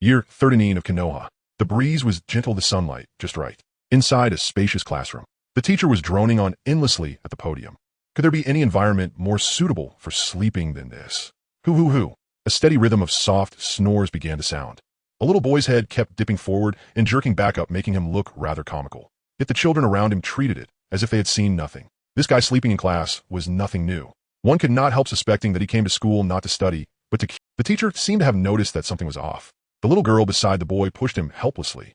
Year 39 of Konoha. The breeze was gentle, the sunlight just right. Inside a spacious classroom, the teacher was droning on endlessly at the podium. Could there be any environment more suitable for sleeping than this? Hoo. A steady rhythm of soft snores began to sound. A little boy's head kept dipping forward and jerking back up, making him look rather comical. Yet the children around him treated it as if they had seen nothing. This guy sleeping in class was nothing new. One could not help suspecting that he came to school not to study, but to... The teacher seemed to have noticed that something was off. The little girl beside the boy pushed him helplessly.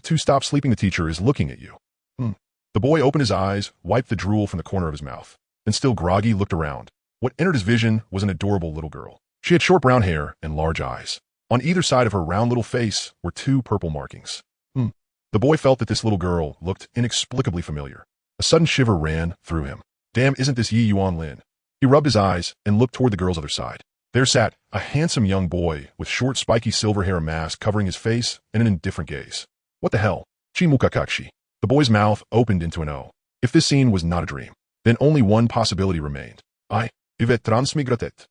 To stop sleeping, the teacher is looking at you. The boy opened his eyes, wiped the drool from the corner of his mouth, and still groggy looked around. What entered his vision was an adorable little girl. She had short brown hair and large eyes. On either side of her round little face were two purple markings. The boy felt that this little girl looked inexplicably familiar. A sudden shiver ran through him. Damn, isn't this Yi Yuan Lin? He rubbed his eyes and looked toward the girl's other side. There sat a handsome young boy with short spiky silver hair, and mask covering his face, and an indifferent gaze. What the hell? Kakashi. The boy's mouth opened into an O. If this scene was not a dream, then only one possibility remained. Transmigrated.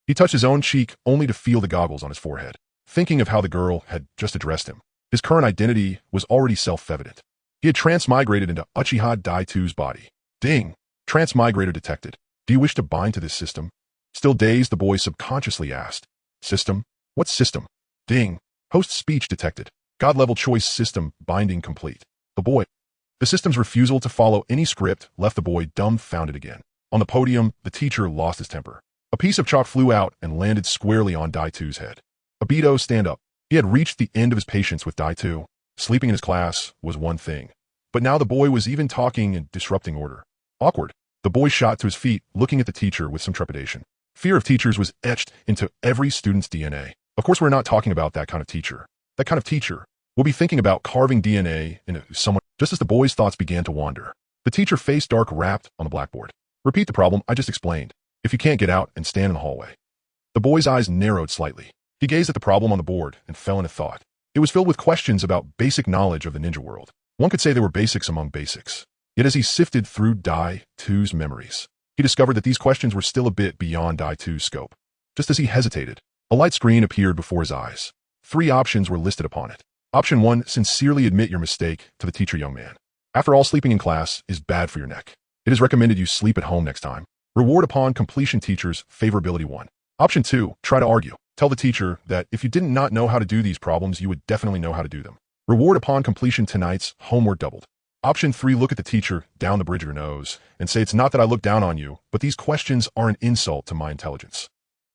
He touched his own cheek only to feel the goggles on his forehead. Thinking of how the girl had just addressed him, his current identity was already self-evident. He had transmigrated into Uchiha Obito's body. Ding! Transmigrator detected. Do you wish to bind to this system? Still dazed, the boy subconsciously asked. System? What system? Ding! Host speech detected. God-level choice system binding complete. The system's refusal to follow any script left the boy dumbfounded again. On the podium, the teacher lost his temper. A piece of chalk flew out and landed squarely on Daitu's head. Obito, stand up. He had reached the end of his patience with Daitu. Sleeping in his class was one thing, but now the boy was even talking and disrupting order. Awkward. The boy shot to his feet, looking at the teacher with some trepidation. Fear of teachers was etched into every student's DNA. Of course, we're not talking about that kind of teacher. That kind of teacher will be thinking about carving DNA into someone. Just as the boy's thoughts began to wander, the teacher faced dark rapped on the blackboard. Repeat the problem I just explained. If you can't get out and stand in the hallway. The boy's eyes narrowed slightly. He gazed at the problem on the board and fell into thought. It was filled with questions about basic knowledge of the ninja world. One could say they were basics among basics. Yet as he sifted through Daitu's memories, he discovered that these questions were still a bit beyond Daitu's scope. Just as he hesitated, a light screen appeared before his eyes. 3 options were listed upon it. Option 1, sincerely admit your mistake to the teacher, young man. After all, sleeping in class is bad for your neck. It is recommended you sleep at home next time. Reward upon completion, teacher's favorability 1. Option 2, try to argue. Tell the teacher that if you did not know how to do these problems, you would definitely know how to do them. Reward upon completion, tonight's homework doubled. Option 3, look at the teacher down the bridge of your nose and say, it's not that I look down on you, but these questions are an insult to my intelligence.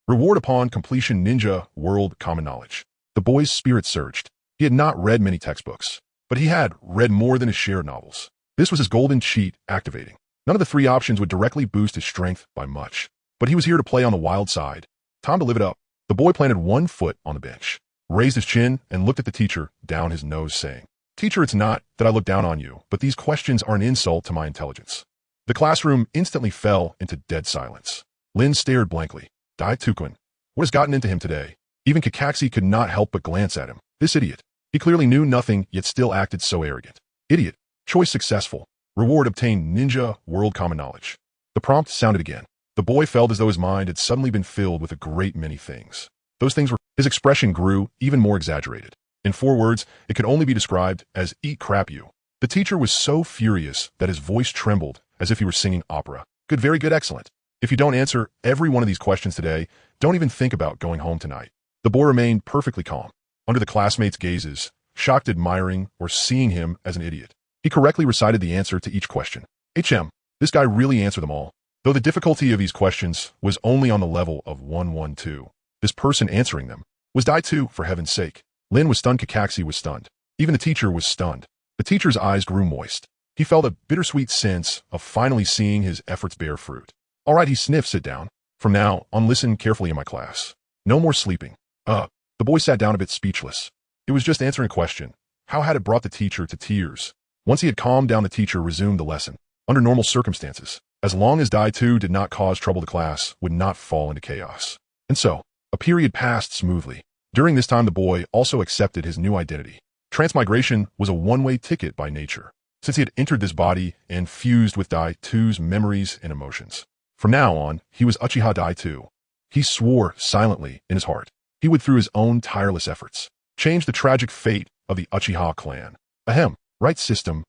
Reward upon completion, ninja world common knowledge. The boy's spirit surged. He had not read many textbooks, but he had read more than his share of novels. This was his golden cheat activating. None of the 3 options would directly boost his strength by much, but he was here to play on the wild side. Time to live it up. The boy planted one foot on the bench, raised his chin, and looked at the teacher down his nose, saying, Teacher, it's not that I look down on you, but these questions are an insult to my intelligence. The classroom instantly fell into dead silence. Lin stared blankly. Daitukun, what has gotten into him today? Even Kakashi could not help but glance at him. This idiot. He clearly knew nothing, yet still acted so arrogant. Idiot. Choice successful. Reward obtained, ninja world common knowledge. The prompt sounded again. The boy felt as though his mind had suddenly been filled with a great many things. Those things were... His expression grew even more exaggerated. In 4 words, it could only be described as, eat crap you. The teacher was so furious that his voice trembled as if he were singing opera. Good, very good, excellent. If you don't answer every one of these questions today, don't even think about going home tonight. The boy remained perfectly calm, under the classmates' gazes, shocked, admiring, or seeing him as an idiot. He correctly recited the answer to each question. This guy really answered them all. Though the difficulty of these questions was only on the level of 112, this person answering them was Daitu, for heaven's sake. Lin was stunned, Kakashi was stunned. Even the teacher was stunned. The teacher's eyes grew moist. He felt a bittersweet sense of finally seeing his efforts bear fruit. All right, he sniffed, sit down. From now on, listen carefully in my class. No more sleeping. The boy sat down a bit speechless. It was just answering a question. How had it brought the teacher to tears? Once he had calmed down, the teacher resumed the lesson. Under normal circumstances, as long as Daitu did not cause trouble, the class would not fall into chaos. And so, a period passed smoothly. During this time, the boy also accepted his new identity. Transmigration was a one-way ticket by nature, since he had entered this body and fused with Daitu's memories and emotions. From now on, he was Uchiha Daitu. He swore silently in his heart. He would, through his own tireless efforts, Change the tragic fate of the Uchiha clan. Ahem. Right system.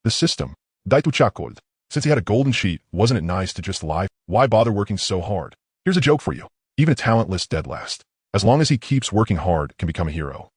The system. Daitu Chakold. Since he had a golden sheet, wasn't it nice to just lie? Why bother working so hard? Here's a joke for you. Even a talentless dead last, as long as he keeps working hard, can become a hero.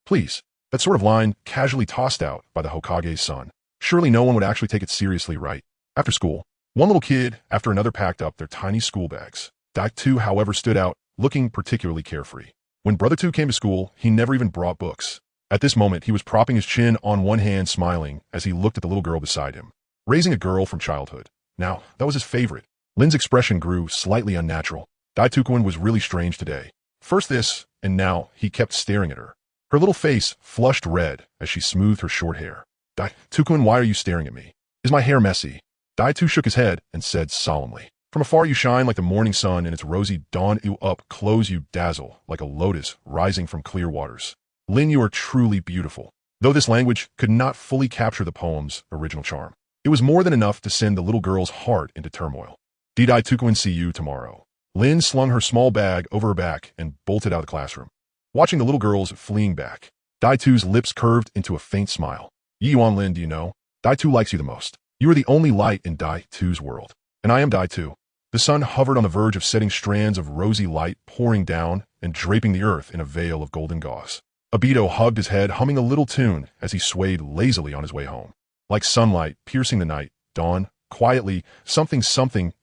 Please. That sort of line casually tossed out by the Hokage's son. Surely no one would actually take it seriously, right? After school, one little kid after another packed up their tiny school bags. Daitu, however, stood out, looking particularly carefree. When Brother 2 came to school, he never even brought books. At this moment, he was propping his chin on one hand, smiling as he looked at the little girl beside him. Raising a girl from childhood. Now, that was his favorite. Lin's expression grew slightly unnatural. Daitukun was really strange today. First this, and now he kept staring at her. Her little face flushed red as she smoothed her short hair. Daitukun, why are you staring at me? Is my hair messy? Daitu shook his head and said solemnly. From afar you shine like the morning sun in its rosy dawn. You up close you dazzle like a lotus rising from clear waters. Lin, you are truly beautiful. Though this language could not fully capture the poem's original charm, it was more than enough to send the little girl's heart into turmoil. Did Daitukun see you tomorrow? Lin slung her small bag over her back and bolted out of the classroom. Watching the little girls fleeing back, Daitu's lips curved into a faint smile. Yuan Lin, do you know? Daitu likes you the most. You are the only light in Daitu's world. And I am Daitu. The sun hovered on the verge of setting, strands of rosy light pouring down and draping the earth in a veil of golden gauze. Obito hugged his head, humming a little tune as he swayed lazily on his way home. Like sunlight piercing the night, dawn, quietly, something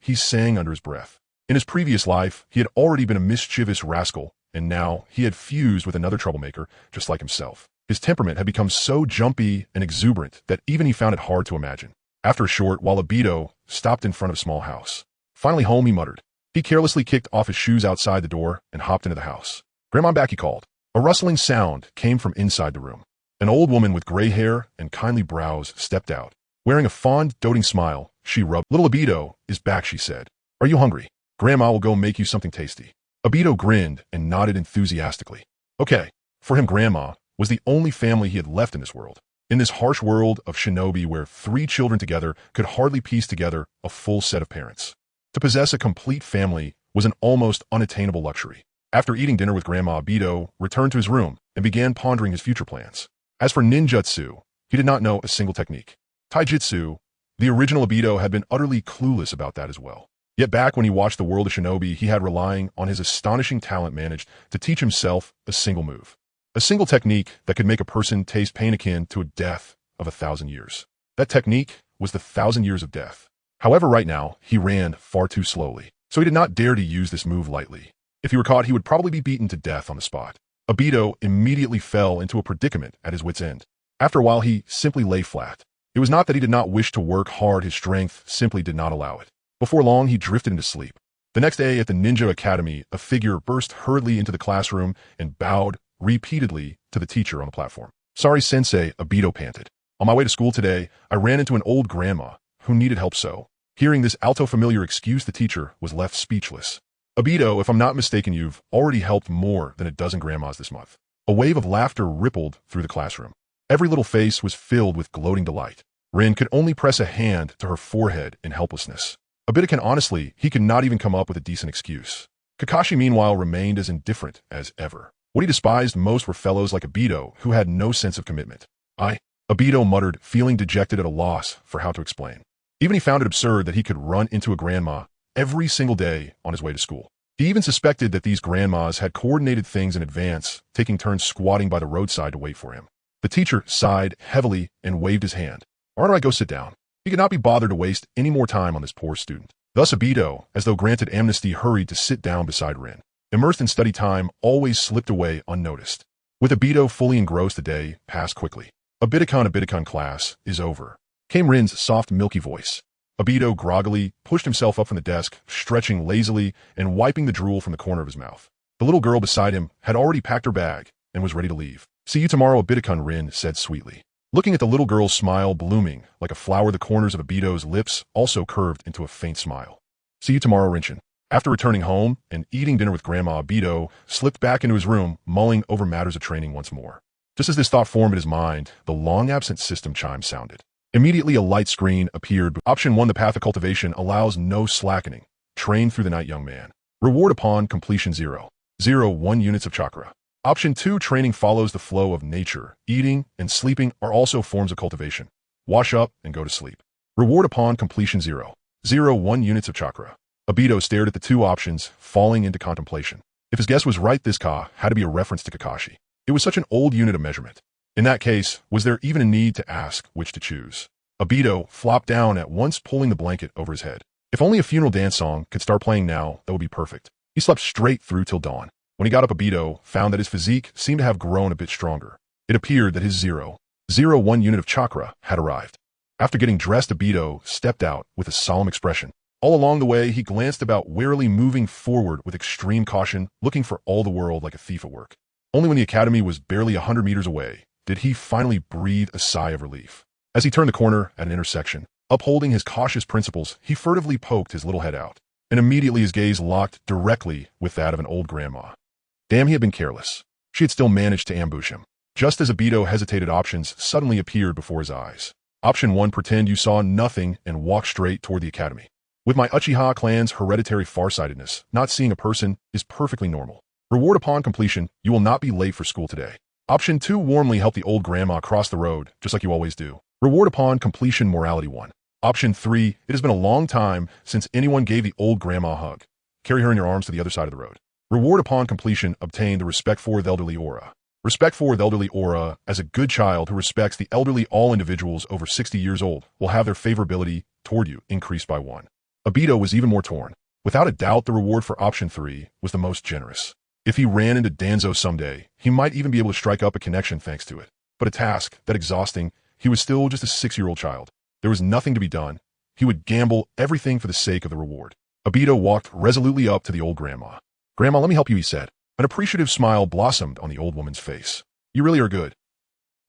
he sang under his breath. In his previous life, he had already been a mischievous rascal, and now he had fused with another troublemaker, just like himself. His temperament had become so jumpy and exuberant that even he found it hard to imagine. After a short while, Obito stopped in front of a small house. Finally home, he muttered. He carelessly kicked off his shoes outside the door and hopped into the house. Grandma, back, he called. A rustling sound came from inside the room. An old woman with gray hair and kindly brows stepped out. Wearing a fond, doting smile, she rubbed. Little Obito is back, she said. Are you hungry? Grandma will go make you something tasty. Obito grinned and nodded enthusiastically. Okay. For him, Grandma was the only family he had left in this world. In this harsh world of shinobi where 3 children together could hardly piece together a full set of parents. To possess a complete family was an almost unattainable luxury. After eating dinner with Grandma, Obito returned to his room and began pondering his future plans. As for ninjutsu, he did not know a single technique. Taijutsu, the original Obito had been utterly clueless about that as well. Yet back when he watched the world of shinobi, he had, relying on his astonishing talent, managed to teach himself a single move. A single technique that could make a person taste pain akin to a death of 1,000 years. That technique was the 1,000 years of death. However, right now, he ran far too slowly, so he did not dare to use this move lightly. If he were caught, he would probably be beaten to death on the spot. Obito immediately fell into a predicament at his wit's end. After a while, he simply lay flat. It was not that he did not wish to work hard, his strength simply did not allow it. Before long, he drifted into sleep. The next day at the Ninja Academy, a figure burst hurriedly into the classroom and bowed repeatedly to the teacher on the platform. Sorry, Sensei, Obito panted. On my way to school today, I ran into an old grandma who needed help so. Hearing this alto familiar excuse, the teacher was left speechless. Obito, if I'm not mistaken, you've already helped more than a dozen grandmas this month. A wave of laughter rippled through the classroom. Every little face was filled with gloating delight. Rin could only press a hand to her forehead in helplessness. Obito, honestly, he could not even come up with a decent excuse. Kakashi, meanwhile, remained as indifferent as ever. What he despised most were fellows like Obito, who had no sense of commitment. Obito muttered, feeling dejected at a loss for how to explain. Even he found it absurd that he could run into a grandma every single day on his way to school. He even suspected that these grandmas had coordinated things in advance, taking turns squatting by the roadside to wait for him. The teacher sighed heavily and waved his hand. Why don't I go sit down? He could not be bothered to waste any more time on this poor student. Thus Obito, as though granted amnesty, hurried to sit down beside Rin. Immersed in study, time always slipped away unnoticed. With Obito fully engrossed, the day passed quickly. Obito class is over, came Rin's soft, milky voice. Obito groggily pushed himself up from the desk, stretching lazily and wiping the drool from the corner of his mouth. The little girl beside him had already packed her bag and was ready to leave. See you tomorrow, Obito, Rin said sweetly. Looking at the little girl's smile blooming like a flower, the corners of Obito's lips also curved into a faint smile. See you tomorrow, Rinchin. After returning home and eating dinner with Grandma, Obito slipped back into his room, mulling over matters of training once more. Just as this thought formed in his mind, the long-absent system chime sounded. Immediately a light screen appeared. Option 1, the path of cultivation allows no slackening. Train through the night, young man. Reward upon completion 0.01 units of chakra. Option 2, training follows the flow of nature. Eating and sleeping are also forms of cultivation. Wash up and go to sleep. Reward upon completion 0. 1 units of chakra. Obito stared at the two options, falling into contemplation. If his guess was right, this ka had to be a reference to Kakashi. It was such an old unit of measurement. In that case, was there even a need to ask which to choose? Obito flopped down at once, pulling the blanket over his head. If only a funeral dance song could start playing now, that would be perfect. He slept straight through till dawn. When he got up, Obito found that his physique seemed to have grown a bit stronger. It appeared that his 1 unit of chakra had arrived. After getting dressed, Obito stepped out with a solemn expression. All along the way, he glanced about, warily moving forward with extreme caution, looking for all the world like a thief at work. Only when the academy was barely 100 meters away did he finally breathe a sigh of relief. As he turned the corner at an intersection, upholding his cautious principles, he furtively poked his little head out, and immediately his gaze locked directly with that of an old grandma. Damn, he had been careless. She had still managed to ambush him. Just as Obito hesitated, options suddenly appeared before his eyes. Option 1, pretend you saw nothing and walk straight toward the academy. With my Uchiha clan's hereditary farsightedness, not seeing a person is perfectly normal. Reward upon completion, you will not be late for school today. Option 2, warmly help the old grandma cross the road, just like you always do. Reward upon completion, morality 1. Option 3, it has been a long time since anyone gave the old grandma a hug. Carry her in your arms to the other side of the road. Reward upon completion, obtain the respect for the elderly aura. Respect for the elderly aura, as a good child who respects the elderly, all individuals over 60 years old will have their favorability toward you increased by 1. Obito was even more torn. Without a doubt, the reward for option 3 was the most generous. If he ran into Danzo someday, he might even be able to strike up a connection thanks to it. But a task that exhausting, he was still just a 6-year-old child. There was nothing to be done. He would gamble everything for the sake of the reward. Obito walked resolutely up to the old grandma. "Grandma, let me help you," he said. An appreciative smile blossomed on the old woman's face. "You really are good."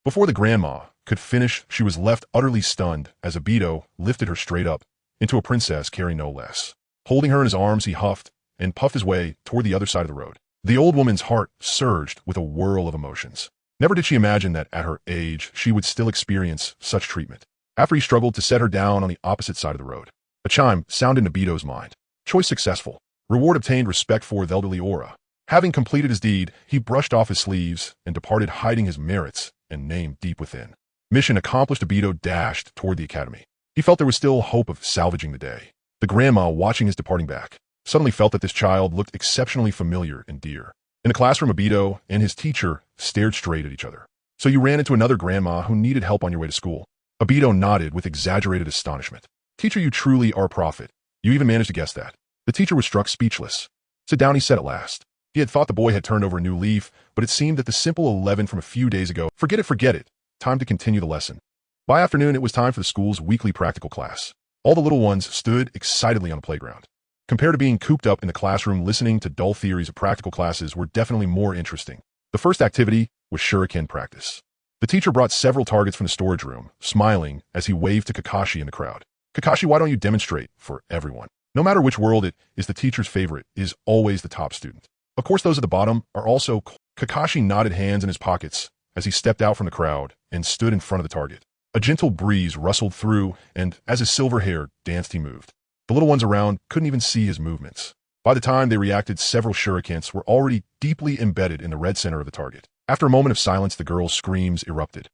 Before the grandma could finish, she was left utterly stunned as Obito lifted her straight up into a princess carrying no less. Holding her in his arms, he huffed and puffed his way toward the other side of the road. The old woman's heart surged with a whirl of emotions. Never did she imagine that at her age, she would still experience such treatment. After he struggled to set her down on the opposite side of the road, a chime sounded in Obito's mind. Choice successful. Reward obtained, respect for the elderly aura. Having completed his deed, he brushed off his sleeves and departed, hiding his merits and name deep within. Mission accomplished, Obito dashed toward the academy. He felt there was still hope of salvaging the day. The grandma, watching his departing back, suddenly felt that this child looked exceptionally familiar and dear. In the classroom, Obito and his teacher stared straight at each other. "So you ran into another grandma who needed help on your way to school?" Obito nodded with exaggerated astonishment. "Teacher, you truly are a prophet. You even managed to guess that." The teacher was struck speechless. "Sit down," he said at last. He had thought the boy had turned over a new leaf, but it seemed that the simple 11 from a few days ago, forget it. Time to continue the lesson. By afternoon, it was time for the school's weekly practical class. All the little ones stood excitedly on the playground. Compared to being cooped up in the classroom listening to dull theories, of practical classes were definitely more interesting. The first activity was shuriken practice. The teacher brought several targets from the storage room, smiling as he waved to Kakashi in the crowd. "Kakashi, why don't you demonstrate for everyone?" No matter which world it is, the teacher's favorite is always the top student. Of course, those at the bottom are also. Kakashi nodded, hands in his pockets, as he stepped out from the crowd and stood in front of the target. A gentle breeze rustled through, and as his silver hair danced, he moved. The little ones around couldn't even see his movements. By the time they reacted, several shurikens were already deeply embedded in the red center of the target. After a moment of silence, the girl's screams erupted.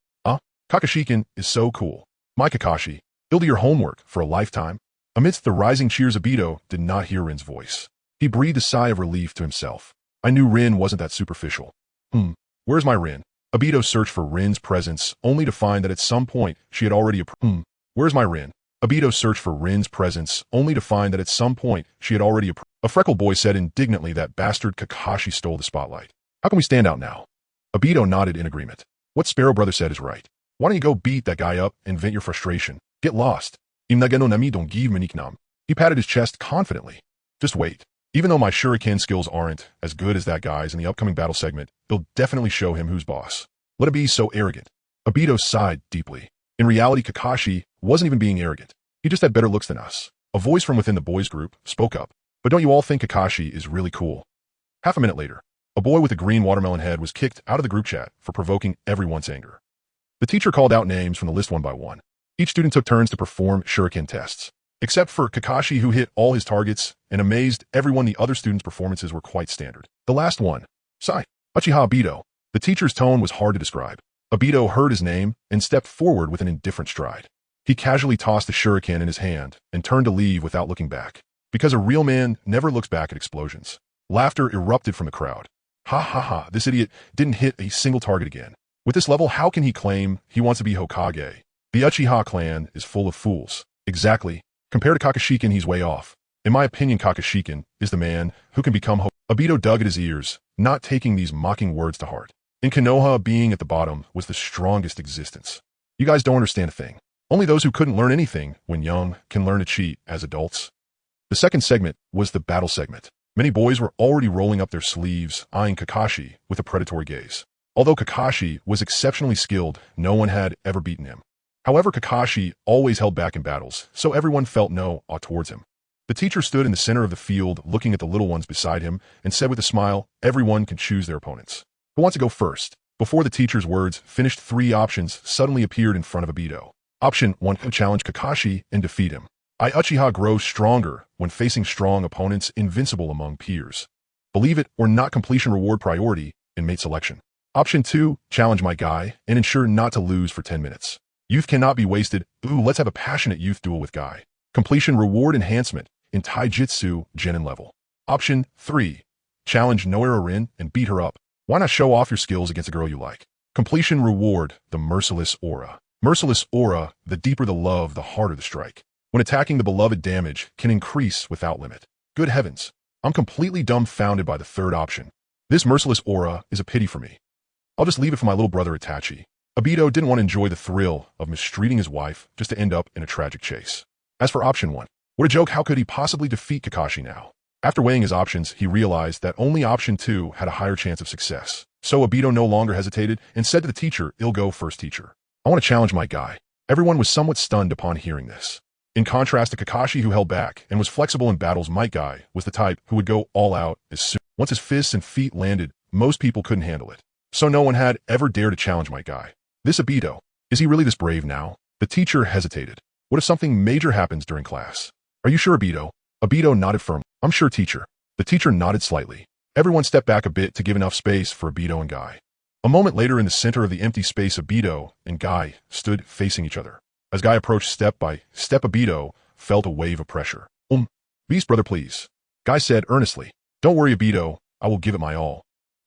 Kakashikin is so cool. My Kakashi, you'll do your homework for a lifetime." Amidst the rising cheers, Obito did not hear Rin's voice. He breathed a sigh of relief to himself. I knew Rin wasn't that superficial. Where's my Rin? Obito searched for Rin's presence, only to find that at some point she had already Where's my Rin? Obito searched for Rin's presence, only to find that at some point she had already A freckled boy said indignantly that bastard Kakashi stole the spotlight. "How can we stand out now?" Obito nodded in agreement. "What Sparrow Brother said is right. Why don't you go beat that guy up and vent your frustration? Get lost. Imnaga no nami don't give maniknam." He patted his chest confidently. "Just wait. Even though my shuriken skills aren't as good as that guy's in the upcoming battle segment, they'll definitely show him who's boss. Let it be so arrogant." Obito sighed deeply. In reality, Kakashi wasn't even being arrogant. He just had better looks than us. A voice from within the boys' group spoke up. "But don't you all think Kakashi is really cool?" Half a minute later, a boy with a green watermelon head was kicked out of the group chat for provoking everyone's anger. The teacher called out names from the list one by one. Each student took turns to perform shuriken tests. Except for Kakashi, who hit all his targets and amazed everyone, the other students' performances were quite standard. The last one, sigh. Uchiha Obito. The teacher's tone was hard to describe. Obito heard his name and stepped forward with an indifferent stride. He casually tossed the shuriken in his hand and turned to leave without looking back. Because a real man never looks back at explosions. Laughter erupted from the crowd. Ha ha ha, this idiot didn't hit a single target again. With this level, how can he claim he wants to be Hokage? The Uchiha clan is full of fools. Exactly. Compared to Kakashiken, he's way off. In my opinion, Kakashiken is the man who can become Hokage. Obito dug at his ears, not taking these mocking words to heart. In Konoha, being at the bottom was the strongest existence. You guys don't understand a thing. Only those who couldn't learn anything when young can learn to cheat as adults. The second segment was the battle segment. Many boys were already rolling up their sleeves, eyeing Kakashi with a predatory gaze. Although Kakashi was exceptionally skilled, no one had ever beaten him. However, Kakashi always held back in battles, so everyone felt no awe towards him. The teacher stood in the center of the field, looking at the little ones beside him, and said with a smile, everyone can choose their opponents. Who wants to go first? Before the teacher's words finished, 3 options suddenly appeared in front of Obito. Option 1, challenge Kakashi and defeat him. Uchiha grows stronger when facing strong opponents, invincible among peers. Believe it or not, completion reward priority in mate selection. Option 2, challenge my guy and ensure not to lose for 10 minutes. Youth cannot be wasted. Ooh, let's have a passionate youth duel with guy. Completion reward enhancement in Taijutsu Genin level. Option 3, challenge Nohara Rin and beat her up. Why not show off your skills against a girl you like? Completion reward, the merciless aura. Merciless aura, the deeper the love, the harder the strike. When attacking the beloved, damage can increase without limit. Good heavens, I'm completely dumbfounded by the third option. This merciless aura is a pity for me. I'll just leave it for my little brother Itachi. Obito didn't want to enjoy the thrill of mistreating his wife just to end up in a tragic chase. As for option 1, what a joke, how could he possibly defeat Kakashi now? After weighing his options, he realized that only option 2 had a higher chance of success. So Obito no longer hesitated and said to the teacher, "I'll go first, teacher. I want to challenge my guy." Everyone was somewhat stunned upon hearing this. In contrast to Kakashi, who held back and was flexible in battles, Might Guy was the type who would go all out as soon. Once his fists and feet landed, most people couldn't handle it. So no one had ever dared to challenge Might Guy. This Obito, is he really this brave now? The teacher hesitated. What if something major happens during class? Are you sure, Obito? Obito nodded firmly. I'm sure, teacher. The teacher nodded slightly. Everyone stepped back a bit to give enough space for Obito and Guy. A moment later, in the center of the empty space, Obito and Guy stood facing each other. As Guy approached step by step, Obito felt a wave of pressure. Beast brother, please. Guy said earnestly. Don't worry, Obito. I will give it my all.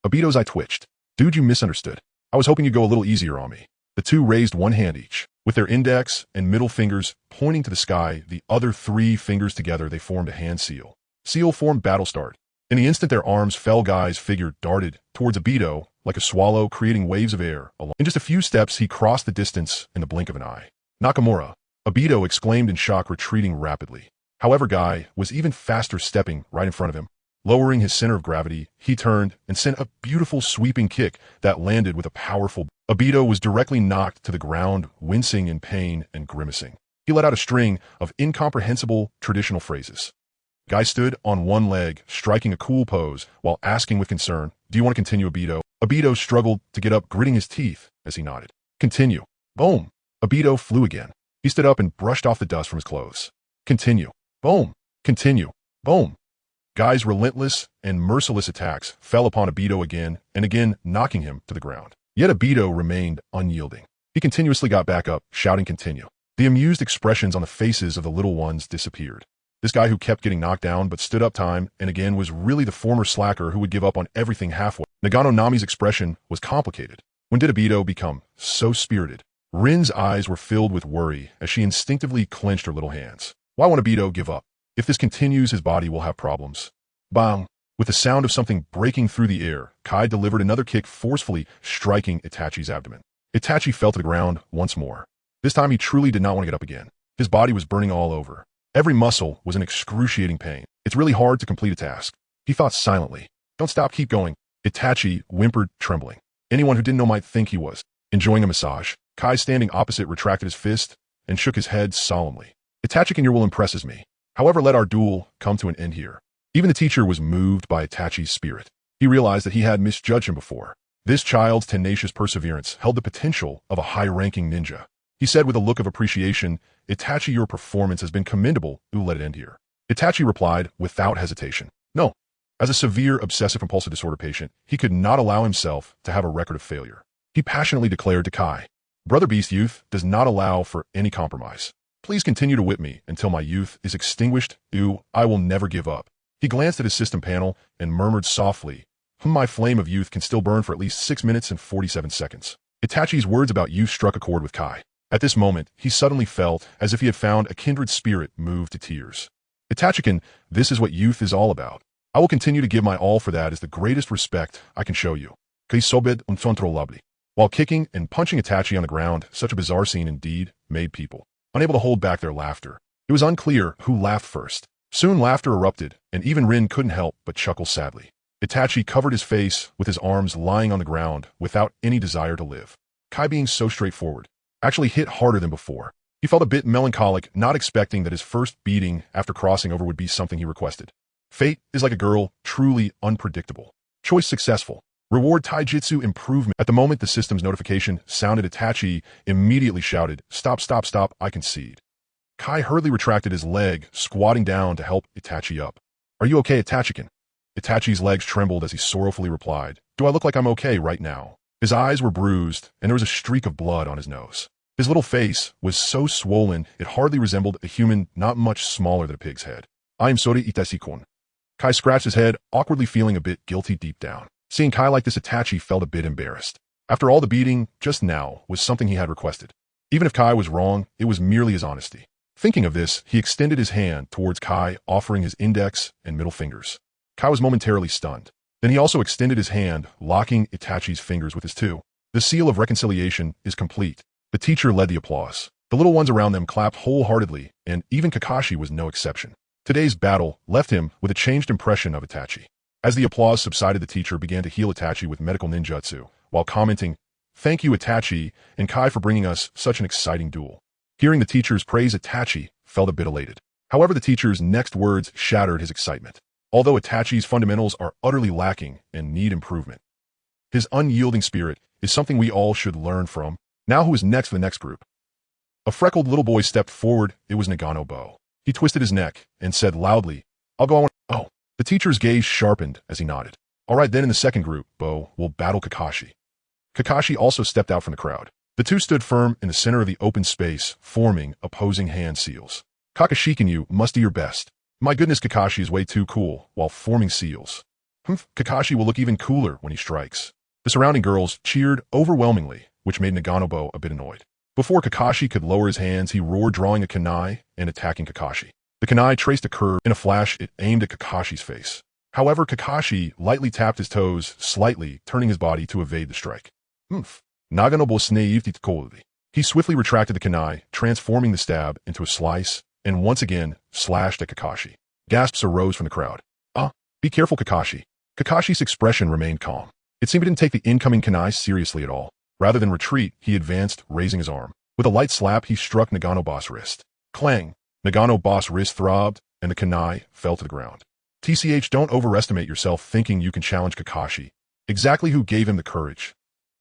Obito's eye twitched. Dude, you misunderstood. I was hoping you'd go a little easier on me. The two raised one hand each. With their index and middle fingers pointing to the sky, the other 3 fingers together, they formed a hand seal. Seal formed battle start. In the instant their arms fell, Guy's figure darted towards Obito like a swallow, creating waves of air. In just a few steps, he crossed the distance in the blink of an eye. Nakamura, Obito exclaimed in shock, retreating rapidly. However, Guy was even faster, stepping right in front of him. Lowering his center of gravity, he turned and sent a beautiful sweeping kick that landed with a powerful. Obito was directly knocked to the ground, wincing in pain and grimacing. He let out a string of incomprehensible traditional phrases. Guy stood on one leg, striking a cool pose, while asking with concern, "Do you want to continue, Obito?" Obito struggled to get up, gritting his teeth as he nodded. "Continue." Boom! Obito flew again. He stood up and brushed off the dust from his clothes. "Continue." Boom! Continue. Boom! Guy's relentless and merciless attacks fell upon Obito again and again, knocking him to the ground. Yet Obito remained unyielding. He continuously got back up, shouting "Continue." The amused expressions on the faces of the little ones disappeared. This guy who kept getting knocked down but stood up time and again was really the former slacker who would give up on everything halfway. Nagano Nami's expression was complicated. When did Obito become so spirited? Rin's eyes were filled with worry as she instinctively clenched her little hands. Why won't Obito give up? If this continues, his body will have problems. Bang! With the sound of something breaking through the air, Kai delivered another kick, forcefully striking Itachi's abdomen. Itachi fell to the ground once more. This time he truly did not want to get up again. His body was burning all over. Every muscle was in excruciating pain. It's really hard to complete a task. He thought silently. Don't stop, keep going. Itachi whimpered, trembling. Anyone who didn't know might think he was enjoying a massage. Kai, standing opposite, retracted his fist and shook his head solemnly. Itachi, your will impresses me. However, let our duel come to an end here. Even the teacher was moved by Itachi's spirit. He realized that he had misjudged him before. This child's tenacious perseverance held the potential of a high-ranking ninja. He said with a look of appreciation, "Itachi, your performance has been commendable. Ooh, let it end here." Itachi replied without hesitation. "No. As a severe obsessive-compulsive disorder patient, he could not allow himself to have a record of failure. He passionately declared to Kai, "Brother Beast Youth does not allow for any compromise. Please continue to whip me until my youth is extinguished. I will never give up." He glanced at his system panel and murmured softly, "My flame of youth can still burn for at least 6 minutes and 47 seconds. Itachi's words about youth struck a chord with Kai. At this moment, he suddenly felt as if he had found a kindred spirit moved to tears. "Itachi-kun, this is what youth is all about. I will continue to give my all for that as the greatest respect I can show you." Kaisobed uncontrollably. While kicking and punching Itachi on the ground, such a bizarre scene indeed made people unable to hold back their laughter. It was unclear who laughed first. Soon laughter erupted, and even Rin couldn't help but chuckle sadly. Itachi covered his face with his arms lying on the ground without any desire to live. Kai, being so straightforward, actually hit harder than before. He felt a bit melancholic, not expecting that his first beating after crossing over would be something he requested. Fate is like a girl, truly unpredictable. Choice successful. Reward taijutsu improvement. At the moment the system's notification sounded, Itachi immediately shouted, "Stop, stop, stop, I concede." Kai hurriedly retracted his leg, squatting down to help Itachi up. "Are you okay, Itachi-kun?" Itachi's legs trembled as he sorrowfully replied, "Do I look like I'm okay right now?" His eyes were bruised, and there was a streak of blood on his nose. His little face was so swollen it hardly resembled a human, not much smaller than a pig's head. "I am sorry, Itachi-kun." Kai scratched his head, awkwardly feeling a bit guilty deep down. Seeing Kai like this, Itachi felt a bit embarrassed. After all, the beating, just now, was something he had requested. Even if Kai was wrong, it was merely his honesty. Thinking of this, he extended his hand towards Kai, offering his index and middle fingers. Kai was momentarily stunned. Then he also extended his hand, locking Itachi's fingers with his two. The seal of reconciliation is complete. The teacher led the applause. The little ones around them clapped wholeheartedly, and even Kakashi was no exception. Today's battle left him with a changed impression of Itachi. As the applause subsided, the teacher began to heal Itachi with medical ninjutsu, while commenting, "Thank you, Itachi, and Kai, for bringing us such an exciting duel." Hearing the teacher's praise, Itachi felt a bit elated. However, the teacher's next words shattered his excitement. Although Itachi's fundamentals are utterly lacking and need improvement, his unyielding spirit is something we all should learn from. Now who is next for the next group? A freckled little boy stepped forward. It was Nagano Bo. He twisted his neck and said loudly, "I'll go on." "Oh." The teacher's gaze sharpened as he nodded. "All right, then in the second group, Bo will battle Kakashi." Kakashi also stepped out from the crowd. The two stood firm in the center of the open space, forming opposing hand seals. "Kakashi, you must do your best." "My goodness, Kakashi is way too cool while forming seals." "Kakashi will look even cooler when he strikes." The surrounding girls cheered overwhelmingly, which made Naganobo a bit annoyed. Before Kakashi could lower his hands, he roared, drawing a kunai and attacking Kakashi. The kunai traced a curve. In a flash, it aimed at Kakashi's face. However, Kakashi lightly tapped his toes, slightly turning his body to evade the strike. Naganobo snaived coldly. He swiftly retracted the kunai, transforming the stab into a slice, and once again slashed at Kakashi. Gasps arose from the crowd. Be careful, Kakashi." Kakashi's expression remained calm. It seemed he didn't take the incoming kunai seriously at all. Rather than retreat, he advanced, raising his arm. With a light slap, he struck Naganobo's wrist. Clang! Naganobo's wrist throbbed, and the kunai fell to the ground. Don't overestimate yourself thinking you can challenge Kakashi. Exactly who gave him the courage?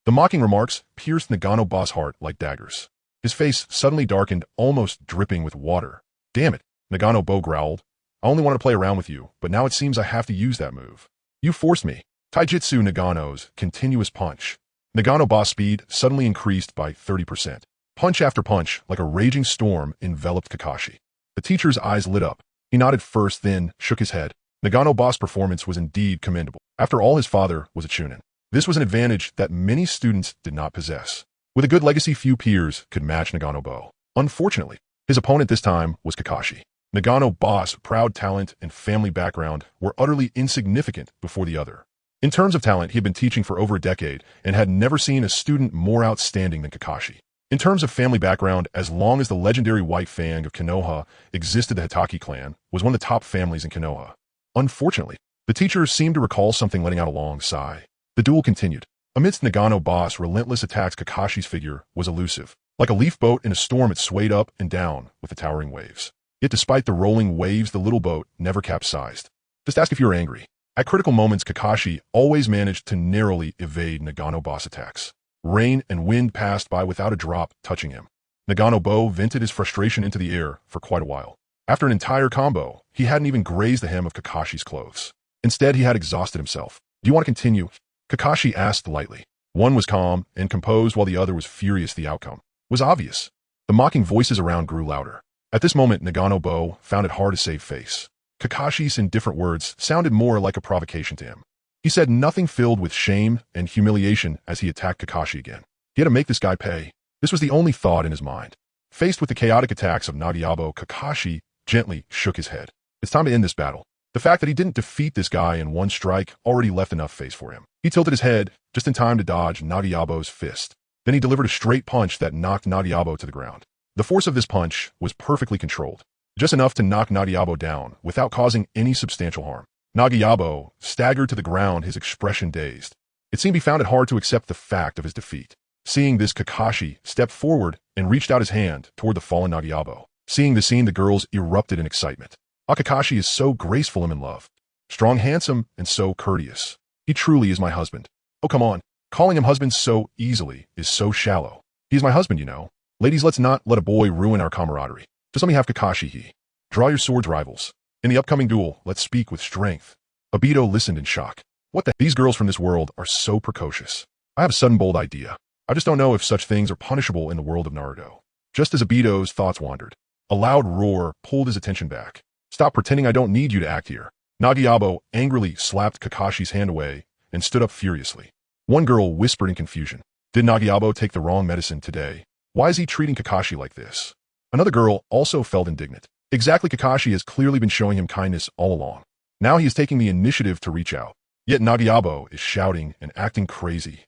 The mocking remarks pierced Naganobo's heart like daggers. His face suddenly darkened, almost dripping with water. "Damn it," Naganobo growled. "I only wanted to play around with you, but now it seems I have to use that move. You forced me." Taijutsu Nagano's continuous punch. Naganobo's speed suddenly increased by 30%. Punch after punch, like a raging storm, enveloped Kakashi. The teacher's eyes lit up. He nodded first, then shook his head. Naganobo's performance was indeed commendable. After all, his father was a chunin. This was an advantage that many students did not possess. With a good legacy, few peers could match Naganobo. Unfortunately, his opponent this time was Kakashi. Naganobo's proud talent and family background were utterly insignificant before the other. In terms of talent, he had been teaching for over a decade and had never seen a student more outstanding than Kakashi. In terms of family background, as long as the legendary White Fang of Konoha existed, the Hatake clan was one of the top families in Konoha. Unfortunately, the teacher seemed to recall something, letting out a long sigh. The duel continued. Amidst Naganobo's relentless attacks, Kakashi's figure was elusive. Like a leaf boat in a storm, it swayed up and down with the towering waves. Yet despite the rolling waves, the little boat never capsized. Just ask if you're angry. At critical moments, Kakashi always managed to narrowly evade Naganobo's attacks. Rain and wind passed by without a drop touching him. Naganobo vented his frustration into the air for quite a while. After an entire combo, he hadn't even grazed the hem of Kakashi's clothes. Instead, he had exhausted himself. Do you want to continue? Kakashi asked lightly. One was calm and composed while the other was furious. The outcome was obvious. The mocking voices around grew louder. At this moment, Nagano Bo found it hard to save face. Kakashi's indifferent words sounded more like a provocation to him. He said nothing filled with shame and humiliation as he attacked Kakashi again. He had to make this guy pay. This was the only thought in his mind. Faced with the chaotic attacks of Nagayabo, Kakashi gently shook his head. It's time to end this battle. The fact that he didn't defeat this guy in one strike already left enough face for him. He tilted his head just in time to dodge Nagayabo's fist. Then he delivered a straight punch that knocked Nagayabo to the ground. The force of this punch was perfectly controlled, just enough to knock Nagayabo down without causing any substantial harm. Nagayabo staggered to the ground, his expression dazed. It seemed he found it hard to accept the fact of his defeat. Seeing this, Kakashi stepped forward and reached out his hand toward the fallen Nagayabo. Seeing the scene, the girls erupted in excitement. Kakashi is so graceful and in love. Strong, handsome, and so courteous. He truly is my husband. Oh, come on. Calling him husband so easily is so shallow. He's my husband, you know. Ladies, let's not let a boy ruin our camaraderie. Just let me have Kakashi. Draw your swords, rivals. In the upcoming duel, let's speak with strength. Obito listened in shock. What the? These girls from this world are so precocious. I have a sudden bold idea. I just don't know if such things are punishable in the world of Naruto. Just as Obito's thoughts wandered, a loud roar pulled his attention back. Stop pretending I don't need you to act here. Nagayabo angrily slapped Kakashi's hand away and stood up furiously. One girl whispered in confusion. Did Nagayabo take the wrong medicine today? Why is he treating Kakashi like this? Another girl also felt indignant. Exactly, Kakashi has clearly been showing him kindness all along. Now he is taking the initiative to reach out. Yet Nagayabo is shouting and acting crazy.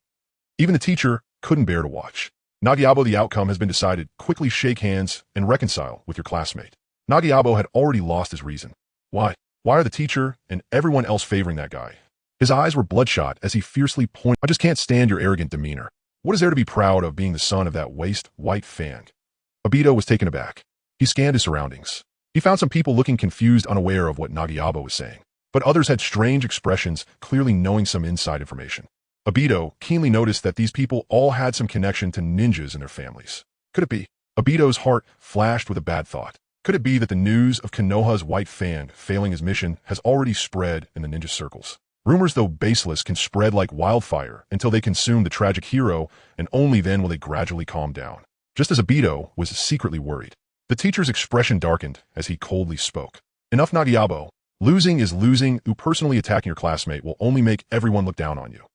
Even the teacher couldn't bear to watch. Nagayabo, the outcome has been decided. Quickly shake hands and reconcile with your classmate. Nagayabo had already lost his reason. Why? Why are the teacher and everyone else favoring that guy? His eyes were bloodshot as he fiercely pointed. I just can't stand your arrogant demeanor. What is there to be proud of being the son of that waste white fang? Obito was taken aback. He scanned his surroundings. He found some people looking confused, unaware of what Nagayabo was saying. But others had strange expressions, clearly knowing some inside information. Obito keenly noticed that these people all had some connection to ninjas in their families. Could it be? Obito's heart flashed with a bad thought. Could it be that the news of Konoha's white fang failing his mission has already spread in the ninja circles? Rumors, though baseless, can spread like wildfire until they consume the tragic hero, and only then will they gradually calm down. Just as Obito was secretly worried. The teacher's expression darkened as he coldly spoke. Enough, Nagayabo. Losing is losing. You personally attacking your classmate will only make everyone look down on you.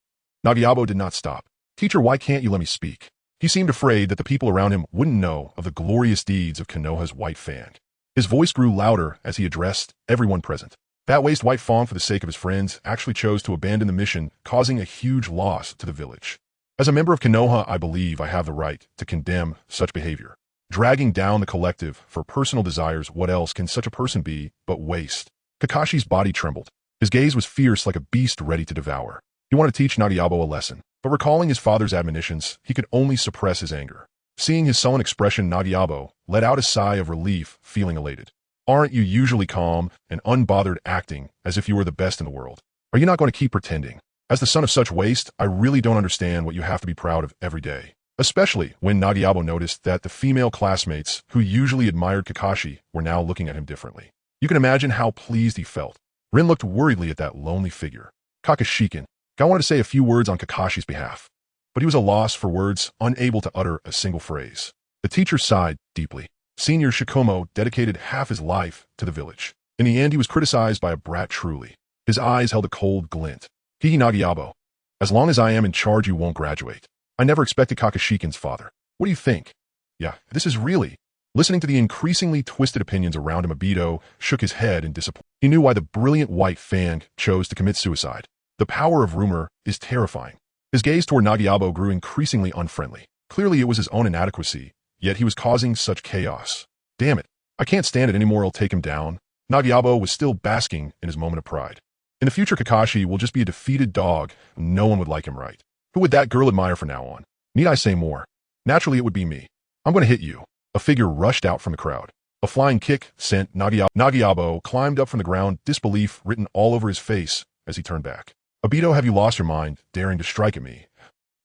Nagayabo did not stop. Teacher, why can't you let me speak? He seemed afraid that the people around him wouldn't know of the glorious deeds of Konoha's white fang. His voice grew louder as he addressed everyone present. That waste white fang, for the sake of his friends, actually chose to abandon the mission, causing a huge loss to the village. As a member of Konoha, I believe I have the right to condemn such behavior. Dragging down the collective for personal desires, what else can such a person be but waste? Kakashi's body trembled. His gaze was fierce like a beast ready to devour. He wanted to teach Nagayabo a lesson, but recalling his father's admonitions, he could only suppress his anger. Seeing his sullen expression, Nagayabo let out a sigh of relief, feeling elated. Aren't you usually calm and unbothered, acting as if you were the best in the world? Are you not going to keep pretending? As the son of such waste, I really don't understand what you have to be proud of every day. Especially when Nagayabo noticed that the female classmates who usually admired Kakashi were now looking at him differently. You can imagine how pleased he felt. Rin looked worriedly at that lonely figure. Kakashikin. I wanted to say a few words on Kakashi's behalf, but he was a loss for words, unable to utter a single phrase. The teacher sighed deeply. Senior Shikomo dedicated half his life to the village. In the end, he was criticized by a brat truly. His eyes held a cold glint. Hihi, Nagayabo. As long as I am in charge, you won't graduate. I never expected Kakashikin's father. What do you think? Yeah, this is really... Listening to the increasingly twisted opinions around him, Obito shook his head in disappointment. He knew why the brilliant white fang chose to commit suicide. The power of rumor is terrifying. His gaze toward Nagayabo grew increasingly unfriendly. Clearly it was his own inadequacy, yet he was causing such chaos. Damn it, I can't stand it anymore, I'll take him down. Nagayabo was still basking in his moment of pride. In the future, Kakashi will just be a defeated dog, and no one would like him, right? Who would that girl admire from now on? Need I say more? Naturally, it would be me. I'm going to hit you. A figure rushed out from the crowd. A flying kick sent Nagayabo climbed up from the ground, disbelief written all over his face as he turned back. Obito, have you lost your mind, daring to strike at me?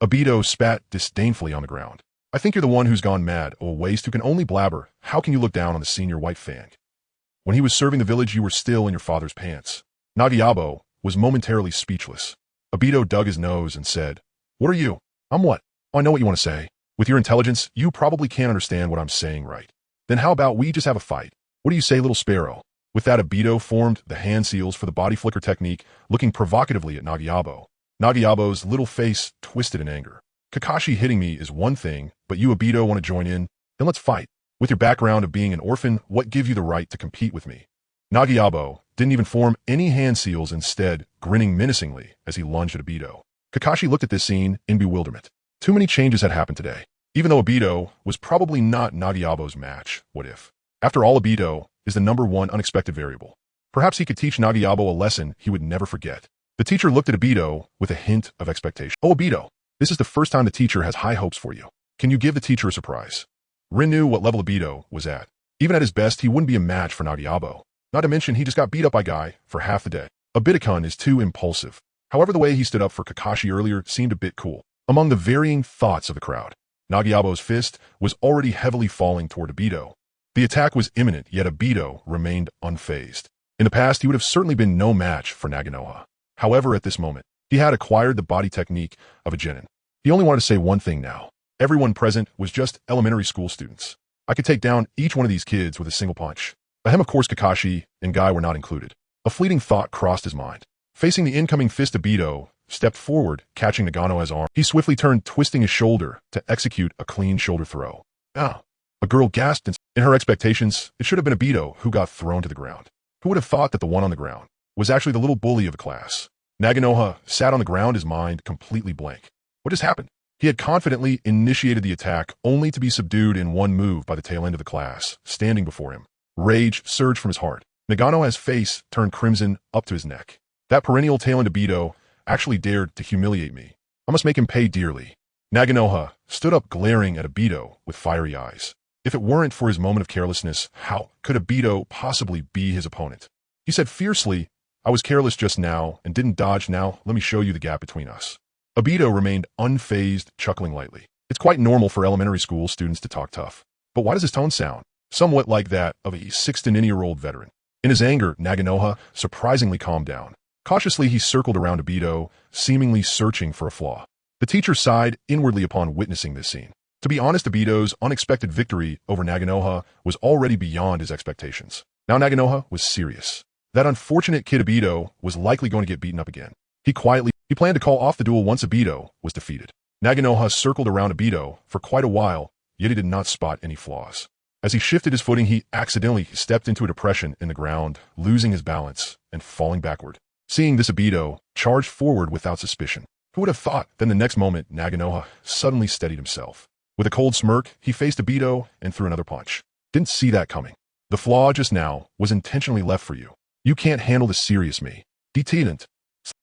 Obito spat disdainfully on the ground. I think you're the one who's gone mad, a waste who can only blabber. How can you look down on the senior white fang? When he was serving the village, you were still in your father's pants. Nagayabo was momentarily speechless. Obito dug his nose and said, "What are you?" "I'm what?" "Oh, I know what you want to say. With your intelligence, you probably can't understand what I'm saying, right? Then how about we just have a fight? What do you say, little sparrow?" With that, Obito formed the hand seals for the body flicker technique, looking provocatively at Nagayabo. Nagayabo's little face twisted in anger. "Kakashi hitting me is one thing, but you, Obito, want to join in? Then let's fight. With your background of being an orphan, what gives you the right to compete with me?" Nagayabo didn't even form any hand seals, instead grinning menacingly as he lunged at Obito. Kakashi looked at this scene in bewilderment. Too many changes had happened today. Even though Obito was probably not Nagayabo's match, what if? After all, Obito is the #1 unexpected variable. Perhaps he could teach Nagayabo a lesson he would never forget. The teacher looked at Obito with a hint of expectation. "Oh, Obito, this is the first time the teacher has high hopes for you. Can you give the teacher a surprise?" Rin knew what level Obito was at. Even at his best, he wouldn't be a match for Nagayabo. Not to mention, he just got beat up by Guy for half the day. Obito-kun is too impulsive. However, the way he stood up for Kakashi earlier seemed a bit cool. Among the varying thoughts of the crowd, Nagayabo's fist was already heavily falling toward Obito. The attack was imminent, yet Obito remained unfazed. In the past, he would have certainly been no match for Naganoha. However, at this moment, he had acquired the body technique of a genin. He only wanted to say one thing now. Everyone present was just elementary school students. I could take down each one of these kids with a single punch. Ahem, of course, Kakashi and Guy were not included. A fleeting thought crossed his mind. Facing the incoming fist, Obito stepped forward, catching Naganoha's arm. He swiftly turned, twisting his shoulder to execute a clean shoulder throw. "Ah!" A girl gasped. In her expectations, it should have been Obito who got thrown to the ground. Who would have thought that the one on the ground was actually the little bully of the class? Naganoha sat on the ground, his mind completely blank. What just happened? He had confidently initiated the attack, only to be subdued in one move by the tail end of the class, standing before him. Rage surged from his heart. Naganoha's face turned crimson up to his neck. That perennial tail-end Obito actually dared to humiliate me. I must make him pay dearly. Naganoha stood up, glaring at Obito with fiery eyes. If it weren't for his moment of carelessness, how could Obito possibly be his opponent? He said fiercely, "I was careless just now and didn't dodge. Now let me show you the gap between us." Obito remained unfazed, chuckling lightly. It's quite normal for elementary school students to talk tough. But why does his tone sound somewhat like that of a 6-to-9-year-old veteran? In his anger, Naganoha surprisingly calmed down. Cautiously, he circled around Obito, seemingly searching for a flaw. The teacher sighed inwardly upon witnessing this scene. To be honest, Obito's unexpected victory over Naganoha was already beyond his expectations. Now Naganoha was serious. That unfortunate kid Obito was likely going to get beaten up again. He planned to call off the duel once Obito was defeated. Naganoha circled around Obito for quite a while, yet he did not spot any flaws. As he shifted his footing, he accidentally stepped into a depression in the ground, losing his balance and falling backward. Seeing this, Obito charged forward without suspicion. Who would have thought? Then the next moment, Naganoha suddenly steadied himself. With a cold smirk, he faced Obito and threw another punch. Didn't see that coming. The flaw just now was intentionally left for you. You can't handle the serious me. Detenant.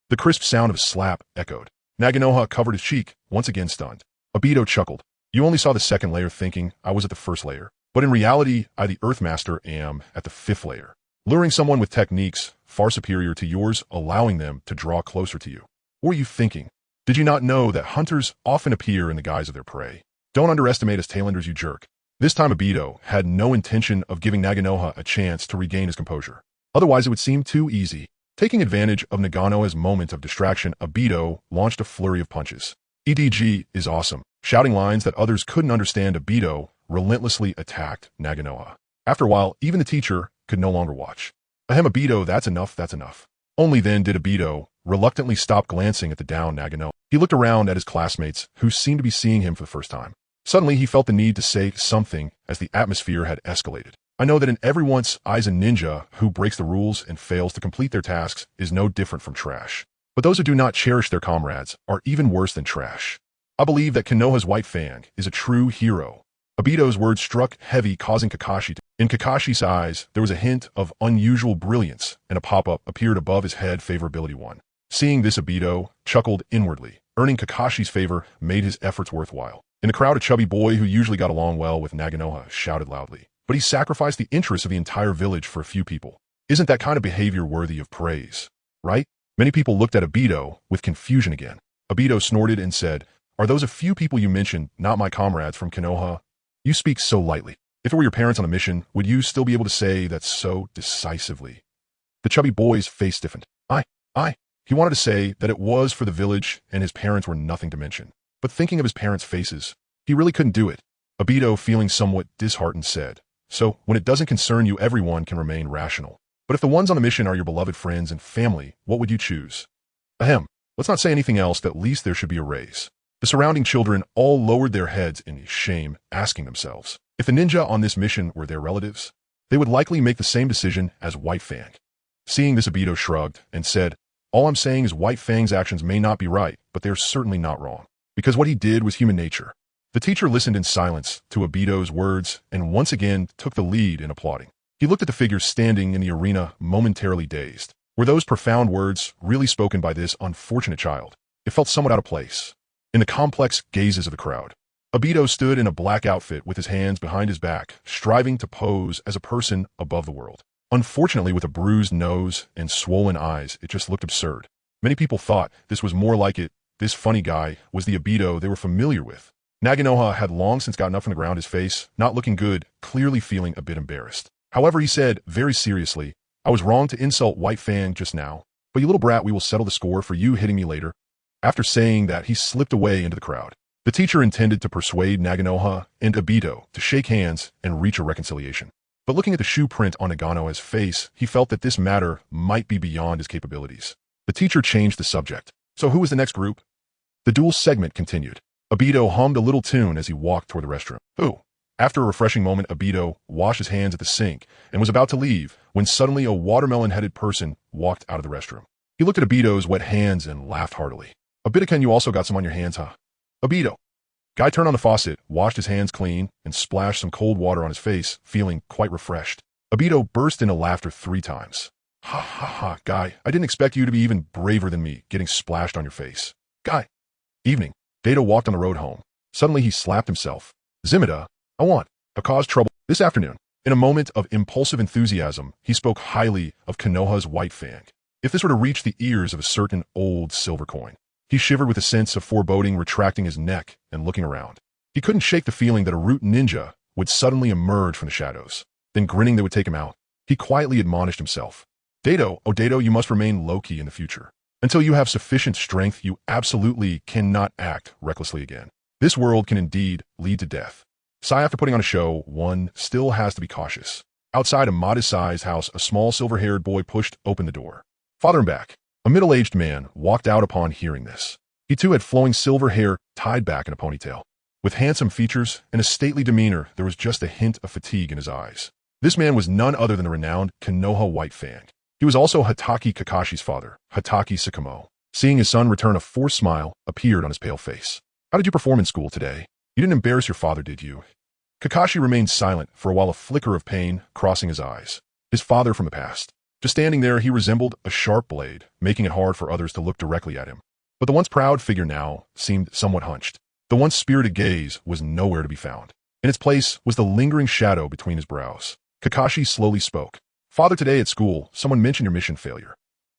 The crisp sound of a slap echoed. Naganoha covered his cheek, once again stunned. Obito chuckled. "You only saw the second layer, thinking I was at the first layer. But in reality, I, the Earthmaster, am at the 5th layer. Luring someone with techniques far superior to yours, allowing them to draw closer to you. What were you thinking? Did you not know that hunters often appear in the guise of their prey? Don't underestimate us tailenders, you jerk." This time Obito had no intention of giving Naganoha a chance to regain his composure. Otherwise it would seem too easy. Taking advantage of Naganoha's moment of distraction, Obito launched a flurry of punches. EDG is awesome. Shouting lines that others couldn't understand, Obito relentlessly attacked Naganoha. After a while, even the teacher could no longer watch. Ahem, Obito, that's enough, that's enough. Only then did Obito reluctantly stop glancing at the down Naganoha. He looked around at his classmates, who seemed to be seeing him for the first time. Suddenly, he felt the need to say something as the atmosphere had escalated. I know that in everyone's eyes, a ninja who breaks the rules and fails to complete their tasks is no different from trash. But those who do not cherish their comrades are even worse than trash. I believe that Konoha's White Fang is a true hero. Obito's words struck heavy, causing Kakashi to... In Kakashi's eyes, there was a hint of unusual brilliance, and a pop-up appeared above his head, favorability 1. Seeing this, Obito chuckled inwardly. Earning Kakashi's favor made his efforts worthwhile. In the crowd, a chubby boy who usually got along well with Naganoha shouted loudly. But he sacrificed the interests of the entire village for a few people. Isn't that kind of behavior worthy of praise? Right? Many people looked at Obito with confusion again. Obito snorted and said, "Are those a few people you mentioned not my comrades from Konoha? You speak so lightly. If it were your parents on a mission, would you still be able to say that so decisively?" The chubby boy's face stiffened. I He wanted to say that it was for the village and his parents were nothing to mention. But thinking of his parents' faces, he really couldn't do it. Obito, feeling somewhat disheartened, said, "So, when it doesn't concern you, everyone can remain rational. But if the ones on the mission are your beloved friends and family, what would you choose?" Ahem. Let's not say anything else, that at least there should be a raise. The surrounding children all lowered their heads in shame, asking themselves, if the ninja on this mission were their relatives, they would likely make the same decision as White Fang. Seeing this, Obito shrugged and said, "All I'm saying is White Fang's actions may not be right, but they're certainly not wrong. Because what he did was human nature." The teacher listened in silence to Obito's words and once again took the lead in applauding. He looked at the figures standing in the arena, momentarily dazed. Were those profound words really spoken by this unfortunate child? It felt somewhat out of place. In the complex gazes of the crowd, Obito stood in a black outfit with his hands behind his back, striving to pose as a person above the world. Unfortunately, with a bruised nose and swollen eyes, it just looked absurd. Many people thought this was more like it. This funny guy was the Obito they were familiar with. Naganoha had long since gotten up from the ground, his face not looking good, clearly feeling a bit embarrassed. However, he said, very seriously, "I was wrong to insult White Fang just now, but you little brat, we will settle the score for you hitting me later." After saying that, he slipped away into the crowd. The teacher intended to persuade Naganoha and Obito to shake hands and reach a reconciliation. But looking at the shoe print on Naganoha's face, he felt that this matter might be beyond his capabilities. The teacher changed the subject. "So who was the next group?" The duel segment continued. Obito hummed a little tune as he walked toward the restroom. "Who?" After a refreshing moment, Obito washed his hands at the sink and was about to leave when suddenly a watermelon-headed person walked out of the restroom. He looked at Obito's wet hands and laughed heartily. "Obito-kun, you also got some on your hands, huh?" "Obito." Guy turned on the faucet, washed his hands clean, and splashed some cold water on his face, feeling quite refreshed. Obito burst into laughter 3 times. "Ha ha ha, Guy, I didn't expect you to be even braver than me, getting splashed on your face." "Guy." Evening. Data walked on the road home. Suddenly he slapped himself. "Zimida, I want to cause trouble this afternoon." In a moment of impulsive enthusiasm, he spoke highly of Konoha's White Fang. If this were to reach the ears of a certain old silver coin, he shivered with a sense of foreboding, retracting his neck and looking around. He couldn't shake the feeling that a root ninja would suddenly emerge from the shadows. Then grinning, they would take him out. He quietly admonished himself. "Dato, oh Dato, you must remain low-key in the future. Until you have sufficient strength, you absolutely cannot act recklessly again. This world can indeed lead to death." Sigh, after putting on a show, one still has to be cautious. Outside a modest-sized house, a small silver-haired boy pushed open the door. "Father, I'm back." A middle-aged man walked out upon hearing this. He too had flowing silver hair tied back in a ponytail. With handsome features and a stately demeanor, there was just a hint of fatigue in his eyes. This man was none other than the renowned Konoha White Fang. He was also Hatake Kakashi's father, Hatake Tsukumo. Seeing his son return, a forced smile appeared on his pale face. "How did you perform in school today? You didn't embarrass your father, did you?" Kakashi remained silent for a while, a flicker of pain crossing his eyes. His father from the past. Just standing there, he resembled a sharp blade, making it hard for others to look directly at him. But the once proud figure now seemed somewhat hunched. The once spirited gaze was nowhere to be found. In its place was the lingering shadow between his brows. Kakashi slowly spoke. "Father, today at school, someone mentioned your mission failure."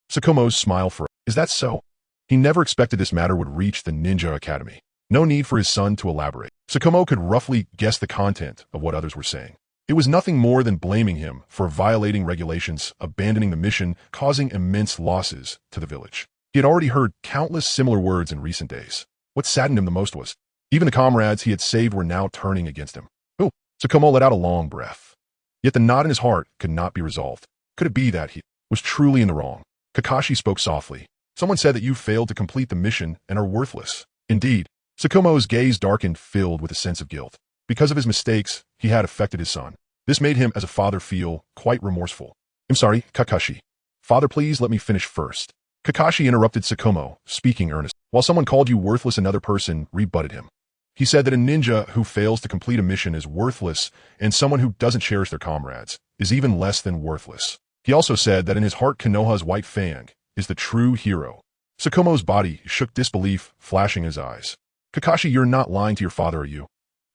Tsukumo's smile furrowed. "Is that so?" He never expected this matter would reach the Ninja Academy. No need for his son to elaborate. Tsukumo could roughly guess the content of what others were saying. It was nothing more than blaming him for violating regulations, abandoning the mission, causing immense losses to the village. He had already heard countless similar words in recent days. What saddened him the most was, even the comrades he had saved were now turning against him. "Oh!" Tsukumo let out a long breath. Yet the knot in his heart could not be resolved. Could it be that he was truly in the wrong? Kakashi spoke softly. "Someone said that you failed to complete the mission and are worthless." Indeed, Tsukumo's gaze darkened, filled with a sense of guilt. Because of his mistakes, he had affected his son. This made him, as a father, feel quite remorseful. "I'm sorry, Kakashi. Father, please let me finish first." Kakashi interrupted Tsukumo, speaking earnestly. "While someone called you worthless, another person rebutted him. He said that a ninja who fails to complete a mission is worthless, and someone who doesn't cherish their comrades is even less than worthless. He also said that in his heart, Konoha's White Fang is the true hero." Tsukumo's body shook, disbelief flashing in his eyes. "Kakashi, you're not lying to your father, are you?"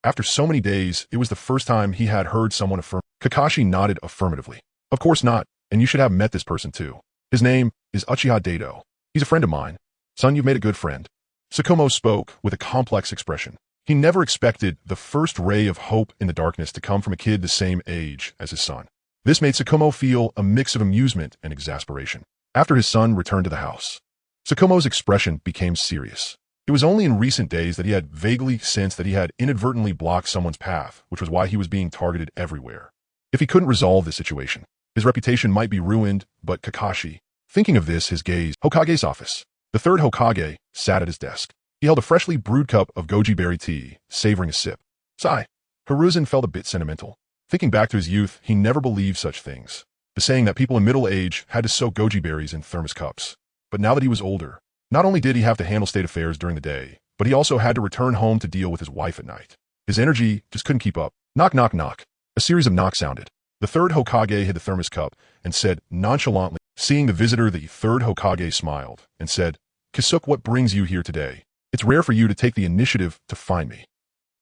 After so many days, it was the first time he had heard someone affirm. Kakashi nodded affirmatively. "Of course not, and you should have met this person too. His name is Uchiha Obito. He's a friend of mine. Son, you've made a good friend." Tsukumo spoke with a complex expression. He never expected the first ray of hope in the darkness to come from a kid the same age as his son. This made Tsukumo feel a mix of amusement and exasperation. After his son returned to the house, Tsukumo's expression became serious. It was only in recent days that he had vaguely sensed that he had inadvertently blocked someone's path, which was why he was being targeted everywhere. If he couldn't resolve this situation, his reputation might be ruined, but Kakashi. Thinking of this, his gaze, Hokage's office. The third Hokage sat at his desk. He held a freshly brewed cup of goji berry tea, savoring a sip. Sigh. Hiruzen felt a bit sentimental. Thinking back to his youth, he never believed such things. The saying that people in middle age had to soak goji berries in thermos cups. But now that he was older, not only did he have to handle state affairs during the day, but he also had to return home to deal with his wife at night. His energy just couldn't keep up. Knock, knock, knock. A series of knocks sounded. The third Hokage hid the thermos cup and said nonchalantly, seeing the visitor, the third Hokage smiled and said, "Kisuke, what brings you here today? It's rare for you to take the initiative to find me.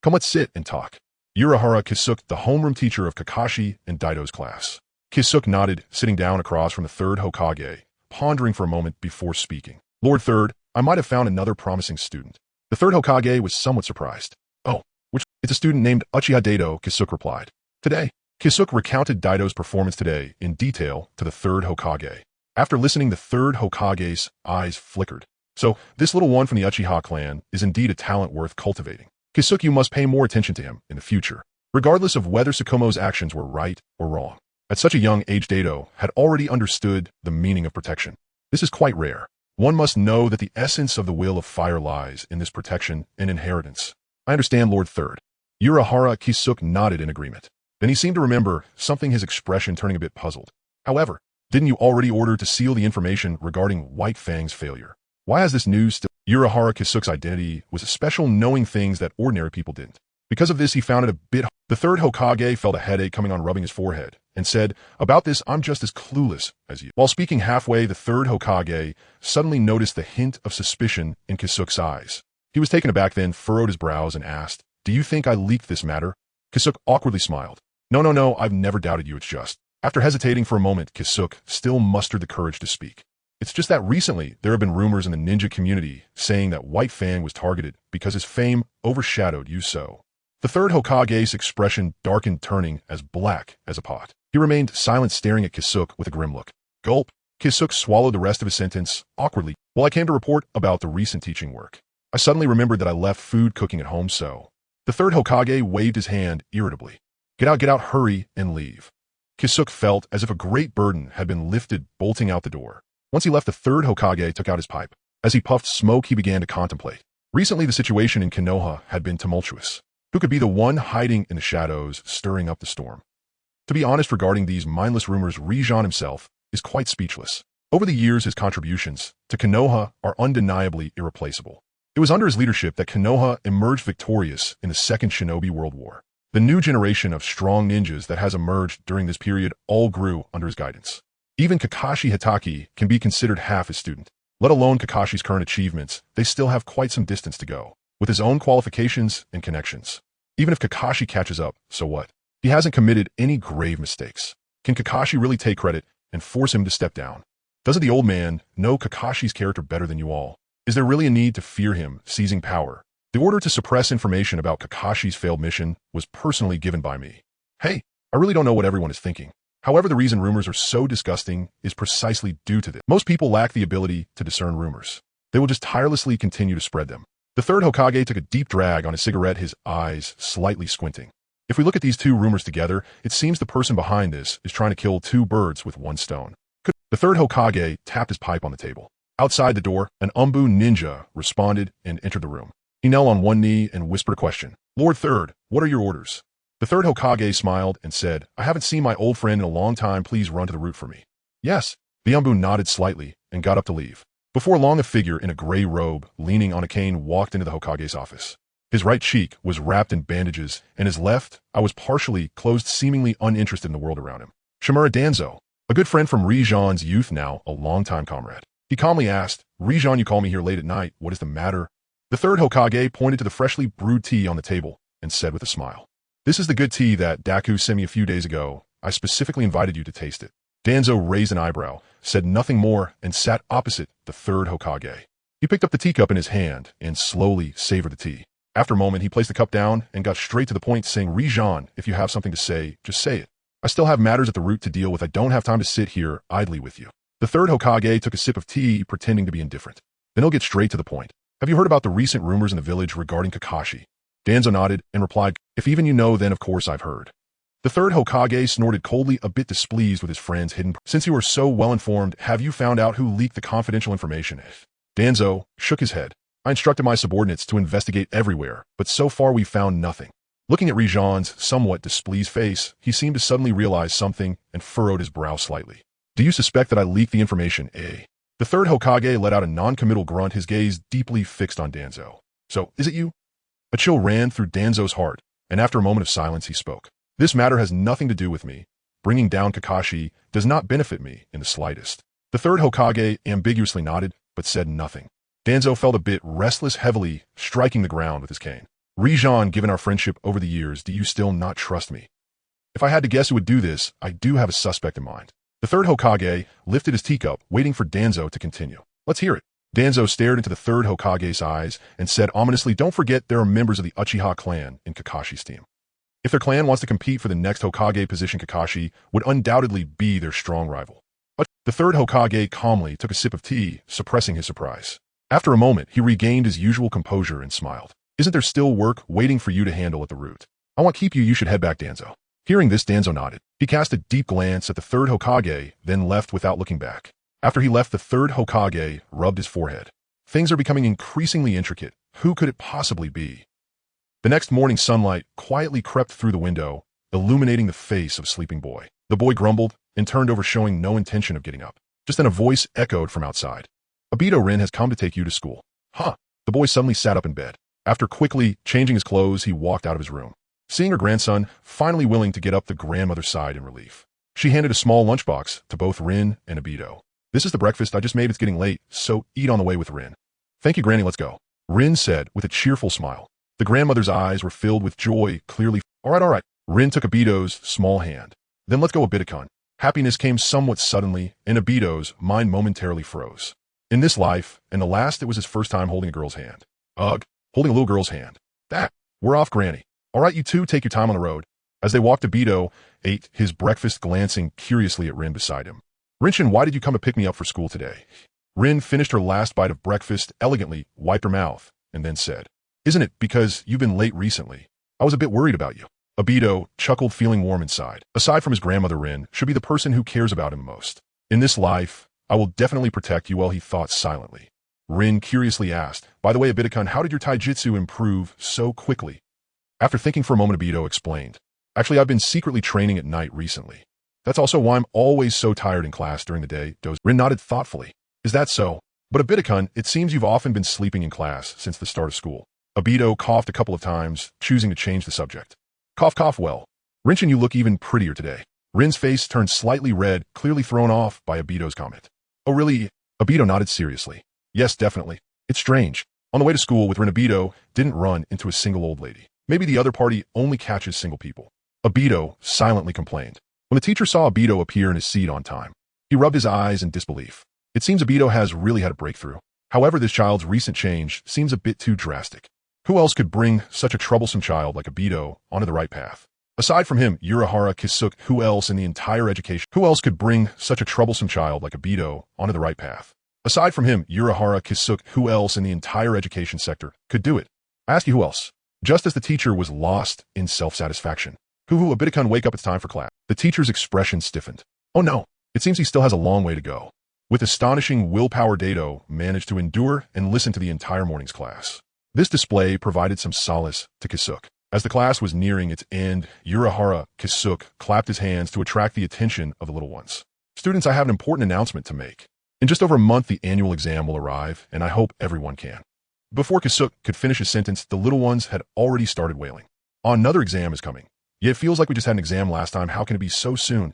Come, let's sit and talk." Uchiha Kisuke, the homeroom teacher of Kakashi and Daido's class. Kisuke nodded, sitting down across from the third Hokage, pondering for a moment before speaking. "Lord Third, I might have found another promising student." The third Hokage was somewhat surprised. "Oh, which? It's a student named Uchiha Daido," Kisuke replied. "Today?" Kisuke recounted Daido's performance today in detail to the third Hokage. After listening, the third Hokage's eyes flickered. "So, this little one from the Uchiha clan is indeed a talent worth cultivating. Kisuke, you must pay more attention to him in the future, regardless of whether Tsukumo's actions were right or wrong." At such a young age, Daido had already understood the meaning of protection. This is quite rare. One must know that the essence of the will of fire lies in this protection and inheritance. "I understand, Lord Third." Uchiha Kisuke nodded in agreement. Then he seemed to remember something, his expression turning a bit puzzled. "However, didn't you already order to seal the information regarding White Fang's failure? Why has this news still?" Uchiha Kisuke's identity was special, knowing things that ordinary people didn't. Because of this, he found it a bit. The third Hokage felt a headache coming on, rubbing his forehead, and said, "About this, I'm just as clueless as you." While speaking halfway, the third Hokage suddenly noticed the hint of suspicion in Kisuke's eyes. He was taken aback, then furrowed his brows and asked, "Do you think I leaked this matter?" Kisuke awkwardly smiled. No, I've never doubted you, it's just." After hesitating for a moment, Kisuke still mustered the courage to speak. "It's just that recently there have been rumors in the ninja community saying that White Fang was targeted because his fame overshadowed you so." The third Hokage's expression darkened, turning as black as a pot. He remained silent, staring at Kisuke with a grim look. Gulp. Kisuke swallowed the rest of his sentence awkwardly. "Well, I came to report about the recent teaching work. I suddenly remembered that I left food cooking at home, so." The third Hokage waved his hand irritably. Get out, hurry, and leave." Kisuke felt as if a great burden had been lifted, bolting out the door. Once he left, the third Hokage took out his pipe. As he puffed smoke, he began to contemplate. Recently, the situation in Konoha had been tumultuous. Who could be the one hiding in the shadows, stirring up the storm? To be honest, regarding these mindless rumors, Rin himself is quite speechless. Over the years, his contributions to Konoha are undeniably irreplaceable. It was under his leadership that Konoha emerged victorious in the Second Shinobi World War. The new generation of strong ninjas that has emerged during this period all grew under his guidance. Even Kakashi Hatake can be considered half his student. Let alone Kakashi's current achievements, they still have quite some distance to go, with his own qualifications and connections. Even if Kakashi catches up, so what? He hasn't committed any grave mistakes. Can Kakashi really take credit and force him to step down? Doesn't the old man know Kakashi's character better than you all? Is there really a need to fear him seizing power? The order to suppress information about Kakashi's failed mission was personally given by me. Hey, I really don't know what everyone is thinking. However, the reason rumors are so disgusting is precisely due to this. Most people lack the ability to discern rumors. They will just tirelessly continue to spread them. The third Hokage took a deep drag on his cigarette, his eyes slightly squinting. If we look at these two rumors together, it seems the person behind this is trying to kill two birds with one stone. The third Hokage tapped his pipe on the table. Outside the door, an Umbu ninja responded and entered the room. He knelt on one knee and whispered a question. "Lord Third, what are your orders?" The third Hokage smiled and said, "I haven't seen my old friend in a long time. Please run to the root for me." "Yes." The Umbu nodded slightly and got up to leave. Before long, a figure in a gray robe, leaning on a cane, walked into the Hokage's office. His right cheek was wrapped in bandages, and his left eye was partially closed, seemingly uninterested in the world around him. Shimura Danzo, a good friend from Rin's youth, now a longtime comrade. He calmly asked, "Rin, you call me here late at night. What is the matter?" The third Hokage pointed to the freshly brewed tea on the table and said with a smile, "This is the good tea that Daku sent me a few days ago. I specifically invited you to taste it." Danzo raised an eyebrow, said nothing more, and sat opposite the third Hokage. He picked up the teacup in his hand and slowly savored the tea. After a moment, he placed the cup down and got straight to the point, saying, "Rin, if you have something to say, just say it. I still have matters at the root to deal with. I don't have time to sit here idly with you." The third Hokage took a sip of tea, pretending to be indifferent. Then he'll get straight to the point. Have you heard about the recent rumors in the village regarding Kakashi? Danzo nodded and replied, if even you know, then of course I've heard. The third Hokage snorted coldly, a bit displeased with his friend's hidden. Since you are so well informed, have you found out who leaked the confidential information? Danzo shook his head. I instructed my subordinates to investigate everywhere, but so far we found nothing. Looking at Rijan's somewhat displeased face, he seemed to suddenly realize something and furrowed his brow slightly. Do you suspect that I leaked the information, eh? The third Hokage let out a non-committal grunt, his gaze deeply fixed on Danzo. So, is it you? A chill ran through Danzo's heart, and after a moment of silence he spoke. This matter has nothing to do with me. Bringing down Kakashi does not benefit me in the slightest. The third Hokage ambiguously nodded, but said nothing. Danzo felt a bit restless, heavily striking the ground with his cane. Rijan, given our friendship over the years, do you still not trust me? If I had to guess who would do this, I do have a suspect in mind. The third Hokage lifted his teacup, waiting for Danzo to continue. Let's hear it. Danzo stared into the third Hokage's eyes and said ominously, don't forget there are members of the Uchiha clan in Kakashi's team. If their clan wants to compete for the next Hokage position, Kakashi would undoubtedly be their strong rival. But the third Hokage calmly took a sip of tea, suppressing his surprise. After a moment, he regained his usual composure and smiled. Isn't there still work waiting for you to handle at the root? I won't keep you, you should head back, Danzo. Hearing this, Danzo nodded. He cast a deep glance at the third Hokage, then left without looking back. After he left, the third Hokage rubbed his forehead. Things are becoming increasingly intricate. Who could it possibly be? The next morning, sunlight quietly crept through the window, illuminating the face of a sleeping boy. The boy grumbled and turned over, showing no intention of getting up. Just then a voice echoed from outside. Obito, Rin has come to take you to school. Huh. The boy suddenly sat up in bed. After quickly changing his clothes, he walked out of his room. Seeing her grandson finally willing to get up, the grandmother sighed in relief. She handed a small lunchbox to both Rin and Obito. This is the breakfast I just made. It's getting late, so eat on the way with Rin. Thank you, Granny, let's go. Rin said with a cheerful smile. The grandmother's eyes were filled with joy, clearly. All right. Rin took Obito's small hand. Then let's go, Obito-kun. Happiness came somewhat suddenly, and Obito's mind momentarily froze. In this life, and the last, it was his first time holding a girl's hand. Ugh, holding a little girl's hand. We're off, Granny. All right, you two, take your time on the road. As they walked, Obito ate his breakfast, glancing curiously at Rin beside him. Rinchin, why did you come to pick me up for school today? Rin finished her last bite of breakfast, elegantly wiped her mouth, and then said, Isn't it because you've been late recently? I was a bit worried about you. Obito chuckled, feeling warm inside. Aside from his grandmother, Rin should be the person who cares about him most. In this life, I will definitely protect you, while he thought silently. Rin curiously asked, By the way, Obito-kun, how did your taijutsu improve so quickly? After thinking for a moment, Obito explained, Actually, I've been secretly training at night recently. That's also why I'm always so tired in class during the day. Rin nodded thoughtfully. Is that so? But Obito-kun, it seems you've often been sleeping in class since the start of school. Obito coughed a couple of times, choosing to change the subject. Cough, well. Rinchin, you look even prettier today. Rin's face turned slightly red, clearly thrown off by Obito's comment. Oh, really? Obito nodded seriously. Yes, definitely. It's strange. On the way to school with Rin, Obito didn't run into a single old lady. Maybe the other party only catches single people. Obito silently complained. When the teacher saw Obito appear in his seat on time, he rubbed his eyes in disbelief. It seems Obito has really had a breakthrough. However, this child's recent change seems a bit too drastic. Who else could bring such a troublesome child like Obito onto the right path? Aside from him, Uchiha Kisuke, who else could bring such a troublesome child like Obito onto the right path? Aside from him, Uchiha Kisuke, who else in the entire education sector could do it? I ask you, who else? Just as the teacher was lost in self-satisfaction. Obito-kun, wake up, it's time for class. The teacher's expression stiffened. Oh no, it seems he still has a long way to go. With astonishing willpower, Dato managed to endure and listen to the entire morning's class. This display provided some solace to Kisuke. As the class was nearing its end, Uchiha Kisuke clapped his hands to attract the attention of the little ones. Students, I have an important announcement to make. In just over a month, the annual exam will arrive, and I hope everyone can. Before Kisuke could finish his sentence, the little ones had already started wailing. Another exam is coming. Yet it feels like we just had an exam last time. How can it be so soon?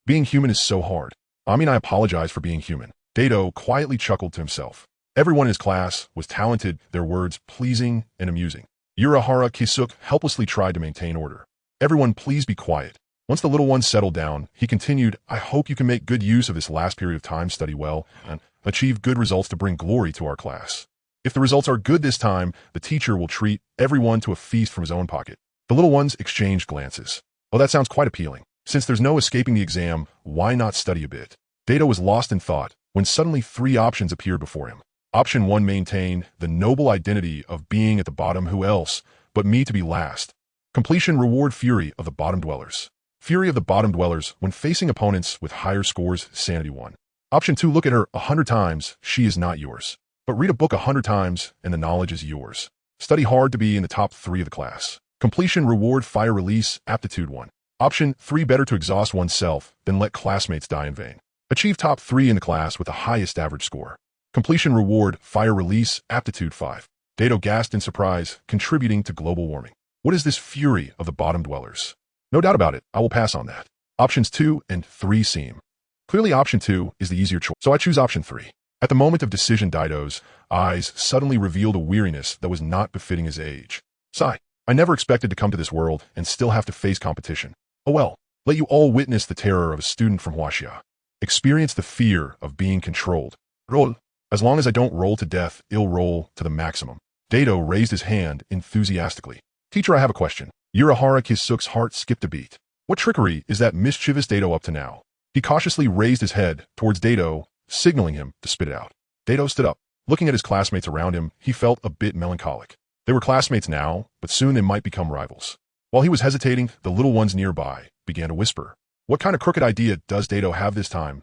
Being human is so hard. I apologize for being human. Dato quietly chuckled to himself. Everyone in his class was talented, their words pleasing and amusing. Uchiha Kisuke helplessly tried to maintain order. Everyone, please be quiet. Once the little one settled down, he continued, I hope you can make good use of this last period of time, study well, and achieve good results to bring glory to our class. If the results are good this time, the teacher will treat everyone to a feast from his own pocket. The little ones exchanged glances. Oh, that sounds quite appealing. Since there's no escaping the exam, why not study a bit? Dato was lost in thought when suddenly 3 options appeared before him. Option 1, maintain the noble identity of being at the bottom, who else but me to be last. Completion reward fury of the bottom dwellers. Fury of the bottom dwellers when facing opponents with higher scores, sanity 1. Option 2, look at her 100 times, she is not yours. But read a book 100 times and the knowledge is yours. Study hard to be in the top 3 of the class. Completion reward fire release aptitude 1. Option 3, better to exhaust oneself than let classmates die in vain. Achieve top 3 in the class with the highest average score. Completion reward fire release aptitude 5. Dato gasped in surprise, contributing to global warming. What is this fury of the bottom dwellers? No doubt about it, I will pass on that. Options 2 and 3 seem. Clearly option 2 is the easier choice, so I choose option 3. At the moment of decision, Daito's eyes suddenly revealed a weariness that was not befitting his age. Sigh. I never expected to come to this world and still have to face competition. Oh well, let you all witness the terror of a student from Huaxia. Experience the fear of being controlled. Roll. As long as I don't roll to death, I'll roll to the maximum. Dato raised his hand enthusiastically. Teacher, I have a question. Uchiha Kisuke's heart skipped a beat. What trickery is that mischievous Dato up to now? He cautiously raised his head towards Dato, signaling him to spit it out. Dato stood up. Looking at his classmates around him, he felt a bit melancholic. They were classmates now, but soon they might become rivals. While he was hesitating, the little ones nearby began to whisper. What kind of crooked idea does Dato have this time?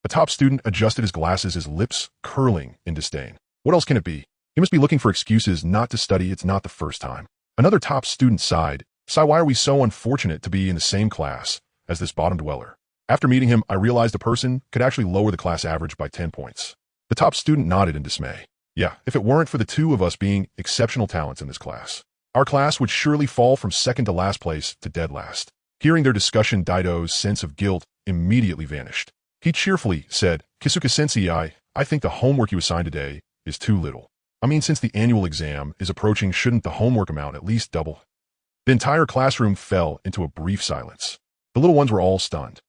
A top student adjusted his glasses, his lips curling in disdain. What else can it be? He must be looking for excuses not to study. It's not the first time. Another top student sighed. Sigh, why are we so unfortunate to be in the same class as this bottom dweller? After meeting him, I realized a person could actually lower the class average by 10 points. The top student nodded in dismay. Yeah, if it weren't for the two of us being exceptional talents in this class, our class would surely fall from second to last place to dead last. Hearing their discussion, Daito's sense of guilt immediately vanished. He cheerfully said, Kisuke-sensei, I think the homework you assigned today is too little. I mean, since the annual exam is approaching, shouldn't the homework amount at least double? The entire classroom fell into a brief silence. The little ones were all stunned.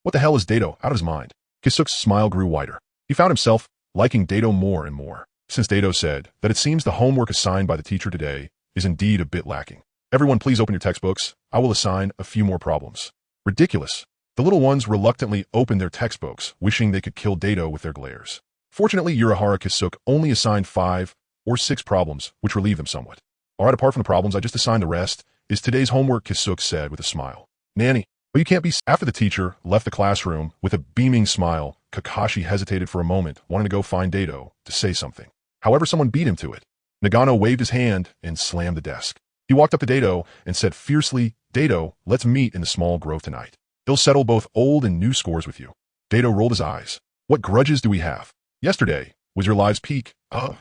What the hell is Dato out of his mind? Kisuke's smile grew wider. He found himself liking Dato more and more, since Dato said that it seems the homework assigned by the teacher today is indeed a bit lacking. Everyone please open your textbooks. I will assign a few more problems. Ridiculous. The little ones reluctantly opened their textbooks, wishing they could kill Dato with their glares. Fortunately, Uchiha Kisuke only assigned 5 or 6 problems, which relieved them somewhat. Alright, apart from the problems, I just assigned the rest is today's homework, Kisuke said with a smile. Nanny, but you can't be. After the teacher left the classroom with a beaming smile, Kakashi hesitated for a moment, wanting to go find Dato to say something. However, someone beat him to it. Nagano waved his hand and slammed the desk. He walked up to Dato and said fiercely, Dato, let's meet in the small grove tonight. He'll settle both old and new scores with you. Dato rolled his eyes. What grudges do we have? Yesterday was your live's peak.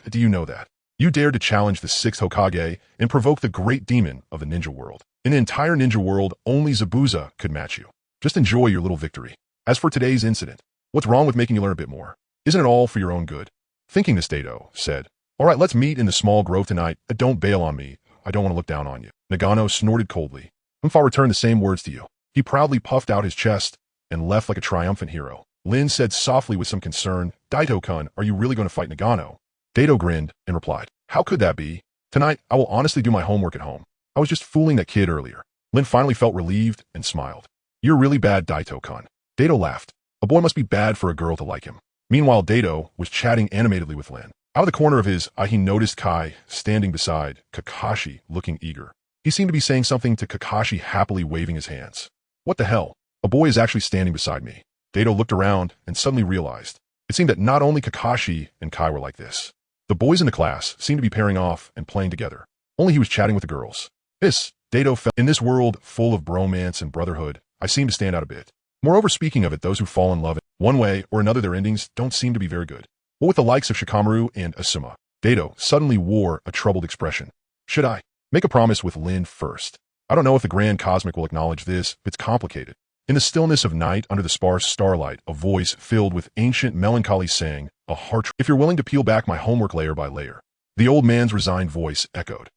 Do you know that? You dared to challenge the 6th Hokage and provoke the great demon of the ninja world. In the entire ninja world, only Zabuza could match you. Just enjoy your little victory. As for today's incident, what's wrong with making you learn a bit more? Isn't it all for your own good? Thinking this, Dato said, Alright, let's meet in the small grove tonight. Don't bail on me. I don't want to look down on you. Nagano snorted coldly. Umfa returned the same words to you. He proudly puffed out his chest and left like a triumphant hero. Lin said softly with some concern, Daito-kun, are you really going to fight Nagano? Dato grinned and replied, How could that be? Tonight, I will honestly do my homework at home. I was just fooling that kid earlier. Lin finally felt relieved and smiled. You're really bad, Daito-kun. Dato laughed. A boy must be bad for a girl to like him. Meanwhile, Dato was chatting animatedly with Lin. Out of the corner of his eye, he noticed Kai standing beside Kakashi, looking eager. He seemed to be saying something to Kakashi, happily waving his hands. What the hell? A boy is actually standing beside me. Dato looked around and suddenly realized. It seemed that not only Kakashi and Kai were like this. The boys in the class seemed to be pairing off and playing together. Only he was chatting with the girls. Dato felt, in this world full of bromance and brotherhood, I seem to stand out a bit. Moreover, speaking of it, those who fall in love in one way or another, their endings don't seem to be very good. What with the likes of Shikamaru and Asuma? Dato suddenly wore a troubled expression. Should I make a promise with Lin first? I don't know if the Grand Cosmic will acknowledge this, but it's complicated. In the stillness of night, under the sparse starlight, a voice filled with ancient melancholy sang, a heart. If you're willing to peel back my homework layer by layer. The old man's resigned voice echoed.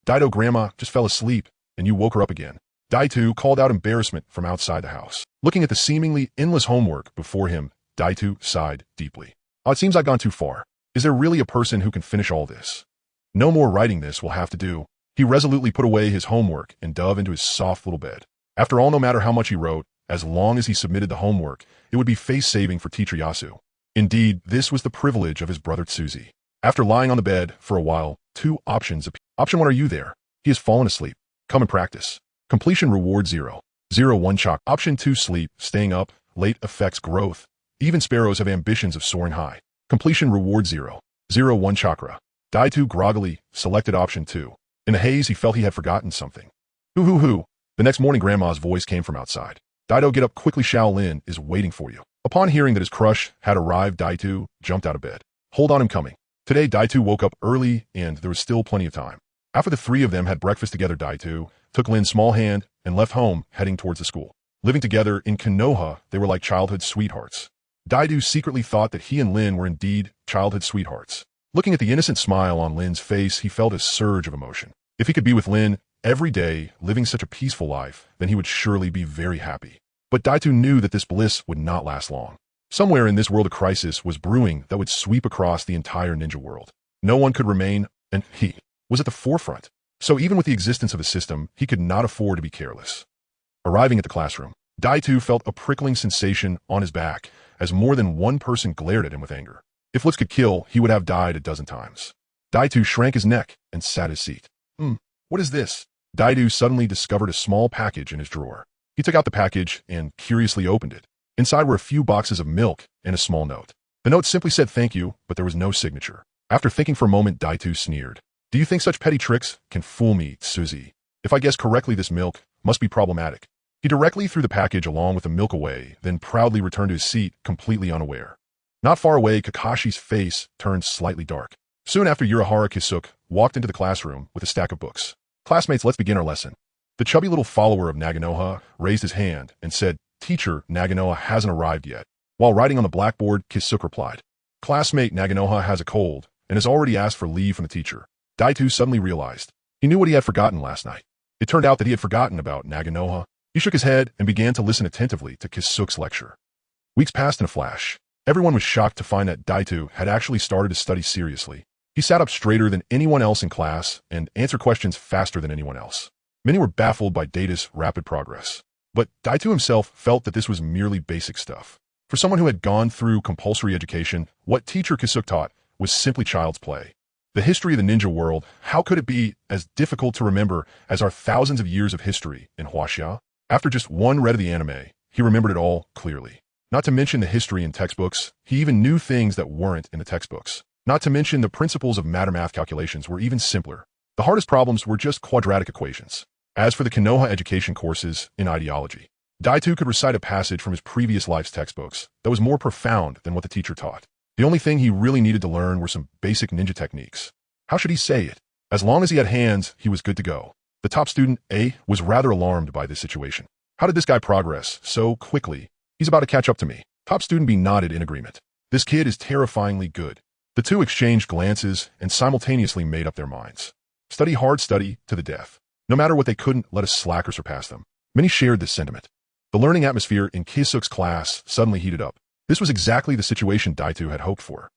Daito, grandma just fell asleep, and you woke her up again. Daito called out embarrassment from outside the house. Looking at the seemingly endless homework before him, Daito sighed deeply. Oh, it seems I've gone too far. Is there really a person who can finish all this? No more writing, this will have to do. He resolutely put away his homework and dove into his soft little bed. After all, no matter how much he wrote, as long as he submitted the homework, it would be face-saving for teacher Yasu. Indeed, this was the privilege of his brother Tsuzi. After lying on the bed for a while, two options appear. Option 1, are you there? He has fallen asleep. Come and practice. Completion reward 0. 1 chakra. Option 2, sleep. Staying up late affects growth. Even sparrows have ambitions of soaring high. Completion reward 0. 1 chakra. Daitu groggily selected option 2. In the haze, he felt he had forgotten something. Hoo. The next morning, Grandma's voice came from outside. Daido, get up quickly, Shaolin is waiting for you. Upon hearing that his crush had arrived, Daitu jumped out of bed. Hold on, I'm coming. Today, Daitu woke up early and there was still plenty of time. After the three of them had breakfast together, Daitu took Lin's small hand and left home, heading towards the school. Living together in Konoha, they were like childhood sweethearts. Daidu secretly thought that he and Lin were indeed childhood sweethearts. Looking at the innocent smile on Lin's face, he felt a surge of emotion. If he could be with Lin every day, living such a peaceful life, then he would surely be very happy. But Daitu knew that this bliss would not last long. Somewhere in this world a crisis was brewing that would sweep across the entire ninja world. No one could remain, and he was at the forefront. So even with the existence of a system, he could not afford to be careless. Arriving at the classroom, Daitu felt a prickling sensation on his back as more than one person glared at him with anger. If looks could kill, he would have died a dozen times. Daitu shrank his neck and sat his seat. What is this? Daitu suddenly discovered a small package in his drawer. He took out the package and curiously opened it. Inside were a few boxes of milk and a small note. The note simply said thank you, but there was no signature. After thinking for a moment, Daitu sneered. Do you think such petty tricks can fool me, Suzy? If I guess correctly, this milk must be problematic. He directly threw the package along with the milk away, then proudly returned to his seat, completely unaware. Not far away, Kakashi's face turned slightly dark. Soon after, Uchiha Kisuke walked into the classroom with a stack of books. Classmates, let's begin our lesson. The chubby little follower of Naganoha raised his hand and said, Teacher, Naganoha hasn't arrived yet. While writing on the blackboard, Kisuke replied, Classmate Naganoha has a cold and has already asked for leave from the teacher. Daitu suddenly realized. He knew what he had forgotten last night. It turned out that he had forgotten about Naganoha. He shook his head and began to listen attentively to Kisuke's lecture. Weeks passed in a flash. Everyone was shocked to find that Daitu had actually started to study seriously. He sat up straighter than anyone else in class and answered questions faster than anyone else. Many were baffled by Data's rapid progress. But Daitu himself felt that this was merely basic stuff. For someone who had gone through compulsory education, what teacher Kisuke taught was simply child's play. The history of the ninja world, how could it be as difficult to remember as our thousands of years of history in Huaxia? After just one read of the anime, he remembered it all clearly. Not to mention the history in textbooks, he even knew things that weren't in the textbooks. Not to mention the principles of math calculations were even simpler. The hardest problems were just quadratic equations. As for the Konoha education courses in ideology, Daitu could recite a passage from his previous life's textbooks that was more profound than what the teacher taught. The only thing he really needed to learn were some basic ninja techniques. How should he say it? As long as he had hands, he was good to go. The top student, A, was rather alarmed by this situation. How did this guy progress so quickly? He's about to catch up to me. Top student B nodded in agreement. This kid is terrifyingly good. The two exchanged glances and simultaneously made up their minds. Study hard, study to the death. No matter what, they couldn't let a slacker surpass them. Many shared this sentiment. The learning atmosphere in Kisuke's class suddenly heated up. This was exactly the situation Daitu had hoped for.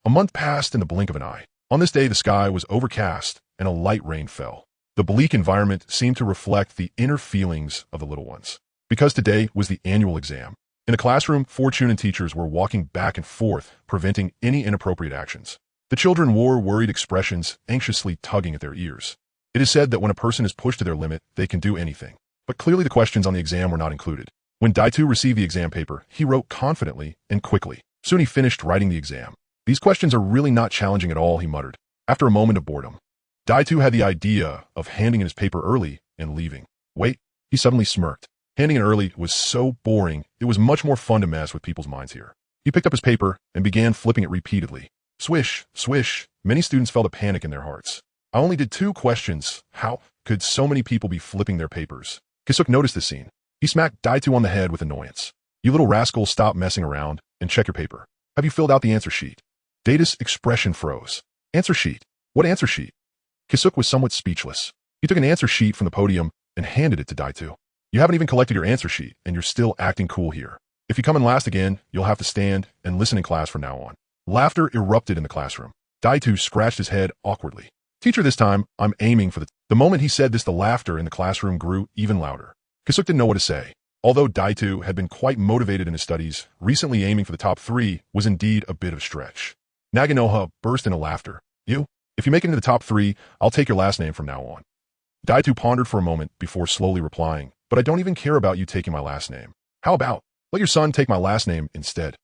A month passed in the blink of an eye. On this day, the sky was overcast and a light rain fell. The bleak environment seemed to reflect the inner feelings of the little ones. Because today was the annual exam. In the classroom, Fortune and teachers were walking back and forth, preventing any inappropriate actions. The children wore worried expressions, anxiously tugging at their ears. It is said that when a person is pushed to their limit, they can do anything. But clearly the questions on the exam were not included. When Daitu received the exam paper, he wrote confidently and quickly. Soon he finished writing the exam. These questions are really not challenging at all, he muttered. After a moment of boredom, Daitu had the idea of handing in his paper early and leaving. Wait, he suddenly smirked. Handing in early was so boring, it was much more fun to mess with people's minds here. He picked up his paper and began flipping it repeatedly. Swish, swish. Many students felt a panic in their hearts. I only did 2 questions. How could so many people be flipping their papers? Kisuke noticed this scene. He smacked Daitu on the head with annoyance. You little rascal, stop messing around and check your paper. Have you filled out the answer sheet? Data's expression froze. Answer sheet? What answer sheet? Kisuke was somewhat speechless. He took an answer sheet from the podium and handed it to Daitu. You haven't even collected your answer sheet, and you're still acting cool here. If you come in last again, you'll have to stand and listen in class from now on. Laughter erupted in the classroom. Daitu scratched his head awkwardly. Teacher, this time, I'm aiming for the moment he said this, the laughter in the classroom grew even louder. Kisuke didn't know what to say. Although Daitu had been quite motivated in his studies, recently aiming for the top 3 was indeed a bit of a stretch. Naganoha burst into laughter. You? If you make it into the top 3, I'll take your last name from now on. Daitu pondered for a moment before slowly replying, but I don't even care about you taking my last name. How about, let your son take my last name instead?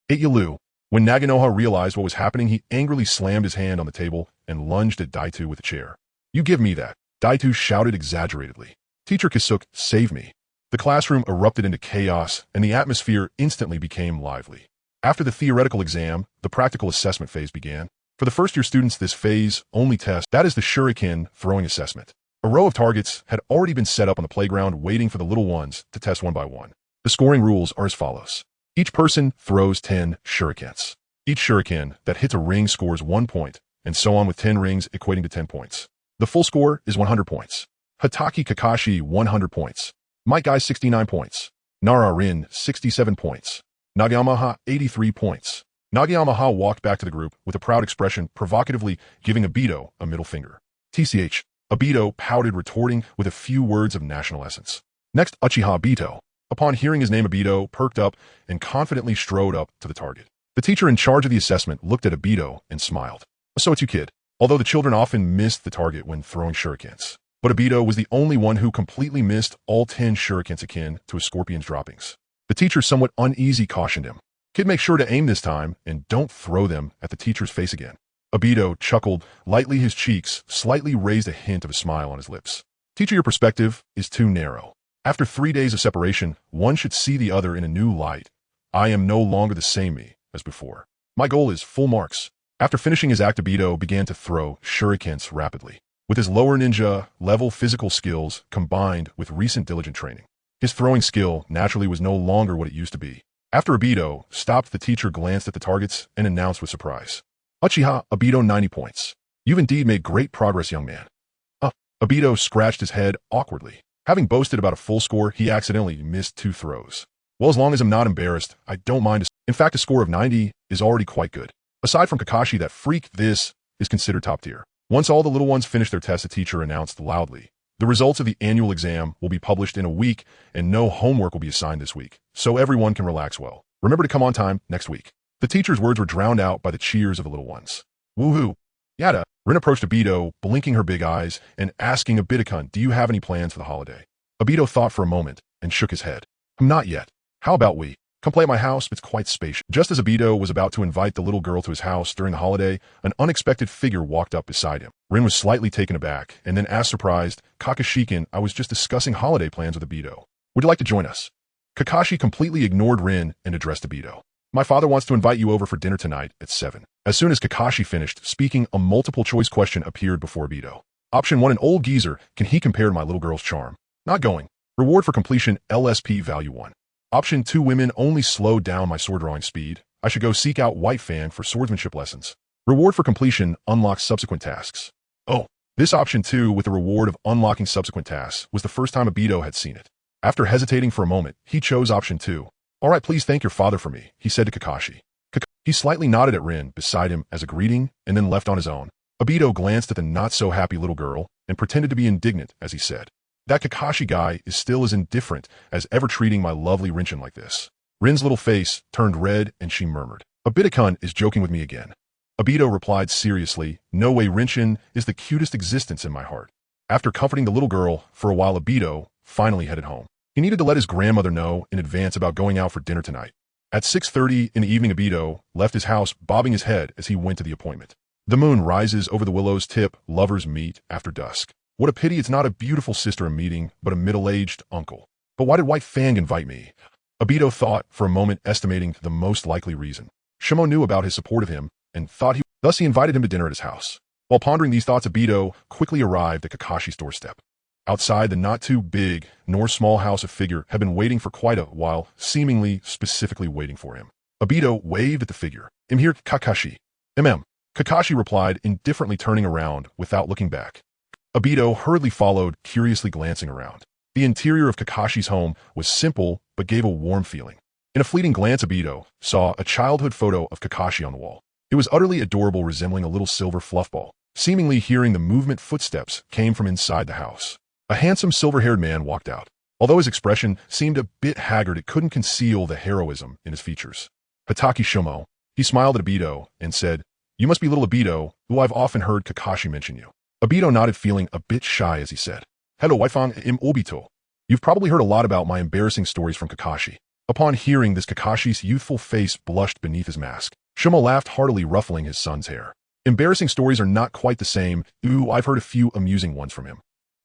Yalu. When Naganoha realized what was happening, he angrily slammed his hand on the table and lunged at Daitu with a chair. You give me that. Daitu shouted exaggeratedly. Teacher Kisuk, save me. The classroom erupted into chaos, and the atmosphere instantly became lively. After the theoretical exam, the practical assessment phase began. For the first-year students, this phase only test, that is the shuriken throwing assessment. A row of targets had already been set up on the playground waiting for the little ones to test one by one. The scoring rules are as follows. Each person throws 10 shurikens. Each shuriken that hits a ring scores 1 point, and so on with 10 rings equating to 10 points. The full score is 100 points. Hatake Kakashi 100 points. Might Guy 69 points. Nara Rin 67 points. Nagayamaha 83 points. Nagayamaha walked back to the group with a proud expression, provocatively giving Obito a middle finger. TCH. Obito pouted, retorting with a few words of national essence. Next, Uchiha Obito. Upon hearing his name, Obito perked up and confidently strode up to the target. The teacher in charge of the assessment looked at Obito and smiled. So it's you, kid. Although the children often missed the target when throwing shurikens. But Obito was the only one who completely missed all 10 shurikens akin to a scorpion's droppings. The teacher, somewhat uneasy, cautioned him. Kid, make sure to aim this time and don't throw them at the teacher's face again. Obito chuckled lightly, his cheeks slightly raised a hint of a smile on his lips. Teacher, your perspective is too narrow. After 3 days of separation, one should see the other in a new light. I am no longer the same me as before. My goal is full marks. After finishing his act, Obito began to throw shurikens rapidly. With his lower ninja level physical skills combined with recent diligent training, his throwing skill naturally was no longer what it used to be. After Obito stopped, the teacher glanced at the targets and announced with surprise. Uchiha Obito 90 points. You've indeed made great progress, young man. Obito scratched his head awkwardly. Having boasted about a full score, he accidentally missed 2 throws. Well, as long as I'm not embarrassed, I don't mind. In fact, a score of 90 is already quite good. Aside from Kakashi, that freak, this is considered top tier. Once all the little ones finished their tests, the teacher announced loudly. The results of the annual exam will be published in a week, and no homework will be assigned this week, so everyone can relax well. Remember to come on time next week. The teacher's words were drowned out by the cheers of the little ones. Woohoo! Yada! Rin approached Obito, blinking her big eyes, and asking Obito-kun, do you have any plans for the holiday? Obito thought for a moment and shook his head. Not yet. How about we? Come play at my house, it's quite spacious. Just as Obito was about to invite the little girl to his house during the holiday, an unexpected figure walked up beside him. Rin was slightly taken aback, and then asked surprised, Kakashi-kun, I was just discussing holiday plans with Obito. Would you like to join us? Kakashi completely ignored Rin and addressed Obito. My father wants to invite you over for dinner tonight at 7. As soon as Kakashi finished speaking, a multiple-choice question appeared before Obito. Option 1, an old geezer. Can he compare to my little girl's charm? Not going. Reward for completion, LSP value 1. Option 2, women only slow down my sword drawing speed. I should go seek out White Fan for swordsmanship lessons. Reward for completion, unlocks subsequent tasks. Oh, this option 2 with the reward of unlocking subsequent tasks was the first time Obito had seen it. After hesitating for a moment, he chose option 2. All right, please thank your father for me, he said to Kakashi. He slightly nodded at Rin beside him as a greeting and then left on his own. Obito glanced at the not-so-happy little girl and pretended to be indignant as he said, that Kakashi guy is still as indifferent as ever, treating my lovely Rinchin like this. Rin's little face turned red and she murmured, Obito-kun is joking with me again. Obito replied seriously, no way, Rinchin is the cutest existence in my heart. After comforting the little girl for a while, Obito finally headed home. He needed to let his grandmother know in advance about going out for dinner tonight. At 6:30 in the evening, Obito left his house, bobbing his head as he went to the appointment. The moon rises over the willow's tip, lovers meet after dusk. What a pity it's not a beautiful sister I'm meeting, but a middle-aged uncle. But why did White Fang invite me? Obito thought for a moment, estimating the most likely reason. Shimo knew about his support of him, and thus he invited him to dinner at his house. While pondering these thoughts, Obito quickly arrived at Kakashi's doorstep. Outside the not-too-big nor small house, a figure had been waiting for quite a while, seemingly specifically waiting for him. Obito waved at the figure. I'm here, Kakashi. Kakashi replied, indifferently turning around without looking back. Obito hurriedly followed, curiously glancing around. The interior of Kakashi's home was simple, but gave a warm feeling. In a fleeting glance, Obito saw a childhood photo of Kakashi on the wall. It was utterly adorable, resembling a little silver fluff ball. Seemingly hearing the movement, footsteps came from inside the house. A handsome silver-haired man walked out. Although his expression seemed a bit haggard, it couldn't conceal the heroism in his features. Hatake Shimo. He smiled at Obito and said, "You must be little Obito, who I've often heard Kakashi mention you." Obito nodded, feeling a bit shy as he said, "Hello, Waifang im Obito. You've probably heard a lot about my embarrassing stories from Kakashi." Upon hearing this, Kakashi's youthful face blushed beneath his mask. Shumo laughed heartily, ruffling his son's hair. "Embarrassing stories are not quite the same. Ooh, I've heard a few amusing ones from him.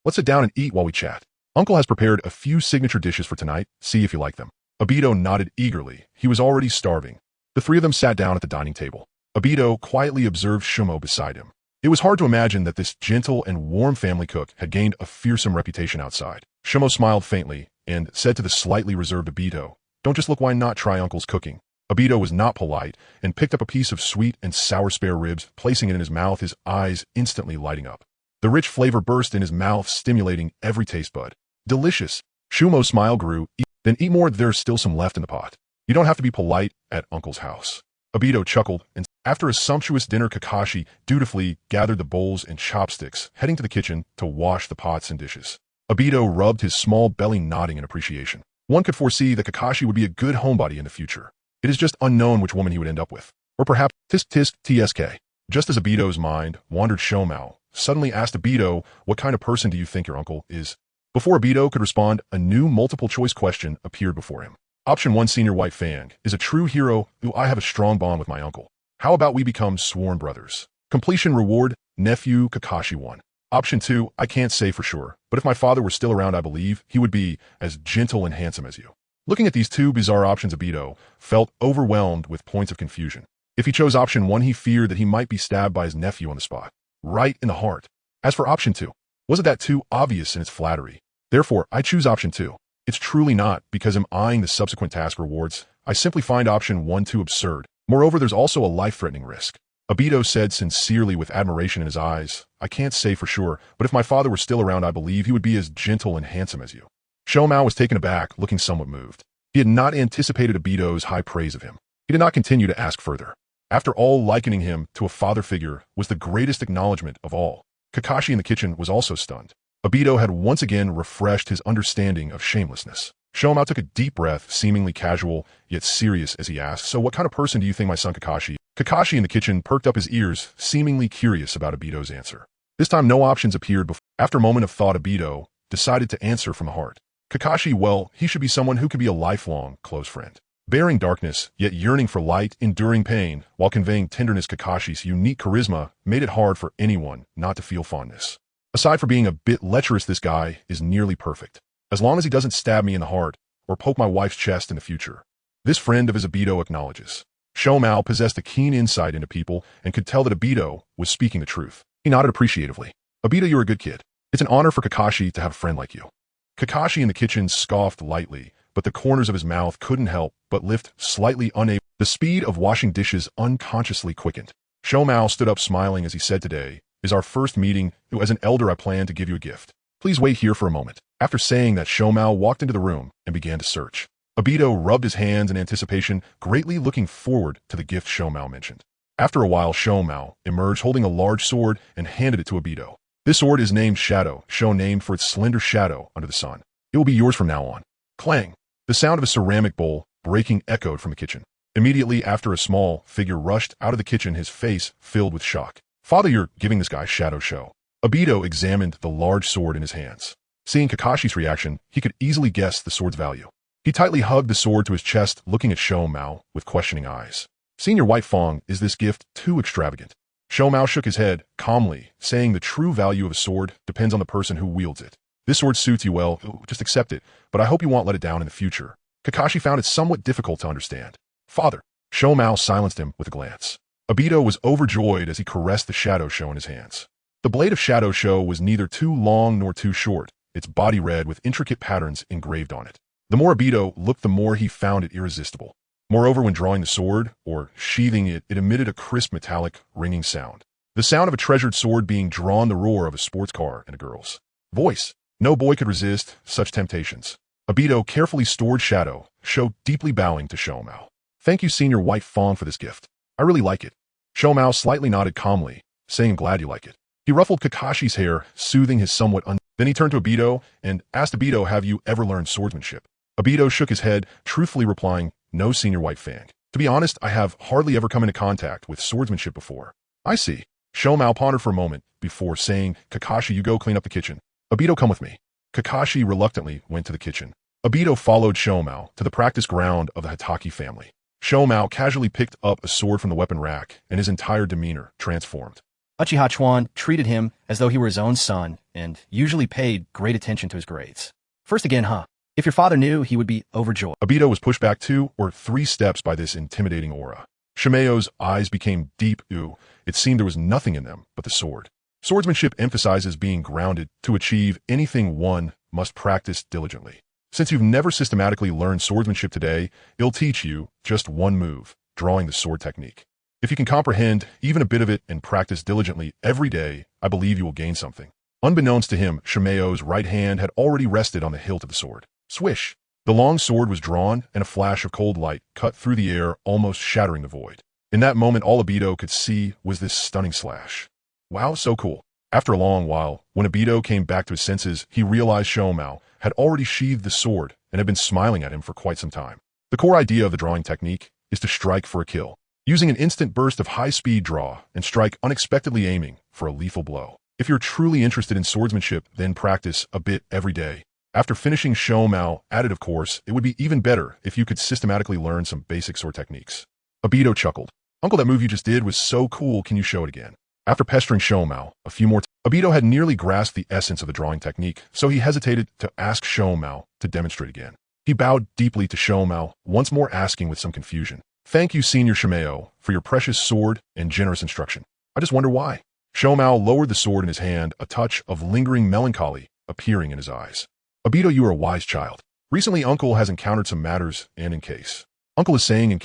Let's sit down and eat while we chat. Uncle has prepared a few signature dishes for tonight. See if you like them." Obito nodded eagerly. He was already starving. The three of them sat down at the dining table. Obito quietly observed Shumo beside him. It was hard to imagine that this gentle and warm family cook had gained a fearsome reputation outside. Shumo smiled faintly and said to the slightly reserved Obito, "Don't just look, why not try Uncle's cooking?" Obito was not polite and picked up a piece of sweet and sour spare ribs, placing it in his mouth, his eyes instantly lighting up. The rich flavor burst in his mouth, stimulating every taste bud. "Delicious." Shumo's smile grew. "Then eat more, there's still some left in the pot. You don't have to be polite at Uncle's house." Obito chuckled, and after a sumptuous dinner, Kakashi dutifully gathered the bowls and chopsticks, heading to the kitchen to wash the pots and dishes. Obito rubbed his small belly, nodding in appreciation. One could foresee that Kakashi would be a good homebody in the future. It is just unknown which woman he would end up with. Or perhaps tisk tisk tsk. Just as Obito's mind wandered, Shomao suddenly asked Obito, "What kind of person do you think your uncle is?" Before Obito could respond, a new multiple-choice question appeared before him. Option 1, Senior White Fang is a true hero who I have a strong bond with my uncle. How about we become sworn brothers? Completion reward, Nephew Kakashi 1. Option 2, I can't say for sure, but if my father were still around, I believe he would be as gentle and handsome as you. Looking at these two bizarre options, Obito felt overwhelmed with points of confusion. If he chose option 1, he feared that he might be stabbed by his nephew on the spot, right in the heart. As for option 2, wasn't that too obvious in its flattery? Therefore, I choose option 2. It's truly not because I'm eyeing the subsequent task rewards. I simply find option 1 too absurd. Moreover, there's also a life-threatening risk. Obito said sincerely with admiration in his eyes, "I can't say for sure, but if my father were still around, I believe he would be as gentle and handsome as you." Shomao was taken aback, looking somewhat moved. He had not anticipated Obito's high praise of him. He did not continue to ask further. After all, likening him to a father figure was the greatest acknowledgement of all. Kakashi in the kitchen was also stunned. Obito had once again refreshed his understanding of shamelessness. Shomao took a deep breath, seemingly casual, yet serious, as he asked, "So what kind of person do you think my son Kakashi?" Kakashi in the kitchen perked up his ears, seemingly curious about Obito's answer. This time no options appeared before. After a moment of thought, Obito decided to answer from the heart. Kakashi, well, he should be someone who could be a lifelong close friend. Bearing darkness, yet yearning for light, enduring pain, while conveying tenderness, Kakashi's unique charisma made it hard for anyone not to feel fondness. Aside from being a bit lecherous, this guy is nearly perfect. As long as he doesn't stab me in the heart or poke my wife's chest in the future. This friend of his, Obito acknowledges. Shomao possessed a keen insight into people and could tell that Obito was speaking the truth. He nodded appreciatively. "Obito, you're a good kid. It's an honor for Kakashi to have a friend like you." Kakashi in the kitchen scoffed lightly, but the corners of his mouth couldn't help but lift, slightly unable. The speed of washing dishes unconsciously quickened. Shomao stood up smiling as he said, "Today is our first meeting. As an elder, I plan to give you a gift. Please wait here for a moment." After saying that, Shomao walked into the room and began to search. Obito rubbed his hands in anticipation, greatly looking forward to the gift Shomao mentioned. After a while, Shomao emerged holding a large sword and handed it to Obito. "This sword is named Shadow, named for its slender shadow under the sun. It will be yours from now on." Clang! The sound of a ceramic bowl breaking echoed from the kitchen. Immediately after, a small figure rushed out of the kitchen, his face filled with shock. "Father, you're giving this guy Shadow Show." Obito examined the large sword in his hands. Seeing Kakashi's reaction, he could easily guess the sword's value. He tightly hugged the sword to his chest, looking at Shomao with questioning eyes. "Senior White Fang, is this gift too extravagant?" Shomao shook his head calmly, saying the true value of a sword depends on the person who wields it. "This sword suits you well, just accept it, but I hope you won't let it down in the future." Kakashi found it somewhat difficult to understand. "Father." Shomao silenced him with a glance. Obito was overjoyed as he caressed the Shadow Show in his hands. The blade of Shadow Show was neither too long nor too short, its body red with intricate patterns engraved on it. The more Obito looked, the more he found it irresistible. Moreover, when drawing the sword, or sheathing it, it emitted a crisp, metallic, ringing sound. The sound of a treasured sword being drawn, the roar of a sports car in a girl's voice. No boy could resist such temptations. Obito carefully stored Shadow Show, deeply bowing to Shomao. "Thank you, Senior White Fang, for this gift. I really like it." Shomao slightly nodded calmly, saying, "I'm glad you like it." He ruffled Kakashi's hair, soothing his somewhat Then he turned to Obito and asked Obito, "Have you ever learned swordsmanship?" Obito shook his head, truthfully replying, "No, Senior White Fang." To be honest, I have hardly ever come into contact with swordsmanship before. I see. Shomao pondered for a moment before saying, Kakashi, you go clean up the kitchen. Obito, come with me. Kakashi reluctantly went to the kitchen. Obito followed Shomao to the practice ground of the Hatake family. Shomao casually picked up a sword from the weapon rack, and his entire demeanor transformed. Uchiha Chuan treated him as though he were his own son, and usually paid great attention to his grades. First again, huh? If your father knew, he would be overjoyed. Obito was pushed back 2 or 3 steps by this intimidating aura. Shimeo's eyes became deep. It seemed there was nothing in them but the sword. Swordsmanship emphasizes being grounded. To achieve anything, one must practice diligently. Since you've never systematically learned swordsmanship today, it'll teach you just one move, drawing the sword technique. If you can comprehend even a bit of it and practice diligently every day, I believe you will gain something. Unbeknownst to him, Shimeo's right hand had already rested on the hilt of the sword. Swish! The long sword was drawn, and a flash of cold light cut through the air, almost shattering the void. In that moment, all Obito could see was this stunning slash. Wow, so cool. After a long while, when Obito came back to his senses, he realized Shomao had already sheathed the sword and had been smiling at him for quite some time. The core idea of the drawing technique is to strike for a kill, using an instant burst of high-speed draw and strike unexpectedly, aiming for a lethal blow. If you're truly interested in swordsmanship, then practice a bit every day. After finishing, Shomao added, of course, it would be even better if you could systematically learn some basic sword techniques. Obito chuckled. Uncle, that move you just did was so cool, can you show it again? After pestering Shomao a few more times, Obito had nearly grasped the essence of the drawing technique, so he hesitated to ask Shomao to demonstrate again. He bowed deeply to Shomao, once more asking with some confusion, Thank you, Senior Shimeo, for your precious sword and generous instruction. I just wonder why. Shomao lowered the sword in his hand, a touch of lingering melancholy appearing in his eyes. Obito, you are a wise child. Recently, Uncle has encountered some matters, and in case. Uncle is saying in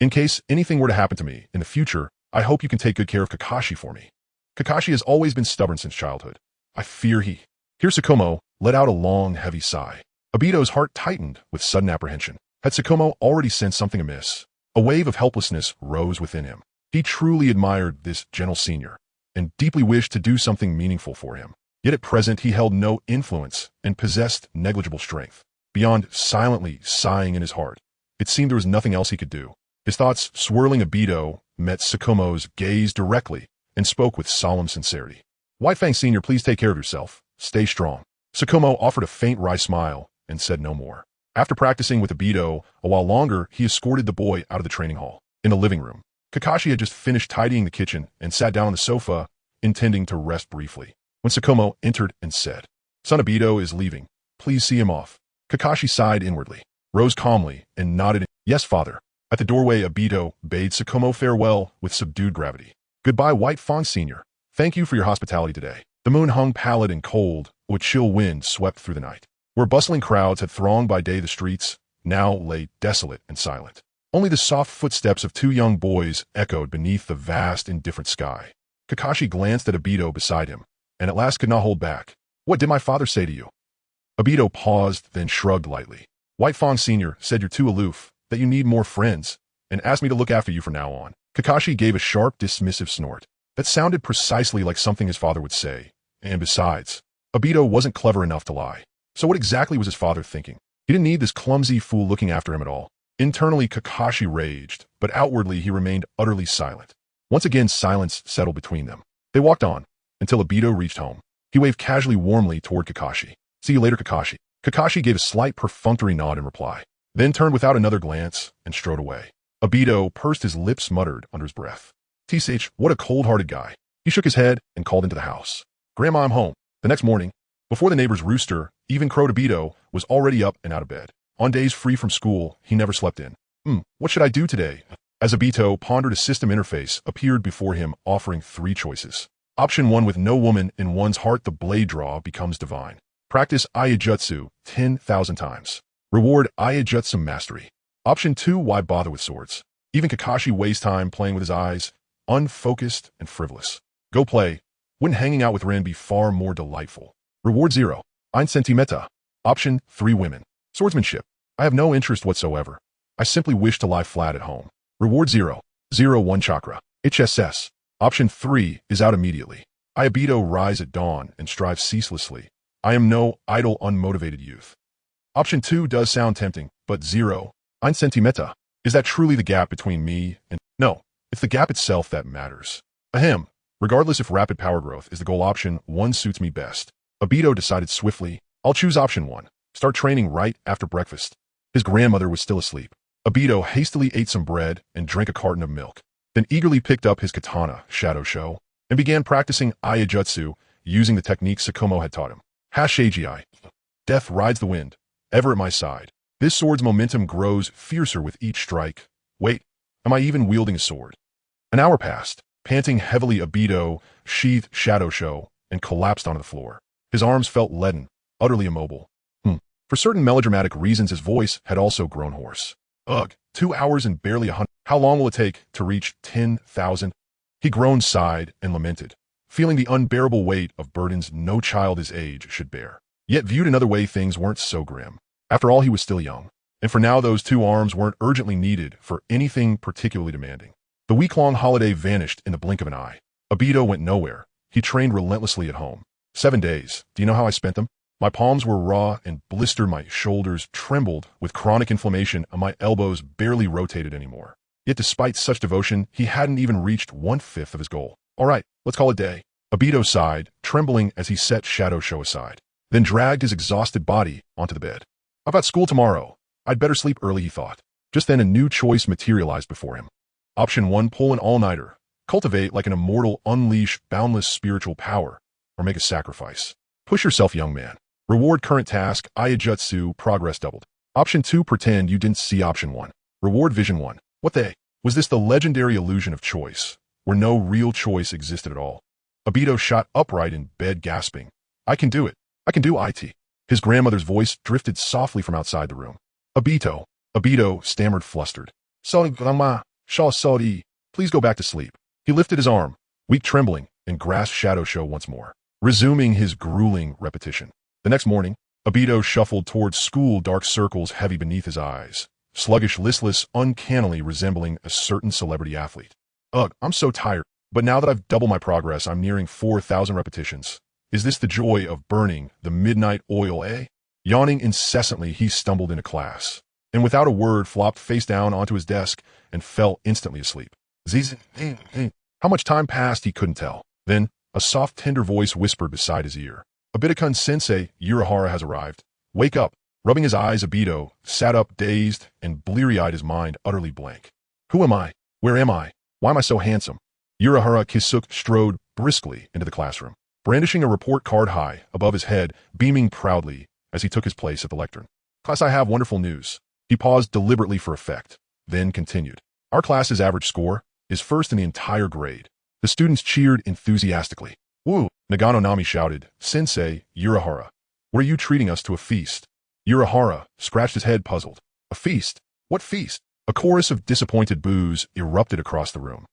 case anything were to happen to me in the future, I hope you can take good care of Kakashi for me. Kakashi has always been stubborn since childhood. I fear he. Here Tsukumo let out a long, heavy sigh. Obito's heart tightened with sudden apprehension. Had Tsukumo already sensed something amiss? A wave of helplessness rose within him. He truly admired this gentle senior, and deeply wished to do something meaningful for him. Yet at present he held no influence and possessed negligible strength. Beyond silently sighing in his heart, it seemed there was nothing else he could do. His thoughts swirling, Obito met Tsukumo's gaze directly and spoke with solemn sincerity. White Fang Sr., please take care of yourself. Stay strong. Tsukumo offered a faint wry smile and said no more. After practicing with Obito a while longer, he escorted the boy out of the training hall. In the living room, Kakashi had just finished tidying the kitchen and sat down on the sofa, intending to rest briefly, when Tsukumo entered and said, Son, Obito is leaving. Please see him off. Kakashi sighed inwardly, rose calmly, and nodded. Yes, father. At the doorway, Obito bade Tsukumo farewell with subdued gravity. Goodbye, White Fang Sr. Thank you for your hospitality today. The moon hung pallid and cold, a chill wind swept through the night. Where bustling crowds had thronged by day, the streets now lay desolate and silent. Only the soft footsteps of 2 young boys echoed beneath the vast, indifferent sky. Kakashi glanced at Obito beside him, and at last could not hold back. What did my father say to you? Obito paused, then shrugged lightly. White Fang Sr. said you're too aloof, that you need more friends, and asked me to look after you from now on. Kakashi gave a sharp, dismissive snort. That sounded precisely like something his father would say. And besides, Obito wasn't clever enough to lie. So what exactly was his father thinking? He didn't need this clumsy fool looking after him at all. Internally, Kakashi raged, but outwardly he remained utterly silent. Once again, silence settled between them. They walked on, until Obito reached home. He waved casually warmly toward Kakashi. See you later, Kakashi. Kakashi gave a slight perfunctory nod in reply, then turned without another glance and strode away. Obito pursed his lips, muttered under his breath. TCH, what a cold-hearted guy. He shook his head and called into the house. Grandma, I'm home. The next morning, before the neighbor's rooster even crowed, Obito was already up and out of bed. On days free from school, he never slept in. What should I do today? As Obito pondered, a system interface appeared before him, offering 3 choices. Option 1, with no woman in one's heart, the blade draw becomes divine. Practice Ayajutsu 10,000 times. Reward Ayajutsu mastery. Option 2, why bother with swords? Even Kakashi wastes time playing with his eyes, unfocused and frivolous. Go play. Wouldn't hanging out with Rin be far more delightful? Reward 0. Ein Sentimenta. Option 3, women. Swordsmanship. I have no interest whatsoever. I simply wish to lie flat at home. Reward 0. 1 chakra. HSS. Option 3 is out immediately. I, Obito, rise at dawn and strive ceaselessly. I am no idle, unmotivated youth. Option 2 does sound tempting, but 0. Ein Sentimenta. Is that truly the gap between me and... No, it's the gap itself that matters. Ahem. Regardless if rapid power growth is the goal, option 1 suits me best. Obito decided swiftly, I'll choose option 1. Start training right after breakfast. His grandmother was still asleep. Obito hastily ate some bread and drank a carton of milk, then eagerly picked up his katana, Shadow Show, and began practicing Iajutsu using the technique Sakomo had taught him. Hashagi. Death rides the wind, ever at my side. This sword's momentum grows fiercer with each strike. Wait, am I even wielding a sword? An hour passed. Panting heavily, Obito sheathed Shadow Show and collapsed onto the floor. His arms felt leaden, utterly immobile. For certain melodramatic reasons, his voice had also grown hoarse. Ugh, 2 hours and barely 100. How long will it take to reach 10,000? He groaned, sighed, and lamented, feeling the unbearable weight of burdens no child his age should bear. Yet viewed another way, things weren't so grim. After all, he was still young, and for now those 2 arms weren't urgently needed for anything particularly demanding. The week-long holiday vanished in the blink of an eye. Obito went nowhere. He trained relentlessly at home. 7 days. Do you know how I spent them? My palms were raw and blistered, my shoulders trembled with chronic inflammation, and my elbows barely rotated anymore. Yet despite such devotion, he hadn't even reached 1/5 of his goal. All right, let's call it day. Obito sighed, trembling as he set Shadow Show aside, then dragged his exhausted body onto the bed. I've got school tomorrow. I'd better sleep early, he thought. Just then a new choice materialized before him. Option 1, pull an all-nighter. Cultivate like an immortal, unleash boundless spiritual power, or make a sacrifice. Push yourself, young man. Reward current task, Iajutsu, progress doubled. Option 2, pretend you didn't see option 1. Reward vision 1. What the? Was this the legendary illusion of choice, where no real choice existed at all? Obito shot upright in bed, gasping. I can do it. I can do it. His grandmother's voice drifted softly from outside the room. Obito. Obito stammered, flustered. Sorry, grandma. Sorry. Please go back to sleep. He lifted his arm, weak trembling, and grasped Shadow Show once more, resuming his grueling repetition. The next morning, Obito shuffled towards school, dark circles heavy beneath his eyes, sluggish, listless, uncannily resembling a certain celebrity athlete. Ugh, I'm so tired, but now that I've doubled my progress, I'm nearing 4,000 repetitions. Is this the joy of burning the midnight oil, eh? Yawning incessantly, he stumbled into class, and without a word flopped face down onto his desk and fell instantly asleep. How much time passed he couldn't tell. Then, a soft, tender voice whispered beside his ear. Obito-kun-sensei, Uchiha has arrived. Wake up. Rubbing his eyes, Obito sat up, dazed and bleary-eyed, his mind utterly blank. Who am I? Where am I? Why am I so handsome? Uchiha Kisuke strode briskly into the classroom, brandishing a report card high above his head, beaming proudly as he took his place at the lectern. Class, I have wonderful news. He paused deliberately for effect, then continued. Our class's average score is first in the entire grade. The students cheered enthusiastically. Woo! Nagano Nami shouted, Sensei, Uchiha, were you treating us to a feast? Uchiha scratched his head, puzzled. A feast? What feast? A chorus of disappointed boos erupted across the room.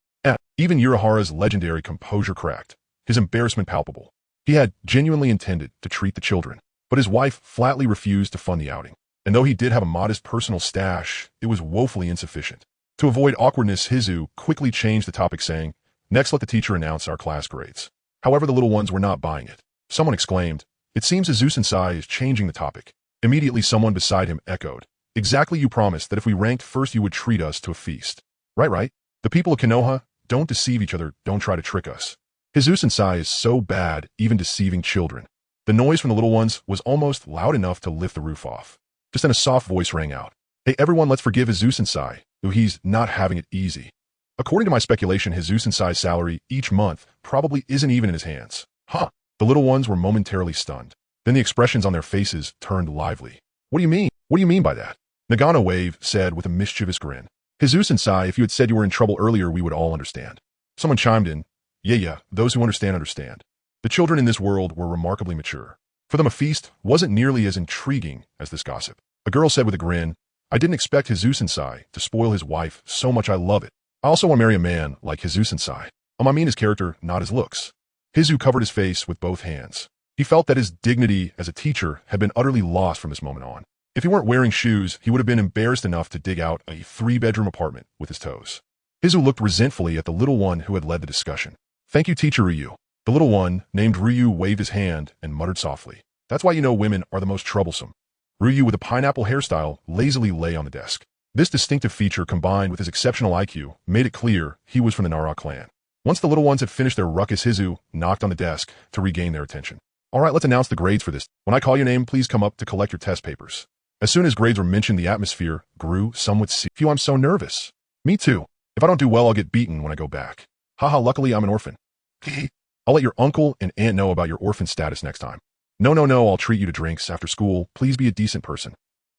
Even Uchiha's legendary composure cracked, his embarrassment palpable. He had genuinely intended to treat the children, but his wife flatly refused to fund the outing. And though he did have a modest personal stash, it was woefully insufficient. To avoid awkwardness, Hizu quickly changed the topic, saying, Next, let the teacher announce our class grades. However, the little ones were not buying it. Someone exclaimed, It seems Hizu-sensei is changing the topic. Immediately, someone beside him echoed, Exactly, you promised that if we ranked first you would treat us to a feast. Right. The people of Konoha, don't deceive each other, don't try to trick us. Hizu-sensei is so bad, even deceiving children. The noise from the little ones was almost loud enough to lift the roof off. Just then a soft voice rang out. Hey everyone, let's forgive Hizu-sensei, though he's not having it easy. According to my speculation, Hizu-sensei's salary each month probably isn't even in his hands. Huh. The little ones were momentarily stunned. Then the expressions on their faces turned lively. What do you mean? What do you mean by that? Nagano Wave said with a mischievous grin. Hizu-sensei, if you had said you were in trouble earlier, we would all understand. Someone chimed in. Yeah, those who understand, understand. The children in this world were remarkably mature. For them, a feast wasn't nearly as intriguing as this gossip. A girl said with a grin, I didn't expect Hizu-sensei to spoil his wife so much. I love it. I also want to marry a man like Hizu-sensei. I mean his character, not his looks. Hizu covered his face with both hands. He felt that his dignity as a teacher had been utterly lost from this moment on. If he weren't wearing shoes, he would have been embarrassed enough to dig out a 3-bedroom apartment with his toes. Hizu looked resentfully at the little one who had led the discussion. Thank you, teacher Ryu. The little one, named Ryu, waved his hand and muttered softly. That's why you know women are the most troublesome. Ryu, with a pineapple hairstyle, lazily lay on the desk. This distinctive feature combined with his exceptional IQ made it clear he was from the Nara clan. Once the little ones had finished their ruckus, Hizu knocked on the desk to regain their attention. All right, let's announce the grades for this. When I call your name, please come up to collect your test papers. As soon as grades were mentioned, the atmosphere grew somewhat serious. Phew, I'm so nervous. Me too. If I don't do well, I'll get beaten when I go back. Haha, luckily I'm an orphan. I'll let your uncle and aunt know about your orphan status next time. No, I'll treat you to drinks after school. Please be a decent person.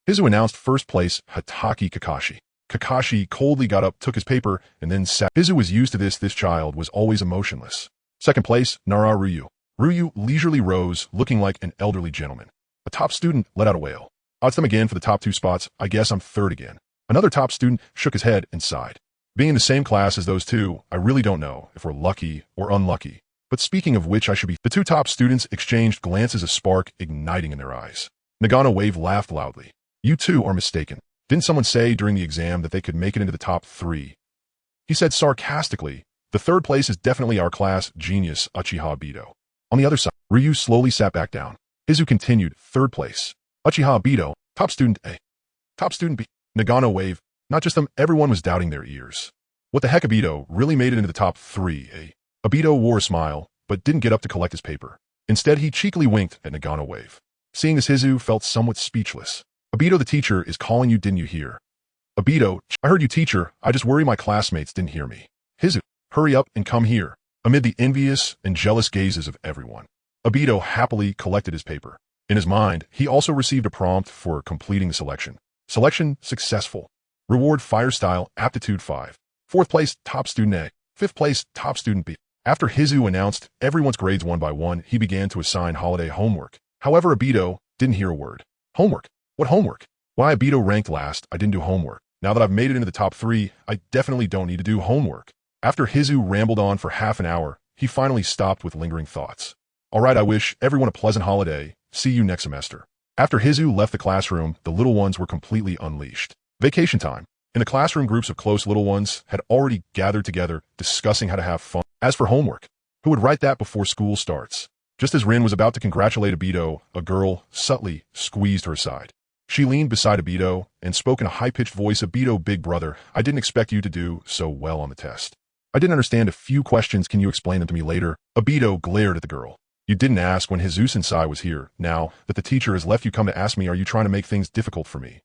Hizu announced first place Hatake Kakashi. Kakashi coldly got up, took his paper, and then sat. Hizu was used to this. This child was always emotionless. Second place, Nara Ryu. Ryu leisurely rose, looking like an elderly gentleman. A top student let out a wail. Odds them again for the top 2 spots. I guess I'm third again. Another top student shook his head and sighed. Being in the same class as those two, I really don't know if we're lucky or unlucky. But speaking of which, I should be. The 2 top students exchanged glances, a spark igniting in their eyes. Nagano Wave laughed loudly. You two are mistaken. Didn't someone say during the exam that they could make it into the top 3? He said sarcastically, the third place is definitely our class genius, Uchiha Obito. On the other side, Ryu slowly sat back down. Hizu continued, third place. Uchiha Obito, top student A. Top student B. Nagano Wave, not just them, everyone was doubting their ears. What the heck, Obito really made it into the top 3, eh? Obito wore a smile, but didn't get up to collect his paper. Instead, he cheekily winked at Nagano Wave. Seeing this, Hizu felt somewhat speechless. Obito, the teacher is calling you, didn't you hear? Obito, I heard you, teacher. I just worry my classmates didn't hear me. Hizu, hurry up and come here. Amid the envious and jealous gazes of everyone, Obito happily collected his paper. In his mind, he also received a prompt for completing the selection. Selection successful. Reward fire style aptitude 5. Fourth place, top student A. Fifth place, top student B. After Hizu announced everyone's grades one by one, he began to assign holiday homework. However, Obito didn't hear a word. Homework? What homework? Why, Obito ranked last, I didn't do homework. Now that I've made it into the top 3, I definitely don't need to do homework. After Hizu rambled on for half an hour, he finally stopped with lingering thoughts. All right, I wish everyone a pleasant holiday. See you next semester. After Hizu left the classroom, the little ones were completely unleashed. Vacation time. In the classroom, groups of close little ones had already gathered together, discussing how to have fun. As for homework, who would write that before school starts? Just as Rin was about to congratulate Obito, a girl subtly squeezed her aside. She leaned beside Obito and spoke in a high-pitched voice, Obito, big brother, I didn't expect you to do so well on the test. I didn't understand a few questions, can you explain them to me later? Obito glared at the girl. You didn't ask when Hizu-sensei was here. Now that the teacher has left, you come to ask me, are you trying to make things difficult for me?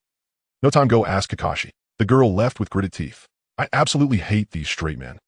No time, go ask Kakashi. The girl left with gritted teeth. I absolutely hate these straight men.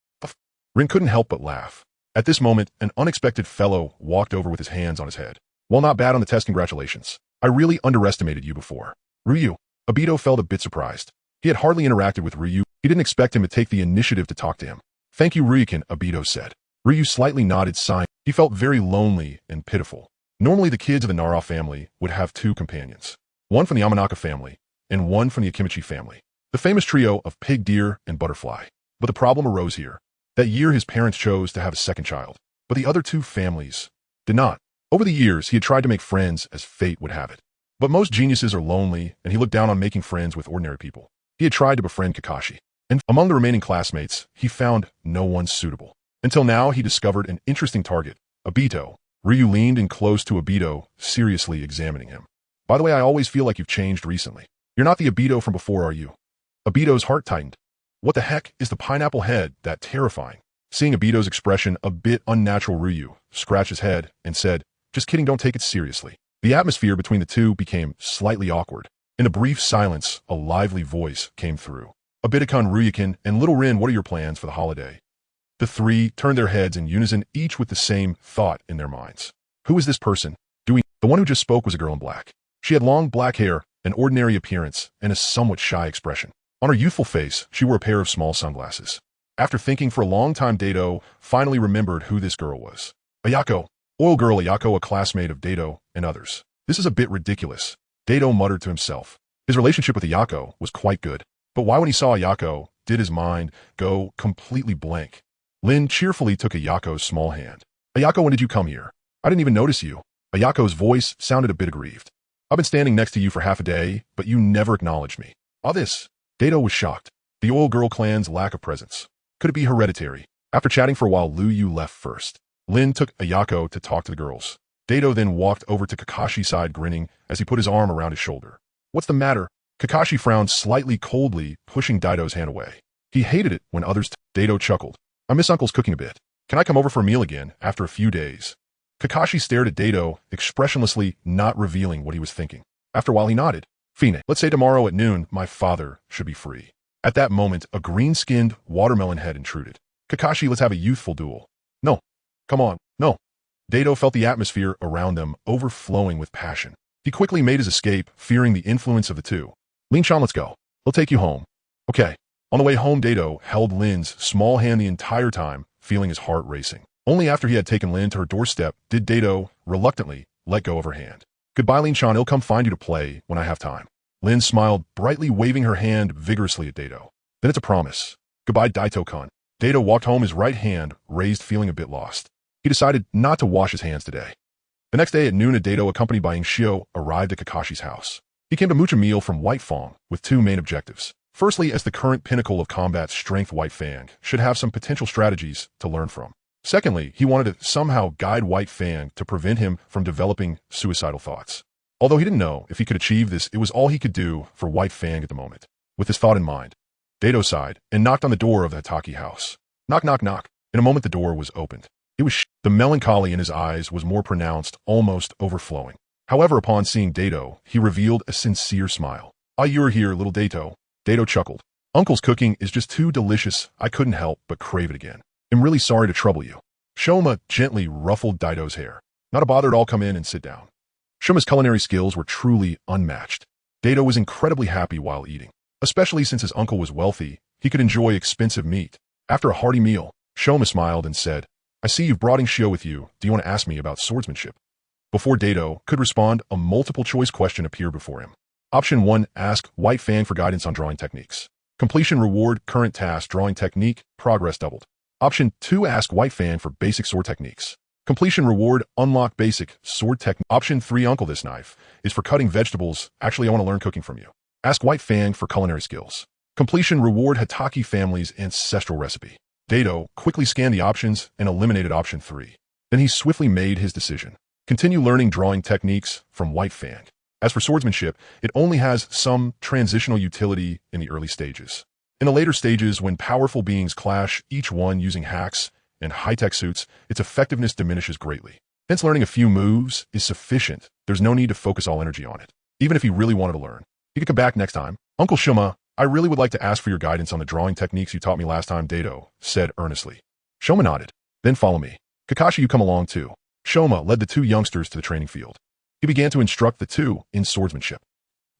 Rin couldn't help but laugh. At this moment, an unexpected fellow walked over with his hands on his head. Well, not bad on the test, congratulations. I really underestimated you before. Ryu. Obito felt a bit surprised. He had hardly interacted with Ryu. He didn't expect him to take the initiative to talk to him. Thank you, Ryukin, Obito said. Ryu slightly nodded, sighing. He felt very lonely and pitiful. Normally, the kids of the Nara family would have 2 companions. One from the Yamanaka family, and one from the Akimichi family. The famous trio of pig, deer, and butterfly. But the problem arose here. That year, his parents chose to have a second child. But the other 2 families did not. Over the years, he had tried to make friends as fate would have it. But most geniuses are lonely, and he looked down on making friends with ordinary people. He had tried to befriend Kakashi. And among the remaining classmates, he found no one suitable. Until now, he discovered an interesting target, Obito. Ryu leaned in close to Obito, seriously examining him. By the way, I always feel like you've changed recently. You're not the Obito from before, are you? Obito's heart tightened. What the heck is the pineapple head that terrifying? Seeing Obito's expression a bit unnatural, Ryu scratched his head and said, just kidding, don't take it seriously. The atmosphere between the two became slightly awkward. In a brief silence, a lively voice came through. Obito-kun, Ryukin, and little Rin, what are your plans for the holiday? The 3 turned their heads in unison, each with the same thought in their minds. Who is this person? The one who just spoke was a girl in black. She had long black hair, an ordinary appearance, and a somewhat shy expression. On her youthful face, she wore a pair of small sunglasses. After thinking for a long time, Dato finally remembered who this girl was. Ayako. Oil girl Ayako, a classmate of Dato and others. This is a bit ridiculous. Dato muttered to himself. His relationship with Ayako was quite good. But why when he saw Ayako did his mind go completely blank? Lin cheerfully took Ayako's small hand. Ayako, when did you come here? I didn't even notice you. Ayako's voice sounded a bit aggrieved. I've been standing next to you for half a day, but you never acknowledged me. All this. Dato was shocked. The oil girl clan's lack of presence. Could it be hereditary? After chatting for a while, Liu Yu left first. Lin took Ayako to talk to the girls. Dato then walked over to Kakashi's side, grinning as he put his arm around his shoulder. What's the matter? Kakashi frowned slightly coldly, pushing Daido's hand away. He hated it when others Daido chuckled. I miss Uncle's cooking a bit. Can I come over for a meal again after a few days? Kakashi stared at Daido, expressionlessly not revealing what he was thinking. After a while he nodded. Fine, let's say tomorrow at noon, my father should be free. At that moment, a green-skinned watermelon head intruded. Kakashi, let's have a youthful duel. No. Come on, no. Daido felt the atmosphere around them overflowing with passion. He quickly made his escape, fearing the influence of the two. Lin-chan, let's go. He'll take you home. Okay. On the way home, Daido held Lin's small hand the entire time, feeling his heart racing. Only after he had taken Lin to her doorstep did Daido, reluctantly, let go of her hand. Goodbye, Lin-chan, I'll come find you to play when I have time. Lin smiled, brightly waving her hand vigorously at Daido. Then it's a promise. Goodbye, Daito-kun. Daido walked home, his right hand raised, feeling a bit lost. He decided not to wash his hands today. The next day at noon, Daido, accompanied by Shio, arrived at Kakashi's house. He came to mooch a meal from White Fang with two main objectives. Firstly, as the current pinnacle of combat's strength, White Fang should have some potential strategies to learn from. Secondly, he wanted to somehow guide White Fang to prevent him from developing suicidal thoughts. Although he didn't know if he could achieve this, it was all he could do for White Fang at the moment. With this thought in mind, Daido sighed and knocked on the door of the Hatake house. Knock, knock, knock. In a moment, the door was opened. It was the melancholy in his eyes was more pronounced, almost overflowing. However, upon seeing Daido, he revealed a sincere smile. Ah, you're here, little Daito. Daido chuckled. Uncle's cooking is just too delicious, I couldn't help but crave it again. I'm really sorry to trouble you. Shoma gently ruffled Daido's hair. Not a bother at all, come in and sit down. Shoma's culinary skills were truly unmatched. Daido was incredibly happy while eating. Especially since his uncle was wealthy, he could enjoy expensive meat. After a hearty meal, Shoma smiled and said, I see you've brought Shio with you. Do you want to ask me about swordsmanship? Before Daido could respond, a multiple-choice question appeared before him. Option 1, ask White Fang for guidance on drawing techniques. Completion reward, current task, drawing technique, progress doubled. Option 2, ask White Fang for basic sword techniques. Completion reward, unlock basic sword technique. Option 3, Uncle, this knife is for cutting vegetables. Actually, I want to learn cooking from you. Ask White Fang for culinary skills. Completion reward, Hatake family's ancestral recipe. Daido quickly scanned the options and eliminated option 3. Then he swiftly made his decision. Continue learning drawing techniques from White Fang. As for swordsmanship, it only has some transitional utility in the early stages. In the later stages, when powerful beings clash, each one using hacks and high-tech suits, its effectiveness diminishes greatly. Hence, learning a few moves is sufficient. There's no need to focus all energy on it. Even if he really wanted to learn, he could come back next time. Uncle Shoma, I really would like to ask for your guidance on the drawing techniques you taught me last time, Daido said earnestly. Shoma nodded. Then follow me. Kakashi, you come along too. Shoma led the two youngsters to the training field. He began to instruct the two in swordsmanship.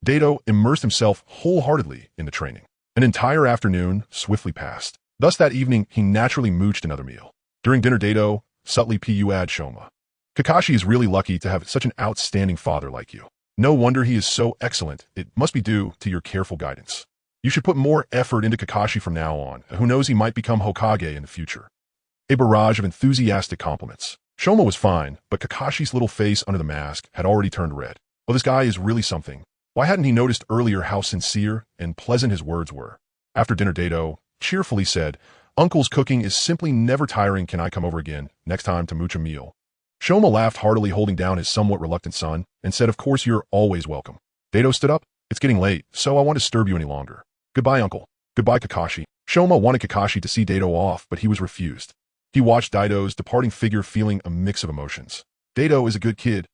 Daido immersed himself wholeheartedly in the training. An entire afternoon swiftly passed. Thus that evening, he naturally mooched another meal. During dinner, Daido subtly pu'd Shoma. Kakashi is really lucky to have such an outstanding father like you. No wonder he is so excellent. It must be due to your careful guidance. You should put more effort into Kakashi from now on. Who knows, he might become Hokage in the future. A barrage of enthusiastic compliments. Shoma was fine, but Kakashi's little face under the mask had already turned red. Well, this guy is really something. Why hadn't he noticed earlier how sincere and pleasant his words were? After dinner, Daido cheerfully said, Uncle's cooking is simply never tiring. Can I come over again next time to mooch a meal? Shoma laughed heartily, holding down his somewhat reluctant son, and said, of course, you're always welcome. Daido stood up. It's getting late, so I won't disturb you any longer. Goodbye, Uncle. Goodbye, Kakashi. Shoma wanted Kakashi to see Daido off, but he was refused. He watched Daido's departing figure, feeling a mix of emotions. Daido is a good kid.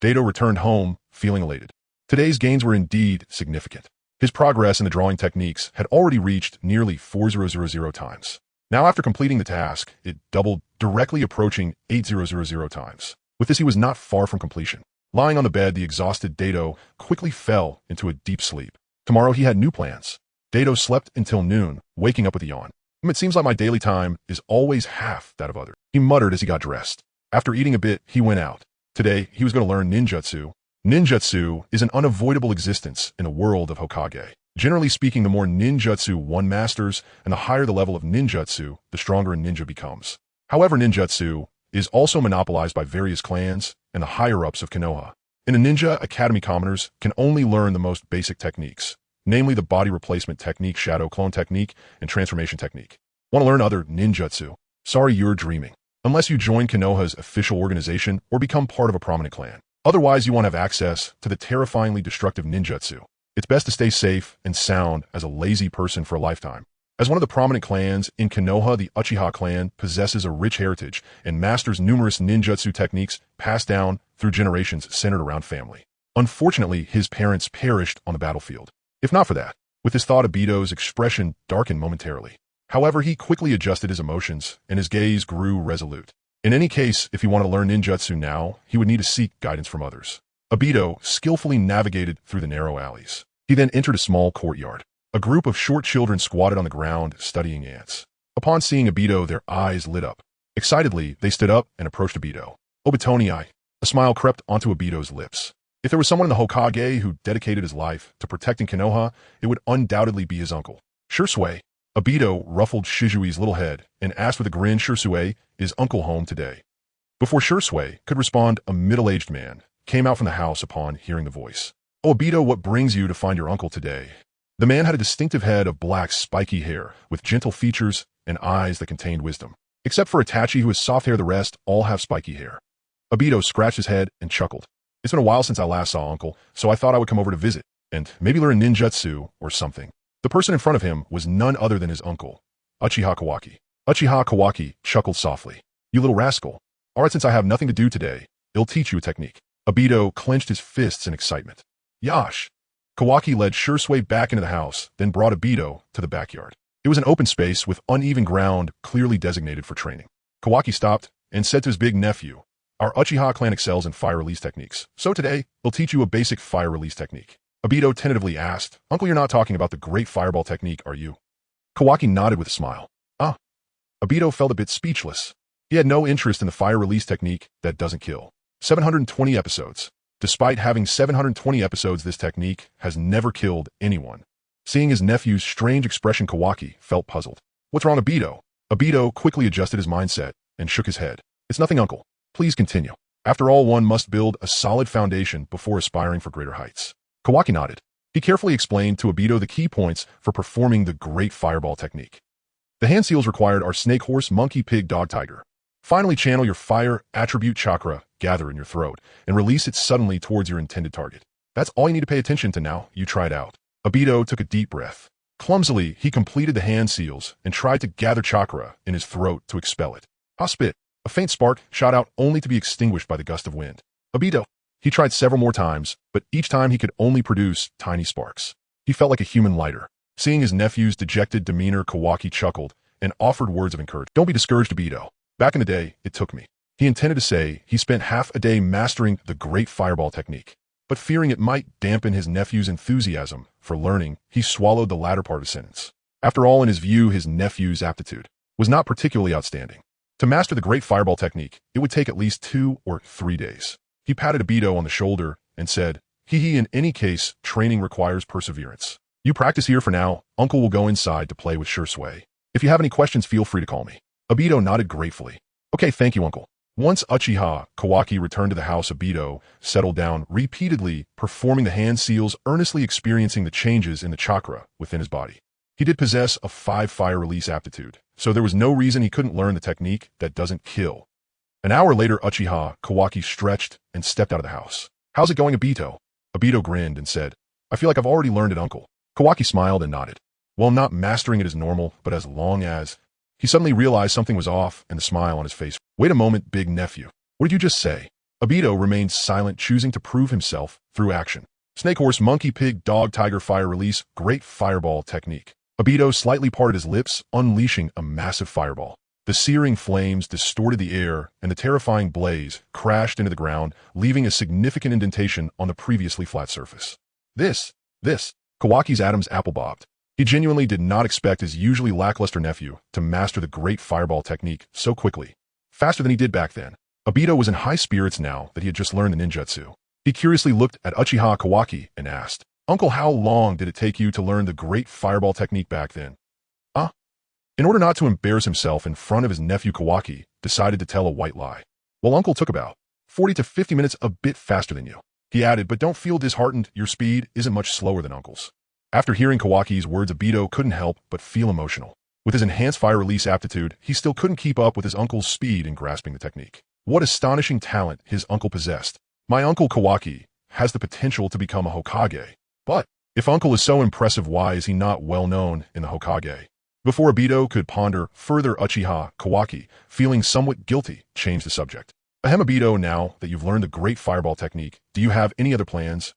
Daido returned home, feeling elated. Today's gains were indeed significant. His progress in the drawing techniques had already reached nearly 4,000 times. Now, after completing the task, it doubled, directly approaching 8,000 times. With this, he was not far from completion. Lying on the bed, the exhausted Daido quickly fell into a deep sleep. Tomorrow, he had new plans. Daido slept until noon, waking up with a yawn. It seems like my daily time is always half that of others. He muttered as he got dressed. After eating a bit, he went out. Today, he was going to learn ninjutsu. Ninjutsu is an unavoidable existence in a world of Hokage. Generally speaking, the more ninjutsu one masters and the higher the level of ninjutsu, the stronger a ninja becomes. However, ninjutsu is also monopolized by various clans and the higher-ups of Konoha. In a Ninja Academy, commoners can only learn the most basic techniques, namely the body replacement technique, shadow clone technique, and transformation technique. Want to learn other ninjutsu? Sorry, you're dreaming. Unless you join Konoha's official organization or become part of a prominent clan. Otherwise, you won't have access to the terrifyingly destructive ninjutsu. It's best to stay safe and sound as a lazy person for a lifetime. As one of the prominent clans in Konoha, the Uchiha clan possesses a rich heritage and masters numerous ninjutsu techniques passed down through generations centered around family. Unfortunately, his parents perished on the battlefield. If not for that, with his thought, Obito's expression darkened momentarily. However, he quickly adjusted his emotions, and his gaze grew resolute. In any case, if he wanted to learn ninjutsu now, he would need to seek guidance from others. Obito skillfully navigated through the narrow alleys. He then entered a small courtyard. A group of short children squatted on the ground, studying ants. Upon seeing Obito, their eyes lit up. Excitedly, they stood up and approached Obito. Obitoni-ai. A smile crept onto Obito's lips. If there was someone in the Hokage who dedicated his life to protecting Konoha, it would undoubtedly be his uncle. Shursui. Obito ruffled Shizui's little head and asked with a grin, Shursui, is uncle home today? Before Shursui could respond, a middle-aged man came out from the house upon hearing the voice. Oh, Obito, what brings you to find your uncle today? The man had a distinctive head of black, spiky hair, with gentle features and eyes that contained wisdom. Except for Itachi, who has soft hair, the rest all have spiky hair. Obito scratched his head and chuckled. It's been a while since I last saw Uncle, so I thought I would come over to visit, and maybe learn ninjutsu or something. The person in front of him was none other than his uncle, Uchiha Kawaki. Uchiha Kawaki chuckled softly. You little rascal. Alright, since I have nothing to do today, I'll teach you a technique. Obito clenched his fists in excitement. Yash! Kawaki led Shursui back into the house, then brought Obito to the backyard. It was an open space with uneven ground clearly designated for training. Kawaki stopped and said to his big nephew, our Uchiha clan excels in fire release techniques, so today, we'll teach you a basic fire release technique. Obito tentatively asked, Uncle, you're not talking about the great fireball technique, are you? Kawaki nodded with a smile. Ah. Obito felt a bit speechless. He had no interest in the fire release technique that doesn't kill. 720 episodes. Despite having 720 episodes, this technique has never killed anyone. Seeing his nephew's strange expression, Kawaki felt puzzled. What's wrong, Obito? Obito quickly adjusted his mindset and shook his head. It's nothing, Uncle. Please continue. After all, one must build a solid foundation before aspiring for greater heights. Kawaki nodded. He carefully explained to Obito the key points for performing the great fireball technique. The hand seals required are snake, horse, monkey, pig, dog, tiger. Finally, channel your fire attribute chakra, gather in your throat, and release it suddenly towards your intended target. That's all you need to pay attention to now. You try it out. Obito took a deep breath. Clumsily, he completed the hand seals and tried to gather chakra in his throat to expel it. Spit. A faint spark shot out only to be extinguished by the gust of wind. Obito. He tried several more times, but each time he could only produce tiny sparks. He felt like a human lighter. Seeing his nephew's dejected demeanor, Kawaki chuckled and offered words of encouragement. Don't be discouraged, Obito. Back in the day, it took me. He intended to say he spent half a day mastering the great fireball technique, but fearing it might dampen his nephew's enthusiasm for learning, he swallowed the latter part of the sentence. After all, in his view, his nephew's aptitude was not particularly outstanding. To master the great fireball technique, it would take at least 2 or 3 days. He patted Obito on the shoulder and said, in any case, training requires perseverance. You practice here for now. Uncle will go inside to play with Shursui. If you have any questions, feel free to call me. Obito nodded gratefully. Okay, thank you, Uncle. Once Uchiha Kawaki returned to the house, Obito settled down, repeatedly performing the hand seals, earnestly experiencing the changes in the chakra within his body. He did possess a 5 fire release aptitude, so there was no reason he couldn't learn the technique that doesn't kill. An hour later, Uchiha Kawaki stretched and stepped out of the house. How's it going, Obito? Obito grinned and said, I feel like I've already learned it, Uncle. Kawaki smiled and nodded. Well, not mastering it as normal, but as long as... He suddenly realized something was off, and the smile on his face. Wait a moment, big nephew. What did you just say? Obito remained silent, choosing to prove himself through action. Snake, horse, monkey, pig, dog, tiger, fire release, great fireball technique. Obito slightly parted his lips, unleashing a massive fireball. The searing flames distorted the air, and the terrifying blaze crashed into the ground, leaving a significant indentation on the previously flat surface. This. Kawaki's Adam's apple bobbed. He genuinely did not expect his usually lackluster nephew to master the great fireball technique so quickly, faster than he did back then. Obito was in high spirits now that he had just learned the ninjutsu. He curiously looked at Uchiha Kawaki and asked, Uncle, how long did it take you to learn the great fireball technique back then? In order not to embarrass himself in front of his nephew, Kawaki decided to tell a white lie. Well, Uncle took about 40 to 50 minutes, a bit faster than you. He added, but don't feel disheartened, your speed isn't much slower than Uncle's. After hearing Kawaki's words, Obito couldn't help but feel emotional. With his enhanced fire release aptitude, he still couldn't keep up with his uncle's speed in grasping the technique. What astonishing talent his uncle possessed. My uncle Kawaki has the potential to become a Hokage, but If Uncle is so impressive, why is he not well known in the Hokage? Before Obito could ponder further, Uchiha Kawaki, feeling somewhat guilty, changed the subject. Ahem, Obito, now that you've learned the great fireball technique, do you have any other plans?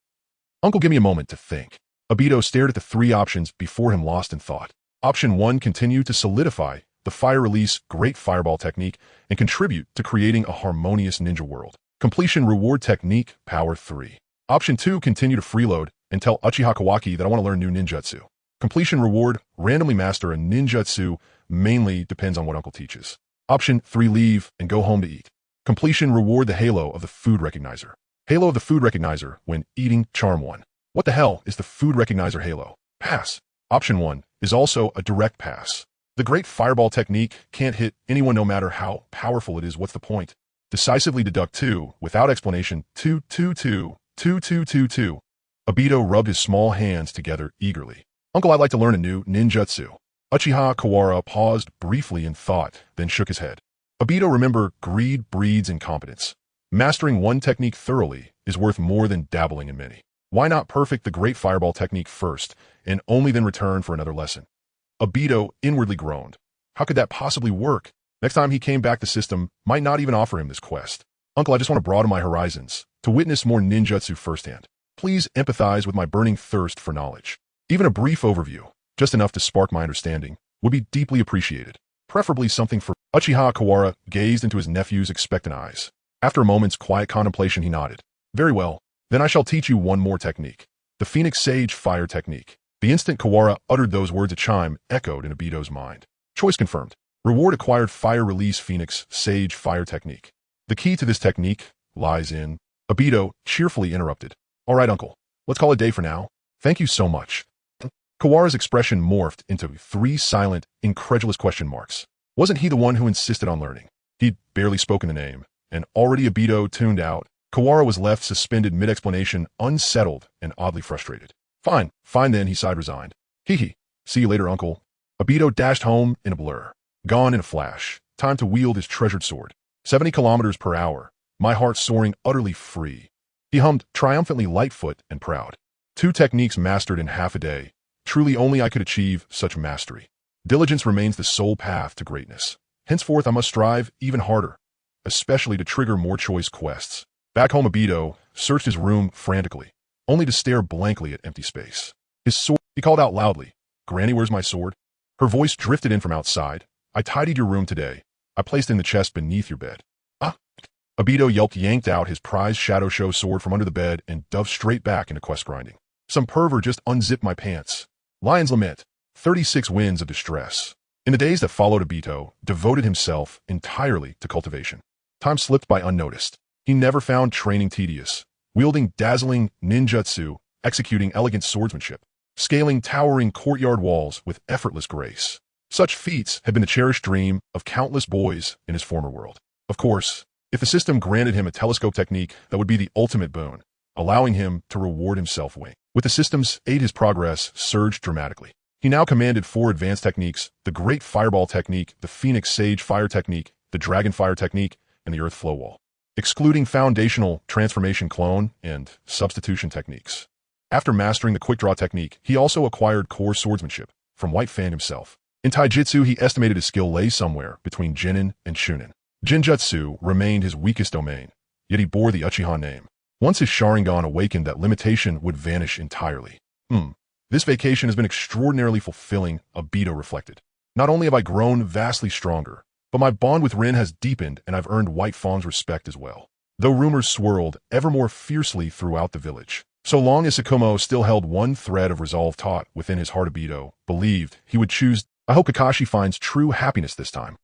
Uncle, give me a moment to think. Obito stared at the three options before him, lost in thought. Option 1, continue to solidify the fire release great fireball technique and contribute to creating a harmonious ninja world. Completion reward technique, power 3. Option 2, continue to freeload and tell Uchiha Kawaki that I want to learn new ninjutsu. Completion reward, randomly master a ninjutsu, mainly depends on what Uncle teaches. Option 3, leave and go home to eat. Completion reward, the halo of the food recognizer. Halo of the food recognizer when eating, charm 1. What the hell is the food recognizer halo? Pass. Option 1 is also a direct pass. The great fireball technique can't hit anyone no matter how powerful it is. What's the point? Decisively deduct 2, without explanation, 2, 2, 2, 2, 2, 2, 2. Obito rubbed his small hands together eagerly. Uncle, I'd like to learn a new ninjutsu. Uchiha Kawara paused briefly in thought, then shook his head. Obito, remember, greed breeds incompetence. Mastering one technique thoroughly is worth more than dabbling in many. Why not perfect the great fireball technique first, and only then return for another lesson? Obito inwardly groaned. How could that possibly work? Next time he came back, the system might not even offer him this quest. Uncle, I just want to broaden my horizons, to witness more ninjutsu firsthand. Please empathize with my burning thirst for knowledge. Even a brief overview, just enough to spark my understanding, would be deeply appreciated. Preferably something for... Uchiha Kawara gazed into his nephew's expectant eyes. After a moment's quiet contemplation, he nodded. Very well. Then I shall teach you one more technique. The Phoenix Sage Fire Technique. The instant Kawara uttered those words, a chime echoed in Obito's mind. Choice confirmed. Reward acquired, Fire Release Phoenix Sage Fire Technique. The key to this technique lies in... Obito cheerfully interrupted. All right, Uncle. Let's call it a day for now. Thank you so much. Kawara's expression morphed into 3 silent, incredulous question marks. Wasn't he the one who insisted on learning? He'd barely spoken the name, and already Obito tuned out. Kawara was left suspended mid-explanation, unsettled and oddly frustrated. Fine then, he sighed, resigned. Hee. See you later, Uncle. Obito dashed home in a blur. Gone in a flash. Time to wield his treasured sword. 70 kilometers per hour. My heart soaring utterly free. He hummed, triumphantly lightfoot and proud. 2 techniques mastered in half a day. Truly only I could achieve such mastery. Diligence remains the sole path to greatness. Henceforth I must strive even harder, especially to trigger more choice quests. Back home, Obito searched his room frantically, only to stare blankly at empty space. His sword, he called out loudly. Granny, where's my sword? Her voice drifted in from outside. I tidied your room today. I placed it in the chest beneath your bed. Ah! Obito yelped, yanked out his prized Shadow Show sword from under the bed and dove straight back into quest grinding. Some pervert just unzipped my pants. Lion's Lament. 36 winds of distress. In the days that followed, Obito devoted himself entirely to cultivation. Time slipped by unnoticed. He never found training tedious, wielding dazzling ninjutsu, executing elegant swordsmanship, scaling towering courtyard walls with effortless grace. Such feats had been the cherished dream of countless boys in his former world. Of course, if the system granted him a telescope technique, that would be the ultimate boon, allowing him to reward himself wing. With the system's aid, his progress surged dramatically. He now commanded 4 advanced techniques: the Great Fireball Technique, the Phoenix Sage Fire Technique, the Dragon Fire Technique, and the Earth Flow Wall, excluding foundational transformation clone and substitution techniques. After mastering the Quick Draw Technique, he also acquired core swordsmanship from White Fan himself. In Taijutsu, he estimated his skill lay somewhere between Jinin and Shunin. Jinjutsu remained his weakest domain, yet he bore the Uchiha name. Once his Sharingan awakened, that limitation would vanish entirely. This vacation has been extraordinarily fulfilling, Obito reflected. Not only have I grown vastly stronger, but my bond with Rin has deepened and I've earned White Fang's respect as well. Though rumors swirled ever more fiercely throughout the village, so long as Sakumo still held one thread of resolve taut within his heart, Obito believed he would choose. I hope Kakashi finds true happiness this time.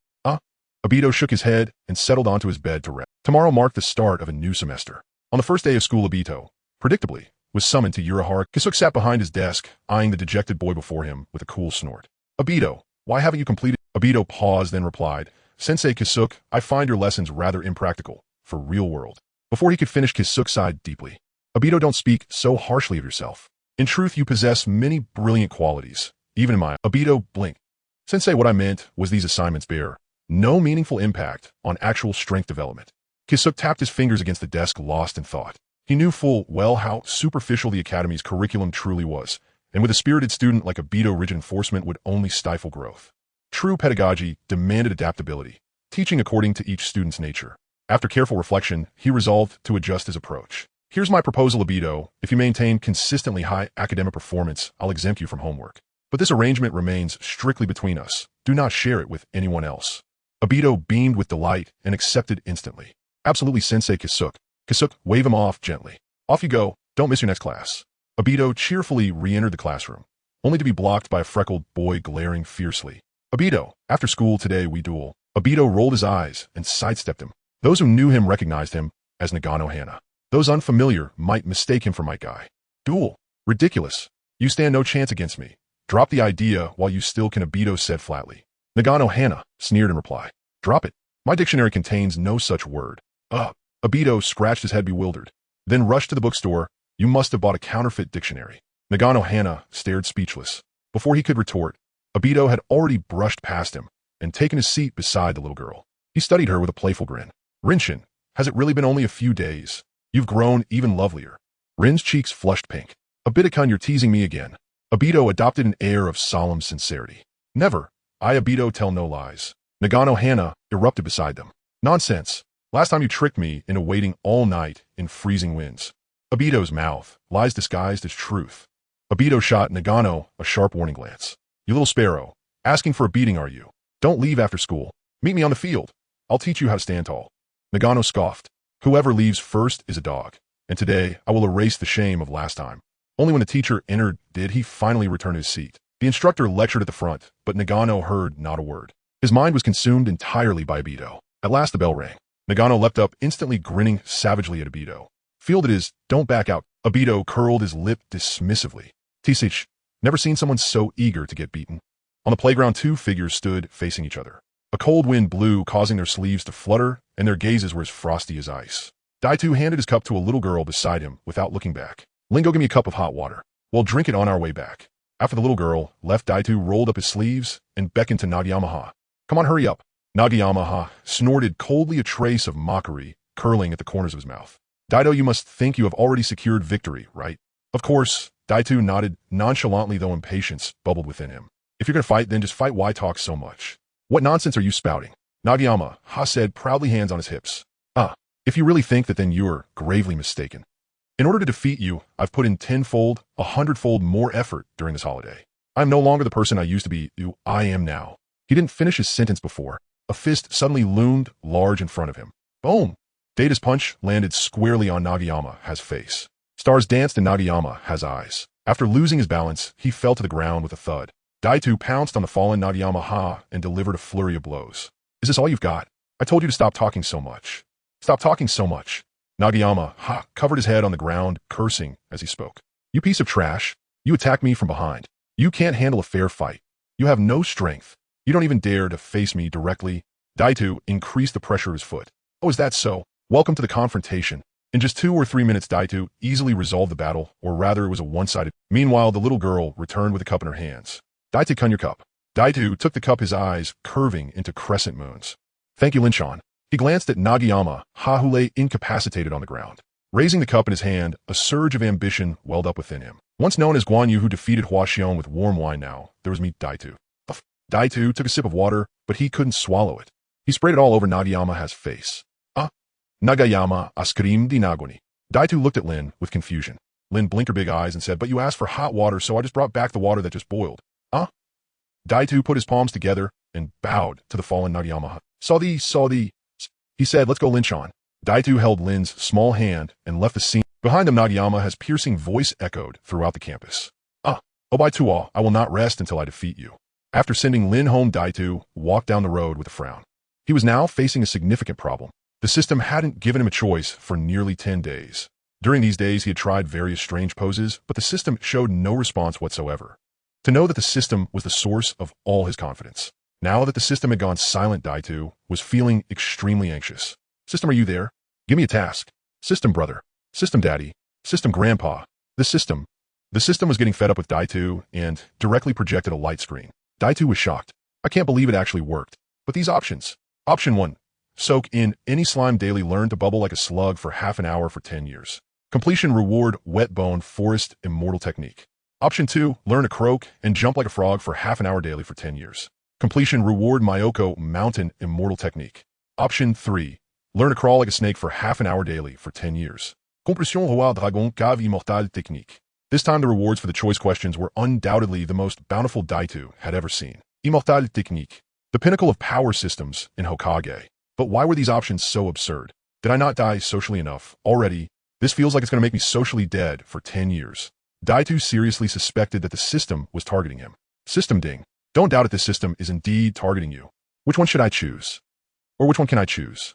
Obito shook his head and settled onto his bed to rest. Tomorrow marked the start of a new semester. On the first day of school, Obito, predictably, was summoned to Urahara. Kisuke sat behind his desk, eyeing the dejected boy before him with a cool snort. Obito, why haven't you completed? Obito paused, then replied, Sensei Kisuke, I find your lessons rather impractical for real world. Before he could finish, Kisuke sighed deeply. Obito, don't speak so harshly of yourself. In truth, you possess many brilliant qualities, even in my... Obito blinked. Sensei, what I meant was these assignments bear no meaningful impact on actual strength development. Kisuke tapped his fingers against the desk, lost in thought. He knew full well how superficial the Academy's curriculum truly was, and with a spirited student like Obito, rigid enforcement would only stifle growth. True pedagogy demanded adaptability, teaching according to each student's nature. After careful reflection, he resolved to adjust his approach. Here's my proposal, Obito. If you maintain consistently high academic performance, I'll exempt you from homework. But this arrangement remains strictly between us. Do not share it with anyone else. Obito beamed with delight and accepted instantly. Absolutely, Sensei Kisuke. Kisuke, wave him off gently. Off you go. Don't miss your next class. Obito cheerfully re-entered the classroom, only to be blocked by a freckled boy glaring fiercely. Obito, after school today we duel. Obito rolled his eyes and sidestepped him. Those who knew him recognized him as Nagano Hana. Those unfamiliar might mistake him for my guy. Duel? Ridiculous. You stand no chance against me. Drop the idea while you still can, Obito said flatly. Nagano Hana sneered in reply. Drop it. My dictionary contains no such word. Obito scratched his head bewildered, then rushed to the bookstore. You must have bought a counterfeit dictionary. Nagano Hana stared speechless. Before he could retort, Obito had already brushed past him and taken his seat beside the little girl. He studied her with a playful grin. Rinshin, has it really been only a few days? You've grown even lovelier. Rin's cheeks flushed pink. Obito-kun, you're teasing me again. Obito adopted an air of solemn sincerity. Never. I, Obito, tell no lies. Nagano Hana erupted beside them. Nonsense. Last time you tricked me into waiting all night in freezing winds. Obito's mouth, lies disguised as truth. Obito shot Nagano a sharp warning glance. You little sparrow, asking for a beating are you? Don't leave after school. Meet me on the field. I'll teach you how to stand tall. Nagano scoffed. Whoever leaves first is a dog, and today I will erase the shame of last time. Only when the teacher entered did he finally return to his seat. The instructor lectured at the front, but Nagano heard not a word. His mind was consumed entirely by Obito. At last the bell rang. Nagano leapt up, instantly grinning savagely at Obito. Field it is, don't back out. Obito curled his lip dismissively. Tisich, never seen someone so eager to get beaten. On the playground, two figures stood facing each other. A cold wind blew, causing their sleeves to flutter, and their gazes were as frosty as ice. Daitu handed his cup to a little girl beside him without looking back. Lingo, give me a cup of hot water. We'll drink it on our way back. After the little girl left, Daitu rolled up his sleeves and beckoned to Nagayama. Come on, hurry up. Nagayama snorted coldly, a trace of mockery curling at the corners of his mouth. Daido, you must think you have already secured victory, right? Of course. Daitu nodded nonchalantly, though impatience bubbled within him. If you're going to fight, then just fight. Why talk so much? What nonsense are you spouting? Nagayama said, proudly, hands on his hips. If you really think that, then you're gravely mistaken. In order to defeat you, I've put in 10-fold, 100-fold more effort during this holiday. I'm no longer the person I used to be, who I am now. He didn't finish his sentence before a fist suddenly loomed large in front of him. Boom! Data's punch landed squarely on Nagayama's face. Stars danced in Nagayama's eyes. After losing his balance, he fell to the ground with a thud. Daitu pounced on the fallen Nagayama and delivered a flurry of blows. Is this all you've got? I told you to stop talking so much. Stop talking so much. Nagayama covered his head on the ground, cursing as he spoke. You piece of trash. You attack me from behind. You can't handle a fair fight. You have no strength. You don't even dare to face me directly. Daitu increased the pressure of his foot. Oh, is that so? Welcome to the confrontation. In just 2 or 3 minutes, Daitu easily resolved the battle, or rather it was a one-sided. Meanwhile, the little girl returned with a cup in her hands. Daitu-kun, your cup. Daitu took the cup, his eyes curving into crescent moons. Thank you, Linchan. He glanced at Nagayama, who lay incapacitated on the ground. Raising the cup in his hand, a surge of ambition welled up within him. Once known as Guan Yu, who defeated Huaxiong with warm wine, now there was meet Daitu. Daitu took a sip of water, but he couldn't swallow it. He sprayed it all over Nagayama's face. Nagayama screamed in agony. Daitu looked at Lin with confusion. Lin blinked her big eyes and said, but you asked for hot water, so I just brought back the water that just boiled. Daitu put his palms together and bowed to the fallen Nagayama. Saw thee. He said, let's go, Linchan. Daitu held Lin's small hand and left the scene. Behind him, Nagayama's piercing voice echoed throughout the campus. Obito, I will not rest until I defeat you. After sending Lin home, Daitu walked down the road with a frown. He was now facing a significant problem. The system hadn't given him a choice for nearly 10 days. During these days, he had tried various strange poses, but the system showed no response whatsoever. To know that the system was the source of all his confidence. Now that the system had gone silent, Daitu was feeling extremely anxious. System, are you there? Give me a task. System brother. System daddy. System grandpa. The system was getting fed up with Daitu and directly projected a light screen. Daitu was shocked. I can't believe it actually worked. But these options. Option 1. Soak in any slime daily, learn to bubble like a slug for half an hour for 10 years. Completion reward wet bone forest immortal technique. Option 2, learn to croak and jump like a frog for half an hour daily for 10 years. Completion reward Myoko mountain immortal technique. Option 3, learn to crawl like a snake for half an hour daily for 10 years. Completion roi dragon cave immortale technique. This time the rewards for the choice questions were undoubtedly the most bountiful Daitu had ever seen. Immortale technique, the pinnacle of power systems in Hokage. But why were these options so absurd? Did I not die socially enough already? This feels like it's going to make me socially dead for 10 years. Daitu seriously suspected that the system was targeting him. System ding. Don't doubt it, this system is indeed targeting you. Which one should I choose? Or which one can I choose?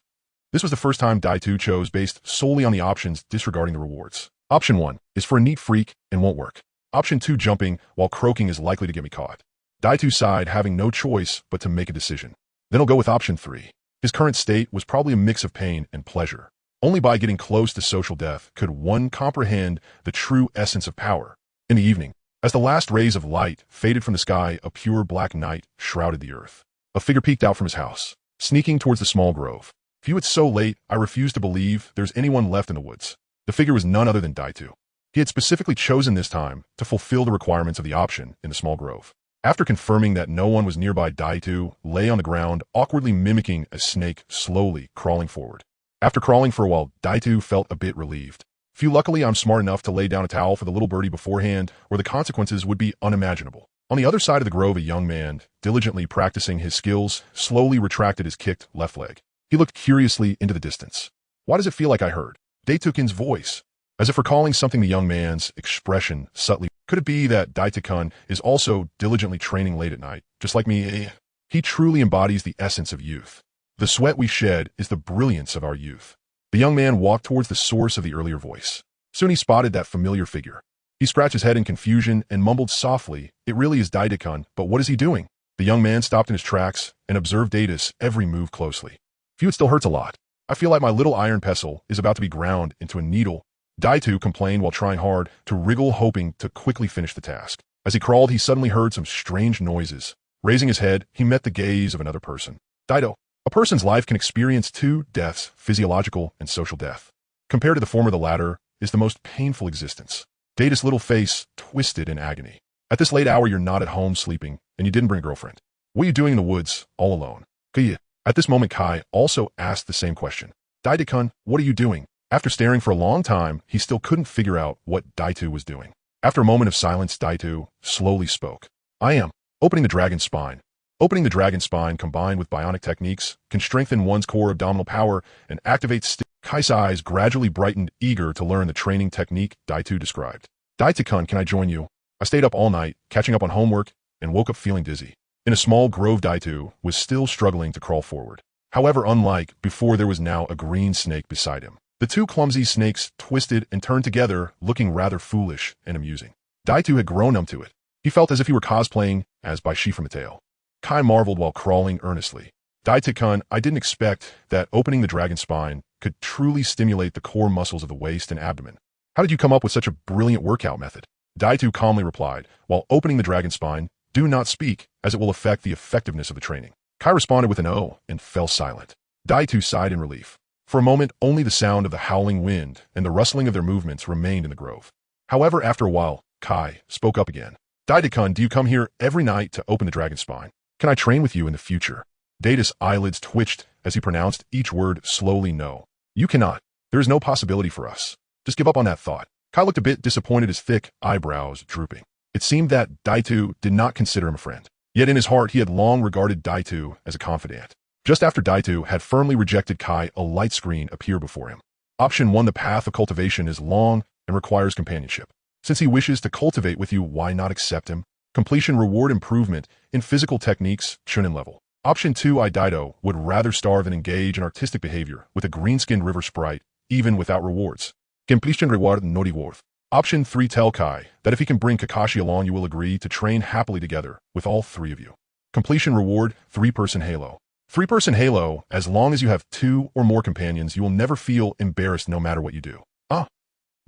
This was the first time Daitu chose based solely on the options disregarding the rewards. Option 1 is for a neat freak and won't work. Option 2, jumping while croaking is likely to get me caught. Daitu sighed, having no choice but to make a decision. Then he'll go with option 3. His current state was probably a mix of pain and pleasure. Only by getting close to social death could one comprehend the true essence of power. In the evening, as the last rays of light faded from the sky, a pure black night shrouded the earth. A figure peeked out from his house, sneaking towards the small grove. Phew, it's so late, I refuse to believe there's anyone left in the woods. The figure was none other than Daitu. He had specifically chosen this time to fulfill the requirements of the option in the small grove. After confirming that no one was nearby, Daitu lay on the ground, awkwardly mimicking a snake slowly crawling forward. After crawling for a while, Daitu felt a bit relieved. Phew, luckily I'm smart enough to lay down a towel for the little birdie beforehand, or the consequences would be unimaginable. On the other side of the grove, a young man, diligently practicing his skills, slowly retracted his kicked left leg. He looked curiously into the distance. Why does it feel like I heard Daitukin's voice? As if recalling something, the young man's expression subtly. Could it be that Daitukin is also diligently training late at night, just like me? He truly embodies the essence of youth. The sweat we shed is the brilliance of our youth. The young man walked towards the source of the earlier voice. Soon he spotted that familiar figure. He scratched his head in confusion and mumbled softly, "It really is Daitukin, but what is he doing?" The young man stopped in his tracks and observed Daida's every move closely. Phew, it still hurts a lot. I feel like my little iron pestle is about to be ground into a needle. Daitu complained while trying hard to wriggle, hoping to quickly finish the task. As he crawled, he suddenly heard some strange noises. Raising his head, he met the gaze of another person. Daido. A person's life can experience two deaths, physiological and social death. Compared to the former, the latter is the most painful existence. Daida's little face twisted in agony. At this late hour, you're not at home sleeping, and you didn't bring a girlfriend. What are you doing in the woods, all alone? Kaya. At this moment, Kai also asked the same question. Daitukin, what are you doing? After staring for a long time, he still couldn't figure out what Daitu was doing. After a moment of silence, Daitu slowly spoke. I am opening the dragon's spine. Opening the dragon's spine combined with bionic techniques can strengthen one's core abdominal power and activate Kai's eyes gradually brightened, eager to learn the training technique Daitu described. Daitukin, can I join you? I stayed up all night, catching up on homework, and woke up feeling dizzy. In a small grove, Daitu was still struggling to crawl forward. However, unlike before, there was now a green snake beside him. The two clumsy snakes twisted and turned together, looking rather foolish and amusing. Daitu had grown numb to it. He felt as if he were cosplaying as by Shi from a tale. Kai marveled while crawling earnestly. Daitukin, I didn't expect that opening the dragon's spine could truly stimulate the core muscles of the waist and abdomen. How did you come up with such a brilliant workout method? Daitu calmly replied, while opening the dragon's spine, do not speak, as it will affect the effectiveness of the training. Kai responded with an "oh" and fell silent. Daitu sighed in relief. For a moment, only the sound of the howling wind and the rustling of their movements remained in the grove. However, after a while, Kai spoke up again. Daitukin, do you come here every night to open the dragon's spine? Can I train with you in the future? Daida's eyelids twitched as he pronounced each word slowly. No. You cannot. There is no possibility for us. Just give up on that thought. Kai looked a bit disappointed, his thick eyebrows drooping. It seemed that Daitu did not consider him a friend. Yet in his heart, he had long regarded Daitu as a confidant. Just after Daitu had firmly rejected Kai, a light screen appeared before him. Option 1, the path of cultivation is long and requires companionship. Since he wishes to cultivate with you, why not accept him? Completion reward improvement in physical techniques, Chunin level. Option 2, Daido would rather starve than engage in artistic behavior with a green-skinned river sprite, even without rewards. Completion reward no reward. Option 3, tell Kai that if he can bring Kakashi along, you will agree to train happily together with all three of you. Completion reward, 3-person halo. 3-person halo, as long as you have 2 or more companions, you will never feel embarrassed no matter what you do.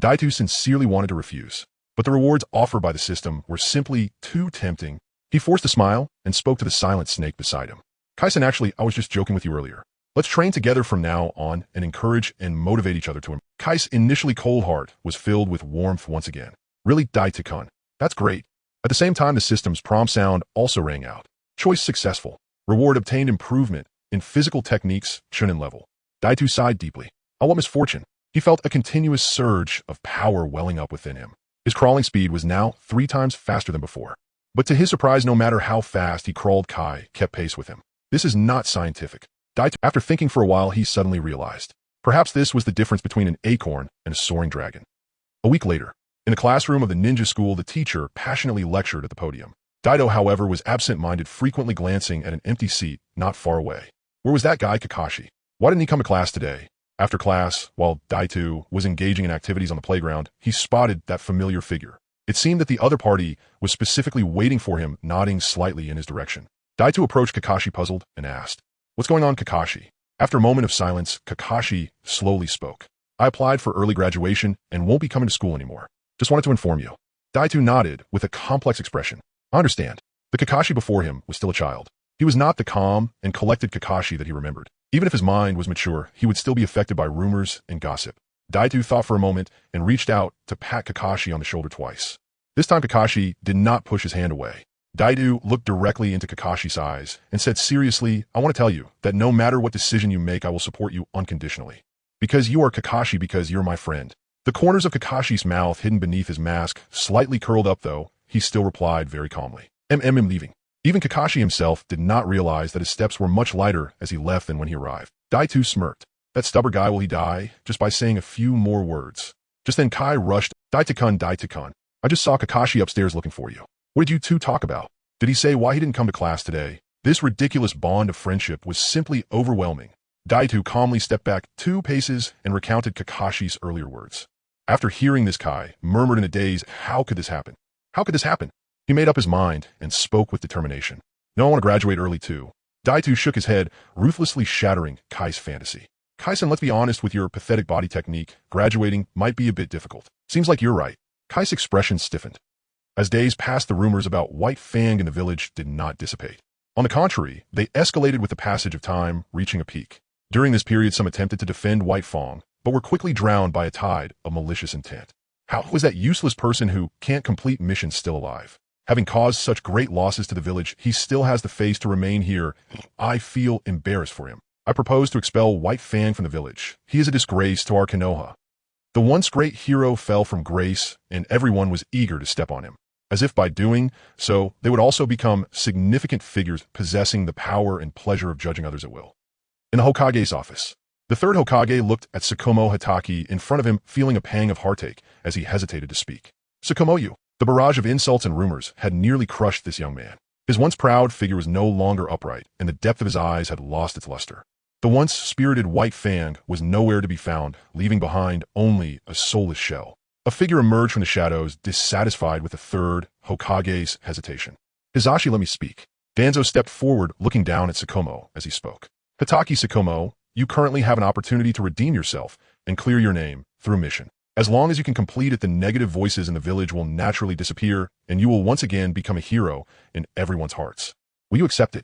Daitu sincerely wanted to refuse, but the rewards offered by the system were simply too tempting. He forced a smile and spoke to the silent snake beside him. Kai-san, actually, I was just joking with you earlier. Let's train together from now on and encourage and motivate each other to improve. Kai's initially cold heart was filled with warmth once again. Really, Daito-kun. That's great. At the same time, the system's prompt sound also rang out. Choice successful. Reward obtained improvement in physical techniques, Chunin level. Daito sighed deeply. Oh, what misfortune. He felt a continuous surge of power welling up within him. His crawling speed was now 3 times faster than before. But to his surprise, no matter how fast he crawled, Kai kept pace with him. This is not scientific. Daito, after thinking for a while, he suddenly realized. Perhaps this was the difference between an acorn and a soaring dragon. A week later, in the classroom of the ninja school, the teacher passionately lectured at the podium. Daito, however, was absent-minded, frequently glancing at an empty seat not far away. Where was that guy, Kakashi? Why didn't he come to class today? After class, while Daito was engaging in activities on the playground, he spotted that familiar figure. It seemed that the other party was specifically waiting for him, nodding slightly in his direction. Daito approached Kakashi puzzled and asked, "What's going on, Kakashi?" After a moment of silence, Kakashi slowly spoke. "I applied for early graduation and won't be coming to school anymore. Just wanted to inform you." Daito nodded with a complex expression. "I understand." The Kakashi before him was still a child. He was not the calm and collected Kakashi that he remembered. Even if his mind was mature, he would still be affected by rumors and gossip. Daito thought for a moment and reached out to pat Kakashi on the shoulder twice. This time Kakashi did not push his hand away. Daito looked directly into Kakashi's eyes and said seriously, "I want to tell you that no matter what decision you make, I will support you unconditionally. Because you are Kakashi, because you're my friend." The corners of Kakashi's mouth hidden beneath his mask slightly curled up, though he still replied very calmly, "I'm leaving." Even Kakashi himself did not realize that his steps were much lighter as he left than when he arrived. Daito smirked. That stubborn guy, will he die just by saying a few more words? Just then Kai rushed. Daito-kun, I just saw Kakashi upstairs looking for you. What did you two talk about? Did he say why he didn't come to class today?" This ridiculous bond of friendship was simply overwhelming. Daito calmly stepped back 2 paces and recounted Kakashi's earlier words. After hearing this, Kai murmured in a daze, "How could this happen? How could this happen?" He made up his mind and spoke with determination. "No, I want to graduate early too." Daito shook his head, ruthlessly shattering Kai's fantasy. "Kai-san, let's be honest, with your pathetic body technique, graduating might be a bit difficult. Seems like you're right." Kai's expression stiffened. As days passed, the rumors about White Fang in the village did not dissipate. On the contrary, they escalated with the passage of time, reaching a peak. During this period, some attempted to defend White Fang, but were quickly drowned by a tide of malicious intent. How was that useless person who can't complete missions still alive? Having caused such great losses to the village, he still has the face to remain here. I feel embarrassed for him. I propose to expel White Fang from the village. He is a disgrace to our Konoha. The once great hero fell from grace, and everyone was eager to step on him. As if by doing so, they would also become significant figures possessing the power and pleasure of judging others at will. In the Hokage's office, the third Hokage looked at Tsukumo Hatake in front of him, feeling a pang of heartache as he hesitated to speak. "Tsukumo-you." The barrage of insults and rumors had nearly crushed this young man. His once proud figure was no longer upright, and the depth of his eyes had lost its luster. The once spirited White Fang was nowhere to be found, leaving behind only a soulless shell. A figure emerged from the shadows, dissatisfied with the third Hokage's hesitation. "Hizashi, let me speak." Danzo stepped forward, looking down at Tsukumo as he spoke. "Hatake, Tsukumo, you currently have an opportunity to redeem yourself and clear your name through a mission. As long as you can complete it, the negative voices in the village will naturally disappear, and you will once again become a hero in everyone's hearts. Will you accept it?"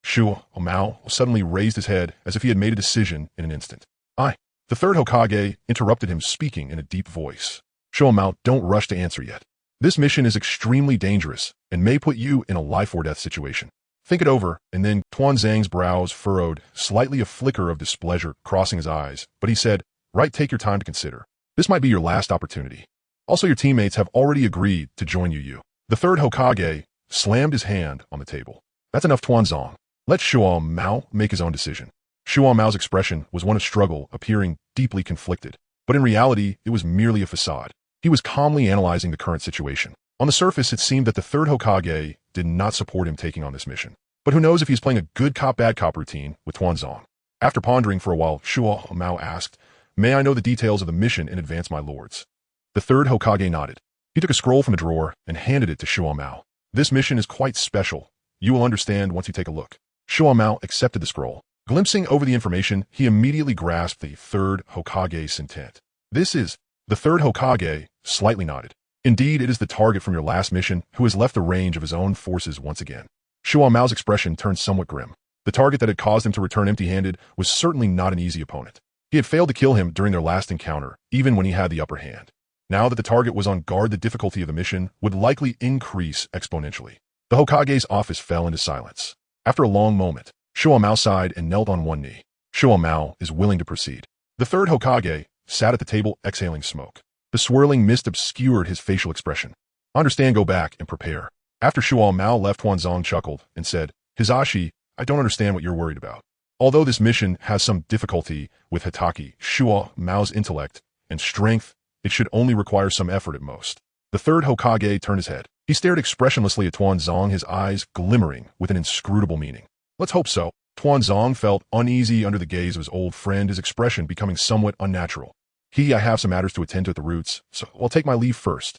Shuo Omao suddenly raised his head as if he had made a decision in an instant. "I." The third Hokage interrupted him, speaking in a deep voice. "Shuo Omao, don't rush to answer yet. This mission is extremely dangerous and may put you in a life-or-death situation. Think it over," and then Tuan Zhang's brows furrowed, slightly a flicker of displeasure crossing his eyes, but he said, "Right, take your time to consider. This might be your last opportunity. Also, your teammates have already agreed to join you. The third Hokage slammed his hand on the table. "That's enough, Tuan Zhang. Let Shuo Mao make his own decision." Shuo Mao's expression was one of struggle, appearing deeply conflicted, but in reality, it was merely a facade. He was calmly analyzing the current situation. On the surface, it seemed that the third Hokage did not support him taking on this mission. But who knows if he's playing a good cop, bad cop routine with Tuan Zhang. After pondering for a while, Shuo Mao asked, "May I know the details of the mission in advance, my lords?" The third Hokage nodded. He took a scroll from a drawer and handed it to Shuo Mao. "This mission is quite special. You will understand once you take a look." Shuo Mao accepted the scroll. Glimpsing over the information, he immediately grasped the third Hokage's intent. "This is..." The third Hokage slightly nodded. "Indeed, it is the target from your last mission who has left the range of his own forces once again." Shuo Mao's expression turned somewhat grim. The target that had caused him to return empty-handed was certainly not an easy opponent. He had failed to kill him during their last encounter, even when he had the upper hand. Now that the target was on guard, the difficulty of the mission would likely increase exponentially. The Hokage's office fell into silence. After a long moment, Shuo Mao sighed and knelt on one knee. Shuo Mao is willing to proceed. The third Hokage sat at the table exhaling smoke. The swirling mist obscured his facial expression. Understand, go back and prepare. After Shuo Mao left, Huanzong chuckled and said, Hizashi, I don't understand what you're worried about. Although this mission has some difficulty with Hatake, Shuo Mao's intellect and strength, it should only require some effort at most. The third Hokage turned his head. He stared expressionlessly at Huanzong, his eyes glimmering with an inscrutable meaning. Let's hope so. Huanzong felt uneasy under the gaze of his old friend, his expression becoming somewhat unnatural. I have some matters to attend to at the roots, so I'll take my leave first.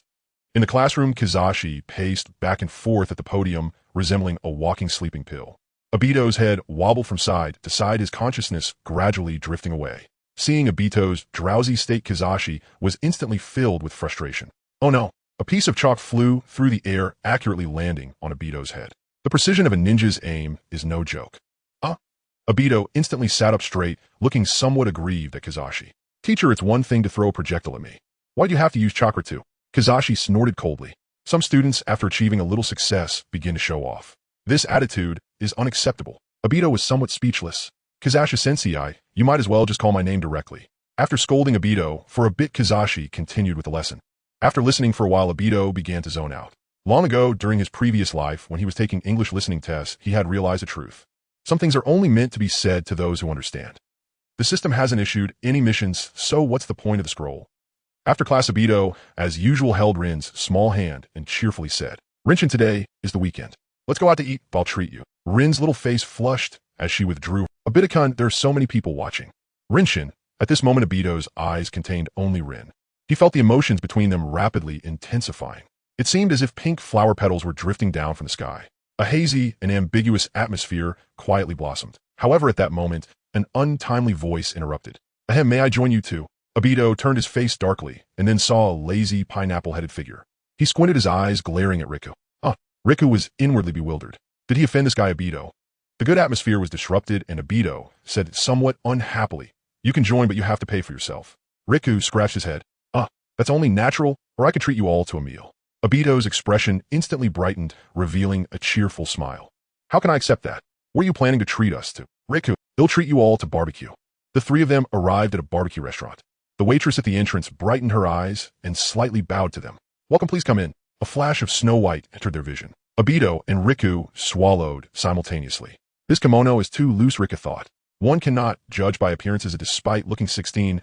In the classroom, Kakashi paced back and forth at the podium, resembling a walking sleeping pill. Obito's head wobbled from side to side, his consciousness gradually drifting away. Seeing Obito's drowsy state, Kakashi was instantly filled with frustration. Oh no! A piece of chalk flew through the air, accurately landing on Obito's head. The precision of a ninja's aim is no joke. Obito instantly sat up straight, looking somewhat aggrieved at Kakashi. Teacher, it's one thing to throw a projectile at me. Why'd you have to use chakra too? Kakashi snorted coldly. Some students, after achieving a little success, begin to show off. This attitude is unacceptable. Obito was somewhat speechless. Kakashi-sensei, you might as well just call my name directly. After scolding Obito for a bit, Kakashi continued with the lesson. After listening for a while, Obito began to zone out. Long ago, during his previous life, when he was taking English listening tests, he had realized a truth. Some things are only meant to be said to those who understand. The system hasn't issued any missions, so what's the point of the scroll? After class, Obito, as usual, held Rin's small hand and cheerfully said, Rinshin, today is the weekend. Let's go out to eat, I'll treat you. Rin's little face flushed as she withdrew. Obito-kun, there are so many people watching. Rinshin, at this moment Obito's eyes contained only Rin. He felt the emotions between them rapidly intensifying. It seemed as if pink flower petals were drifting down from the sky. A hazy and ambiguous atmosphere quietly blossomed. However, at that moment, an untimely voice interrupted. Ahem, may I join you too? Obito turned his face darkly and then saw a lazy pineapple-headed figure. He squinted his eyes, glaring at Riku. Riku was inwardly bewildered. Did he offend this guy Obito? The good atmosphere was disrupted, and Obito said somewhat unhappily, You can join, but you have to pay for yourself. Riku scratched his head. That's only natural, or I could treat you all to a meal. Obito's expression instantly brightened, revealing a cheerful smile. How can I accept that? What are you planning to treat us to? Riku, he'll treat you all to barbecue. The three of them arrived at a barbecue restaurant. The waitress at the entrance brightened her eyes and slightly bowed to them. Welcome, please come in. A flash of Snow White entered their vision. Obito and Riku swallowed simultaneously. This kimono is too loose, Riku thought. One cannot judge by appearances, despite looking 16,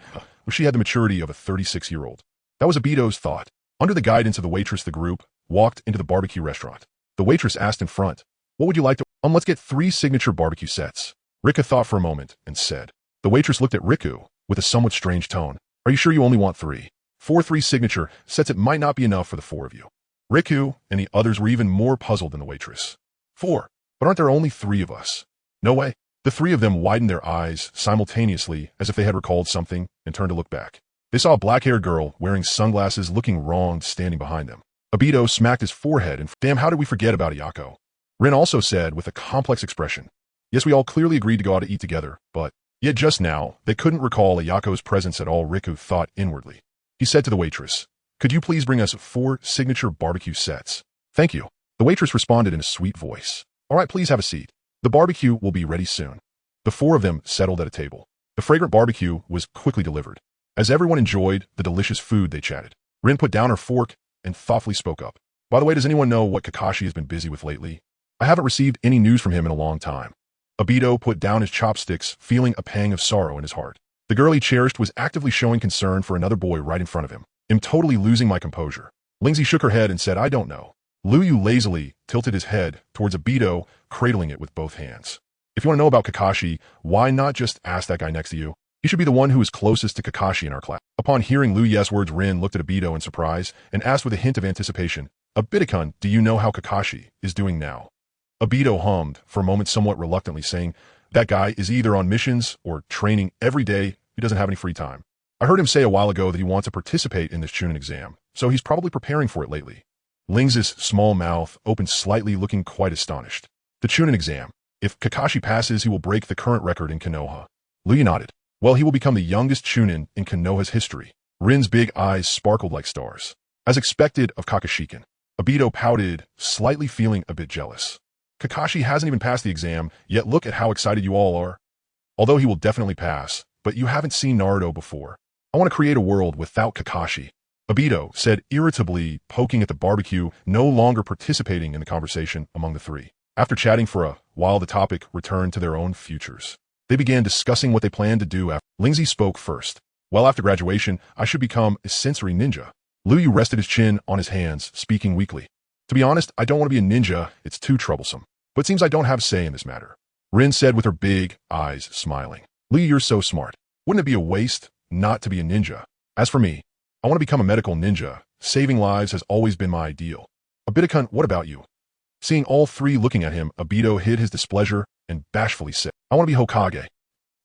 she had the maturity of a 36-year-old. That was Obito's thought. Under the guidance of the waitress, the group walked into the barbecue restaurant. The waitress asked in front, What would you like to— let's get 3 signature barbecue sets. Riku thought for a moment and said. The waitress looked at Riku with a somewhat strange tone. Are you sure you only want 3? 3 signature sets, it might not be enough for the 4 of you. Riku and the others were even more puzzled than the waitress. 4? But aren't there only 3 of us? No way. The 3 of them widened their eyes simultaneously as if they had recalled something and turned to look back. They saw a black-haired girl wearing sunglasses looking wronged standing behind them. Obito smacked his forehead and, Damn, how did we forget about Ayako? Rin also said with a complex expression, Yes, we all clearly agreed to go out to eat together, but yet just now, they couldn't recall Ayako's presence at all. Riku thought inwardly. He said to the waitress, Could you please bring us 4 signature barbecue sets? Thank you. The waitress responded in a sweet voice. All right, please have a seat. The barbecue will be ready soon. The 4 of them settled at a table. The fragrant barbecue was quickly delivered. As everyone enjoyed the delicious food, they chatted. Rin put down her fork and thoughtfully spoke up. By the way, does anyone know what Kakashi has been busy with lately? I haven't received any news from him in a long time. Obito put down his chopsticks, feeling a pang of sorrow in his heart. The girl he cherished was actively showing concern for another boy right in front of him. I'm totally losing my composure. Lingzi shook her head and said, I don't know. Lu Yu lazily tilted his head towards Obito, cradling it with both hands. If you want to know about Kakashi, why not just ask that guy next to you? He should be the one who is closest to Kakashi in our class. Upon hearing Lu Yu's words, Rin looked at Obito in surprise and asked with a hint of anticipation, Obito-kun, do you know how Kakashi is doing now? Obito hummed for a moment, somewhat reluctantly, saying, That guy is either on missions or training every day. He doesn't have any free time. I heard him say a while ago that he wants to participate in this Chunin exam, so he's probably preparing for it lately. Ling's small mouth opened slightly, looking quite astonished. The Chunin exam. If Kakashi passes, he will break the current record in Konoha. Luya nodded. Well, he will become the youngest Chunin in Konoha's history. Rin's big eyes sparkled like stars. As expected of Kakashikin, Obito pouted, slightly feeling a bit jealous. Kakashi hasn't even passed the exam, yet look at how excited you all are. Although he will definitely pass, but you haven't seen Naruto before. I want to create a world without Kakashi. Obito said irritably, poking at the barbecue, no longer participating in the conversation among the three. After chatting for a while, the topic returned to their own futures. They began discussing what they planned to do after. Lingzi spoke first. Well, after graduation, I should become a sensory ninja. Luyu rested his chin on his hands, speaking weakly. To be honest, I don't want to be a ninja, it's too troublesome. But it seems I don't have a say in this matter. Rin said with her big eyes smiling. Luyu, you're so smart. Wouldn't it be a waste not to be a ninja? As for me, I want to become a medical ninja. Saving lives has always been my ideal. Obito, what about you? Seeing all three looking at him, Obito hid his displeasure and bashfully said, I want to be Hokage.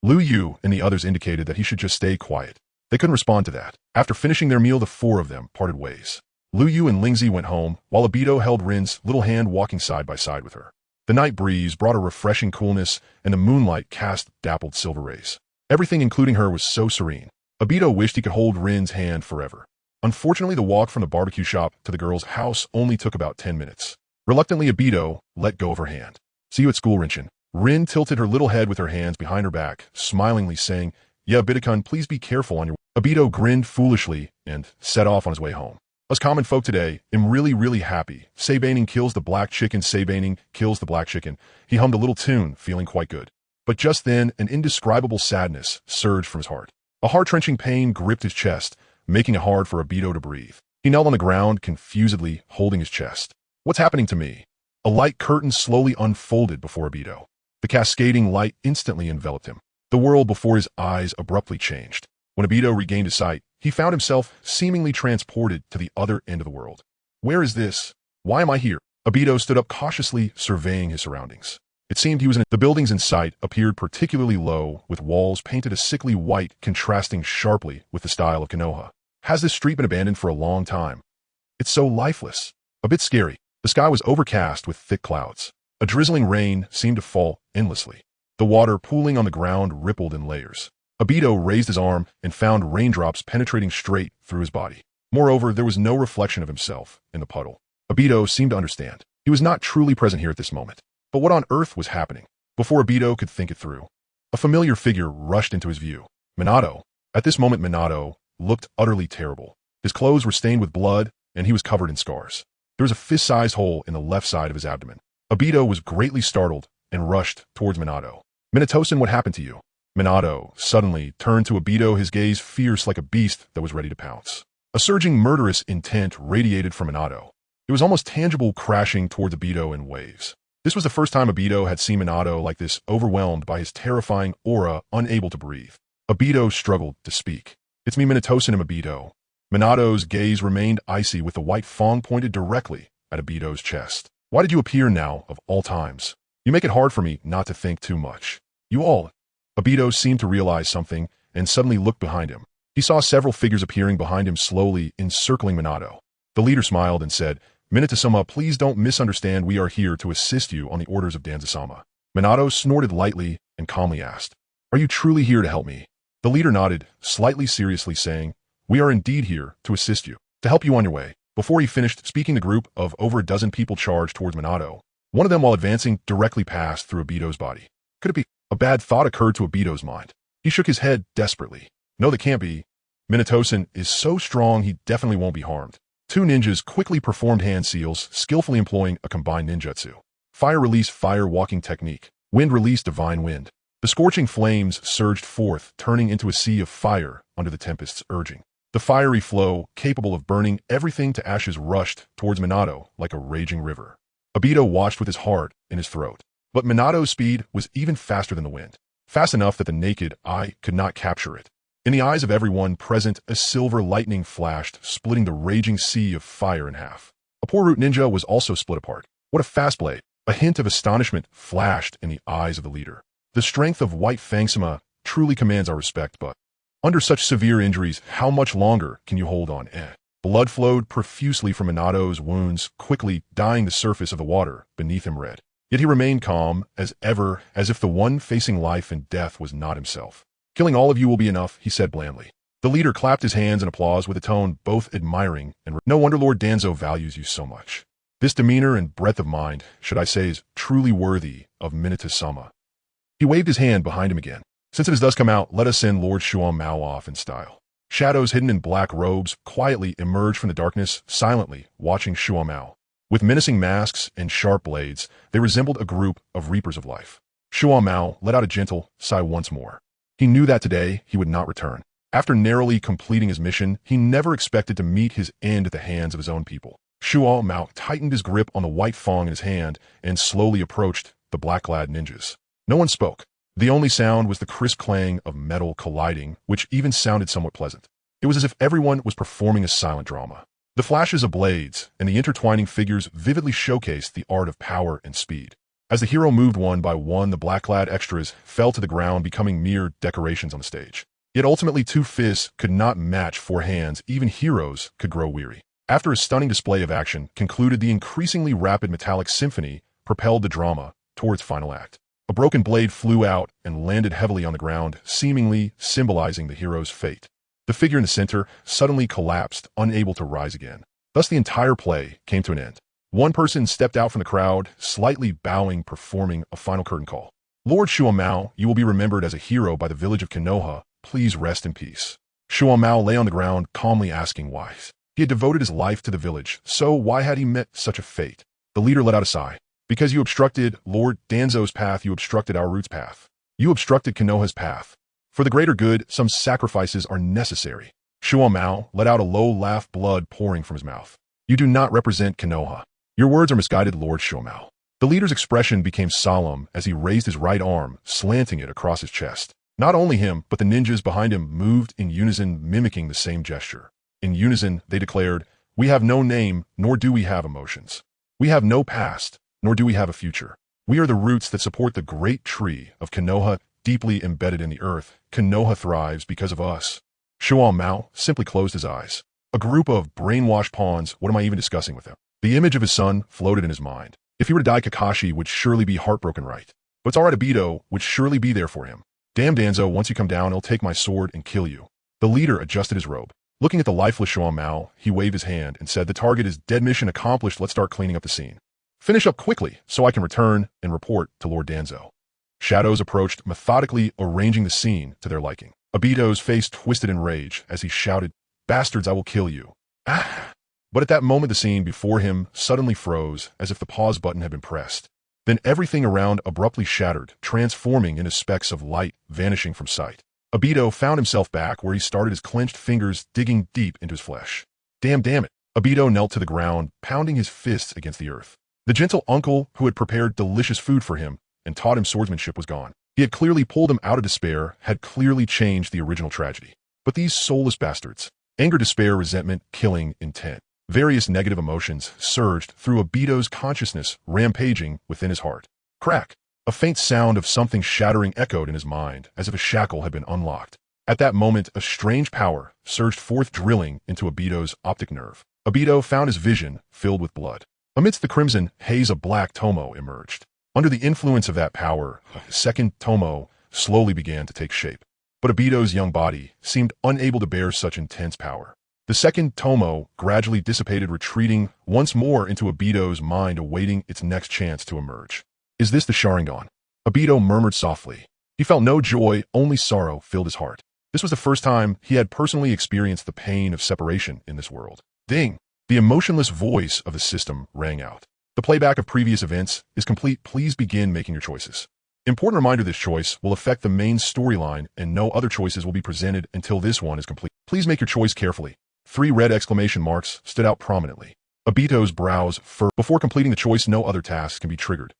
Luyu and the others indicated that he should just stay quiet. They couldn't respond to that. After finishing their meal, the four of them parted ways. Luyu and Lingzi went home, while Obito held Rin's little hand, walking side by side with her. The night breeze brought a refreshing coolness, and the moonlight cast dappled silver rays. Everything, including her, was so serene. Obito wished he could hold Rin's hand forever. Unfortunately, the walk from the barbecue shop to the girl's house only took about 10 minutes. Reluctantly, Obito let go of her hand. See you at school, Rinchin. Rin tilted her little head with her hands behind her back, smilingly saying, Yeah, Obito-kun, please be careful on your... Obito grinned foolishly and set off on his way home. Us common folk today, am really happy. Sabaining kills the black chicken, Sabaining kills the black chicken. He hummed a little tune, feeling quite good. But just then, an indescribable sadness surged from his heart. A heart-wrenching pain gripped his chest, making it hard for Obito to breathe. He knelt on the ground, confusedly holding his chest. What's happening to me? A light curtain slowly unfolded before Obito. The cascading light instantly enveloped him. The world before his eyes abruptly changed. When Obito regained his sight, he found himself seemingly transported to the other end of the world. Where is this? Why am I here? Obito stood up, cautiously surveying his surroundings. It seemed he was in... The buildings in sight appeared particularly low, with walls painted a sickly white, contrasting sharply with the style of Konoha. Has this street been abandoned for a long time? It's so lifeless. A bit scary. The sky was overcast with thick clouds. A drizzling rain seemed to fall endlessly. The water pooling on the ground rippled in layers. Obito raised his arm and found raindrops penetrating straight through his body. Moreover, there was no reflection of himself in the puddle. Obito seemed to understand. He was not truly present here at this moment. But what on earth was happening? Before Obito could think it through, a familiar figure rushed into his view. Minato. At this moment, Minato looked utterly terrible. His clothes were stained with blood, and he was covered in scars. There was a fist-sized hole in the left side of his abdomen. Obito was greatly startled and rushed towards Minato. Minato-san, what happened to you? Minato suddenly turned to Obito, his gaze fierce like a beast that was ready to pounce. A surging murderous intent radiated from Minato. It was almost tangible, crashing towards Obito in waves. This was the first time Obito had seen Minato like this, overwhelmed by his terrifying aura, unable to breathe. Obito struggled to speak. It's me, Minato-san, Obito. Minato's gaze remained icy, with the white fang pointed directly at Obito's chest. Why did you appear now, of all times? You make it hard for me not to think too much. You all... Obito seemed to realize something and suddenly looked behind him. He saw several figures appearing behind him, slowly encircling Minato. The leader smiled and said, Minato-sama, please don't misunderstand. We are here to assist you on the orders of Danzo-sama. Minato snorted lightly and calmly asked, Are you truly here to help me? The leader nodded, slightly seriously, saying, We are indeed here to assist you, to help you on your way. Before he finished speaking, the group of over a dozen people charged towards Minato. One of them, while advancing, directly passed through Obito's body. Could it be? A bad thought occurred to Obito's mind. He shook his head desperately. No, that can't be. Minato-san is so strong, he definitely won't be harmed. Two ninjas quickly performed hand seals, skillfully employing a combined ninjutsu. Fire release, fire walking technique. Wind release, divine wind. The scorching flames surged forth, turning into a sea of fire under the tempest's urging. The fiery flow, capable of burning everything to ashes, rushed towards Minato like a raging river. Obito watched with his heart in his throat. But Minato's speed was even faster than the wind, fast enough that the naked eye could not capture it. In the eyes of everyone present, a silver lightning flashed, splitting the raging sea of fire in half. A poor root ninja was also split apart. What a fast blade! A hint of astonishment flashed in the eyes of the leader. The strength of White Fangsama truly commands our respect, but under such severe injuries, how much longer can you hold on? Blood flowed profusely from Minato's wounds, quickly dyeing the surface of the water beneath him red. Yet he remained calm as ever, as if the one facing life and death was not himself. "Killing all of you will be enough," he said blandly. The leader clapped his hands in applause with a tone both admiring and "No wonder Lord Danzo values you so much. This demeanor and breadth of mind, should I say, is truly worthy of Minato-sama." He waved his hand behind him again. "Since it has thus come out, let us send Lord Shuon Mao off in style." Shadows hidden in black robes quietly emerged from the darkness, silently watching Shuon Mao. With menacing masks and sharp blades, they resembled a group of reapers of life. Shuon Mao let out a gentle sigh once more. He knew that today he would not return. After narrowly completing his mission, he never expected to meet his end at the hands of his own people. Shuon Mao tightened his grip on the white fang in his hand and slowly approached the black-clad ninjas. No one spoke. The only sound was the crisp clang of metal colliding, which even sounded somewhat pleasant. It was as if everyone was performing a silent drama. The flashes of blades and the intertwining figures vividly showcased the art of power and speed. As the hero moved one by one, the black-clad extras fell to the ground, becoming mere decorations on the stage. Yet ultimately 2 fists could not match 4 hands. Even heroes could grow weary. After a stunning display of action concluded, the increasingly rapid metallic symphony propelled the drama towards final act. A broken blade flew out and landed heavily on the ground, seemingly symbolizing the hero's fate. The figure in the center suddenly collapsed, unable to rise again. Thus the entire play came to an end. One person stepped out from the crowd, slightly bowing, performing a final curtain call. "Lord Shuon Mao, you will be remembered as a hero by the village of Konoha. Please rest in peace." Shuon Mao lay on the ground, calmly asking why. He had devoted his life to the village, so why had he met such a fate? The leader let out a sigh. "Because you obstructed Lord Danzo's path, you obstructed our root's path. You obstructed Konoha's path. For the greater good, some sacrifices are necessary." Shuon Mao let out a low laugh, blood pouring from his mouth. "You do not represent Konoha. Your words are misguided, Lord Shuon Mao." The leader's expression became solemn as he raised his right arm, slanting it across his chest. Not only him, but the ninjas behind him moved in unison, mimicking the same gesture. In unison, they declared, "We have no name, nor do we have emotions. We have no past, nor do we have a future. We are the roots that support the great tree of Konoha, deeply embedded in the earth. Konoha thrives because of us." Shuon Mao simply closed his eyes. A group of brainwashed pawns, what am I even discussing with them? The image of his son floated in his mind. If he were to die, Kakashi would surely be heartbroken, right? But it's alright, Obito would surely be there for him. "Damn Danzo, once you come down, I'll take my sword and kill you." The leader adjusted his robe. Looking at the lifeless Shuon Mao, he waved his hand and said, "The target is dead, mission accomplished, let's start cleaning up the scene. Finish up quickly, so I can return and report to Lord Danzo." Shadows approached, methodically arranging the scene to their liking. Obito's face twisted in rage as he shouted, "Bastards, I will kill you." Ah! But at that moment the scene before him suddenly froze, as if the pause button had been pressed. Then everything around abruptly shattered, transforming into specks of light, vanishing from sight. Obito found himself back where he started, his clenched fingers digging deep into his flesh. Damn it. Obito knelt to the ground, pounding his fists against the earth. The gentle uncle who had prepared delicious food for him and taught him swordsmanship was gone. He had clearly pulled him out of despair, had clearly changed the original tragedy. But these soulless bastards, anger, despair, resentment, killing, intent. Various negative emotions surged through Obito's consciousness, rampaging within his heart. Crack! A faint sound of something shattering echoed in his mind, as if a shackle had been unlocked. At that moment, a strange power surged forth, drilling into Obito's optic nerve. Obito found his vision filled with blood. Amidst the crimson haze, a black tomo emerged. Under the influence of that power, a second tomo slowly began to take shape. But Obito's young body seemed unable to bear such intense power. The second tomo gradually dissipated, retreating once more into Obito's mind, awaiting its next chance to emerge. "Is this the Sharingan?" Obito murmured softly. He felt no joy, only sorrow filled his heart. This was the first time he had personally experienced the pain of separation in this world. Ding! The emotionless voice of the system rang out. "The playback of previous events is complete. Please begin making your choices." Important reminder, this choice will affect the main storyline and no other choices will be presented until this one is complete. Please make your choice carefully. 3 red exclamation marks stood out prominently. Obito's brows furrowed. Before completing the choice, no other tasks can be triggered.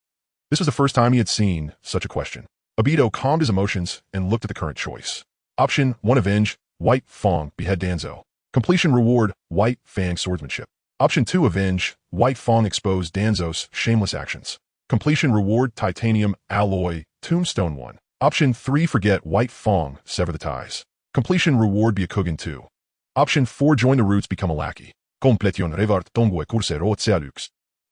This was the first time he had seen such a question. Obito calmed his emotions and looked at the current choice. Option 1, avenge, white Fang, behead Danzo. Completion reward, white Fang swordsmanship. Option 2, avenge, white Fang, expose Danzo's shameless actions. Completion reward, titanium alloy, tombstone 1. Option 3, forget white Fang, sever the ties. Completion reward, Byakugan 2. Option 4, join the roots, become a lackey. Completion reward, tongue curse road.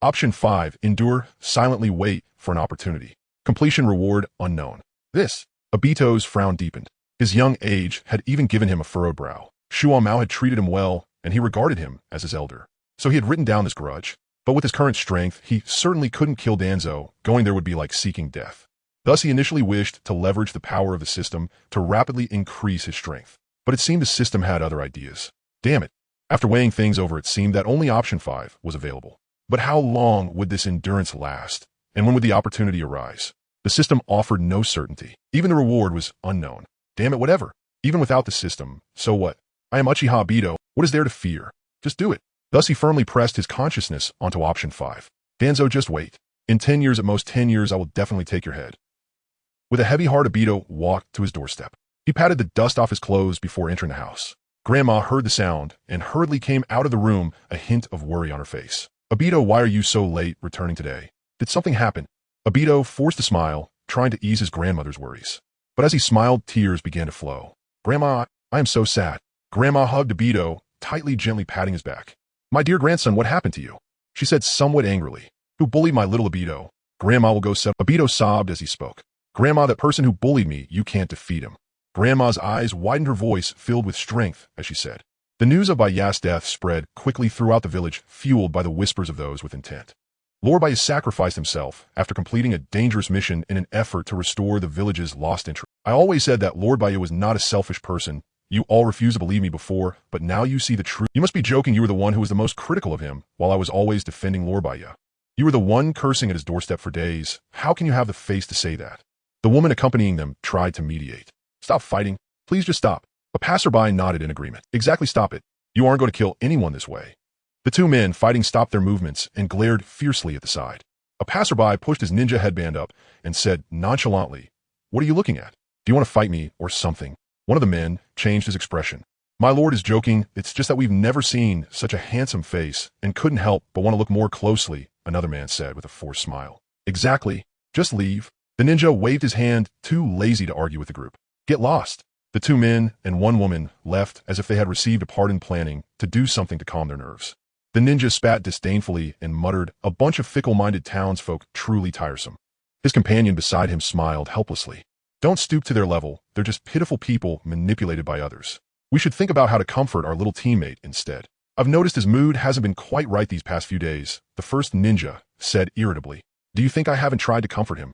Option 5. Endure, silently wait for an opportunity. Completion reward unknown. This, Obito's frown deepened. His young age had even given him a furrowed brow. Shuamao had treated him well, and he regarded him as his elder. So he had written down this grudge. But with his current strength, he certainly couldn't kill Danzo. Going there would be like seeking death. Thus he initially wished to leverage the power of the system to rapidly increase his strength. But it seemed the system had other ideas. Damn it. After weighing things over, it seemed that only option 5 was available. But how long would this endurance last? And when would the opportunity arise? The system offered no certainty. Even the reward was unknown. Damn it, whatever. Even without the system, so what? I am Uchiha Obito. What is there to fear? Just do it. Thus he firmly pressed his consciousness onto option 5. Danzo, just wait. In 10 years, at most 10 years, I will definitely take your head. With a heavy heart, Obito walked to his doorstep. He patted the dust off his clothes before entering the house. Grandma heard the sound and hurriedly came out of the room, a hint of worry on her face. Obito, why are you so late returning today? Did something happen? Obito forced a smile, trying to ease his grandmother's worries. But as he smiled, tears began to flow. Grandma, I am so sad. Grandma hugged Obito, tightly, gently patting his back. My dear grandson, what happened to you? She said somewhat angrily. Who bullied my little Obito? Grandma will go settle. Obito sobbed as he spoke. Grandma, that person who bullied me, you can't defeat him. Grandma's eyes widened, her voice filled with strength as she said. The news of Baya's death spread quickly throughout the village, fueled by the whispers of those with intent. Lord Baya sacrificed himself after completing a dangerous mission in an effort to restore the village's lost interest. I always said that Lord Baya was not a selfish person. You all refused to believe me before, but now you see the truth. You must be joking. You were the one who was the most critical of him, while I was always defending Lord Baya. You were the one cursing at his doorstep for days. How can you have the face to say that? The woman accompanying them tried to mediate. Stop fighting. Please just stop. A passerby nodded in agreement. Exactly, stop it. You aren't going to kill anyone this way. The two men fighting stopped their movements and glared fiercely at the side. A passerby pushed his ninja headband up and said nonchalantly, What are you looking at? Do you want to fight me or something? One of the men changed his expression. My lord is joking. It's just that we've never seen such a handsome face and couldn't help but want to look more closely, another man said with a forced smile. Exactly. Just leave. The ninja waved his hand, too lazy to argue with the group. Get lost. The two men and one woman left as if they had received a pardon, planning to do something to calm their nerves. The ninja spat disdainfully and muttered, a bunch of fickle-minded townsfolk, truly tiresome. His companion beside him smiled helplessly. Don't stoop to their level. They're just pitiful people manipulated by others. We should think about how to comfort our little teammate instead. I've noticed his mood hasn't been quite right these past few days, the first ninja said irritably. Do you think I haven't tried to comfort him?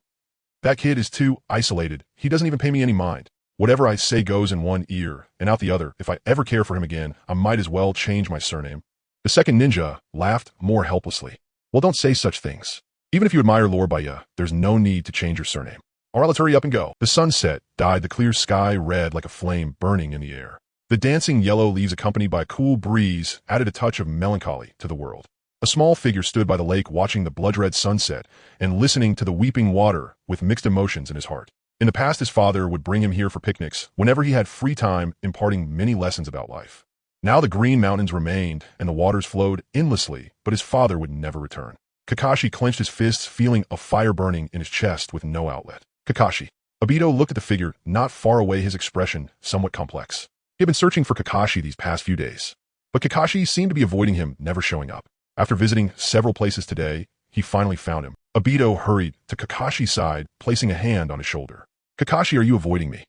That kid is too isolated. He doesn't even pay me any mind. Whatever I say goes in one ear and out the other. If I ever care for him again, I might as well change my surname. The second ninja laughed more helplessly. Well, don't say such things. Even if you admire Lord Baya, there's no need to change your surname. All right, let's hurry up and go. The sunset dyed the clear sky red like a flame burning in the air. The dancing yellow leaves accompanied by a cool breeze added a touch of melancholy to the world. A small figure stood by the lake watching the blood-red sunset and listening to the weeping water with mixed emotions in his heart. In the past, his father would bring him here for picnics whenever he had free time, imparting many lessons about life. Now the green mountains remained and the waters flowed endlessly, but his father would never return. Kakashi clenched his fists, feeling a fire burning in his chest with no outlet. Kakashi. Obito looked at the figure not far away, his expression somewhat complex. He had been searching for Kakashi these past few days, but Kakashi seemed to be avoiding him, never showing up. After visiting several places today, he finally found him. Obito hurried to Kakashi's side, placing a hand on his shoulder. Kakashi, are you avoiding me?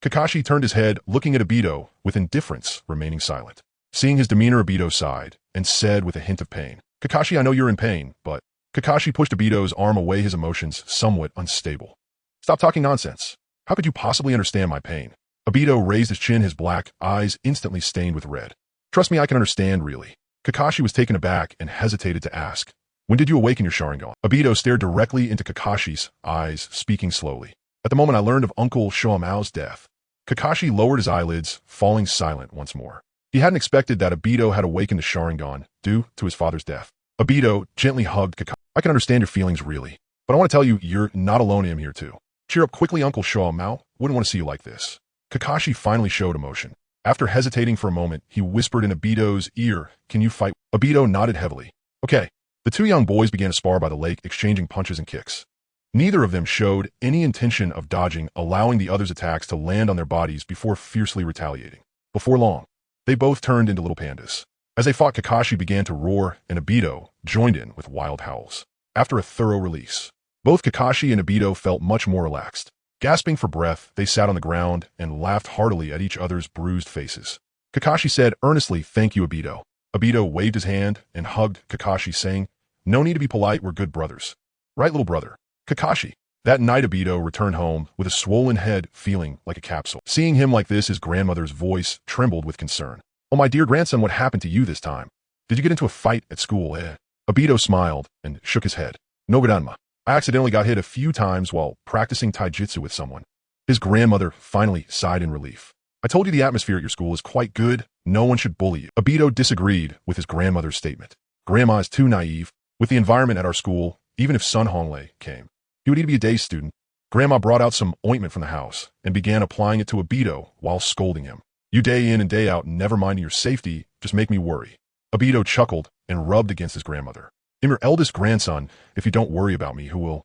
Kakashi turned his head, looking at Obito with indifference, remaining silent. Seeing his demeanor, Obito sighed and said with a hint of pain, Kakashi, I know you're in pain, but... Kakashi pushed Obito's arm away, his emotions somewhat unstable. Stop talking nonsense. How could you possibly understand my pain? Obito raised his chin, his black eyes instantly stained with red. Trust me, I can understand, really. Kakashi was taken aback and hesitated to ask, when did you awaken your Sharingan? Obito stared directly into Kakashi's eyes, speaking slowly. At the moment I learned of Uncle Shoamao's death. Kakashi lowered his eyelids, falling silent once more. He hadn't expected that Obito had awakened the Sharingan due to his father's death. Obito gently hugged Kakashi. I can understand your feelings, really. But I want to tell you, you're not alone. I am here too. Cheer up quickly, Uncle Shoamao. Wouldn't want to see you like this. Kakashi finally showed emotion. After hesitating for a moment, he whispered in Obito's ear, can you fight? Obito nodded heavily. Okay. The two young boys began to spar by the lake, exchanging punches and kicks. Neither of them showed any intention of dodging, allowing the other's attacks to land on their bodies before fiercely retaliating. Before long, they both turned into little pandas. As they fought, Kakashi began to roar, and Obito joined in with wild howls. After a thorough release, both Kakashi and Obito felt much more relaxed. Gasping for breath, they sat on the ground and laughed heartily at each other's bruised faces. Kakashi said earnestly, "Thank you, Obito." Obito waved his hand and hugged Kakashi, saying, "No need to be polite, we're good brothers." "Right, little brother." Kakashi. That night, Obito returned home with a swollen head feeling like a capsule. Seeing him like this, his grandmother's voice trembled with concern. "Oh, my dear grandson, what happened to you this time? Did you get into a fight at school, eh?" Obito smiled and shook his head. "No, Granma. I accidentally got hit a few times while practicing taijutsu with someone." His grandmother finally sighed in relief. "I told you the atmosphere at your school is quite good. No one should bully you." Obito disagreed with his grandmother's statement. "Grandma is too naive. With the environment at our school, even if Sun Honglei came, he would need to be a day student." Grandma brought out some ointment from the house and began applying it to Obito while scolding him. "You day in and day out, never minding your safety, just make me worry." Obito chuckled and rubbed against his grandmother. "I'm your eldest grandson. If you don't worry about me, who will?"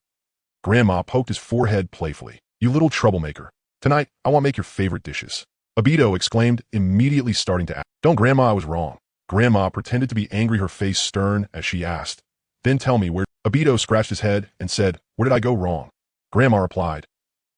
Grandma poked his forehead playfully. "You little troublemaker. Tonight, I want to make your favorite dishes." Obito exclaimed, immediately starting to act. "Don't, Grandma, I was wrong." Grandma pretended to be angry, her face stern as she asked, "Then tell me where—" Obito scratched his head and said, "Where did I go wrong?" Grandma replied,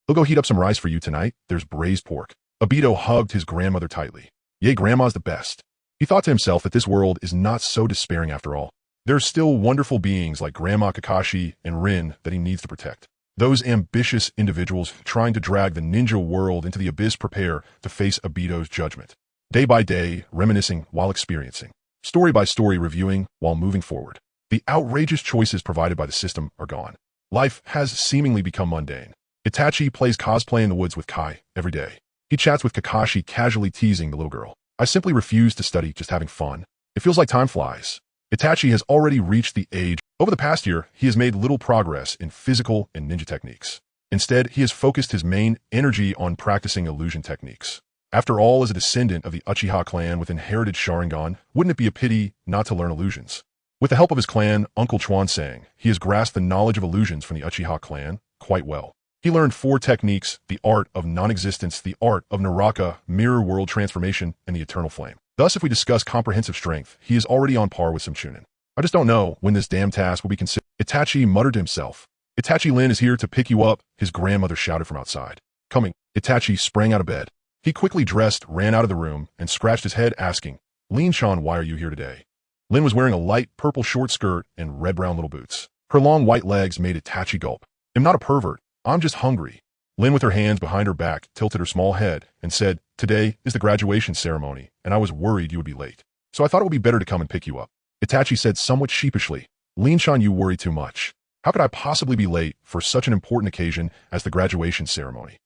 "I'll go heat up some rice for you tonight. There's braised pork." Obito hugged his grandmother tightly. "Yay, Grandma's the best." He thought to himself that this world is not so despairing after all. There are still wonderful beings like Grandma, Kakashi, and Rin that he needs to protect. Those ambitious individuals trying to drag the ninja world into the abyss prepare to face Obito's judgment. Day by day, reminiscing while experiencing. Story by story, reviewing while moving forward. The outrageous choices provided by the system are gone. Life has seemingly become mundane. Itachi plays cosplay in the woods with Kai every day. He chats with Kakashi, casually teasing the little girl. "I simply refuse to study, just having fun. It feels like time flies." Itachi has already reached the age. Over the past year, he has made little progress in physical and ninja techniques. Instead, he has focused his main energy on practicing illusion techniques. After all, as a descendant of the Uchiha clan with inherited Sharingan, wouldn't it be a pity not to learn illusions? With the help of his clan, Uncle Chuan sang, he has grasped the knowledge of illusions from the Uchiha clan quite well. He learned 4 techniques: the art of non-existence, the art of Naraka, mirror world transformation, and the eternal flame. Thus, if we discuss comprehensive strength, he is already on par with some Chunin. I just don't know when this damn task will be considered. Itachi muttered to himself. "Itachi-Lin is here to pick you up," his grandmother shouted from outside. Coming, Itachi sprang out of bed. He quickly dressed, ran out of the room, and scratched his head, asking, "Lin-chan, why are you here today?" Lin was wearing a light purple short skirt and red-brown little boots. Her long white legs made Itachi gulp. "I'm not a pervert. I'm just hungry." Lin, with her hands behind her back, tilted her small head and said, "Today is the graduation ceremony, and I was worried you would be late. So I thought it would be better to come and pick you up." Itachi said somewhat sheepishly, "Lin-chan, you worry too much. How could I possibly be late for such an important occasion as the graduation ceremony?"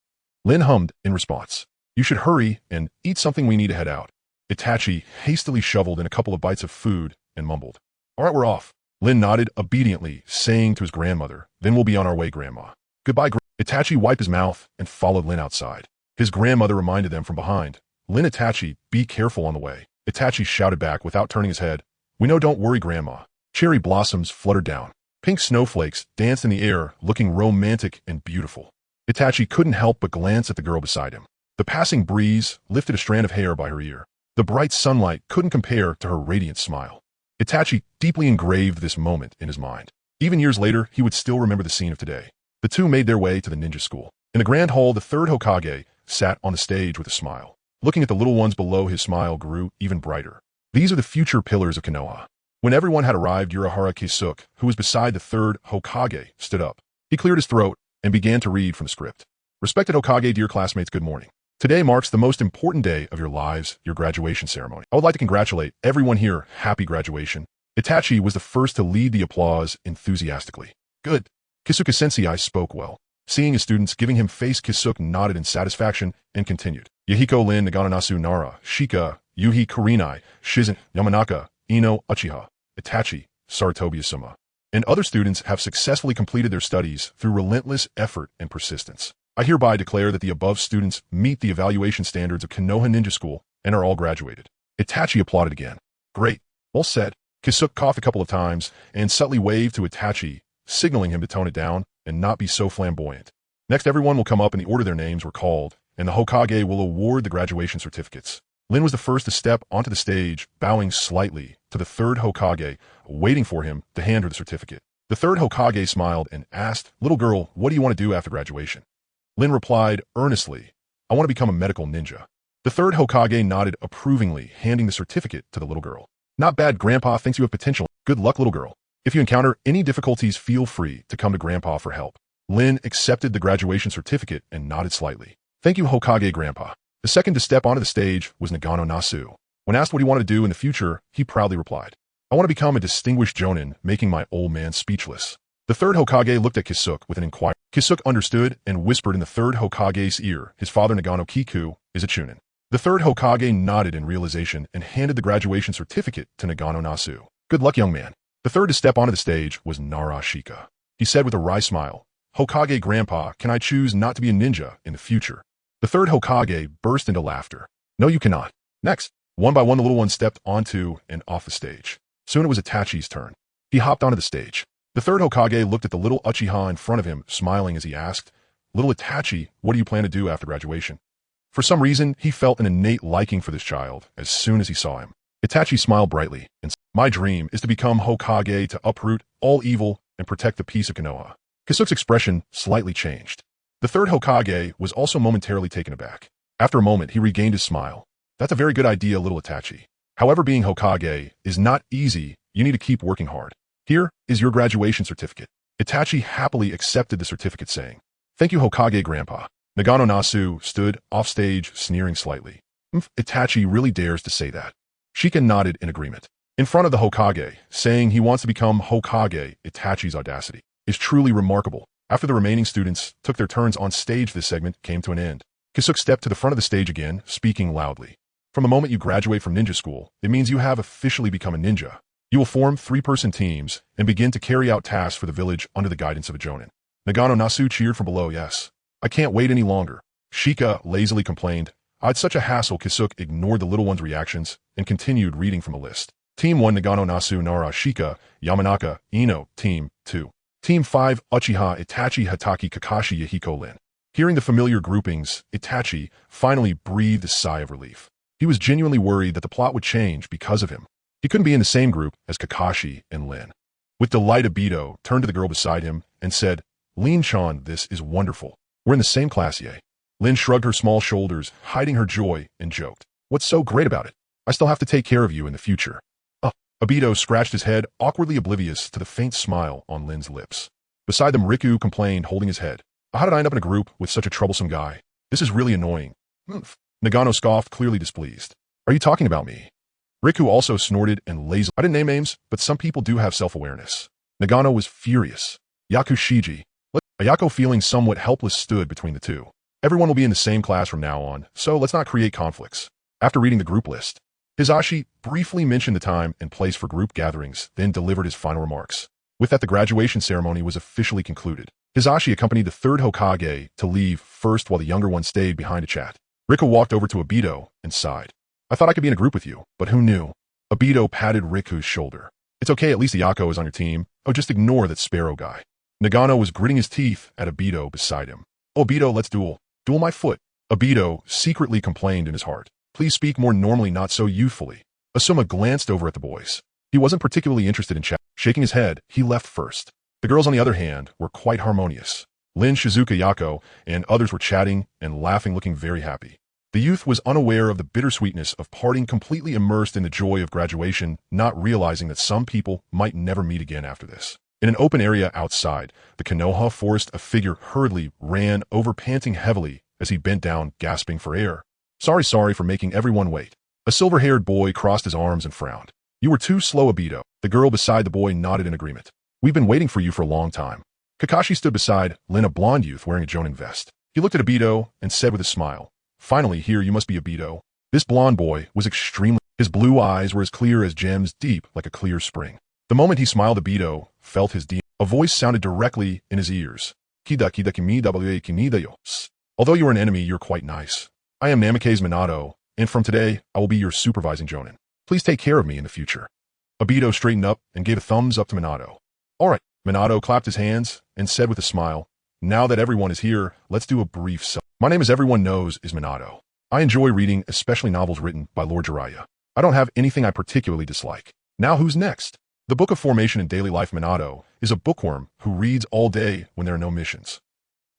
Lin hummed in response, "You should hurry and eat something, we need to head out." Itachi hastily shoveled in a couple of bites of food and mumbled, "All right, we're off." Lin nodded obediently, saying to his grandmother, "Then we'll be on our way, Grandma." "Goodbye, Itachi wiped his mouth and followed Lin outside. His grandmother reminded them from behind, "Lin, Itachi, be careful on the way." Itachi shouted back without turning his head, "We know, don't worry, Grandma." Cherry blossoms fluttered down. Pink snowflakes danced in the air, looking romantic and beautiful. Itachi couldn't help but glance at the girl beside him. The passing breeze lifted a strand of hair by her ear. The bright sunlight couldn't compare to her radiant smile. Itachi deeply engraved this moment in his mind. Even years later, he would still remember the scene of today. The two made their way to the ninja school. In the grand hall, the third Hokage sat on the stage with a smile. Looking at the little ones below, his smile grew even brighter. These are the future pillars of Konoha. When everyone had arrived, Urahara Kisuke, who was beside the third Hokage, stood up. He cleared his throat and began to read from the script. "Respected Hokage, dear classmates, good morning. Today marks the most important day of your lives, your graduation ceremony. I would like to congratulate everyone here. Happy graduation." Itachi was the first to lead the applause enthusiastically. "Good. Kisuke-sensei spoke well." Seeing his students giving him face, Kisuke nodded in satisfaction and continued. "Yahiko Lin, Nagananasu Nara, Shika, Yuhi Kurinai, Shizen, Yamanaka, Ino, Uchiha, Itachi, Saratobi-sama, and other students have successfully completed their studies through relentless effort and persistence. I hereby declare that the above students meet the evaluation standards of Konoha Ninja School and are all graduated." Itachi applauded again. "Great. Well said." Kisuke coughed a couple of times and subtly waved to Itachi, signaling him to tone it down and not be so flamboyant. Next, everyone will come up in the order their names were called, and the Hokage will award the graduation certificates. Lin was the first to step onto the stage, bowing slightly to the third Hokage, waiting for him to hand her the certificate. The third Hokage smiled and asked, "Little girl, what do you want to do after graduation?" Lin replied earnestly, "I want to become a medical ninja." The third Hokage nodded approvingly, handing the certificate to the little girl. "Not bad, Grandpa thinks you have potential. Good luck, little girl. If you encounter any difficulties, feel free to come to Grandpa for help." Lin accepted the graduation certificate and nodded slightly. "Thank you, Hokage Grandpa." The second to step onto the stage was Nagano Nasu. When asked what he wanted to do in the future, he proudly replied, "I want to become a distinguished jonin, making my old man speechless." The third Hokage looked at Kisuke with an inquiry. Kisuke understood and whispered in the third Hokage's ear, "His father Nagano Kiku is a chunin." The third Hokage nodded in realization and handed the graduation certificate to Nagano Nasu. "Good luck, young man." The third to step onto the stage was Narashika. He said with a wry smile, "Hokage Grandpa, can I choose not to be a ninja in the future?" The third Hokage burst into laughter. "No, you cannot." Next, one by one the little ones stepped onto and off the stage. Soon it was Itachi's turn. He hopped onto the stage. The third Hokage looked at the little Uchiha in front of him, smiling as he asked, "Little Itachi, what do you plan to do after graduation?" For some reason, he felt an innate liking for this child as soon as he saw him. Itachi smiled brightly and said, "My dream is to become Hokage to uproot all evil and protect the peace of Konoha." Kisuke's expression slightly changed. The third Hokage was also momentarily taken aback. After a moment, he regained his smile. "That's a very good idea, little Itachi. However, being Hokage is not easy. You need to keep working hard. Here is your graduation certificate." Itachi happily accepted the certificate, saying, "Thank you, Hokage Grandpa." Nagano Nasu stood off stage, sneering slightly. Itachi really dares to say that." Shika nodded in agreement. In front of the Hokage, saying he wants to become Hokage, Itachi's audacity is truly remarkable. After the remaining students took their turns on stage, this segment came to an end. Kisuke stepped to the front of the stage again, speaking loudly. "From the moment you graduate from ninja school, it means you have officially become a ninja. You will form 3-person teams and begin to carry out tasks for the village under the guidance of a jonin." Nagano Nasu cheered from below. "Yes. I can't wait any longer." Shika lazily complained, "I'd such a hassle." Kisuke ignored the little one's reactions and continued reading from a list. Team 1 Nagano Nasu Nara Shika, Yamanaka, Ino. Team 2. Team 5 Uchiha Itachi Hatake Kakashi Yahiko Lin. Hearing the familiar groupings, Itachi finally breathed a sigh of relief. He was genuinely worried that the plot would change because of him. He couldn't be in the same group as Kakashi and Lin. With delight, Obito turned to the girl beside him and said, "Lin-chan, this is wonderful. We're in the same class, yay." Lin shrugged her small shoulders, hiding her joy, and joked, "What's so great about it? I still have to take care of you in the future." Obito scratched his head, awkwardly oblivious to the faint smile on Lin's lips. Beside them, Riku complained, holding his head, "How did I end up in a group with such a troublesome guy? This is really annoying." Nagano scoffed, clearly displeased. "Are you talking about me?" Riku also snorted and lazily. "I didn't name names, but some people do have self-awareness." Nagano was furious. Yakushiji. Ayako, feeling somewhat helpless, stood between the two. "Everyone will be in the same class from now on, so let's not create conflicts." After reading the group list, Hisashi briefly mentioned the time and place for group gatherings, then delivered his final remarks. With that, the graduation ceremony was officially concluded. Hisashi accompanied the third Hokage to leave first while the younger one stayed behind to chat. Riku walked over to Obito and sighed. "I thought I could be in a group with you, but who knew?" Obito patted Riku's shoulder. "It's okay, at least Ayako is on your team. Oh, just ignore that Sparrow guy." Nagano was gritting his teeth at Obito beside him. "Oh, Obito, let's duel. Duel my foot." Obito secretly complained in his heart. "Please speak more normally, not so youthfully." Asuma glanced over at the boys. He wasn't particularly interested in chat. Shaking his head, he left first. The girls, on the other hand, were quite harmonious. Lin, Shizuka, Yako, and others were chatting and laughing, looking very happy. The youth was unaware of the bittersweetness of parting, completely immersed in the joy of graduation, not realizing that some people might never meet again after this. In an open area outside the Konoha forest, a figure hurriedly ran over, panting heavily as he bent down, gasping for air. Sorry for making everyone wait." A silver-haired boy crossed his arms and frowned. "You were too slow, Obito." The girl beside the boy nodded in agreement. "We've been waiting for you for a long time." Kakashi stood beside Lin, a blonde youth wearing a jonin vest. He looked at Obito and said with a smile, "Finally, here you must be Obito." This blonde boy was extremely. His blue eyes were as clear as gems, deep like a clear spring. The moment he smiled, Obito felt his deep. A voice sounded directly in his ears. "Kida kida kimi wa kinida yo. Although you are an enemy, you're quite nice. I am Namikaze Minato, and from today, I will be your supervising jonin. Please take care of me in the future." Obito straightened up and gave a thumbs up to Minato. "All right." Minato clapped his hands and said with a smile, "Now that everyone is here, let's do a brief My name, as everyone knows, is Minato. I enjoy reading, especially novels written by Lord Jiraiya. I don't have anything I particularly dislike. Now who's next? The Book of Formation and Daily Life Minato is a bookworm who reads all day when there are no missions.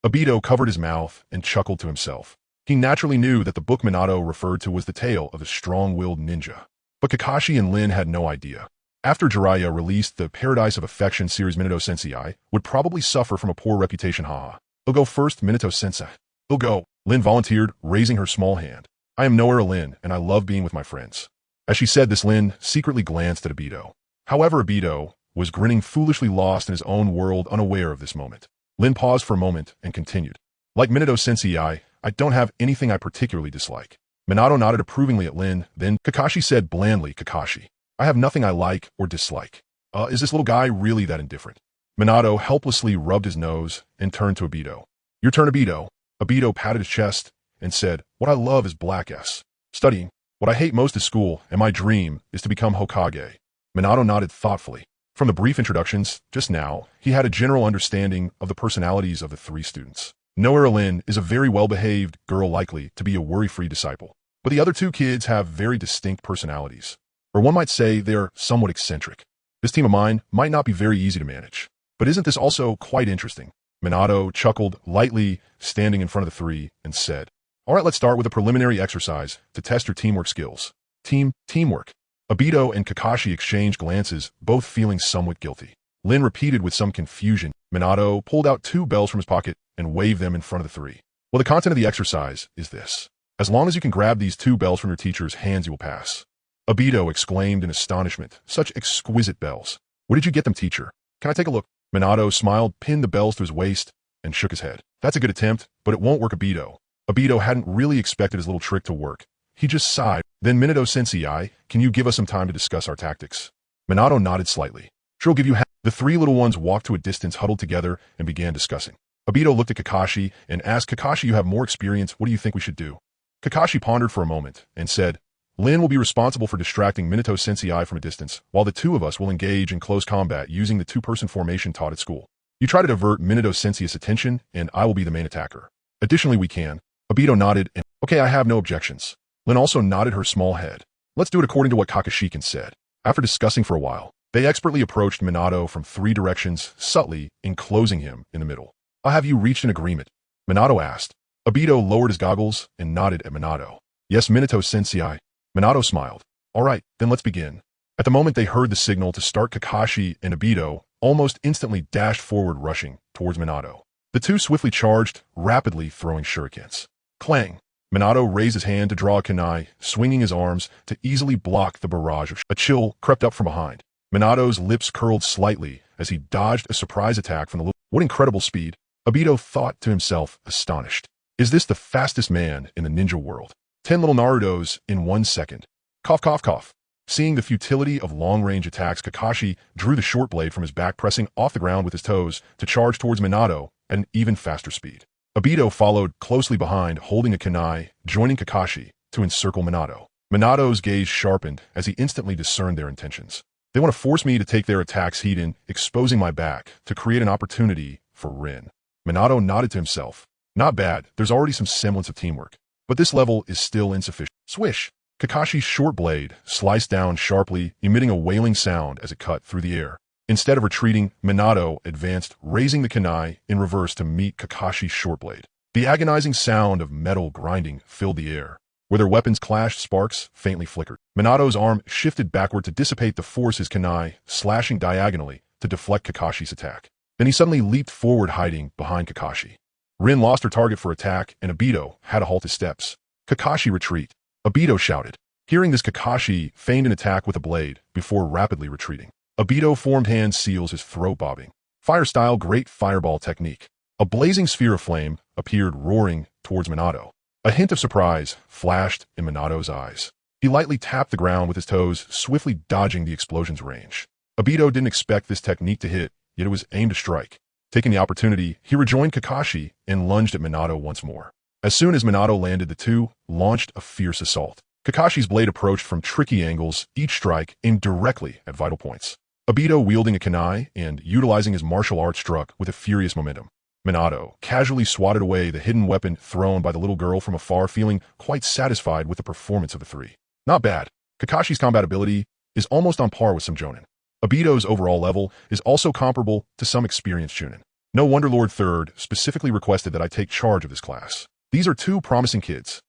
Obito covered his mouth and chuckled to himself. He naturally knew that the book Minato referred to was the tale of a strong-willed ninja. But Kakashi and Rin had no idea. After Jiraiya released the Paradise of Affection series, Minato Sensei would probably suffer from a poor reputation. Haha. I'll go first, Minato Sensei. I'll go. Rin volunteered, raising her small hand. I am Nohara Rin, and I love being with my friends. As she said this, Rin secretly glanced at Obito. However, Obito was grinning, foolishly lost in his own world, unaware of this moment. Rin paused for a moment and continued. Like Minato Sensei, I don't have anything I particularly dislike. Minato nodded approvingly at Rin, then Kakashi said blandly, Kakashi, I have nothing I like or dislike. Is this little guy really that indifferent? Minato helplessly rubbed his nose and turned to Obito. Your turn, Obito. Obito patted his chest and said, what I love is black S. Studying. What I hate most is school, and my dream is to become Hokage. Minato nodded thoughtfully. From the brief introductions, just now, he had a general understanding of the personalities of the three students. Nohara Rin is a very well-behaved girl, likely to be a worry-free disciple. But the other two kids have very distinct personalities. Or one might say they're somewhat eccentric. This team of mine might not be very easy to manage. But isn't this also quite interesting? Minato chuckled lightly, standing in front of the three, and said, all right, let's start with a preliminary exercise to test your teamwork skills. Teamwork. Obito and Kakashi exchanged glances, both feeling somewhat guilty. Rin repeated with some confusion. Minato pulled out 2 bells from his pocket and waved them in front of the three. Well, the content of the exercise is this. As long as you can grab these 2 bells from your teacher's hands, you will pass. Obito exclaimed in astonishment. Such exquisite bells. Where did you get them, teacher? Can I take a look? Minato smiled, pinned the bells to his waist, and shook his head. That's a good attempt, but it won't work, Obito. Obito hadn't really expected his little trick to work. He just sighed. Then, Minato Sensei, can you give us some time to discuss our tactics? Minato nodded slightly. Sure, I'll give you half. The 3 little ones walked to a distance, huddled together, and began discussing. Obito looked at Kakashi and asked, Kakashi, you have more experience. What do you think we should do? Kakashi pondered for a moment and said, Rin will be responsible for distracting Minato Sensei from a distance, while the 2 of us will engage in close combat using the 2-person formation taught at school. You try to divert Minato Sensei's attention, and I will be the main attacker. Additionally, we can. Obito nodded and, okay, I have no objections. Rin also nodded her small head. Let's do it according to what Kakashi said. After discussing for a while, they expertly approached Minato from 3 directions, subtly enclosing him in the middle. Have you reached an agreement? Minato asked. Obito lowered his goggles and nodded at Minato. Yes, Minato Sensei. Minato smiled. All right, then let's begin. At the moment they heard the signal to start, Kakashi and Obito almost instantly dashed forward, rushing towards Minato. The 2 swiftly charged, rapidly throwing shurikens. Clang! Minato raised his hand to draw a kunai, swinging his arms to easily block the barrage of A chill crept up from behind. Minato's lips curled slightly as he dodged a surprise attack from the little. What incredible speed! Obito thought to himself, astonished. Is this the fastest man in the ninja world? 10 little Narutos in 1 second. Cough, cough, cough. Seeing the futility of long-range attacks, Kakashi drew the short blade from his back, pressing off the ground with his toes to charge towards Minato at an even faster speed. Obito followed closely behind, holding a kunai, joining Kakashi to encircle Minato. Minato's gaze sharpened as he instantly discerned their intentions. They want to force me to take their attacks heat in, exposing my back to create an opportunity for Rin. Minato nodded to himself. Not bad, there's already some semblance of teamwork. But this level is still insufficient. Swish! Kakashi's short blade sliced down sharply, emitting a wailing sound as it cut through the air. Instead of retreating, Minato advanced, raising the kunai in reverse to meet Kakashi's short blade. The agonizing sound of metal grinding filled the air. Where their weapons clashed, sparks faintly flickered. Minato's arm shifted backward to dissipate the force, his kunai slashing diagonally to deflect Kakashi's attack. Then he suddenly leaped forward, hiding behind Kakashi. Rin lost her target for attack, and Obito had to halt his steps. Kakashi, retreat! Obito shouted. Hearing this, Kakashi feigned an attack with a blade before rapidly retreating. Obito formed hand seals, his throat bobbing. Fire-style great fireball technique. A blazing sphere of flame appeared, roaring towards Minato. A hint of surprise flashed in Minato's eyes. He lightly tapped the ground with his toes, swiftly dodging the explosion's range. Obito didn't expect this technique to hit, yet it was aimed to strike. Taking the opportunity, he rejoined Kakashi and lunged at Minato once more. As soon as Minato landed, the two launched a fierce assault. Kakashi's blade approached from tricky angles, each strike aimed directly at vital points. Obito, wielding a kunai and utilizing his martial arts, struck with a furious momentum. Minato casually swatted away the hidden weapon thrown by the little girl from afar, feeling quite satisfied with the performance of the three. Not bad. Kakashi's combat ability is almost on par with some Jonin. Obito's overall level is also comparable to some experienced Chunin. No wonder Lord Third specifically requested that I take charge of this class. These are two promising kids.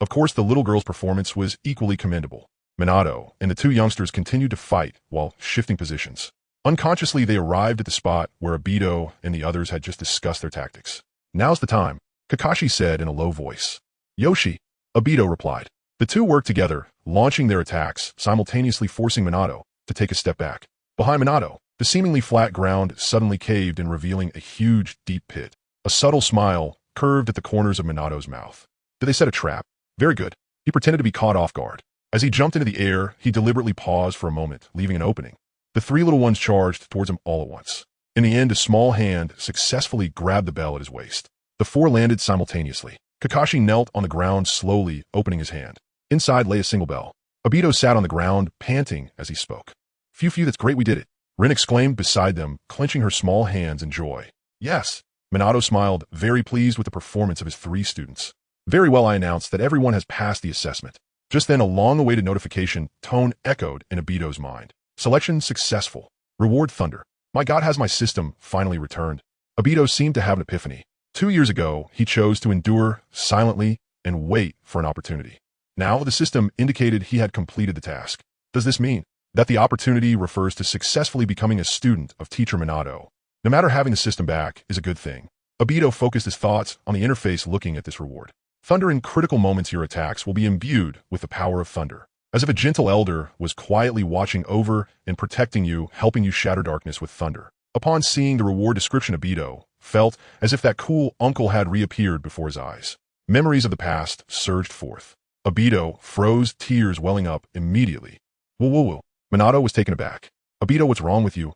Of course, the little girl's performance was equally commendable. Minato and the two youngsters continued to fight while shifting positions. Unconsciously, they arrived at the spot where Obito and the others had just discussed their tactics. Now's the time, Kakashi said in a low voice. Yoshi, Obito replied. The two worked together, launching their attacks, simultaneously forcing Minato to take a step back. Behind Minato, the seemingly flat ground suddenly caved in, revealing a huge, deep pit. A subtle smile curved at the corners of Minato's mouth. Did they set a trap? Very good. He pretended to be caught off guard. As he jumped into the air, he deliberately paused for a moment, leaving an opening. The three little ones charged towards him all at once. In the end, a small hand successfully grabbed the bell at his waist. The four landed simultaneously. Kakashi knelt on the ground, slowly opening his hand. Inside lay a single bell. Obito sat on the ground, panting as he spoke. Phew, that's great, we did it. Rin exclaimed beside them, clenching her small hands in joy. Yes. Minato smiled, very pleased with the performance of his three students. Very well, I announced that everyone has passed the assessment. Just then, a long-awaited notification tone echoed in Obito's mind. Selection successful. Reward Thunder. My God, has my system finally returned? Obito seemed to have an epiphany. 2 years ago, he chose to endure silently and wait for an opportunity. Now, the system indicated he had completed the task. Does this mean that the opportunity refers to successfully becoming a student of Teacher Minato? No matter, having the system back is a good thing. Obito focused his thoughts on the interface, looking at this reward. Thunder. In critical moments, your attacks will be imbued with the power of thunder. As if a gentle elder was quietly watching over and protecting you, helping you shatter darkness with thunder. Upon seeing the reward description, Obito felt as if that cool uncle had reappeared before his eyes. Memories of the past surged forth. Obito froze, tears welling up immediately. Whoa. Minato was taken aback. Obito, what's wrong with you?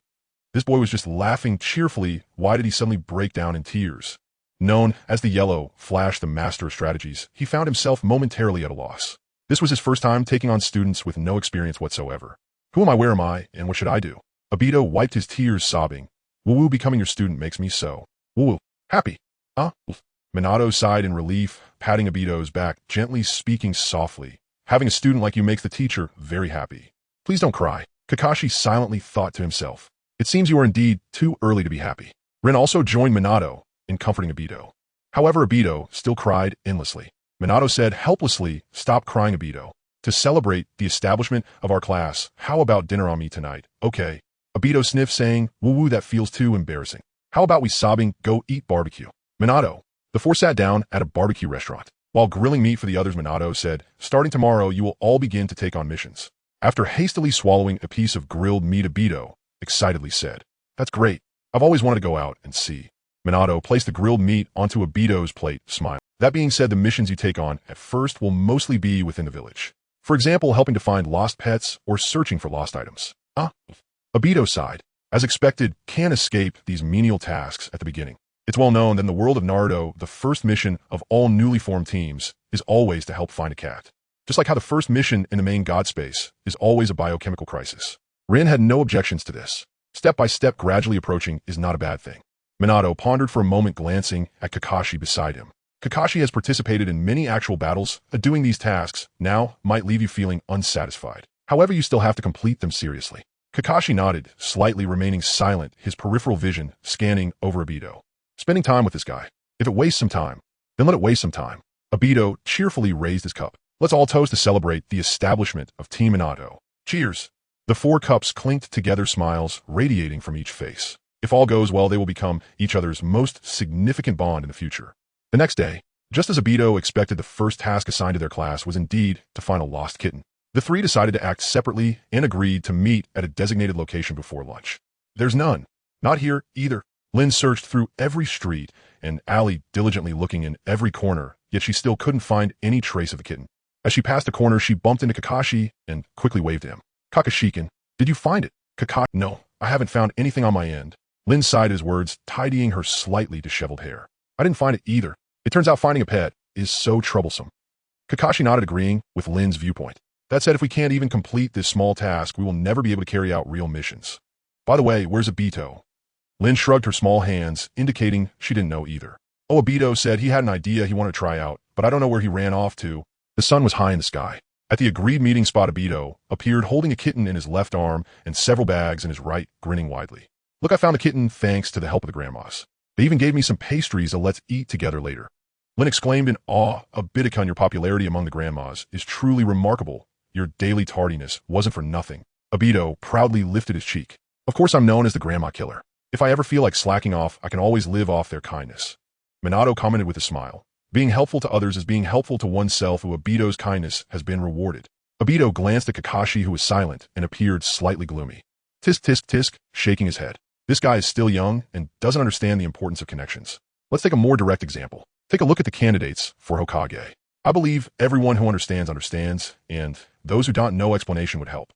This boy was just laughing cheerfully. Why did he suddenly break down in tears? Known as the Yellow Flash, the master of strategies, he found himself momentarily at a loss. This was his first time taking on students with no experience whatsoever. Who am I, where am I, and what should I do? Obito wiped his tears, sobbing. Woo, becoming your student makes me so happy. Minato sighed in relief, patting Obito's back, gently speaking softly. Having a student like you makes the teacher very happy. Please don't cry, Kakashi silently thought to himself. It seems you are indeed too early to be happy. Rin also joined Minato in comforting Obito. However, Obito still cried endlessly. Minato said helplessly, "Stop crying, Obito. To celebrate the establishment of our class, how about dinner on me tonight?" Okay. Obito sniffed, saying, "Woo, that feels too embarrassing. How about we sobbing go eat barbecue?" Minato. The four sat down at a barbecue restaurant. While grilling meat for the others, Minato said, "Starting tomorrow, you will all begin to take on missions." After hastily swallowing a piece of grilled meat, Obito excitedly said, "That's great. I've always wanted to go out and see." Minato placed the grilled meat onto Obito's plate, smiling. That being said, the missions you take on at first will mostly be within the village. For example, helping to find lost pets or searching for lost items. Obito sighed. As expected, can't escape these menial tasks at the beginning. It's well known that in the world of Naruto, the first mission of all newly formed teams is always to help find a cat. Just like how the first mission in the main god space is always a biochemical crisis. Rin had no objections to this. Step by step, gradually approaching is not a bad thing. Minato pondered for a moment, glancing at Kakashi beside him. Kakashi has participated in many actual battles. Doing these tasks now might leave you feeling unsatisfied. However, you still have to complete them seriously. Kakashi nodded, slightly remaining silent, his peripheral vision scanning over Obito. Spending time with this guy. If it wastes some time, then let it waste some time. Obito cheerfully raised his cup. Let's all toast to celebrate the establishment of Team Minato. Cheers. The four cups clinked together, smiles radiating from each face. If all goes well, they will become each other's most significant bond in the future. The next day, just as Obito expected, the first task assigned to their class was indeed to find a lost kitten. The three decided to act separately and agreed to meet at a designated location before lunch. There's none. Not here either. Lin searched through every street and alley, diligently looking in every corner, yet she still couldn't find any trace of the kitten. As she passed a corner, she bumped into Kakashi and quickly waved to him. "Kakashikin, did you find it?" Kakashi, "No, I haven't found anything on my end." Lin sighed at his words, tidying her slightly disheveled hair. "I didn't find it either. It turns out finding a pet is so troublesome." Kakashi nodded, agreeing with Lin's viewpoint. That said, if we can't even complete this small task, we will never be able to carry out real missions. By the way, where's Obito? Lin shrugged her small hands, indicating she didn't know either. Oh, Obito said he had an idea he wanted to try out, but I don't know where he ran off to. The sun was high in the sky. At the agreed meeting spot, Obito appeared holding a kitten in his left arm and several bags in his right, grinning widely. Look, I found the kitten thanks to the help of the grandmas. They even gave me some pastries to let's eat together later. Lin exclaimed in awe. Obito, your popularity among the grandmas is truly remarkable. Your daily tardiness wasn't for nothing. Obito proudly lifted his cheek. Of course I'm known as the grandma killer. If I ever feel like slacking off, I can always live off their kindness. Minato commented with a smile. Being helpful to others is being helpful to oneself, who Obito's kindness has been rewarded. Obito glanced at Kakashi, who was silent and appeared slightly gloomy. Tisk tisk tisk, shaking his head. This guy is still young and doesn't understand the importance of connections. Let's take a more direct example. Take a look at the candidates for Hokage. I believe everyone who understands, and those who don't, no explanation would help.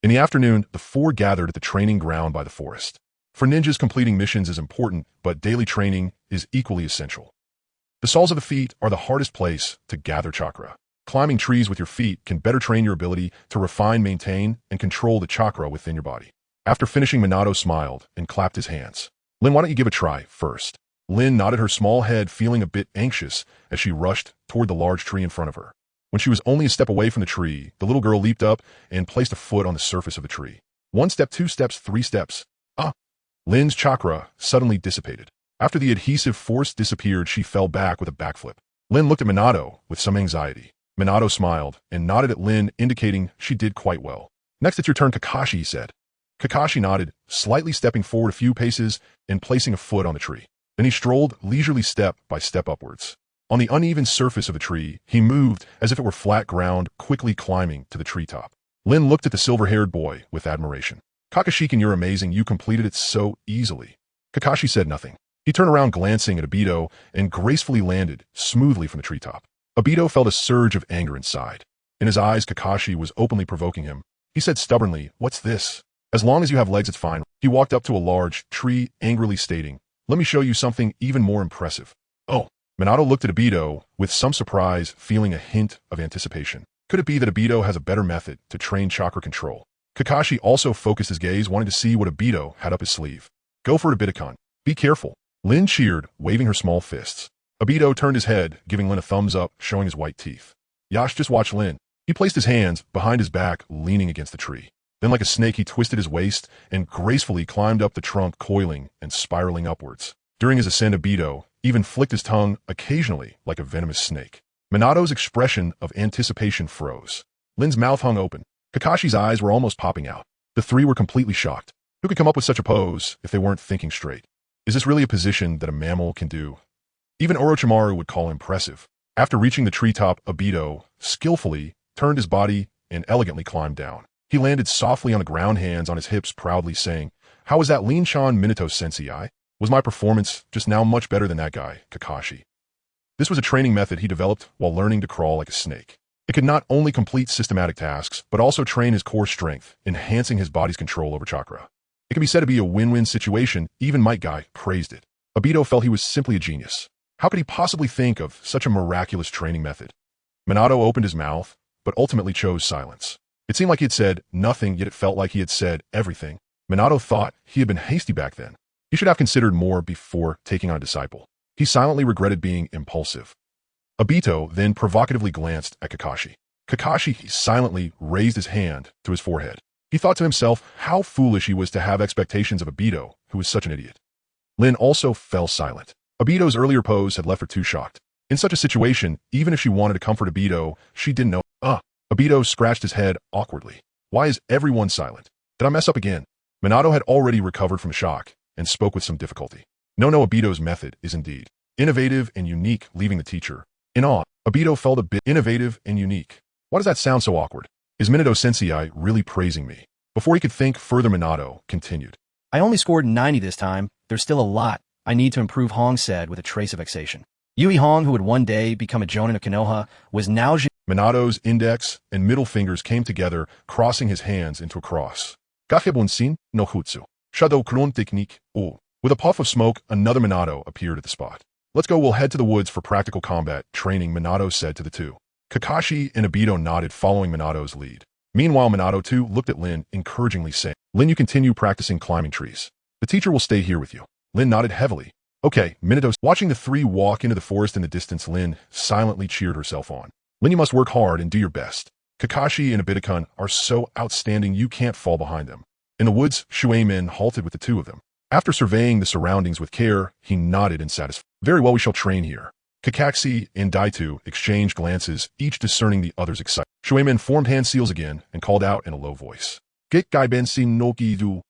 In the afternoon, the four gathered at the training ground by the forest. For ninjas, completing missions is important, but daily training is equally essential. The soles of the feet are the hardest place to gather chakra. Climbing trees with your feet can better train your ability to refine, maintain, and control the chakra within your body. After finishing, Minato smiled and clapped his hands. Lin, why don't you give a try first? Lin nodded her small head, feeling a bit anxious as she rushed toward the large tree in front of her. When she was only a step away from the tree, the little girl leaped up and placed a foot on the surface of the tree. 1 step, 2 steps, 3 steps. Lin's chakra suddenly dissipated. After the adhesive force disappeared, she fell back with a backflip. Lin looked at Minato with some anxiety. Minato smiled and nodded at Lin, indicating she did quite well. Next, it's your turn, Kakashi, he said. Kakashi nodded, slightly stepping forward a few paces and placing a foot on the tree. Then he strolled leisurely step by step upwards. On the uneven surface of the tree, he moved as if it were flat ground, quickly climbing to the treetop. Lin looked at the silver-haired boy with admiration. Kakashi, you're amazing. You completed it so easily. Kakashi said nothing. He turned around, glancing at Obito, and gracefully landed smoothly from the treetop. Obito felt a surge of anger inside. In his eyes, Kakashi was openly provoking him. He said stubbornly, "What's this? As long as you have legs, it's fine." He walked up to a large tree, angrily stating, "Let me show you something even more impressive." Oh. Minato looked at Obito with some surprise, feeling a hint of anticipation. Could it be that Obito has a better method to train chakra control? Kakashi also focused his gaze, wanting to see what Obito had up his sleeve. "Go for it, Obito. Be careful." Lin cheered, waving her small fists. Obito turned his head, giving Lin a thumbs up, showing his white teeth. Yash, just watch Lin. He placed his hands behind his back, leaning against the tree. Then like a snake, he twisted his waist and gracefully climbed up the trunk, coiling and spiraling upwards. During his ascent, Obito even flicked his tongue occasionally like a venomous snake. Minato's expression of anticipation froze. Lin's mouth hung open. Kakashi's eyes were almost popping out. The three were completely shocked. Who could come up with such a pose if they weren't thinking straight? Is this really a position that a mammal can do? Even Orochimaru would call impressive. After reaching the treetop, Obito skillfully turned his body and elegantly climbed down. He landed softly on the ground, hands on his hips, proudly saying, "How was that, Lin-chan Minato-sensei? Was my performance just now much better than that guy, Kakashi?" This was a training method he developed while learning to crawl like a snake. It could not only complete systematic tasks, but also train his core strength, enhancing his body's control over chakra. It can be said to be a win-win situation. Even Might Guy praised it. Obito felt he was simply a genius. How could he possibly think of such a miraculous training method? Minato opened his mouth, but ultimately chose silence. It seemed like he had said nothing, yet it felt like he had said everything. Minato thought he had been hasty back then. He should have considered more before taking on a disciple. He silently regretted being impulsive. Obito then provocatively glanced at Kakashi. Kakashi silently raised his hand to his forehead. He thought to himself how foolish he was to have expectations of Obito, who was such an idiot. Lin also fell silent. Obito's earlier pose had left her too shocked. In such a situation, even if she wanted to comfort Obito, she didn't know. Obito scratched his head awkwardly. Why is everyone silent? Did I mess up again? Minato had already recovered from shock and spoke with some difficulty. No, Obito's method is indeed innovative and unique, leaving the teacher in awe. Obito felt a bit innovative and unique. Why does that sound so awkward? Is Minato-sensei really praising me? Before he could think further, Minato continued. I only scored 90 this time. There's still a lot I need to improve, Hong said with a trace of vexation. Yui Hong, who would one day become a Jonin of Konoha, was now... Minato's index and middle fingers came together, crossing his hands into a cross. Gahebunsin no Jutsu. Shadow Kron technique. Oh. With a puff of smoke, another Minato appeared at the spot. Let's go, we'll head to the woods for practical combat training, Minato said to the two. Kakashi and Obito nodded, following Minato's lead. Meanwhile, Minato too looked at Lin, encouragingly saying, Lin, you continue practicing climbing trees. The teacher will stay here with you. Lin nodded heavily. Okay, Minato. Watching the three walk into the forest in the distance, Lin silently cheered herself on. Lin, you must work hard and do your best. Kakashi and Obito are so outstanding you can't fall behind them. In the woods, Shuemin halted with the two of them. After surveying the surroundings with care, he nodded in satisfaction. Very well, we shall train here. Kakashi and Daito exchanged glances, each discerning the other's excitement. Shuemin formed hand seals again and called out in a low voice. Gekkai bensin no kidu.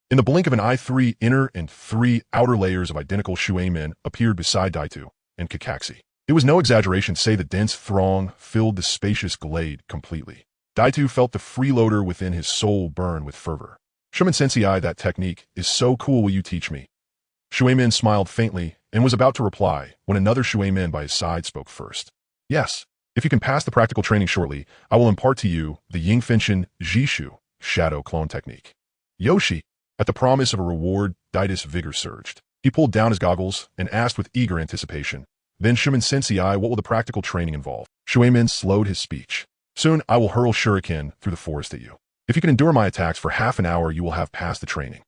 In the blink of an eye, 3 inner and 3 outer layers of identical Shuemin appeared beside Daito and Kakashi. It was no exaggeration to say the dense throng filled the spacious glade completely. Daito felt the freeloader within his soul burn with fervor. Shumen Sensei, that technique is so cool, will you teach me? Shuemin smiled faintly and was about to reply when another Shuemin by his side spoke first. Yes, if you can pass the practical training shortly, I will impart to you the Yingfenshin Jishu shadow clone technique. Yoshi! At the promise of a reward, Daito's vigor surged. He pulled down his goggles and asked with eager anticipation, Then Shumen Sensei, what will the practical training involve? Shuemin slowed his speech. Soon I will hurl shuriken through the forest at you. If you can endure my attacks for half an hour, you will have passed the training.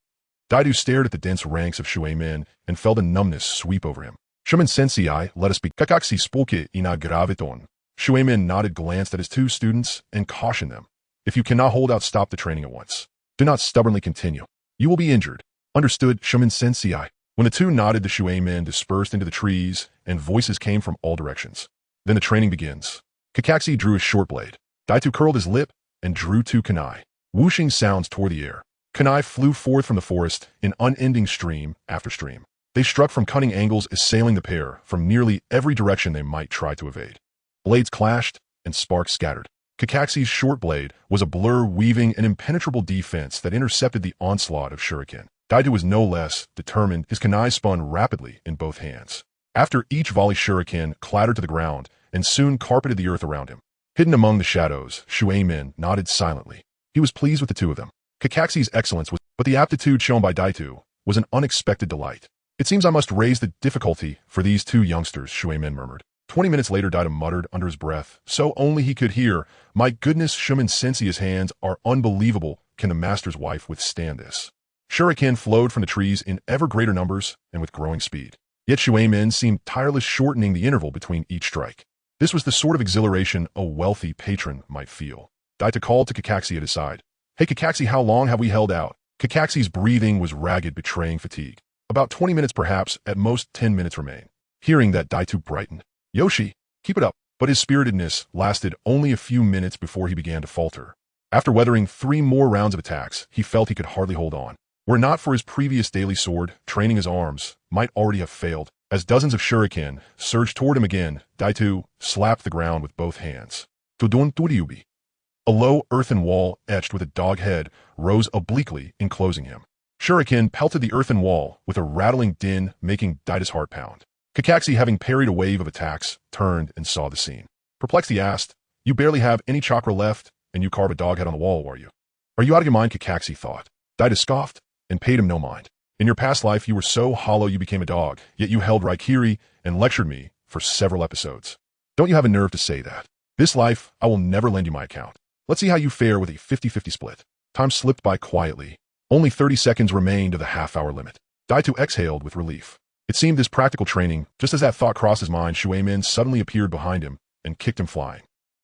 Daito stared at the dense ranks of Shuemin and felt a numbness sweep over him. Shumen Sensei, let us be. Kakashi spoke ina graviton. Shuemin nodded, glanced at his two students, and cautioned them. If you cannot hold out, stop the training at once. Do not stubbornly continue. You will be injured. Understood, Shumen Sensei. When the two nodded, the Shuemin dispersed into the trees, and voices came from all directions. Then the training begins. Kakashi drew his short blade. Daito curled his lip and drew two kunai. Whooshing sounds tore the air. Kunai flew forth from the forest in unending stream after stream. They struck from cunning angles, assailing the pair from nearly every direction they might try to evade. Blades clashed, and sparks scattered. Kakashi's short blade was a blur weaving an impenetrable defense that intercepted the onslaught of shuriken. Daito was no less determined. His kunai spun rapidly in both hands. After each volley, shuriken clattered to the ground and soon carpeted the earth around him. Hidden among the shadows, Shuemin nodded silently. He was pleased with the two of them. Kakashi's excellence was, but the aptitude shown by Daito was an unexpected delight. It seems I must raise the difficulty for these two youngsters, Shuemin murmured. 20 minutes later, Daito muttered under his breath, so only he could hear, My goodness, Shumen Sensei's hands are unbelievable. Can the master's wife withstand this? Shuriken flowed from the trees in ever greater numbers and with growing speed. Yet Shuemin seemed tireless, shortening the interval between each strike. This was the sort of exhilaration a wealthy patron might feel. Daito called to Kakashi at his side. Hey Kakashi, how long have we held out? Kakashi's breathing was ragged, betraying fatigue. About 20 minutes perhaps, at most 10 minutes remain. Hearing that, Daito brightened. Yoshi, keep it up. But his spiritedness lasted only a few minutes before he began to falter. After weathering 3 more rounds of attacks, he felt he could hardly hold on. Were it not for his previous daily sword, training his arms might already have failed. As dozens of shuriken surged toward him again, Daito slapped the ground with both hands. Dodon Toriubi. A low earthen wall etched with a dog head rose obliquely, enclosing him. Shuriken pelted the earthen wall with a rattling din, making Daito's heart pound. Kakashi, having parried a wave of attacks, turned and saw the scene. Perplexed, he asked, You barely have any chakra left, and you carve a dog head on the wall, are you? Are you out of your mind, Kakashi thought. Daito scoffed and paid him no mind. In your past life, you were so hollow you became a dog, yet you held Raikiri and lectured me for several episodes. Don't you have a nerve to say that? This life, I will never lend you my account. Let's see how you fare with a 50-50 split. Time slipped by quietly. Only 30 seconds remained of the half-hour limit. Daito exhaled with relief. It seemed this practical training, just as that thought crossed his mind, Shuemin suddenly appeared behind him and kicked him flying.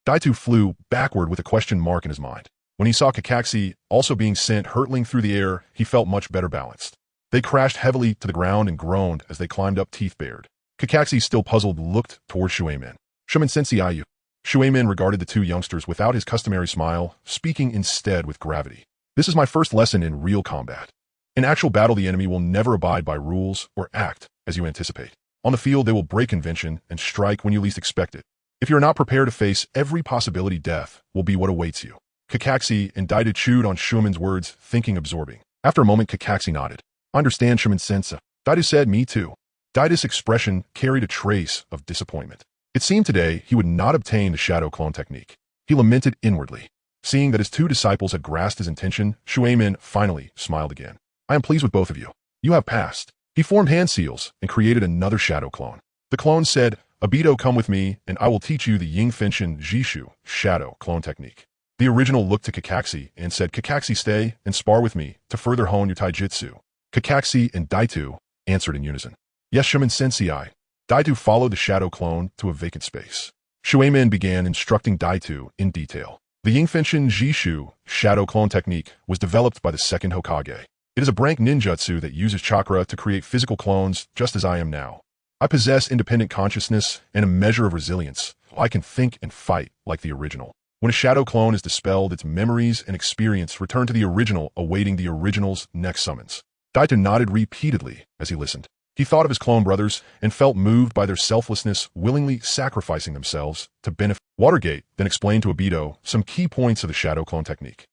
Daito flew backward with a question mark in his mind. When he saw Kakashi also being sent hurtling through the air, he felt much better balanced. They crashed heavily to the ground and groaned as they climbed up, teeth bared. Kakashi, still puzzled, looked toward Shuemin. Shumen Sensei, you. Shuemin regarded the two youngsters without his customary smile, speaking instead with gravity. This is my first lesson in real combat. In actual battle, the enemy will never abide by rules or act as you anticipate. On the field, they will break convention and strike when you least expect it. If you are not prepared to face every possibility, death will be what awaits you. Kakashi and Daito chewed on Shumen's words, thinking absorbing. After a moment, Kakashi nodded. I understand, Shumen Sensei. Daito said, Me too. Daito's expression carried a trace of disappointment. It seemed today he would not obtain the shadow clone technique. He lamented inwardly. Seeing that his two disciples had grasped his intention, Shuemin finally smiled again. I am pleased with both of you. You have passed. He formed hand seals and created another shadow clone. The clone said, Obito, come with me, and I will teach you the Yingfenshin Jishu shadow clone technique. The original looked to Kakashi and said, Kakashi, stay and spar with me to further hone your taijutsu. Kakashi and Daito answered in unison. Yes, Shumen Sensei. Daito followed the shadow clone to a vacant space. Shuemin began instructing Daito in detail. The Yingfenshin Jishu shadow clone technique was developed by the second Hokage. It is a branch ninjutsu that uses chakra to create physical clones just as I am now. I possess independent consciousness and a measure of resilience. I can think and fight like the original. When a shadow clone is dispelled, its memories and experience return to the original, awaiting the original's next summons. Daito nodded repeatedly as he listened. He thought of his clone brothers and felt moved by their selflessness, willingly sacrificing themselves to benefit. Watergate then explained to Obito some key points of the shadow clone technique.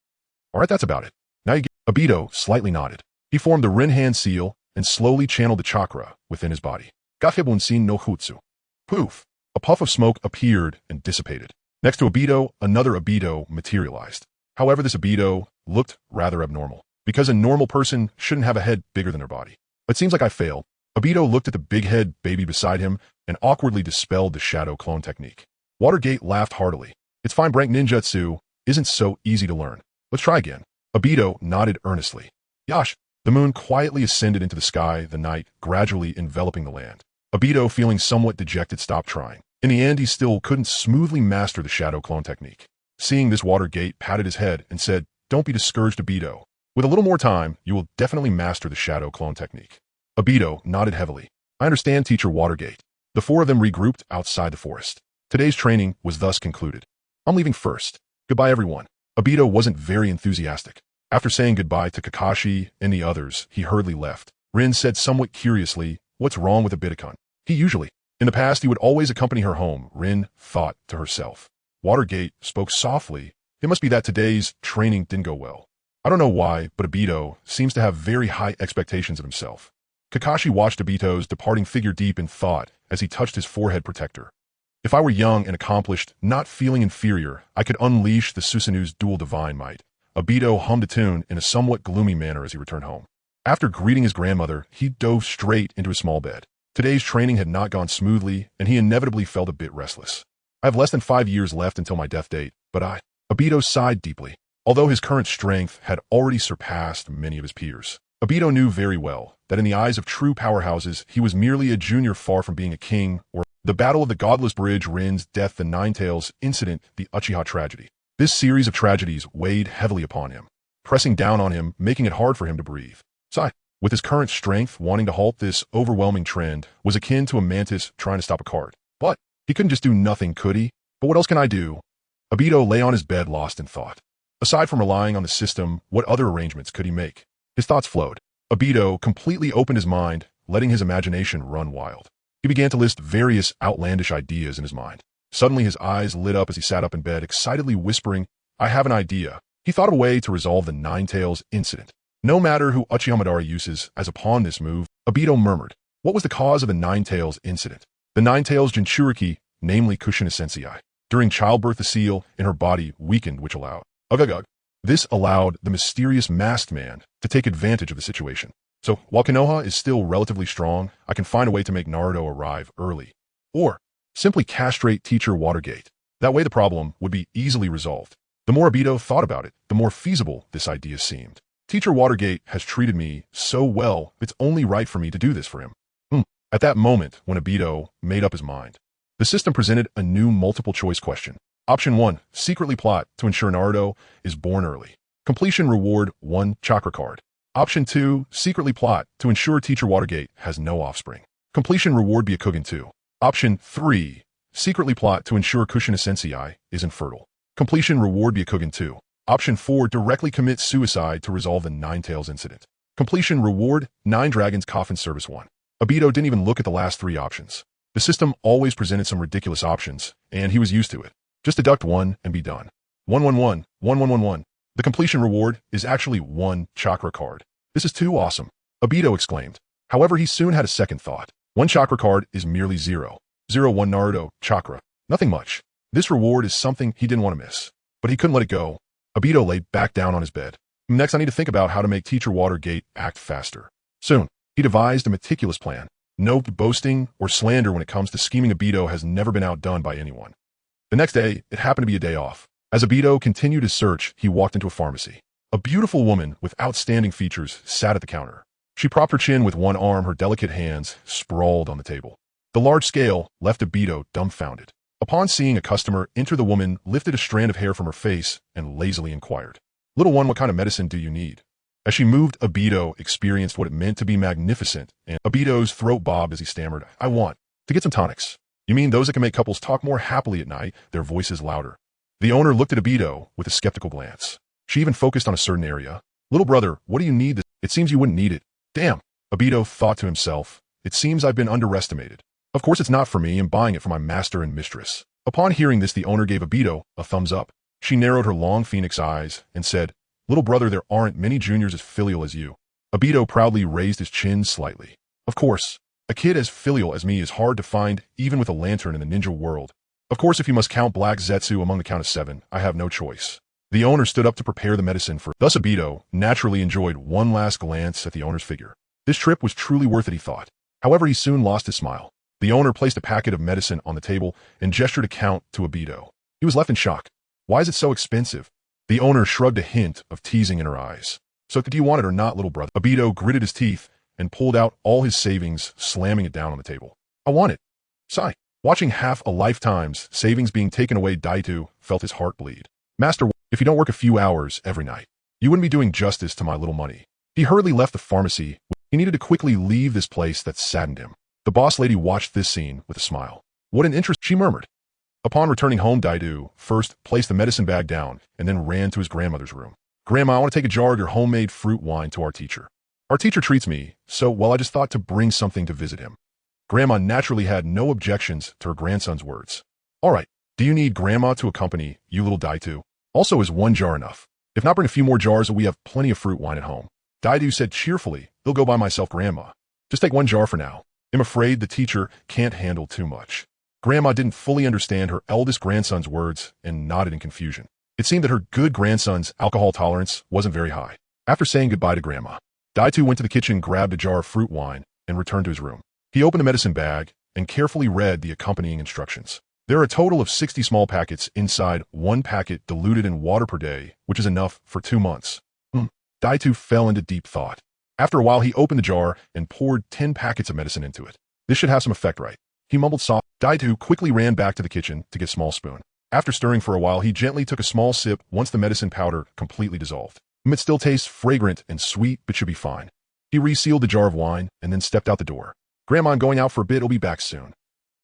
Alright, that's about it. Now you get. Obito slightly nodded. He formed the Rin hand seal and slowly channeled the chakra within his body. Gafebunsin no Jutsu. Poof! A puff of smoke appeared and dissipated. Next to Obito, another Obito materialized. However, this Obito looked rather abnormal, because a normal person shouldn't have a head bigger than their body. It seems like I failed. Obito looked at the big head baby beside him and awkwardly dispelled the shadow clone technique. Watergate laughed heartily. It's fine, branch ninjutsu isn't so easy to learn. Let's try again. Obito nodded earnestly. Yash! The moon quietly ascended into the sky, the night gradually enveloping the land. Obito, feeling somewhat dejected, stopped trying. In the end, he still couldn't smoothly master the shadow clone technique. Seeing this, Watergate patted his head and said, Don't be discouraged, Obito. With a little more time, you will definitely master the shadow clone technique. Obito nodded heavily. I understand, Teacher Watergate. The four of them regrouped outside the forest. Today's training was thus concluded. I'm leaving first. Goodbye, everyone. Obito wasn't very enthusiastic. After saying goodbye to Kakashi and the others, he hurriedly left. Rin said somewhat curiously, What's wrong with Obito-kun? He usually. In the past, he would always accompany her home, Rin thought to herself. Watergate spoke softly. It must be that today's training didn't go well. I don't know why, but Obito seems to have very high expectations of himself. Kakashi watched Obito's departing figure deep in thought as he touched his forehead protector. If I were young and accomplished, not feeling inferior, I could unleash the Susanu's dual divine might. Obito hummed a tune in a somewhat gloomy manner as he returned home. After greeting his grandmother, he dove straight into his small bed. Today's training had not gone smoothly, and he inevitably felt a bit restless. I have less than 5 years left until my death date, but Obito sighed deeply. Although his current strength had already surpassed many of his peers, Obito knew very well that in the eyes of true powerhouses, he was merely a junior, far from being a king or the Battle of the Godless Bridge, Rin's death, the Ninetales incident, the Uchiha tragedy. This series of tragedies weighed heavily upon him, pressing down on him, making it hard for him to breathe. Sigh. With his current strength, wanting to halt this overwhelming trend was akin to a mantis trying to stop a cart. But he couldn't just do nothing, could he? But what else can I do? Obito lay on his bed lost in thought. Aside from relying on the system, what other arrangements could he make? His thoughts flowed. Obito completely opened his mind, letting his imagination run wild. He began to list various outlandish ideas in his mind. Suddenly his eyes lit up as he sat up in bed, excitedly whispering, I have an idea. He thought of a way to resolve the Ninetales incident. No matter who Uchiha Madara uses as a pawn this move, Obito murmured. What was the cause of the Ninetales incident? The Ninetales Jinchuriki, namely Kushina Sensei. During childbirth, the seal in her body weakened, which allowed. This allowed the mysterious masked man to take advantage of the situation. So, while Konoha is still relatively strong, I can find a way to make Naruto arrive early. Or, simply castrate Teacher Watergate. That way the problem would be easily resolved. The more Obito thought about it, the more feasible this idea seemed. Teacher Watergate has treated me so well, it's only right for me to do this for him. At that moment, when Obito made up his mind, the system presented a new multiple-choice question. Option 1, secretly plot to ensure Naruto is born early. Completion reward 1 chakra card. Option 2, secretly plot to ensure Teacher Watergate has no offspring. Completion reward Byakugan 2. Option 3, secretly plot to ensure Kushina Sensei is infertile. Completion reward Byakugan 2. Option 4, directly commit suicide to resolve the Ninetales incident. Completion reward 9 Dragons Coffin Service 1. Obito didn't even look at the last 3 options. The system always presented some ridiculous options, and he was used to it. Just deduct 1 and be done. 111, 1111. The completion reward is actually 1 chakra card. This is too awesome, Obito exclaimed. However, he soon had a second thought. 1 chakra card is merely 0. 01 Naruto chakra. Nothing much. This reward is something he didn't want to miss. But he couldn't let it go. Obito lay back down on his bed. Next, I need to think about how to make Teacher Watergate act faster. Soon, he devised a meticulous plan. No boasting or slander when it comes to scheming. Obito has never been outdone by anyone. The next day, it happened to be a day off. As Obito continued his search, he walked into a pharmacy. A beautiful woman with outstanding features sat at the counter. She propped her chin with one arm, her delicate hands sprawled on the table. The large scale left Obito dumbfounded. Upon seeing a customer enter, the woman lifted a strand of hair from her face and lazily inquired, "Little one, what kind of medicine do you need?" As she moved, Obito experienced what it meant to be magnificent, and Obito's throat bobbed as he stammered, "I want to get some tonics." "You mean those that can make couples talk more happily at night?" Their voices louder. The owner looked at Obito with a skeptical glance. She even focused on a certain area. "Little brother, what do you need this? It seems you wouldn't need it." "Damn," Obito thought to himself. "It seems I've been underestimated. Of course it's not for me, I'm buying it for my master and mistress." Upon hearing this, the owner gave Obito a thumbs up. She narrowed her long phoenix eyes and said, "Little brother, there aren't many juniors as filial as you." Obito proudly raised his chin slightly. "Of course, a kid as filial as me is hard to find even with a lantern in the ninja world. Of course, if you must count Black Zetsu among the count of 7, I have no choice." The owner stood up to prepare the medicine for. Thus Obito naturally enjoyed one last glance at the owner's figure. This trip was truly worth it, he thought. However, he soon lost his smile. The owner placed a packet of medicine on the table and gestured a count to Obito. He was left in shock. "Why is it so expensive?" The owner shrugged, a hint of teasing in her eyes. "So do you want it or not, little brother?" Obito gritted his teeth and pulled out all his savings, slamming it down on the table. "I want it." Sigh. Watching half a lifetime's savings being taken away, Daito felt his heart bleed. "Master, if you don't work a few hours every night, you wouldn't be doing justice to my little money." He hurriedly left the pharmacy. He needed to quickly leave this place that saddened him. The boss lady watched this scene with a smile. "What an interest," she murmured. Upon returning home, Daito first placed the medicine bag down and then ran to his grandmother's room. "Grandma, I want to take a jar of your homemade fruit wine to our teacher. Our teacher treats me, so, well, I just thought to bring something to visit him." Grandma naturally had no objections to her grandson's words. "All right, do you need Grandma to accompany you, little Daito? Also, is one jar enough? If not, bring a few more jars, we have plenty of fruit wine at home." Daito said cheerfully, "They'll go by myself, Grandma. Just take one jar for now. I'm afraid the teacher can't handle too much." Grandma didn't fully understand her eldest grandson's words and nodded in confusion. It seemed that her good grandson's alcohol tolerance wasn't very high. After saying goodbye to Grandma, Daito went to the kitchen, grabbed a jar of fruit wine, and returned to his room. He opened the medicine bag and carefully read the accompanying instructions. There are a total of 60 small packets inside, one packet diluted in water per day, which is enough for 2 months. Daito fell into deep thought. After a while, he opened the jar and poured 10 packets of medicine into it. This should have some effect, right? He mumbled softly. Daito quickly ran back to the kitchen to get a small spoon. After stirring for a while, he gently took a small sip once the medicine powder completely dissolved. It still tastes fragrant and sweet, but should be fine. He resealed the jar of wine and then stepped out the door. "Grandma, I'm going out for a bit. I'll be back soon."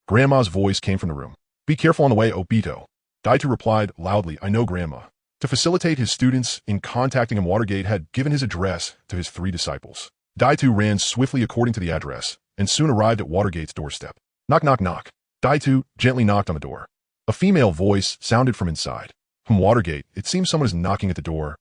Grandma's voice came from the room. "Be careful on the way, Obito." Daito replied loudly, "I know, Grandma." To facilitate his students in contacting him, Watergate had given his address to his 3 disciples. Daito ran swiftly according to the address and soon arrived at Watergate's doorstep. Knock, knock, knock. Daito gently knocked on the door. A female voice sounded from inside. From Watergate, "It seems someone is knocking at the door."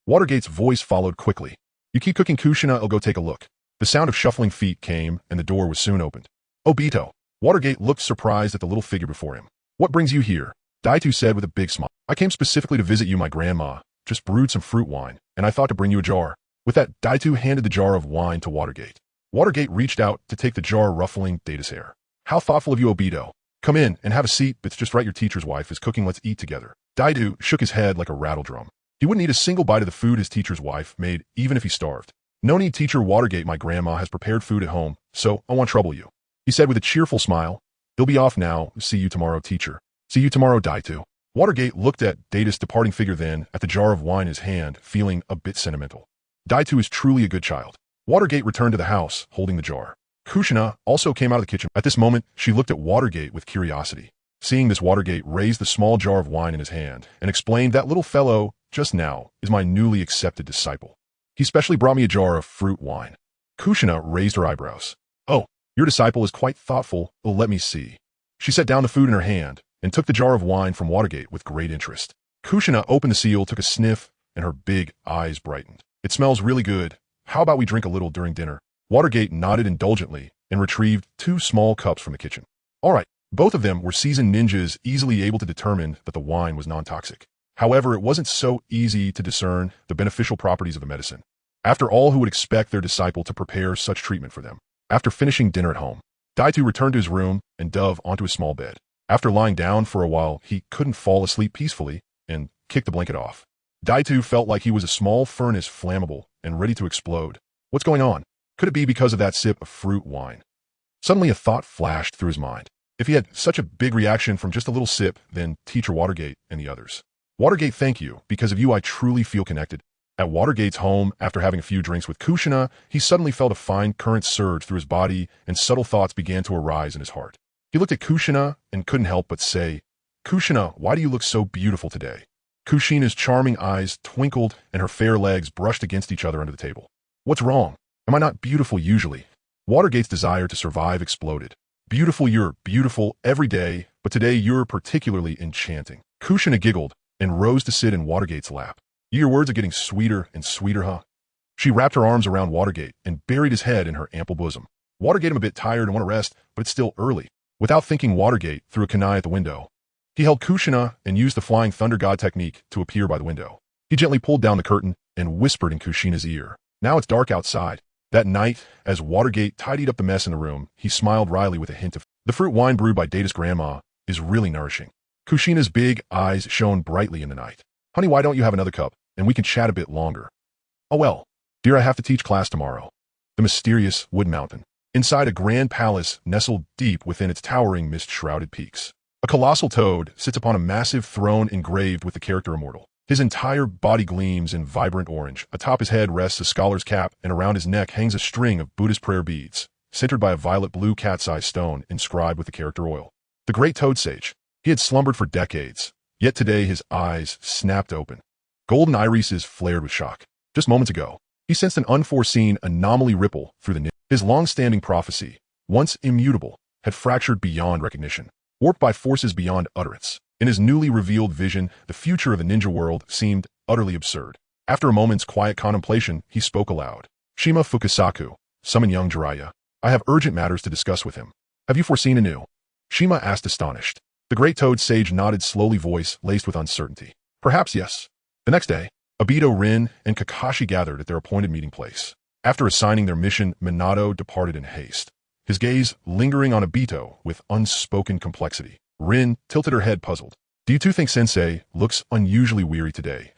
Watergate's voice followed quickly. "You keep cooking, Kushina, I'll go take a look." The sound of shuffling feet came and the door was soon opened. "Obito." Watergate looked surprised at the little figure before him. "What brings you here?" Daito said with a big smile. "I came specifically to visit you, my grandma. Just brewed some fruit wine, and I thought to bring you a jar." With that, Daito handed the jar of wine to Watergate. Watergate reached out to take the jar, ruffling Data's hair. "How thoughtful of you, Obito. Come in and have a seat. It's just right, your teacher's wife is cooking. Let's eat together." Daito shook his head like a rattle drum. He wouldn't eat a single bite of the food his teacher's wife made, even if he starved. "No need, teacher Watergate. My grandma has prepared food at home, so I won't trouble you," he said with a cheerful smile. "He'll be off now. See you tomorrow, teacher." "See you tomorrow, Daito." Watergate looked at Data's departing figure, then at the jar of wine in his hand, feeling a bit sentimental. Daito is truly a good child. Watergate returned to the house, holding the jar. Kushina also came out of the kitchen. At this moment, she looked at Watergate with curiosity. Seeing this, Watergate raised the small jar of wine in his hand and explained, "That little fellow, just now, is my newly accepted disciple. He specially brought me a jar of fruit wine." Kushina raised her eyebrows. "Oh, your disciple is quite thoughtful. Well, let me see." She set down the food in her hand and took the jar of wine from Watergate with great interest. Kushina opened the seal, took a sniff, and her big eyes brightened. "It smells really good. How about we drink a little during dinner?" Watergate nodded indulgently and retrieved 2 small cups from the kitchen. All right, both of them were seasoned ninjas, easily able to determine that the wine was non-toxic. However, it wasn't so easy to discern the beneficial properties of the medicine. After all, who would expect their disciple to prepare such treatment for them? After finishing dinner at home, Daito returned to his room and dove onto his small bed. After lying down for a while, he couldn't fall asleep peacefully and kicked the blanket off. Daito felt like he was a small furnace, flammable and ready to explode. "What's going on?" Could it be because of that sip of fruit wine? Suddenly a thought flashed through his mind. If he had such a big reaction from just a little sip, then Teacher Watergate and the others. Watergate, thank you. Because of you, I truly feel connected. At Watergate's home, after having a few drinks with Kushina, he suddenly felt a fine current surge through his body and subtle thoughts began to arise in his heart. He looked at Kushina and couldn't help but say, Kushina, why do you look so beautiful today? Kushina's charming eyes twinkled and her fair legs brushed against each other under the table. What's wrong? Am I not beautiful usually? Watergate's desire to survive exploded. Beautiful, you're beautiful every day, but today you're particularly enchanting. Kushina giggled and rose to sit in Watergate's lap. Your words are getting sweeter and sweeter, huh? She wrapped her arms around Watergate and buried his head in her ample bosom. Watergate, I'm a bit tired and want to rest, but it's still early. Without thinking, Watergate threw a kunai at the window. He held Kushina and used the flying thunder god technique to appear by the window. He gently pulled down the curtain and whispered in Kushina's ear. Now it's dark outside. That night, as Watergate tidied up the mess in the room, he smiled wryly with a hint of, the fruit wine brewed by Data's grandma is really nourishing. Kushina's big eyes shone brightly in the night. Honey, why don't you have another cup, and we can chat a bit longer? Oh well, dear, I have to teach class tomorrow. The mysterious Wood Mountain. Inside a grand palace nestled deep within its towering mist-shrouded peaks. A colossal toad sits upon a massive throne engraved with the character immortal. His entire body gleams in vibrant orange. Atop his head rests a scholar's cap, and around his neck hangs a string of Buddhist prayer beads, centered by a violet-blue cat's-eye stone inscribed with the character oil. The great toad sage. He had slumbered for decades, yet today his eyes snapped open. Golden irises flared with shock. Just moments ago, he sensed an unforeseen anomaly ripple through the niche. His long-standing prophecy, once immutable, had fractured beyond recognition, warped by forces beyond utterance. In his newly revealed vision, the future of the ninja world seemed utterly absurd. After a moment's quiet contemplation, he spoke aloud. Shima Fukasaku, summon young Jiraiya. I have urgent matters to discuss with him. Have you foreseen anew? Shima asked, astonished. The great toad sage nodded, slowly, voice laced with uncertainty. Perhaps yes. The next day, Obito, Rin, and Kakashi gathered at their appointed meeting place. After assigning their mission, Minato departed in haste, his gaze lingering on Obito with unspoken complexity. Rin tilted her head, puzzled. Do you two think Sensei looks unusually weary today?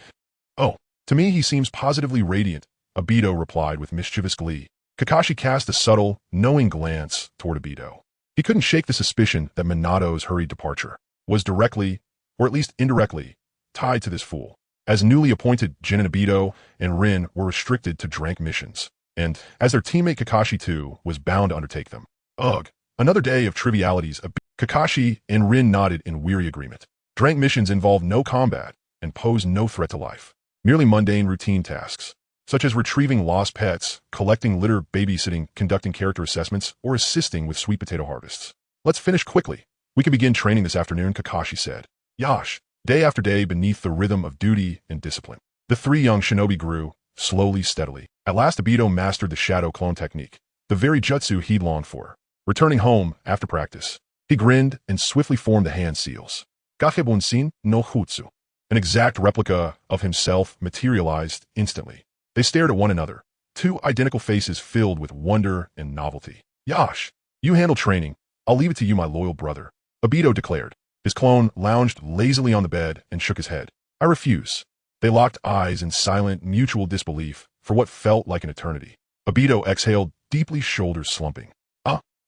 Oh, to me he seems positively radiant, Obito replied with mischievous glee. Kakashi cast a subtle, knowing glance toward Obito. He couldn't shake the suspicion that Minato's hurried departure was directly, or at least indirectly, tied to this fool. As newly appointed, Jin and Obito and Rin were restricted to drank missions, and as their teammate Kakashi too was bound to undertake them. Ugh, another day of trivialities. Kakashi and Rin nodded in weary agreement. Drank missions involve no combat and pose no threat to life. Merely mundane routine tasks, such as retrieving lost pets, collecting litter, babysitting, conducting character assessments, or assisting with sweet potato harvests. Let's finish quickly. We can begin training this afternoon, Kakashi said. Yash. Day after day beneath the rhythm of duty and discipline. The three young shinobi grew, slowly, steadily. At last Obito mastered the shadow clone technique, the very jutsu he'd longed for. Returning home after practice, he grinned and swiftly formed the hand seals. Gakebunsin no Jutsu. An exact replica of himself materialized instantly. They stared at one another, two identical faces filled with wonder and novelty. Yash, you handle training. I'll leave it to you, my loyal brother, Obito declared. His clone lounged lazily on the bed and shook his head. I refuse. They locked eyes in silent, mutual disbelief for what felt like an eternity. Obito exhaled deeply, shoulders slumping.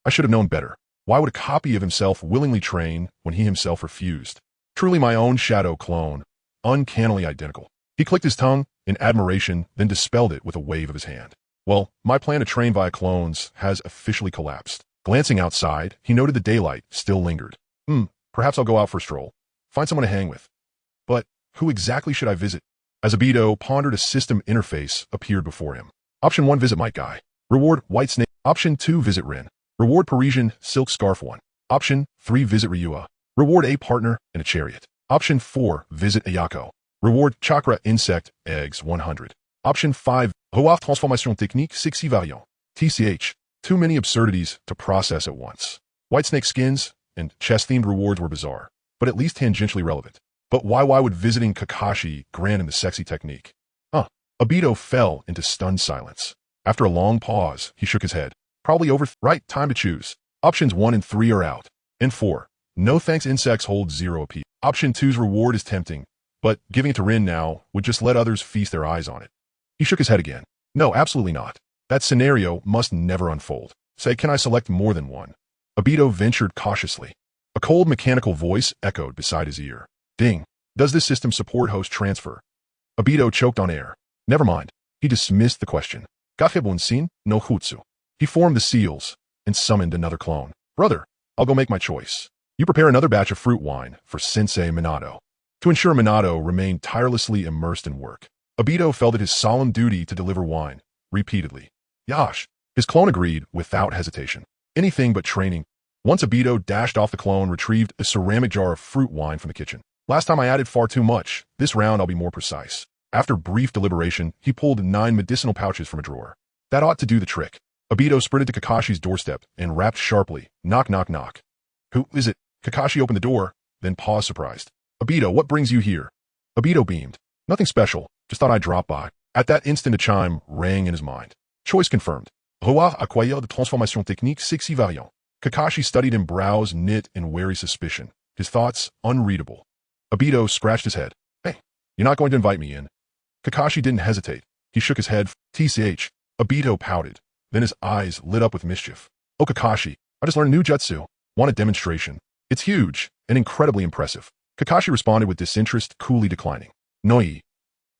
I should have known better. Why would a copy of himself willingly train when he himself refused? Truly my own shadow clone, uncannily identical. He clicked his tongue in admiration, then dispelled it with a wave of his hand. Well, my plan to train via clones has officially collapsed. Glancing outside, he noted the daylight still lingered. Perhaps I'll go out for a stroll. Find someone to hang with. But who exactly should I visit? As Obito pondered, a system interface appeared before him. Option 1, visit Might Guy. Reward, White Snake. Option 2, visit Rin. Reward, Parisian Silk Scarf 1. Option 3, visit Ryua. Reward, a partner and a chariot. Option 4, visit Ayako. Reward, Chakra Insect Eggs 100. Option 5, Reward Transformation Technique 60 Variant. TCH. Too many absurdities to process at once. White Snake skins and chess-themed rewards were bizarre, but at least tangentially relevant. But why would visiting Kakashi grant him the sexy technique? Obito fell into stunned silence. After a long pause, he shook his head. Probably over. Right, time to choose. Options 1 and 3 are out. And 4. No thanks, insects hold 0 apiece. Option 2's reward is tempting, but giving it to Rin now would just let others feast their eyes on it. He shook his head again. No, absolutely not. That scenario must never unfold. Say, can I select more than one? Obito ventured cautiously. A cold mechanical voice echoed beside his ear. Ding. Does this system support host transfer? Obito choked on air. Never mind. He dismissed the question. Gafebunsin no Jutsu. He formed the seals and summoned another clone. Brother, I'll go make my choice. You prepare another batch of fruit wine for Sensei Minato. To ensure Minato remained tirelessly immersed in work, Obito felt it his solemn duty to deliver wine, repeatedly. Yash. His clone agreed without hesitation. Anything but training. Once Obito dashed off, the clone retrieved a ceramic jar of fruit wine from the kitchen. Last time I added far too much. This round I'll be more precise. After brief deliberation, he pulled 9 medicinal pouches from a drawer. That ought to do the trick. Obito sprinted to Kakashi's doorstep and rapped sharply, knock, knock, knock. Who is it? Kakashi opened the door, then paused surprised. Obito, what brings you here? Obito beamed. Nothing special, just thought I'd drop by. At that instant a chime rang in his mind. Choice confirmed. Roi acquire de transformation technique sexy variant. Kakashi studied him, brows knit in wary suspicion, his thoughts unreadable. Obito scratched his head. Hey, you're not going to invite me in? Kakashi didn't hesitate. He shook his head. TCH. Obito pouted. Then his eyes lit up with mischief. Oh Kakashi, I just learned a new jutsu. Want a demonstration? It's huge and incredibly impressive. Kakashi responded with disinterest, coolly declining. Noi.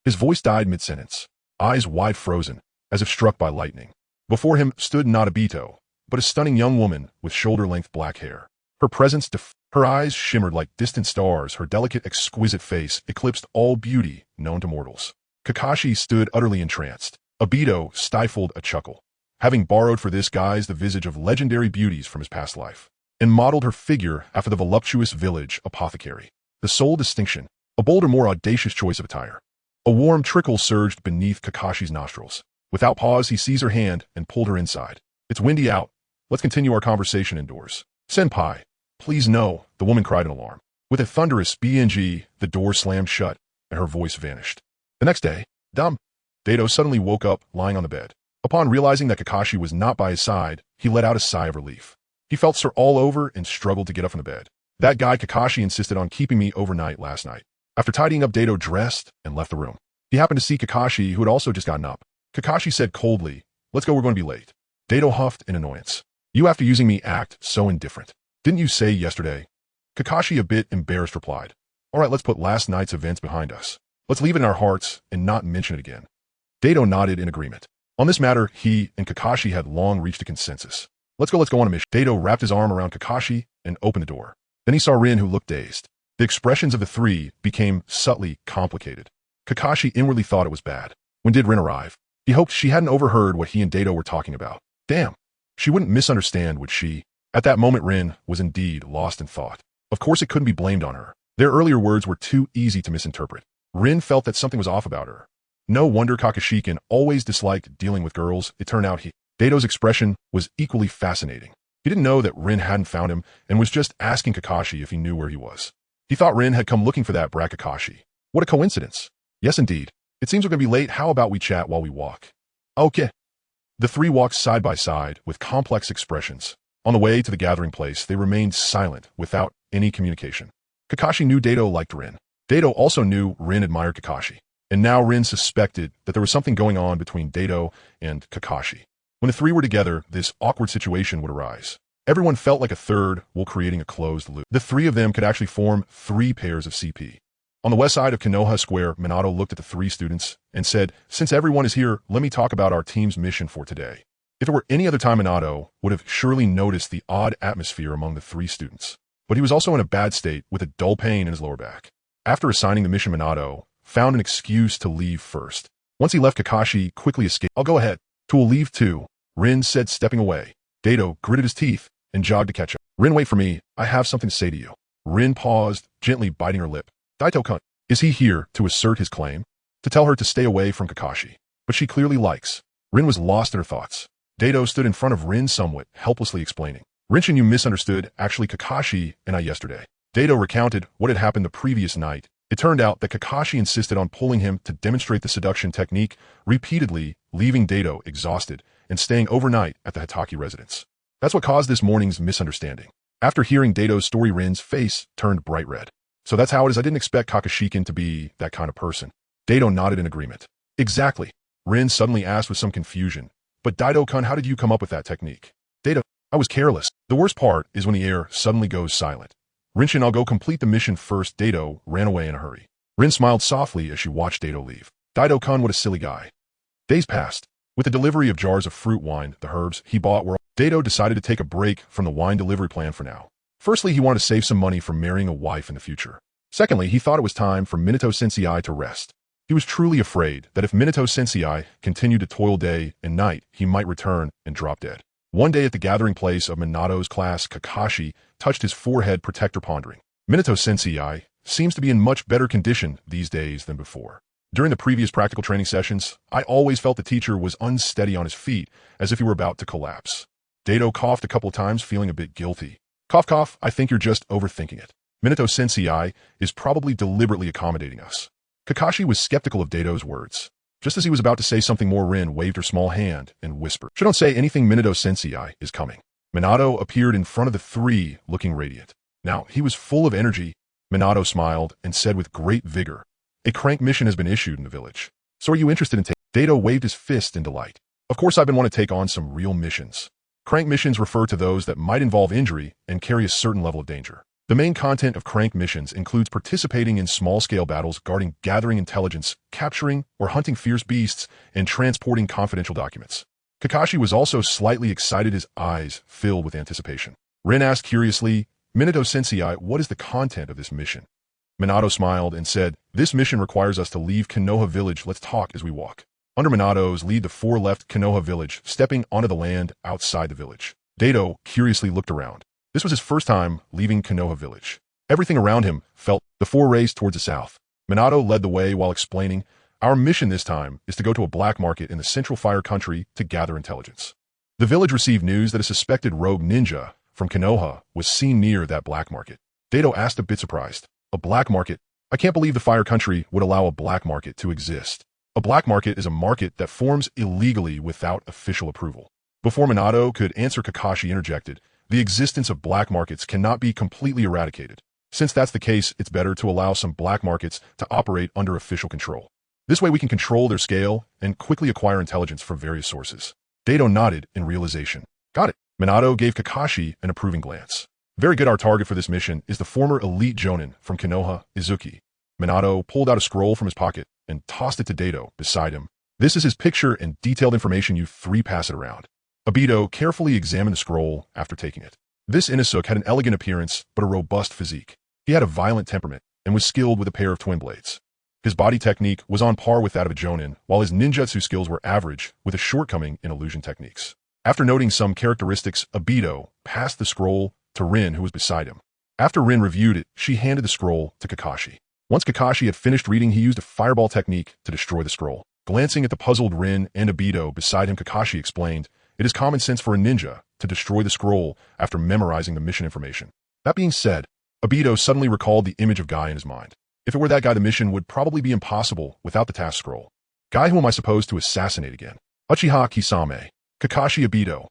His voice died mid-sentence, eyes wide frozen, as if struck by lightning. Before him stood not Obito, but a stunning young woman with shoulder-length black hair. Her presence, her eyes shimmered like distant stars, her delicate, exquisite face eclipsed all beauty known to mortals. Kakashi stood utterly entranced. Obito stifled a chuckle, having borrowed for this guise the visage of legendary beauties from his past life, and modeled her figure after the voluptuous village apothecary. The sole distinction, a bolder, more audacious choice of attire. A warm trickle surged beneath Kakashi's nostrils. Without pause, he seized her hand and pulled her inside. It's windy out. Let's continue our conversation indoors. Senpai, please no, the woman cried in alarm. With a thunderous BNG, the door slammed shut, and her voice vanished. The next day, Dato suddenly woke up, lying on the bed. Upon realizing that Kakashi was not by his side, he let out a sigh of relief. He felt sore all over and struggled to get up from the bed. That guy Kakashi insisted on keeping me overnight last night. After tidying up, Dato dressed and left the room. He happened to see Kakashi, who had also just gotten up. Kakashi said coldly, let's go, we're going to be late. Dato huffed in annoyance. You, after using me, act so indifferent. Didn't you say yesterday? Kakashi, a bit embarrassed, replied. All right, let's put last night's events behind us. Let's leave it in our hearts and not mention it again. Dato nodded in agreement. On this matter, he and Kakashi had long reached a consensus. Let's go on a mission. Dato wrapped his arm around Kakashi and opened the door. Then he saw Rin, who looked dazed. The expressions of the three became subtly complicated. Kakashi inwardly thought it was bad. When did Rin arrive? He hoped she hadn't overheard what he and Dato were talking about. Damn. She wouldn't misunderstand, would she? At that moment, Rin was indeed lost in thought. Of course it couldn't be blamed on her. Their earlier words were too easy to misinterpret. Rin felt that something was off about her. No wonder Kakashi always disliked dealing with girls. It turned out Dato's expression was equally fascinating. He didn't know that Rin hadn't found him and was just asking Kakashi if he knew where he was. He thought Rin had come looking for that brat Kakashi. What a coincidence. Yes, indeed. It seems we're going to be late. How about we chat while we walk? Okay. The three walked side by side with complex expressions. On the way to the gathering place, they remained silent without any communication. Kakashi knew Dato liked Rin. Dato also knew Rin admired Kakashi. And now Rin suspected that there was something going on between Dato and Kakashi. When the three were together, this awkward situation would arise. Everyone felt like a third while creating a closed loop. The three of them could actually form 3 pairs of CP. On the west side of Konoha Square, Minato looked at the 3 students and said, since everyone is here, let me talk about our team's mission for today. If it were any other time, Minato would have surely noticed the odd atmosphere among the 3 students. But he was also in a bad state with a dull pain in his lower back. After assigning the mission, Minato found an excuse to leave first. Once he left, Kakashi quickly escaped. I'll go ahead. We'll leave too, Rin said, stepping away. Dato gritted his teeth and jogged to catch up. Rin, wait for me. I have something to say to you. Rin paused, gently biting her lip. Daito-kun, is he here to assert his claim? To tell her to stay away from Kakashi? But she clearly likes. Rin was lost in her thoughts. Dato stood in front of Rin somewhat helplessly explaining. Rin, you misunderstood. Actually, Kakashi and I yesterday. Dato recounted what had happened the previous night. It turned out that Kakashi insisted on pulling him to demonstrate the seduction technique, repeatedly leaving Dato exhausted and staying overnight at the Hatake residence. That's what caused this morning's misunderstanding. After hearing Dato's story, Rin's face turned bright red. So that's how it is. I didn't expect Kakashi to be that kind of person. Dato nodded in agreement. Exactly. Rin suddenly asked with some confusion. But Daido-kun, how did you come up with that technique? Data, I was careless. The worst part is when the air suddenly goes silent. Rinshin, I'll go complete the mission first. Daido ran away in a hurry. Rin smiled softly as she watched Daido leave. Daido-kun, what a silly guy. Days passed. With the delivery of jars of fruit wine, the herbs he bought were... Daido decided to take a break from the wine delivery plan for now. Firstly, he wanted to save some money for marrying a wife in the future. Secondly, he thought it was time for Minato Sensei to rest. He was truly afraid that if Minato Sensei continued to toil day and night, he might return and drop dead. One day at the gathering place of Minato's class, Kakashi touched his forehead protector, pondering. Minato Sensei seems to be in much better condition these days than before. During the previous practical training sessions, I always felt the teacher was unsteady on his feet, as if he were about to collapse. Daido coughed a couple of times, feeling a bit guilty. Cough, cough, I think you're just overthinking it. Minato Sensei is probably deliberately accommodating us. Kakashi was skeptical of Daido's words. Just as he was about to say something more, Rin waved her small hand and whispered, "She don't say anything, Minato Sensei is coming." Minato appeared in front of the three, looking radiant. Now, he was full of energy. Minato smiled and said with great vigor, "A crank mission has been issued in the village. So are you interested in taking..." Daido waved his fist in delight. "Of course I've been wanting to take on some real missions." Crank missions refer to those that might involve injury and carry a certain level of danger. The main content of crank missions includes participating in small-scale battles, guarding, gathering intelligence, capturing or hunting fierce beasts, and transporting confidential documents. Kakashi was also slightly excited, his eyes filled with anticipation. Rin asked curiously, "Minato Sensei, what is the content of this mission?" Minato smiled and said, "This mission requires us to leave Konoha village. Let's talk as we walk." Under Minato's lead, the four left Konoha village, stepping onto the land outside the village. Daido curiously looked around. This was his first time leaving Konoha village. Everything around him felt. The four raced towards the south. Minato led the way while explaining, "Our mission this time is to go to a black market in the Central Fire Country to gather intelligence." The village received news that a suspected rogue ninja from Konoha was seen near that black market. Daido asked, a bit surprised, "A black market? I can't believe the Fire Country would allow a black market to exist." A black market is a market that forms illegally without official approval. Before Minato could answer, Kakashi interjected, "The existence of black markets cannot be completely eradicated. Since that's the case, it's better to allow some black markets to operate under official control. This way we can control their scale and quickly acquire intelligence from various sources." Daido nodded in realization. "Got it." Minato gave Kakashi an approving glance. "Very good. Our target for this mission is the former elite jonin from Konoha, Izuki." Minato pulled out a scroll from his pocket and tossed it to Daido beside him. "This is his picture and detailed information. You three pass it around." Obito carefully examined the scroll after taking it. This Inosuke had an elegant appearance but a robust physique. He had a violent temperament and was skilled with a pair of twin blades. His body technique was on par with that of a jonin, while his ninjutsu skills were average with a shortcoming in illusion techniques. After noting some characteristics, Obito passed the scroll to Rin, who was beside him. After Rin reviewed it, she handed the scroll to Kakashi. Once Kakashi had finished reading, he used a fireball technique to destroy the scroll. Glancing at the puzzled Rin and Obito beside him, Kakashi explained, "It is common sense for a ninja to destroy the scroll after memorizing the mission information." That being said, Obito suddenly recalled the image of Guy in his mind. If it were that guy, the mission would probably be impossible without the task scroll. Guy, who am I supposed to assassinate again? Uchiha Kisame. Kakashi, Obito.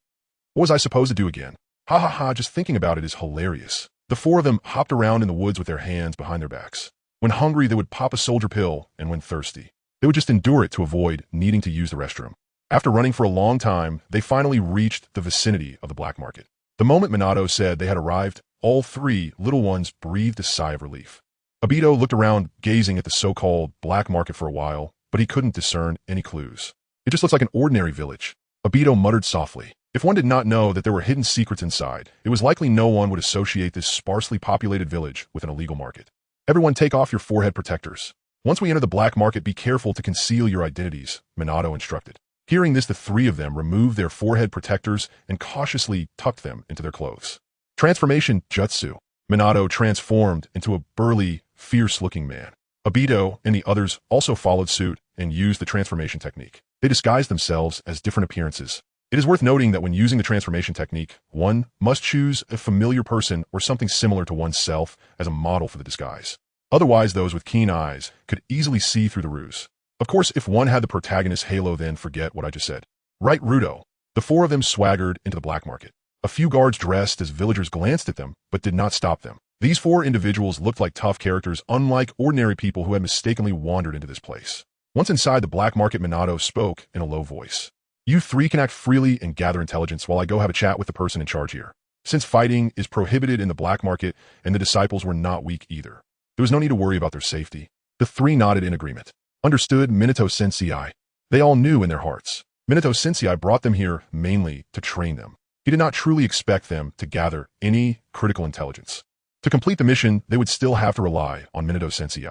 What was I supposed to do again? Ha ha ha, just thinking about it is hilarious. The four of them hopped around in the woods with their hands behind their backs. When hungry, they would pop a soldier pill, and when thirsty, they would just endure it to avoid needing to use the restroom. After running for a long time, they finally reached the vicinity of the black market. The moment Minato said they had arrived, all three little ones breathed a sigh of relief. Obito looked around, gazing at the so-called black market for a while, but he couldn't discern any clues. "It just looks like an ordinary village." Obito muttered softly. If one did not know that there were hidden secrets inside, it was likely no one would associate this sparsely populated village with an illegal market. "Everyone take off your forehead protectors. Once we enter the black market, be careful to conceal your identities," Minato instructed. Hearing this, the three of them removed their forehead protectors and cautiously tucked them into their clothes. Transformation Jutsu. Minato transformed into a burly, fierce-looking man. Obito and the others also followed suit and used the transformation technique. They disguised themselves as different appearances. It is worth noting that when using the transformation technique, one must choose a familiar person or something similar to oneself as a model for the disguise. Otherwise, those with keen eyes could easily see through the ruse. Of course, if one had the protagonist's halo, then forget what I just said. Right, Rudo? The four of them swaggered into the black market. A few guards dressed as villagers glanced at them, but did not stop them. These four individuals looked like tough characters, unlike ordinary people who had mistakenly wandered into this place. Once inside the black market, Minato spoke in a low voice. You three can act freely and gather intelligence while I go have a chat with the person in charge here. Since fighting is prohibited in the black market and the disciples were not weak either, there was no need to worry about their safety. The three nodded in agreement. Understood, Minato Sensei. They all knew in their hearts. Minato Sensei brought them here mainly to train them. He did not truly expect them to gather any critical intelligence. To complete the mission, they would still have to rely on Minato Sensei.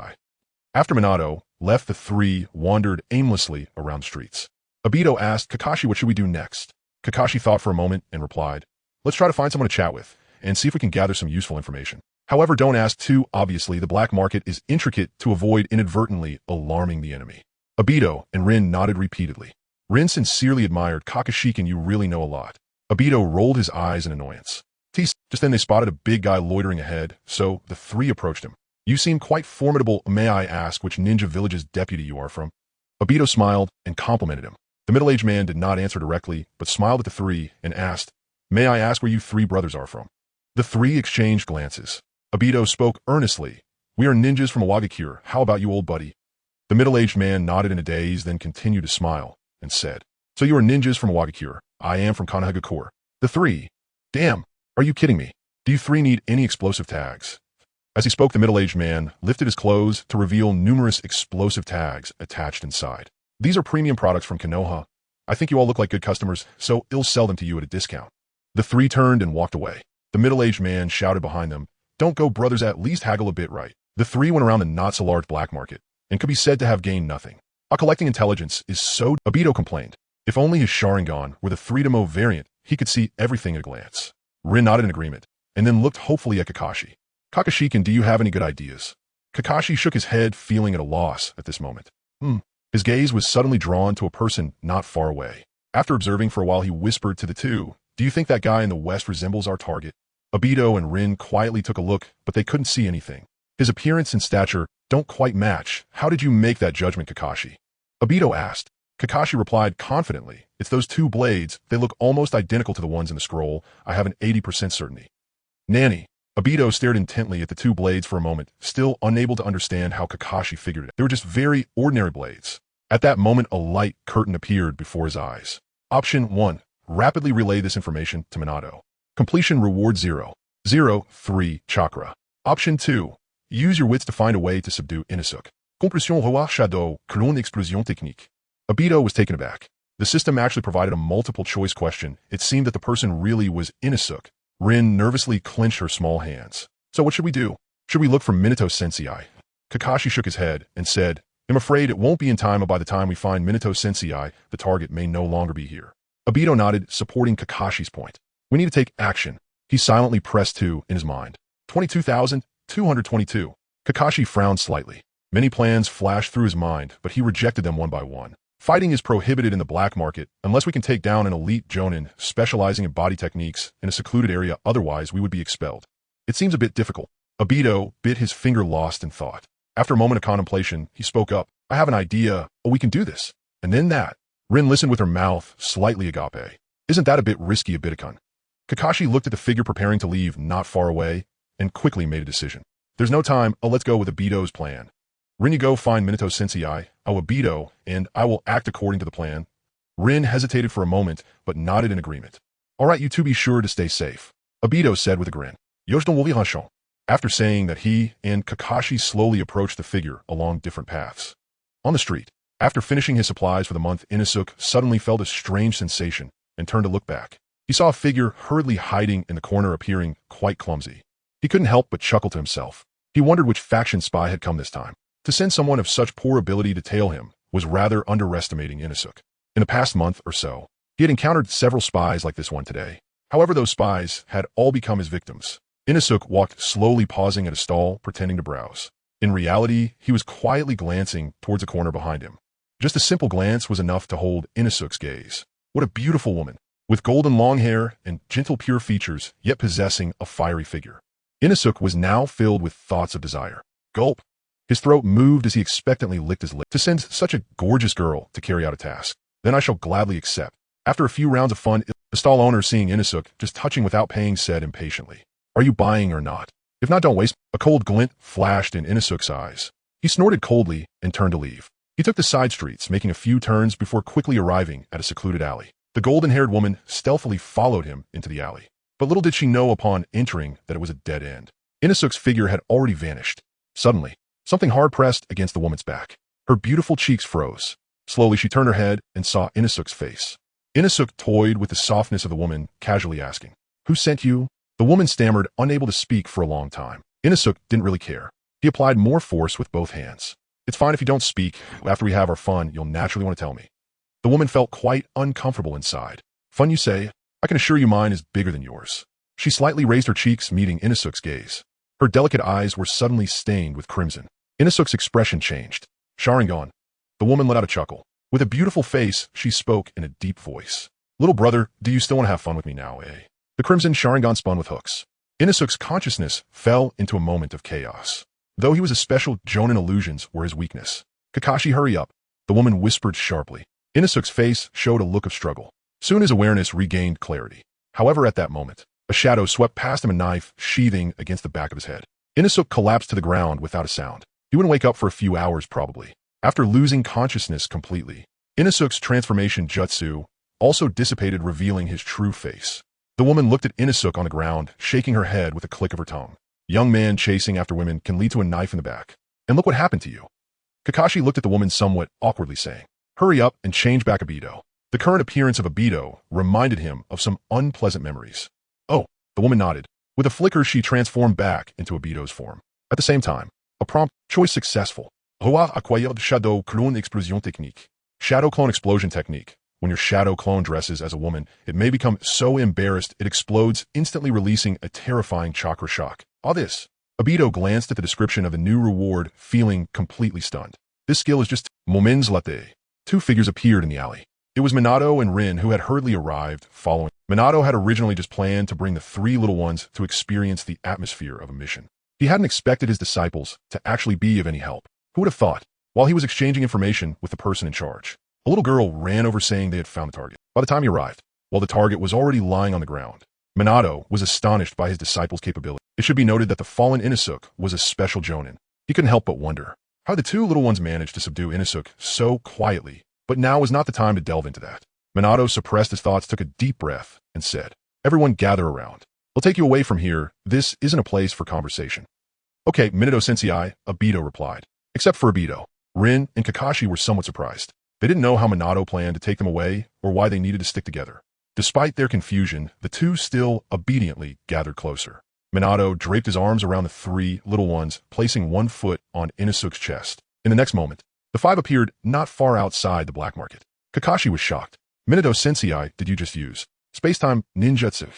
After Minato left, the three wandered aimlessly around streets. Obito asked Kakashi, what should we do next? Kakashi thought for a moment and replied, let's try to find someone to chat with and see if we can gather some useful information. However, don't ask too obviously. The black market is intricate to avoid inadvertently alarming the enemy. Obito and Rin nodded repeatedly. Rin sincerely admired Kakashi, and you really know a lot. Obito rolled his eyes in annoyance. Just then they spotted a big guy loitering ahead, so the three approached him. You seem quite formidable. May I ask which ninja village's deputy you are from? Obito smiled and complimented him. The middle-aged man did not answer directly, but smiled at the three and asked, may I ask where you three brothers are from? The three exchanged glances. Obito spoke earnestly. We are ninjas from Iwagakure. How about you, old buddy? The middle-aged man nodded in a daze, then continued to smile and said, so you are ninjas from Iwagakure. I am from Konoha. The three. Damn, are you kidding me? Do you three need any explosive tags? As he spoke, the middle-aged man lifted his clothes to reveal numerous explosive tags attached inside. These are premium products from Konoha. I think you all look like good customers, so I'll sell them to you at a discount. The three turned and walked away. The middle-aged man shouted behind them, don't go, brothers, at least haggle a bit, right? The three went around the not-so-large black market and could be said to have gained nothing. Collecting intelligence is so... Obito complained. If only his Sharingan were the 3-to-mo variant, he could see everything at a glance. Rin nodded in agreement, and then looked hopefully at Kakashi. Kakashi, do you have any good ideas? Kakashi shook his head, feeling at a loss at this moment. His gaze was suddenly drawn to a person not far away. After observing for a while, he whispered to the two, do you think that guy in the west resembles our target? Obito and Rin quietly took a look, but they couldn't see anything. His appearance and stature don't quite match. How did you make that judgment, Kakashi? Obito asked. Kakashi replied confidently, it's those two blades. They look almost identical to the ones in the scroll. I have an 80% certainty. Nanny. Obito stared intently at the two blades for a moment, still unable to understand how Kakashi figured it. They were just very ordinary blades. At that moment, a light curtain appeared before his eyes. Option 1. Rapidly relay this information to Minato. Completion reward 0. 3 chakra. Option 2. Use your wits to find a way to subdue Inosuke. Compression roi shadow, clone explosion technique. Obito was taken aback. The system actually provided a multiple-choice question. It seemed that the person really was Inosuke. Rin nervously clenched her small hands. So what should we do? Should we look for Minato Sensei? Kakashi shook his head and said, I'm afraid it won't be in time, but by the time we find Minato Sensei, the target may no longer be here. Obito nodded, supporting Kakashi's point. We need to take action. He silently pressed 2 in his mind. 22,222. Kakashi frowned slightly. Many plans flashed through his mind, but he rejected them one by one. Fighting is prohibited in the black market unless we can take down an elite jonin specializing in body techniques in a secluded area, otherwise we would be expelled. It seems a bit difficult. Obito bit his finger, lost in thought. After a moment of contemplation, he spoke up. I have an idea. Oh, we can do this. And then that. Rin listened with her mouth slightly agape. Isn't that a bit risky, Obito-kun? Kakashi looked at the figure preparing to leave not far away and quickly made a decision. There's no time. Oh, let's go with Obito's plan. Rin, you go find Minato Sensei, Obito, and I will act according to the plan. Rin hesitated for a moment, but nodded in agreement. All right, you two be sure to stay safe. Obito said with a grin. After saying that, he and Kakashi slowly approached the figure along different paths. On the street, after finishing his supplies for the month, Inosuke suddenly felt a strange sensation and turned to look back. He saw a figure hurriedly hiding in the corner, appearing quite clumsy. He couldn't help but chuckle to himself. He wondered which faction spy had come this time. To send someone of such poor ability to tail him was rather underestimating Inosuke. In the past month or so, he had encountered several spies like this one today. However, those spies had all become his victims. Inosuke walked slowly, pausing at a stall, pretending to browse. In reality, he was quietly glancing towards a corner behind him. Just a simple glance was enough to hold Inosuke's gaze. What a beautiful woman, with golden long hair and gentle pure features, yet possessing a fiery figure. Inosuke was now filled with thoughts of desire. Gulp. His throat moved as he expectantly licked his lips. To send such a gorgeous girl to carry out a task, then I shall gladly accept. After a few rounds of fun, the stall owner, seeing Inosuke just touching without paying, said impatiently, are you buying or not? If not, don't waste. A cold glint flashed in Inosuke's eyes. He snorted coldly and turned to leave. He took the side streets, making a few turns before quickly arriving at a secluded alley. The golden-haired woman stealthily followed him into the alley. But little did she know upon entering that it was a dead end. Inosuke's figure had already vanished. Suddenly, something hard pressed against the woman's back. Her beautiful cheeks froze. Slowly she turned her head and saw Inosuke's face. Inosuke toyed with the softness of the woman, casually asking, "Who sent you?" The woman stammered, unable to speak for a long time. Inosuke didn't really care. He applied more force with both hands. "It's fine if you don't speak. After we have our fun, you'll naturally want to tell me." The woman felt quite uncomfortable inside. "Fun, you say? I can assure you mine is bigger than yours." She slightly raised her cheeks, meeting Inosuke's gaze. Her delicate eyes were suddenly stained with crimson. Inosuke's expression changed. "Sharingan." The woman let out a chuckle. With a beautiful face, she spoke in a deep voice. "Little brother, do you still want to have fun with me now, eh?" The crimson Sharingan spun with hooks. Inosuke's consciousness fell into a moment of chaos. Though he was a special, Jonin illusions were his weakness. "Kakashi, hurry up," the woman whispered sharply. Inosuke's face showed a look of struggle. Soon his awareness regained clarity. However, at that moment, a shadow swept past him, a knife sheathing against the back of his head. Inosuke collapsed to the ground without a sound. He wouldn't wake up for a few hours, probably. After losing consciousness completely, Inosuke's transformation jutsu also dissipated, revealing his true face. The woman looked at Inosuke on the ground, shaking her head with a click of her tongue. "Young man chasing after women can lead to a knife in the back. And look what happened to you." Kakashi looked at the woman somewhat awkwardly, saying, "Hurry up and change back Obito." The current appearance of Obito reminded him of some unpleasant memories. "Oh," the woman nodded. With a flicker, she transformed back into Obito's form. At the same time, a prompt choice successful. Roi acquired shadow clone explosion technique. Shadow clone explosion technique. When your shadow clone dresses as a woman, it may become so embarrassed it explodes, instantly releasing a terrifying chakra shock. All this. Obito glanced at the description of the new reward, feeling completely stunned. This skill is just moments latte. Two figures appeared in the alley. It was Minato and Rin who had hurriedly arrived following. Minato had originally just planned to bring the three little ones to experience the atmosphere of a mission. He hadn't expected his disciples to actually be of any help. Who would have thought? While he was exchanging information with the person in charge, a little girl ran over saying they had found the target. By the time he arrived, while the target was already lying on the ground, Minato was astonished by his disciples' capability. It should be noted that the fallen Inosuke was a special Jonin. He couldn't help but wonder how the two little ones managed to subdue Inosuke so quietly, but now was not the time to delve into that. Minato suppressed his thoughts, took a deep breath, and said, "Everyone gather around. We'll take you away from here. This isn't a place for conversation." "Okay, Minato sensei," Obito replied. Except for Obito, Rin and Kakashi were somewhat surprised. They didn't know how Minato planned to take them away or why they needed to stick together. Despite their confusion, the two still obediently gathered closer. Minato draped his arms around the three little ones, placing one foot on Inosuke's chest. In the next moment, the five appeared not far outside the black market. Kakashi was shocked. "Minato sensei, did you just use space-time ninjutsu?"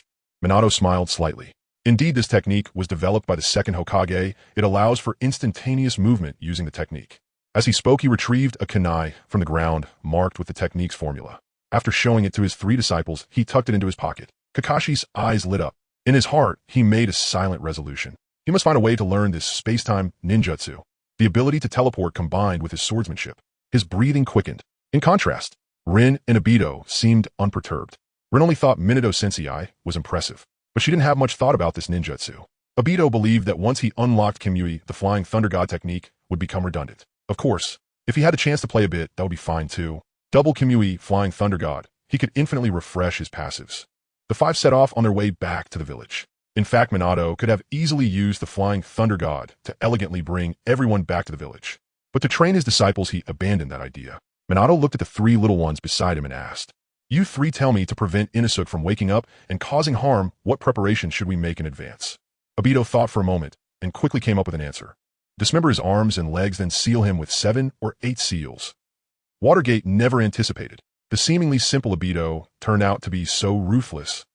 Minato smiled slightly. Indeed, this technique was developed by the second Hokage. It allows for instantaneous movement using the technique. As he spoke, he retrieved a kunai from the ground, marked with the technique's formula. After showing it to his three disciples, he tucked it into his pocket. Kakashi's eyes lit up. In his heart, he made a silent resolution. He must find a way to learn this space-time ninjutsu. The ability to teleport combined with his swordsmanship. His breathing quickened. In contrast, Rin and Obito seemed unperturbed. Rin only thought Minato sensei was impressive, but she didn't have much thought about this ninjutsu. Obito believed that once he unlocked Kimui, the Flying Thunder God technique would become redundant. Of course, if he had a chance to play a bit, that would be fine too. Double Kimui, Flying Thunder God, he could infinitely refresh his passives. The five set off on their way back to the village. In fact, Minato could have easily used the Flying Thunder God to elegantly bring everyone back to the village. But to train his disciples, he abandoned that idea. Minato looked at the three little ones beside him and asked, "You three tell me to prevent Inosuke from waking up and causing harm, what preparation should we make in advance?" Obito thought for a moment and quickly came up with an answer. "Dismember his arms and legs, then seal him with 7 or 8 seals." Watergate never anticipated. The seemingly simple Obito turned out to be so ruthless.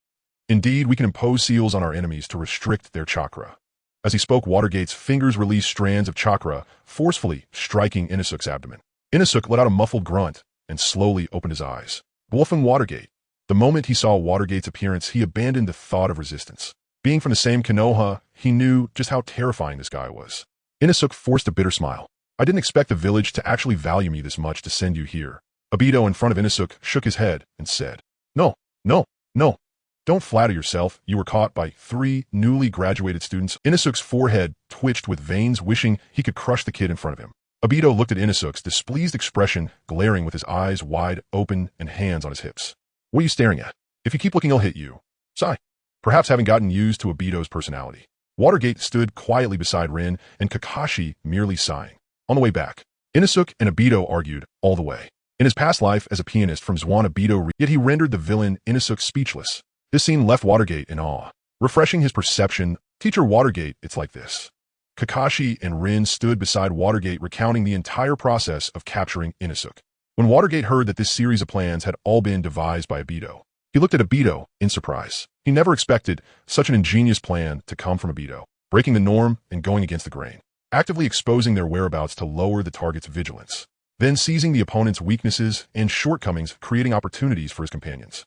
"Indeed, we can impose seals on our enemies to restrict their chakra." As he spoke, Watergate's fingers released strands of chakra, forcefully striking Inosuke's abdomen. Inosuke let out a muffled grunt and slowly opened his eyes. Wolfen Watergate. The moment he saw Watergate's appearance, he abandoned the thought of resistance. Being from the same Konoha, he knew just how terrifying this guy was. Inosuke forced a bitter smile. "I didn't expect the village to actually value me this much to send you here." Obito, in front of Inosuke, shook his head and said, "No, no, no. Don't flatter yourself. You were caught by 3 newly graduated students." Inosuke's forehead twitched with veins, wishing he could crush the kid in front of him. Obito looked at Inosuke's displeased expression, glaring with his eyes wide open and hands on his hips. What are you staring at? If you keep looking, I'll hit you. Sigh. Perhaps having gotten used to Obito's personality. Watergate stood quietly beside Rin and Kakashi merely sighing. On the way back, Inosuke and Obito argued all the way. In his past life as a pianist from Zwan Obito, yet he rendered the villain Inosuke speechless. This scene left Watergate in awe. Refreshing his perception, Teacher Watergate, it's like this. Kakashi and Rin stood beside Watergate recounting the entire process of capturing Inosuke. When Watergate heard that this series of plans had all been devised by Obito, he looked at Obito in surprise. He never expected such an ingenious plan to come from Obito, breaking the norm and going against the grain, actively exposing their whereabouts to lower the target's vigilance, then seizing the opponent's weaknesses and shortcomings, creating opportunities for his companions.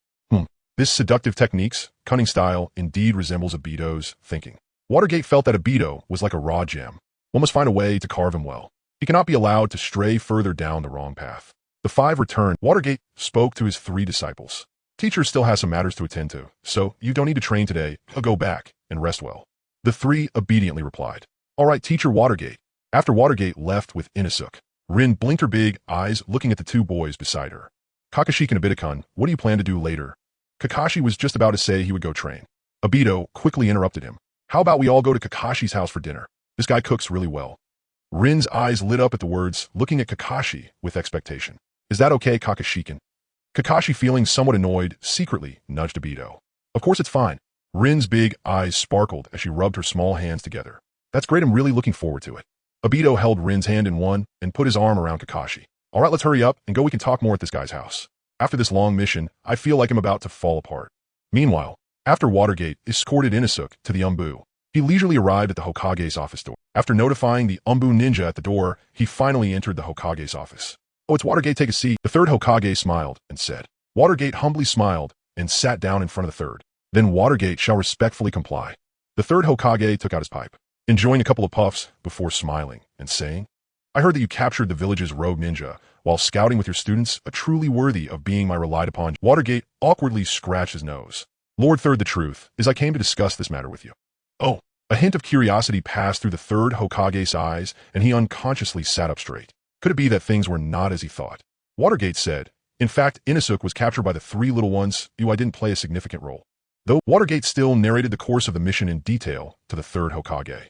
This seductive technique's cunning style indeed resembles Obito's thinking. Watergate felt that Obito was like a raw gem. One must find a way to carve him well. He cannot be allowed to stray further down the wrong path. The five returned. Watergate spoke to his three disciples. Teacher still has some matters to attend to, so you don't need to train today. He'll go back and rest well. The three obediently replied. All right, Teacher Watergate. After Watergate left with Inosuke, Rin blinked her big eyes looking at the two boys beside her. Kakashi and Obito-kun, what do you plan to do later? Kakashi was just about to say he would go train. Obito quickly interrupted him. How about we all go to Kakashi's house for dinner? This guy cooks really well. Rin's eyes lit up at the words, looking at Kakashi with expectation. Is that okay, Kakashi-kun? Kakashi, feeling somewhat annoyed, secretly nudged Obito. Of course it's fine. Rin's big eyes sparkled as she rubbed her small hands together. That's great, I'm really looking forward to it. Obito held Rin's hand in one and put his arm around Kakashi. All right, let's hurry up and go, we can talk more at this guy's house. After this long mission, I feel like I'm about to fall apart. Meanwhile, after Watergate escorted Inosuke to the Umbu, he leisurely arrived at the Hokage's office door. After notifying the Umbu ninja at the door, he finally entered the Hokage's office. Oh, it's Watergate, take a seat. The third Hokage smiled and said. Watergate humbly smiled and sat down in front of the third. Then Watergate shall respectfully comply. The third Hokage took out his pipe, enjoying a couple of puffs before smiling and saying, I heard that you captured the village's rogue ninja while scouting with your students, a truly worthy of being my relied upon. Watergate awkwardly scratched his nose. Lord Third, the truth is I came to discuss this matter with you. Oh, a hint of curiosity passed through the third Hokage's eyes, and he unconsciously sat up straight. Could it be that things were not as he thought? Watergate said, in fact, Inosuke was captured by the three little ones, I didn't play a significant role. Though Watergate still narrated the course of the mission in detail to the third Hokage.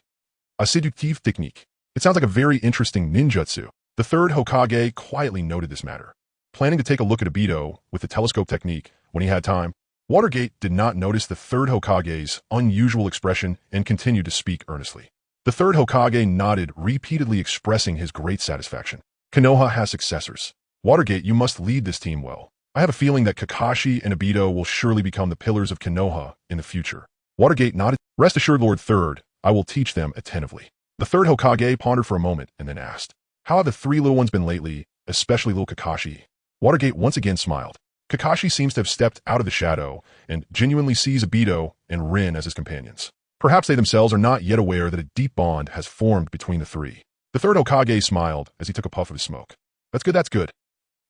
A seductive technique. It sounds like a very interesting ninjutsu. The third Hokage quietly noted this matter. Planning to take a look at Obito with the telescope technique when he had time, Watergate did not notice the third Hokage's unusual expression and continued to speak earnestly. The third Hokage nodded, repeatedly expressing his great satisfaction. Konoha has successors. Watergate, you must lead this team well. I have a feeling that Kakashi and Obito will surely become the pillars of Konoha in the future. Watergate nodded. Rest assured, Lord Third, I will teach them attentively. The third Hokage pondered for a moment and then asked, how have the three little ones been lately, especially little Kakashi? Watergate once again smiled. Kakashi seems to have stepped out of the shadow and genuinely sees Obito and Rin as his companions. Perhaps they themselves are not yet aware that a deep bond has formed between the three. The third Hokage smiled as he took a puff of his smoke. That's good, that's good.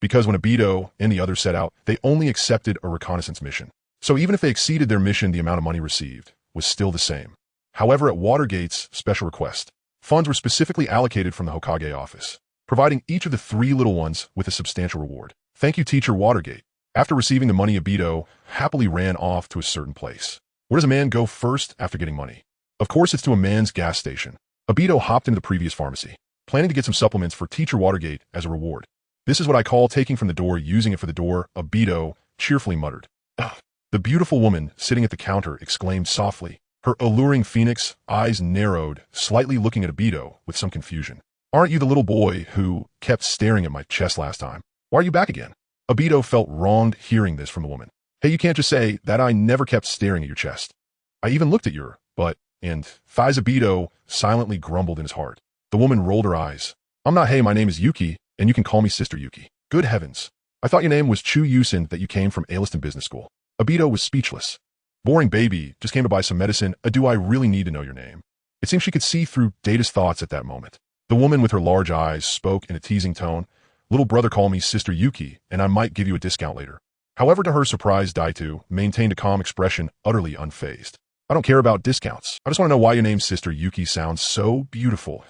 Because when Obito and the others set out, they only accepted a reconnaissance mission. So even if they exceeded their mission, the amount of money received was still the same. However, at Watergate's special request, funds were specifically allocated from the Hokage office, providing each of the three little ones with a substantial reward. Thank you, Teacher Watergate. After receiving the money, Obito happily ran off to a certain place. Where does a man go first after getting money? Of course, it's to a man's gas station. Obito hopped into the previous pharmacy, planning to get some supplements for Teacher Watergate as a reward. This is what I call taking from the door, using it for the door, Obito cheerfully muttered. Ugh. The beautiful woman sitting at the counter exclaimed softly, her alluring phoenix eyes narrowed, slightly looking at Obito with some confusion. Aren't you the little boy who kept staring at my chest last time? Why are you back again? Obito felt wronged hearing this from the woman. Hey, you can't just say that I never kept staring at your chest. I even looked at your butt and thighs. Obito silently grumbled in his heart. The woman rolled her eyes. I'm not, hey, my name is Yuki, and you can call me Sister Yuki. Good heavens. I thought your name was Chu Yusin, that you came from Aliston Business School. Obito was speechless. Boring baby, just came to buy some medicine. Do I really need to know your name? It seemed she could see through Data's thoughts at that moment. The woman with her large eyes spoke in a teasing tone. Little brother, call me Sister Yuki, and I might give you a discount later. However, to her surprise, Daitu maintained a calm expression, utterly unfazed. I don't care about discounts. I just want to know why your name Sister Yuki sounds so beautiful.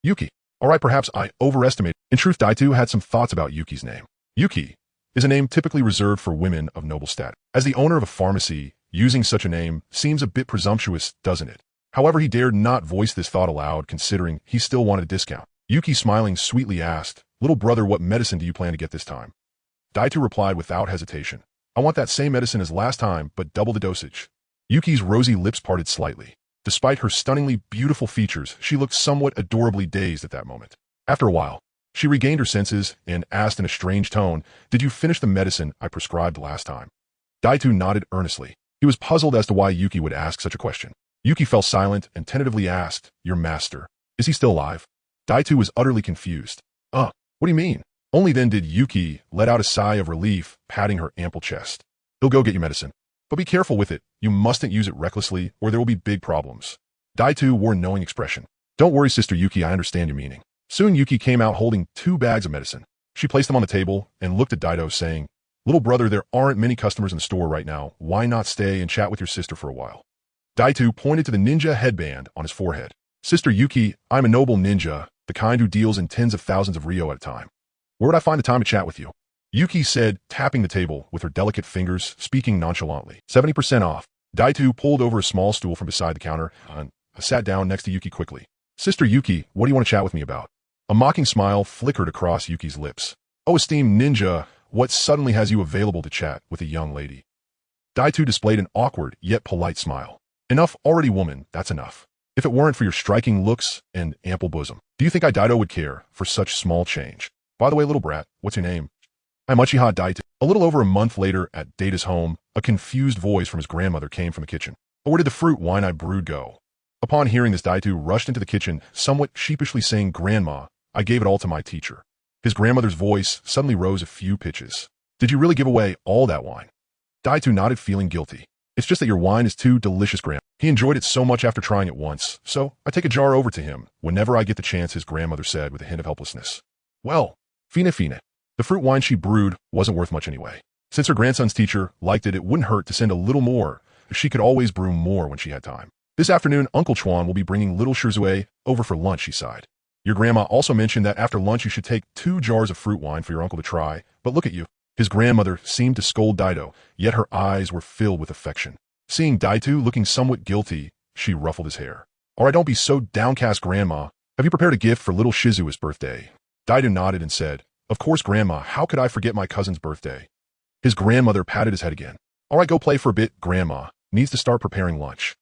Yuki. All right, perhaps I overestimated. In truth, Daitu had some thoughts about Yuki's name. Yuki is a name typically reserved for women of noble status. As the owner of a pharmacy, using such a name seems a bit presumptuous, doesn't it? However, he dared not voice this thought aloud, considering he still wanted a discount. Yuki, smiling sweetly, asked, "Little brother, what medicine do you plan to get this time?" Daitu replied without hesitation, "I want that same medicine as last time, but double the dosage." Yuki's rosy lips parted slightly. Despite her stunningly beautiful features, she looked somewhat adorably dazed at that moment. After a while, she regained her senses and asked in a strange tone, "Did you finish the medicine I prescribed last time?" Daitu nodded earnestly. He was puzzled as to why Yuki would ask such a question. Yuki fell silent and tentatively asked, "Your master, is he still alive?" Daitu was utterly confused. What do you mean?" Only then did Yuki let out a sigh of relief, patting her ample chest. "He'll go get your medicine. But be careful with it. You mustn't use it recklessly, or there will be big problems." Daitu wore a knowing expression. "Don't worry, Sister Yuki, I understand your meaning." Soon Yuki came out holding 2 bags of medicine. She placed them on the table and looked at Daido, saying, "Little brother, there aren't many customers in the store right now. Why not stay and chat with your sister for a while?" Daitu pointed to the ninja headband on his forehead. "Sister Yuki, I'm a noble ninja, the kind who deals in tens of thousands of ryo at a time. Where would I find the time to chat with you?" Yuki said, tapping the table with her delicate fingers, speaking nonchalantly. 70% off. Daitu pulled over a small stool from beside the counter and sat down next to Yuki quickly. "Sister Yuki, what do you want to chat with me about?" A mocking smile flickered across Yuki's lips. "Oh, esteemed ninja, what suddenly has you available to chat with a young lady?" Daitu displayed an awkward yet polite smile. "Enough already, woman, that's enough. If it weren't for your striking looks and ample bosom, do you think Daido would care for such small change? By the way, little brat, what's your name?" "I'm Uchiha Daitu." A little over a month later at Data's home, a confused voice from his grandmother came from the kitchen. "Where did the fruit wine I brewed go?" Upon hearing this, Daitu rushed into the kitchen, somewhat sheepishly saying, "Grandma, I gave it all to my teacher." His grandmother's voice suddenly rose a few pitches. "Did you really give away all that wine?" Daitu nodded, feeling guilty. "It's just that your wine is too delicious, Grandma. He enjoyed it so much after trying it once, so I take a jar over to him whenever I get the chance," his grandmother said with a hint of helplessness. "Well, fine. The fruit wine she brewed wasn't worth much anyway. Since her grandson's teacher liked it, it wouldn't hurt to send a little more. She could always brew more when she had time. This afternoon, Uncle Chuan will be bringing little Shizue over for lunch," she sighed. "Your grandma also mentioned that after lunch you should take 2 jars of fruit wine for your uncle to try, but look at you." His grandmother seemed to scold Daido, yet her eyes were filled with affection. Seeing Daitu looking somewhat guilty, she ruffled his hair. "All right, don't be so downcast, Grandma. Have you prepared a gift for little Shizue's birthday?" Daido nodded and said, "Of course, Grandma. How could I forget my cousin's birthday?" His grandmother patted his head again. "All right, go play for a bit, Grandma. Needs to start preparing lunch."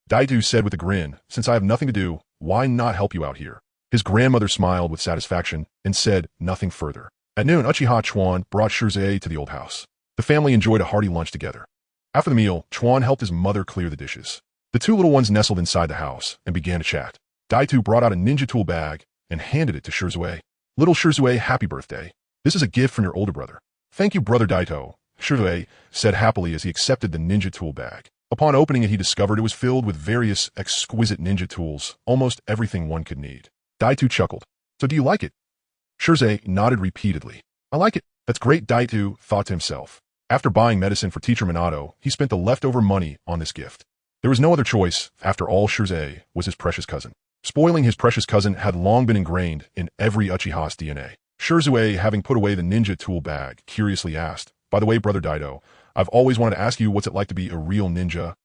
Daidu said with a grin, "Since I have nothing to do, why not help you out here?" His grandmother smiled with satisfaction and said nothing further. At noon, Uchiha Chuan brought Shizue to the old house. The family enjoyed a hearty lunch together. After the meal, Chuan helped his mother clear the dishes. The 2 little ones nestled inside the house and began to chat. Daitu brought out a ninja tool bag and handed it to Shizue. "Little Shizue, happy birthday. This is a gift from your older brother." "Thank you, brother Daito," Shizue said happily as he accepted the ninja tool bag. Upon opening it, he discovered it was filled with various exquisite ninja tools, almost everything one could need. Daitu chuckled. "So do you like it?" Shizue nodded repeatedly. "I like it." "That's great," Daitu thought to himself. After buying medicine for teacher Minato, he spent the leftover money on this gift. There was no other choice. After all, Shizue was his precious cousin. Spoiling his precious cousin had long been ingrained in every Uchiha's DNA. Shizue, having put away the ninja tool bag, curiously asked, "By the way, brother Daido, I've always wanted to ask you what's it like to be a real ninja."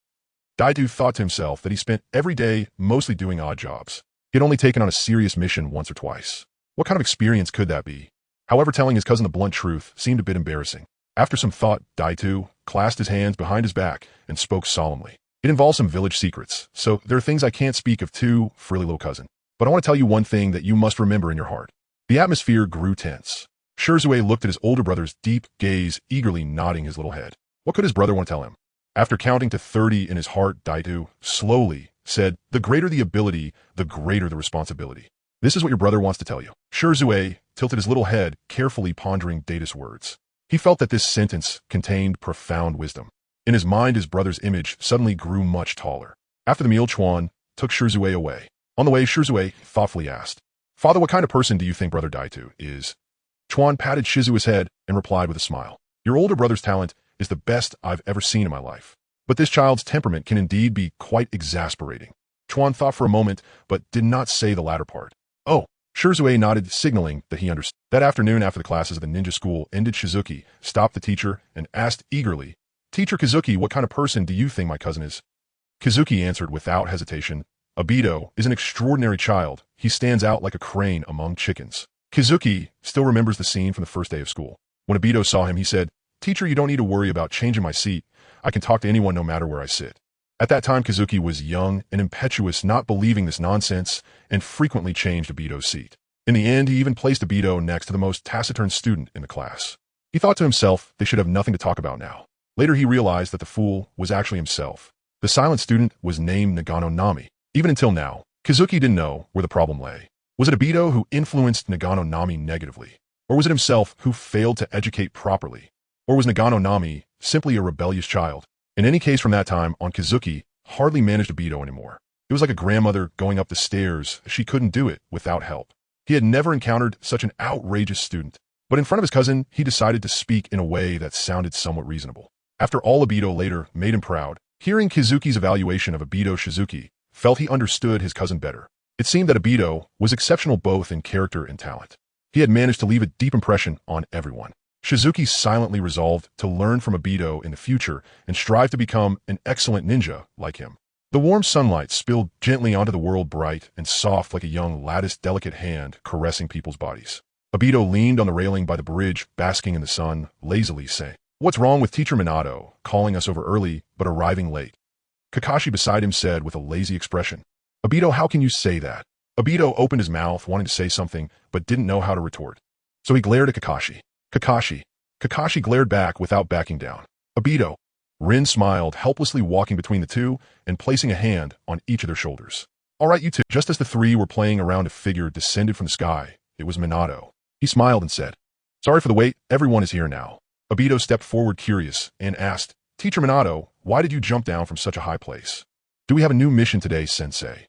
Daidu thought to himself that he spent every day mostly doing odd jobs. He had only taken on a serious mission once or twice. What kind of experience could that be? However, telling his cousin the blunt truth seemed a bit embarrassing. After some thought, Daidu clasped his hands behind his back and spoke solemnly. "It involves some village secrets, so there are things I can't speak of to frilly little cousin. But I want to tell you one thing that you must remember in your heart." The atmosphere grew tense. Shizue looked at his older brother's deep gaze, eagerly nodding his little head. What could his brother want to tell him? After counting to 30 in his heart, Daidu slowly said, "The greater the ability, the greater the responsibility. This is what your brother wants to tell you." Shizue tilted his little head, carefully pondering Data's words. He felt that this sentence contained profound wisdom. In his mind, his brother's image suddenly grew much taller. After the meal, Chuan took Shizue away. On the way, Shizue thoughtfully asked, "Father, what kind of person do you think brother Daitu is?" Chuan patted Shizue's head and replied with a smile, "Your older brother's talent is the best I've ever seen in my life. But this child's temperament can indeed be quite exasperating." Chuan thought for a moment, but did not say the latter part. "Oh," Shirzue nodded, signaling that he understood. That afternoon, after the classes of the ninja school ended, Shizuki stopped the teacher and asked eagerly, "Teacher Kazuki, what kind of person do you think my cousin is?" Kazuki answered without hesitation, "Obito is an extraordinary child. He stands out like a crane among chickens." Kazuki still remembers the scene from the first day of school. When Obito saw him, he said, "Teacher, you don't need to worry about changing my seat. I can talk to anyone no matter where I sit." At that time, Kazuki was young and impetuous, not believing this nonsense, and frequently changed Obito's seat. In the end, he even placed Obito next to the most taciturn student in the class. He thought to himself they should have nothing to talk about now. Later, he realized that the fool was actually himself. The silent student was named Nagano Nami. Even until now, Kazuki didn't know where the problem lay. Was it Obito who influenced Nagano Nami negatively? Or was it himself who failed to educate properly? Or was Nagano Nami simply a rebellious child? In any case, from that time on, Kazuki hardly managed Obito anymore. It was like a grandmother going up the stairs. She couldn't do it without help. He had never encountered such an outrageous student. But in front of his cousin, he decided to speak in a way that sounded somewhat reasonable. After all, Obito later made him proud. Hearing Kazuki's evaluation of Obito, Shizuki felt he understood his cousin better. It seemed that Obito was exceptional both in character and talent. He had managed to leave a deep impression on everyone. Shizuki silently resolved to learn from Obito in the future and strive to become an excellent ninja like him. The warm sunlight spilled gently onto the world, bright and soft like a young latticed delicate hand caressing people's bodies. Obito leaned on the railing by the bridge, basking in the sun, lazily saying, "What's wrong with Teacher Minato, calling us over early but arriving late?" Kakashi beside him said with a lazy expression, "Obito, how can you say that?" Obito opened his mouth, wanting to say something, but didn't know how to retort. So he glared at Kakashi. Kakashi glared back without backing down. "Obito." Rin smiled, helplessly walking between the two and placing a hand on each of their shoulders. "All right, you two." Just as the three were playing around, a figure descended from the sky. It was Minato. He smiled and said, "Sorry for the wait, everyone is here now." Obito stepped forward curious and asked, "Teacher Minato, why did you jump down from such a high place? Do we have a new mission today, sensei?"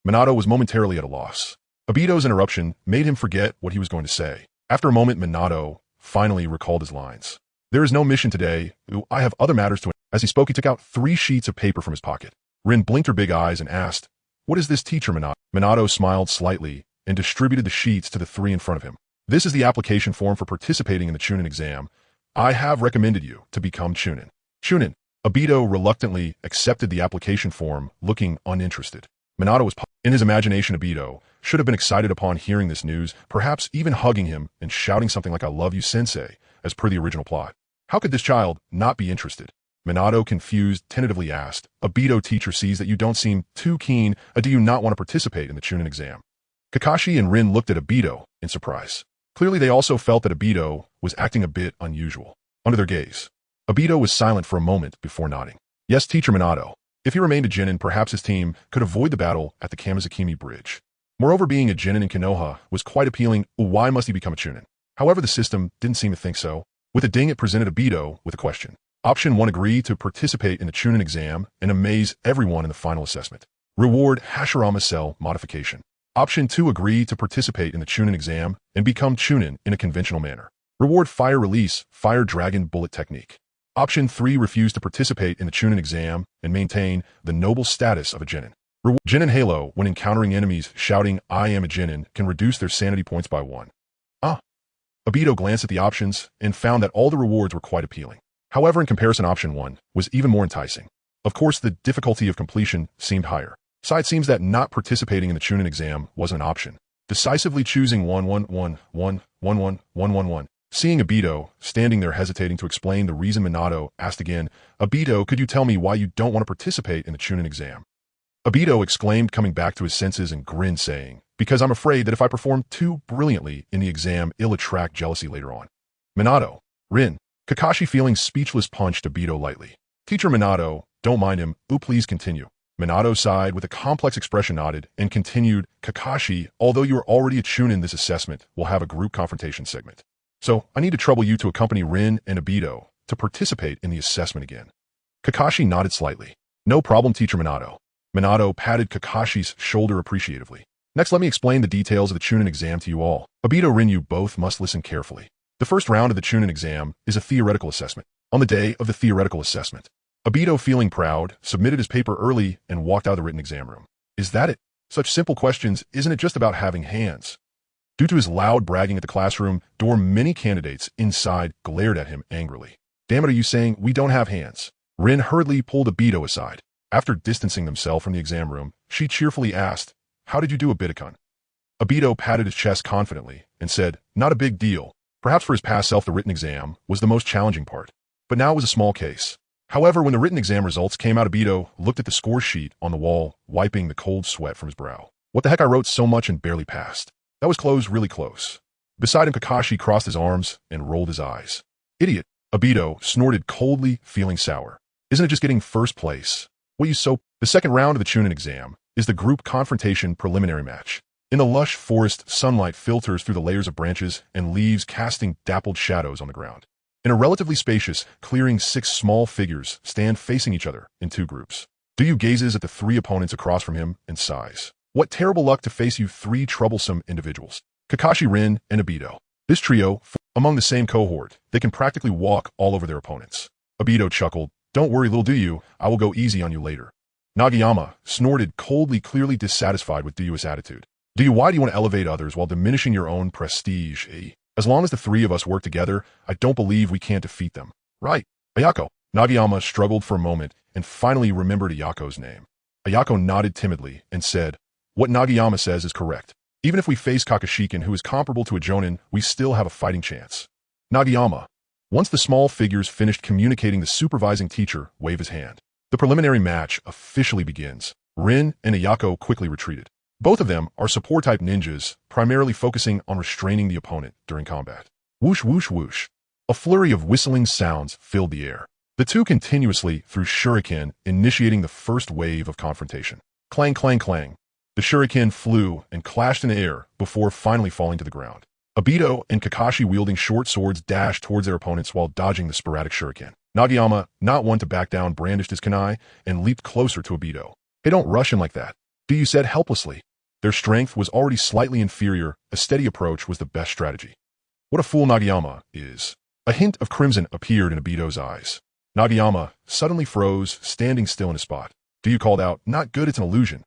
Minato was momentarily at a loss. Obito's interruption made him forget what he was going to say. After a moment, Minato finally recalled his lines. "There is no mission today. I have other matters to..." As he spoke, he took out 3 sheets of paper from his pocket. Rin blinked her big eyes and asked, "What is this, Teacher Minato?" Minato smiled slightly and distributed the sheets to the 3 in front of him. "This is the application form for participating in the Chunin exam. I have recommended you to become Chunin." Chunin. Obito reluctantly accepted the application form, looking uninterested. Minato was in his imagination. Obito should have been excited upon hearing this news, perhaps even hugging him and shouting something like, "I love you, sensei," as per the original plot. How could this child not be interested? Minato, confused, tentatively asked, "Obito, teacher sees that you don't seem too keen. Do you not want to participate in the Chunin exam?" Kakashi and Rin looked at Obito in surprise. Clearly, they also felt that Obito was acting a bit unusual. Under their gaze, Obito was silent for a moment before nodding. "Yes, Teacher Minato." If he remained a genin, perhaps his team could avoid the battle at the Kamizakimi Bridge. Moreover, being a genin in Konoha was quite appealing. Why must he become a chunin? However, the system didn't seem to think so. With a ding, it presented Obito with a question. Option 1, agree to participate in the Chunin exam and amaze everyone in the final assessment. Reward Hashirama Cell modification. Option 2, agree to participate in the Chunin exam and become Chunin in a conventional manner. Reward Fire Release Fire Dragon Bullet Technique. Option 3, refuse to participate in the Chunin exam and maintain the noble status of a genin. Reward Genin Halo, when encountering enemies shouting, "I am a genin," can reduce their sanity points by 1. Obito glanced at the options and found that all the rewards were quite appealing. However, in comparison, option 1 was even more enticing. Of course, the difficulty of completion seemed higher. So it seems that not participating in the Chunin exam wasn't an option. Decisively choosing 111111111. Seeing Obito standing there hesitating to explain the reason, Minato asked again, "Obito, could you tell me why you don't want to participate in the Chunin exam?" Obito exclaimed, coming back to his senses, and grinned, saying, "Because I'm afraid that if I perform too brilliantly in the exam, it'll attract jealousy later on." Minato. Rin. Kakashi, feeling speechless, punched Obito lightly. "Teacher Minato, don't mind him. Please continue." Minato sighed with a complex expression, nodded, and continued, "Kakashi, although you are already a Chunin, this assessment will have a group confrontation segment. So I need to trouble you to accompany Rin and Obito to participate in the assessment again." Kakashi nodded slightly. "No problem, Teacher Minato." Minato patted Kakashi's shoulder appreciatively. "Next, let me explain the details of the Chunin exam to you all. Obito, Rin, you both must listen carefully. The first round of the Chunin exam is a theoretical assessment. On the day of the theoretical assessment, Obito, feeling proud, submitted his paper early and walked out of the written exam room. "Is that it?" Such simple questions, isn't it just about having hands? Due to his loud bragging at the classroom door, many candidates inside glared at him angrily. Damn it, are you saying we don't have hands? Rin hurriedly pulled Obito aside. After distancing themselves from the exam room, she cheerfully asked, "How did you do, Obito-kun?" Obito patted his chest confidently and said, "Not a big deal. Perhaps for his past self the written exam was the most challenging part. But now it was a small case." However, when the written exam results came out, Obito looked at the score sheet on the wall, wiping the cold sweat from his brow. "What the heck, I wrote so much and barely passed. That was close, really close." Beside him, Kakashi crossed his arms and rolled his eyes. "Idiot," Obito snorted coldly, feeling sour. "Isn't it just getting first place? What you so—" The second round of the Chunin exam is the group confrontation preliminary match. In the lush forest, sunlight filters through the layers of branches and leaves, casting dappled shadows on the ground. In a relatively spacious clearing, 6 small figures stand facing each other in 2 groups. Duyu gazes at the 3 opponents across from him and sighs. What terrible luck to face you 3 troublesome individuals. Kakashi, Rin, and Obito. This trio, among the same cohort, they can practically walk all over their opponents. Obito chuckled, "Don't worry, little Duyu, I will go easy on you later." Nagayama snorted coldly, clearly dissatisfied with Duyu's attitude. "Duyu, why do you want to elevate others while diminishing your own prestige, eh? As long as the 3 of us work together, I don't believe we can't defeat them." "Right, Ayako." Nagayama struggled for a moment and finally remembered Ayako's name. Ayako nodded timidly and said, "What Nagayama says is correct. Even if we face Kakashikin, who is comparable to a Jonin, we still have a fighting chance." Nagayama. Once the small figures finished communicating, the supervising teacher waved his hand. The preliminary match officially begins. Rin and Ayako quickly retreated. Both of them are support-type ninjas, primarily focusing on restraining the opponent during combat. Whoosh, whoosh, whoosh. A flurry of whistling sounds filled the air. The 2 continuously threw shuriken, initiating the first wave of confrontation. Clang, clang, clang. The shuriken flew and clashed in the air before finally falling to the ground. Obito and Kakashi, wielding short swords, dashed towards their opponents while dodging the sporadic shuriken. Nagayama, not one to back down, brandished his kunai and leaped closer to Obito. "Hey, don't rush him like that," Duyu said helplessly. Their strength was already slightly inferior. A steady approach was the best strategy. "What a fool Nagayama is." A hint of crimson appeared in Obito's eyes. Nagayama suddenly froze, standing still in his spot. Duyu called out, "Not good, it's an illusion."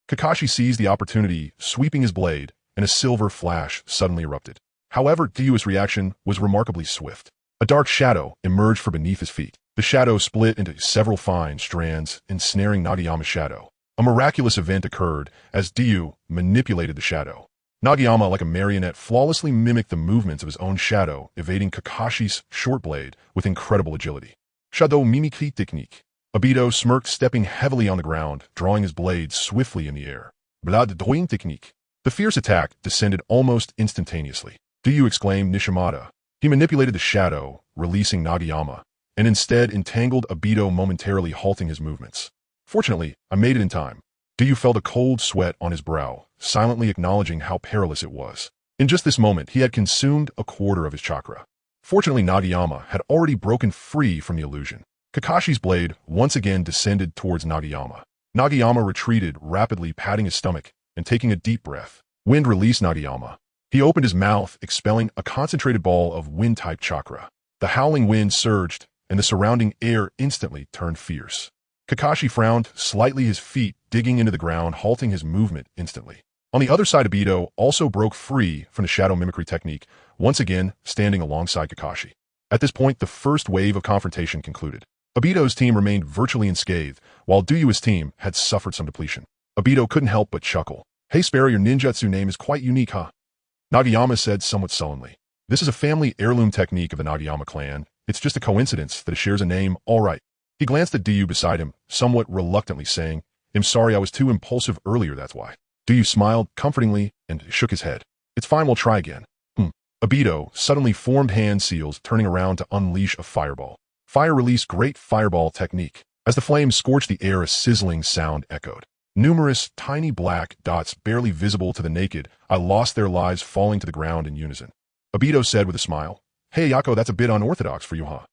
Kakashi seized the opportunity, sweeping his blade, and a silver flash suddenly erupted. However, Duyu's reaction was remarkably swift. A dark shadow emerged from beneath his feet. The shadow split into several fine strands, ensnaring Nagayama's shadow. A miraculous event occurred as Duyu manipulated the shadow. Nagayama, like a marionette, flawlessly mimicked the movements of his own shadow, evading Kakashi's short blade with incredible agility. Shadow mimicry technique. Obito smirked, stepping heavily on the ground, drawing his blade swiftly in the air. Blood drawing technique. The fierce attack descended almost instantaneously. Duyu exclaimed Nishimata. He manipulated the shadow, releasing Nagayama, and instead entangled Obito, momentarily halting his movements. "Fortunately, I made it in time." Duyu felt a cold sweat on his brow, silently acknowledging how perilous it was. In just this moment, he had consumed a quarter of his chakra. Fortunately, Nagayama had already broken free from the illusion. Kakashi's blade once again descended towards Nagayama. Nagayama retreated, rapidly patting his stomach and taking a deep breath. Wind released Nagayama. He opened his mouth, expelling a concentrated ball of wind-type chakra. The howling wind surged, and the surrounding air instantly turned fierce. Kakashi frowned slightly, his feet digging into the ground, halting his movement instantly. On the other side, Obito also broke free from the shadow mimicry technique, once again standing alongside Kakashi. At this point, the first wave of confrontation concluded. Obito's team remained virtually unscathed, while Duyu's team had suffered some depletion. Obito couldn't help but chuckle. "Hey Sparrow, your ninjutsu name is quite unique, huh?" Nagayama said somewhat sullenly. "This is a family heirloom technique of the Nagayama clan. It's just a coincidence that it shares a name, all right." He glanced at Duyu beside him, somewhat reluctantly saying, "I'm sorry, I was too impulsive earlier, that's why." Duyu smiled comfortingly and shook his head. "It's fine, we'll try again." Obito suddenly formed hand seals, turning around to unleash a fireball. Fire released great fireball technique. As the flames scorched the air, a sizzling sound echoed. Numerous tiny black dots, barely visible to the naked eye, lost their lives, falling to the ground in unison. Obito said with a smile, "Hey Ayako, that's a bit unorthodox for you, huh?"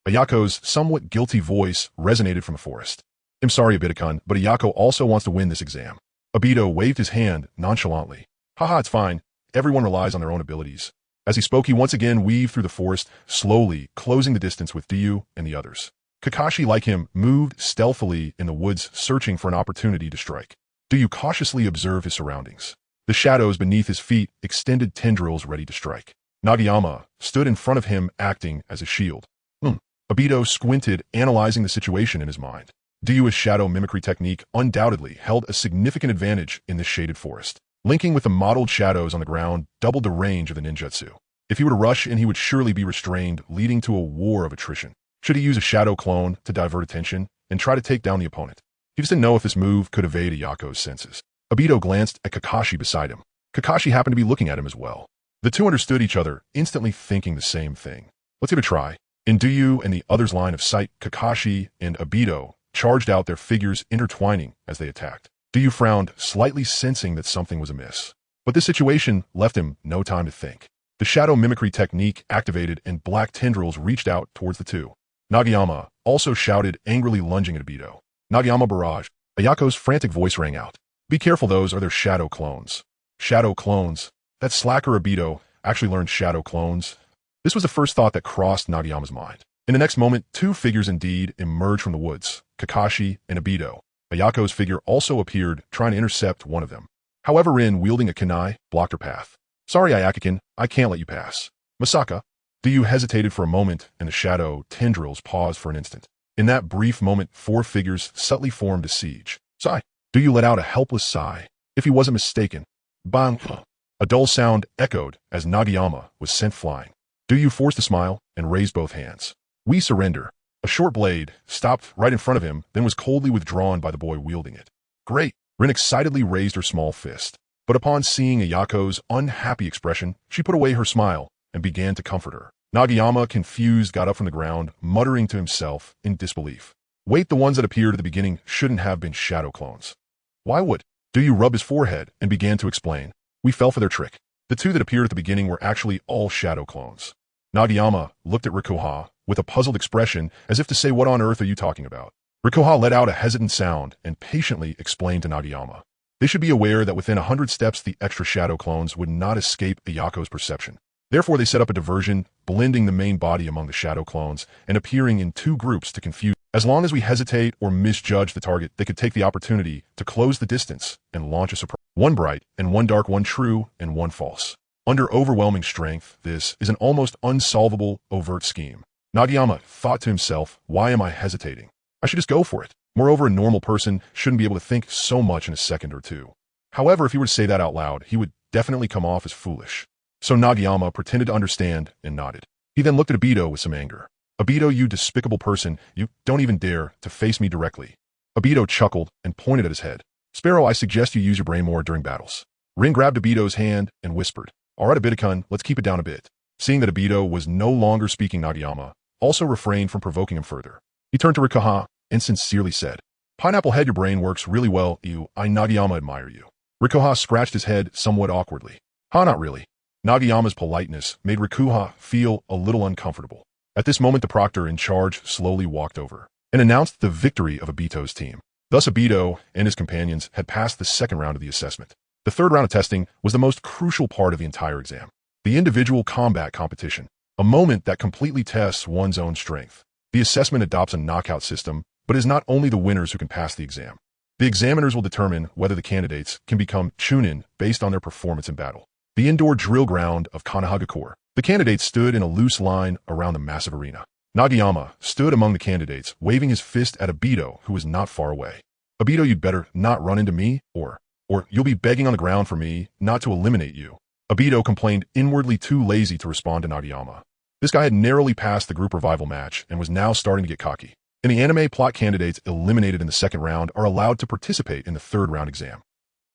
Ayako's somewhat guilty voice resonated from the forest. "I'm sorry, Obito-kun, but Ayako also wants to win this exam." Obito waved his hand nonchalantly. "Haha, it's fine. Everyone relies on their own abilities." As he spoke, he once again weaved through the forest, slowly closing the distance with Duyu and the others. Kakashi, like him, moved stealthily in the woods, searching for an opportunity to strike. Do you cautiously observe his surroundings? The shadows beneath his feet extended tendrils ready to strike. Nagayama stood in front of him acting as a shield. Obito squinted, analyzing the situation in his mind. Dyua's shadow mimicry technique undoubtedly held a significant advantage in this shaded forest. Linking with the mottled shadows on the ground doubled the range of the ninjutsu. If he were to rush in, he would surely be restrained, leading to a war of attrition. Should he use a shadow clone to divert attention and try to take down the opponent? He just didn't know if this move could evade Ayako's senses. Obito glanced at Kakashi beside him. Kakashi happened to be looking at him as well. The two understood each other, instantly thinking the same thing. Let's give it a try. In Dyu and the other's line of sight, Kakashi and Obito charged out, their figures intertwining as they attacked. Dyu frowned, slightly sensing that something was amiss. But this situation left him no time to think. The shadow mimicry technique activated and black tendrils reached out towards the two. Nagayama also shouted, angrily lunging at Obito. Nagayama barrage. Ayako's frantic voice rang out. Be careful, those are their shadow clones. Shadow clones. That slacker Obito actually learned shadow clones. This was the first thought that crossed Nagayama's mind. In the next moment, two figures indeed emerged from the woods, Kakashi and Obito. Ayako's figure also appeared, trying to intercept one of them. However, Rin, wielding a kunai, blocked her path. Sorry, Ayakakin, I can't let you pass. Masaka. Dyu hesitated for a moment, and the shadow tendrils paused for an instant. In that brief moment, four figures subtly formed a siege. Sigh. Dyu let out a helpless sigh. If he wasn't mistaken. Bang! A dull sound echoed as Nagayama was sent flying. Dyu forced a smile and raised both hands. We surrender. A short blade stopped right in front of him, then was coldly withdrawn by the boy wielding it. Great! Rin excitedly raised her small fist. But upon seeing Ayako's unhappy expression, she put away her smile and began to comfort her. Nagayama, confused, got up from the ground, muttering to himself in disbelief. Wait, the ones that appeared at the beginning shouldn't have been shadow clones. Why would? Dyu rubbed his forehead and began to explain. We fell for their trick. The two that appeared at the beginning were actually all shadow clones. Nagayama looked at Rikuha with a puzzled expression, as if to say, what on earth are you talking about? Rikuha let out a hesitant sound and patiently explained to Nagayama. They should be aware that within 100 steps the extra shadow clones would not escape Ayako's perception. Therefore they set up a diversion, blending the main body among the shadow clones and appearing in two groups to confuse. As long as we hesitate or misjudge the target, they could take the opportunity to close the distance and launch a surprise. One bright and one dark, one true and one false. Under overwhelming strength, this is an almost unsolvable overt scheme. Nagayama thought to himself, why am I hesitating? I should just go for it. Moreover, a normal person shouldn't be able to think so much in a second or two. However, if he were to say that out loud, he would definitely come off as foolish. So Nagayama pretended to understand and nodded. He then looked at Obito with some anger. Obito, you despicable person, you don't even dare to face me directly. Obito chuckled and pointed at his head. Sparrow, I suggest you use your brain more during battles. Rin grabbed Obito's hand and whispered, all right, Obito-kun, let's keep it down a bit. Seeing that Obito was no longer speaking, Nagayama also refrained from provoking him further. He turned to Rikuha and sincerely said, Pineapple Head, your brain works really well, I Nagayama admire you. Rikuha scratched his head somewhat awkwardly. Not really. Nagayama's politeness made Rikuha feel a little uncomfortable. At this moment, the proctor in charge slowly walked over and announced the victory of Obito's team. Thus, Obito and his companions had passed the second round of the assessment. The third round of testing was the most crucial part of the entire exam. The individual combat competition, a moment that completely tests one's own strength. The assessment adopts a knockout system, but is not only the winners who can pass the exam. The examiners will determine whether the candidates can become chunin based on their performance in battle. The indoor drill ground of Konoha. The candidates stood in a loose line around the massive arena. Nagayama stood among the candidates, waving his fist at Obito, who was not far away. Obito, you'd better not run into me, or you'll be begging on the ground for me not to eliminate you. Obito complained, inwardly too lazy to respond to Nagayama. This guy had narrowly passed the group revival match and was now starting to get cocky. In the anime, plot candidates eliminated in the second round are allowed to participate in the third round exam.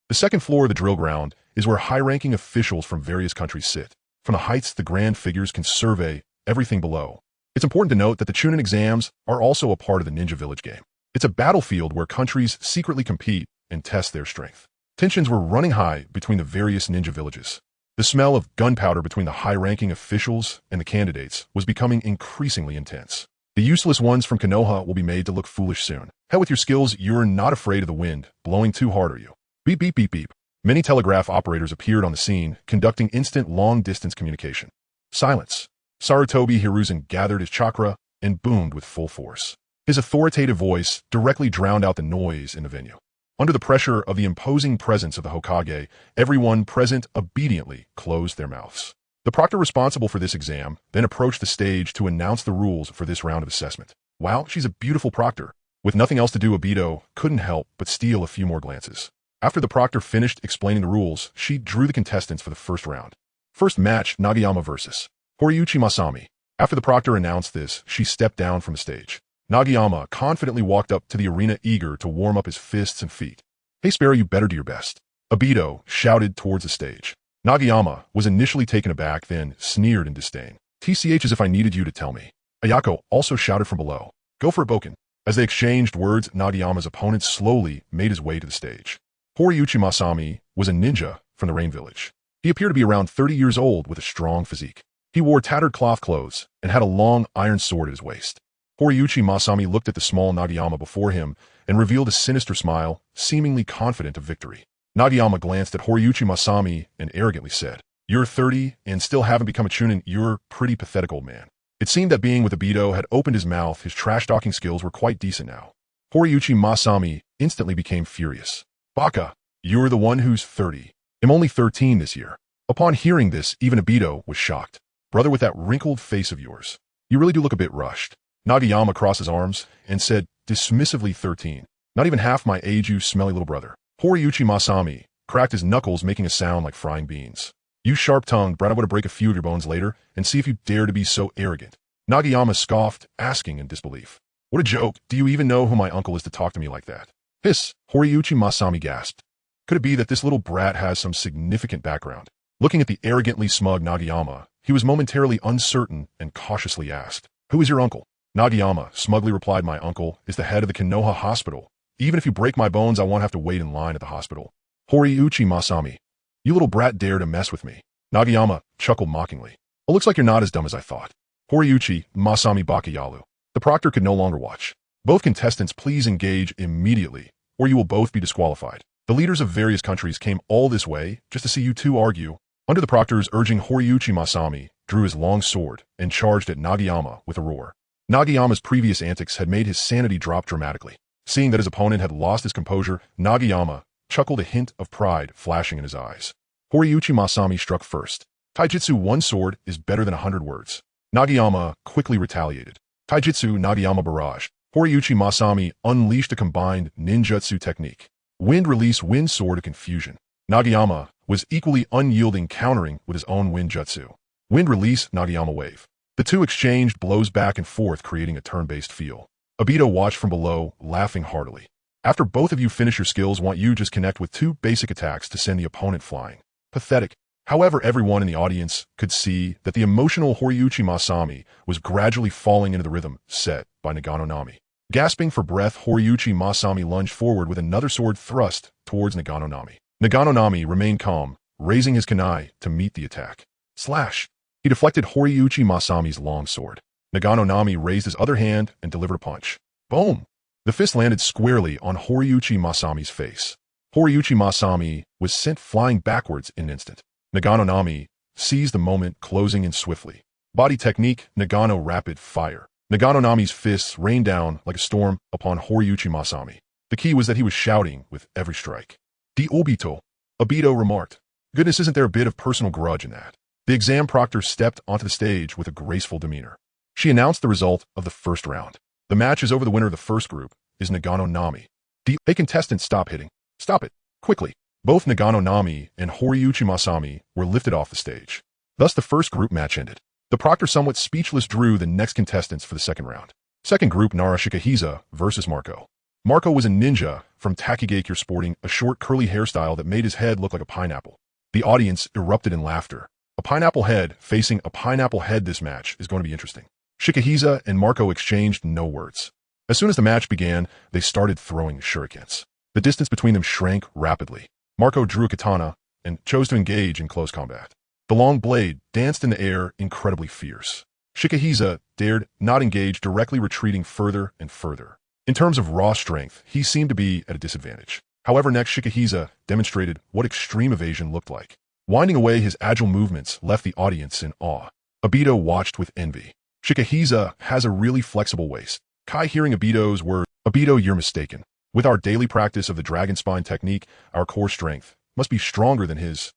The second floor of the drill ground is where high-ranking officials from various countries sit. From the heights, the grand figures can survey everything below. It's important to note that the Chunin exams are also a part of the Ninja Village game. It's a battlefield where countries secretly compete and test their strength. Tensions were running high between the various ninja villages. The smell of gunpowder between the high-ranking officials and the candidates was becoming increasingly intense. The useless ones from Konoha will be made to look foolish soon. Hell with your skills, you're not afraid of the wind blowing too hard, are you? Beep, beep, beep, beep. Many telegraph operators appeared on the scene, conducting instant long-distance communication. Silence. Sarutobi Hiruzen gathered his chakra and boomed with full force. His authoritative voice directly drowned out the noise in the venue. Under the pressure of the imposing presence of the Hokage, everyone present obediently closed their mouths. The proctor responsible for this exam then approached the stage to announce the rules for this round of assessment. Wow, she's a beautiful proctor. With nothing else to do, Obito couldn't help but steal a few more glances. After the proctor finished explaining the rules, she drew the contestants for the first round. First match, Nagayama vs. Horiuchi Masami. After the proctor announced this, she stepped down from the stage. Nagayama confidently walked up to the arena, eager to warm up his fists and feet. "Hey Sparrow, you better do your best," Obito shouted towards the stage. Nagayama was initially taken aback, then sneered in disdain. "TCH, as if I needed you to tell me." Ayako also shouted from below. "Go for it, Boken." As they exchanged words, Nagayama's opponent slowly made his way to the stage. Horiuchi Masami was a ninja from the Rain Village. He appeared to be around 30 years old with a strong physique. He wore tattered cloth clothes and had a long iron sword at his waist. Horiuchi Masami looked at the small Nagayama before him and revealed a sinister smile, seemingly confident of victory. Nagayama glanced at Horiuchi Masami and arrogantly said, "You're 30 and still haven't become a chunin. You're pretty pathetic, old man." It seemed that being with Obito had opened his mouth. His trash-talking skills were quite decent now. Horiuchi Masami instantly became furious. "Baka, you're the one who's 30. I'm only 13 this year." Upon hearing this, even Obito was shocked. "Brother, with that wrinkled face of yours, you really do look a bit rushed." Nagayama crossed his arms and said, dismissively, 13. "Not even half my age, you smelly little brother." Horiuchi Masami cracked his knuckles, making a sound like frying beans. "You sharp-tongued brat, I would break a few of your bones later and see if you dare to be so arrogant." Nagayama scoffed, asking in disbelief, "What a joke. Do you even know who my uncle is to talk to me like that?" "Hiss," Horiuchi Masami gasped. Could it be that this little brat has some significant background? Looking at the arrogantly smug Nagayama, he was momentarily uncertain and cautiously asked, "Who is your uncle?" Nagayama smugly replied, "My uncle is the head of the Konoha Hospital. Even if you break my bones, I won't have to wait in line at the hospital." Horiuchi Masami, "You little brat dare to mess with me." Nagayama chuckled mockingly. "It looks like you're not as dumb as I thought." Horiuchi Masami Bakayalu. The proctor could no longer watch. "Both contestants, please engage immediately, or you will both be disqualified. The leaders of various countries came all this way just to see you two argue." Under the proctor's urging, Horiuchi Masami drew his long sword and charged at Nagayama with a roar. Nagayama's previous antics had made his sanity drop dramatically. Seeing that his opponent had lost his composure, Nagayama chuckled, a hint of pride flashing in his eyes. Horiuchi Masami struck first. "Taijutsu, one sword is better than 100 words." Nagayama quickly retaliated. "Taijutsu Nagayama Barrage." Horiuchi Masami unleashed a combined ninjutsu technique. Wind release, wind sword of confusion. Nagayama was equally unyielding, countering with his own wind jutsu. Wind release, Nagayama wave. The two exchanged blows back and forth, creating a turn-based feel. Obito watched from below, laughing heartily. "After both of you finish your skills, want you just connect with 2 basic attacks to send the opponent flying." Pathetic. However, everyone in the audience could see that the emotional Horiuchi Masami was gradually falling into the rhythm set by Nagano Nami. Gasping for breath, Horiuchi Masami lunged forward with another sword thrust towards Nagano Nami. Nagano Nami remained calm, raising his kunai to meet the attack. Slash! He deflected Horiuchi Masami's long sword. Nagano Nami raised his other hand and delivered a punch. Boom! The fist landed squarely on Horiuchi Masami's face. Horiuchi Masami was sent flying backwards in an instant. Nagano Nami seized the moment, closing in swiftly. Body technique, Nagano rapid fire. Nagano Nami's fists rained down like a storm upon Horiuchi Masami. The key was that he was shouting with every strike. "The Obito," Obito remarked. "Goodness, isn't there a bit of personal grudge in that?" The exam proctor stepped onto the stage with a graceful demeanor. She announced the result of the first round. "The match is over. The winner of the first group is Nagano Nami." "Hey contestant, stop hitting. Stop it. Quickly." Both Nagano Nami and Horiuchi Masami were lifted off the stage. Thus the first group match ended. The proctor, somewhat speechless, drew the next contestants for the second round. Second group, Nara Shikahisa versus Marco. Marco was a ninja from Takigakure, sporting a short curly hairstyle that made his head look like a pineapple. The audience erupted in laughter. A pineapple head facing a pineapple head. This match is going to be interesting. Shikahisa and Marco exchanged no words. As soon as the match began, they started throwing shurikens. The distance between them shrank rapidly. Marco drew a katana and chose to engage in close combat. The long blade danced in the air, incredibly fierce. Shikahisa dared not engage, directly retreating further and further. In terms of raw strength, he seemed to be at a disadvantage. However, next Shikahisa demonstrated what extreme evasion looked like. Winding away, his agile movements left the audience in awe. Obito watched with envy. "Shikahisa has a really flexible waist." Kai, hearing Obito's word, "Obito, you're mistaken. With our daily practice of the dragon spine technique, our core strength must be stronger than his.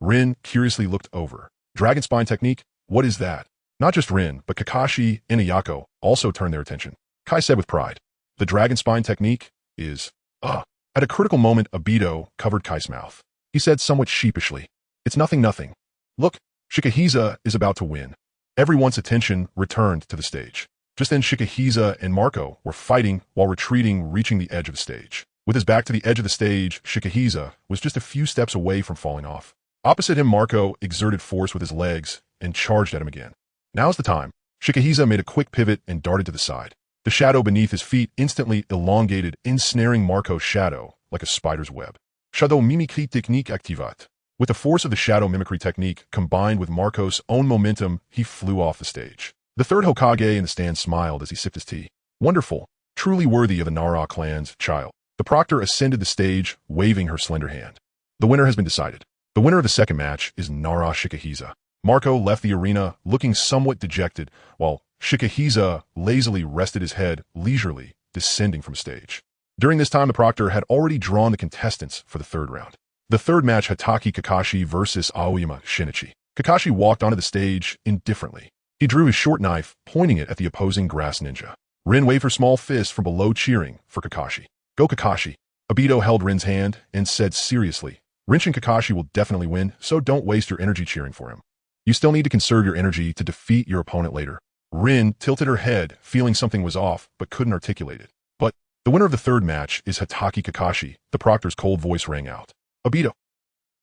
Rin curiously looked over. Dragon spine technique? What is that? Not just Rin, but Kakashi and Ayako also turned their attention. Kai said with pride, the dragon spine technique is, At a critical moment, Obito covered Kai's mouth. He said somewhat sheepishly, it's nothing. Look, Shikahisa is about to win. Everyone's attention returned to the stage. Just then Shikahisa and Marco were fighting while retreating, reaching the edge of the stage. With his back to the edge of the stage, Shikahisa was just a few steps away from falling off. Opposite him, Marco exerted force with his legs and charged at him again. Now's the time. Shikahisa made a quick pivot and darted to the side. The shadow beneath his feet instantly elongated, ensnaring Marco's shadow like a spider's web. Shadow mimicry technique activat. With the force of the shadow mimicry technique combined with Marco's own momentum, he flew off the stage. The third Hokage in the stand smiled as he sipped his tea. Wonderful, truly worthy of the Nara clan's child. The proctor ascended the stage, waving her slender hand. The winner has been decided. The winner of the second match is Nara Shikahisa. Marco left the arena looking somewhat dejected, while Shikahisa lazily rested his head leisurely, descending from stage. During this time, the proctor had already drawn the contestants for the third round. The third match, Hatake Kakashi versus Aoyama Shinichi. Kakashi walked onto the stage indifferently. He drew his short knife, pointing it at the opposing grass ninja. Rin waved her small fist from below, cheering for Kakashi. Go Kakashi. Obito held Rin's hand and said seriously, Rin and Kakashi will definitely win, so don't waste your energy cheering for him. You still need to conserve your energy to defeat your opponent later. Rin tilted her head, feeling something was off, but couldn't articulate it. But the winner of the third match is Hatake Kakashi. The proctor's cold voice rang out. Obito.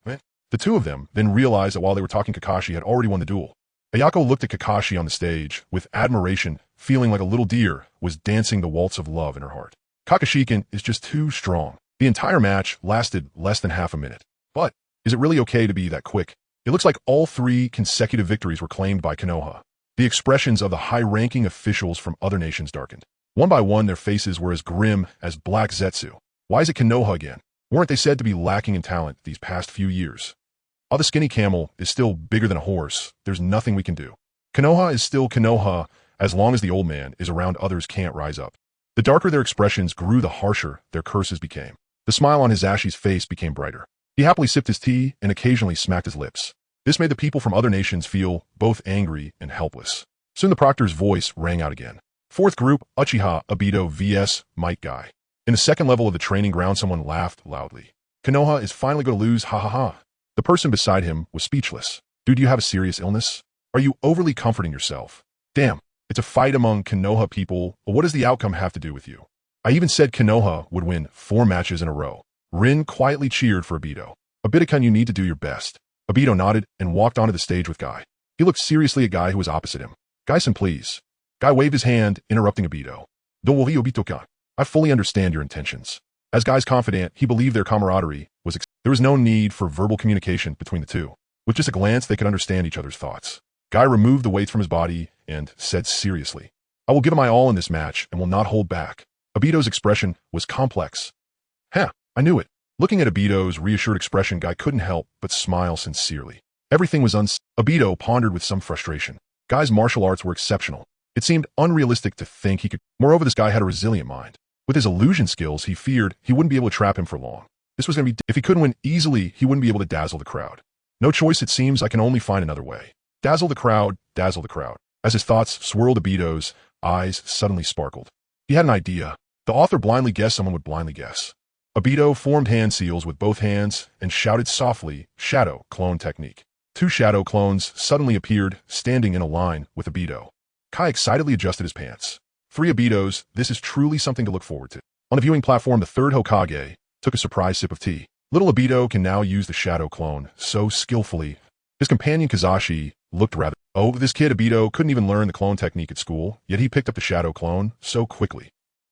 The two of them then realized that while they were talking, Kakashi had already won the duel. Ayako looked at Kakashi on the stage with admiration, feeling like a little deer was dancing the waltz of love in her heart. Kakashikin is just too strong. The entire match lasted less than half a minute. But is it really okay to be that quick? It looks like all 3 consecutive victories were claimed by Konoha. The expressions of the high-ranking officials from other nations darkened. One by one, their faces were as grim as Black Zetsu. Why is it Konoha again? Weren't they said to be lacking in talent these past few years? While the skinny camel is still bigger than a horse, there's nothing we can do. Konoha is still Konoha as long as the old man is around, others can't rise up. The darker their expressions grew, the harsher their curses became. The smile on Hizashi's face became brighter. He happily sipped his tea and occasionally smacked his lips. This made the people from other nations feel both angry and helpless. Soon the proctor's voice rang out again. Fourth group, Uchiha Obito vs. Might Guy. In the second level of the training ground, someone laughed loudly. Konoha is finally going to lose, ha ha ha. The person beside him was speechless. Dude, you have a serious illness? Are you overly comforting yourself? Damn, it's a fight among Konoha people, but what does the outcome have to do with you? I even said Konoha would win 4 matches in a row. Rin quietly cheered for Obito. Obito-kun, you need to do your best. Obito nodded and walked onto the stage with Guy. He looked seriously at Guy, who was opposite him. Guy-san, please. Guy waved his hand, interrupting Obito. Don't worry, Obito-kun. I fully understand your intentions. As Guy's confidant, he believed their camaraderie was there was no need for verbal communication between the two. With just a glance, they could understand each other's thoughts. Guy removed the weights from his body and said seriously, I will give it my all in this match and will not hold back. Obito's expression was complex. I knew it. Looking at Obito's reassured expression, Guy couldn't help but smile sincerely. Everything was Obito pondered with some frustration. Guy's martial arts were exceptional. It seemed unrealistic to think he could. Moreover, this guy had a resilient mind. With his illusion skills, he feared he wouldn't be able to trap him for long. This was going to be, if he couldn't win easily, he wouldn't be able to dazzle the crowd. No choice, it seems. I can only find another way. Dazzle the crowd, dazzle the crowd. As his thoughts swirled, Obito's eyes suddenly sparkled. He had an idea. The author blindly guessed, someone would blindly guess. Obito formed hand seals with both hands and shouted softly, shadow clone technique. 2 shadow clones suddenly appeared, standing in a line with Obito. Kai excitedly adjusted his pants. 3 Obitos, this is truly something to look forward to. On the viewing platform, the third Hokage took a surprise sip of tea. Little Obito can now use the shadow clone so skillfully. His companion Kazashi looked rather, this kid Obito couldn't even learn the clone technique at school, yet he picked up the shadow clone so quickly.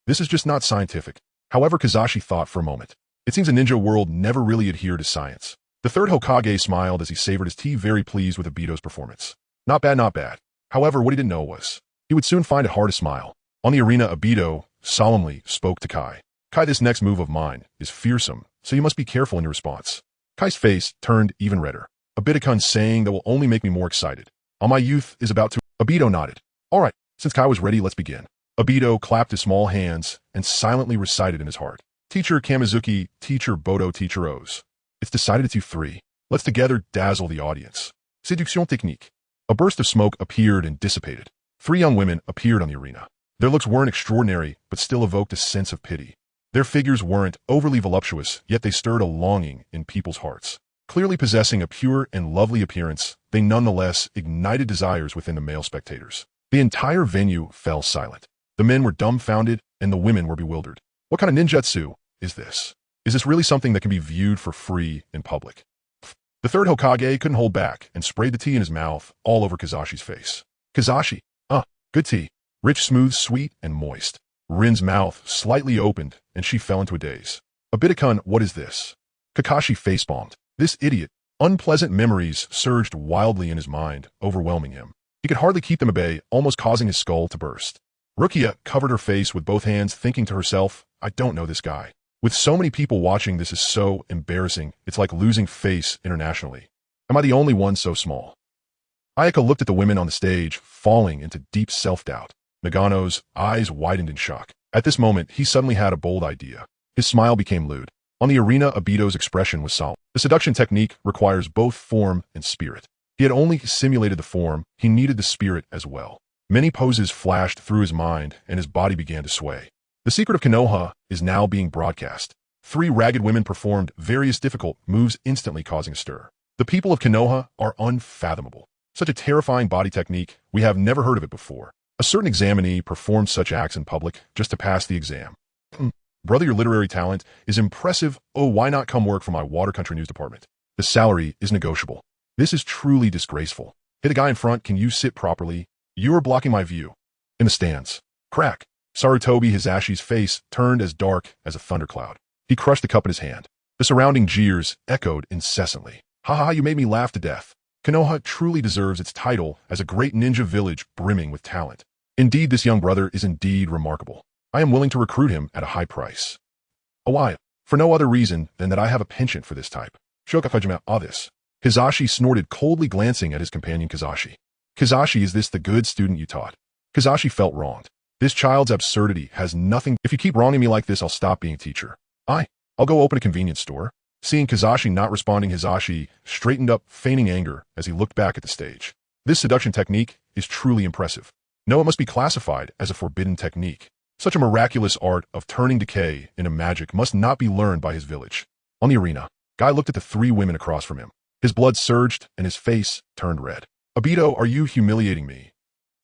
This is just not scientific. However, Kazashi thought for a moment. It seems a ninja world never really adhered to science. The third Hokage smiled as he savored his tea, very pleased with Obito's performance. Not bad, not bad. However, what he didn't know was, he would soon find it hard to smile. On the arena, Obito solemnly spoke to Kai. Kai, this next move of mine is fearsome, so you must be careful in your response. Kai's face turned even redder. Obito-kun saying that will only make me more excited. All my youth is about to. Obito nodded. All right, since Kai was ready, let's begin. Obito clapped his small hands and silently recited in his heart. Teacher Kamizuki, Teacher Bodo, Teacher O's. It's decided to 3. Let's together dazzle the audience. Séduction technique. A burst of smoke appeared and dissipated. 3 young women appeared on the arena. Their looks weren't extraordinary, but still evoked a sense of pity. Their figures weren't overly voluptuous, yet they stirred a longing in people's hearts. Clearly possessing a pure and lovely appearance, they nonetheless ignited desires within the male spectators. The entire venue fell silent. The men were dumbfounded, and the women were bewildered. What kind of ninjutsu is this? Is this really something that can be viewed for free in public? The third Hokage couldn't hold back and sprayed the tea in his mouth all over Kazashi's face. Kazashi, good tea. Rich, smooth, sweet, and moist. Rin's mouth slightly opened, and she fell into a daze. Obito-kun, what is this? Kakashi facepalmed. This idiot. Unpleasant memories surged wildly in his mind, overwhelming him. He could hardly keep them at bay, almost causing his skull to burst. Rukia covered her face with both hands, thinking to herself, I don't know this guy. With so many people watching, this is so embarrassing. It's like losing face internationally. Am I the only one so small? Ayaka looked at the women on the stage, falling into deep self-doubt. Nagano's eyes widened in shock. At this moment, he suddenly had a bold idea. His smile became lewd. On the arena, Obito's expression was solemn. The seduction technique requires both form and spirit. He had only simulated the form, he needed the spirit as well. Many poses flashed through his mind, and his body began to sway. The secret of Konoha is now being broadcast. 3 ragged women performed various difficult moves, instantly causing a stir. The people of Konoha are unfathomable. Such a terrifying body technique, we have never heard of it before. A certain examinee performed such acts in public just to pass the exam. Brother, your literary talent is impressive. Oh, why not come work for my Water Country News department? The salary is negotiable. This is truly disgraceful. Hey, the guy in front, can you sit properly? You are blocking my view. In the stands. Crack. Sarutobi Hisashi's face turned as dark as a thundercloud. He crushed the cup in his hand. The surrounding jeers echoed incessantly. Ha ha, you made me laugh to death. Konoha truly deserves its title as a great ninja village brimming with talent. Indeed, this young brother is indeed remarkable. I am willing to recruit him at a high price. Why? For no other reason than that I have a penchant for this type. Shokafajima, this. Hisashi snorted, coldly glancing at his companion Kazashi. Kazashi, is this the good student you taught? Kazashi felt wronged. This child's absurdity has nothing. If you keep wronging me like this, I'll stop being teacher. I'll go open a convenience store. Seeing Kazashi not responding, Hisashi straightened up, feigning anger as he looked back at the stage. This seduction technique is truly impressive. No, it must be classified as a forbidden technique. Such a miraculous art of turning decay into magic must not be learned by his village. On the arena, Guy looked at the 3 women across from him. His blood surged and his face turned red. Obito, are you humiliating me?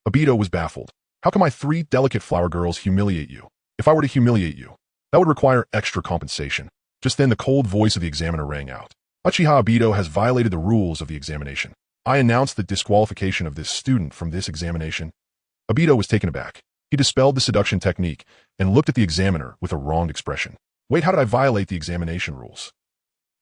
Obito was baffled. How can my 3 delicate flower girls humiliate you? If I were to humiliate you, that would require extra compensation. Just then the cold voice of the examiner rang out. Uchiha Obito has violated the rules of the examination. I announce the disqualification of this student from this examination. Obito was taken aback. He dispelled the seduction technique and looked at the examiner with a wronged expression. Wait, how did I violate the examination rules?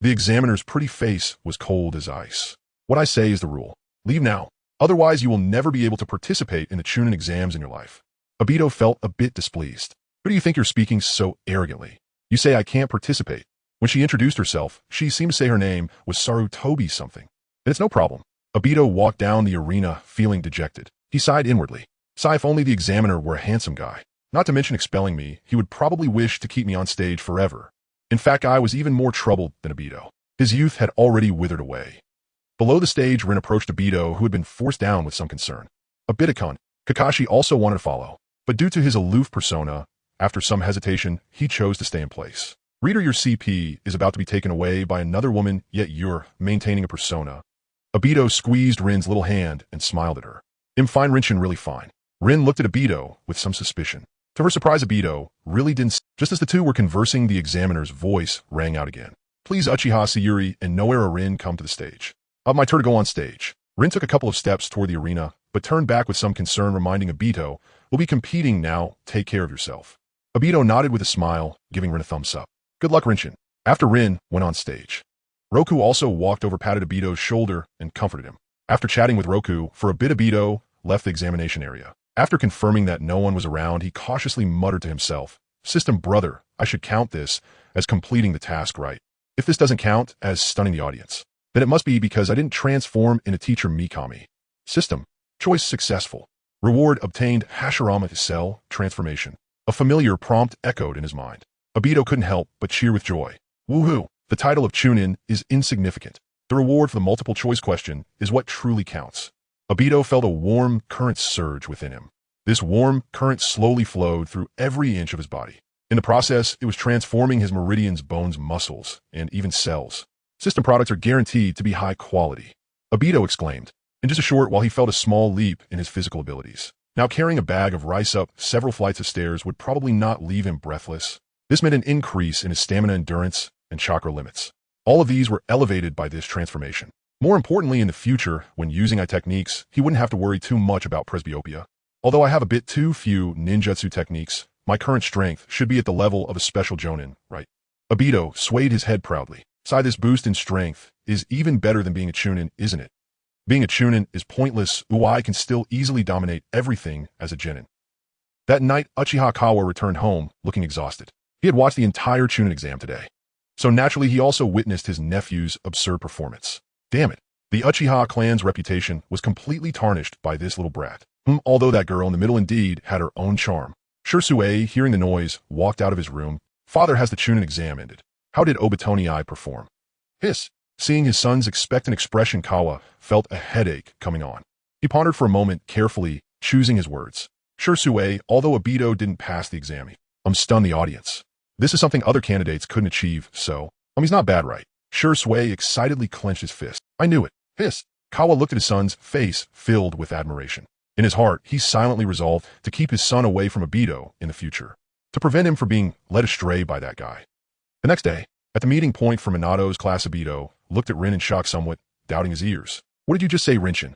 The examiner's pretty face was cold as ice. What I say is the rule. Leave now. Otherwise, you will never be able to participate in the Chunin exams in your life. Obito felt a bit displeased. Who do you think you're speaking so arrogantly? You say I can't participate. When she introduced herself, she seemed to say her name was Sarutobi something. And it's no problem. Obito walked down the arena feeling dejected. He sighed inwardly. Sigh, if only the examiner were a handsome guy. Not to mention expelling me, he would probably wish to keep me on stage forever. In fact, I was even more troubled than Obito. His youth had already withered away. Below the stage, Rin approached Obito, who had been forced down with some concern. Obito-kun, Kakashi also wanted to follow, but due to his aloof persona, after some hesitation, he chose to stay in place. Reader, your CP is about to be taken away by another woman, yet you're maintaining a persona. Obito squeezed Rin's little hand and smiled at her. I'm fine, Rinshin, really fine. Rin looked at Obito with some suspicion. To her surprise, Obito really didn't. Just as the two were conversing, the examiner's voice rang out again. Please, Uchiha Sayuri and Nohara Rin, come to the stage. My turn to go on stage. Rin took a couple of steps toward the arena, but turned back with some concern, reminding Obito, we'll be competing now, take care of yourself. Obito nodded with a smile, giving Rin a thumbs up. Good luck, Rinshin. After Rin went on stage, Roku also walked over, patted Obito's shoulder, and comforted him. After chatting with Roku for a bit, Obito left the examination area. After confirming that no one was around, he cautiously muttered to himself, System brother, I should count this as completing the task right. If this doesn't count as stunning the audience, then it must be because I didn't transform into teacher Mikami. System, choice successful. Reward obtained, Hashirama cell transformation. A familiar prompt echoed in his mind. Obito couldn't help but cheer with joy. Woohoo! The title of Chunin is insignificant. The reward for the multiple choice question is what truly counts. Obito felt a warm current surge within him. This warm current slowly flowed through every inch of his body. In the process, it was transforming his meridians, bones, muscles, and even cells. System products are guaranteed to be high quality. Obito exclaimed, in just a short while he felt a small leap in his physical abilities. Now carrying a bag of rice up several flights of stairs would probably not leave him breathless. This meant an increase in his stamina endurance and chakra limits. All of these were elevated by this transformation. More importantly, in the future, when using my techniques, he wouldn't have to worry too much about presbyopia. Although I have a bit too few ninjutsu techniques, my current strength should be at the level of a special jonin, right? Obito swayed his head proudly. This boost in strength is even better than being a chunin, isn't it? Being a chunin is pointless. I can still easily dominate everything as a genin. That night, Uchiha Kawa returned home, looking exhausted. He had watched the entire chunin exam today. So naturally, he also witnessed his nephew's absurd performance. Damn it. The Uchiha clan's reputation was completely tarnished by this little brat. Although that girl in the middle indeed had her own charm. Shursue, hearing the noise, walked out of his room. Father, has the chunin exam ended? How did Obito perform? Hiss. Seeing his son's expectant expression, Kawa felt a headache coming on. He pondered for a moment, carefully choosing his words. Shursue, although Obito didn't pass the exam, stunned the audience. This is something other candidates couldn't achieve, so, he's not bad, right? Shursue excitedly clenched his fist. I knew it. Hiss. Kawa looked at his son's face, filled with admiration. In his heart, he silently resolved to keep his son away from Obito in the future, to prevent him from being led astray by that guy. The next day, at the meeting point for Minato's class, Obito looked at Rin in shock, somewhat doubting his ears. What did you just say, Rinshin?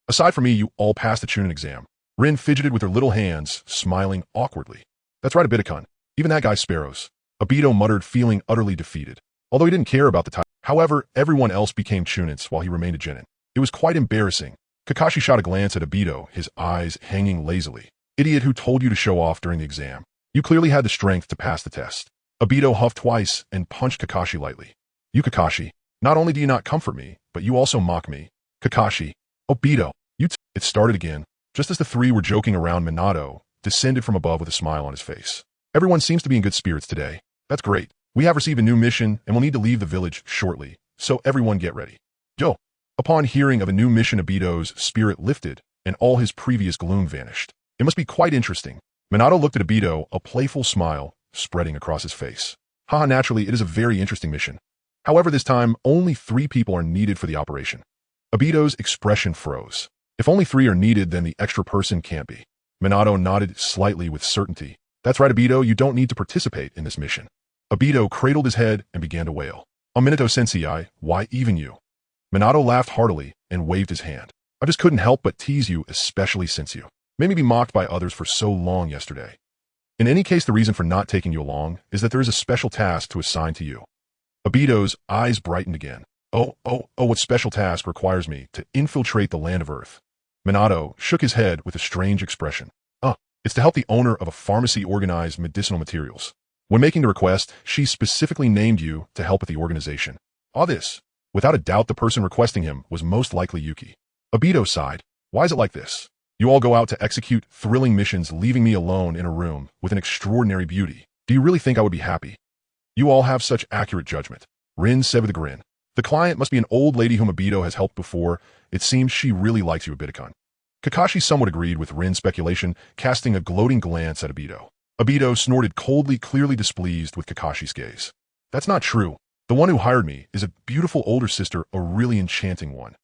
Aside from me, you all passed the chunin exam. Rin fidgeted with her little hands, smiling awkwardly. That's right, Obito-kun. Even that guy sparrows. Obito muttered, feeling utterly defeated. Although he didn't care about the title. However, everyone else became chunins while he remained a genin. It was quite embarrassing. Kakashi shot a glance at Obito, his eyes hanging lazily. Idiot, who told you to show off during the exam? You clearly had the strength to pass the test. Obito huffed twice and punched Kakashi lightly. You, Kakashi, not only do you not comfort me, but you also mock me. Kakashi. Obito. It started again. Just as the three were joking around, Minato descended from above with a smile on his face. Everyone seems to be in good spirits today. That's great. We have received a new mission and will need to leave the village shortly, so everyone get ready. Yo. Upon hearing of a new mission, Obito's spirit lifted and all his previous gloom vanished. It must be quite interesting. Minato looked at Obito, a playful smile spreading across his face. Haha, naturally, it is a very interesting mission. However, this time, only 3 people are needed for the operation. Obito's expression froze. If only 3 are needed, then the extra person can't be. Minato nodded slightly with certainty. That's right, Obito, you don't need to participate in this mission. Obito cradled his head and began to wail. Minato-sensei, why even you? Minato laughed heartily and waved his hand. I just couldn't help but tease you, especially since you made me be mocked by others for so long yesterday. In any case, the reason for not taking you along is that there is a special task to assign to you. Obito's eyes brightened again. What special task requires me to infiltrate the land of Earth? Minato shook his head with a strange expression. It's to help the owner of a pharmacy organize medicinal materials. When making the request, she specifically named you to help with the organization. This. Without a doubt, the person requesting him was most likely Yuki. Obito sighed. Why is it like this? You all go out to execute thrilling missions, leaving me alone in a room with an extraordinary beauty. Do you really think I would be happy? You all have such accurate judgment. Rin said with a grin. The client must be an old lady whom Obito has helped before. It seems she really likes you, Obito-kun. Kakashi somewhat agreed with Rin's speculation, casting a gloating glance at Obito. Obito snorted coldly, clearly displeased with Kakashi's gaze. That's not true. The one who hired me is a beautiful older sister, a really enchanting one.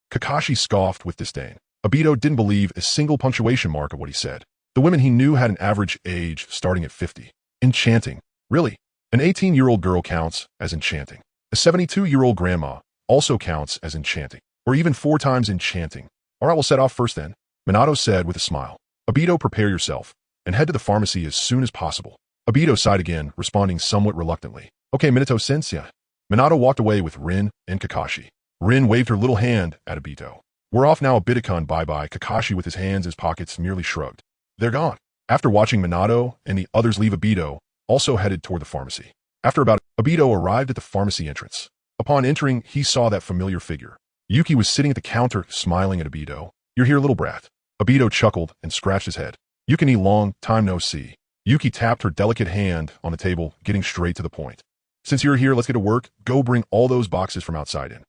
Kakashi scoffed with disdain. Obito didn't believe a single punctuation mark of what he said. The women he knew had an average age starting at 50. Enchanting. Really? An 18-year-old girl counts as enchanting. A 72-year-old grandma also counts as enchanting, or even 4 times enchanting. All right, we'll set off first then, Minato said with a smile. Obito, prepare yourself and head to the pharmacy as soon as possible. Obito sighed again, responding somewhat reluctantly. Okay, Minato-sensei. Minato walked away with Rin and Kakashi. Rin waved her little hand at Obito. We're off now, Obito-kun, bye-bye. Kakashi, with his hands in his pockets, merely shrugged. They're gone. After watching Minato and the others leave, Obito also headed toward the pharmacy. Obito arrived at the pharmacy entrance. Upon entering, he saw that familiar figure. Yuki was sitting at the counter, smiling at Obito. You're here, little brat. Obito chuckled and scratched his head. Yuki, long time no see. Yuki tapped her delicate hand on the table, getting straight to the point. Since you're here, let's get to work. Go bring all those boxes from outside in.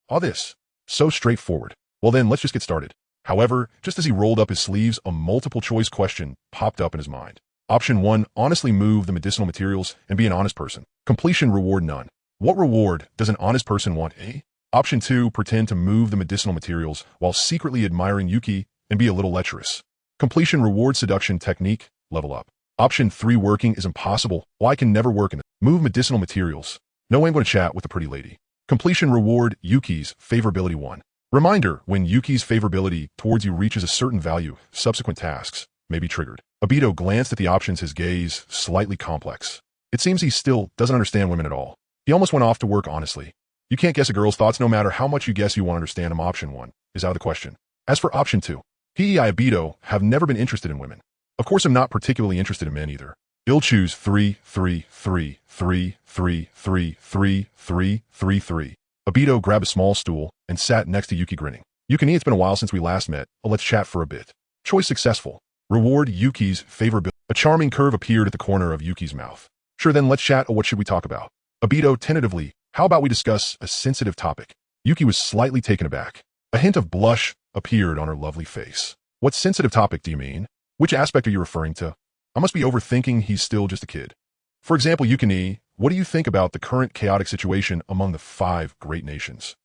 All this. So straightforward. Well then, let's just get started. However, just as he rolled up his sleeves, a multiple-choice question popped up in his mind. Option 1, honestly move the medicinal materials and be an honest person. Completion reward none. What reward does an honest person want, eh? Option 2, pretend to move the medicinal materials while secretly admiring Yuki and be a little lecherous. Completion reward seduction technique, level up. Option 3, working is impossible. Well, I can never work in it. Move medicinal materials. No, I'm going to chat with the pretty lady. Completion reward, Yuki's favorability 1. Reminder, when Yuki's favorability towards you reaches a certain value, subsequent tasks may be triggered. Obito glanced at the options, his gaze slightly complex. It seems he still doesn't understand women at all. He almost went off to work honestly. You can't guess a girl's thoughts no matter how much you guess you won't understand them. Option 1 is out of the question. As for option 2, he, Obito, have never been interested in women. Of course, I'm not particularly interested in men either. He'll choose 3, 3, 3, 3, 3, 3, 3, 3, 3, 3. Obito grabbed a small stool and sat next to Yuki, grinning. Yuki, it's been a while since we last met. Let's chat for a bit. Choice successful. Reward, Yuki's favorability. A charming curve appeared at the corner of Yuki's mouth. Sure, then let's chat. What should we talk about? Obito tentatively, how about we discuss a sensitive topic? Yuki was slightly taken aback. A hint of blush appeared on her lovely face. What sensitive topic do you mean? Which aspect are you referring to? I must be overthinking. He's still just a kid. For example, Yuki, what do you think about the current chaotic situation among the 5 great nations?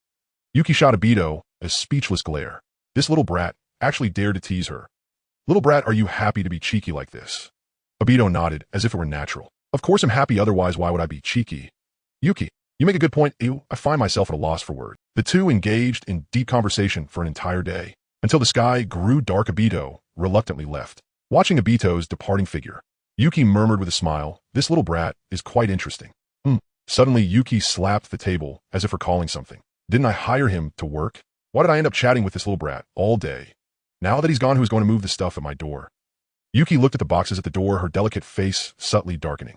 Yuki shot Obito a speechless glare. This little brat actually dared to tease her. Little brat, are you happy to be cheeky like this? Obito nodded as if it were natural. Of course I'm happy, otherwise why would I be cheeky? Yuki, you make a good point. I find myself at a loss for words. The two engaged in deep conversation for an entire day, until the sky grew dark. Obito reluctantly left. Watching Obito's departing figure, Yuki murmured with a smile, this little brat is quite interesting. Suddenly, Yuki slapped the table as if recalling something. Didn't I hire him to work? Why did I end up chatting with this little brat all day? Now that he's gone, who's going to move the stuff at my door? Yuki looked at the boxes at the door, her delicate face subtly darkening.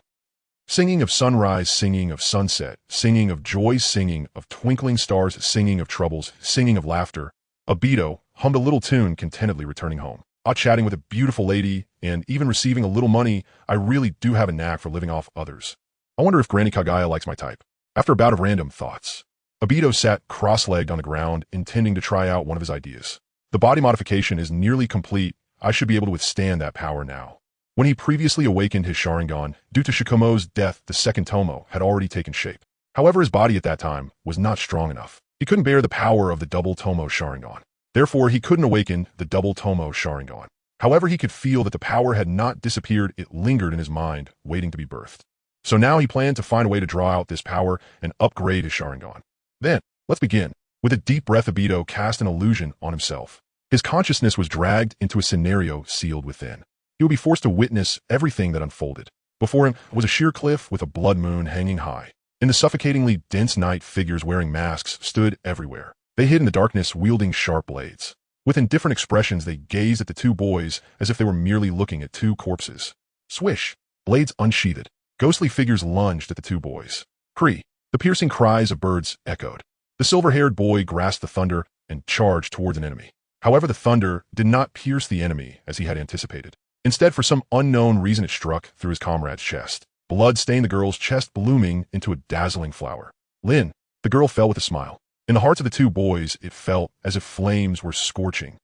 Singing of sunrise, singing of sunset, singing of joy, singing of twinkling stars, singing of troubles, singing of laughter. Obito hummed a little tune, contentedly returning home. Chatting with a beautiful lady and even receiving a little money, I really do have a knack for living off others. I wonder if Granny Kagaya likes my type. After a bout of random thoughts, Obito sat cross-legged on the ground, intending to try out one of his ideas. The body modification is nearly complete. I should be able to withstand that power now. When he previously awakened his Sharingan, due to Shikumo's death, the second Tomo had already taken shape. However, his body at that time was not strong enough. He couldn't bear the power of the double Tomo Sharingan. Therefore, he couldn't awaken the double Tomo Sharingan. However, he could feel that the power had not disappeared. It lingered in his mind, waiting to be birthed. So now he planned to find a way to draw out this power and upgrade his Sharingan. Then, let's begin. With a deep breath, Obito cast an illusion on himself. His consciousness was dragged into a scenario sealed within. He would be forced to witness everything that unfolded. Before him was a sheer cliff with a blood moon hanging high. In the suffocatingly dense night, figures wearing masks stood everywhere. They hid in the darkness, wielding sharp blades. With indifferent expressions, they gazed at the two boys as if they were merely looking at two corpses. Swish! Blades unsheathed. Ghostly figures lunged at the two boys. Cree! The piercing cries of birds echoed. The silver-haired boy grasped the thunder and charged towards an enemy. However, the thunder did not pierce the enemy as he had anticipated. Instead, for some unknown reason, it struck through his comrade's chest. Blood stained the girl's chest, blooming into a dazzling flower. Lin! The girl fell with a smile. In the hearts of the two boys, it felt as if flames were scorching.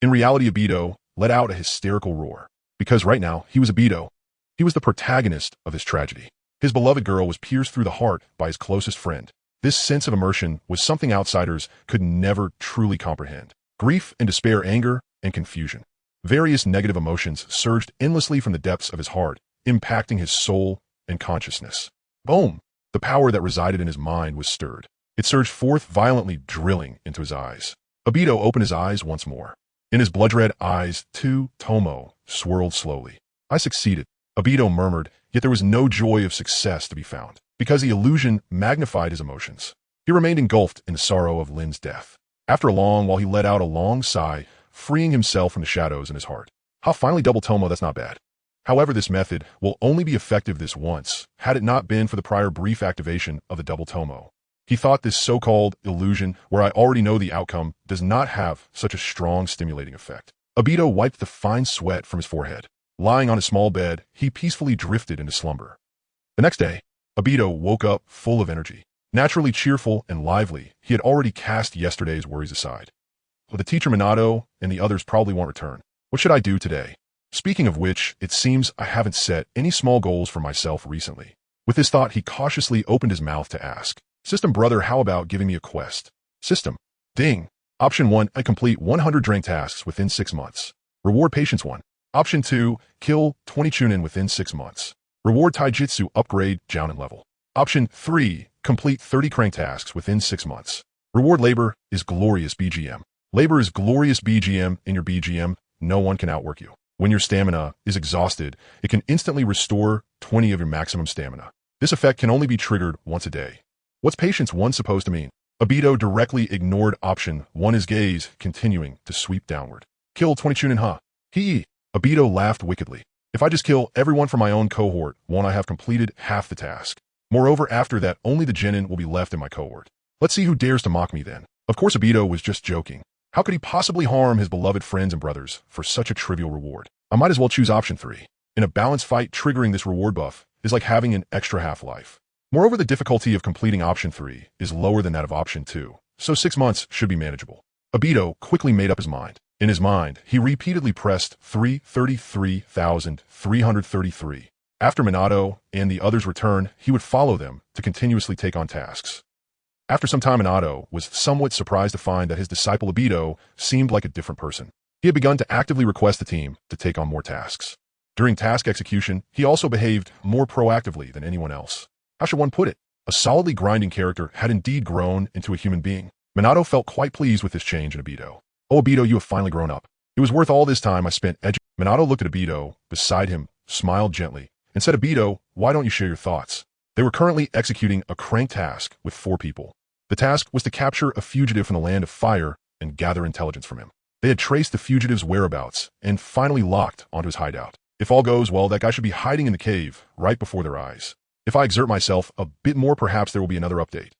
In reality, Obito let out a hysterical roar. Because right now, he was Obito. He was the protagonist of his tragedy. His beloved girl was pierced through the heart by his closest friend. This sense of immersion was something outsiders could never truly comprehend. Grief and despair, anger and confusion. Various negative emotions surged endlessly from the depths of his heart, impacting his soul and consciousness. Boom! The power that resided in his mind was stirred. It surged forth, violently drilling into his eyes. Obito opened his eyes once more. In his blood-red eyes, two Tomo swirled slowly. I succeeded, Obito murmured, yet there was no joy of success to be found, because the illusion magnified his emotions. He remained engulfed in the sorrow of Lin's death. After a long while, he let out a long sigh, freeing himself from the shadows in his heart. Finally, double Tomo, that's not bad. However, this method will only be effective this once, had it not been for the prior brief activation of the double Tomo. He thought this so-called illusion, where I already know the outcome, does not have such a strong stimulating effect. Obito wiped the fine sweat from his forehead. Lying on a small bed, he peacefully drifted into slumber. The next day, Obito woke up full of energy. Naturally cheerful and lively, he had already cast yesterday's worries aside. But the teacher Minato and the others probably won't return. What should I do today? Speaking of which, it seems I haven't set any small goals for myself recently. With this thought, he cautiously opened his mouth to ask, System brother, how about giving me a quest? System. Ding. Option 1, I complete 100 drain tasks within 6 months. Reward patience 1. Option 2, kill 20 chunin within 6 months. Reward taijutsu upgrade jounin level. Option 3, complete 30 crank tasks within 6 months. Reward labor is glorious BGM. Labor is glorious BGM. In your BGM, no one can outwork you. When your stamina is exhausted, it can instantly restore 20 of your maximum stamina. This effect can only be triggered once a day. What's patience 1 supposed to mean? Obito directly ignored option 1, his gaze continuing to sweep downward. Kill 20 chunin, huh? Obito laughed wickedly. If I just kill everyone from my own cohort, won't I have completed half the task? Moreover, after that, only the genin will be left in my cohort. Let's see who dares to mock me then. Of course Obito was just joking. How could he possibly harm his beloved friends and brothers for such a trivial reward? I might as well choose option 3. In a balanced fight, triggering this reward buff is like having an extra half-life. Moreover, the difficulty of completing option 3 is lower than that of option 2, so 6 months should be manageable. Obito quickly made up his mind. In his mind, he repeatedly pressed 333,333. After Minato and the others returned, he would follow them to continuously take on tasks. After some time, Minato was somewhat surprised to find that his disciple Obito seemed like a different person. He had begun to actively request the team to take on more tasks. During task execution, he also behaved more proactively than anyone else. How should one put it? A solidly grinding character had indeed grown into a human being. Minato felt quite pleased with this change in Obito. Oh, Obito, you have finally grown up. It was worth all this time I spent Minato looked at Obito beside him, smiled gently, and said, Obito, why don't you share your thoughts? They were currently executing a crank task with 4 people. The task was to capture a fugitive from the land of fire and gather intelligence from him. They had traced the fugitive's whereabouts and finally locked onto his hideout. If all goes well, that guy should be hiding in the cave right before their eyes. If I exert myself a bit more, perhaps there will be another update.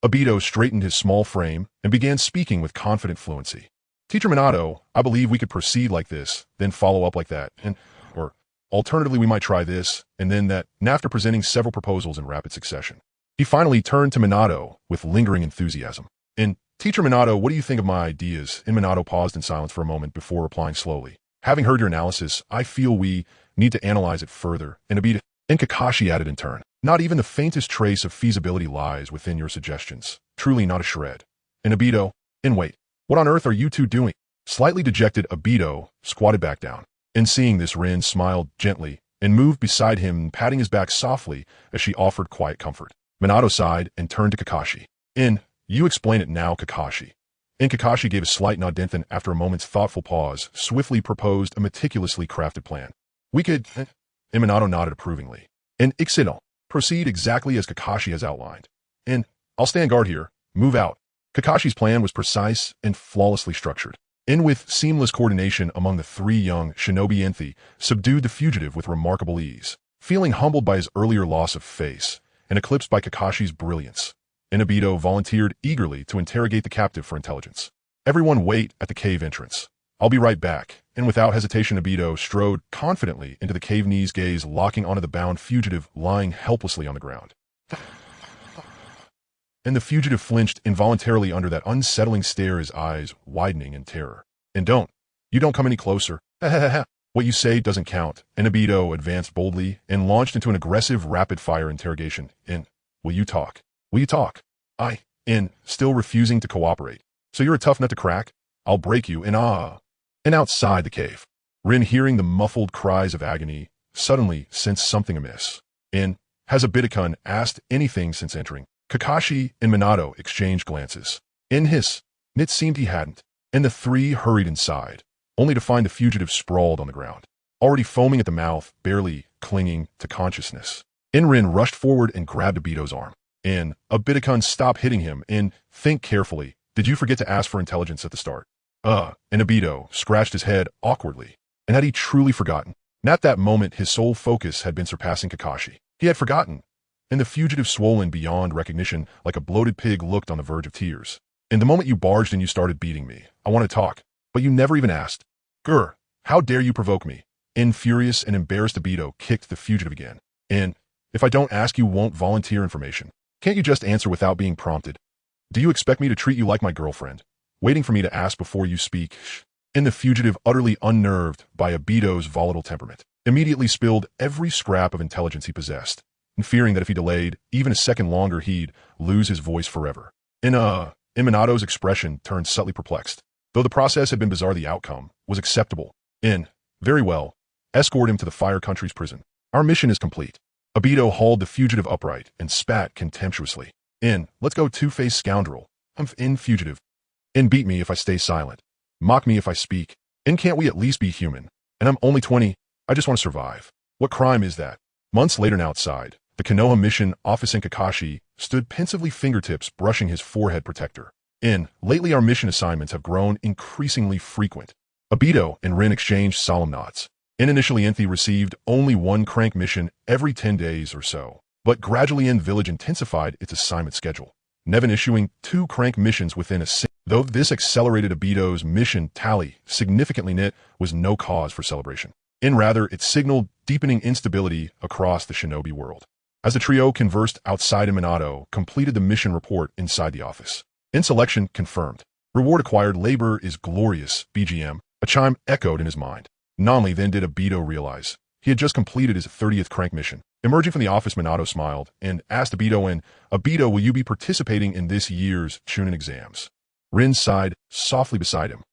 Obito straightened his small frame and began speaking with confident fluency. Teacher Minato, I believe we could proceed like this, then follow up like that, or alternatively we might try this, and then that, and after presenting several proposals in rapid succession. He finally turned to Minato with lingering enthusiasm. And, Teacher Minato, what do you think of my ideas? And Minato paused in silence for a moment before replying slowly. Having heard your analysis, I feel we need to analyze it further. And Obito and Kakashi added in turn. Not even the faintest trace of feasibility lies within your suggestions. Truly not a shred. And Obito, and wait, what on earth are you two doing? Slightly dejected, Obito squatted back down. And seeing this, Rin smiled gently and moved beside him, patting his back softly as she offered quiet comfort. Minato sighed and turned to Kakashi. You explain it now, Kakashi. And Kakashi gave a slight nod, then, after a moment's thoughtful pause, swiftly proposed a meticulously crafted plan. We could... And Minato nodded approvingly. And Ixino, proceed exactly as Kakashi has outlined. And I'll stand guard here. Move out. Kakashi's plan was precise and flawlessly structured. And with seamless coordination among the 3 young shinobi, Enthi subdued the fugitive with remarkable ease. Feeling humbled by his earlier loss of face and eclipsed by Kakashi's brilliance, Obito volunteered eagerly to interrogate the captive for intelligence. Everyone wait at the cave entrance. I'll be right back. And without hesitation, Obito strode confidently into the cave, knees gaze locking onto the bound fugitive lying helplessly on the ground. And the fugitive flinched involuntarily under that unsettling stare, his eyes widening in terror. And you don't come any closer. What you say doesn't count. And Obito advanced boldly and launched into an aggressive rapid-fire interrogation. Will you talk? Will you talk? Still refusing to cooperate. So you're a tough nut to crack? I'll break you. And outside the cave, Rin, hearing the muffled cries of agony, suddenly sensed something amiss. Has Obito asked anything since entering? Kakashi and Minato exchanged glances. It seemed he hadn't, and the 3 hurried inside, only to find the fugitive sprawled on the ground, already foaming at the mouth, barely clinging to consciousness. Rin rushed forward and grabbed Obito's arm. Obito, stop hitting him, and think carefully. Did you forget to ask for intelligence at the start? And Obito scratched his head awkwardly. And had he truly forgotten? And at that moment, his sole focus had been surpassing Kakashi. He had forgotten. And the fugitive, swollen beyond recognition, like a bloated pig, looked on the verge of tears. And the moment you barged in, you started beating me. I want to talk, but you never even asked. Grr, how dare you provoke me? Furious and embarrassed, Obito kicked the fugitive again. And, if I don't ask, you won't volunteer information. Can't you just answer without being prompted? Do you expect me to treat you like my girlfriend, waiting for me to ask before you speak? And the fugitive, utterly unnerved by Obito's volatile temperament, immediately spilled every scrap of intelligence he possessed, and fearing that if he delayed even a second longer, he'd lose his voice forever. Minato's expression turned subtly perplexed. Though the process had been bizarre, the outcome was acceptable. Very well, escort him to the Fire Country's prison. Our mission is complete. Obito hauled the fugitive upright and spat contemptuously. Let's go, two-faced scoundrel. I'm fugitive. Beat me if I stay silent. Mock me if I speak. Can't we at least be human? And I'm only 20. I just want to survive. What crime is that? Months later, now outside the Konoha mission office, in Kakashi stood pensively, fingertips brushing his forehead protector. Lately our mission assignments have grown increasingly frequent. Obito and Rin exchanged solemn nods. Initially, Enthi received only one crank mission every 10 days or so, but gradually Village intensified its assignment schedule, Nevin issuing 2 crank missions within a single. Though this accelerated Obito's mission tally significantly, it was no cause for celebration. Rather, it signaled deepening instability across the shinobi world. As the trio conversed outside, Minato completed the mission report inside the office. Selection confirmed. Reward acquired. Labor is glorious, BGM. A chime echoed in his mind. Not only then did Obito realize he had just completed his 30th crank mission. Emerging from the office, Minato smiled and asked Obito, Obito, will you be participating in this year's Chunin exams? Rin sighed softly beside him.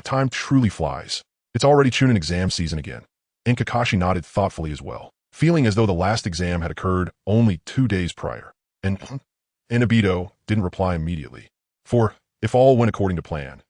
Time truly flies. It's already Chunin exam season again. Kakashi nodded thoughtfully as well, feeling as though the last exam had occurred only 2 days prior. Obito didn't reply immediately. For, if all went according to plan,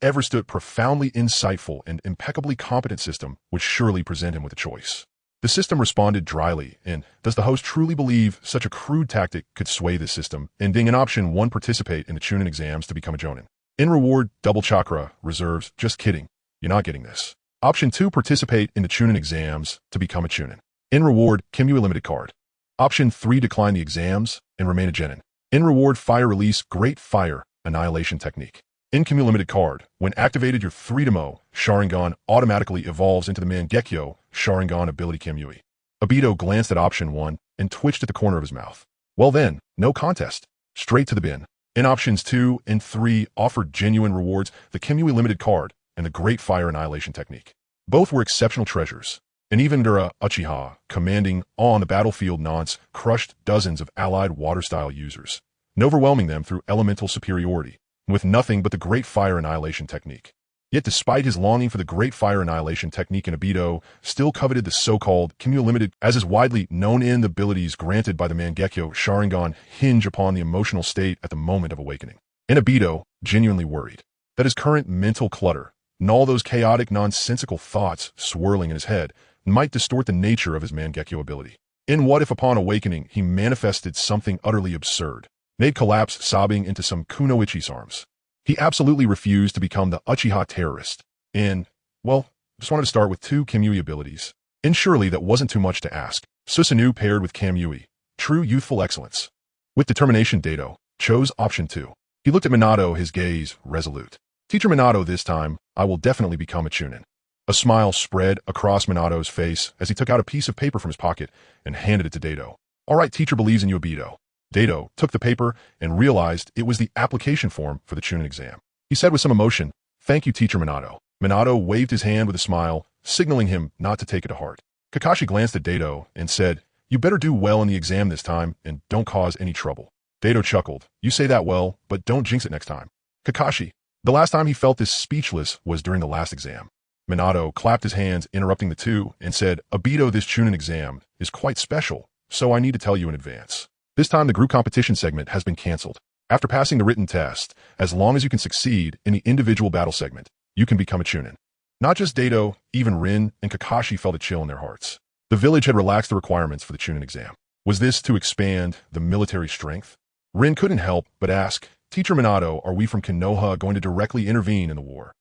ever stood profoundly insightful and impeccably competent system would surely present him with a choice. The system responded dryly, does the host truly believe such a crude tactic could sway this system? Being an option 1, participate in the Chunin exams to become a Jonin. In reward, double chakra, reserves, just kidding, you're not getting this. Option 2, participate in the Chunin exams to become a Chunin. In reward, Kimui limited card. Option 3, decline the exams and remain a Genin. In reward, fire release, great fire, annihilation technique. In Kimui limited card, when activated, your 3-mo Sharingan automatically evolves into the Mangekyo Sharingan ability Kimui. Obito glanced at option 1 and twitched at the corner of his mouth. Well then, no contest. Straight to the bin. In options 2 and 3 offered genuine rewards, the Kimui limited card and the great fire annihilation technique. Both were exceptional treasures. And even Dura Uchiha, commanding on the battlefield Nance, crushed dozens of allied water-style users, overwhelming them through elemental superiority, with nothing but the great fire annihilation technique. Yet despite his longing for the great fire annihilation technique, Obito still coveted the so-called Kimui limited, as is widely known. The abilities granted by the Mangekyo Sharingan hinge upon the emotional state at the moment of awakening. Obito genuinely worried that his current mental clutter and all those chaotic, nonsensical thoughts swirling in his head might distort the nature of his Mangekyo ability. What if upon awakening he manifested something utterly absurd, made collapse sobbing into some kunoichi's arms? He absolutely refused to become the Uchiha terrorist. Just wanted to start with 2 Kimui abilities. Surely that wasn't too much to ask. Susanoo paired with Kamui. True youthful excellence. With determination, Dato chose option 2. He looked at Minato, his gaze resolute. Teacher Minato, this time, I will definitely become a Chunin. A smile spread across Minato's face as he took out a piece of paper from his pocket and handed it to Dato. All right, teacher believes in you, Obito. Dato took the paper and realized it was the application form for the Chunin exam. He said with some emotion, thank you, teacher Minato. Minato waved his hand with a smile, signaling him not to take it to heart. Kakashi glanced at Dato and said, you better do well in the exam this time and don't cause any trouble. Dato chuckled. You say that well, but don't jinx it next time. Kakashi. The last time he felt this speechless was during the last exam. Minato clapped his hands, interrupting the two, and said, Obito, this Chunin exam is quite special, so I need to tell you in advance. This time the group competition segment has been cancelled. After passing the written test, as long as you can succeed in the individual battle segment, you can become a Chunin. Not just Dato, even Rin and Kakashi felt a chill in their hearts. The village had relaxed the requirements for the Chunin exam. Was this to expand the military strength? Rin couldn't help but ask, Teacher Minato, are we from Konoha going to directly intervene in the war?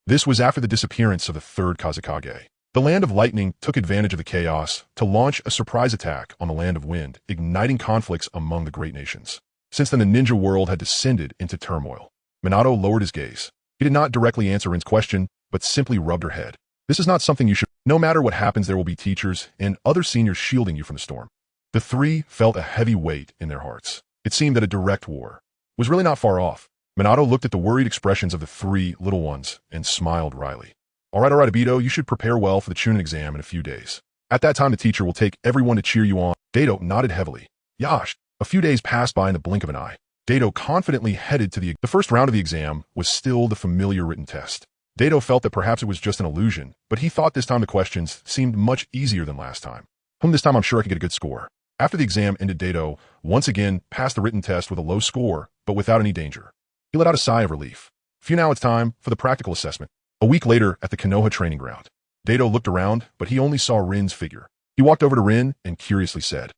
This was after the disappearance of the third Kazekage. The Land of Lightning took advantage of the chaos to launch a surprise attack on the Land of Wind, igniting conflicts among the great nations. Since then, the ninja world had descended into turmoil. Minato lowered his gaze. He did not directly answer Rin's question, but simply rubbed her head. This is not something you should No matter what happens, there will be teachers and other seniors shielding you from the storm. The three felt a heavy weight in their hearts. It seemed that a direct war was really not far off. Minato looked at the worried expressions of the three little ones and smiled wryly. All right, Obito, you should prepare well for the Chunin exam in a few days. At that time, the teacher will take everyone to cheer you on. Dato nodded heavily. Yash. A few days passed by in the blink of an eye. Dato confidently headed to the first round of the exam was still the familiar written test. Dato felt that perhaps it was just an illusion, but he thought this time the questions seemed much easier than last time. This time I'm sure I can get a good score. After the exam ended, Dato once again passed the written test with a low score, but without any danger. He let out a sigh of relief. Now it's time for the practical assessment. A week later at the Konoha training ground. Dato looked around, but he only saw Rin's figure. He walked over to Rin and curiously said,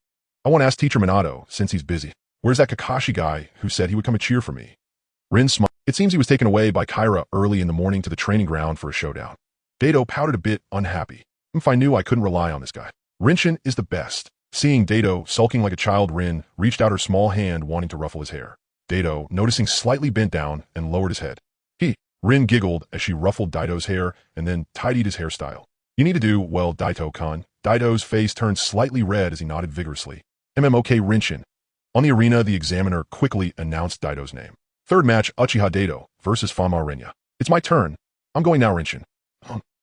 I want to ask Teacher Minato, since he's busy. Where's that Kakashi guy who said he would come and cheer for me? Rin smiled. It seems he was taken away by Kyra early in the morning to the training ground for a showdown. Dato pouted a bit unhappy. If I knew, I couldn't rely on this guy. Rinshin is the best. Seeing Dato sulking like a child, Rin reached out her small hand wanting to ruffle his hair. Dato, noticing, slightly bent down and lowered his head. Rin giggled as she ruffled Daito's hair and then tidied his hairstyle. You need to do well, Daito-kun. Daito's face turned slightly red as he nodded vigorously. MMOK Rinshin. On the arena, the examiner quickly announced Daito's name. Third match, Uchiha Daito versus Fama Renya. It's my turn. I'm going now, Rinshin.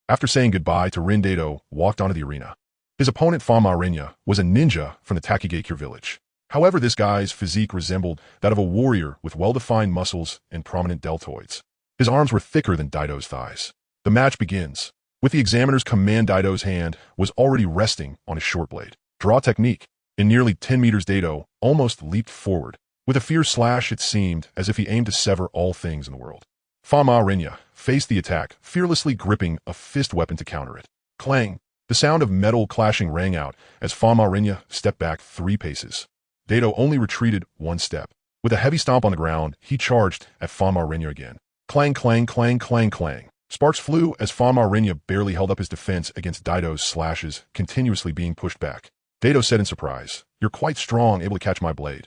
After saying goodbye to Rin, Daito walked onto the arena. His opponent, Fama Renya, was a ninja from the Takegakure village. However, this guy's physique resembled that of a warrior with well-defined muscles and prominent deltoids. His arms were thicker than Daito's thighs. The match begins. With the examiner's command, Daito's hand was already resting on his short blade. Draw technique. In nearly 10 meters, Daito almost leaped forward. With a fierce slash, it seemed as if he aimed to sever all things in the world. Fama Renya faced the attack, fearlessly gripping a fist weapon to counter it. Clang! The sound of metal clashing rang out as Fama Renya stepped back 3 paces. Daito only retreated 1 step. With a heavy stomp on the ground, he charged at Fama Renya again. Clang, clang, clang, clang, clang. Sparks flew as Fama Renya barely held up his defense against Daito's slashes, continuously being pushed back. Daito said in surprise, You're quite strong, able to catch my blade.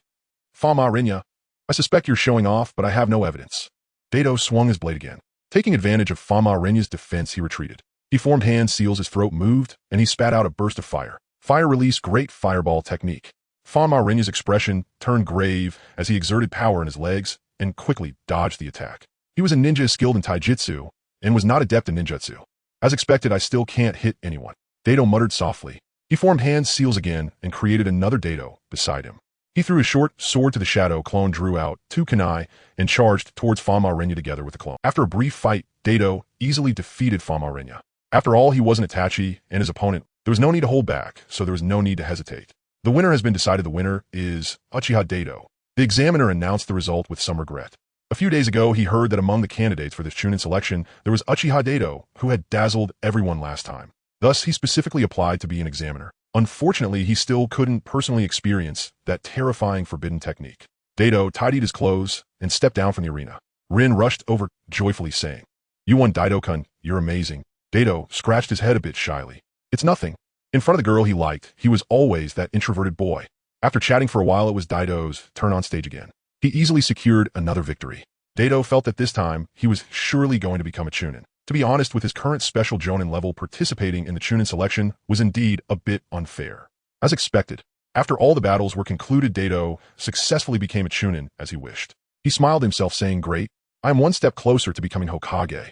Fama Renya, I suspect you're showing off, but I have no evidence. Daito swung his blade again. Taking advantage of Fama Renya's defense, he retreated. He formed hand seals, his throat moved, and he spat out a burst of fire. Fire release, great fireball technique. Fama Renya's expression turned grave as he exerted power in his legs and quickly dodged the attack. He was a ninja skilled in taijutsu and was not adept in ninjutsu. As expected, I still can't hit anyone. Daito muttered softly. He formed hand seals again and created another Daito beside him. He threw his short sword to the shadow. Clone drew out 2 kunai and charged towards Fama Renya together with the clone. After a brief fight, Daito easily defeated Fama Renya. After all, he wasn't Itachi and his opponent. There was no need to hold back, so there was no need to hesitate. The winner has been decided. The winner is Uchiha Daito. The examiner announced the result with some regret. A few days ago, he heard that among the candidates for this Chunin selection, there was Uchiha Daito, who had dazzled everyone last time. Thus, he specifically applied to be an examiner. Unfortunately, he still couldn't personally experience that terrifying forbidden technique. Daito tidied his clothes and stepped down from the arena. Rin rushed over, joyfully saying, You won, Daito-kun, you're amazing. Daito scratched his head a bit shyly. It's nothing. In front of the girl he liked, he was always that introverted boy. After chatting for a while, it was Daito's turn on stage again. He easily secured another victory. Daito felt that this time, he was surely going to become a Chunin. To be honest, with his current special Jonin level, participating in the Chunin selection was indeed a bit unfair. As expected, after all the battles were concluded, Daito successfully became a Chunin as he wished. He smiled himself, saying, Great, I am 1 step closer to becoming Hokage.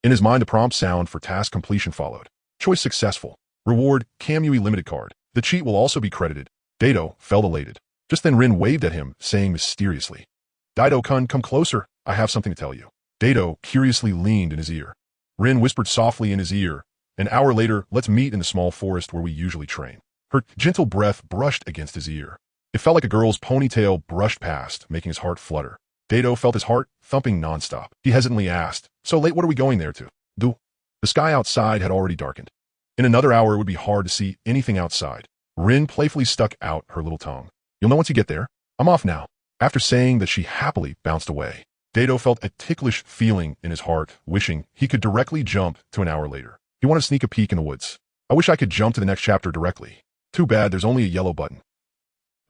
In his mind, a prompt sound for task completion followed. Choice successful. Reward, Kamui limited card. The cheat will also be credited. Daito felt elated. Just then Rin waved at him, saying mysteriously, Daito-kun, come closer, I have something to tell you. Daito curiously leaned in his ear. Rin whispered softly in his ear, An hour later, let's meet in the small forest where we usually train. Her gentle breath brushed against his ear. It felt like a girl's ponytail brushed past, making his heart flutter. Daito felt his heart thumping nonstop. He hesitantly asked, So late, what are we going there to? Do? The sky outside had already darkened. In another hour, it would be hard to see anything outside. Rin playfully stuck out her little tongue. You'll know once you get there. I'm off now. After saying that, she happily bounced away. Daito felt a ticklish feeling in his heart, wishing he could directly jump to an hour later. He wanted to sneak a peek in the woods. I wish I could jump to the next chapter directly. Too bad there's only a yellow button.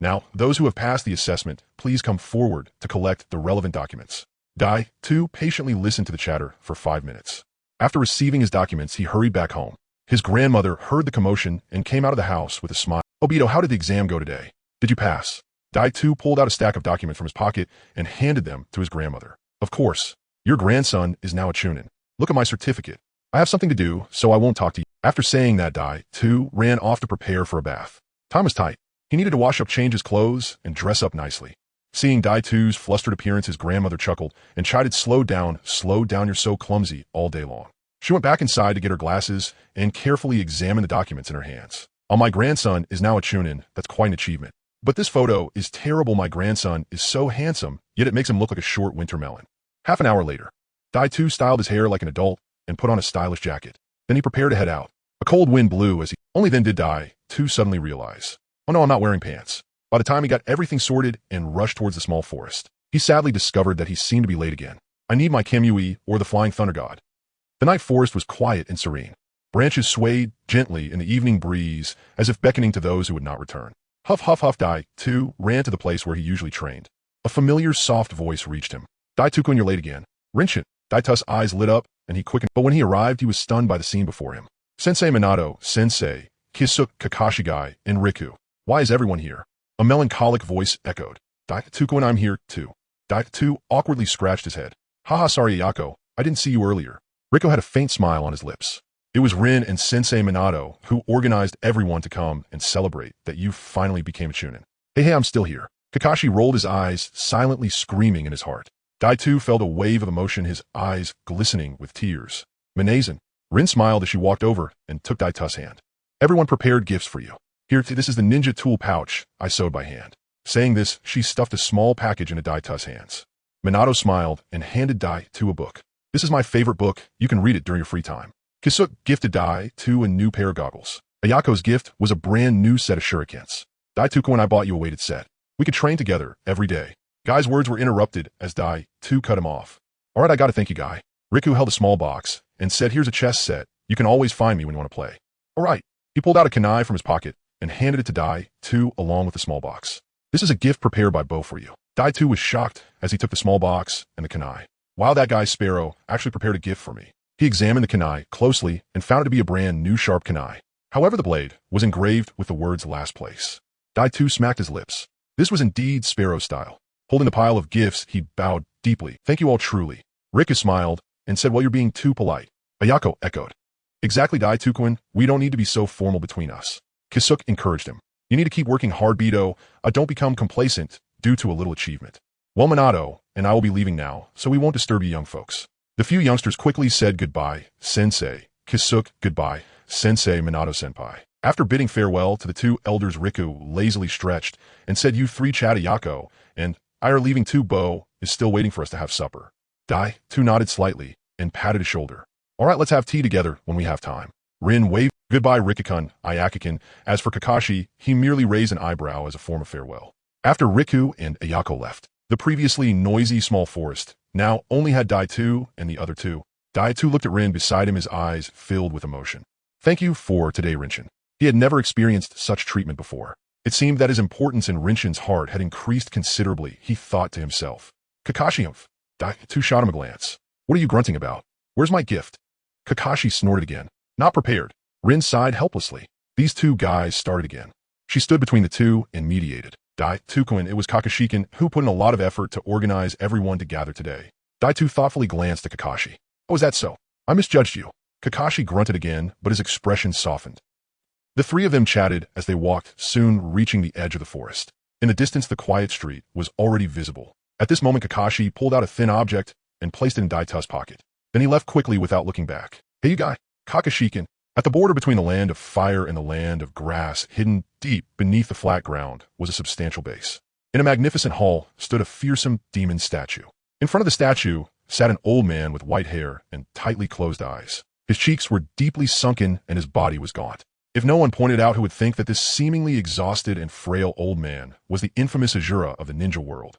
Now, those who have passed the assessment, please come forward to collect the relevant documents. Dai, too, patiently listened to the chatter for 5 minutes. After receiving his documents, he hurried back home. His grandmother heard the commotion and came out of the house with a smile. Obito, how did the exam go today? Did you pass? Dai-Tu pulled out a stack of documents from his pocket and handed them to his grandmother. Of course. Your grandson is now a chunin. Look at my certificate. I have something to do, so I won't talk to you. After saying that, Dai-Tu ran off to prepare for a bath. Time was tight. He needed to wash up, change his clothes, and dress up nicely. Seeing Dai-Tu's flustered appearance, his grandmother chuckled and chided, slow down, you're so clumsy, all day long. She went back inside to get her glasses and carefully examined the documents in her hands. Oh, my grandson is now a chunin. That's quite an achievement. But this photo is terrible. My grandson is so handsome, yet it makes him look like a short winter melon. Half an hour later, Dai-Tu styled his hair like an adult and put on a stylish jacket. Then he prepared to head out. A cold wind blew as he... Only then did Dai-Tu suddenly realize, oh no, I'm not wearing pants. By the time he got everything sorted and rushed towards the small forest, he sadly discovered that he seemed to be late again. I need my Kamui or the Flying Thunder God. The night forest was quiet and serene. Branches swayed gently in the evening breeze as if beckoning to those who would not return. Huff, huff, huff. Dai-Tu ran to the place where he usually trained. A familiar soft voice reached him. Dai-Tu-kun, you're late again. Rinshin. Dai-Tu's eyes lit up and he quickened, but when he arrived, he was stunned by the scene before him. Sensei Minato, Sensei, Kisuke, Kakashi Guy, and Riku. Why is everyone here? A melancholic voice echoed. Dai-Tu-kun, I'm here too. Dai-Tu awkwardly scratched his head. Haha, sorry Ayako, I didn't see you earlier. Riku had a faint smile on his lips. It was Rin and Sensei Minato who organized everyone to come and celebrate that you finally became a chunin. Hey, I'm still here. Kakashi rolled his eyes, silently screaming in his heart. Dai-Tu felt a wave of emotion, his eyes glistening with tears. Minazen. Rin smiled as she walked over and took Dai-Tu's hand. Everyone prepared gifts for you. Here, this is the ninja tool pouch I sewed by hand. Saying this, she stuffed a small package into Dai-Tu's hands. Minato smiled and handed Dai-Tu a book. This is my favorite book. You can read it during your free time. Kisuke gifted Dai-Tu a new pair of goggles. Ayako's gift was a brand new set of shurikens. Dai-Tu-kun, I bought you a weighted set. We could train together every day. Guy's words were interrupted as Dai-Tu cut him off. All right, I gotta thank you, Guy. Riku held a small box and said, here's a chess set. You can always find me when you want to play. All right. He pulled out a kunai from his pocket and handed it to Dai-Tu along with the small box. This is a gift prepared by Bo for you. Dai-Tu was shocked as he took the small box and the kunai. Wow, that guy Sparrow actually prepared a gift for me. He examined the kunai closely and found it to be a brand new sharp kunai. However, the blade was engraved with the words last place. Dai-Tu smacked his lips. This was indeed Sparrow style. Holding the pile of gifts, he bowed deeply. Thank you all truly. Riku smiled and said, well, you're being too polite. Ayako echoed. Exactly, Dai-Tu-kun. We don't need to be so formal between us. Kisuke encouraged him. You need to keep working hard, Bito. Don't become complacent due to a little achievement. Well, Minato and I will be leaving now, so we won't disturb you young folks. The few youngsters quickly said goodbye, Sensei. Kisuke, goodbye, Sensei Minato-senpai. After bidding farewell to the two elders, Riku lazily stretched and said, you three chat Ayako, and I are leaving too. Bo is still waiting for us to have supper. Dai-Tu nodded slightly and patted his shoulder. All right, let's have tea together when we have time. Rin waved goodbye Rikukun, Ayako-kun. As for Kakashi, he merely raised an eyebrow as a form of farewell. After Riku and Ayako left, the previously noisy small forest now only had Dai-Tu and the other two. Dai-Tu looked at Rin beside him, his eyes filled with emotion. Thank you for today, Rinshin. He had never experienced such treatment before. It seemed that his importance in Rinshin's heart had increased considerably, he thought to himself. Kakashi, Dai-Tu shot him a glance. What are you grunting about? Where's my gift? Kakashi snorted again. Not prepared. Rin sighed helplessly. These two guys started again. She stood between the two and mediated. Dai-Tu-kun, it was Kakashi-kun who put in a lot of effort to organize everyone to gather today. Dai-Tu thoughtfully glanced at Kakashi. Oh, is that so? I misjudged you. Kakashi grunted again, but his expression softened. The three of them chatted as they walked, soon reaching the edge of the forest. In the distance, the quiet street was already visible. At this moment, Kakashi pulled out a thin object and placed it in Dai-Tu's pocket. Then he left quickly without looking back. Hey, you guy, Kakashi-kun. At the border between the land of fire and the land of grass, hidden deep beneath the flat ground, was a substantial base. In a magnificent hall stood a fearsome demon statue. In front of the statue sat an old man with white hair and tightly closed eyes. His cheeks were deeply sunken and his body was gaunt. If no one pointed out, who would think that this seemingly exhausted and frail old man was the infamous Azura of the ninja world?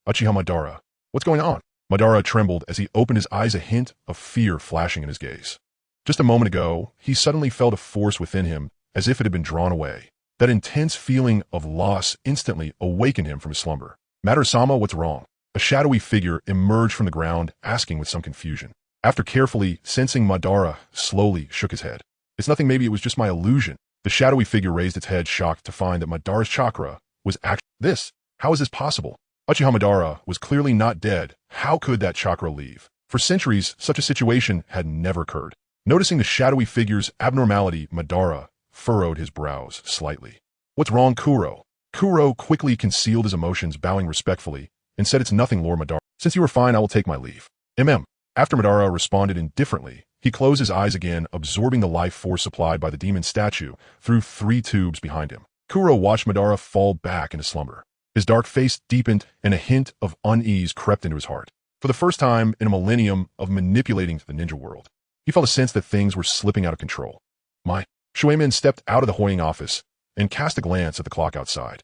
Uchiha Madara. What's going on? Madara trembled as he opened his eyes, a hint of fear flashing in his gaze. Just a moment ago, he suddenly felt a force within him as if it had been drawn away. That intense feeling of loss instantly awakened him from his slumber. Madara-sama, what's wrong? A shadowy figure emerged from the ground, asking with some confusion. After carefully sensing, Madara slowly shook his head. It's nothing, maybe it was just my illusion. The shadowy figure raised its head, shocked to find that Madara's chakra was actually this. How is this possible? Uchiha Madara was clearly not dead. How could that chakra leave? For centuries, such a situation had never occurred. Noticing the shadowy figure's abnormality, Madara furrowed his brows slightly. What's wrong, Kuro? Kuro quickly concealed his emotions, bowing respectfully, and said, it's nothing, Lord Madara. Since you are fine, I will take my leave. After Madara responded indifferently, he closed his eyes again, absorbing the life force supplied by the demon statue through 3 tubes behind him. Kuro watched Madara fall back into slumber. His dark face deepened, and a hint of unease crept into his heart. For the first time in a millennium of manipulating the ninja world, he felt a sense that things were slipping out of control. Shuemin stepped out of the Hoying office and cast a glance at the clock outside.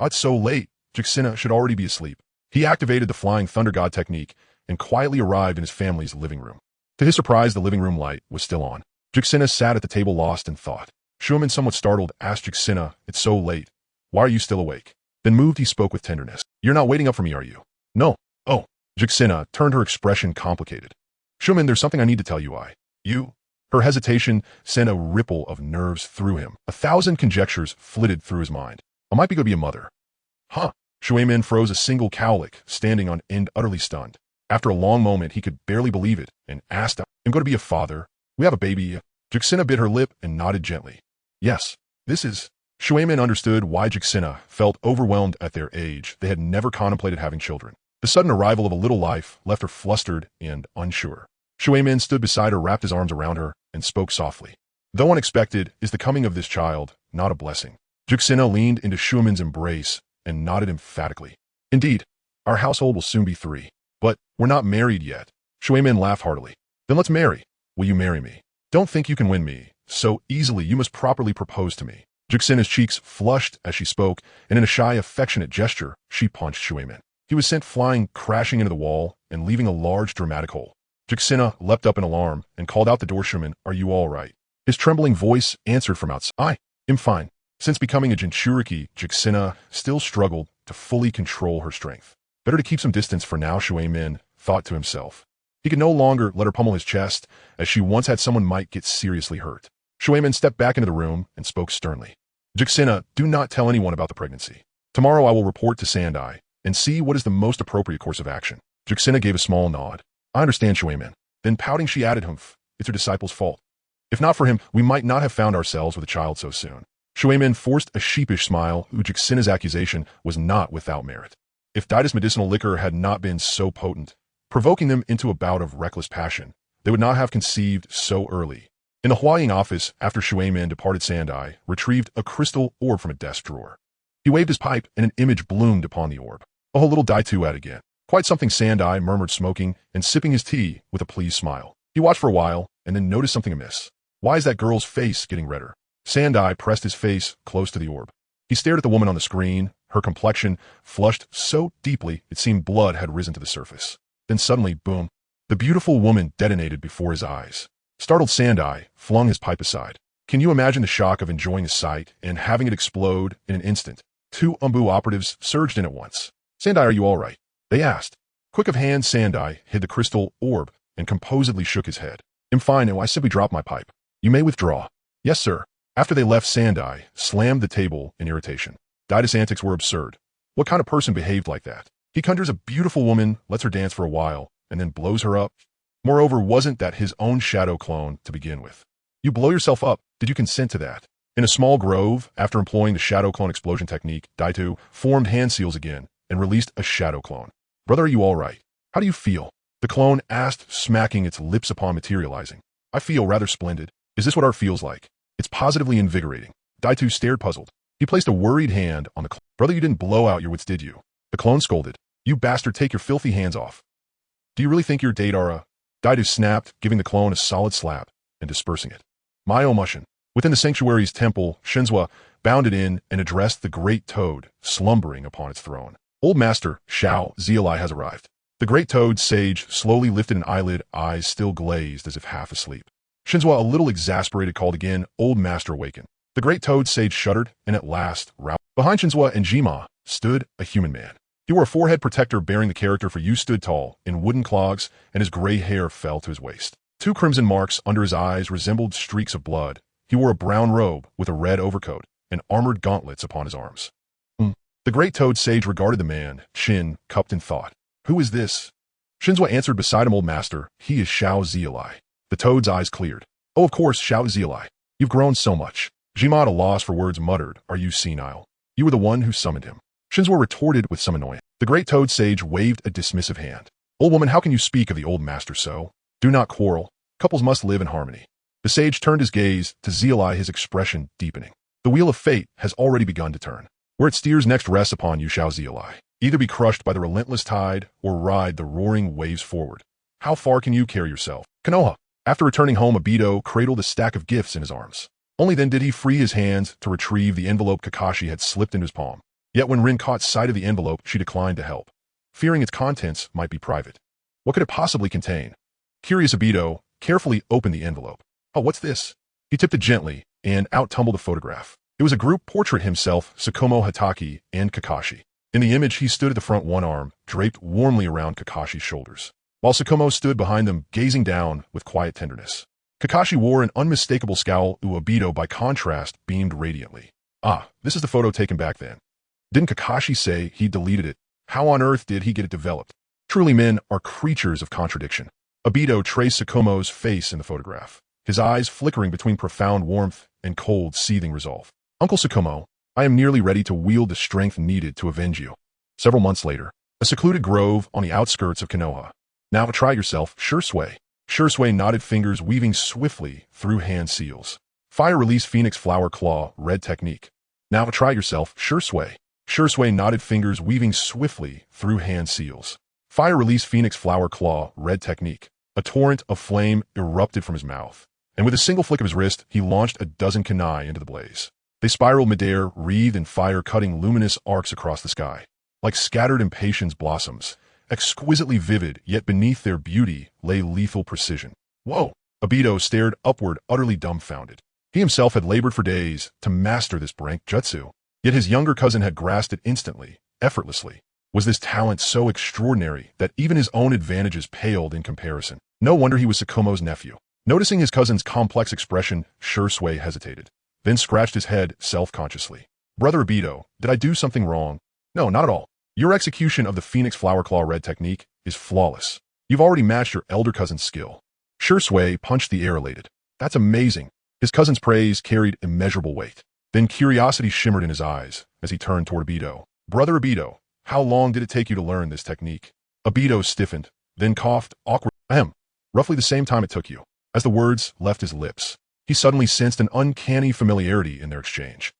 It's so late. Juxina should already be asleep. He activated the Flying Thunder God technique and quietly arrived in his family's living room. To his surprise, the living room light was still on. Juxina sat at the table lost in thought. Shuemin, somewhat startled, asked Juxina, it's so late. Why are you still awake? Then moved, he spoke with tenderness. You're not waiting up for me, are you? No. Oh. Juxina turned, her expression complicated. Shuemin, there's something I need to tell you. You? Her hesitation sent a ripple of nerves through him. 1,000 conjectures flitted through his mind. I might be going to be a mother. Huh? Shuemin froze, a single cowlick, standing on end, utterly stunned. After a long moment, he could barely believe it, and asked, I'm going to be a father. We have a baby. Juxina bit her lip and nodded gently. Yes, this is... Shuemin understood why Juxina felt overwhelmed at their age. They had never contemplated having children. The sudden arrival of a little life left her flustered and unsure. Shuemin stood beside her, wrapped his arms around her, and spoke softly. Though unexpected, is the coming of this child not a blessing? Juxina leaned into Shuemin's embrace and nodded emphatically. Indeed, our household will soon be 3. But we're not married yet. Shuemin laughed heartily. Then let's marry. Will you marry me? Don't think you can win me so easily. You must properly propose to me. Juxina's cheeks flushed as she spoke, and in a shy, affectionate gesture, she punched Shuemin. He was sent flying, crashing into the wall and leaving a large, dramatic hole. Juxina leapt up in alarm and called out the door. Shuemin, are you all right? His trembling voice answered from outside. I am fine. Since becoming a Jinchuriki, Juxina still struggled to fully control her strength. Better to keep some distance for now, Shuemin thought to himself. He could no longer let her pummel his chest, as she once had someone might get seriously hurt. Shuemin stepped back into the room and spoke sternly. Juxina, do not tell anyone about the pregnancy. Tomorrow I will report to Sandai and see what is the most appropriate course of action. Juxina gave a small nod. I understand, Shuemin. Then pouting, she added, humph, it's her disciple's fault. If not for him, we might not have found ourselves with a child so soon. Shuemin forced a sheepish smile. Juxina's accusation was not without merit. If Daida's medicinal liquor had not been so potent, provoking them into a bout of reckless passion, they would not have conceived so early. In the Huaying office, after Shuemin departed, Sandai retrieved a crystal orb from a desk drawer. He waved his pipe, and an image bloomed upon the orb. Oh, little Daitu at again. Quite something, Sandai murmured, smoking and sipping his tea with a pleased smile. He watched for a while, and then noticed something amiss. Why is that girl's face getting redder? Sandai pressed his face close to the orb. He stared at the woman on the screen, her complexion flushed so deeply it seemed blood had risen to the surface. Then suddenly, boom, the beautiful woman detonated before his eyes. Startled, Sandai flung his pipe aside. Can you imagine the shock of enjoying the sight and having it explode in an instant? 2 Umbu operatives surged in at once. Sandai, are you all right? They asked. Quick of hand, Sandai hid the crystal orb and composedly shook his head. I'm fine, and I simply dropped my pipe. You may withdraw. Yes, sir. After they left, Sandai slammed the table in irritation. Daida's antics were absurd. What kind of person behaved like that? He conjures a beautiful woman, lets her dance for a while, and then blows her up. Moreover, wasn't that his own shadow clone to begin with? You blow yourself up. Did you consent to that? In a small grove, after employing the shadow clone explosion technique, Daitu formed hand seals again and released a shadow clone. Brother, are you all right? How do you feel? The clone asked, smacking its lips upon materializing. I feel rather splendid. Is this what art feels like? It's positively invigorating. Daitu stared, puzzled. He placed a worried hand on the clone. Brother, you didn't blow out your wits, did you? The clone scolded. You bastard, take your filthy hands off. Do you really think you're Deidara? Daitu snapped, giving the clone a solid slap and dispersing it. My Mushin. Within the sanctuary's temple, Shinzua bounded in and addressed the great toad slumbering upon its throne. Old Master Shao Zielai has arrived. The great toad sage slowly lifted an eyelid, eyes still glazed as if half asleep. Shinzua, a little exasperated, called again. Old Master awakened. The great toad sage shuddered and at last roused. Behind Shinzua and Jima stood a human man. He wore a forehead protector bearing the character for You, stood tall in wooden clogs, and his gray hair fell to his waist. 2 crimson marks under his eyes resembled streaks of blood, He wore a brown robe with a red overcoat and armored gauntlets upon his arms. The great toad sage regarded the man, chin cupped in thought. Who is this? Shinzua answered beside him, old master. He is Xiao Zialai. The toad's eyes cleared. Oh, of course, Xiao Zialai. You've grown so much. Jima, at a loss for words, muttered, Are you senile? You were the one who summoned him. Shinzua retorted with some annoyance. The great toad sage waved a dismissive hand. Old woman, how can you speak of the old master so? Do not quarrel. Couples must live in harmony. The sage turned his gaze to Zialai, his expression deepening. The wheel of fate has already begun to turn. Where it steers next rests upon you, Xiao Zialai. Either be crushed by the relentless tide or ride the roaring waves forward. How far can you carry yourself? Konoha. After returning home, Obito cradled a stack of gifts in his arms. Only then did he free his hands to retrieve the envelope Kakashi had slipped into his palm. Yet when Rin caught sight of the envelope, she declined to help, fearing its contents might be private. What could it possibly contain? Curious, Obito carefully opened the envelope. Oh, what's this? He tipped it gently, and out tumbled a photograph. It was a group portrait: himself, Tsukumo, Hatake, and Kakashi. In the image, he stood at the front, one arm draped warmly around Kakashi's shoulders, while Tsukumo stood behind them, gazing down with quiet tenderness. Kakashi wore an unmistakable scowl. Obito, by contrast, beamed radiantly. Ah, this is the photo taken back then. Didn't Kakashi say he deleted it? How on earth did he get it developed? Truly, men are creatures of contradiction. Obito traced Tsukumo's face in the photograph, his eyes flickering between profound warmth and cold, seething resolve. Uncle Tsukumo, I am nearly ready to wield the strength needed to avenge you. Several months later, a secluded grove on the outskirts of Konoha. Now try yourself, Shursui. Shursui nodded, fingers weaving swiftly through hand seals. Fire release Phoenix Flower Claw, red technique. Now try yourself, Shursui. Shursui nodded, fingers weaving swiftly through hand seals. Fire release Phoenix Flower Claw, red technique. A torrent of flame erupted from his mouth, and with a single flick of his wrist, he launched a dozen kunai into the blaze. They spiraled midair, wreathed in fire, cutting luminous arcs across the sky. Like scattered impatience blossoms, exquisitely vivid, yet beneath their beauty lay lethal precision. Whoa! Obito stared upward, utterly dumbfounded. He himself had labored for days to master this brank jutsu, yet his younger cousin had grasped it instantly, effortlessly. Was this talent so extraordinary that even his own advantages paled in comparison? No wonder he was Tsukumo's nephew. Noticing his cousin's complex expression, Shursui hesitated, then scratched his head self-consciously. Brother Obito, did I do something wrong? No, not at all. Your execution of the Phoenix Flower Claw red technique is flawless. You've already matched your elder cousin's skill. Shursui punched the air, elated. That's amazing. His cousin's praise carried immeasurable weight. Then curiosity shimmered in his eyes as he turned toward Obito. Brother Obito, how long did it take you to learn this technique? Obito stiffened, then coughed awkwardly. Roughly the same time it took you. As the words left his lips, he suddenly sensed an uncanny familiarity in their exchange.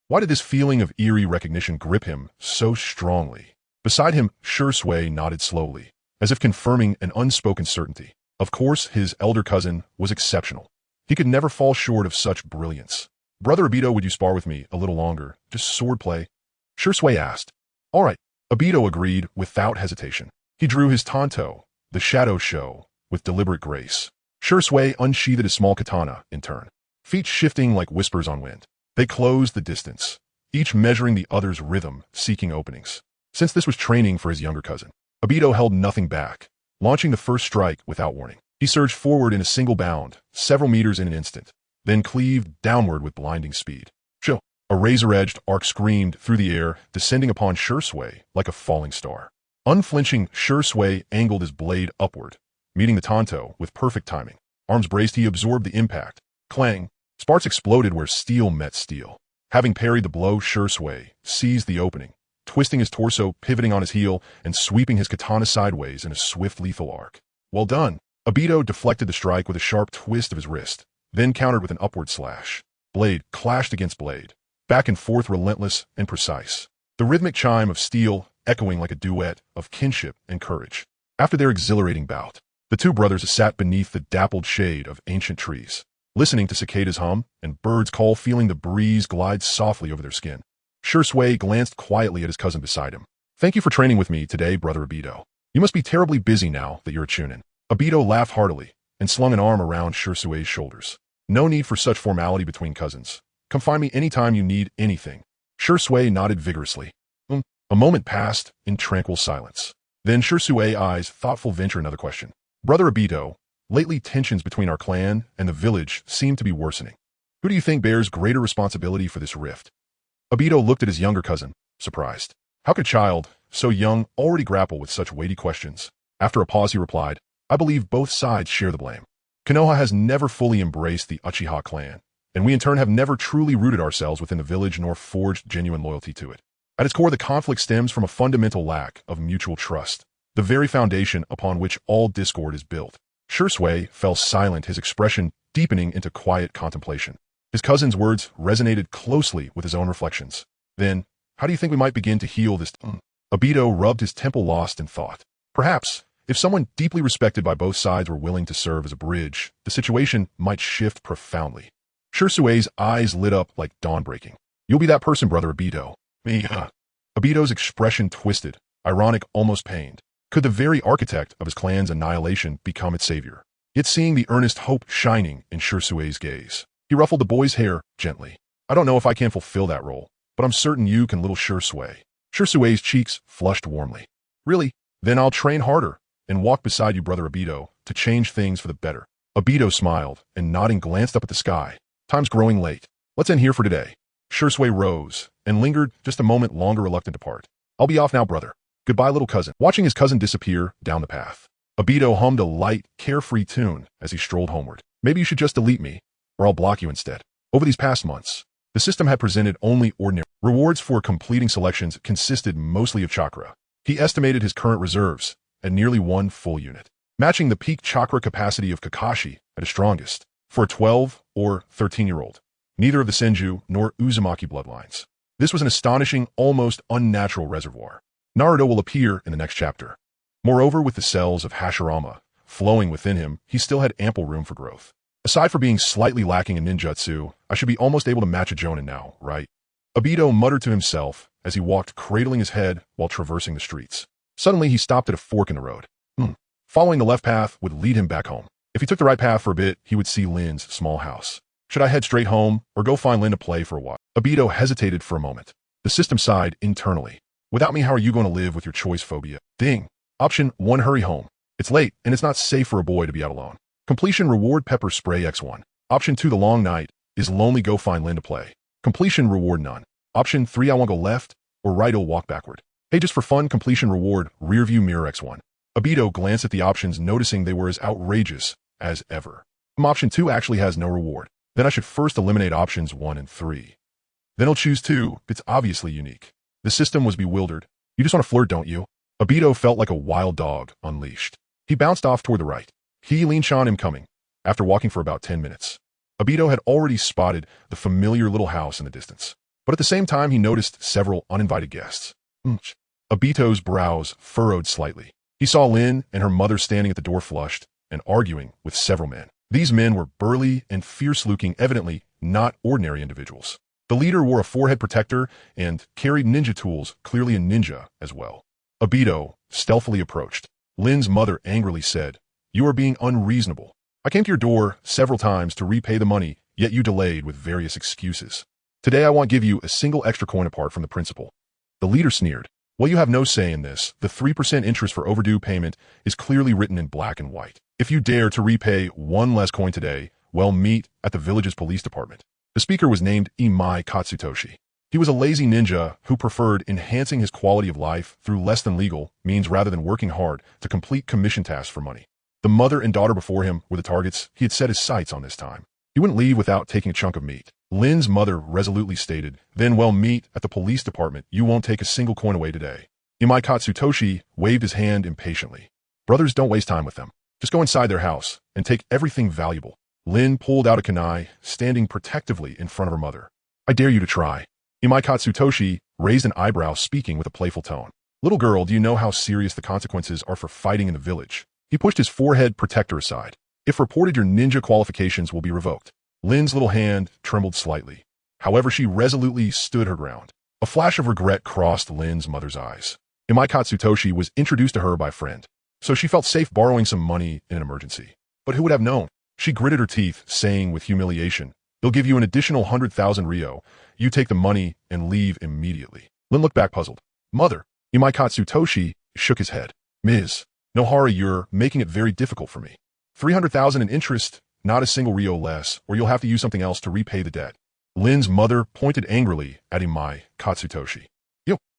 Why did this feeling of eerie recognition grip him so strongly? Beside him, Shursui nodded slowly, as if confirming an unspoken certainty. Of course, his elder cousin was exceptional. He could never fall short of such brilliance. Brother Obito, would you spar with me a little longer? Just swordplay? Shursui asked. All right. Obito agreed without hesitation. He drew his tanto, the shadow show, with deliberate grace. Shursui unsheathed his small katana in turn, feet shifting like whispers on wind. They closed the distance, each measuring the other's rhythm, seeking openings. Since this was training for his younger cousin, Obito held nothing back, launching the first strike without warning. He surged forward in a single bound, several meters in an instant, then cleaved downward with blinding speed. Shoo! A razor-edged arc screamed through the air, descending upon Shursui like a falling star. Unflinching, Shursui angled his blade upward, meeting the tanto with perfect timing. Arms braced, he absorbed the impact. Clang! Sparks exploded where steel met steel. Having parried the blow, Shursui seized the opening, twisting his torso, pivoting on his heel, and sweeping his katana sideways in a swift, lethal arc. Well done! Obito deflected the strike with a sharp twist of his wrist, then countered with an upward slash. Blade clashed against blade, back and forth, relentless and precise. The rhythmic chime of steel echoing like a duet of kinship and courage. After their exhilarating bout, the two brothers sat beneath the dappled shade of ancient trees, listening to cicadas hum and birds call, feeling the breeze glide softly over their skin. Shursui glanced quietly at his cousin beside him. Thank you for training with me today, Brother Obito. You must be terribly busy now that you're a chunin. Obito laughed heartily and slung an arm around Shursui's shoulders. No need for such formality between cousins. Come find me anytime you need anything. Shursui nodded vigorously. A moment passed in tranquil silence. Then Shursui's eyes thoughtful ventured another question. Brother Obito, lately tensions between our clan and the village seem to be worsening. Who do you think bears greater responsibility for this rift? Obito looked at his younger cousin, surprised. How could a child, so young, already grapple with such weighty questions? After a pause he replied, I believe both sides share the blame. Konoha has never fully embraced the Uchiha clan, and we in turn have never truly rooted ourselves within the village nor forged genuine loyalty to it. At its core, the conflict stems from a fundamental lack of mutual trust, the very foundation upon which all discord is built. Shursui fell silent, his expression deepening into quiet contemplation. His cousin's words resonated closely with his own reflections. Then, how do you think we might begin to heal this? Obito rubbed his temple, lost in thought. Perhaps, if someone deeply respected by both sides were willing to serve as a bridge, the situation might shift profoundly. Shursui's eyes lit up like dawn breaking. You'll be that person, brother Obito. Me, Obito's expression twisted, ironic, almost pained. Could the very architect of his clan's annihilation become its savior? Yet seeing the earnest hope shining in Shursui's gaze, he ruffled the boy's hair gently. I don't know if I can fulfill that role, but I'm certain you can, little Shursui. Shursui's cheeks flushed warmly. Really? Then I'll train harder and walk beside you, brother Obito, to change things for the better. Obito smiled and nodding glanced up at the sky. Time's growing late. Let's end here for today. Shursui rose and lingered just a moment longer, reluctant to part. I'll be off now, brother. Goodbye, little cousin. Watching his cousin disappear down the path, Obito hummed a light, carefree tune as he strolled homeward. Maybe you should just delete me, or I'll block you instead. Over these past months, the system had presented only ordinary rewards for completing selections consisted mostly of chakra. He estimated his current reserves at nearly 1 full unit, matching the peak chakra capacity of Kakashi at his strongest, for a 12 or 13-year-old, neither of the Senju nor Uzumaki bloodlines. This was an astonishing, almost unnatural reservoir. Naruto will appear in the next chapter. Moreover, with the cells of Hashirama flowing within him, he still had ample room for growth. Aside from being slightly lacking in ninjutsu, I should be almost able to match a Jonin now, right? Obito muttered to himself as he walked, cradling his head while traversing the streets. Suddenly, he stopped at a fork in the road. Following the left path would lead him back home. If he took the right path for a bit, he would see Lin's small house. Should I head straight home or go find Lin to play for a while? Obito hesitated for a moment. The system sighed internally. Without me, how are you going to live with your choice phobia? Ding. Option 1, hurry home. It's late, and it's not safe for a boy to be out alone. Completion reward pepper spray X1. Option 2, the long night is lonely, go find Lin to play. Completion reward none. Option 3, I want to go left or right, I'll walk backward. Hey, just for fun, completion reward rear view mirror X1. Obito glanced at the options, noticing they were as outrageous as ever. Option 2 actually has no reward. Then I should first eliminate options 1 and 3. Then I'll choose 2. It's obviously unique. The system was bewildered. You just want to flirt, don't you? Obito felt like a wild dog unleashed. He bounced off toward the right. He leaned on him coming. After walking for about 10 minutes, Obito had already spotted the familiar little house in the distance. But at the same time, he noticed several uninvited guests. Obito's brows furrowed slightly. He saw Lin and her mother standing at the door, flushed and arguing with several men. These men were burly and fierce-looking, evidently not ordinary individuals. The leader wore a forehead protector and carried ninja tools, clearly a ninja as well. Obito stealthily approached. Lin's mother angrily said, "You are being unreasonable. I came to your door several times to repay the money, yet you delayed with various excuses. Today I won't give you a single extra coin apart from the principal." The leader sneered. "Well, you have no say in this. The 3% interest for overdue payment is clearly written in black and white. If you dare to repay 1 less coin today, well, meet at the village's police department." The speaker was named Imai Katsutoshi. He was a lazy ninja who preferred enhancing his quality of life through less than legal means rather than working hard to complete commission tasks for money. The mother and daughter before him were the targets he had set his sights on this time. He wouldn't leave without taking a chunk of meat. Lin's mother resolutely stated, "Then well, meet at the police department. You won't take a single coin away today." Imai Katsutoshi waved his hand impatiently. "Brothers, don't waste time with them. Just go inside their house and take everything valuable." Lin pulled out a kunai, standing protectively in front of her mother. "I dare you to try." Imai Katsutoshi raised an eyebrow, speaking with a playful tone. "Little girl, do you know how serious the consequences are for fighting in the village?" He pushed his forehead protector aside. "If reported, your ninja qualifications will be revoked." Lin's little hand trembled slightly. However, she resolutely stood her ground. A flash of regret crossed Lin's mother's eyes. Imai Katsutoshi was introduced to her by a friend, so she felt safe borrowing some money in an emergency. But who would have known? She gritted her teeth, saying with humiliation, "They'll give you an additional 100,000 ryo. You take the money and leave immediately." Lin looked back puzzled. "Mother." Imai Katsutoshi shook his head. "Ms. Nohara, you're making it very difficult for me. 300,000 in interest not a single Rio less, or you'll have to use something else to repay the debt. Lin's mother pointed angrily at Imai Katsutoshi.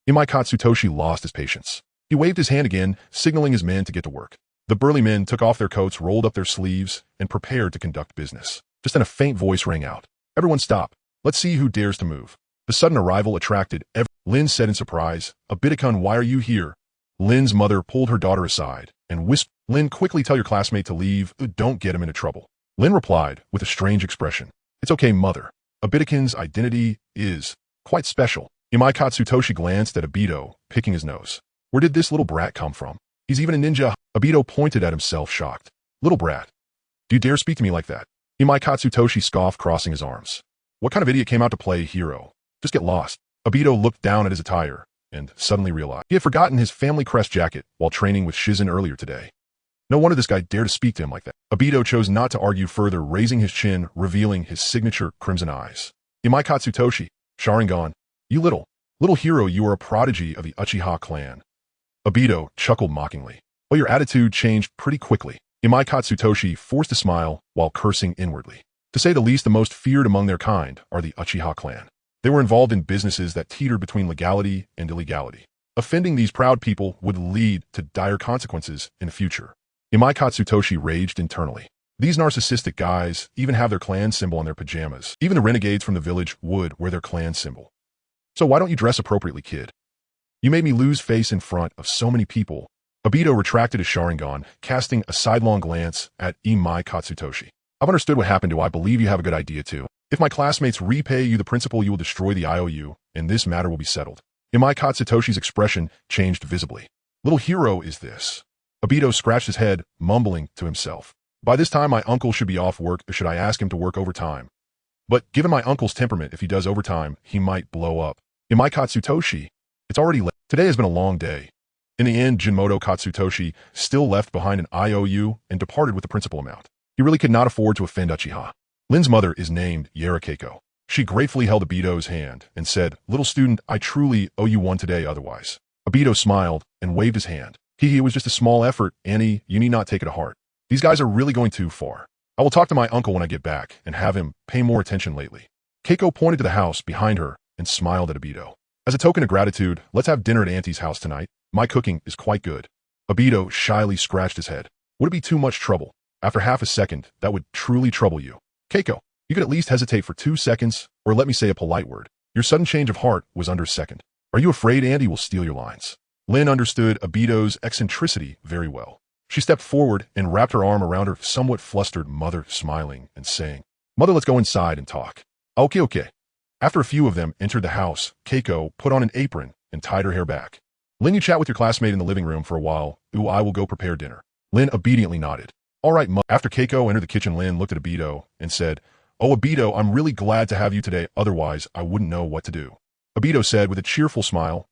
Imai Katsutoshi lost his patience. He waved his hand again, signaling his men to get to work. The burly men took off their coats, rolled up their sleeves, and prepared to conduct business. Just then a faint voice rang out. Everyone stop. Let's see who dares to move. The sudden arrival attracted everyone. Lin said in surprise, Obito-kun, why are you here? Lin's mother pulled her daughter aside and whispered, Lin, quickly tell your classmate to leave. Don't get him into trouble. Lin replied with a strange expression. It's okay, mother. Obito-kun's identity is quite special. Imai Katsutoshi glanced at Obito, picking his nose. Where did this little brat come from? He's even a ninja. Obito pointed at himself, shocked. Little brat. Do you dare speak to me like that? Imai Katsutoshi scoffed, crossing his arms. What kind of idiot came out to play hero? Just get lost. Obito looked down at his attire and suddenly realized he had forgotten his family crest jacket while training with Shizen earlier today. No wonder this guy dared to speak to him like that. Obito chose not to argue further, raising his chin, revealing his signature crimson eyes. Imai Katsutoshi, Sharingan, you little hero, you are a prodigy of the Uchiha clan. Obito chuckled mockingly. Well, your attitude changed pretty quickly. Imai Katsutoshi forced a smile while cursing inwardly. To say the least, the most feared among their kind are the Uchiha clan. They were involved in businesses that teetered between legality and illegality. Offending these proud people would lead to dire consequences in the future. Imai Katsutoshi raged internally. These narcissistic guys even have their clan symbol on their pajamas. Even the renegades from the village would wear their clan symbol. So why don't you dress appropriately, kid? You made me lose face in front of so many people. Obito retracted his Sharingan, casting a sidelong glance at Imai Katsutoshi. I've understood what happened to you. I believe you have a good idea too. If my classmates repay you the principal, you will destroy the IOU, and this matter will be settled. Imai Katsutoshi's expression changed visibly. Little hero is this. Obito scratched his head, mumbling to himself. By this time, my uncle should be off work, or should I ask him to work overtime? But given my uncle's temperament, if he does overtime, he might blow up. Imai Katsutoshi, it's already late. Today has been a long day. In the end, Jinmoto Katsutoshi still left behind an IOU and departed with the principal amount. He really could not afford to offend Uchiha. Lin's mother is named Keiko. She gratefully held Obito's hand and said, Little student, I truly owe you one today otherwise. Obito smiled and waved his hand. It was just a small effort, Annie, you need not take it to heart. These guys are really going too far. I will talk to my uncle when I get back and have him pay more attention lately. Keiko pointed to the house behind her and smiled at Obito. As a token of gratitude, let's have dinner at Auntie's house tonight. My cooking is quite good. Obito shyly scratched his head. Would it be too much trouble? After half a second, that would truly trouble you. Keiko, you could at least hesitate for 2 seconds, or let me say a polite word. Your sudden change of heart was under a second. Are you afraid Auntie will steal your lines? Lin understood Obito's eccentricity very well. She stepped forward and wrapped her arm around her somewhat flustered mother, smiling and saying, Mother, let's go inside and talk. Okay. After a few of them entered the house, Keiko put on an apron and tied her hair back. Lin, you chat with your classmate in the living room for a while. I will go prepare dinner. Lin obediently nodded. All right, After Keiko entered the kitchen, Lin looked at Obito and said, Oh, Obito, I'm really glad to have you today. Otherwise, I wouldn't know what to do. Obito said with a cheerful smile,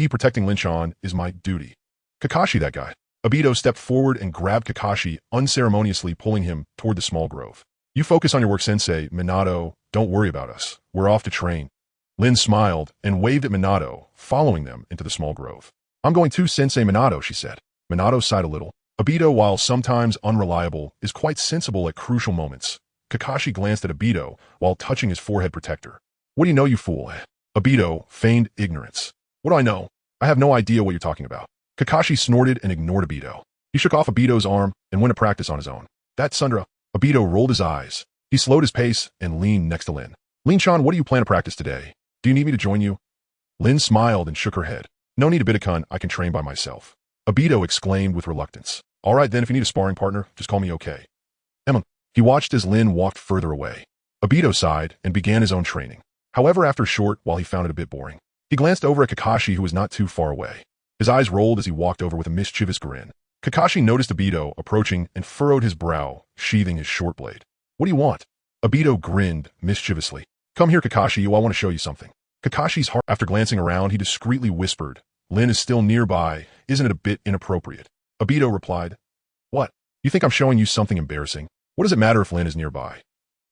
protecting Lin-chan is my duty. Kakashi, that guy. Obito stepped forward and grabbed Kakashi, unceremoniously pulling him toward the small grove. You focus on your work, Sensei. Minato, don't worry about us. We're off to train. Lin smiled and waved at Minato, following them into the small grove. I'm going too, Sensei Minato, she said. Minato sighed a little. Obito, while sometimes unreliable, is quite sensible at crucial moments. Kakashi glanced at Obito while touching his forehead protector. What do you know, you fool? Obito feigned ignorance. What do I know? I have no idea what you're talking about. Kakashi snorted and ignored Obito. He shook off Obito's arm and went to practice on his own. That's Sundra. Obito rolled his eyes. He slowed his pace and leaned next to Lin. Lin-chan, what do you plan to practice today? Do you need me to join you? Lin smiled and shook her head. No need, Obito-kun, I can train by myself. Obito exclaimed with reluctance. All right then, if you need a sparring partner, just call me okay. He watched as Lin walked further away. Obito sighed and began his own training. However, after a short while he found it a bit boring. He glanced over at Kakashi, who was not too far away. His eyes rolled as he walked over with a mischievous grin. Kakashi noticed Obito approaching and furrowed his brow, sheathing his short blade. What do you want? Obito grinned mischievously. Come here, Kakashi, I want to show you something. Kakashi's heart. After glancing around, he discreetly whispered, Lin is still nearby. Isn't it a bit inappropriate? Obito replied, What? You think I'm showing you something embarrassing? What does it matter if Lin is nearby?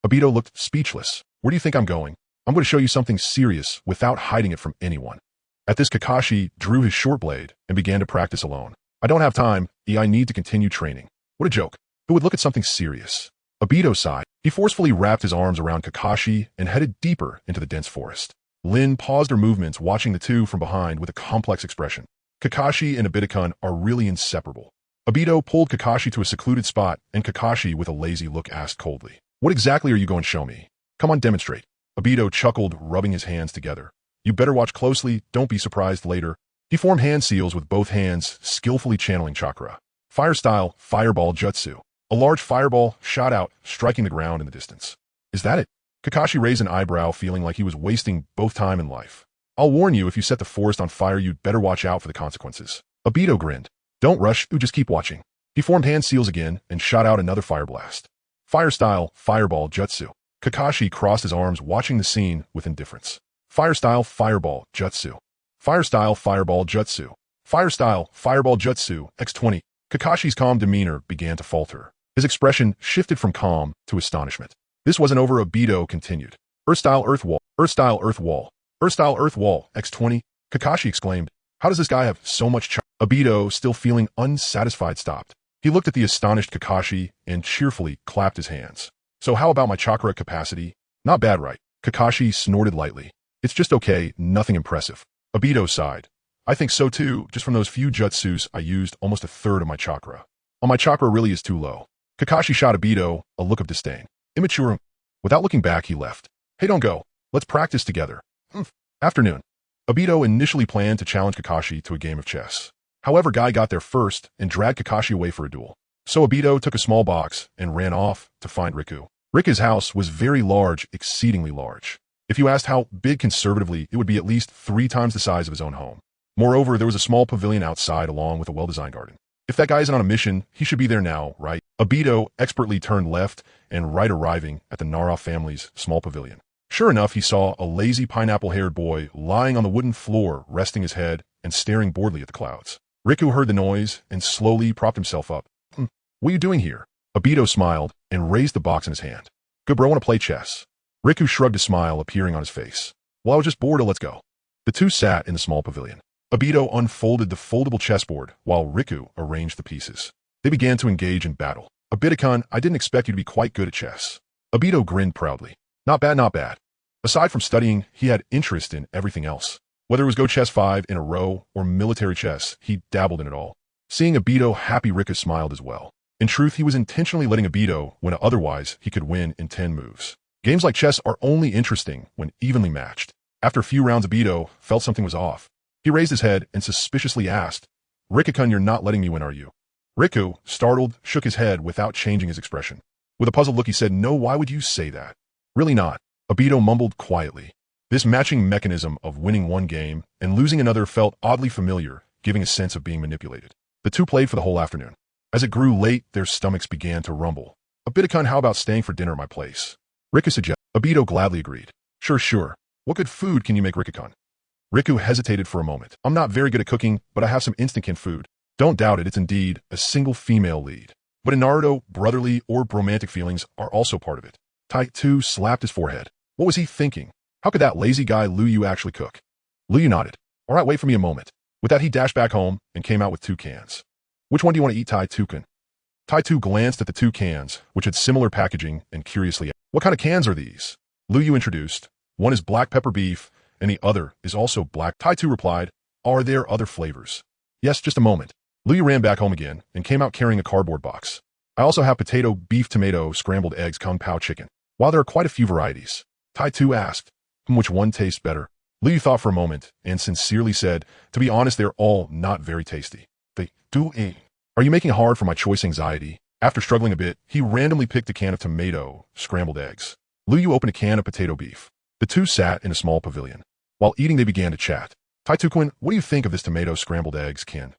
Obito looked speechless. Where do you think I'm going? I'm going to show you something serious without hiding it from anyone. At this, Kakashi drew his short blade and began to practice alone. I don't have time. I need to continue training. What a joke. Who would look at something serious? Obito sighed. He forcefully wrapped his arms around Kakashi and headed deeper into the dense forest. Lin paused her movements, watching the two from behind with a complex expression. Kakashi and Obito are really inseparable. Obito pulled Kakashi to a secluded spot, and Kakashi, with a lazy look, asked coldly, "What exactly are you going to show me? Come on, demonstrate." Obito chuckled, rubbing his hands together. "You better watch closely, don't be surprised later." He formed hand seals with both hands, skillfully channeling chakra. Fire-style fireball jutsu. A large fireball shot out, striking the ground in the distance. "Is that it?" Kakashi raised an eyebrow, feeling like he was wasting both time and life. "I'll warn you, if you set the forest on fire, you'd better watch out for the consequences." Obito grinned. "Don't rush, you just keep watching." He formed hand seals again and shot out another fire blast. Fire-style fireball jutsu. Kakashi crossed his arms, watching the scene with indifference. Fire-style fireball jutsu. Fire-style fireball jutsu. Fire-style fireball jutsu x20. Kakashi's calm demeanor began to falter. His expression shifted from calm to astonishment. This wasn't over. Obito continued. Earth-style earth wall. Earth-style earth wall. Earth-style earth wall x20. Kakashi exclaimed. "How does this guy have so much Obito, still feeling unsatisfied, stopped. He looked at the astonished Kakashi and cheerfully clapped his hands. "So how about my chakra capacity?" "Not bad, right?" Kakashi snorted lightly. "It's just okay, nothing impressive." Obito sighed. "I think so too. Just from those few jutsus, I used almost a third of my chakra. My chakra really is too low." Kakashi shot Obito a look of disdain. "Immature." Without looking back, he left. "Hey, don't go. Let's practice together." Afternoon. Obito initially planned to challenge Kakashi to a game of chess. However, Guy got there first and dragged Kakashi away for a duel. So Obito took a small box and ran off to find Riku. Riku's house was very large, exceedingly large. If you asked how big conservatively, it would be at least 3 times the size of his own home. Moreover, there was a small pavilion outside along with a well-designed garden. If that guy isn't on a mission, he should be there now, right? Obito expertly turned left and right, arriving at the Nara family's small pavilion. Sure enough, he saw a lazy pineapple-haired boy lying on the wooden floor, resting his head and staring boredly at the clouds. Riku heard the noise and slowly propped himself up. "What are you doing here?" Obito smiled and raised the box in his hand. "Good bro, want to play chess?" Riku shrugged, a smile appearing on his face. "Well, I was just bored, let's go." The two sat in the small pavilion. Obito unfolded the foldable chessboard while Riku arranged the pieces. They began to engage in battle. "Obito-kun, I didn't expect you to be quite good at chess." Obito grinned proudly. "Not bad, not bad." Aside from studying, he had interest in everything else. Whether it was Go Chess 5 in a row or military chess, he dabbled in it all. Seeing Obito happy, Riku smiled as well. In truth, he was intentionally letting Obito when otherwise he could win in 10 moves. Games like chess are only interesting when evenly matched. After a few rounds, Obito felt something was off. He raised his head and suspiciously asked, "Riku-kun, you're not letting me win, are you?" Riku, startled, shook his head without changing his expression. With a puzzled look, he said, "No, why would you say that?" "Really not." Obito mumbled quietly. This matching mechanism of winning one game and losing another felt oddly familiar, giving a sense of being manipulated. The two played for the whole afternoon. As it grew late, their stomachs began to rumble. "Obito-kun, how about staying for dinner at my place?" Riku suggested. Obito gladly agreed. Sure. What good food can you make, Riku-kun?" Riku hesitated for a moment. "I'm not very good at cooking, but I have some instant food." Don't doubt it, it's indeed a single female lead. But in Naruto, brotherly or romantic feelings are also part of it. Tai-Tu slapped his forehead. What was he thinking? How could that lazy guy Luyu actually cook? Luyu nodded. "All right, wait for me a moment." With that, he dashed back home and came out with 2 cans. "Which one do you want to eat, Tai-Tu-kun?" Tai-Tu glanced at the 2 cans, which had similar packaging, and curiously asked, "What kind of cans are these?" Luyu introduced. "One is black pepper beef, and the other is also black." Tai-Tu replied, "Are there other flavors?" "Yes, just a moment." Luyu ran back home again and came out carrying a cardboard box. "I also have potato, beef, tomato, scrambled eggs, kung pao chicken." While there are quite a few varieties, Tai-Tu asked, "Which one tastes better?" Luyu thought for a moment and sincerely said, "To be honest, they're all not very tasty." "They do eat. Are you making it hard for my choice anxiety?" After struggling a bit, he randomly picked a can of tomato, scrambled eggs. Luyu opened a can of potato beef. The two sat in a small pavilion. While eating, they began to chat. Tai-Tu-kun, what do you think of this tomato scrambled eggs, kin?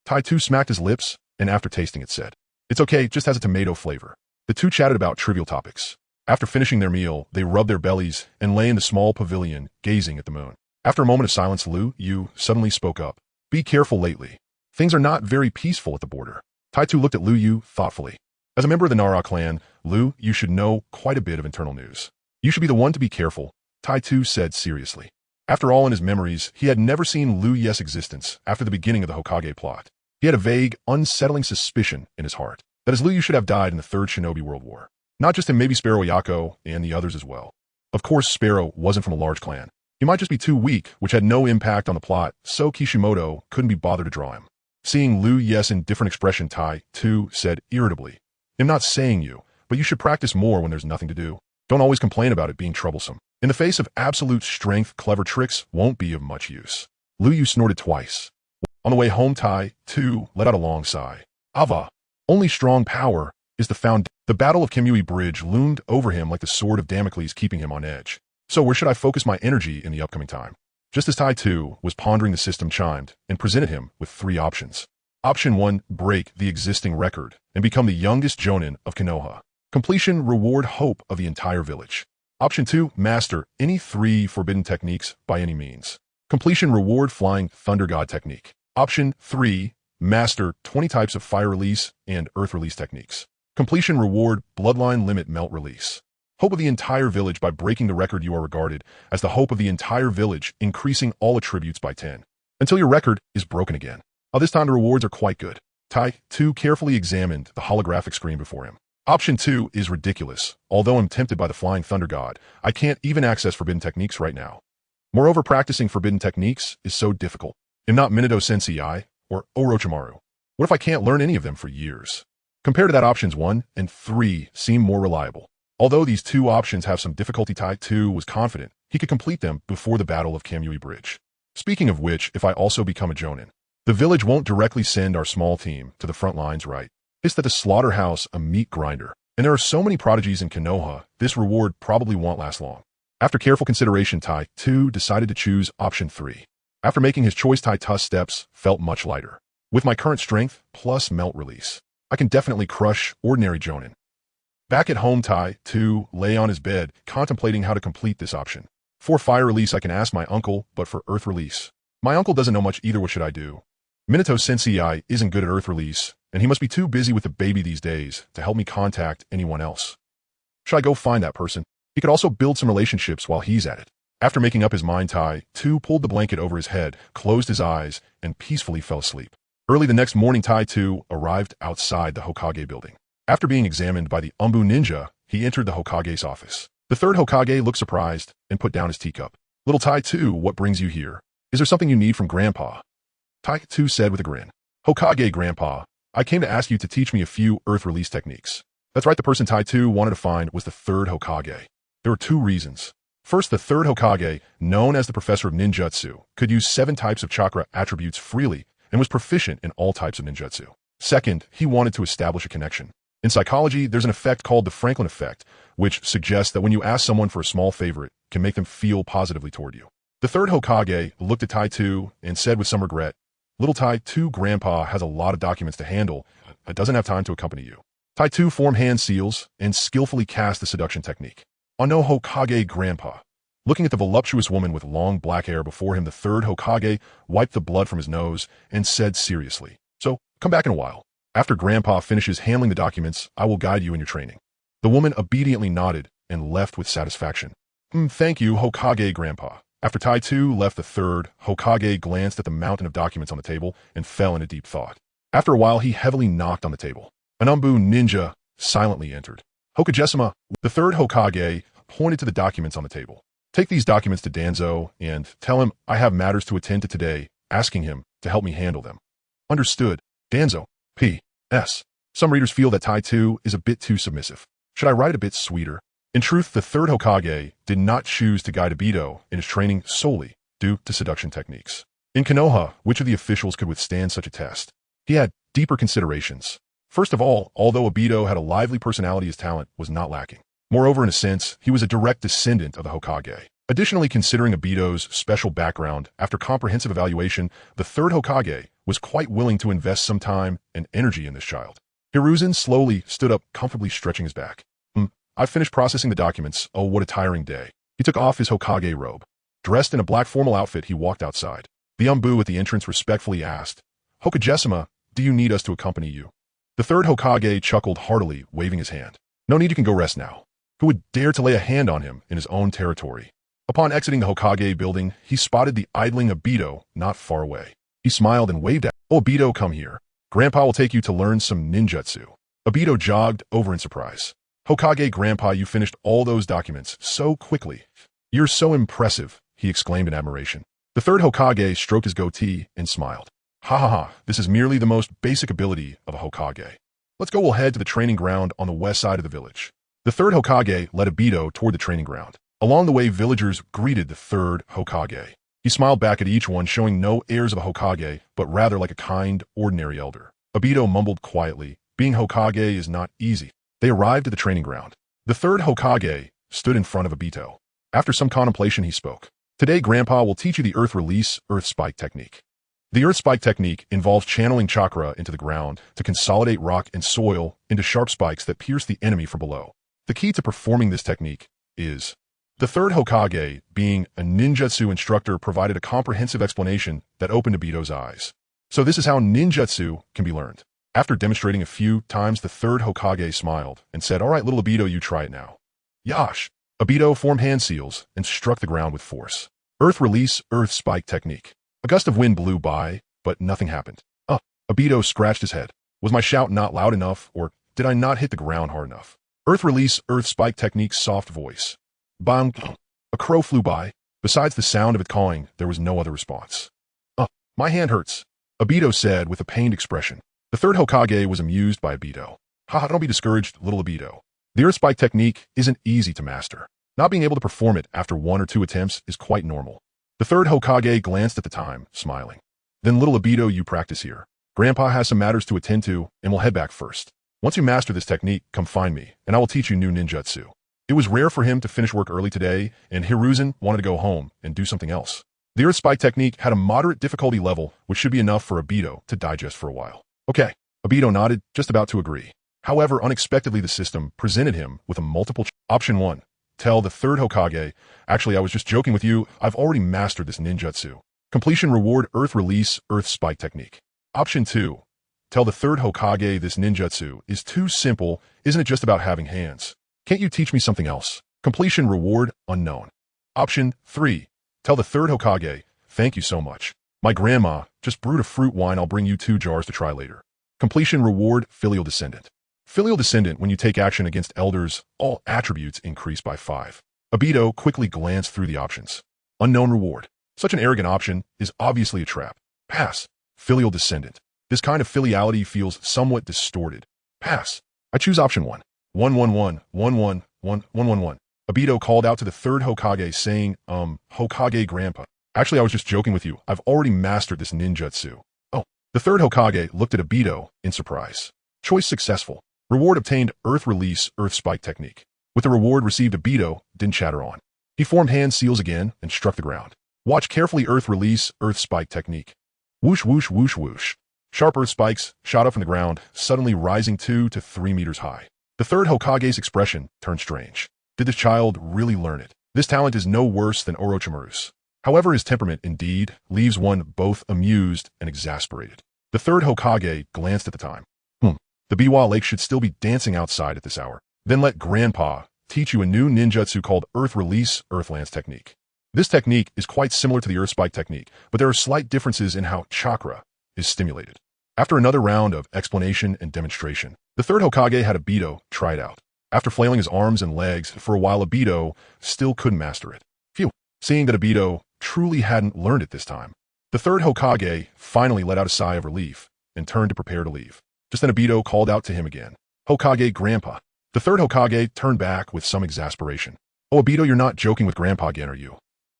Tai-Tu smacked his lips and after tasting it said, "It's okay, just has a tomato flavor." The two chatted about trivial topics. After finishing their meal, they rubbed their bellies and lay in the small pavilion, gazing at the moon. After a moment of silence, Luyu suddenly spoke up. "Be careful lately. Things are not very peaceful at the border." Tai-Tu looked at Luyu thoughtfully. "As a member of the Nara clan, Lu, you should know quite a bit of internal news. You should be the one to be careful," Tai-Tu said seriously. After all, in his memories, he had never seen Liu Ye's existence after the beginning of the Hokage plot. He had a vague, unsettling suspicion in his heart that his Liu should have died in the Third Shinobi World War. Not just him, maybe Sparrow Yako and the others as well. Of course, Sparrow wasn't from a large clan. He might just be too weak, which had no impact on the plot, so Kishimoto couldn't be bothered to draw him. Seeing Liu Yes in different expression, Tai, too, said irritably, I'm not saying you, but you should practice more when there's nothing to do. Don't always complain about it being troublesome. In the face of absolute strength, clever tricks won't be of much use. Liu Yu snorted twice. On the way home, Tai, too, let out a long sigh. Ava, only strong power is the found. The Battle of Kamui Bridge loomed over him like the sword of Damocles, keeping him on edge. So where should I focus my energy in the upcoming time? Just as Tai, too, was pondering, the system chimed and presented him with 3 options. Option 1, break the existing record and become the youngest Jonin of Konoha. Completion, reward, hope of the entire village. Option 2, master any 3 forbidden techniques by any means. Completion, reward, flying thunder god technique. Option 3, master 20 types of fire release and earth release techniques. Completion, reward, bloodline limit melt release. Hope of the entire village. By breaking the record, you are regarded as the hope of the entire village, increasing all attributes by 10, until your record is broken again. This time the rewards are quite good. Tai, too, carefully examined the holographic screen before him. Option 2 is ridiculous. Although I'm tempted by the flying thunder god, I can't even access forbidden techniques right now. Moreover, practicing forbidden techniques is so difficult. I'm not Minato Sensei or Orochimaru. What if I can't learn any of them for years? Compared to that, options 1 and 3 seem more reliable. Although these 2 options have some difficulty, Tai, too, was confident he could complete them before the Battle of Kamui Bridge. Speaking of which, if I also become a Jonin, the village won't directly send our small team to the front lines, right? It's that the slaughterhouse a meat grinder, and there are so many prodigies in Konoha, this reward probably won't last long. After careful consideration, Tai, too, decided to choose option 3. After making his choice, Tai Tu's steps felt much lighter. With my current strength plus melt release, I can definitely crush ordinary Jonin. Back at home, Tai, too, lay on his bed, contemplating how to complete this option. For fire release, I can ask my uncle, but for earth release, my uncle doesn't know much either. What should I do? Minato Sensei isn't good at earth release, and he must be too busy with the baby these days to help me contact anyone else. Should I go find that person? He could also build some relationships while he's at it. After making up his mind, Tai, too, pulled the blanket over his head, closed his eyes, and peacefully fell asleep. Early the next morning, Tai, too, arrived outside the Hokage building. After being examined by the Umbu ninja, he entered the Hokage's office. The 3rd Hokage looked surprised and put down his teacup. Little Tai, too, what brings you here? Is there something you need from Grandpa? Tai, too, said with a grin. Hokage, Grandpa, I came to ask you to teach me a few earth release techniques. That's right, the person Tai, too, wanted to find was the 3rd Hokage. There were 2 reasons. First, the 3rd Hokage, known as the Professor of Ninjutsu, could use 7 types of chakra attributes freely and was proficient in all types of ninjutsu. Second, he wanted to establish a connection. In psychology, there's an effect called the Franklin effect, which suggests that when you ask someone for a small favor, it can make them feel positively toward you. The 3rd Hokage looked at Tai, too, and said with some regret, Little Tai, too, Grandpa has a lot of documents to handle and doesn't have time to accompany you. Tai, too, formed hand seals and skillfully cast the seduction technique. Oh no, Hokage, Grandpa. Looking at the voluptuous woman with long black hair before him, the 3rd Hokage wiped the blood from his nose and said seriously, So, come back in a while. After Grandpa finishes handling the documents, I will guide you in your training. The woman obediently nodded and left with satisfaction. Thank you, Hokage, Grandpa. After Tai, too, left, the 3rd Hokage glanced at the mountain of documents on the table and fell into deep thought. After a while, he heavily knocked on the table. An Umbu ninja silently entered. Hokage-sama, the 3rd Hokage pointed to the documents on the table. Take these documents to Danzo and tell him I have matters to attend to today, asking him to help me handle them. Understood. Danzo. P.S. Some readers feel that Tai, too, is a bit too submissive. Should I write a bit sweeter? In truth, the 3rd Hokage did not choose to guide Obito in his training solely due to seduction techniques. In Konoha, which of the officials could withstand such a test? He had deeper considerations. First of all, although Obito had a lively personality, his talent was not lacking. Moreover, in a sense, he was a direct descendant of the Hokage. Additionally, considering Obito's special background, after comprehensive evaluation, the 3rd Hokage was quite willing to invest some time and energy in this child. Hiruzen slowly stood up, comfortably stretching his back. I've finished processing the documents. Oh, what a tiring day. He took off his Hokage robe. Dressed in a black formal outfit, he walked outside. The Umbu at the entrance respectfully asked, Hokage-sama, do you need us to accompany you? The 3rd Hokage chuckled heartily, waving his hand. No need, you can go rest now. Who would dare to lay a hand on him in his own territory? Upon exiting the Hokage building, he spotted the idling Obito not far away. He smiled and waved at him. Oh, Obito, come here. Grandpa will take you to learn some ninjutsu. Obito jogged over in surprise. Hokage Grandpa, you finished all those documents so quickly. You're so impressive, he exclaimed in admiration. The third Hokage stroked his goatee and smiled. Ha ha ha, this is merely the most basic ability of a Hokage. Let's go, we'll head to the training ground on the west side of the village. The third Hokage led Obito toward the training ground. Along the way, villagers greeted the third Hokage. He smiled back at each one, showing no airs of a Hokage, but rather like a kind, ordinary elder. Obito mumbled quietly, being Hokage is not easy. They arrived at the training ground. The third Hokage stood in front of Obito. After some contemplation, he spoke. Today, Grandpa will teach you the Earth Release, Earth Spike technique. The Earth Spike technique involves channeling chakra into the ground to consolidate rock and soil into sharp spikes that pierce the enemy from below. The key to performing this technique is... The third Hokage, being a ninjutsu instructor, provided a comprehensive explanation that opened Obito's eyes. So this is how ninjutsu can be learned. After demonstrating a few times, the third Hokage smiled and said, "All right, little Obito, you try it now." Yash! Obito formed hand seals and struck the ground with force. Earth Release, Earth Spike technique. A gust of wind blew by, but nothing happened. Obito scratched his head. Was my shout not loud enough, or did I not hit the ground hard enough? Earth Release, Earth Spike technique, soft voice. Bang! A crow flew by. Besides the sound of it cawing, there was no other response. My hand hurts, Obito said with a pained expression. The third Hokage was amused by Obito. Haha, don't be discouraged, little Obito. The Earth Spike technique isn't easy to master. Not being able to perform it after 1 or 2 attempts is quite normal. The third Hokage glanced at the time, smiling. Then, little Obito, you practice here. Grandpa has some matters to attend to, and we'll head back first. Once you master this technique, come find me, and I will teach you new ninjutsu. It was rare for him to finish work early today, and Hiruzen wanted to go home and do something else. The Earth Spike technique had a moderate difficulty level, which should be enough for Obito to digest for a while. Okay, Obito nodded, just about to agree. However, unexpectedly the system presented him with a multiple Option 1. Tell the third Hokage, actually I was just joking with you, I've already mastered this ninjutsu. Completion reward Earth Release, Earth Spike technique. Option 2. Tell the third Hokage this ninjutsu is too simple, isn't it just about having hands? Can't you teach me something else? Completion reward unknown. Option 3. Tell the third Hokage, thank you so much. My grandma just brewed a fruit wine, I'll bring you 2 jars to try later. Completion reward filial descendant. Filial descendant, when you take action against elders, all attributes increase by 5. Obito quickly glanced through the options. Unknown reward. Such an arrogant option is obviously a trap. Pass. Filial descendant. This kind of filiality feels somewhat distorted. Pass. I choose option 1. 111111111. Obito called out to the third Hokage saying, Hokage Grandpa. Actually, I was just joking with you. I've already mastered this ninjutsu. Oh, the third Hokage looked at Obito in surprise. Choice successful. Reward obtained Earth Release, Earth Spike technique. With the reward received, Obito didn't chatter on. He formed hand seals again and struck the ground. Watch carefully Earth Release, Earth Spike technique. Whoosh, whoosh, whoosh, whoosh. Sharp earth spikes shot up from the ground, suddenly rising 2 to 3 meters high. The third Hokage's expression turned strange. Did this child really learn it? This talent is no worse than Orochimaru's. However, his temperament, indeed, leaves one both amused and exasperated. The third Hokage glanced at the time. The Biwa Lake should still be dancing outside at this hour. Then let Grandpa teach you a new ninjutsu called Earth Release, Earth Lance technique. This technique is quite similar to the Earth Spike technique, but there are slight differences in how chakra is stimulated. After another round of explanation and demonstration, the third Hokage had Obito try it out. After flailing his arms and legs for a while, Obito still couldn't master it. Phew. Seeing that Obito truly hadn't learned it this time, the third Hokage finally let out a sigh of relief and turned to prepare to leave. Just then Obito called out to him again. Hokage Grandpa. The third Hokage turned back with some exasperation. Oh, Obito, you're not joking with Grandpa again, are you?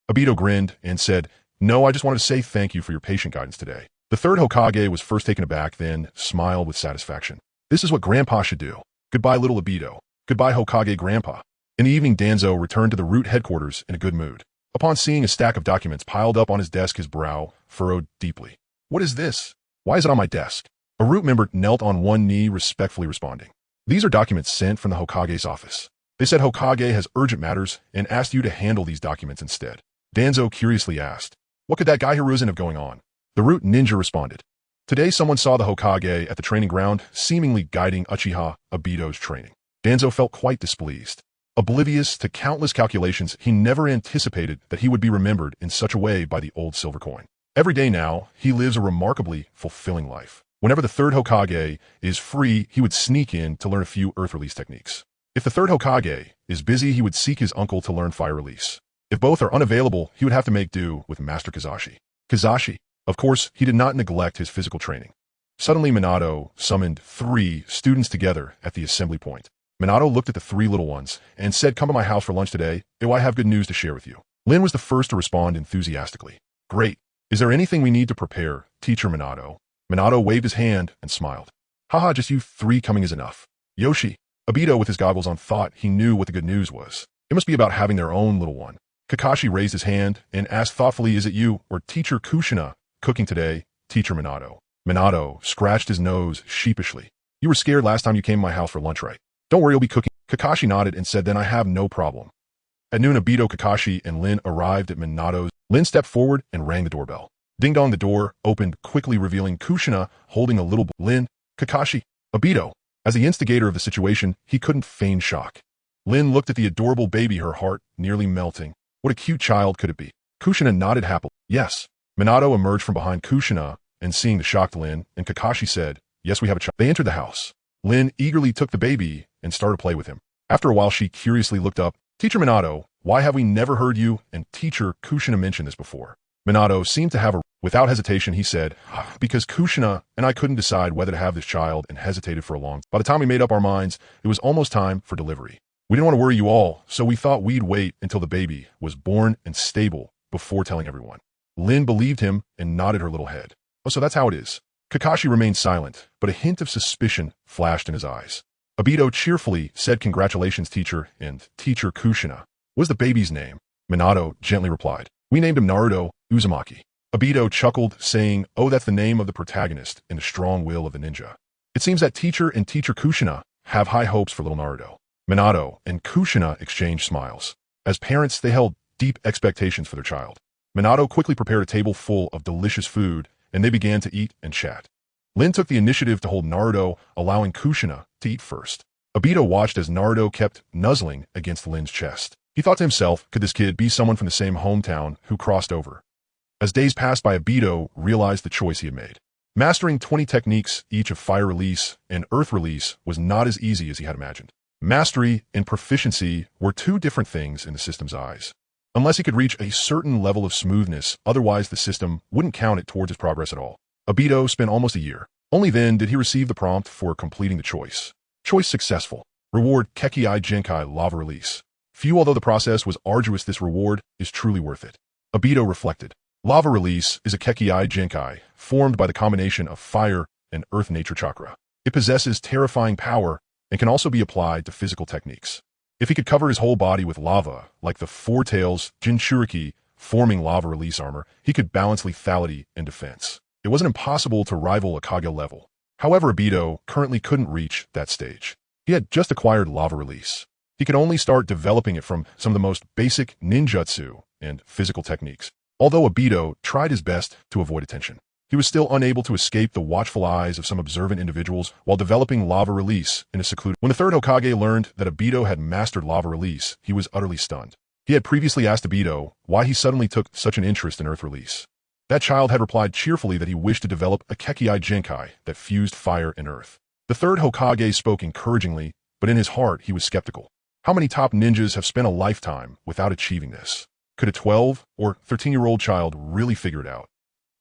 Obito grinned and said, No, I just wanted to say thank you for your patient guidance today. The third Hokage was first taken aback, then smiled with satisfaction. This is what Grandpa should do. Goodbye, little Obito. Goodbye, Hokage Grandpa. In the evening, Danzo returned to the root headquarters in a good mood. Upon seeing a stack of documents piled up on his desk, his brow furrowed deeply. What is this? Why is it on my desk? A root member knelt on one knee, respectfully responding. These are documents sent from the Hokage's office. They said Hokage has urgent matters and asked you to handle these documents instead. Danzo curiously asked, What could that guy Hiruzen have going on? The root ninja responded. Today someone saw the Hokage at the training ground, seemingly guiding Uchiha Obito's training. Danzo felt quite displeased. Oblivious to countless calculations, he never anticipated that he would be remembered in such a way by the old silver coin. Every day now, he lives a remarkably fulfilling life. Whenever the third Hokage is free, he would sneak in to learn a few earth release techniques. If the third Hokage is busy, he would seek his uncle to learn fire release. If both are unavailable, he would have to make do with Master Kazashi. Kazashi, of course, he did not neglect his physical training. Suddenly, Minato summoned 3 students together at the assembly point. Minato looked at the 3 little ones and said, "Come to my house for lunch today. I have good news to share with you." Lin was the first to respond enthusiastically. "Great. Is there anything we need to prepare, Teacher Minato?" Minato waved his hand and smiled. "Haha, just you 3 coming is enough." Yoshi, Obito with his goggles on thought he knew what the good news was. It must be about having their own little one. Kakashi raised his hand and asked thoughtfully, "Is it you or Teacher Kushina cooking today, Teacher Minato?" Minato scratched his nose sheepishly. "You were scared last time you came to my house for lunch, right? Don't worry, you'll be cooking." Kakashi nodded and said, "Then I have no problem." At noon, Obito, Kakashi, and Lin arrived at Minato's. Lin stepped forward and rang the doorbell. Ding dong, the door opened quickly, revealing Kushina holding a little Lin, Kakashi, Obito. As the instigator of the situation, he couldn't feign shock. Lin looked at the adorable baby, her heart nearly melting. What a cute child could it be? Kushina nodded happily. "Yes." Minato emerged from behind Kushina, and seeing the shocked Lin and Kakashi said, "Yes, we have a child." They entered the house. Lin eagerly took the baby and started to play with him. After a while, she curiously looked up. "Teacher Minato, why have we never heard you and Teacher Kushina mention this before?" Minato seemed to have a... Without hesitation, he said, "Because Kushina and I couldn't decide whether to have this child and hesitated for a long time. By the time we made up our minds, it was almost time for delivery. We didn't want to worry you all, so we thought we'd wait until the baby was born and stable before telling everyone." Lin believed him and nodded her little head. "Oh, so that's how it is." Kakashi remained silent, but a hint of suspicion flashed in his eyes. Obito cheerfully said, "Congratulations, teacher," and Teacher Kushina. "What's the baby's name?" Minato gently replied, "We named him Naruto Uzumaki." Obito chuckled, saying, "Oh, that's the name of the protagonist in the strong will of the ninja." It seems that Teacher and Teacher Kushina have high hopes for little Naruto. Minato and Kushina exchanged smiles. As parents, they held deep expectations for their child. Minato quickly prepared a table full of delicious food, and they began to eat and chat. Lin took the initiative to hold Naruto, allowing Kushina to eat first. Obito watched as Naruto kept nuzzling against Lin's chest. He thought to himself, could this kid be someone from the same hometown who crossed over? As days passed by, Obito realized the choice he had made. Mastering 20 techniques, each of fire release and earth release, was not as easy as he had imagined. Mastery and proficiency were 2 different things in the system's eyes. Unless he could reach a certain level of smoothness, otherwise the system wouldn't count it towards his progress at all. Obito spent almost a year. Only then did he receive the prompt for completing the choice. Choice successful. Reward Kekkei Genkai Lava Release. Few, although the process was arduous, this reward is truly worth it. Obito reflected. Lava Release is a Kekkei Genkai formed by the combination of fire and earth nature chakra. It possesses terrifying power and can also be applied to physical techniques. If he could cover his whole body with lava, like the Four Tails Jinchuriki forming lava release armor, he could balance lethality and defense. It wasn't impossible to rival a Kage level. However, Obito currently couldn't reach that stage. He had just acquired lava release. He could only start developing it from some of the most basic ninjutsu and physical techniques. Although Obito tried his best to avoid attention, he was still unable to escape the watchful eyes of some observant individuals while developing lava release in a secluded. When the third Hokage learned that Obito had mastered lava release, he was utterly stunned. He had previously asked Obito why he suddenly took such an interest in earth release. That child had replied cheerfully that he wished to develop a Kekkei Genkai that fused fire and earth. The third Hokage spoke encouragingly, but in his heart he was skeptical. How many top ninjas have spent a lifetime without achieving this? Could a 12 or 13-year-old child really figure it out?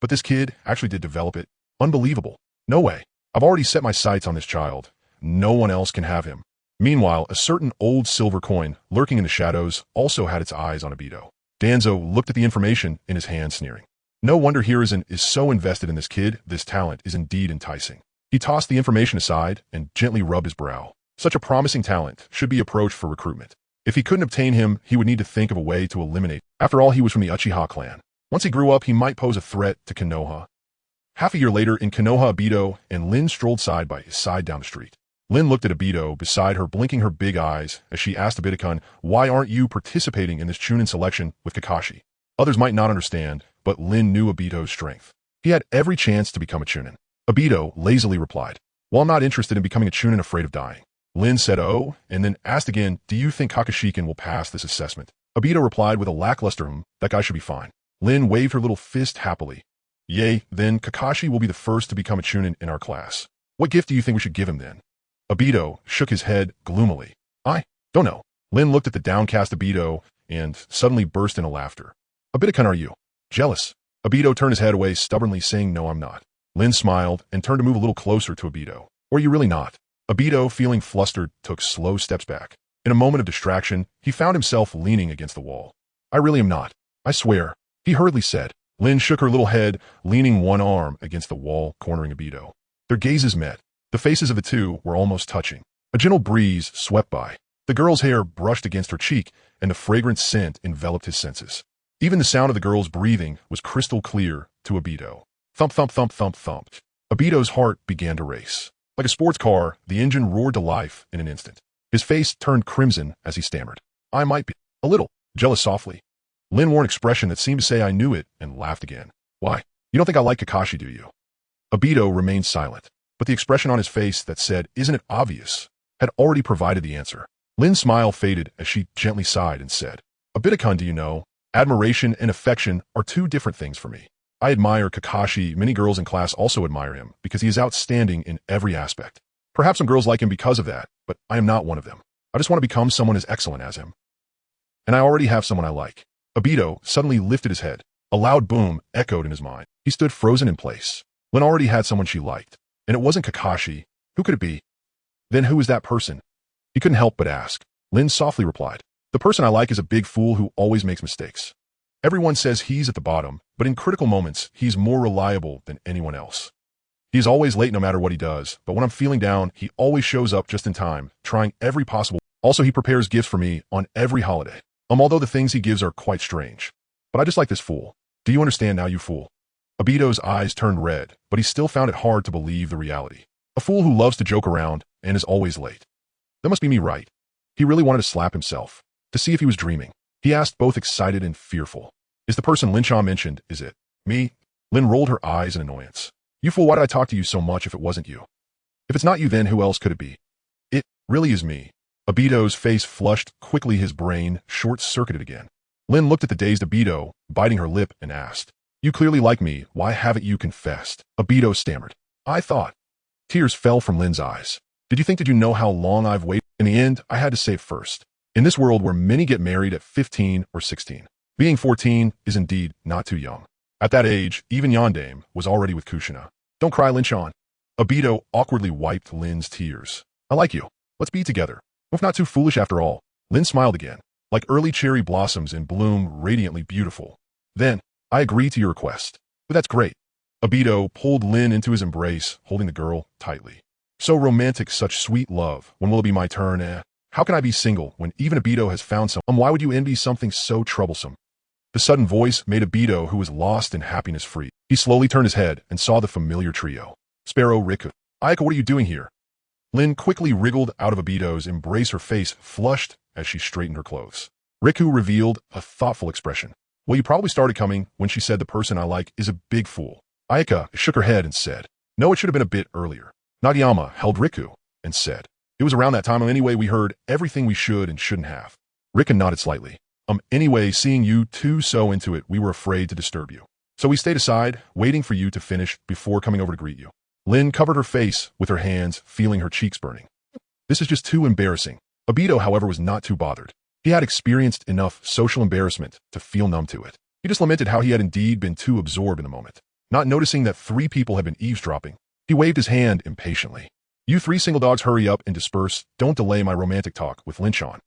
But this kid actually did develop it. Unbelievable. No way. I've already set my sights on this child. No one else can have him. Meanwhile, a certain old silver coin lurking in the shadows also had its eyes on Obito. Danzo looked at the information in his hand, sneering. No wonder Hiruzen is so invested in this kid. This talent is indeed enticing. He tossed the information aside and gently rubbed his brow. Such a promising talent should be approached for recruitment. If he couldn't obtain him, he would need to think of a way to eliminate. After all, he was from the Uchiha clan. Once he grew up, he might pose a threat to Konoha. Half a year later, in Konoha, Obito and Lin strolled side by side down the street. Lin looked at Obito beside her, blinking her big eyes as she asked Obito-kun, "Why aren't you participating in this Chunin selection with Kakashi?" Others might not understand, but Lin knew Obito's strength. He had every chance to become a Chunin. Obito lazily replied, "Well, I'm not interested in becoming a Chunin afraid of dying." Lin said, "Oh," and then asked again, "Do you think Kakashi will pass this assessment?" Obito replied with a lackluster, "That guy should be fine." Lin waved her little fist happily. "Yay, then Kakashi will be the first to become a Chunin in our class. What gift do you think we should give him then?" Obito shook his head gloomily. I don't know. Lin looked at the downcast Obito and suddenly burst into laughter. Obito-kun, are you jealous? Obito turned his head away, stubbornly saying, no, I'm not. Lin smiled and turned to move a little closer to Obito. Or are you really not? Obito, feeling flustered, took slow steps back. In a moment of distraction, he found himself leaning against the wall. I really am not. I swear, he hurriedly said. Lin shook her little head, leaning one arm against the wall, cornering Obito. Their gazes met. The faces of the two were almost touching. A gentle breeze swept by. The girl's hair brushed against her cheek, and the fragrant scent enveloped his senses. Even the sound of the girl's breathing was crystal clear to Obito. Thump, thump, thump, thump, thump. Obito's heart began to race. Like a sports car, the engine roared to life in an instant. His face turned crimson as he stammered. I might be a little jealous softly. Lin wore an expression that seemed to say I knew it and laughed again. Why? You don't think I like Kakashi, do you? Obito remained silent, but the expression on his face that said, isn't it obvious, had already provided the answer. Lin's smile faded as she gently sighed and said, Obito-kun, do you know, admiration and affection are two different things for me. I admire Kakashi. Many girls in class also admire him because he is outstanding in every aspect. Perhaps some girls like him because of that, but I am not one of them. I just want to become someone as excellent as him. And I already have someone I like. Obito suddenly lifted his head. A loud boom echoed in his mind. He stood frozen in place. Lin already had someone she liked, and it wasn't Kakashi. Who could it be? Then who is that person? He couldn't help but ask. Lin softly replied, the person I like is a big fool who always makes mistakes. Everyone says he's at the bottom, but in critical moments, he's more reliable than anyone else. He's always late no matter what he does, but when I'm feeling down, he always shows up just in time, trying every possible. Also, he prepares gifts for me on every holiday. Although the things he gives are quite strange. But I just like this fool. Do you understand now, you fool? Obito's eyes turned red, but he still found it hard to believe the reality. A fool who loves to joke around and is always late. That must be me, right? He really wanted to slap himself, to see if he was dreaming. He asked, both excited and fearful. Is the person Lin-chan mentioned, is it me? Lin rolled her eyes in annoyance. You fool, why did I talk to you so much if it wasn't you? If it's not you, then who else could it be? It really is me. Obito's face flushed quickly, his brain short-circuited again. Lin looked at the dazed Obito, biting her lip, and asked, you clearly like me, why haven't you confessed? Obito stammered. I thought. Tears fell from Lin's eyes. Did you know how long I've waited? In the end, I had to say it first. In this world where many get married at 15 or 16, being 14 is indeed not too young. At that age, even Yandame was already with Kushina. Don't cry, Lin-chan. Obito awkwardly wiped Lin's tears. I like you. Let's be together. If not too foolish after all. Lin smiled again, like early cherry blossoms in bloom, radiantly beautiful. Then, I agree to your request. But that's great. Obito pulled Lin into his embrace, holding the girl tightly. So romantic, such sweet love. When will it be my turn? How can I be single when even Obito has found someone? Why would you envy something so troublesome? The sudden voice made Obito, who was lost in happiness, free. He slowly turned his head and saw the familiar trio. Sparrow, Riku. Ayaka, what are you doing here? Lin quickly wriggled out of Obito's embrace, her face flushed as she straightened her clothes. Riku revealed a thoughtful expression. Well, you probably started coming when she said the person I like is a big fool. Ayaka shook her head and said, no, it should have been a bit earlier. Nagayama held Riku and said, it was around that time. Anyway, we heard everything we should and shouldn't have. Riku nodded slightly. Anyway, seeing you two so into it, we were afraid to disturb you. So we stayed aside, waiting for you to finish before coming over to greet you. Lin covered her face with her hands, feeling her cheeks burning. This is just too embarrassing. Obito, however, was not too bothered. He had experienced enough social embarrassment to feel numb to it. He just lamented how he had indeed been too absorbed in the moment. Not noticing that 3 people had been eavesdropping, he waved his hand impatiently. You 3 single dogs, hurry up and disperse. Don't delay my romantic talk with Lin-chan.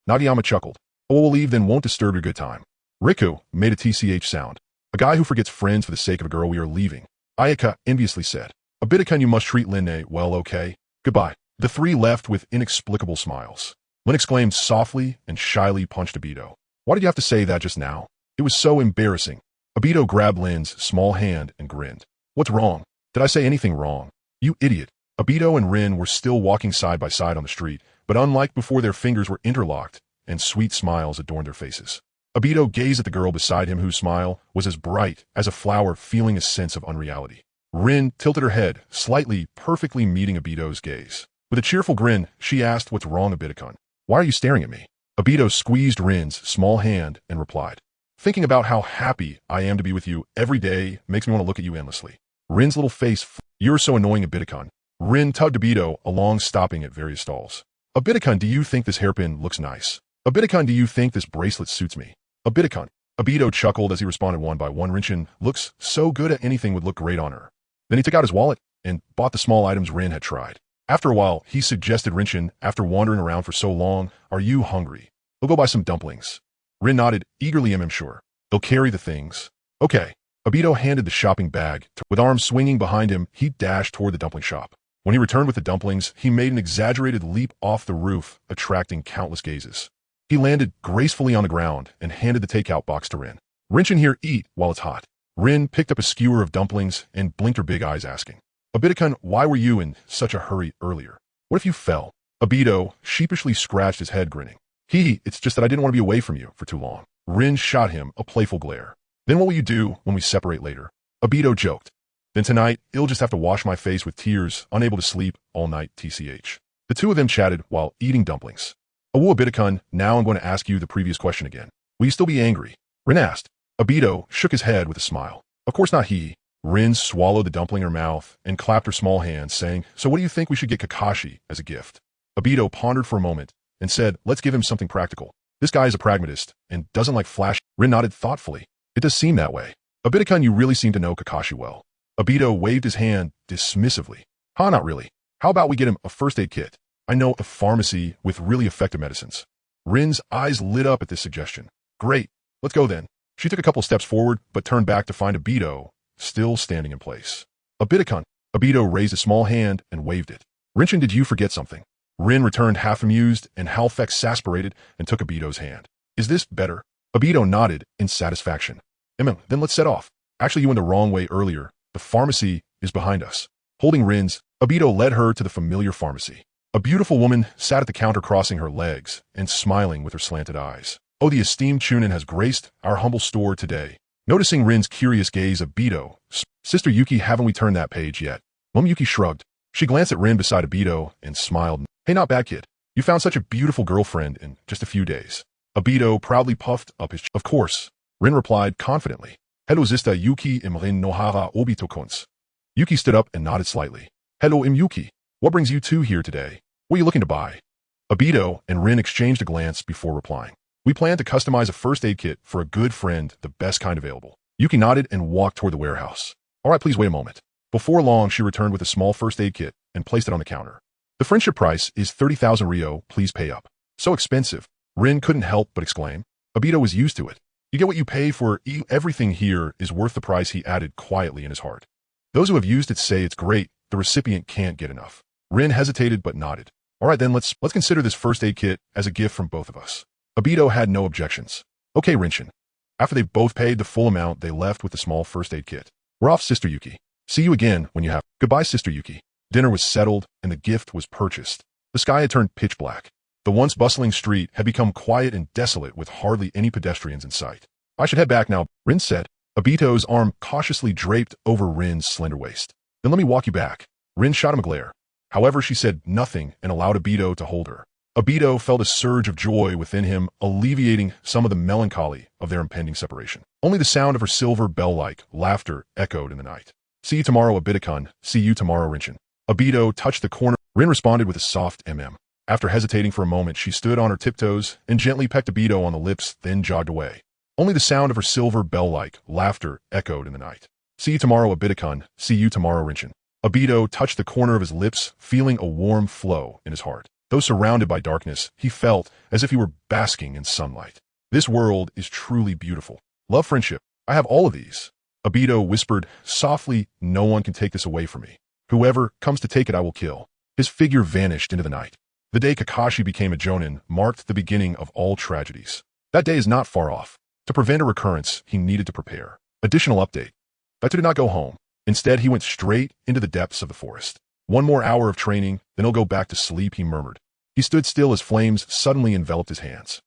Nagayama chuckled. Oh, we'll leave, then won't disturb your good time. Riku made a TCH sound. A guy who forgets friends for the sake of a girl. We are leaving. Ayaka enviously said. Obito-kun, you must treat Lin well, okay? Goodbye. The 3 left with inexplicable smiles. Lin exclaimed softly and shyly punched Obito. Why did you have to say that just now? It was so embarrassing. Obito grabbed Lin's small hand and grinned. What's wrong? Did I say anything wrong? You idiot. Obito and Rin were still walking side by side on the street, but unlike before, their fingers were interlocked and sweet smiles adorned their faces. Obito gazed at the girl beside him, whose smile was as bright as a flower, feeling a sense of unreality. Rin tilted her head, slightly, perfectly meeting Obito's gaze. With a cheerful grin, she asked, what's wrong, Obito-kun? Why are you staring at me? Obito squeezed Rin's small hand and replied, thinking about how happy I am to be with you every day makes me want to look at you endlessly. Rin's little face, you're so annoying, Obito-kun. Rin tugged Obito along, stopping at various stalls. Obito-kun, do you think this hairpin looks nice? Obito-kun, do you think this bracelet suits me? Obito-kun. Obito chuckled as he responded one by one. Rin looks so good at anything would look great on her. Then he took out his wallet and bought the small items Rin had tried. After a while, he suggested Rin, after wandering around for so long, "Are you hungry? We'll go buy some dumplings." Rin nodded eagerly. "I'm sure. They'll carry the things." "Okay." Obito handed the shopping bag. With arms swinging behind him, he dashed toward the dumpling shop. When he returned with the dumplings, he made an exaggerated leap off the roof, attracting countless gazes. He landed gracefully on the ground and handed the takeout box to Rin. "Rin, here, eat while it's hot." Rin picked up a skewer of dumplings and blinked her big eyes, asking, "Obito-kun, why were you in such a hurry earlier? What if you fell?" Obito sheepishly scratched his head, grinning. It's just that I didn't want to be away from you for too long." Rin shot him a playful glare. "Then what will you do when we separate later?" Obito joked. "Then tonight, I'll just have to wash my face with tears, unable to sleep all night, tch." The two of them chatted while eating dumplings. "Oh, Obito-kun, now I'm going to ask you the previous question again. Will you still be angry?" Rin asked. Obito shook his head with a smile. "Of course not." Rin swallowed the dumpling in her mouth and clapped her small hands, saying, "So what do you think we should get Kakashi as a gift?" Obito pondered for a moment and said, "Let's give him something practical. This guy is a pragmatist and doesn't like flash." Rin nodded thoughtfully. "It does seem that way. Obito-kun, you really seem to know Kakashi well." Obito waved his hand dismissively. Not really. How about we get him a first aid kit? I know a pharmacy with really effective medicines." Rin's eyes lit up at this suggestion. "Great. Let's go then." She took a couple steps forward, but turned back to find Obito still standing in place. "Obito-kun." Obito raised a small hand and waved it. "Rin, did you forget something?" Rin returned half amused and half exasperated and took Obito's hand. "Is this better?" Obito nodded in satisfaction. Then let's set off." "Actually, you went the wrong way earlier. The pharmacy is behind us." Holding Rin's, Obito led her to the familiar pharmacy. A beautiful woman sat at the counter crossing her legs and smiling with her slanted eyes. "Oh, the esteemed Chunin has graced our humble store today." Noticing Rin's curious gaze, Obito, "Sister Yuki, haven't we turned that page yet?" Mom Yuki shrugged. She glanced at Rin beside Obito and smiled. "Hey, not bad, kid. You found such a beautiful girlfriend in just a few days." Obito proudly puffed up his chest. "Of course," Rin replied confidently. "Hello, Zista Yuki im Rin Nohara Obito-kun's." Yuki stood up and nodded slightly. "Hello, Yuki. What brings you two here today? What are you looking to buy?" Obito and Rin exchanged a glance before replying. "We plan to customize a first aid kit for a good friend, the best kind available." Yuki nodded and walked toward the warehouse. "All right, please wait a moment." Before long, she returned with a small first aid kit and placed it on the counter. "The friendship price is 30,000 Ryo, please pay up." "So expensive." Rin couldn't help but exclaim. Obito was used to it. "You get what you pay for. Everything here is worth the price," he added quietly in his heart. "Those who have used it say it's great. The recipient can't get enough." Rin hesitated but nodded. "All right, then let's consider this first aid kit as a gift from both of us." Obito had no objections. "Okay, Rin." After they both paid the full amount, they left with the small first aid kit. "We're off, Sister Yuki. See you again when you have." "Goodbye, Sister Yuki." Dinner was settled and the gift was purchased. The sky had turned pitch black. The once bustling street had become quiet and desolate with hardly any pedestrians in sight. "I should head back now," Rin said. Obito's arm cautiously draped over Rin's slender waist. "Then let me walk you back." Rin shot him a glare. However, she said nothing and allowed Obito to hold her. Obito felt a surge of joy within him, alleviating some of the melancholy of their impending separation. Only the sound of her silver bell-like laughter echoed in the night. "See you tomorrow, Obito-kun. See you tomorrow, Rin." Obito touched the corner. Rin responded with a soft mm. After hesitating for a moment, she stood on her tiptoes and gently pecked Obito on the lips, then jogged away. Only the sound of her silver bell-like laughter echoed in the night. "See you tomorrow, Obito-kun. See you tomorrow, Rin." Obito touched the corner of his lips, feeling a warm flow in his heart. Though surrounded by darkness, he felt as if he were basking in sunlight. "This world is truly beautiful. Love, friendship. I have all of these." Obito whispered softly, "No one can take this away from me. Whoever comes to take it, I will kill." His figure vanished into the night. The day Kakashi became a jonin marked the beginning of all tragedies. That day is not far off. To prevent a recurrence, he needed to prepare. Additional update. Batu did not go home. Instead, he went straight into the depths of the forest. "One more hour of training, then he'll go back to sleep," he murmured. He stood still as flames suddenly enveloped his hands.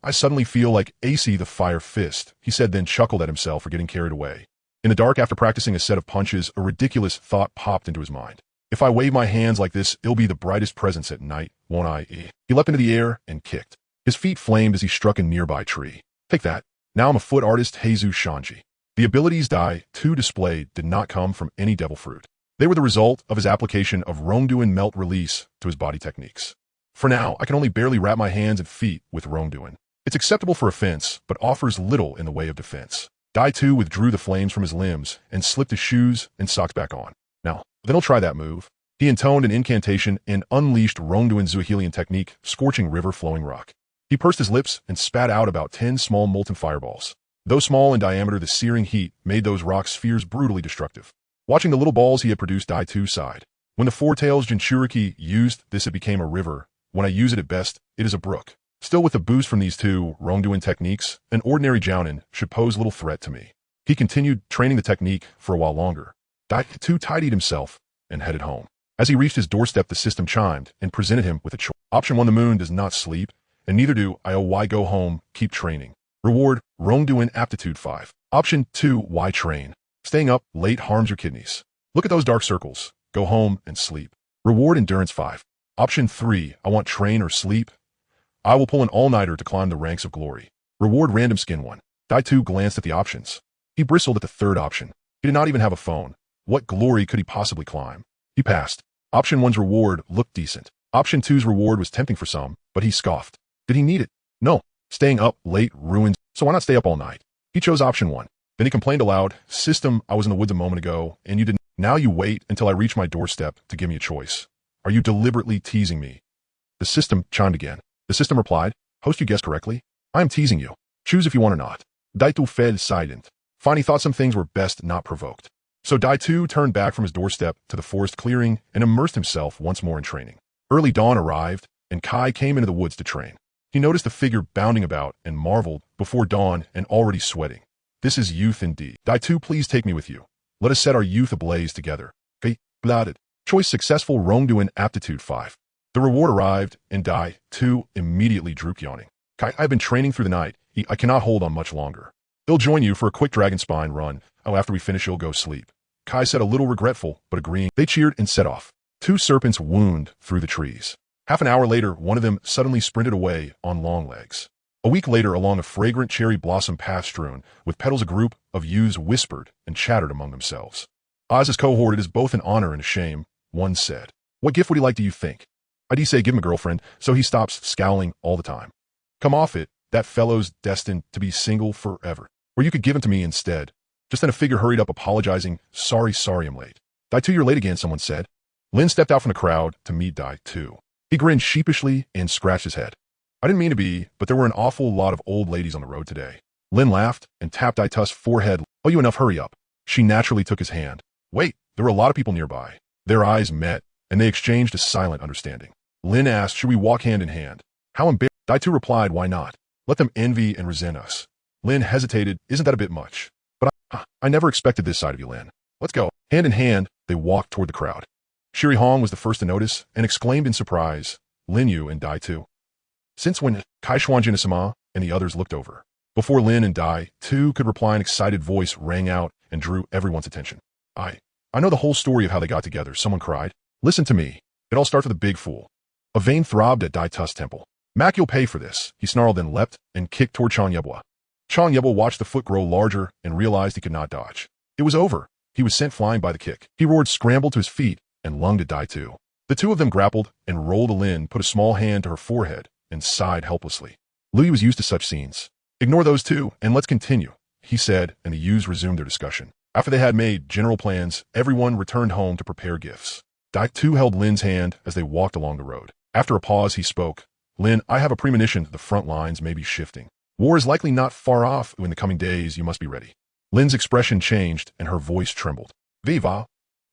"I suddenly feel like AC the Fire Fist," he said, then chuckled at himself for getting carried away. In the dark, after practicing a set of punches, a ridiculous thought popped into his mind. "If I wave my hands like this, it'll be the brightest presence at night, won't I?" He leapt into the air and kicked. His feet flamed as he struck a nearby tree. "Take that. Now I'm a foot artist, Jesus Shanji." The abilities Dai 2 displayed did not come from any devil fruit. They were the result of his application of Rongduin melt release to his body techniques. For now, I can only barely wrap my hands and feet with wrongdoing. It's acceptable for offense, but offers little in the way of defense. Dai too withdrew the flames from his limbs and slipped his shoes and socks back on. Now, then he'll try that move. He intoned an incantation and unleashed Rongduin's Zuhilian technique, scorching river flowing rock. He pursed his lips and spat out about 10 small molten fireballs. Though small in diameter, the searing heat made those rock spheres brutally destructive. Watching the little balls he had produced, Dai too sighed. When the Four Tails Jinchuriki used this, it became a river. When I use it at best, it is a brook. Still, with the boost from these two Rongduin techniques, an ordinary Jounin should pose little threat to me. He continued training the technique for a while longer. Dai too tidied himself and headed home. As he reached his doorstep, the system chimed and presented him with a choice. Option 1, the moon does not sleep, and neither do I. Why go home, keep training. Reward, Rongduin Aptitude 5. Option 2, why train? Staying up late harms your kidneys. Look at those dark circles. Go home and sleep. Reward, Endurance 5. Option 3, I want train or sleep. I will pull an all-nighter to climb the ranks of glory. Reward, Random Skin 1. Dai too glanced at the options. He bristled at the third option. He did not even have a phone. What glory could he possibly climb? He passed. Option 1's reward looked decent. Option 2's reward was tempting for some, but he scoffed. Did he need it? No. Staying up late ruins, so why not stay up all night? He chose option 1. Then he complained aloud, System, I was in the woods a moment ago, and you didn't. Now you wait until I reach my doorstep to give me a choice. Are you deliberately teasing me? The system chimed again. The system replied, Host, you guessed correctly. I am teasing you. Choose if you want or not. Dai too fell silent. Fine, he thought some things were best not provoked. So Dai too turned back from his doorstep to the forest clearing and immersed himself once more in training. Early dawn arrived, and Kai came into the woods to train. He noticed the figure bounding about and marveled before dawn and already sweating. This is youth indeed. Dai too, please take me with you. Let us set our youth ablaze together. Okay, blooded. Choice successful, Rongduin Aptitude 5. The reward arrived, and Dai too immediately drooped, yawning. Kai, I've been training through the night. I cannot hold on much longer. They'll join you for a quick dragon spine run. Oh, after we finish, you'll go sleep. Kai said, a little regretful, but agreeing. They cheered and set off. Two serpents wound through the trees. Half an hour later, one of them suddenly sprinted away on long legs. A week later, along a fragrant cherry blossom path strewn with petals, a group of youths whispered and chattered among themselves. Oz's cohort, it is both an honor and a shame, one said. What gift would he like, do you think? I'd say give him a girlfriend, so he stops scowling all the time. Come off it, that fellow's destined to be single forever. Or you could give him to me instead. Just then a figure hurried up apologizing, sorry, I'm late. Dai too, you're late again, someone said. Lin stepped out from the crowd to meet Dai too. He grinned sheepishly and scratched his head. I didn't mean to be, but there were an awful lot of old ladies on the road today. Lin laughed and tapped Dai tu's forehead. Oh, you enough, hurry up. She naturally took his hand. Wait, there were a lot of people nearby. Their eyes met, and they exchanged a silent understanding. Lin asked, should we walk hand in hand? How embarrassing. Dai too replied, why not? Let them envy and resent us. Lin hesitated, isn't that a bit much? But I never expected this side of you, Lin. Let's go. Hand in hand, they walked toward the crowd. Shiri Hong was the first to notice and exclaimed in surprise, Lin Yu and Dai too. Since when? Kai Xuanjin-sama and the others looked over. Before Lin and Dai too could reply, an excited voice rang out and drew everyone's attention. I know the whole story of how they got together, someone cried. Listen to me. It all starts with a big fool. A vein throbbed at Dai tu's temple. Mac, you'll pay for this, he snarled, then leapt and kicked toward Chan Yebwa. Chan Yebwa watched the foot grow larger and realized he could not dodge. It was over. He was sent flying by the kick. He roared, scrambled to his feet, and lunged at Dai too. The two of them grappled, and Rolled Lin put a small hand to her forehead and sighed helplessly. Louis was used to such scenes. Ignore those two, and let's continue, he said, and the youths resumed their discussion. After they had made general plans, everyone returned home to prepare gifts. Dai too held Lin's hand as they walked along the road. After a pause, he spoke. Lin, I have a premonition that the front lines may be shifting. War is likely not far off. In the coming days, you must be ready. Lin's expression changed, and her voice trembled. Viva!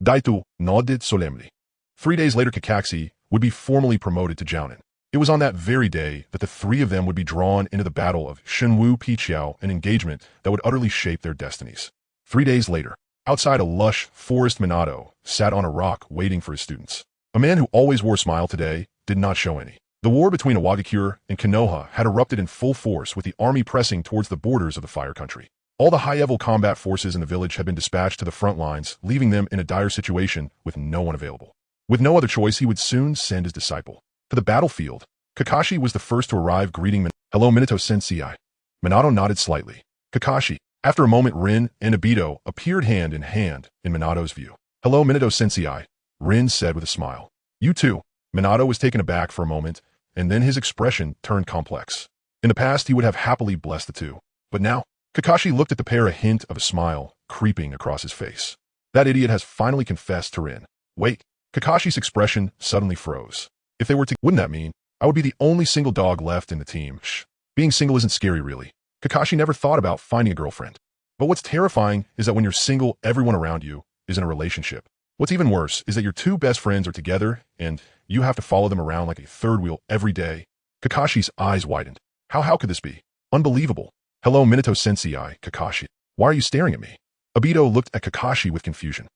Dai too nodded solemnly. 3 days later, Kakashi would be formally promoted to Jounin. It was on that very day that the three of them would be drawn into the battle of Shenwu Piqiao, an engagement that would utterly shape their destinies. 3 days later, outside a lush forest, Minato sat on a rock waiting for his students. A man who always wore a smile today did not show any. The war between Awagakure and Konoha had erupted in full force, with the army pressing towards the borders of the Fire Country. All the high-level combat forces in the village had been dispatched to the front lines, leaving them in a dire situation with no one available. With no other choice, he would soon send his disciple to the battlefield. Kakashi was the first to arrive, greeting Minato. Hello, Minato sensei. Minato nodded slightly. Kakashi. After a moment, Rin and Obito appeared hand in hand in Minato's view. Hello, Minato sensei, Rin said with a smile. You too. Minato was taken aback for a moment, and then his expression turned complex. In the past, he would have happily blessed the two. But now, Kakashi looked at the pair, a hint of a smile creeping across his face. That idiot has finally confessed to Rin. Wait, Kakashi's expression suddenly froze. If they were to, wouldn't that mean I would be the only single dog left in the team? Shh. Being single isn't scary, really. Kakashi never thought about finding a girlfriend. But what's terrifying is that when you're single, everyone around you is in a relationship. What's even worse is that your two best friends are together, and you have to follow them around like a third wheel every day. Kakashi's eyes widened. How could this be? Unbelievable. Hello, Minato-sensei, Kakashi. Why are you staring at me? Obito looked at Kakashi with confusion.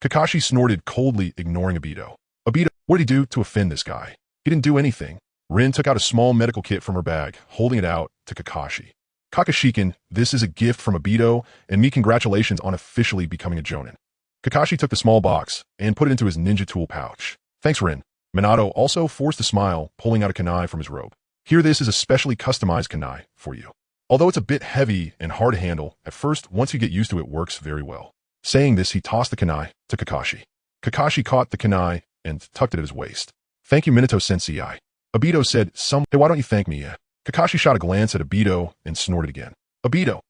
Kakashi snorted coldly, ignoring Obito. Obito, what did he do to offend this guy? He didn't do anything. Rin took out a small medical kit from her bag, holding it out to Kakashi. Kakashikin, this is a gift from Obito, and me congratulations on officially becoming a Jonin. Kakashi took the small box and put it into his ninja tool pouch. Thanks, Rin. Minato also forced a smile, pulling out a kunai from his robe. Here, this is a specially customized kunai for you. Although it's a bit heavy and hard to handle, at first, once you get used to it, works very well. Saying this, he tossed the kunai to Kakashi. Kakashi caught the kunai and tucked it at his waist. Thank you, Minato-sensei. Obito said, hey, why don't you thank me? Kakashi shot a glance at Obito and snorted again. Obito.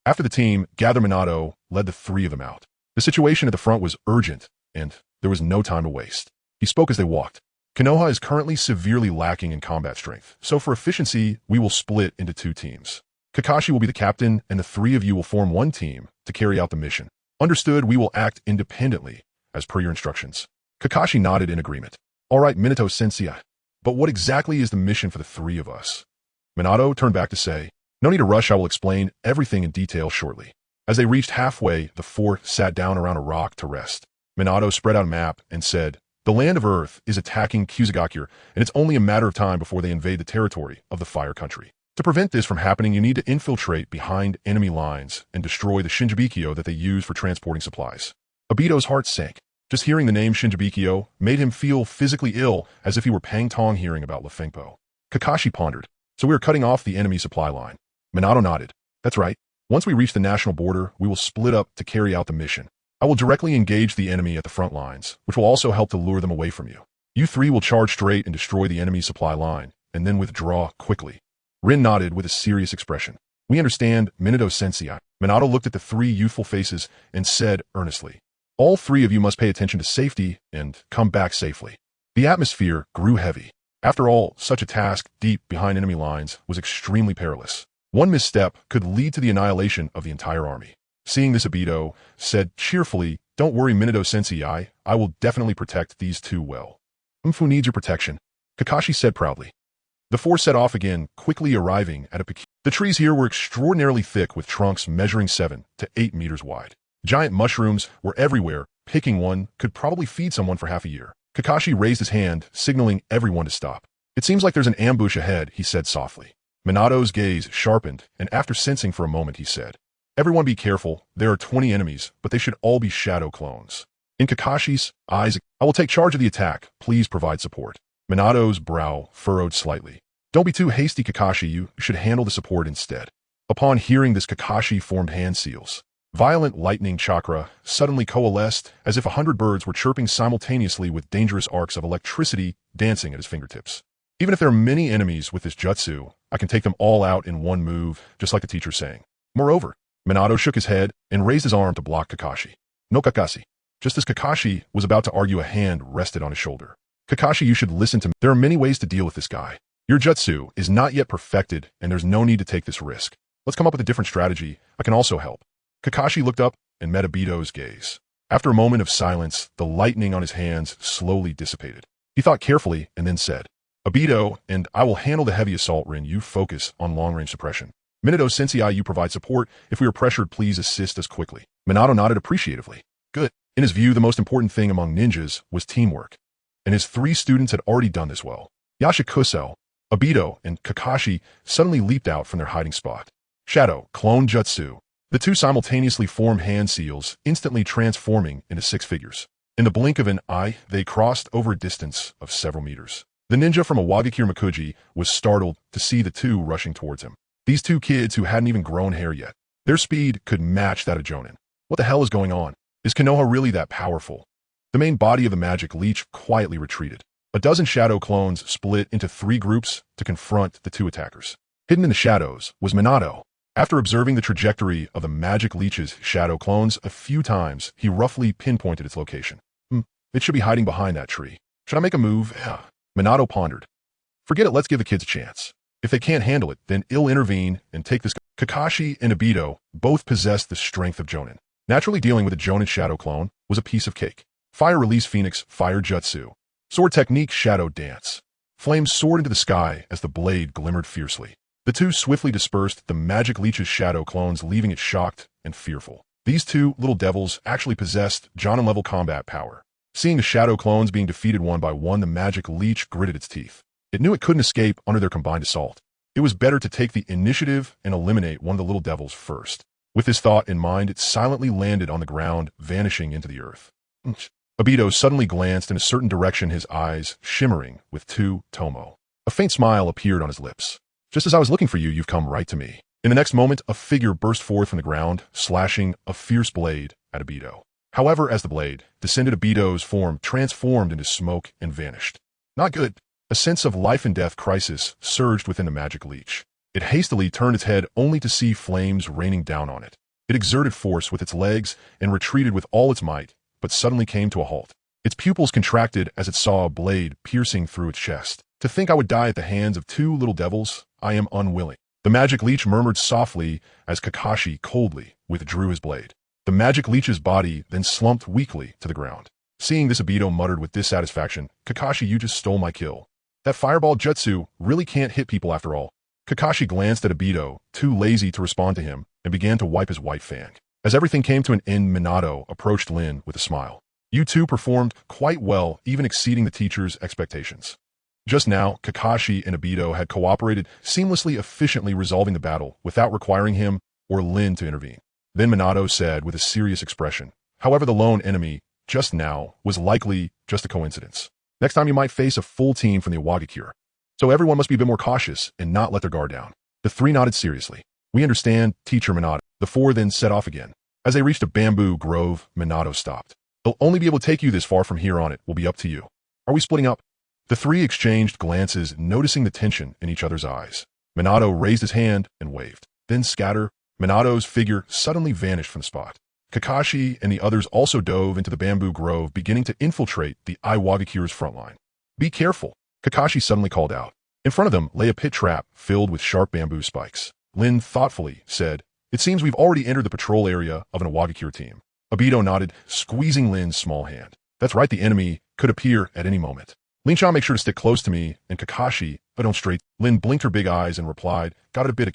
After the team, Gather Minato led the three of them out. The situation at the front was urgent, and there was no time to waste. He spoke as they walked. Konoha is currently severely lacking in combat strength, so for efficiency, we will split into two teams. Kakashi will be the captain, and the three of you will form one team to carry out the mission. Understood, we will act independently, as per your instructions. Kakashi nodded in agreement. All right, Minato-sensei. But what exactly is the mission for the three of us? Minato turned back to say, no need to rush, I will explain everything in detail shortly. As they reached halfway, the four sat down around a rock to rest. Minato spread out a map and said, the land of Earth is attacking Kusagakure, and it's only a matter of time before they invade the territory of the Fire Country. To prevent this from happening, you need to infiltrate behind enemy lines and destroy the Shinjibikyo that they use for transporting supplies. Obito's heart sank. Just hearing the name Shinjibikyo made him feel physically ill, as if he were Pang Tong hearing about Lefengpo. Kakashi pondered. So we are cutting off the enemy supply line. Minato nodded. That's right. Once we reach the national border, we will split up to carry out the mission. I will directly engage the enemy at the front lines, which will also help to lure them away from you. You three will charge straight and destroy the enemy supply line, and then withdraw quickly. Rin nodded with a serious expression. We understand, Minato-sensei. Minato looked at the three youthful faces and said earnestly, all three of you must pay attention to safety and come back safely. The atmosphere grew heavy. After all, such a task deep behind enemy lines was extremely perilous. One misstep could lead to the annihilation of the entire army. Seeing this, Obito said cheerfully, don't worry, Minato-sensei, I will definitely protect these two well. Mfu needs your protection, Kakashi said proudly. The four set off again, quickly arriving at the trees here were extraordinarily thick, with trunks measuring 7 to 8 meters wide. Giant mushrooms were everywhere. Picking one could probably feed someone for half a year. Kakashi raised his hand, signaling everyone to stop. It seems like there's an ambush ahead, he said softly. Minato's gaze sharpened, and after sensing for a moment, he said, everyone be careful, there are 20 enemies, but they should all be shadow clones. In Kakashi's eyes, I will take charge of the attack, please provide support. Minato's brow furrowed slightly. Don't be too hasty, Kakashi, you should handle the support instead. Upon hearing this, Kakashi formed hand seals. Violent lightning chakra suddenly coalesced, as if 100 birds were chirping simultaneously, with dangerous arcs of electricity dancing at his fingertips. Even if there are many enemies with this jutsu, I can take them all out in one move, just like the teacher's saying. Moreover, Minato shook his head and raised his arm to block Kakashi. No, Kakashi. Just as Kakashi was about to argue, a hand rested on his shoulder. Kakashi, you should listen to me. There are many ways to deal with this guy. Your jutsu is not yet perfected, and there's no need to take this risk. Let's come up with a different strategy. I can also help. Kakashi looked up and met Obito's gaze. After a moment of silence, the lightning on his hands slowly dissipated. He thought carefully and then said, Obito, and I will handle the heavy assault. Rin, you focus on long-range suppression. Minato-sensei, you provide support. If we are pressured, please assist us quickly. Minato nodded appreciatively. Good. In his view, the most important thing among ninjas was teamwork, and his 3 students had already done this well. Yashakuso, Obito, and Kakashi suddenly leaped out from their hiding spot. Shadow, clone jutsu. The 2 simultaneously formed hand seals, instantly transforming into 6 figures. In the blink of an eye, they crossed over a distance of several meters. The ninja from Awagakure Makuji was startled to see the 2 rushing towards him. These 2 kids who hadn't even grown hair yet. Their speed could match that of Jonin. What the hell is going on? Is Konoha really that powerful? The main body of the magic leech quietly retreated. A dozen shadow clones split into 3 groups to confront the 2 attackers. Hidden in the shadows was Minato. After observing the trajectory of the magic leech's shadow clones a few times, he roughly pinpointed its location. It should be hiding behind that tree. Should I make a move? Minato pondered. Forget it, let's give the kids a chance. If they can't handle it, then I'll intervene and take this. Kakashi and Obito both possessed the strength of Jonin. Naturally, dealing with a Jonin shadow clone was a piece of cake. Fire release Phoenix, fire jutsu. Sword technique, shadow dance. Flames soared into the sky as the blade glimmered fiercely. The 2 swiftly dispersed the magic leech's shadow clones, leaving it shocked and fearful. These 2 little devils actually possessed Jonin-level combat power. Seeing the shadow clones being defeated one by one, the magic leech gritted its teeth. It knew it couldn't escape under their combined assault. It was better to take the initiative and eliminate one of the little devils first. With this thought in mind, it silently landed on the ground, vanishing into the earth. Obito suddenly glanced in a certain direction, his eyes shimmering with Tomo. A faint smile appeared on his lips. Just as I was looking for you, you've come right to me. In the next moment, a figure burst forth from the ground, slashing a fierce blade at Obito. However, as the blade descended, Obito's form transformed into smoke and vanished. Not good. A sense of life and death crisis surged within the magic leech. It hastily turned its head only to see flames raining down on it. It exerted force with its legs and retreated with all its might, but suddenly came to a halt. Its pupils contracted as it saw a blade piercing through its chest. To think I would die at the hands of 2 little devils, I am unwilling. The magic leech murmured softly as Kakashi coldly withdrew his blade. The magic leech's body then slumped weakly to the ground. Seeing this, Obito muttered with dissatisfaction, Kakashi, you just stole my kill. That fireball jutsu really can't hit people after all. Kakashi glanced at Obito, too lazy to respond to him, and began to wipe his white fang. As everything came to an end, Minato approached Lin with a smile. You 2 performed quite well, even exceeding the teacher's expectations. Just now, Kakashi and Obito had cooperated seamlessly, efficiently resolving the battle without requiring him or Lin to intervene. Then Minato said with a serious expression, however, the lone enemy just now was likely just a coincidence. Next time you might face a full team from the Iwagakure. So everyone must be a bit more cautious and not let their guard down. The 3 nodded seriously. We understand, Teacher Minato. The 4 then set off again. As they reached a bamboo grove, Minato stopped. They'll only be able to take you this far. From here on, it will be up to you. Are we splitting up? The 3 exchanged glances, noticing the tension in each other's eyes. Minato raised his hand and waved. Then scatter. Minato's figure suddenly vanished from the spot. Kakashi and the others also dove into the bamboo grove, beginning to infiltrate the Iwagakure's front line. Be careful, Kakashi suddenly called out. In front of them lay a pit trap filled with sharp bamboo spikes. Lin thoughtfully said, it seems we've already entered the patrol area of an Iwagakure team. Obito nodded, squeezing Lin's small hand. That's right, the enemy could appear at any moment. Lin-chan, make sure to stick close to me, and Kakashi, but don't straight. Lin blinked her big eyes and replied, got it a bit.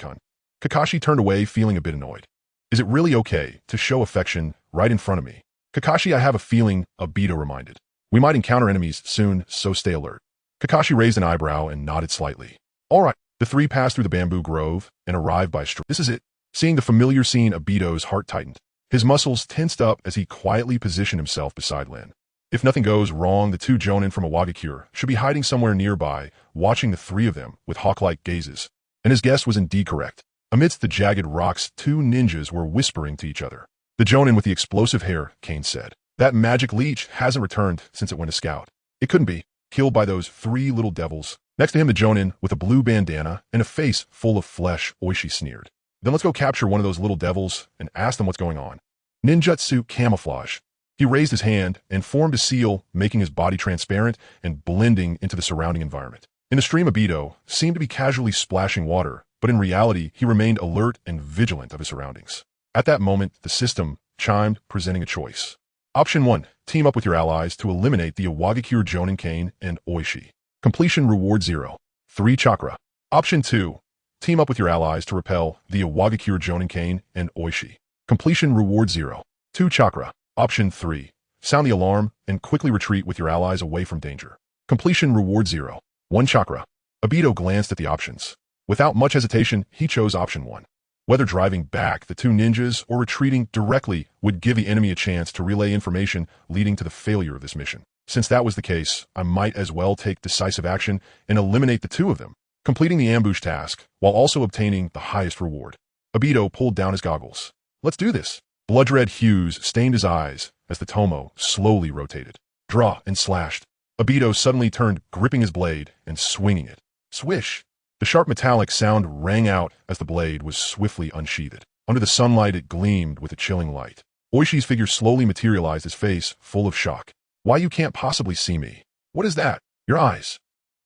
Kakashi turned away, feeling a bit annoyed. Is it really okay to show affection right in front of me? Kakashi, I have a feeling, Obito reminded. We might encounter enemies soon, so stay alert. Kakashi raised an eyebrow and nodded slightly. All right. The 3 passed through the bamboo grove and arrived by a stream. This is it. Seeing the familiar scene, Obito's heart tightened. His muscles tensed up as he quietly positioned himself beside Lin. If nothing goes wrong, the 2 Jonin from Iwagakure should be hiding somewhere nearby, watching the 3 of them with hawk-like gazes. And his guess was indeed correct. Amidst the jagged rocks, 2 ninjas were whispering to each other. The Jonin with the explosive hair, Kane said. That magic leech hasn't returned since it went to scout. It couldn't be. Killed by those 3 little devils. Next to him, the Jonin with a blue bandana and a face full of flesh, Oishi sneered. Then let's go capture one of those little devils and ask them what's going on. Ninjutsu camouflage. He raised his hand and formed a seal, making his body transparent and blending into the surrounding environment. In the stream, Obito seemed to be casually splashing water, but in reality, he remained alert and vigilant of his surroundings. At that moment, the system chimed, presenting a choice. Option 1. Team up with your allies to eliminate the Iwagakure Jonin Kane and Oishi. Completion reward 0. 3 chakra. Option 2. Team up with your allies to repel the Iwagakure Jonin Kane and Oishi. Completion reward 0. 2 chakra. Option 3. Sound the alarm and quickly retreat with your allies away from danger. Completion reward 0. 1 chakra. Obito glanced at the options. Without much hesitation, he chose option 1. Whether driving back the 2 ninjas or retreating directly would give the enemy a chance to relay information leading to the failure of this mission. Since that was the case, I might as well take decisive action and eliminate the 2 of them, completing the ambush task while also obtaining the highest reward. Obito pulled down his goggles. Let's do this. Blood-red hues stained his eyes as the Tomo slowly rotated. Draw and slashed. Obito suddenly turned, gripping his blade and swinging it. Swish! The sharp metallic sound rang out as the blade was swiftly unsheathed. Under the sunlight, it gleamed with a chilling light. Oishi's figure slowly materialized, his face full of shock. Why, you can't possibly see me. What is that? Your eyes.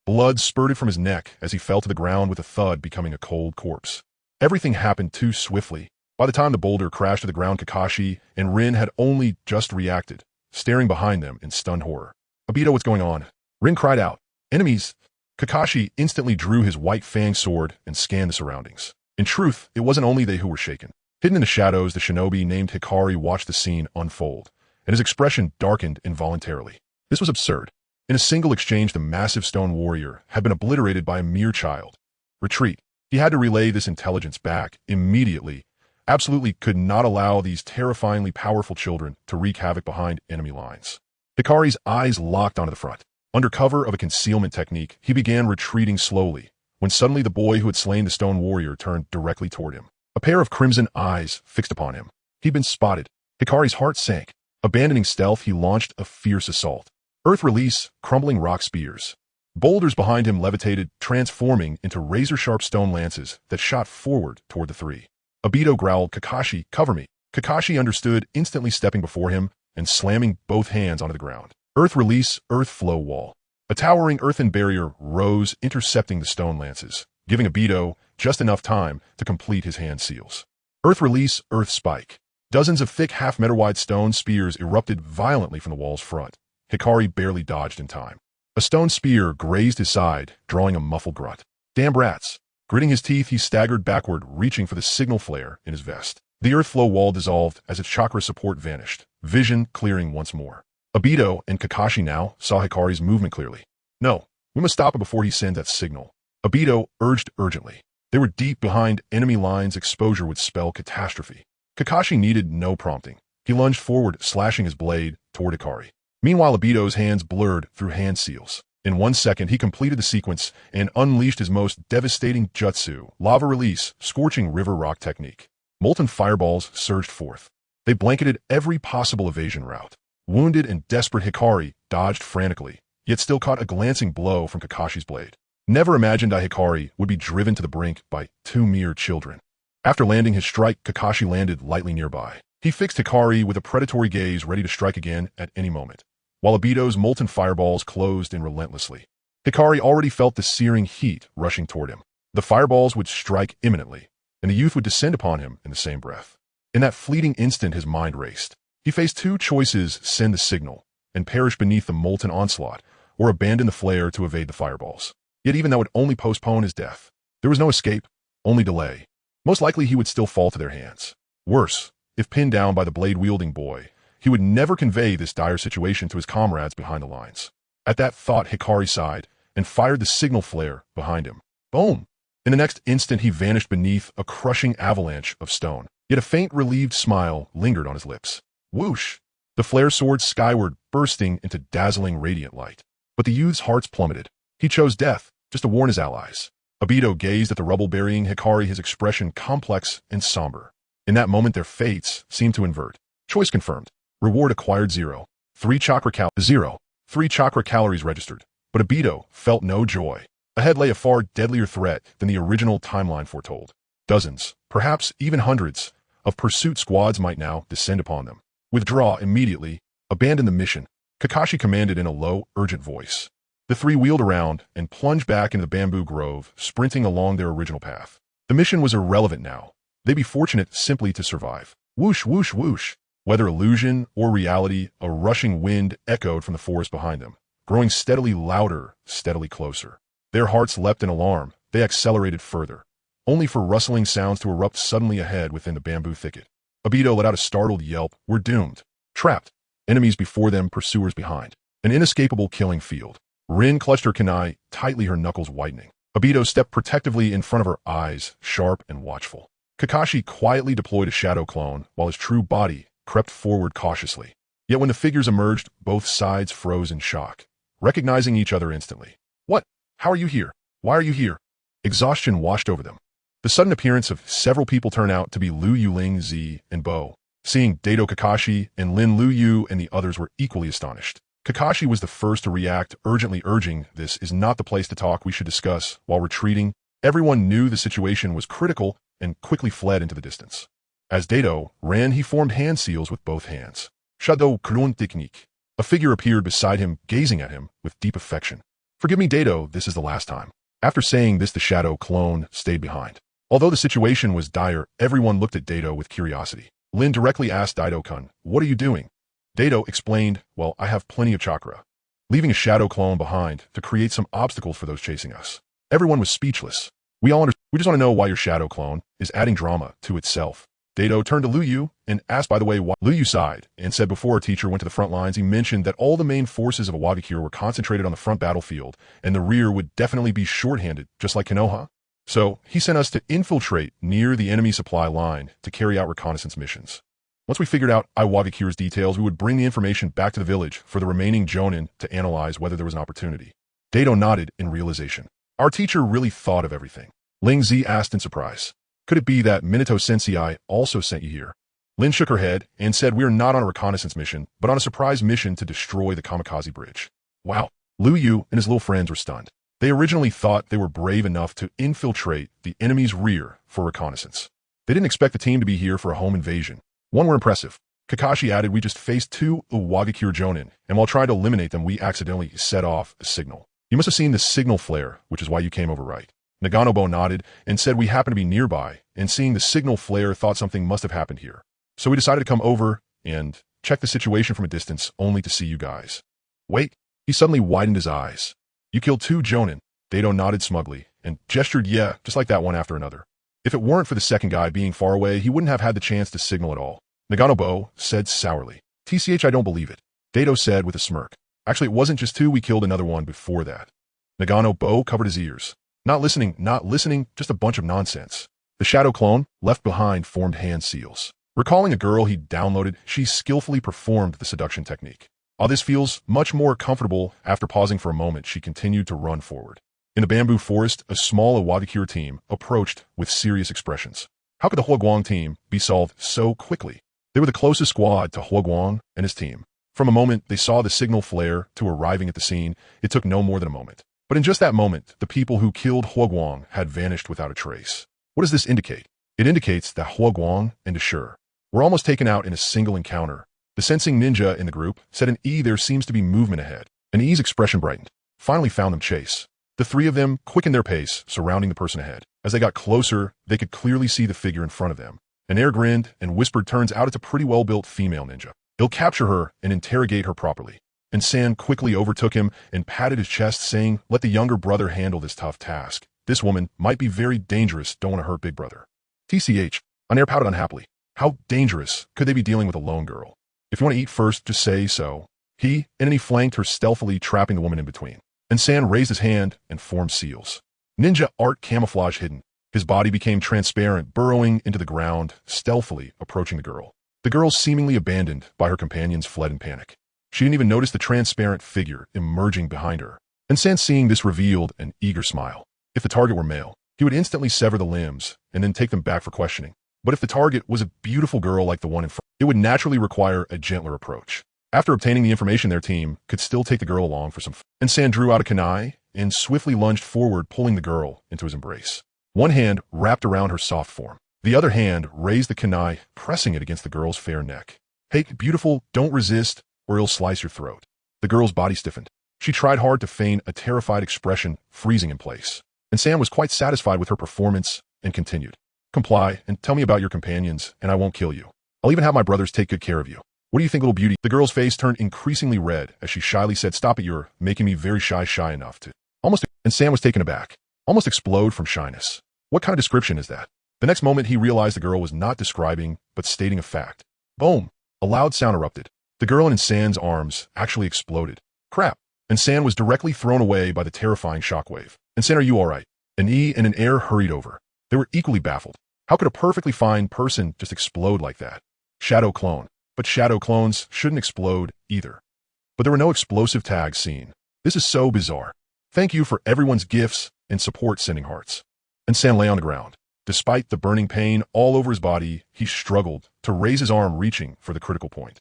Blood spurted from his neck as he fell to the ground with a thud, becoming a cold corpse. Everything happened too swiftly. By the time the boulder crashed to the ground, Kakashi and Rin had only just reacted, staring behind them in stunned horror. Obito, what's going on? Rin cried out. Enemies! Kakashi instantly drew his white fang sword and scanned the surroundings. In truth, it wasn't only they who were shaken. Hidden in the shadows, the shinobi named Hikari watched the scene unfold, and his expression darkened involuntarily. This was absurd. In a single exchange, the massive stone warrior had been obliterated by a mere child. Retreat. He had to relay this intelligence back immediately. Absolutely could not allow these terrifyingly powerful children to wreak havoc behind enemy lines. Hikari's eyes locked onto the front. Under cover of a concealment technique, he began retreating slowly, when suddenly the boy who had slain the stone warrior turned directly toward him. A pair of crimson eyes fixed upon him. He'd been spotted. Hikari's heart sank. Abandoning stealth, he launched a fierce assault. Earth release, crumbling rock spears. Boulders behind him levitated, transforming into razor-sharp stone lances that shot forward toward the three. Obito growled, Kakashi, cover me. Kakashi understood, instantly stepping before him and slamming both hands onto the ground. Earth release, earth flow wall. A towering earthen barrier rose, intercepting the stone lances, giving Obito just enough time to complete his hand seals. Earth release, earth spike. Dozens of thick half-meter-wide stone spears erupted violently from the wall's front. Hikari barely dodged in time. A stone spear grazed his side, drawing a muffled grunt. Damn rats! Gritting his teeth, he staggered backward, reaching for the signal flare in his vest. The earth flow wall dissolved as its chakra support vanished, vision clearing once more. Obito and Kakashi now saw Hikari's movement clearly. No, we must stop him before he sends that signal. Obito urged urgently. They were deep behind enemy lines. Exposure would spell catastrophe. Kakashi needed no prompting. He lunged forward, slashing his blade toward Hikari. Meanwhile, Obito's hands blurred through hand seals. In 1 second, he completed the sequence and unleashed his most devastating jutsu, lava release, scorching river rock technique. Molten fireballs surged forth. They blanketed every possible evasion route. Wounded and desperate Hikari dodged frantically, yet still caught a glancing blow from Kakashi's blade. Never imagined Hikari would be driven to the brink by two mere children. After landing his strike, Kakashi landed lightly nearby. He fixed Hikari with a predatory gaze, ready to strike again at any moment, while Obito's molten fireballs closed in relentlessly. Hikari already felt the searing heat rushing toward him. The fireballs would strike imminently, and the youth would descend upon him in the same breath. In that fleeting instant, his mind raced. He faced two choices: send the signal and perish beneath the molten onslaught, or abandon the flare to evade the fireballs. Yet even that would only postpone his death. There was no escape, only delay. Most likely he would still fall to their hands. Worse, if pinned down by the blade-wielding boy, he would never convey this dire situation to his comrades behind the lines. At that thought, Hikari sighed and fired the signal flare behind him. Boom! In the next instant, he vanished beneath a crushing avalanche of stone. Yet a faint, relieved smile lingered on his lips. Whoosh! The flare soared skyward, bursting into dazzling radiant light. But the youth's hearts plummeted. He chose death, just to warn his allies. Obito gazed at the rubble burying Hikari, his expression complex and somber. In that moment, their fates seemed to invert. Choice confirmed. Reward acquired 0. 3 chakra calories registered. But Obito felt no joy. Ahead lay a far deadlier threat than the original timeline foretold. Dozens, perhaps even hundreds, of pursuit squads might now descend upon them. Withdraw immediately. Abandon the mission. Kakashi commanded in a low, urgent voice. The three wheeled around and plunged back into the bamboo grove, sprinting along their original path. The mission was irrelevant now. They'd be fortunate simply to survive. Whoosh, whoosh, whoosh. Whether illusion or reality, a rushing wind echoed from the forest behind them, growing steadily louder, steadily closer. Their hearts leapt in alarm. They accelerated further, only for rustling sounds to erupt suddenly ahead within the bamboo thicket. Obito let out a startled yelp. We're doomed. Trapped. Enemies before them, pursuers behind. An inescapable killing field. Rin clutched her kunai, tightly, her knuckles whitening. Obito stepped protectively in front of her, eyes sharp and watchful. Kakashi quietly deployed a shadow clone, while his true body crept forward cautiously. Yet when the figures emerged, both sides froze in shock, recognizing each other instantly. What? How are you here? Why are you here? Exhaustion washed over them. The sudden appearance of several people turned out to be Liu Yuling, Z, and Bo. Seeing Dato Kakashi and Lin Liu Yu and the others were equally astonished. Kakashi was the first to react, urgently urging, "This is not the place to talk, we should discuss." While retreating, everyone knew the situation was critical and quickly fled into the distance. As Dato ran, he formed hand seals with both hands. Shadow Clone Technique. A figure appeared beside him, gazing at him with deep affection. "Forgive me, Dato, this is the last time." After saying this, the shadow clone stayed behind. Although the situation was dire, everyone looked at Dato with curiosity. Lin directly asked Daito-kun, "What are you doing?" Dato explained, "Well, I have plenty of chakra." Leaving a shadow clone behind to create some obstacles for those chasing us. Everyone was speechless. We just want to know why your shadow clone is adding drama to itself. Dato turned to Liu and asked, by the way, why. Liu sighed and said before our teacher went to the front lines, he mentioned that all the main forces of Iwagakure were concentrated on the front battlefield, and the rear would definitely be shorthanded, just like Konoha. So he sent us to infiltrate near the enemy supply line to carry out reconnaissance missions. Once we figured out Iwagakure's details, we would bring the information back to the village for the remaining Jonin to analyze whether there was an opportunity. Dato nodded in realization. Our teacher really thought of everything. Ling Zi asked in surprise, "Could it be that Minato Sensei also sent you here?" Lin shook her head and said, "We are not on a reconnaissance mission, but on a surprise mission to destroy the Kamikaze Bridge." Wow. Liu and his little friends were stunned. They originally thought they were brave enough to infiltrate the enemy's rear for reconnaissance. They didn't expect the team to be here for a home invasion. One were impressive. Kakashi added, "We just faced 2 Iwagakure Jonin, and while trying to eliminate them, we accidentally set off a signal. You must have seen the signal flare, which is why you came over right." Naganobo nodded and said, "We happened to be nearby, and seeing the signal flare thought something must have happened here. So we decided to come over and check the situation from a distance, only to see you guys." "Wait." He suddenly widened his eyes. "You killed 2 Jonin." Dato nodded smugly and gestured, "Yeah, just like that one after another." If it weren't for the second guy being far away, he wouldn't have had the chance to signal at all. Naganobo said sourly, "TCH, I don't believe it." Dato said with a smirk, "Actually, it wasn't just 2, we killed another one before that." Naganobo covered his ears. Not listening, just a bunch of nonsense. The shadow clone, left behind, formed hand seals. Recalling a girl he'd downloaded, she skillfully performed the seduction technique. While this feels much more comfortable, after pausing for a moment, she continued to run forward. In the bamboo forest, a small Iwagakure team approached with serious expressions. How could the Huaguang team be solved so quickly? They were the closest squad to Huaguang and his team. From a moment they saw the signal flare to arriving at the scene, it took no more than a moment. But in just that moment, the people who killed Huaguang had vanished without a trace. What does this indicate? It indicates that Huaguang and Ashur were almost taken out in a single encounter. The sensing ninja in the group said an E, there seems to be movement ahead. An E's expression brightened. Finally found them chase. The 3 of them quickened their pace, surrounding the person ahead. As they got closer, they could clearly see the figure in front of them. An air grinned and whispered, "Turns out it's a pretty well-built female ninja. He'll capture her and interrogate her properly." And San quickly overtook him and patted his chest, saying, "Let the younger brother handle this tough task. This woman might be very dangerous, don't want to hurt big brother." TCH, Anair pouted unhappily. How dangerous could they be dealing with a lone girl? "If you want to eat first, just say so." He flanked her, stealthily trapping the woman in between. And San raised his hand and formed seals. Ninja art camouflage hidden. His body became transparent, burrowing into the ground, stealthily approaching the girl. The girl, seemingly abandoned by her companions, fled in panic. She didn't even notice the transparent figure emerging behind her. And San, seeing this, revealed an eager smile. If the target were male, he would instantly sever the limbs and then take them back for questioning. But if the target was a beautiful girl like the one in front, it would naturally require a gentler approach. After obtaining the information, their team could still take the girl along for some fun. And San drew out a kunai and swiftly lunged forward, pulling the girl into his embrace. One hand wrapped around her soft form. The other hand raised the kunai, pressing it against the girl's fair neck. "Hey, beautiful, don't resist, or he'll slice your throat." The girl's body stiffened. She tried hard to feign a terrified expression, freezing in place. And Sam was quite satisfied with her performance and continued. "Comply and tell me about your companions, and I won't kill you. I'll even have my brothers take good care of you. What do you think, little beauty?" The girl's face turned increasingly red as she shyly said, "Stop it, you're making me very shy enough to." And Sam was taken aback, almost explode from shyness. What kind of description is that? The next moment he realized the girl was not describing, but stating a fact. Boom! A loud sound erupted. The girl in San's arms actually exploded. Crap! And San was directly thrown away by the terrifying shockwave. "And San, are you alright?" An E and an air hurried over. They were equally baffled. How could a perfectly fine person just explode like that? Shadow clone. But shadow clones shouldn't explode either. But there were no explosive tags seen. This is so bizarre. Thank you for everyone's gifts and support, sending hearts. And San lay on the ground. Despite the burning pain all over his body, he struggled to raise his arm, reaching for the critical point.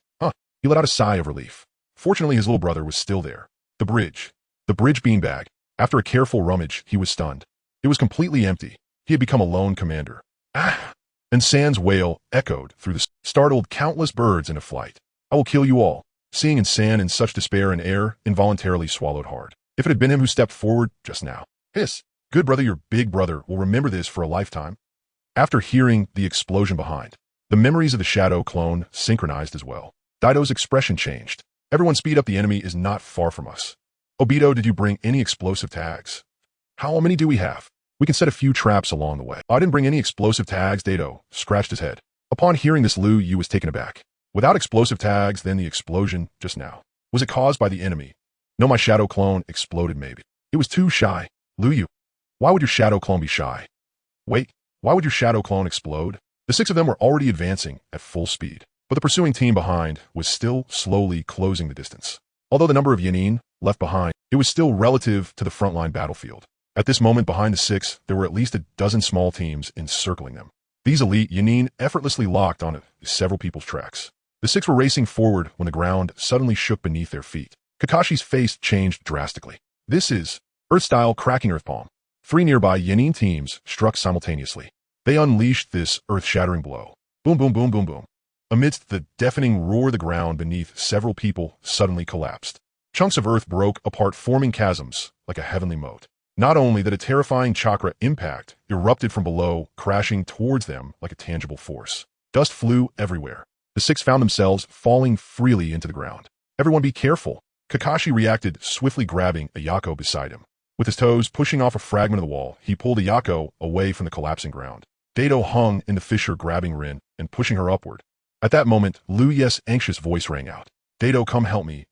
He let out a sigh of relief. Fortunately, his little brother was still there. The bridge. The bridge beanbag. After a careful rummage, he was stunned. It was completely empty. He had become a lone commander. Ah! And San's wail echoed through the startled countless birds into flight. I will kill you all. Seeing San in such despair and air involuntarily swallowed hard. If it had been him who stepped forward just now. Hiss. Good brother, your big brother will remember this for a lifetime. After hearing the explosion behind, the memories of the shadow clone synchronized as well. Daido's expression changed. Everyone speed up, the enemy is not far from us. Obito, did you bring any explosive tags? How many do we have? We can set a few traps along the way. I didn't bring any explosive tags, Daido scratched his head. Upon hearing this, Liu Yu was taken aback. Without explosive tags, then the explosion just now. Was it caused by the enemy? No, my shadow clone exploded maybe. It was too shy. Liu Yu, why would your shadow clone be shy? Wait, why would your shadow clone explode? The 6 of them were already advancing at full speed, but the pursuing team behind was still slowly closing the distance. Although the number of Yanin left behind, it was still relative to the frontline battlefield. At this moment, behind the 6, there were at least a dozen small teams encircling them. These elite Yanin effortlessly locked onto several people's tracks. The 6 were racing forward when the ground suddenly shook beneath their feet. Kakashi's face changed drastically. This is Earth-style cracking earth palm. 3 nearby Yanin teams struck simultaneously. They unleashed this earth-shattering blow. Boom, boom, boom, boom, boom. Amidst the deafening roar, the ground beneath several people suddenly collapsed. Chunks of earth broke apart, forming chasms like a heavenly moat. Not only that, a terrifying chakra impact erupted from below, crashing towards them like a tangible force. Dust flew everywhere. The 6 found themselves falling freely into the ground. Everyone be careful. Kakashi reacted, swiftly grabbing Ayako beside him. With his toes pushing off a fragment of the wall, he pulled Ayako away from the collapsing ground. Daido hung in the fissure, grabbing Rin and pushing her upward. At that moment, Liu Yu's anxious voice rang out. Daido, come help me.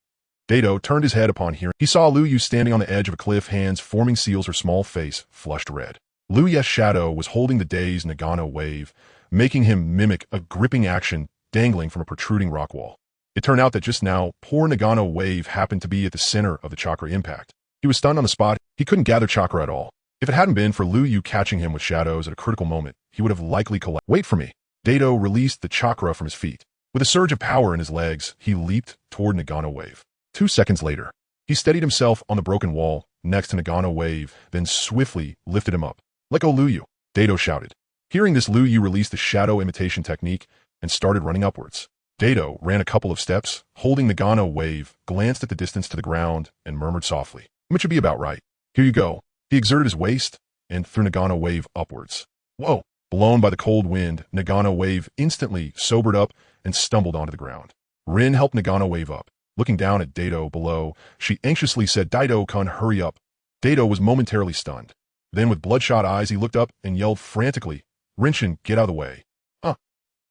Daido turned his head upon hearing. He saw Liu Yu standing on the edge of a cliff, hands forming seals, her small face flushed red. Liu Yu's shadow was holding the dazed Nagano wave, making him mimic a gripping action dangling from a protruding rock wall. It turned out that just now, poor Nagano wave happened to be at the center of the chakra impact. He was stunned on the spot. He couldn't gather chakra at all. If it hadn't been for Liu Yu catching him with shadows at a critical moment, he would have likely collapsed. Wait for me. Daido released the chakra from his feet. With a surge of power in his legs, he leaped toward Nagano wave. 2 seconds later, he steadied himself on the broken wall next to Nagano wave, then swiftly lifted him up. Let go, Liu Yu, Daido shouted. Hearing this, Liu Yu released the shadow imitation technique and started running upwards. Daido ran a couple of steps, holding Nagano wave, glanced at the distance to the ground, and murmured softly, "It should be about right. Here you go." He exerted his waist and threw Nagano wave upwards. Whoa! Blown by the cold wind, Nagano wave instantly sobered up and stumbled onto the ground. Rin helped Nagano wave up. Looking down at Daido below, she anxiously said, Daido-kun, hurry up. Daido was momentarily stunned. Then with bloodshot eyes, he looked up and yelled frantically, Rinshin, get out of the way.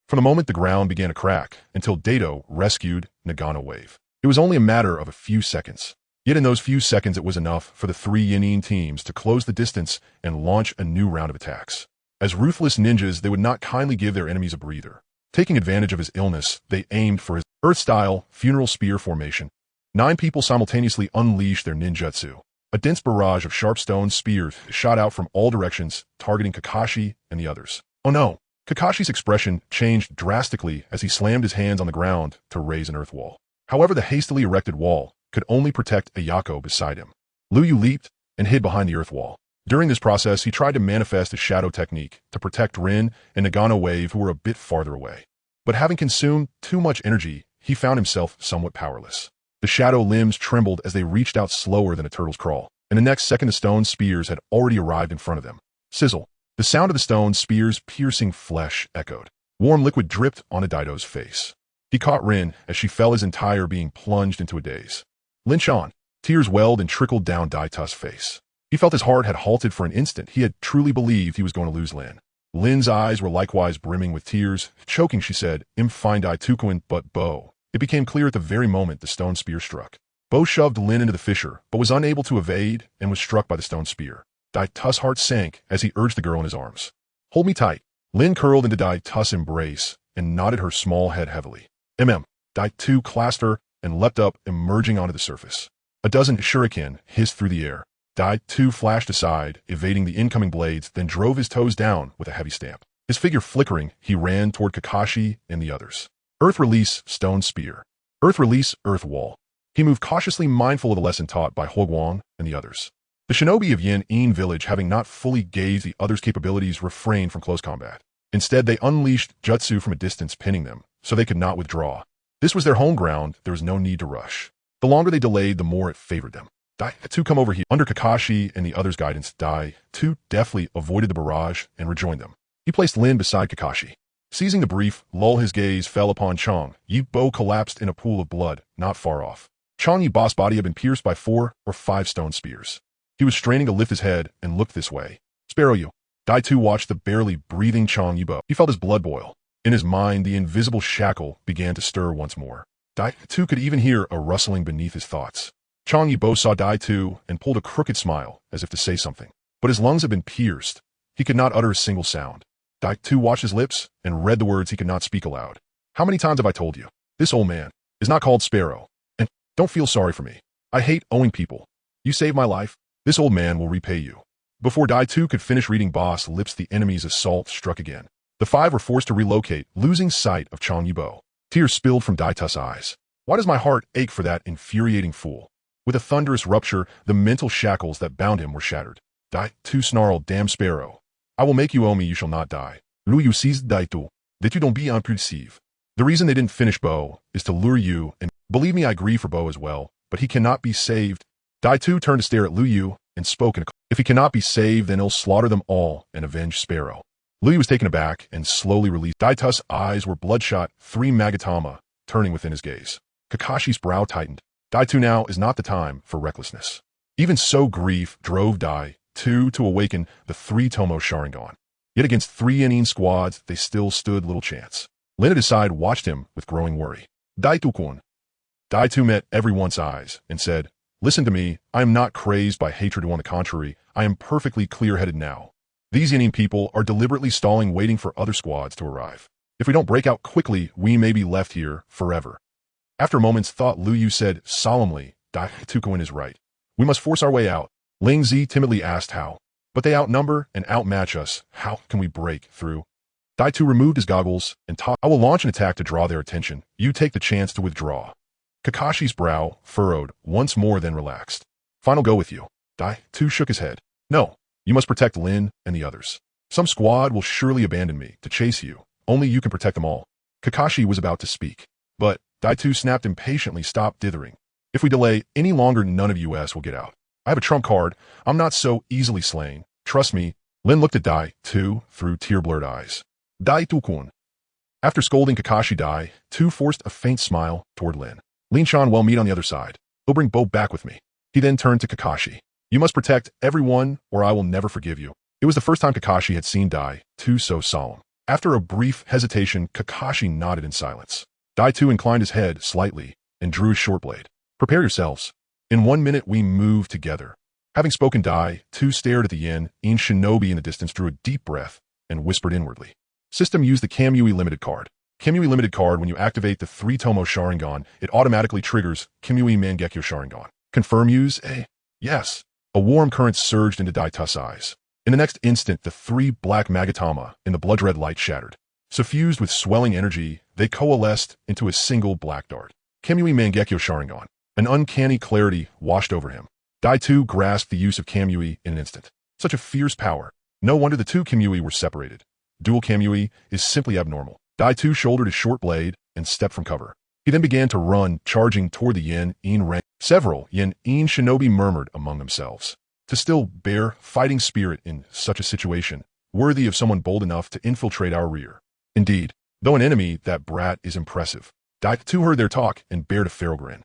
From the moment the ground began to crack until Daido rescued Nagano wave. It was only a matter of a few seconds. Yet in those few seconds, it was enough for the 3 Yanin teams to close the distance and launch a new round of attacks. As ruthless ninjas, they would not kindly give their enemies a breather. Taking advantage of his illness, they aimed for his Earth-style funeral spear formation. 9 people simultaneously unleashed their ninjutsu. A dense barrage of sharp stone spears shot out from all directions, targeting Kakashi and the others. Oh no! Kakashi's expression changed drastically as he slammed his hands on the ground to raise an earth wall. However, the hastily erected wall could only protect Ayako beside him. Liu Yu leaped and hid behind the earth wall. During this process, he tried to manifest a shadow technique to protect Rin and Nagano wave, who were a bit farther away. But having consumed too much energy, he found himself somewhat powerless. The shadow limbs trembled as they reached out slower than a turtle's crawl, and the next second the stone spears had already arrived in front of them. Sizzle. The sound of the stone spears piercing flesh echoed. Warm liquid dripped onto Daido's face. He caught Rin as she fell, his entire being plunged into a daze. Lynch on. Tears welled and trickled down Daita's face. He felt his heart had halted for an instant. He had truly believed he was going to lose Lin. Lin's eyes were likewise brimming with tears. Choking, she said, Im find I tukuin but Bo. It became clear at the very moment the stone spear struck. Bo shoved Lin into the fissure, but was unable to evade and was struck by the stone spear. Daita's heart sank as he urged the girl in his arms. Hold me tight. Lin curled into Daita's embrace and nodded her small head heavily. Daitu clasped her and leapt up, emerging onto the surface. A dozen shuriken hissed through the air. Daitu flashed aside, evading the incoming blades, then drove his toes down with a heavy stamp. His figure flickering, he ran toward Kakashi and the others. Earth release, stone spear. Earth release, earth wall. He moved cautiously, mindful of the lesson taught by Huoguang and the others. The shinobi of Yin village, having not fully gauged the others' capabilities, refrained from close combat. Instead, they unleashed jutsu from a distance, pinning them, so they could not withdraw. This was their home ground. There was no need to rush. The longer they delayed, the more it favored them. Dai-Tu, come over here. Under Kakashi and the others' guidance, Dai-Tu deftly avoided the barrage and rejoined them. He placed Lin beside Kakashi. Seizing the brief lull, his gaze fell upon Chang Yi-Bo, collapsed in a pool of blood, not far off. Chang Yi-Bo's body had been pierced by 4 or 5 stone spears. He was straining to lift his head and looked this way. Spare you. Dai-Tu watched the barely breathing Chang Yi-Bo. He felt his blood boil. In his mind, the invisible shackle began to stir once more. Dai-Tu could even hear a rustling beneath his thoughts. Chang Yi-Bo saw Dai-Tu and pulled a crooked smile as if to say something. But his lungs had been pierced. He could not utter a single sound. Dai-Tu watched his lips and read the words he could not speak aloud. How many times have I told you? This old man is not called Sparrow. And don't feel sorry for me. I hate owing people. You saved my life. This old man will repay you. Before Dai-Tu could finish reading Boss' lips, the enemy's assault struck again. The 5 were forced to relocate, losing sight of Chang Yi-Bo. Tears spilled from Dai-Tu's eyes. Why does my heart ache for that infuriating fool? With a thunderous rupture, the mental shackles that bound him were shattered. Dai-Tu snarled, damn Sparrow. I will make you owe me, you shall not die. Lu Yu seized Dai-Tu. That you don't be impulsive. The reason they didn't finish Bo is to lure you, and believe me, I grieve for Bo as well, but he cannot be saved. Dai-Tu turned to stare at Lu Yu and spoke in a if he cannot be saved, then he'll slaughter them all and avenge Sparrow. Lu Yu was taken aback and slowly released. Dai-Tu's eyes were bloodshot, 3 Magatama turning within his gaze. Kakashi's brow tightened. Dai-Tu, now is not the time for recklessness. Even so, grief drove Dai-Tu to awaken the 3 Tomo Sharingan. Yet against 3 Inin squads, they still stood little chance. Lin at his side watched him with growing worry. Dai-Tu-kun. Dai-Tu met everyone's eyes and said, listen to me, I am not crazed by hatred. On the contrary, I am perfectly clear-headed now. These Inin people are deliberately stalling, waiting for other squads to arrive. If we don't break out quickly, we may be left here forever. After a moment's thought, Lu Yu said solemnly, Dai-Tu-kun is right. We must force our way out. Ling Zi timidly asked how. But they outnumber and outmatch us. How can we break through? Dai-Tu removed his goggles and talked. I will launch an attack to draw their attention. You take the chance to withdraw. Kakashi's brow furrowed once more, then relaxed. Fine, I'll go with you. Dai-Tu shook his head. No, you must protect Lin and the others. Some squad will surely abandon me to chase you. Only you can protect them all. Kakashi was about to speak, but Dai-Tu snapped impatiently. Stop dithering. If we delay any longer, none of us will get out. I have a trump card. I'm not so easily slain. Trust me. Lin looked at Dai-Tu through tear-blurred eyes. Dai-Tu-kun. After scolding Kakashi, Dai-Tu forced a faint smile toward Lin. Lin-chan, well, meet on the other side. He'll bring Bo back with me. He then turned to Kakashi. You must protect everyone, or I will never forgive you. It was the first time Kakashi had seen Dai-Tu so solemn. After a brief hesitation, Kakashi nodded in silence. Dai-Tu inclined his head slightly and drew his short blade. Prepare yourselves. In 1 minute, we move together. Having spoken, Dai-Tu stared at the Yin shinobi in the distance, drew a deep breath, and whispered inwardly. System, use the Kamui Limited card. Kamui Limited card, when you activate the 3 Tomo Sharingan, it automatically triggers Kamui Mangekyo Sharingan. Confirm use? Yes. A warm current surged into Dai-Tu's eyes. In the next instant, the 3 black Magatama in the blood-red light shattered. Suffused with swelling energy, they coalesced into a single black dart. Kamui Mangekyo Sharingan. An uncanny clarity washed over him. Dai-Tu grasped the use of Kamui in an instant. Such a fierce power. No wonder the 2 Kamui were separated. Dual Kamui is simply abnormal. Dai-Tu shouldered his short blade and stepped from cover. He then began to run, charging toward the Yin rank. Several Yin shinobi murmured among themselves. To still bear fighting spirit in such a situation, worthy of someone bold enough to infiltrate our rear. Indeed, though an enemy, that brat is impressive. Dai-Tu heard their talk and bared a feral grin.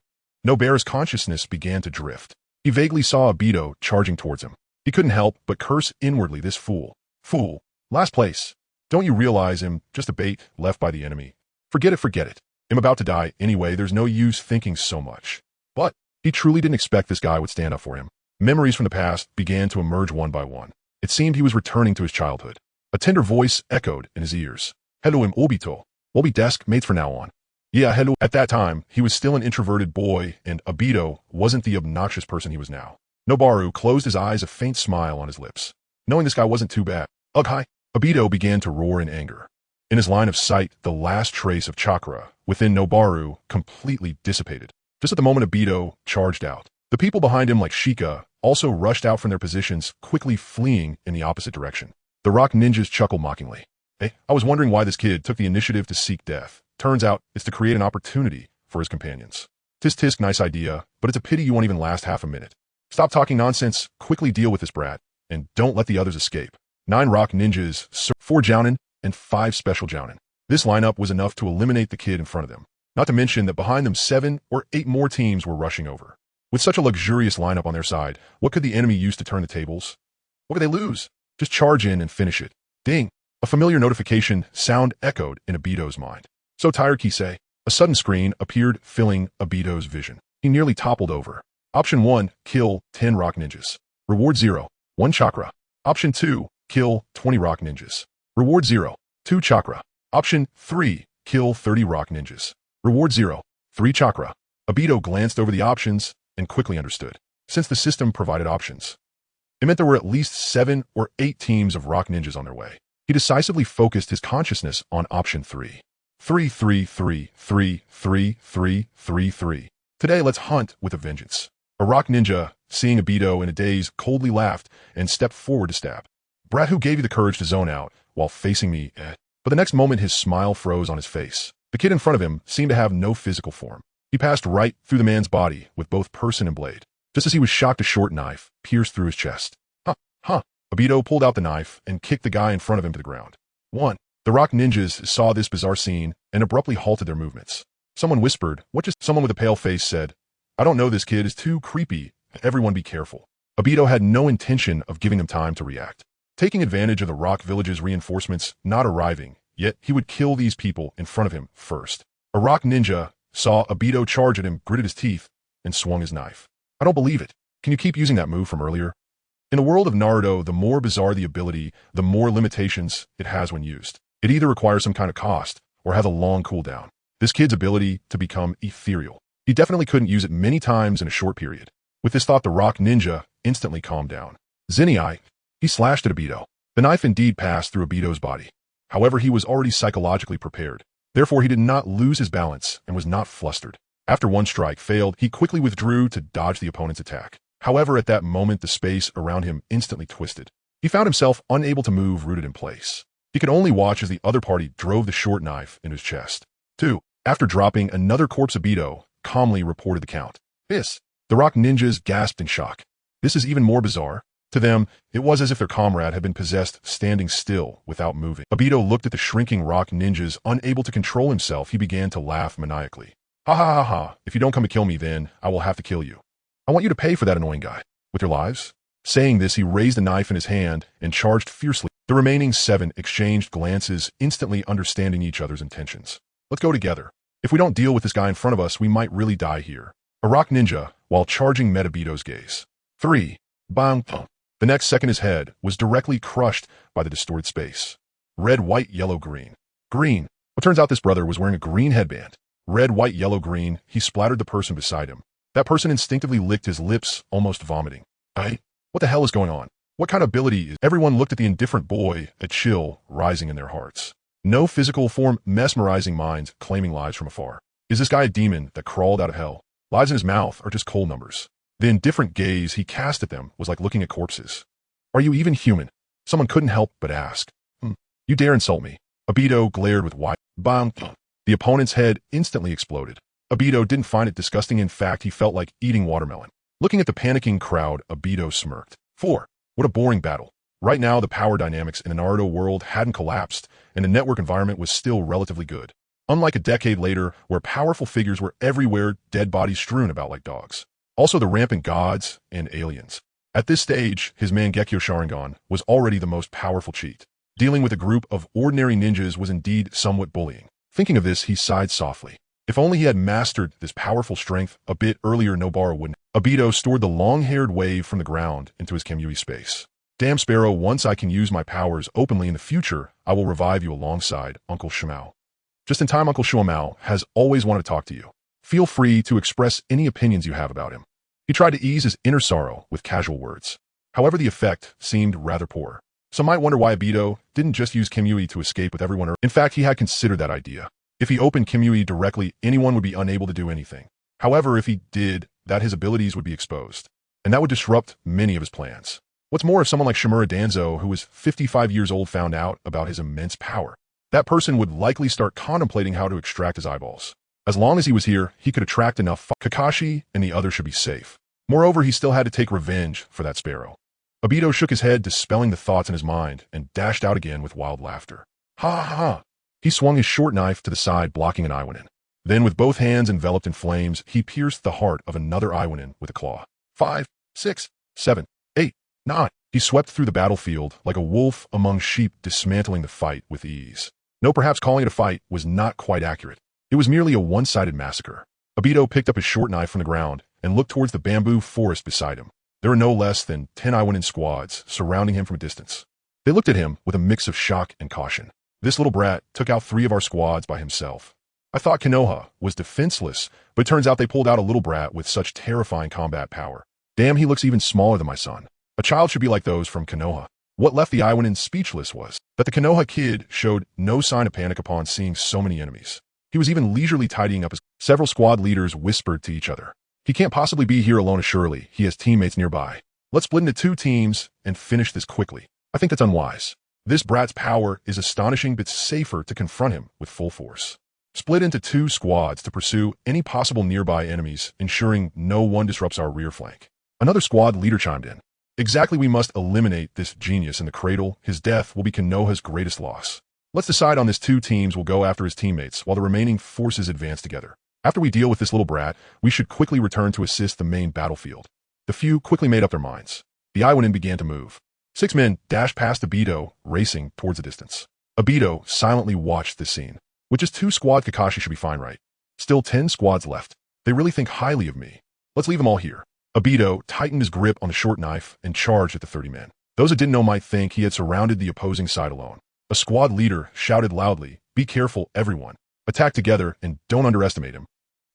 Nobear's consciousness began to drift. He vaguely saw Obito charging towards him. He couldn't help but curse inwardly, this fool. Fool. Last place. Don't you realize him just a bait left by the enemy? Forget it. I'm about to die anyway, there's no use thinking so much. But he truly didn't expect this guy would stand up for him. Memories from the past began to emerge one by one. It seemed he was returning to his childhood. A tender voice echoed in his ears. Hello, I'm Obito. We'll be desk mates from now on. Yeah, hello. At that time, he was still an introverted boy, and Obito wasn't the obnoxious person he was now. Noboru closed his eyes, a faint smile on his lips. Knowing this guy wasn't too bad. Ugh, hi. Obito began to roar in anger. In his line of sight, the last trace of chakra within Noboru completely dissipated. Just at the moment Obito charged out. The people behind him, like Shika, also rushed out from their positions, quickly fleeing in the opposite direction. The rock ninjas chuckled mockingly. Hey, I was wondering why this kid took the initiative to seek death. Turns out it's to create an opportunity for his companions. Tisk tisk, nice idea, but it's a pity you won't even last half a minute. Stop talking nonsense, quickly deal with this brat, and don't let the others escape. 9 rock ninjas, 4 jounin, and 5 special jounin. This lineup was enough to eliminate the kid in front of them. Not to mention that behind them 7 or 8 more teams were rushing over. With such a luxurious lineup on their side, what could the enemy use to turn the tables? What could they lose? Just charge in and finish it. Ding! A familiar notification sound echoed in Obito's mind. So tired, Kisei. A sudden screen appeared, filling Obito's vision. He nearly toppled over. Option 1, kill 10 rock ninjas. Reward 0, 1 chakra. Option 2, kill 20 rock ninjas. Reward 0, 2 chakra. Option 3, kill 30 rock ninjas. Reward 0, 3 chakra. Obito glanced over the options and quickly understood. Since the system provided options, it meant there were at least 7 or 8 teams of rock ninjas on their way. He decisively focused his consciousness on option 3. 3, 3, 3, 3, 3, 3, 3, 3. Today, let's hunt with a vengeance. A rock ninja, seeing Obito in a daze, coldly laughed and stepped forward to stab. Brat, who gave you the courage to zone out while facing me, But the next moment his smile froze on his face. The kid in front of him seemed to have no physical form. He passed right through the man's body with both person and blade. Just as he was shocked, a short knife pierced through his chest. Huh. Obito pulled out the knife and kicked the guy in front of him to the ground. 1. The rock ninjas saw this bizarre scene and abruptly halted their movements. Someone whispered, "What just?" Someone with a pale face said, "I don't know, this kid is too creepy. Everyone be careful." Obito had no intention of giving them time to react. Taking advantage of the rock village's reinforcements not arriving, yet he would kill these people in front of him first. A rock ninja saw Obito charge at him, gritted his teeth, and swung his knife. I don't believe it. Can you keep using that move from earlier? In the world of Naruto, the more bizarre the ability, the more limitations it has when used. It either requires some kind of cost or has a long cooldown. This kid's ability to become ethereal. He definitely couldn't use it many times in a short period. With this thought, the rock ninja instantly calmed down. Zen'ai, he slashed at Obito. The knife indeed passed through Obito's body. However, he was already psychologically prepared. Therefore, he did not lose his balance and was not flustered. After one strike failed, he quickly withdrew to dodge the opponent's attack. However, at that moment, the space around him instantly twisted. He found himself unable to move, rooted in place. He could only watch as the other party drove the short knife in his chest. 2. After dropping another corpse, Obito calmly reported the count. This. The rock ninjas gasped in shock. This is even more bizarre. To them, it was as if their comrade had been possessed, standing still without moving. Obito looked at the shrinking rock ninjas, unable to control himself. He began to laugh maniacally. Ha ha ha ha, if you don't come to kill me, then I will have to kill you. I want you to pay for that annoying guy. With your lives? Saying this, he raised a knife in his hand and charged fiercely. The remaining 7 exchanged glances, instantly understanding each other's intentions. Let's go together. If we don't deal with this guy in front of us, we might really die here. A rock ninja, while charging, met Obito's gaze. 3. Bang. The next second, his head was directly crushed by the distorted space. Red, white, yellow, green. Green. Well, turns out this brother was wearing a green headband. Red, white, yellow, green. He splattered the person beside him. That person instinctively licked his lips, almost vomiting. What the hell is going on? What kind of ability is... Everyone looked at the indifferent boy, a chill rising in their hearts. No physical form, mesmerizing minds claiming lives from afar. Is this guy a demon that crawled out of hell? Lives in his mouth are just cold numbers. The indifferent gaze he cast at them was like looking at corpses. Are you even human? Someone couldn't help but ask. You dare insult me? Obito glared with wide... Bang. The opponent's head instantly exploded. Obito didn't find it disgusting. In fact, he felt like eating watermelon. Looking at the panicking crowd, Obito smirked. 4. What a boring battle. Right now, the power dynamics in the Naruto world hadn't collapsed, and the network environment was still relatively good. Unlike a decade later, where powerful figures were everywhere, dead bodies strewn about like dogs. Also the rampant gods and aliens. At this stage, his Mangekyo Sharingan was already the most powerful cheat. Dealing with a group of ordinary ninjas was indeed somewhat bullying. Thinking of this, he sighed softly. If only he had mastered this powerful strength a bit earlier, Nobara wouldn't. Obito stored the long-haired wave from the ground into his Kamui space. Damn Sparrow, once I can use my powers openly in the future, I will revive you alongside Uncle Shimao. Just in time, Uncle Shimao has always wanted to talk to you. Feel free to express any opinions you have about him. He tried to ease his inner sorrow with casual words. However, the effect seemed rather poor. Some might wonder why Obito didn't just use Kamui to escape with everyone. In fact, he had considered that idea. If he opened Kamui directly, anyone would be unable to do anything. However, if he did, that his abilities would be exposed, and that would disrupt many of his plans. What's more, if someone like Shimura Danzo, who was 55 years old, found out about his immense power, that person would likely start contemplating how to extract his eyeballs. As long as he was here, he could attract enough. Kakashi and the others should be safe. Moreover, he still had to take revenge for that sparrow. Obito shook his head, dispelling the thoughts in his mind, and dashed out again with wild laughter. Ha ha ha! He swung his short knife to the side, blocking an Iwanin. Then, with both hands enveloped in flames, he pierced the heart of another Iwanin with a claw. 5, 6, 7, 8, 9. He swept through the battlefield like a wolf among sheep, dismantling the fight with ease. No, perhaps calling it a fight was not quite accurate. It was merely a one-sided massacre. Obito picked up his short knife from the ground and looked towards the bamboo forest beside him. There were no less than 10 Iwanin squads surrounding him from a distance. They looked at him with a mix of shock and caution. This little brat took out 3 of our squads by himself. I thought Konoha was defenseless, but it turns out they pulled out a little brat with such terrifying combat power. Damn, he looks even smaller than my son. A child should be like those from Konoha. What left the Iwanin speechless was that the Konoha kid showed no sign of panic upon seeing so many enemies. He was even leisurely tidying up his... Several squad leaders whispered to each other. He can't possibly be here alone, surely. He has teammates nearby. Let's split into 2 teams and finish this quickly. I think that's unwise. This brat's power is astonishing, but safer to confront him with full force. Split into 2 squads to pursue any possible nearby enemies, ensuring no one disrupts our rear flank. Another squad leader chimed in. Exactly, we must eliminate this genius in the cradle. His death will be Konoha's greatest loss. Let's decide on this. 2 teams will go after his teammates while the remaining forces advance together. After we deal with this little brat, we should quickly return to assist the main battlefield. The few quickly made up their minds. The Iwanin began to move. 6 men dashed past Obito, racing towards the distance. Obito silently watched this scene. With just 2 squads, Kakashi should be fine, right? Still 10 squads left. They really think highly of me. Let's leave them all here. Obito tightened his grip on the short knife and charged at the 30 men. Those who didn't know might think he had surrounded the opposing side alone. A squad leader shouted loudly, "Be careful, everyone. Attack together and don't underestimate him."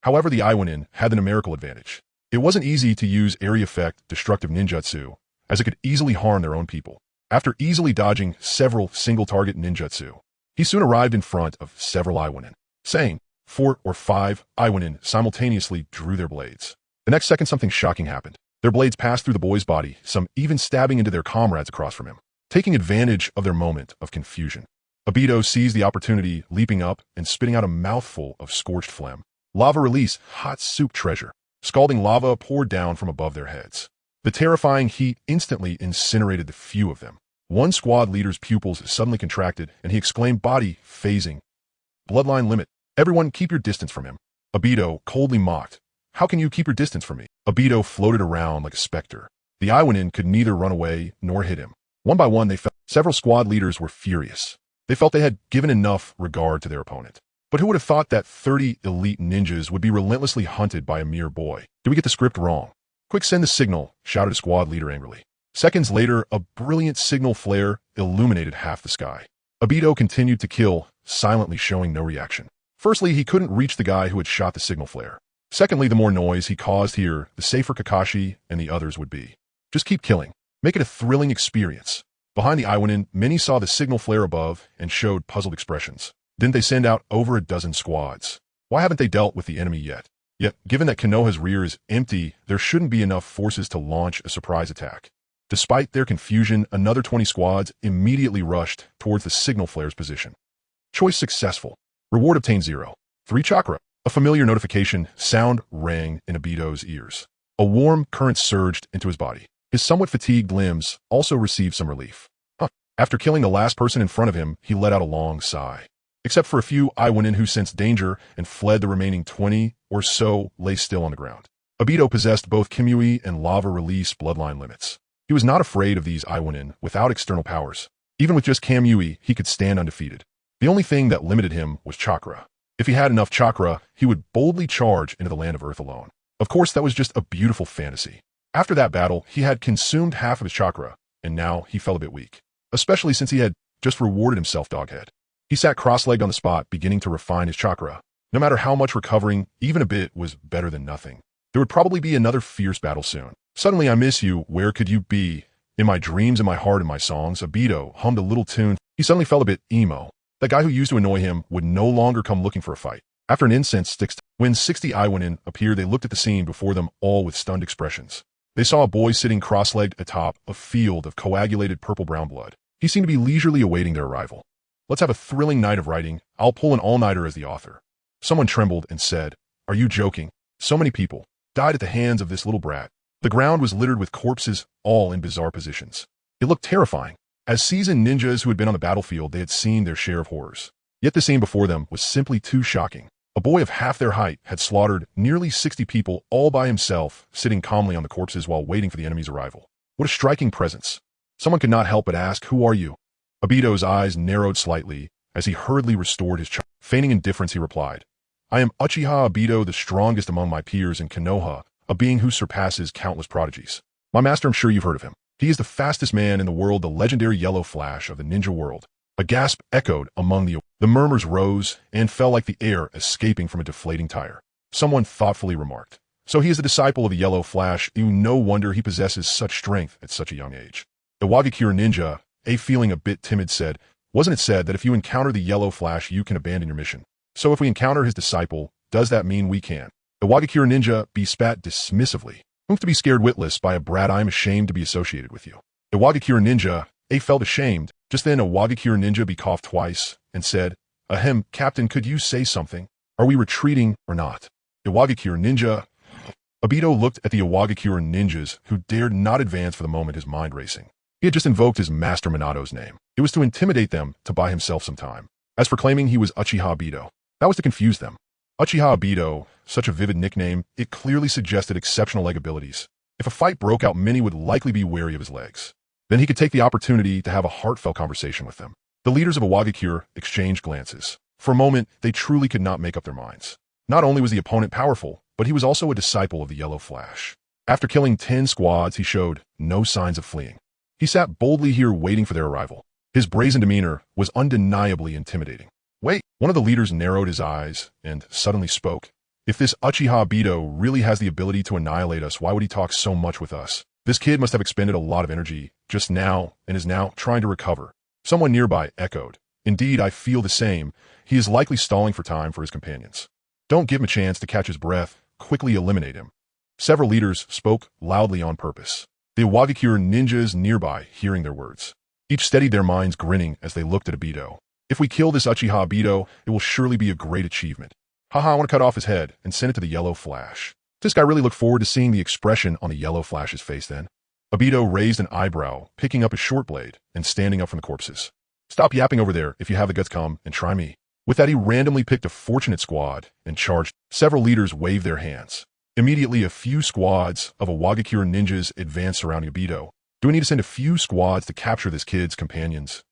However, the Iwanin had the numerical advantage. It wasn't easy to use area effect destructive ninjutsu, as it could easily harm their own people. After easily dodging several single-target ninjutsu, he soon arrived in front of several Iwanin. Saying, 4 or 5 Iwanin simultaneously drew their blades. The next second, something shocking happened. Their blades passed through the boy's body, some even stabbing into their comrades across from him. Taking advantage of their moment of confusion, Obito seized the opportunity, leaping up and spitting out a mouthful of scorched phlegm. Lava release, hot soup treasure. Scalding lava poured down from above their heads. The terrifying heat instantly incinerated the few of them. One squad leader's pupils suddenly contracted, and he exclaimed, "Body phasing. Bloodline limit. Everyone keep your distance from him." Obito coldly mocked, "How can you keep your distance from me?" Obito floated around like a specter. The Iwanin could neither run away nor hit him. One by one, they felt. Several squad leaders were furious. They felt they had given enough regard to their opponent. But who would have thought that 30 elite ninjas would be relentlessly hunted by a mere boy? Did we get the script wrong? "Quick, send the signal," shouted a squad leader angrily. Seconds later, a brilliant signal flare illuminated half the sky. Obito continued to kill, silently showing no reaction. Firstly, he couldn't reach the guy who had shot the signal flare. Secondly, the more noise he caused here, the safer Kakashi and the others would be. Just keep killing. Make it a thrilling experience. Behind the Iwanin, many saw the signal flare above and showed puzzled expressions. Didn't they send out over a dozen squads? Why haven't they dealt with the enemy yet? Yet, given that Konoha's rear is empty, there shouldn't be enough forces to launch a surprise attack. Despite their confusion, another 20 squads immediately rushed towards the signal flare's position. Choice successful. Reward obtained 0. 3 chakra. A familiar notification sound rang in Obito's ears. A warm current surged into his body. His somewhat fatigued limbs also received some relief. After killing the last person in front of him, he let out a long sigh. Except for a few Iwanin who sensed danger and fled, the remaining 20 or so lay still on the ground. Obito possessed both Kimui and lava release bloodline limits. He was not afraid of these Iwanin without external powers. Even with just Kamui, he could stand undefeated. The only thing that limited him was chakra. If he had enough chakra, he would boldly charge into the land of Earth alone. Of course, that was just a beautiful fantasy. After that battle, he had consumed half of his chakra, and now he felt a bit weak. Especially since he had just rewarded himself doghead. He sat cross-legged on the spot, beginning to refine his chakra. No matter how much recovering, even a bit was better than nothing. There would probably be another fierce battle soon. Suddenly, I miss you, where could you be? In my dreams, in my heart, in my songs, Obito hummed a little tune. He suddenly felt a bit emo. That guy who used to annoy him would no longer come looking for a fight. After an incense sticks, when 60 Iwanin appeared, they looked at the scene before them all with stunned expressions. They saw a boy sitting cross-legged atop a field of coagulated purple-brown blood. He seemed to be leisurely awaiting their arrival. Let's have a thrilling night of writing. I'll pull an all-nighter as the author. Someone trembled and said, "Are you joking? So many people died at the hands of this little brat." The ground was littered with corpses, all in bizarre positions. It looked terrifying. As seasoned ninjas who had been on the battlefield, they had seen their share of horrors. Yet the scene before them was simply too shocking. A boy of half their height had slaughtered nearly 60 people all by himself, sitting calmly on the corpses while waiting for the enemy's arrival. What a striking presence. Someone could not help but ask, "Who are you?" Obito's eyes narrowed slightly as he hurriedly restored his charm. Feigning indifference, he replied, "I am Uchiha Obito, the strongest among my peers in Konoha, a being who surpasses countless prodigies. My master, I'm sure you've heard of him. He is the fastest man in the world, the legendary Yellow Flash of the ninja world." A gasp echoed among the murmurs rose and fell like the air escaping from a deflating tire. Someone thoughtfully remarked, "So he is the disciple of the Yellow Flash. No wonder he possesses such strength at such a young age." The Wagakure ninja, feeling a bit timid, said, "Wasn't it said that if you encounter the Yellow Flash, you can abandon your mission? So if we encounter his disciple, does that mean we can?" The Wagakure ninja spat dismissively. "Whom to be scared witless by a brat? I am ashamed to be associated with you." The Wagakure ninja, felt ashamed. Just then a Wagakure ninja coughed twice and said, "Ahem, Captain, could you say something? Are we retreating or not?" The Wagakure ninja. Obito looked at the Wagakure ninjas, who dared not advance for the moment, his mind racing. He had just invoked his master Minato's name. It was to intimidate them to buy himself some time. As for claiming he was Uchiha Obito, that was to confuse them. Uchiha Obito, such a vivid nickname, it clearly suggested exceptional leg abilities. If a fight broke out, many would likely be wary of his legs. Then he could take the opportunity to have a heartfelt conversation with them. The leaders of a Wagakure exchanged glances. For a moment, they truly could not make up their minds. Not only was the opponent powerful, but he was also a disciple of the Yellow Flash. After killing 10 squads, he showed no signs of fleeing. He sat boldly here waiting for their arrival. His brazen demeanor was undeniably intimidating. "Wait," one of the leaders narrowed his eyes and suddenly spoke. "If this Uchiha Obito really has the ability to annihilate us, why would he talk so much with us? This kid must have expended a lot of energy just now and is now trying to recover." Someone nearby echoed, "Indeed, I feel the same. He is likely stalling for time for his companions. Don't give him a chance to catch his breath. Quickly eliminate him." Several leaders spoke loudly on purpose. The Wagakure ninjas nearby, hearing their words, each steadied their minds, grinning as they looked at Obito. "If we kill this Uchiha Obito, it will surely be a great achievement. Haha, I want to cut off his head and send it to the Yellow Flash." This guy really looked forward to seeing the expression on the Yellow Flash's face then. Obito raised an eyebrow, picking up his short blade and standing up from the corpses. "Stop yapping over there. If you have the guts, come and try me." With that, he randomly picked a fortunate squad and charged. Several leaders waved their hands. Immediately, a few squads of a Wagakure ninjas advanced surrounding Obito. "Do we need to send a few squads to capture this kid's companions?"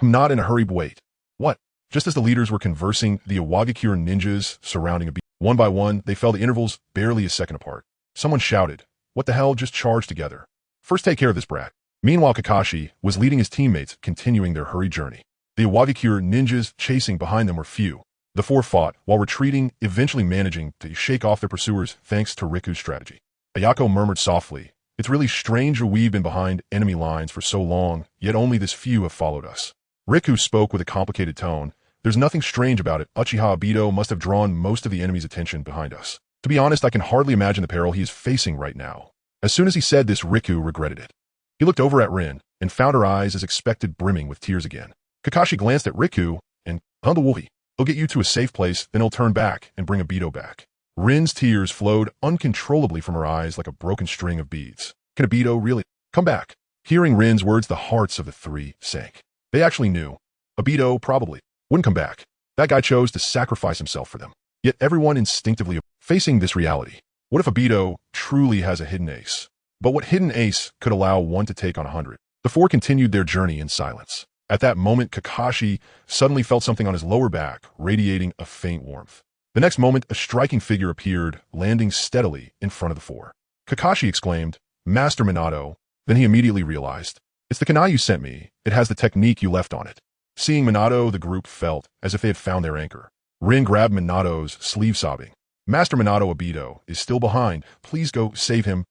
"I'm not in a hurry, but wait." "What?" Just as the leaders were conversing, the Wagakure ninjas surrounding Obito. One by one, they fell to intervals barely a second apart. Someone shouted, "What the hell? Just charge together. First take care of this brat." Meanwhile, Kakashi was leading his teammates, continuing their hurried journey. The Wagakure ninjas chasing behind them were few. The four fought, while retreating, eventually managing to shake off their pursuers thanks to Riku's strategy. Ayako murmured softly, "It's really strange that we've been behind enemy lines for so long, yet only this few have followed us." Riku spoke with a complicated tone. "There's nothing strange about it. Uchiha Obito must have drawn most of the enemy's attention behind us. To be honest, I can hardly imagine the peril he is facing right now." As soon as he said this, Riku regretted it. He looked over at Rin and found her eyes as expected brimming with tears again. Kakashi glanced at Riku and, "Handawuhi, he'll get you to a safe place, then he'll turn back and bring Obito back." Rin's tears flowed uncontrollably from her eyes like a broken string of beads. "Can Obito really come back?" Hearing Rin's words, the hearts of the three sank. They actually knew. Obito probably wouldn't come back. That guy chose to sacrifice himself for them. Yet everyone instinctively facing this reality. What if Obito truly has a hidden ace? But what hidden ace could allow one to take on 100? The four continued their journey in silence. At that moment, Kakashi suddenly felt something on his lower back, radiating a faint warmth. The next moment, a striking figure appeared, landing steadily in front of the four. Kakashi exclaimed, "Master Minato." Then he immediately realized, "It's the kunai you sent me. It has the technique you left on it." Seeing Minato, the group felt as if they had found their anchor. Rin grabbed Minato's sleeve, sobbing, "Master Minato, Obito is still behind. Please go save him."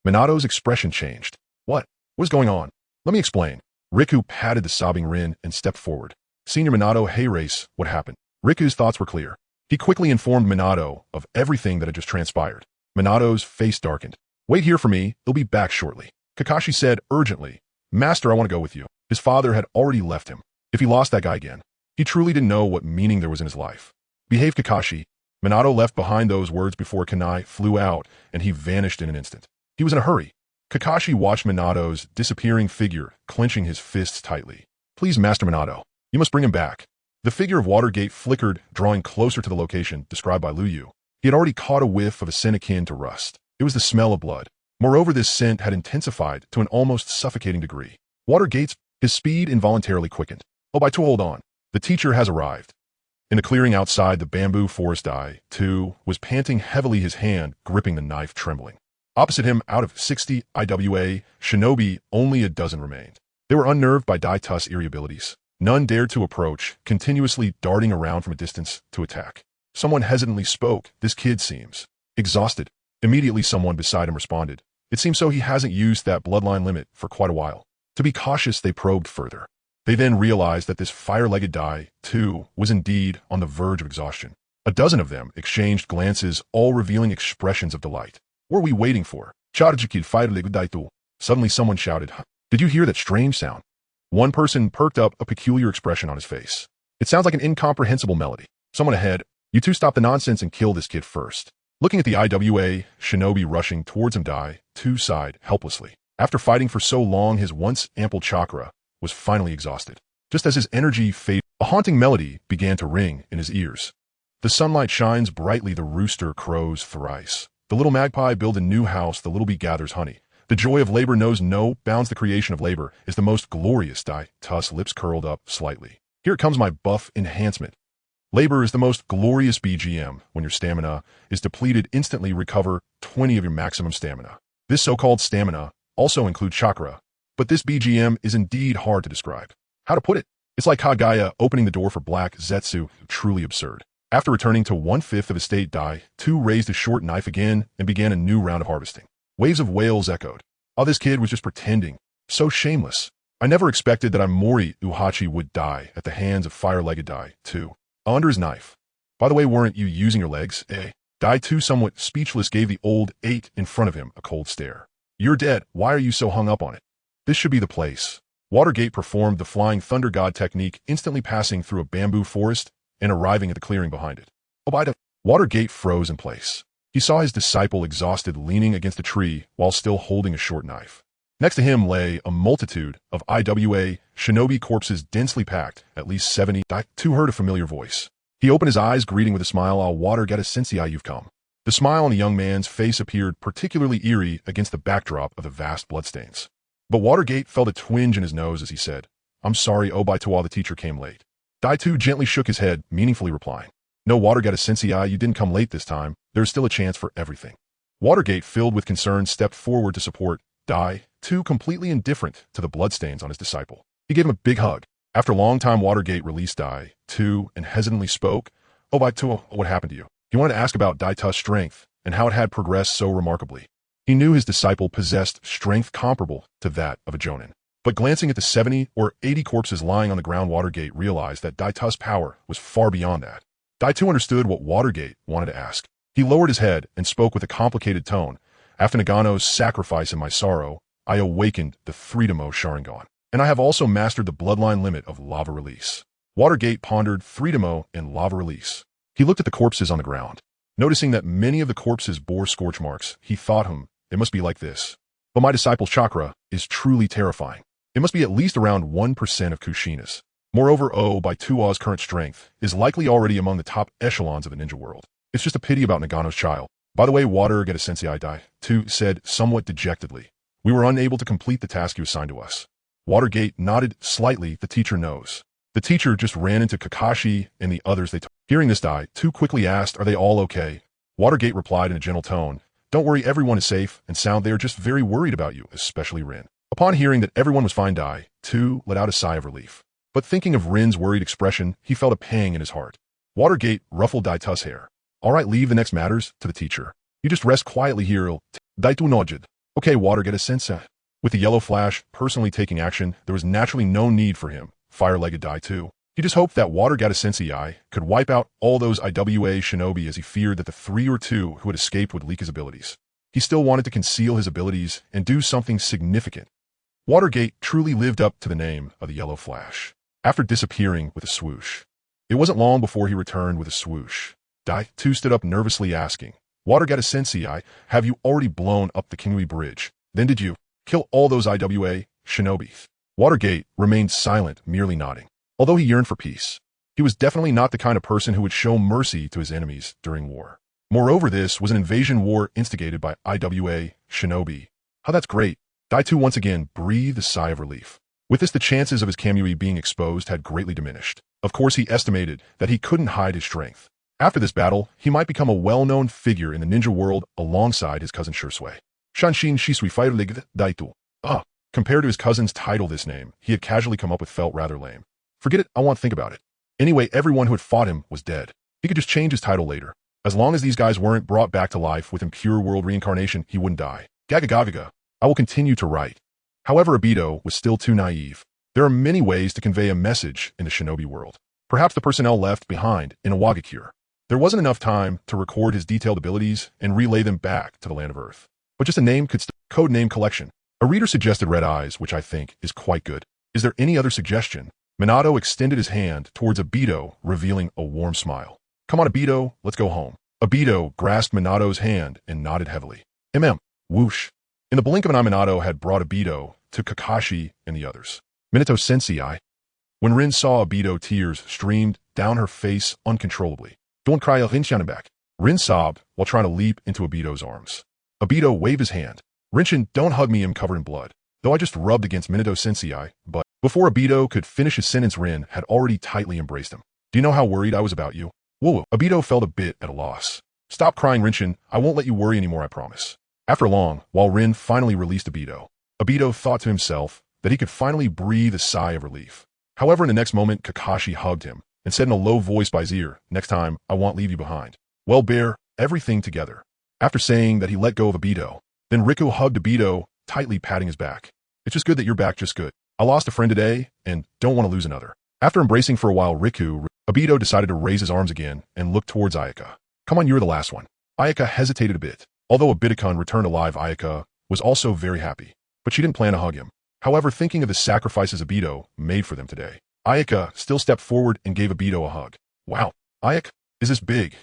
Minato's expression changed. What is going on? Let me explain." Riku patted the sobbing Rin and stepped forward. "Senior Minato, hey race, what happened?" Riku's thoughts were clear. He quickly informed Minato of everything that had just transpired. Minato's face darkened. "Wait here for me, he'll be back shortly." Kakashi said urgently, "Master, I want to go with you." His father had already left him. If he lost that guy again, he truly didn't know what meaning there was in his life. "Behave, Kakashi." Minato left behind those words before kunai flew out, and he vanished in an instant. He was in a hurry. Kakashi watched Minato's disappearing figure, clenching his fists tightly. "Please, Master Minato, you must bring him back." The figure of Watergate flickered, drawing closer to the location described by Liu Yu. He had already caught a whiff of a scent akin to rust. It was the smell of blood. Moreover, this scent had intensified to an almost suffocating degree. Watergate's his speed involuntarily quickened. "Oh, by two, hold on. The teacher has arrived." In the clearing outside the bamboo forest, too, was panting heavily, his hand gripping the knife, trembling. Opposite him, out of 60 IWA shinobi, only a dozen remained. They were unnerved by Daitu's eerie abilities. None dared to approach, continuously darting around from a distance to attack. Someone hesitantly spoke. "This kid seems exhausted." Immediately someone beside him responded. "It seems so. He hasn't used that bloodline limit for quite a while." To be cautious, they probed further. They then realized that this fire-legged Dai, too, was indeed on the verge of exhaustion. A dozen of them exchanged glances, all revealing expressions of delight. "What are we waiting for?" "Charjikid fire-legged Dai too." Suddenly someone shouted, "Did you hear that strange sound?" One person perked up, a peculiar expression on his face. "It sounds like an incomprehensible melody." Someone ahead, "You two stop the nonsense and kill this kid first." Looking at the IWA shinobi rushing towards him, Dai, two sighed helplessly. After fighting for so long, his once ample chakra was finally exhausted. Just as his energy faded, a haunting melody began to ring in his ears. "The sunlight shines brightly, the rooster crows thrice. The little magpie builds a new house, the little bee gathers honey. The joy of labor knows no bounds, the creation of labor is the most glorious." Daitu's lips curled up slightly. "Here it comes, my buff enhancement. Labor is the most glorious BGM. When your stamina is depleted, instantly recover 20 of your maximum stamina. This so-called stamina also includes chakra, but this BGM is indeed hard to describe. How to put it? It's like Kagaya opening the door for Black Zetsu, truly absurd." After returning to 1/5 of his state, Dai-2 raised his short knife again and began a new round of harvesting. Waves of wails echoed. "Oh, this kid was just pretending. So shameless. I never expected that Mori Uhachi would die at the hands of fire-legged Dai-2. Under his knife. By the way, weren't you using your legs, eh?" Dai-2, somewhat speechless, gave the old 8 in front of him a cold stare. "You're dead. Why are you so hung up on it? This should be the place." Watergate performed the Flying Thunder God technique, instantly passing through a bamboo forest and arriving at the clearing behind it. Obito. Watergate froze in place. He saw his disciple exhausted, leaning against a tree while still holding a short knife. Next to him lay a multitude of IWA shinobi corpses, densely packed, at least 70. Dai-2 heard a familiar voice. He opened his eyes, greeting with a smile. "Ah, Watergate sensei, you've come." The smile on the young man's face appeared particularly eerie against the backdrop of the vast bloodstains. But Watergate felt a twinge in his nose as he said, "I'm sorry, Obito, the teacher came late." Dai-2 gently shook his head, meaningfully replying, "No, Watergate sensei, you didn't come late this time. There's still a chance for everything." Watergate, filled with concern, stepped forward to support Dai-2, completely indifferent to the bloodstains on his disciple. He gave him a big hug. After a long time, Watergate released Dai-2 and hesitantly spoke. "Obito, what happened to you?" He wanted to ask about Daitu's strength and how it had progressed so remarkably. He knew his disciple possessed strength comparable to that of a Jonin. But glancing at the 70 or 80 corpses lying on the ground, Watergate realized that Daitu's power was far beyond that. Dai-2 understood what Watergate wanted to ask. He lowered his head and spoke with a complicated tone. "After Nagano's sacrifice and my sorrow, I awakened the 3-Demo Sharingan, and I have also mastered the bloodline limit of lava release." Watergate pondered 3-Demo and lava release. He looked at the corpses on the ground. Noticing that many of the corpses bore scorch marks, he thought, it must be like this. But my disciple's chakra is truly terrifying. It must be at least around 1% of Kushina's. Moreover, Obito's current strength is likely already among the top echelons of the ninja world. It's just a pity about Nagano's child. By the way, Watergate sensei, Dai-2 said somewhat dejectedly. "We were unable to complete the task you assigned to us." Watergate nodded slightly. "The teacher knows." The teacher just ran into Kakashi and the others. Hearing this, Dai-2 quickly asked, "Are they all okay?" Watergate replied in a gentle tone, "Don't worry, everyone is safe and sound. They are just very worried about you, especially Rin." Upon hearing that everyone was fine, Dai-2 let out a sigh of relief. But thinking of Rin's worried expression, he felt a pang in his heart. Watergate ruffled Daitu's hair. "All right, leave the next matters to the teacher. You just rest quietly here." Dai-2 nodded. "Okay, Watergate sensei." With the yellow flash personally taking action, there was naturally no need for him, fire-legged Dai-2. He just hoped that Water-Gata Sensei could wipe out all those IWA shinobi, as he feared that the 3 or 2 who had escaped would leak his abilities. He still wanted to conceal his abilities and do something significant. Watergate truly lived up to the name of the Yellow Flash. After disappearing with a swoosh, it wasn't long before he returned with a swoosh. Dai 2 stood up nervously asking, Water-Gata Sensei, have you already blown up the Kingui Bridge? Then did you kill all those IWA shinobi? Watergate remained silent, merely nodding. Although he yearned for peace, he was definitely not the kind of person who would show mercy to his enemies during war. Moreover, this was an invasion war instigated by IWA shinobi. How that's great. Dai 2 once again breathed a sigh of relief. With this, the chances of his Kamui being exposed had greatly diminished. Of course, he estimated that he couldn't hide his strength. After this battle, he might become a well-known figure in the ninja world alongside his cousin Shursui. Shanshin Shisui Feierlig Dai 2. Compared to his cousin's title, this name he had casually come up with felt rather lame. Forget it, I won't think about it. Anyway, everyone who had fought him was dead. He could just change his title later. As long as these guys weren't brought back to life with impure world reincarnation, he wouldn't die. Gagagagaga. I will continue to write. However, Obito was still too naive. There are many ways to convey a message in the shinobi world. Perhaps the personnel left behind in Awagakure. There wasn't enough time to record his detailed abilities and relay them back to the land of Earth. But just a name could code name collection. A reader suggested Red Eyes, which I think is quite good. Is there any other suggestion? Minato extended his hand towards Obito, revealing a warm smile. Come on, Obito, let's go home. Obito grasped Minato's hand and nodded heavily. Whoosh. In the blink of an eye, Minato had brought Obito to Kakashi and the others. Minato Sensei. When Rin saw Obito, tears streamed down her face uncontrollably. Don't cry, Rin back. Rin sobbed while trying to leap into Obito's arms. Obito waved his hand. Rinshin, don't hug me, I'm covered in blood. Though I just rubbed against Minato Sensei, but before Obito could finish his sentence, Rin had already tightly embraced him. Do you know how worried I was about you? Whoa. Obito felt a bit at a loss. Stop crying, Rinshin. I won't let you worry anymore, I promise. After long, while Rin finally released Obito, Obito thought to himself that he could finally breathe a sigh of relief. However, in the next moment, Kakashi hugged him and said in a low voice by his ear, next time, I won't leave you behind. Well, bear everything together. After saying that he let go of Obito, then Riku hugged Obito, tightly patting his back. It's just good that you're back, just good. I lost a friend today, and don't want to lose another. After embracing for a while Obito decided to raise his arms again and look towards Ayaka. Come on, you're the last one. Ayaka hesitated a bit. Although Obito-kun returned alive, Ayaka was also very happy, but she didn't plan to hug him. However, thinking of the sacrifices Obito made for them today, Ayaka still stepped forward and gave Obito a hug. Wow, Ayaka, is this big?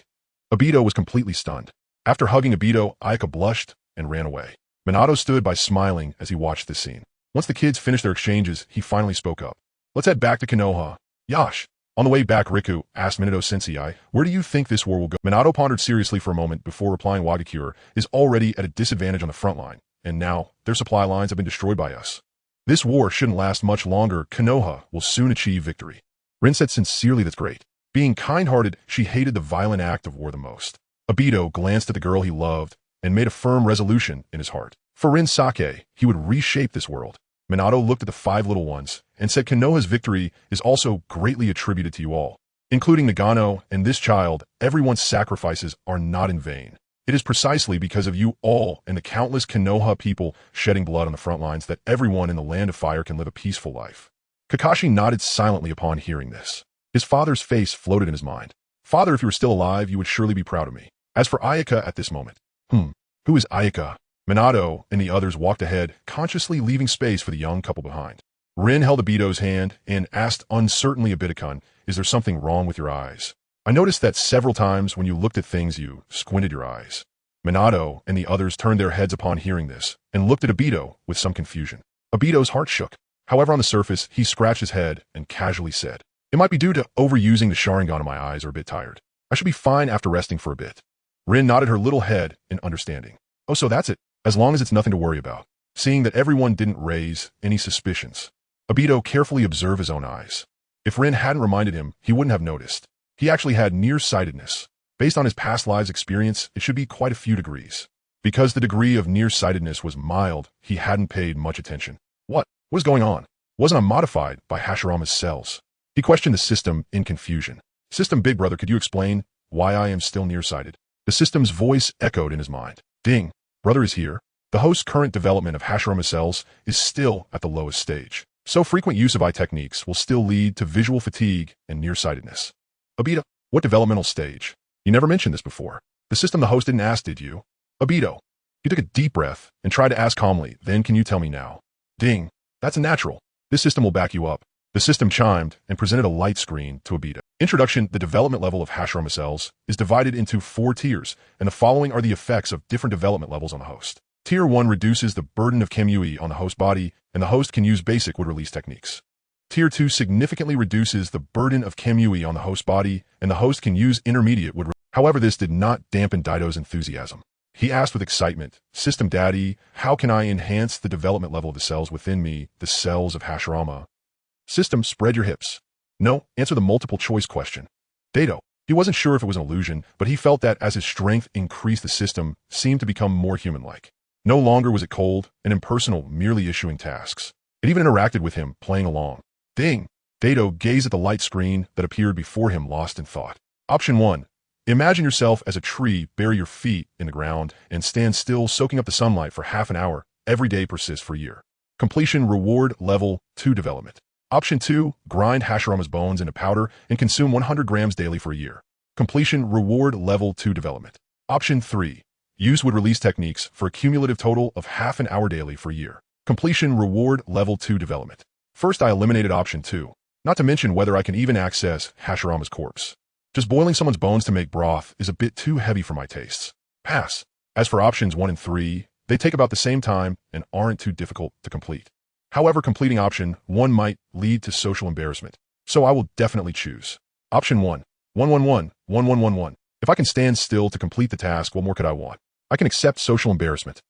Obito was completely stunned. After hugging Obito, Ayaka blushed and ran away. Minato stood by smiling as he watched this scene. Once the kids finished their exchanges, he finally spoke up. Let's head back to Konoha. Yash. On the way back, Riku asked Minato Sensei, where do you think this war will go? Minato pondered seriously for a moment before replying. Wagakure is already at a disadvantage on the front line, and now their supply lines have been destroyed by us. This war shouldn't last much longer. Konoha will soon achieve victory. Rin said sincerely, that's great. Being kind-hearted, she hated the violent act of war the most. Obito glanced at the girl he loved and made a firm resolution in his heart. For Rin Sake, he would reshape this world. Minato looked at the 5 little ones and said Konoha's victory is also greatly attributed to you all, including Nagano and this child. Everyone's sacrifices are not in vain. It is precisely because of you all and the countless Konoha people shedding blood on the front lines that everyone in the Land of Fire can live a peaceful life. Kakashi nodded silently upon hearing this. His father's face floated in his mind. Father, if you were still alive, you would surely be proud of me. As for Ayaka at this moment, who is Ayaka? Minato and the others walked ahead, consciously leaving space for the young couple behind. Rin held Obito's hand and asked uncertainly, Obito-kun, is there something wrong with your eyes? I noticed that several times when you looked at things you squinted your eyes. Minato and the others turned their heads upon hearing this and looked at Obito with some confusion. Obito's heart shook. However, on the surface, he scratched his head and casually said, it might be due to overusing the Sharingan, my eyes are a bit tired. I should be fine after resting for a bit. Rin nodded her little head in understanding. Oh, so that's it. As long as it's nothing to worry about. Seeing that everyone didn't raise any suspicions, Obito carefully observed his own eyes. If Rin hadn't reminded him, he wouldn't have noticed. He actually had nearsightedness. Based on his past lives' experience, it should be quite a few degrees. Because the degree of nearsightedness was mild, he hadn't paid much attention. What was going on? Wasn't I modified by Hashirama's cells? He questioned the system in confusion. System, big brother, could you explain why I am still nearsighted? The system's voice echoed in his mind. Ding. Brother is here. The host's current development of Hashirama cells is still at the lowest stage. So frequent use of eye techniques will still lead to visual fatigue and nearsightedness. Obito, what developmental stage? You never mentioned this before. The system the host didn't ask, did you? Obito. You took a deep breath and tried to ask calmly, then can you tell me now? Ding. That's a natural. This system will back you up. The system chimed and presented a light screen to Obito. Introduction. The development level of Hashirama cells is divided into 4 tiers, and the following are the effects of different development levels on the host. Tier 1 reduces the burden of Kemui on the host body, and the host can use basic wood release techniques. Tier 2 significantly reduces the burden of Kemui on the host body, and the host can use intermediate wood release. However, this did not dampen Daito's enthusiasm. He asked with excitement, System Daddy, how can I enhance the development level of the cells within me, the cells of Hashirama? System, spread your hips. No, answer the multiple choice question. Daito. He wasn't sure if it was an illusion, but he felt that as his strength increased, the system seemed to become more human-like. No longer was it cold and impersonal, merely issuing tasks. It even interacted with him, playing along. Ding! Daito gazed at the light screen that appeared before him, lost in thought. Option 1. Imagine yourself as a tree, bury your feet in the ground, and stand still, soaking up the sunlight for half an hour. Every day persists for a year. Completion reward level 2 development. Option 2. Grind Hashirama's bones into powder and consume 100 grams daily for a year. Completion reward level 2 development. Option 3. Use wood release techniques for a cumulative total of half an hour daily for a year. Completion reward level 2 development. First, I eliminated option 2, not to mention whether I can even access Hashirama's corpse. Just boiling someone's bones to make broth is a bit too heavy for my tastes. Pass. As for options 1 and 3, they take about the same time and aren't too difficult to complete. However, completing option 1 might lead to social embarrassment, so I will definitely choose. Option 1. 111, 1111. If I can stand still to complete the task, what more could I want? I can accept social embarrassment.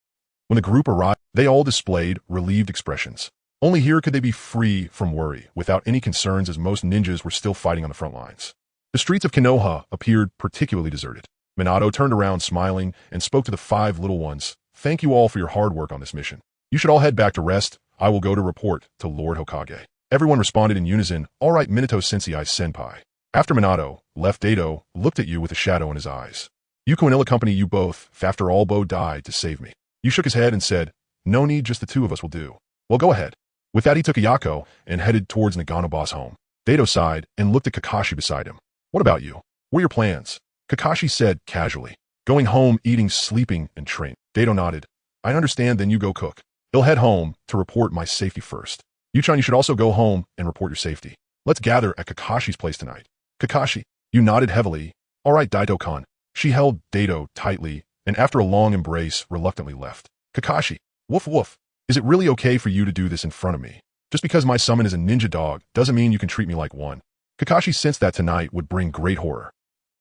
When the group arrived, they all displayed relieved expressions. Only here could they be free from worry, without any concerns, as most ninjas were still fighting on the front lines. The streets of Konoha appeared particularly deserted. Minato turned around smiling and spoke to the 5 little ones. Thank you all for your hard work on this mission. You should all head back to rest. I will go to report to Lord Hokage. Everyone responded in unison, all right, Minato-sensei senpai. After Minato left, Daito looked at you with a shadow in his eyes. Yuko and I'll accompany you both. After all, Bo died to save me. You shook his head and said, no need, just the 2 of us will do. Well, go ahead. With that, he took Ayako and headed towards Nagano-boss home. Daito sighed and looked at Kakashi beside him. What about you? What are your plans? Kakashi said casually. Going home, eating, sleeping, and training. Daito nodded. I understand, then you go cook. He'll head home to report my safety first. Yuchan, you should also go home and report your safety. Let's gather at Kakashi's place tonight. Kakashi, you nodded heavily. All right, Daito-kan. She held Daito tightly, and after a long embrace, reluctantly left. Kakashi, woof woof. Is it really okay for you to do this in front of me? Just because my summon is a ninja dog doesn't mean you can treat me like one. Kakashi sensed that tonight would bring great horror.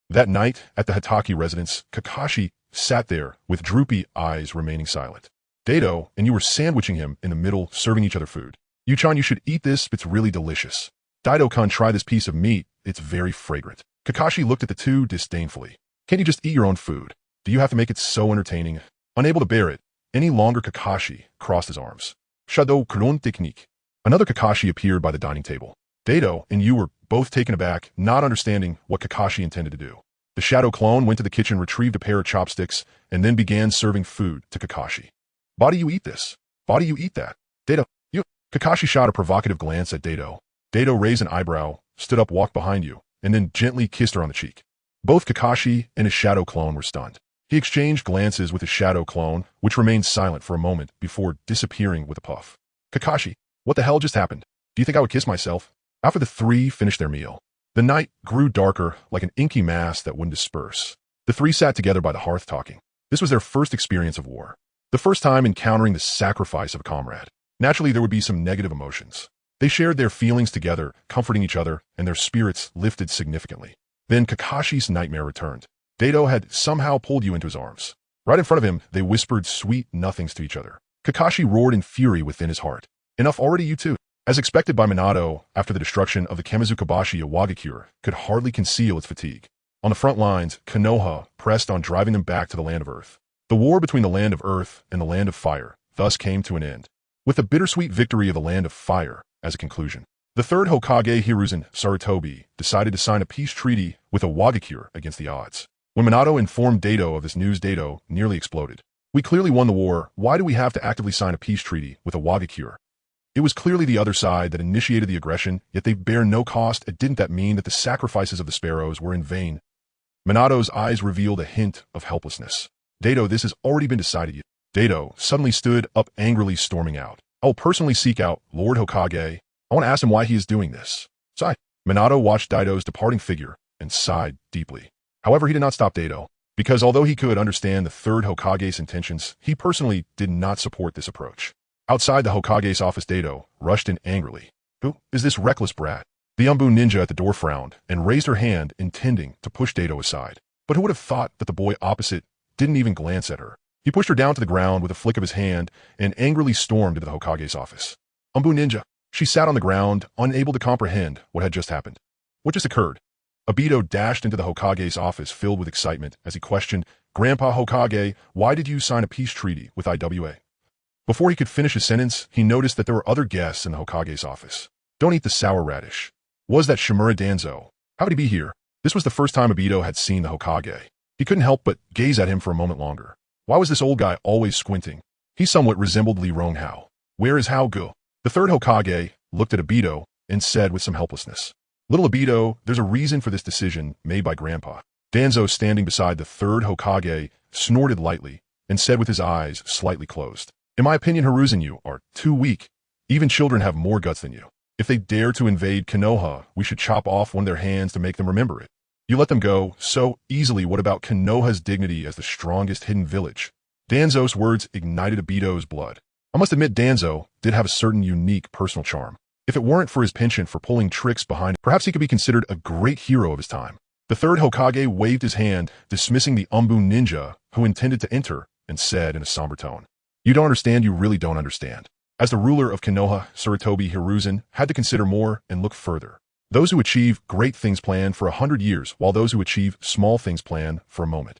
That night, at the Hatake residence, Kakashi sat there with droopy eyes, remaining silent. Daito and you were sandwiching him in the middle, serving each other food. Yuchan, you should eat this, it's really delicious. Daito-kan, try this piece of meat, it's very fragrant. Kakashi looked at the 2 disdainfully. Can't you just eat your own food? Do you have to make it so entertaining? Unable to bear it any longer, Kakashi crossed his arms. Shadow Clone Technique. Another Kakashi appeared by the dining table. Daito and you were both taken aback, not understanding what Kakashi intended to do. The shadow clone went to the kitchen, retrieved a pair of chopsticks, and then began serving food to Kakashi. Why do you eat this? Why do you eat that? Daito, you. Kakashi shot a provocative glance at Daito. Daito raised an eyebrow, stood up, walked behind you, and then gently kissed her on the cheek. Both Kakashi and his shadow clone were stunned. He exchanged glances with his shadow clone, which remained silent for a moment before disappearing with a puff. Kakashi, what the hell just happened? Do you think I would kiss myself? After the 3 finished their meal, the night grew darker, like an inky mass that wouldn't disperse. The 3 sat together by the hearth talking. This was their first experience of war. The first time encountering the sacrifice of a comrade. Naturally, there would be some negative emotions. They shared their feelings together, comforting each other, and their spirits lifted significantly. Then Kakashi's nightmare returned. Daito had somehow pulled you into his arms. Right in front of him, they whispered sweet nothings to each other. Kakashi roared in fury within his heart. Enough already, you two. As expected by Minato, after the destruction of the Kamizukabashi, a Wagakure could hardly conceal its fatigue. On the front lines, Konoha pressed on, driving them back to the land of Earth. The war between the land of Earth and the land of Fire thus came to an end, with the bittersweet victory of the land of Fire as a conclusion. The 3rd Hokage, Hiruzen Sarutobi, decided to sign a peace treaty with a Wagakure against the odds. When Minato informed Daito of this news, Daito nearly exploded. We clearly won the war. Why do we have to actively sign a peace treaty with a Wagakure? It was clearly the other side that initiated the aggression, yet they bear no cost. It didn't that mean that the sacrifices of the sparrows were in vain? Minato's eyes revealed a hint of helplessness. Dato, this has already been decided. Dato suddenly stood up angrily, storming out. I will personally seek out Lord Hokage. I want to ask him why he is doing this. Sigh. Minato watched Dato's departing figure and sighed deeply. However, he did not stop Dato, because although he could understand the third Hokage's intentions, he personally did not support this approach. Outside the Hokage's office, Dato rushed in angrily. Who is this reckless brat? The Umbu ninja at the door frowned and raised her hand, intending to push Dato aside. But who would have thought that the boy opposite didn't even glance at her? He pushed her down to the ground with a flick of his hand and angrily stormed into the Hokage's office. Umbu ninja. She sat on the ground, unable to comprehend what had just happened. What just occurred? Obito dashed into the Hokage's office filled with excitement as he questioned, Grandpa Hokage, why did you sign a peace treaty with IWA? Before he could finish his sentence, he noticed that there were other guests in the Hokage's office. Don't eat the sour radish. Was that Shimura Danzo? How would he be here? This was the first time Obito had seen the Hokage. He couldn't help but gaze at him for a moment longer. Why was this old guy always squinting? He somewhat resembled Li Ronghao. Where is Hao Gu? The third Hokage looked at Obito and said with some helplessness, Little Obito, there's a reason for this decision made by Grandpa. Danzo, standing beside the third Hokage, snorted lightly and said with his eyes slightly closed, In my opinion, Hiruzen, you are too weak. Even children have more guts than you. If they dare to invade Konoha, we should chop off one of their hands to make them remember it. You let them go so easily. What about Konoha's dignity as the strongest hidden village? Danzo's words ignited Obito's blood. I must admit Danzo did have a certain unique personal charm. If it weren't for his penchant for pulling tricks behind, perhaps he could be considered a great hero of his time. The third Hokage waved his hand, dismissing the Umbu ninja who intended to enter, and said in a somber tone, You don't understand, you really don't understand. As the ruler of Konoha, Sarutobi Hiruzen had to consider more and look further. Those who achieve great things plan for 100 years, while those who achieve small things plan for a moment.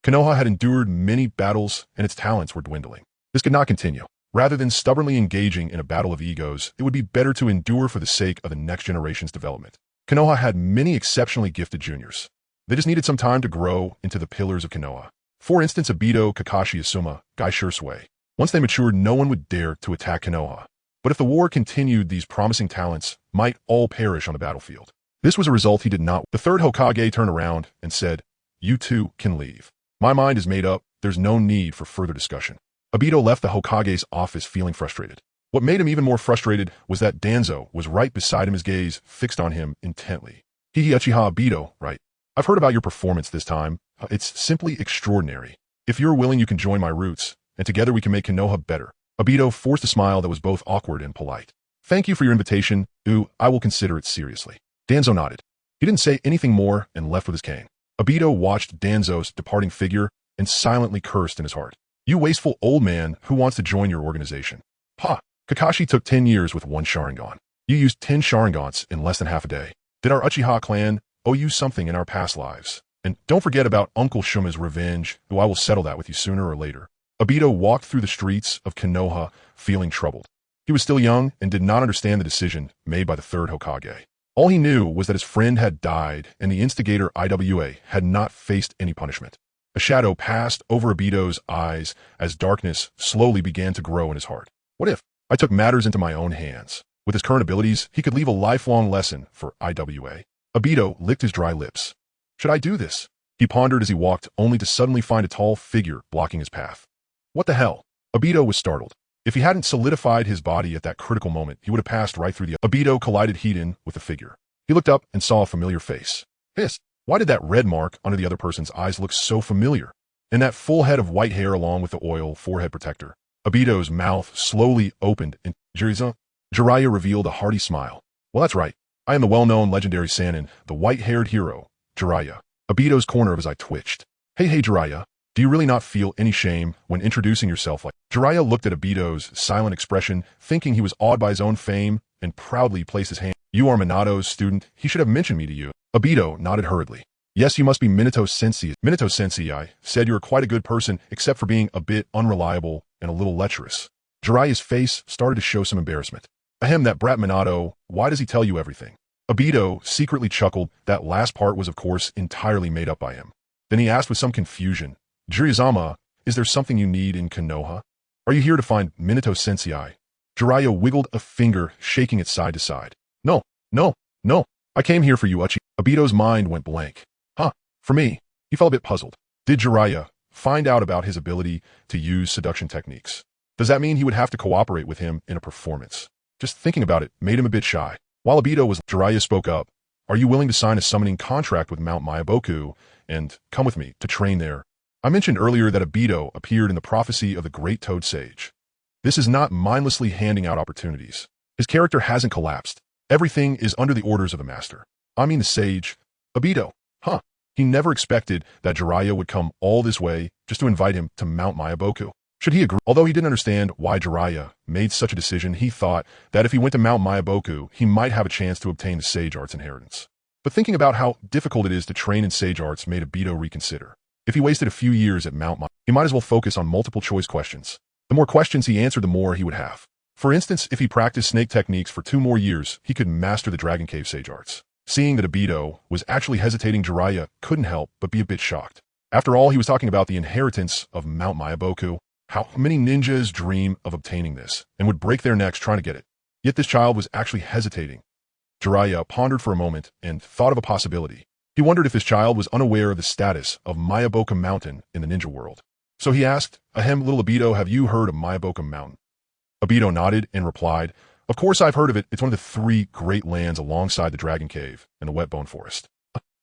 Konoha had endured many battles, and its talents were dwindling. This could not continue. Rather than stubbornly engaging in a battle of egos, it would be better to endure for the sake of the next generation's development. Konoha had many exceptionally gifted juniors. They just needed some time to grow into the pillars of Konoha. For instance, Obito, Kakashi, Asuma, Gai Shursui. Once they matured, no one would dare to attack Konoha. But if the war continued, these promising talents might all perish on the battlefield. This was a result he did not. The third Hokage turned around and said, You two can leave. My mind is made up. There's no need for further discussion. Obito left the Hokage's office feeling frustrated. What made him even more frustrated was that Danzo was right beside him, his gaze fixed on him intently. Uchiha Obito, right? I've heard about your performance this time. It's simply extraordinary. If you're willing, you can join my roots, and together we can make Konoha better. Obito forced a smile that was both awkward and polite. Thank you for your invitation. I will consider it seriously. Danzo nodded. He didn't say anything more and left with his cane. Obito watched Danzo's departing figure and silently cursed in his heart. You wasteful old man who wants to join your organization. Pa, Kakashi took 10 years with one Sharingan. You used 10 Sharingans in less than half a day. Did our Uchiha clan owe you something in our past lives? And don't forget about Uncle Shuma's revenge, though I will settle that with you sooner or later. Obito walked through the streets of Konoha feeling troubled. He was still young and did not understand the decision made by the third Hokage. All he knew was that his friend had died and the instigator IWA had not faced any punishment. A shadow passed over Obito's eyes as darkness slowly began to grow in his heart. What if I took matters into my own hands? With his current abilities, he could leave a lifelong lesson for IWA. Obito licked his dry lips. Should I do this? He pondered as he walked, only to suddenly find a tall figure blocking his path. What the hell? Obito was startled. If he hadn't solidified his body at that critical moment, he would have passed right through the... Obito collided head-on with the figure. He looked up and saw a familiar face. Hissed. Why did that red mark under the other person's eyes look so familiar? And that full head of white hair along with the oil forehead protector. Obito's mouth slowly opened and Jiraiya revealed a hearty smile. Well, that's right. I am the well-known legendary Sannin, the white-haired hero, Jiraiya. Obito's corner of his eye twitched. Hey, Jiraiya. Do you really not feel any shame when introducing yourself like... Jiraiya looked at Obito's silent expression, thinking he was awed by his own fame, and proudly placed his hand. You are Minato's student. He should have mentioned me to you. Obito nodded hurriedly. Yes, you must be Minato Sensei. Minato Sensei, I said you were quite a good person, except for being a bit unreliable and a little lecherous. Jiraiya's face started to show some embarrassment. Ahem, that brat Minato, why does he tell you everything? Obito secretly chuckled. That last part was, of course, entirely made up by him. Then he asked with some confusion, Jiraiya-sama, is there something you need in Konoha? Are you here to find Minato Sensei? Jiraiya wiggled a finger, shaking it side to side. No, no, no. I came here for you, Uchiha. Obito's mind went blank. Huh, for me. He felt a bit puzzled. Did Jiraiya find out about his ability to use seduction techniques? Does that mean he would have to cooperate with him in a performance? Just thinking about it made him a bit shy. While Obito was, Jiraiya spoke up. Are you willing to sign a summoning contract with Mount Myaboku and come with me to train there? I mentioned earlier that Obito appeared in the prophecy of the Great Toad Sage. This is not mindlessly handing out opportunities. His character hasn't collapsed. Everything is under the orders of the master. I mean the sage. Obito. Huh. He never expected that Jiraiya would come all this way just to invite him to Mount Myaboku. Should he agree? Although he didn't understand why Jiraiya made such a decision, he thought that if he went to Mount Myaboku, he might have a chance to obtain the Sage Arts inheritance. But thinking about how difficult it is to train in Sage Arts made Obito reconsider. If he wasted a few years at Mount Myaboku, he might as well focus on multiple choice questions. The more questions he answered, the more he would have. For instance, if he practiced snake techniques for 2 more years, he could master the Dragon Cave Sage Arts. Seeing that Obito was actually hesitating, Jiraiya couldn't help but be a bit shocked. After all, he was talking about the inheritance of Mount Myaboku. How many ninjas dream of obtaining this and would break their necks trying to get it? Yet this child was actually hesitating. Jiraiya pondered for a moment and thought of a possibility. He wondered if this child was unaware of the status of Myaboku Mountain in the ninja world. So he asked, "Ahem, little Obito, have you heard of Myaboku Mountain?" Obito nodded and replied, "Of course I've heard of it. It's one of the 3 great lands alongside the Dragon Cave and the Wetbone Forest."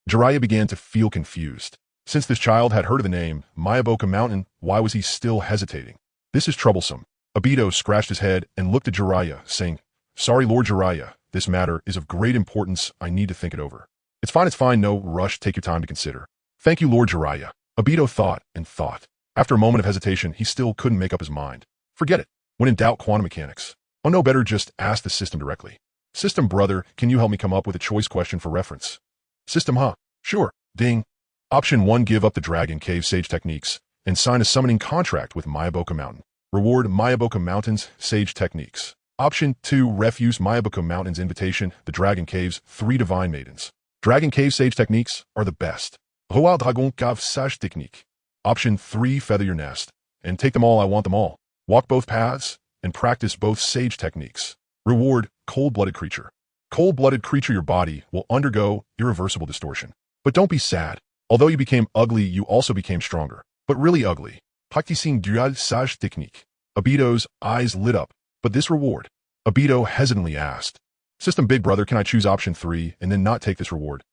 Jiraiya began to feel confused. Since this child had heard of the name Myaboku Mountain, why was he still hesitating? This is troublesome. Obito scratched his head and looked at Jiraiya, saying, "Sorry, Lord Jiraiya, this matter is of great importance. I need to think it over." It's fine, no rush, take your time to consider." "Thank you, Lord Jiraiya." Obito thought and thought. After a moment of hesitation, he still couldn't make up his mind. Forget it. When in doubt, quantum mechanics. Oh no, better just ask the system directly. "System brother, can you help me come up with a choice question for reference?" "System, huh? Sure. Ding. Option 1, give up the Dragon Cave Sage Techniques and sign a summoning contract with Myaboku Mountain. Reward Myaboku Mountain's Sage Techniques. Option 2, refuse Myaboku Mountain's invitation, the Dragon Cave's 3 Divine Maidens. Dragon Cave Sage Techniques are the best. Roi Dragon Cave Sage Technique. Option 3, feather your nest. And take them all, I want them all. Walk both paths and practice both Sage Techniques. Reward Cold-Blooded Creature. Cold-Blooded Creature, your body will undergo irreversible distortion. But don't be sad. Although you became ugly, you also became stronger. But really ugly. Practicing dual sage technique. Obito's eyes lit up. But this reward? Obito hesitantly asked. "System big brother, can I choose option 3 and then not take this reward?"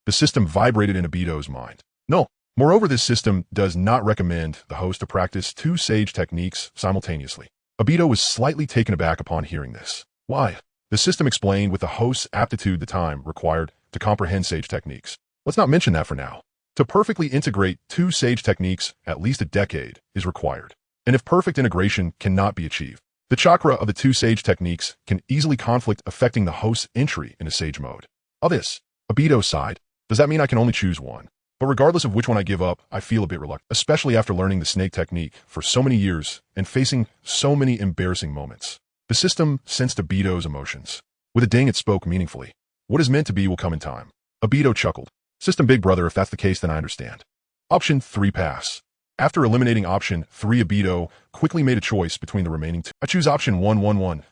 The system vibrated in Obito's mind. No. Moreover, this system does not recommend the host to practice 2 sage techniques simultaneously. Obito was slightly taken aback upon hearing this. Why? The system explained with the host's aptitude the time required to comprehend sage techniques. Let's not mention that for now. To perfectly integrate 2 sage techniques, at least a decade is required. And if perfect integration cannot be achieved, the chakra of the 2 sage techniques can easily conflict, affecting the host's entry into sage mode. All this, Obito sighed. Does that mean I can only choose one? But regardless of which one I give up, I feel a bit reluctant, especially after learning the snake technique for so many years and facing so many embarrassing moments. The system sensed Obito's emotions. With a ding, it spoke meaningfully. What is meant to be will come in time. Obito chuckled. "System big brother, if that's the case, then I understand." Option 3, pass. After eliminating option 3, Obito quickly made a choice between the remaining 2. "I choose option 1.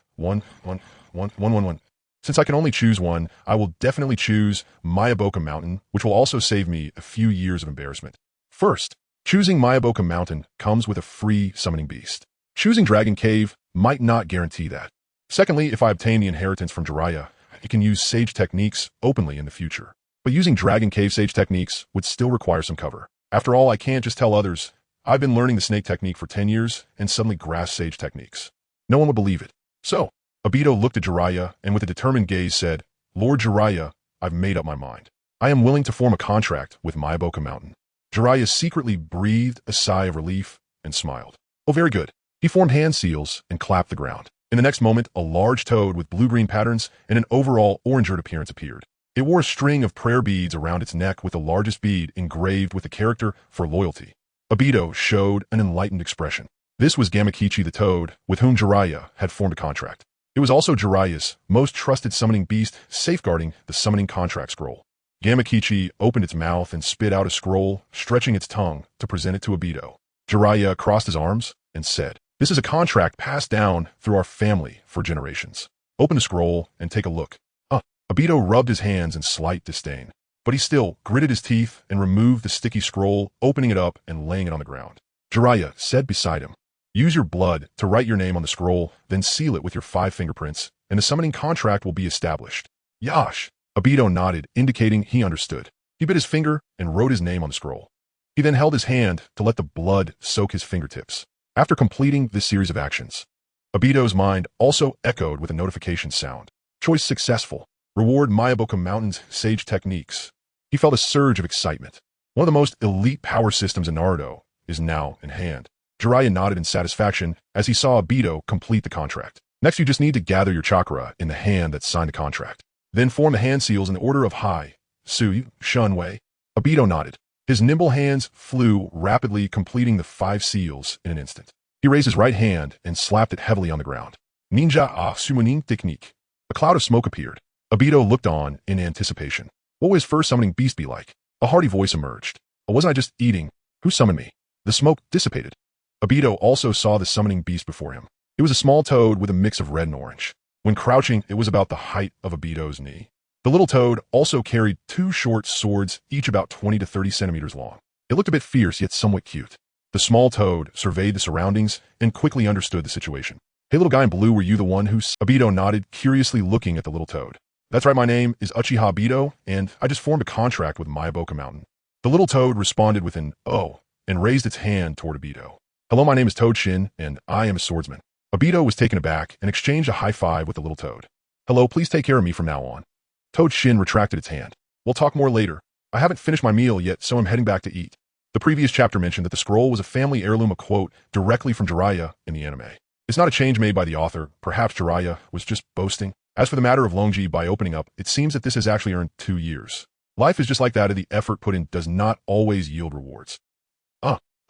Since I can only choose one, I will definitely choose Myaboku Mountain, which will also save me a few years of embarrassment. First, choosing Myaboku Mountain comes with a free summoning beast. Choosing Dragon Cave might not guarantee that. Secondly, if I obtain the inheritance from Jiraiya, I can use sage techniques openly in the future. But using Dragon Cave Sage Techniques would still require some cover. After all, I can't just tell others, I've been learning the snake technique for 10 years and suddenly grasp Sage Techniques. No one would believe it. So, Obito looked at Jiraiya and with a determined gaze said, "Lord Jiraiya, I've made up my mind. I am willing to form a contract with Myaboku Mountain." Jiraiya secretly breathed a sigh of relief and smiled. Oh, very good. He formed hand seals and clapped the ground. In the next moment, a large toad with blue-green patterns and an overall orange-red appearance appeared. It wore a string of prayer beads around its neck with the largest bead engraved with the character for loyalty. Obito showed an enlightened expression. This was Gamakichi the toad, with whom Jiraiya had formed a contract. It was also Jiraiya's most trusted summoning beast, safeguarding the summoning contract scroll. Gamakichi opened its mouth and spit out a scroll, stretching its tongue to present it to Obito. Jiraiya crossed his arms and said, This is a contract passed down through our family for generations. Open the scroll and take a look. Obito rubbed his hands in slight disdain, but he still gritted his teeth and removed the sticky scroll, opening it up and laying it on the ground. Jiraiya said beside him, "Use your blood to write your name on the scroll, then seal it with your 5 fingerprints, and a summoning contract will be established." Yash! Obito nodded, indicating he understood. He bit his finger and wrote his name on the scroll. He then held his hand to let the blood soak his fingertips. After completing this series of actions, Obito's mind also echoed with a notification sound. Choice successful. Reward Mayaboku Mountain's sage techniques. He felt a surge of excitement. One of the most elite power systems in Naruto is now in hand. Jiraiya nodded in satisfaction as he saw Obito complete the contract. Next, you just need to gather your chakra in the hand that signed the contract. Then form the hand seals in the order of Hai, Sui, Shun, Wei. Obito nodded. His nimble hands flew rapidly, completing the 5 seals in an instant. He raised his right hand and slapped it heavily on the ground. Ninja a summoning technique. A cloud of smoke appeared. Obito looked on in anticipation. What would his first summoning beast be like? A hearty voice emerged. "Oh, wasn't I just eating? Who summoned me?" The smoke dissipated. Obito also saw the summoning beast before him. It was a small toad with a mix of red and orange. When crouching, it was about the height of Obito's knee. The little toad also carried 2 short swords, each about 20 to 30 centimeters long. It looked a bit fierce, yet somewhat cute. The small toad surveyed the surroundings and quickly understood the situation. "Hey, little guy in blue, were you the one who—" Obito nodded, curiously looking at the little toad. "That's right, my name is Uchiha Obito, and I just formed a contract with Mayaboku Mountain." The little toad responded with an "oh" and raised its hand toward Obito. "Hello, my name is Toad Shin, and I am a swordsman." Obito was taken aback and exchanged a high five with the little toad. "Hello, please take care of me from now on." Toad Shin retracted its hand. "We'll talk more later. I haven't finished my meal yet, so I'm heading back to eat." The previous chapter mentioned that the scroll was a family heirloom, a quote directly from Jiraiya in the anime. It's not a change made by the author. Perhaps Jiraiya was just boasting. As for the matter of Longji by opening up, it seems that this has actually earned 2 years. Life is just like that, and the effort put in does not always yield rewards.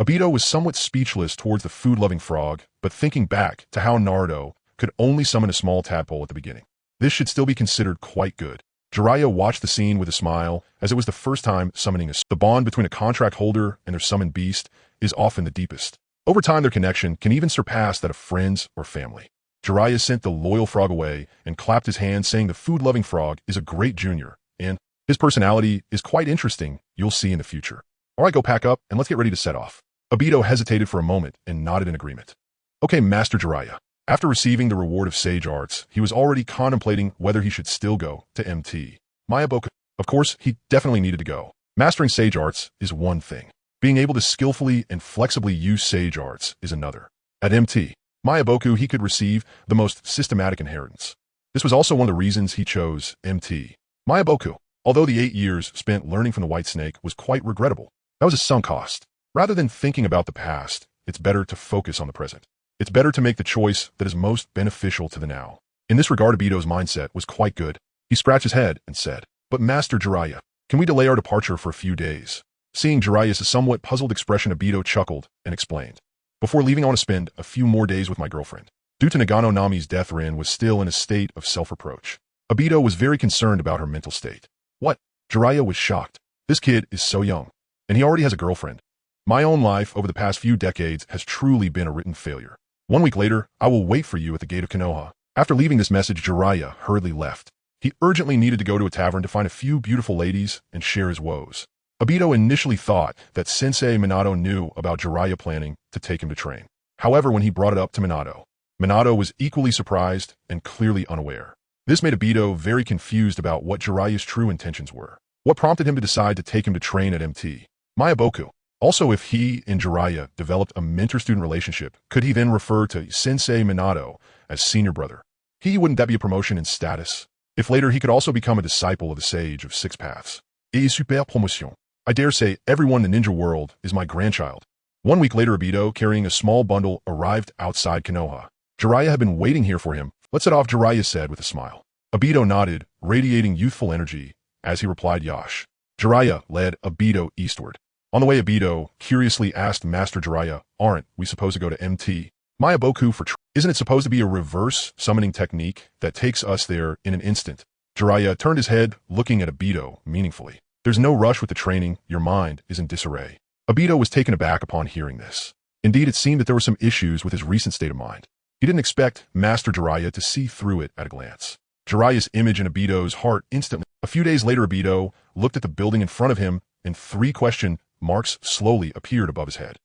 Obito was somewhat speechless towards the food-loving frog, but thinking back to how Naruto could only summon a small tadpole at the beginning. This should still be considered quite good. Jiraiya watched the scene with a smile, as it was the first time summoning the bond between a contract holder and their summoned beast is often the deepest. Over time, their connection can even surpass that of friends or family. Jiraiya sent the loyal frog away and clapped his hands, saying the food-loving frog is a great junior, and his personality is quite interesting, you'll see in the future. All right, go pack up, and let's get ready to set off. Obito hesitated for a moment and nodded in agreement. Okay, Master Jiraiya. After receiving the reward of sage arts, he was already contemplating whether he should still go to MT. Mayaboku. Of course, he definitely needed to go. Mastering sage arts is one thing. Being able to skillfully and flexibly use sage arts is another. At MT, Mayaboku, he could receive the most systematic inheritance. This was also one of the reasons he chose MT. Mayaboku, although the 8 years spent learning from the White Snake was quite regrettable, that was a sunk cost. Rather than thinking about the past, it's better to focus on the present. It's better to make the choice that is most beneficial to the now. In this regard, Obito's mindset was quite good. He scratched his head and said, "But Master Jiraiya, can we delay our departure for a few days?" Seeing Jiraiya's somewhat puzzled expression, Obito chuckled and explained, "Before leaving, I want to spend a few more days with my girlfriend." Due to Nagano Nami's death, Rin was still in a state of self-reproach. Obito was very concerned about her mental state. What? Jiraiya was shocked. This kid is so young, and he already has a girlfriend. My own life over the past few decades has truly been a written failure. 1 week later, I will wait for you at the gate of Konoha. After leaving this message, Jiraiya hurriedly left. He urgently needed to go to a tavern to find a few beautiful ladies and share his woes. Obito initially thought that Sensei Minato knew about Jiraiya planning to take him to train. However, when he brought it up to Minato, Minato was equally surprised and clearly unaware. This made Obito very confused about what Jiraiya's true intentions were. What prompted him to decide to take him to train at MT? Mayaboku. Also, if he and Jiraiya developed a mentor-student relationship, could he then refer to Sensei Minato as senior brother? Wouldn't that be a promotion in status? If later he could also become a disciple of the Sage of Six Paths. Et super promotion. I dare say everyone in the ninja world is my grandchild. 1 week later, Obito, carrying a small bundle, arrived outside Konoha. Jiraiya had been waiting here for him. "Let's set off," Jiraiya said with a smile. Obito nodded, radiating youthful energy, as he replied Yash. Jiraiya led Obito eastward. On the way, Obito curiously asked Master Jiraiya, "Aren't we supposed to go to MT? Mayaboku for Isn't it supposed to be a reverse summoning technique that takes us there in an instant?" Jiraiya turned his head, looking at Obito meaningfully. "There's no rush with the training. Your mind is in disarray." Obito was taken aback upon hearing this. Indeed, it seemed that there were some issues with his recent state of mind. He didn't expect Master Jiraiya to see through it at a glance. Jiraiya's image in Obito's heart instantly. A few days later, Obito looked at the building in front of him, and 3 question marks slowly appeared above his head.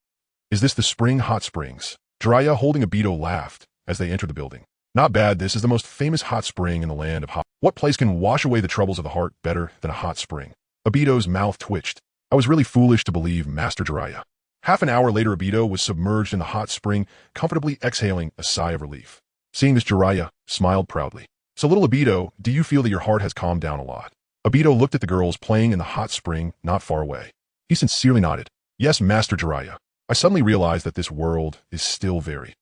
Is this the Spring Hot Springs? Jiraiya, holding Obito, laughed as they entered the building. Not bad, this is the most famous hot spring in the land of hot. What place can wash away the troubles of the heart better than a hot spring? Obito's mouth twitched. I was really foolish to believe Master Jiraiya. Half an hour later, Obito was submerged in the hot spring, comfortably exhaling a sigh of relief. Seeing this, Jiraiya smiled proudly. So little Obito, do you feel that your heart has calmed down a lot? Obito looked at the girls playing in the hot spring not far away. He sincerely nodded. Yes, Master Jiraiya. I suddenly realized that this world is still very...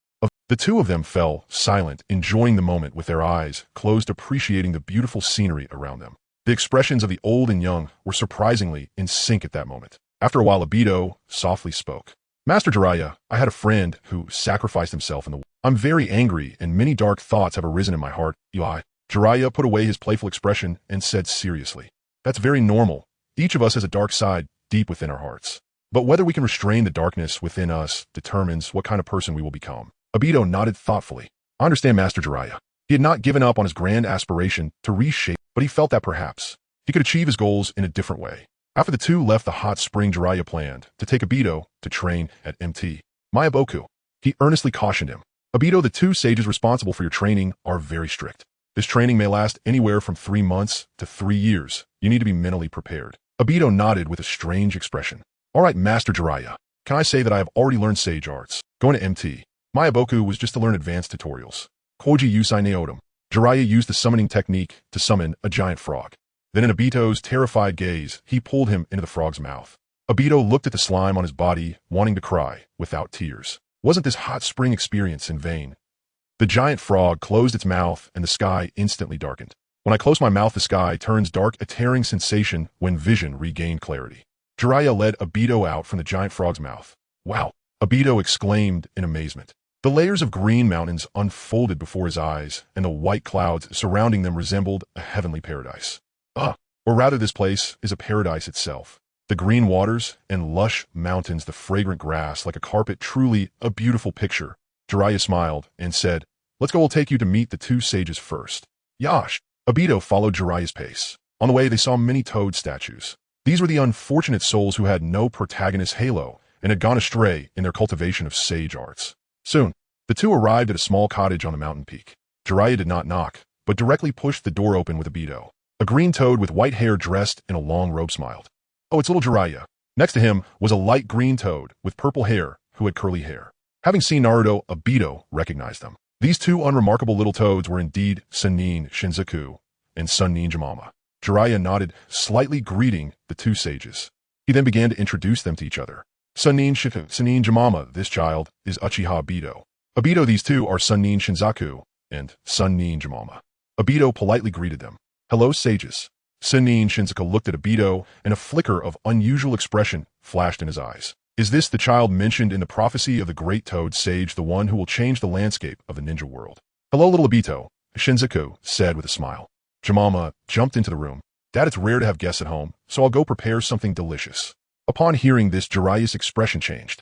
The two of them fell silent, enjoying the moment with their eyes closed, appreciating the beautiful scenery around them. The expressions of the old and young were surprisingly in sync at that moment. After a while, Obito softly spoke. Master Jiraiya, I had a friend who sacrificed himself in the war. I'm very angry, and many dark thoughts have arisen in my heart. Jiraiya put away his playful expression and said seriously. That's very normal. Each of us has a dark side deep within our hearts. But whether we can restrain the darkness within us determines what kind of person we will become. Obito nodded thoughtfully. I understand Master Jiraiya. He had not given up on his grand aspiration to reshape, but he felt that perhaps he could achieve his goals in a different way. After the two left the hot spring, Jiraiya planned to take Obito to train at Mt. Mayaboku. He earnestly cautioned him. Obito, the 2 sages responsible for your training are very strict. This training may last anywhere from 3 months to 3 years. You need to be mentally prepared. Obito nodded with a strange expression. All right, Master Jiraiya. Can I say that I have already learned sage arts? Going to Mt. Mayaboku was just to learn advanced tutorials. Koji Yusai Neodam. Jiraiya used the summoning technique to summon a giant frog. Then in Obito's terrified gaze, he pulled him into the frog's mouth. Obito looked at the slime on his body, wanting to cry, without tears. Wasn't this hot spring experience in vain? The giant frog closed its mouth, and the sky instantly darkened. When I close my mouth, the sky turns dark, a tearing sensation when vision regained clarity. Jiraiya led Obito out from the giant frog's mouth. Wow! Obito exclaimed in amazement. The layers of green mountains unfolded before his eyes, and the white clouds surrounding them resembled a heavenly paradise. Or rather, this place is a paradise itself. The green waters and lush mountains, the fragrant grass like a carpet, truly a beautiful picture. Jiraiya smiled and said, Let's go, we'll take you to meet the 2 sages first. Yash! Obito followed Jiraiya's pace. On the way, they saw many toad statues. These were the unfortunate souls who had no protagonist halo and had gone astray in their cultivation of sage arts. Soon, the 2 arrived at a small cottage on the mountain peak. Jiraiya did not knock, but directly pushed the door open with Obito. A green toad with white hair dressed in a long robe smiled. Oh, it's little Jiraiya. Next to him was a light green toad with purple hair who had curly hair. Having seen Naruto, Obito recognized them. These 2 unremarkable little toads were indeed Sannin Shinzaku and Sannin Jamama. Jiraiya nodded, slightly greeting the 2 sages. He then began to introduce them to each other. Sannin Jamama, this child, is Uchiha Obito. Obito, these 2 are Sannin Shinzaku and Sannin Jamama. Obito politely greeted them. Hello, sages. Sannin Shinzaku looked at Obito, and a flicker of unusual expression flashed in his eyes. Is this the child mentioned in the prophecy of the great toad sage, the one who will change the landscape of the ninja world? Hello, little Obito, Shinzaku said with a smile. Jamama jumped into the room. Dad, it's rare to have guests at home, so I'll go prepare something delicious. Upon hearing this, Jiraiya's expression changed.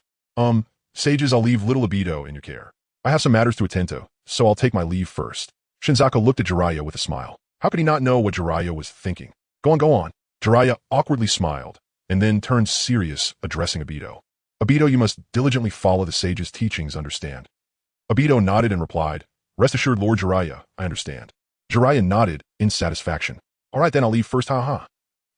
Sages, I'll leave little Obito in your care. I have some matters to attend to, so I'll take my leave first. Shinzaku looked at Jiraiya with a smile. How could he not know what Jiraiya was thinking? Go on. Jiraiya awkwardly smiled, and then turned serious, addressing Obito. Obito, you must diligently follow the sage's teachings, understand? Obito nodded and replied, Rest assured, Lord Jiraiya, I understand. Jiraiya nodded in satisfaction. All right, then I'll leave first,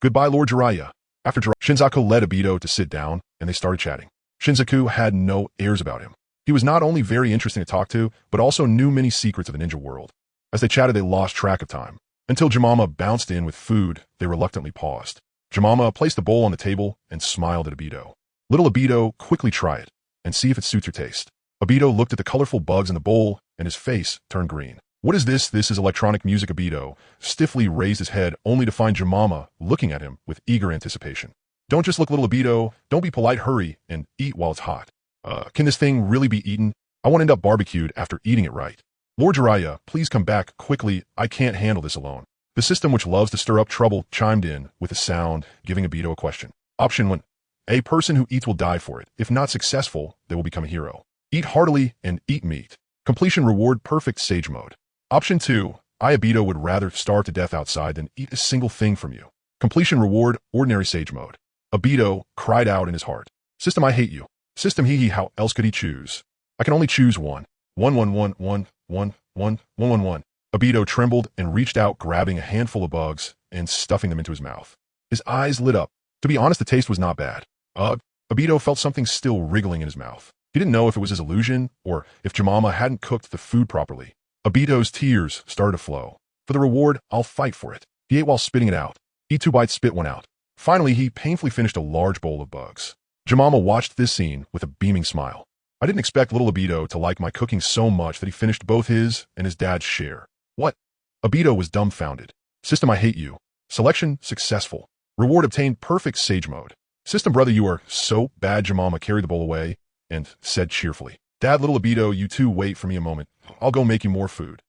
Goodbye, Lord Jiraiya. After Shinzaku led Obito to sit down, and they started chatting. Shinzaku had no airs about him. He was not only very interesting to talk to, but also knew many secrets of the ninja world. As they chatted, they lost track of time. Until Jamama bounced in with food, they reluctantly paused. Jamama placed the bowl on the table and smiled at Obito. Little Obito, quickly try it, and see if it suits your taste. Obito looked at the colorful bugs in the bowl, and his face turned green. What is this? This is electronic music. Obito stiffly raised his head, only to find Jamama looking at him with eager anticipation. Don't just look, little Obito. Don't be polite. Hurry and eat while it's hot. Can this thing really be eaten? I won't end up barbecued after eating it right. Lord Jiraiya, please come back quickly. I can't handle this alone. The system, which loves to stir up trouble, chimed in with a sound, giving Obito a question. Option 1. A person who eats will die for it. If not successful, they will become a hero. Eat heartily and eat meat. Completion reward perfect sage mode. Option 2. I, Obito, would rather starve to death outside than eat a single thing from you. Completion reward ordinary sage mode. Obito cried out in his heart. System, I hate you. System, hee hee, how else could he choose? I can only choose one. 111111111. Obito trembled and reached out, grabbing a handful of bugs and stuffing them into his mouth. His eyes lit up. To be honest, the taste was not bad. Obito felt something still wriggling in his mouth. He didn't know if it was his illusion or if Jemama hadn't cooked the food properly. Obito's tears started to flow. For the reward, I'll fight for it. He ate while spitting it out. Eat 2 bites, spit 1 out. Finally, he painfully finished a large bowl of bugs. Jemama watched this scene with a beaming smile. I didn't expect little Obito to like my cooking so much that he finished both his and his dad's share. What? Obito was dumbfounded. System, I hate you. Selection successful. Reward obtained perfect sage mode. System, brother, you are so bad. Jemama carried the bowl away and said cheerfully, Dad, little Obito, you two wait for me a moment. I'll go make you more food.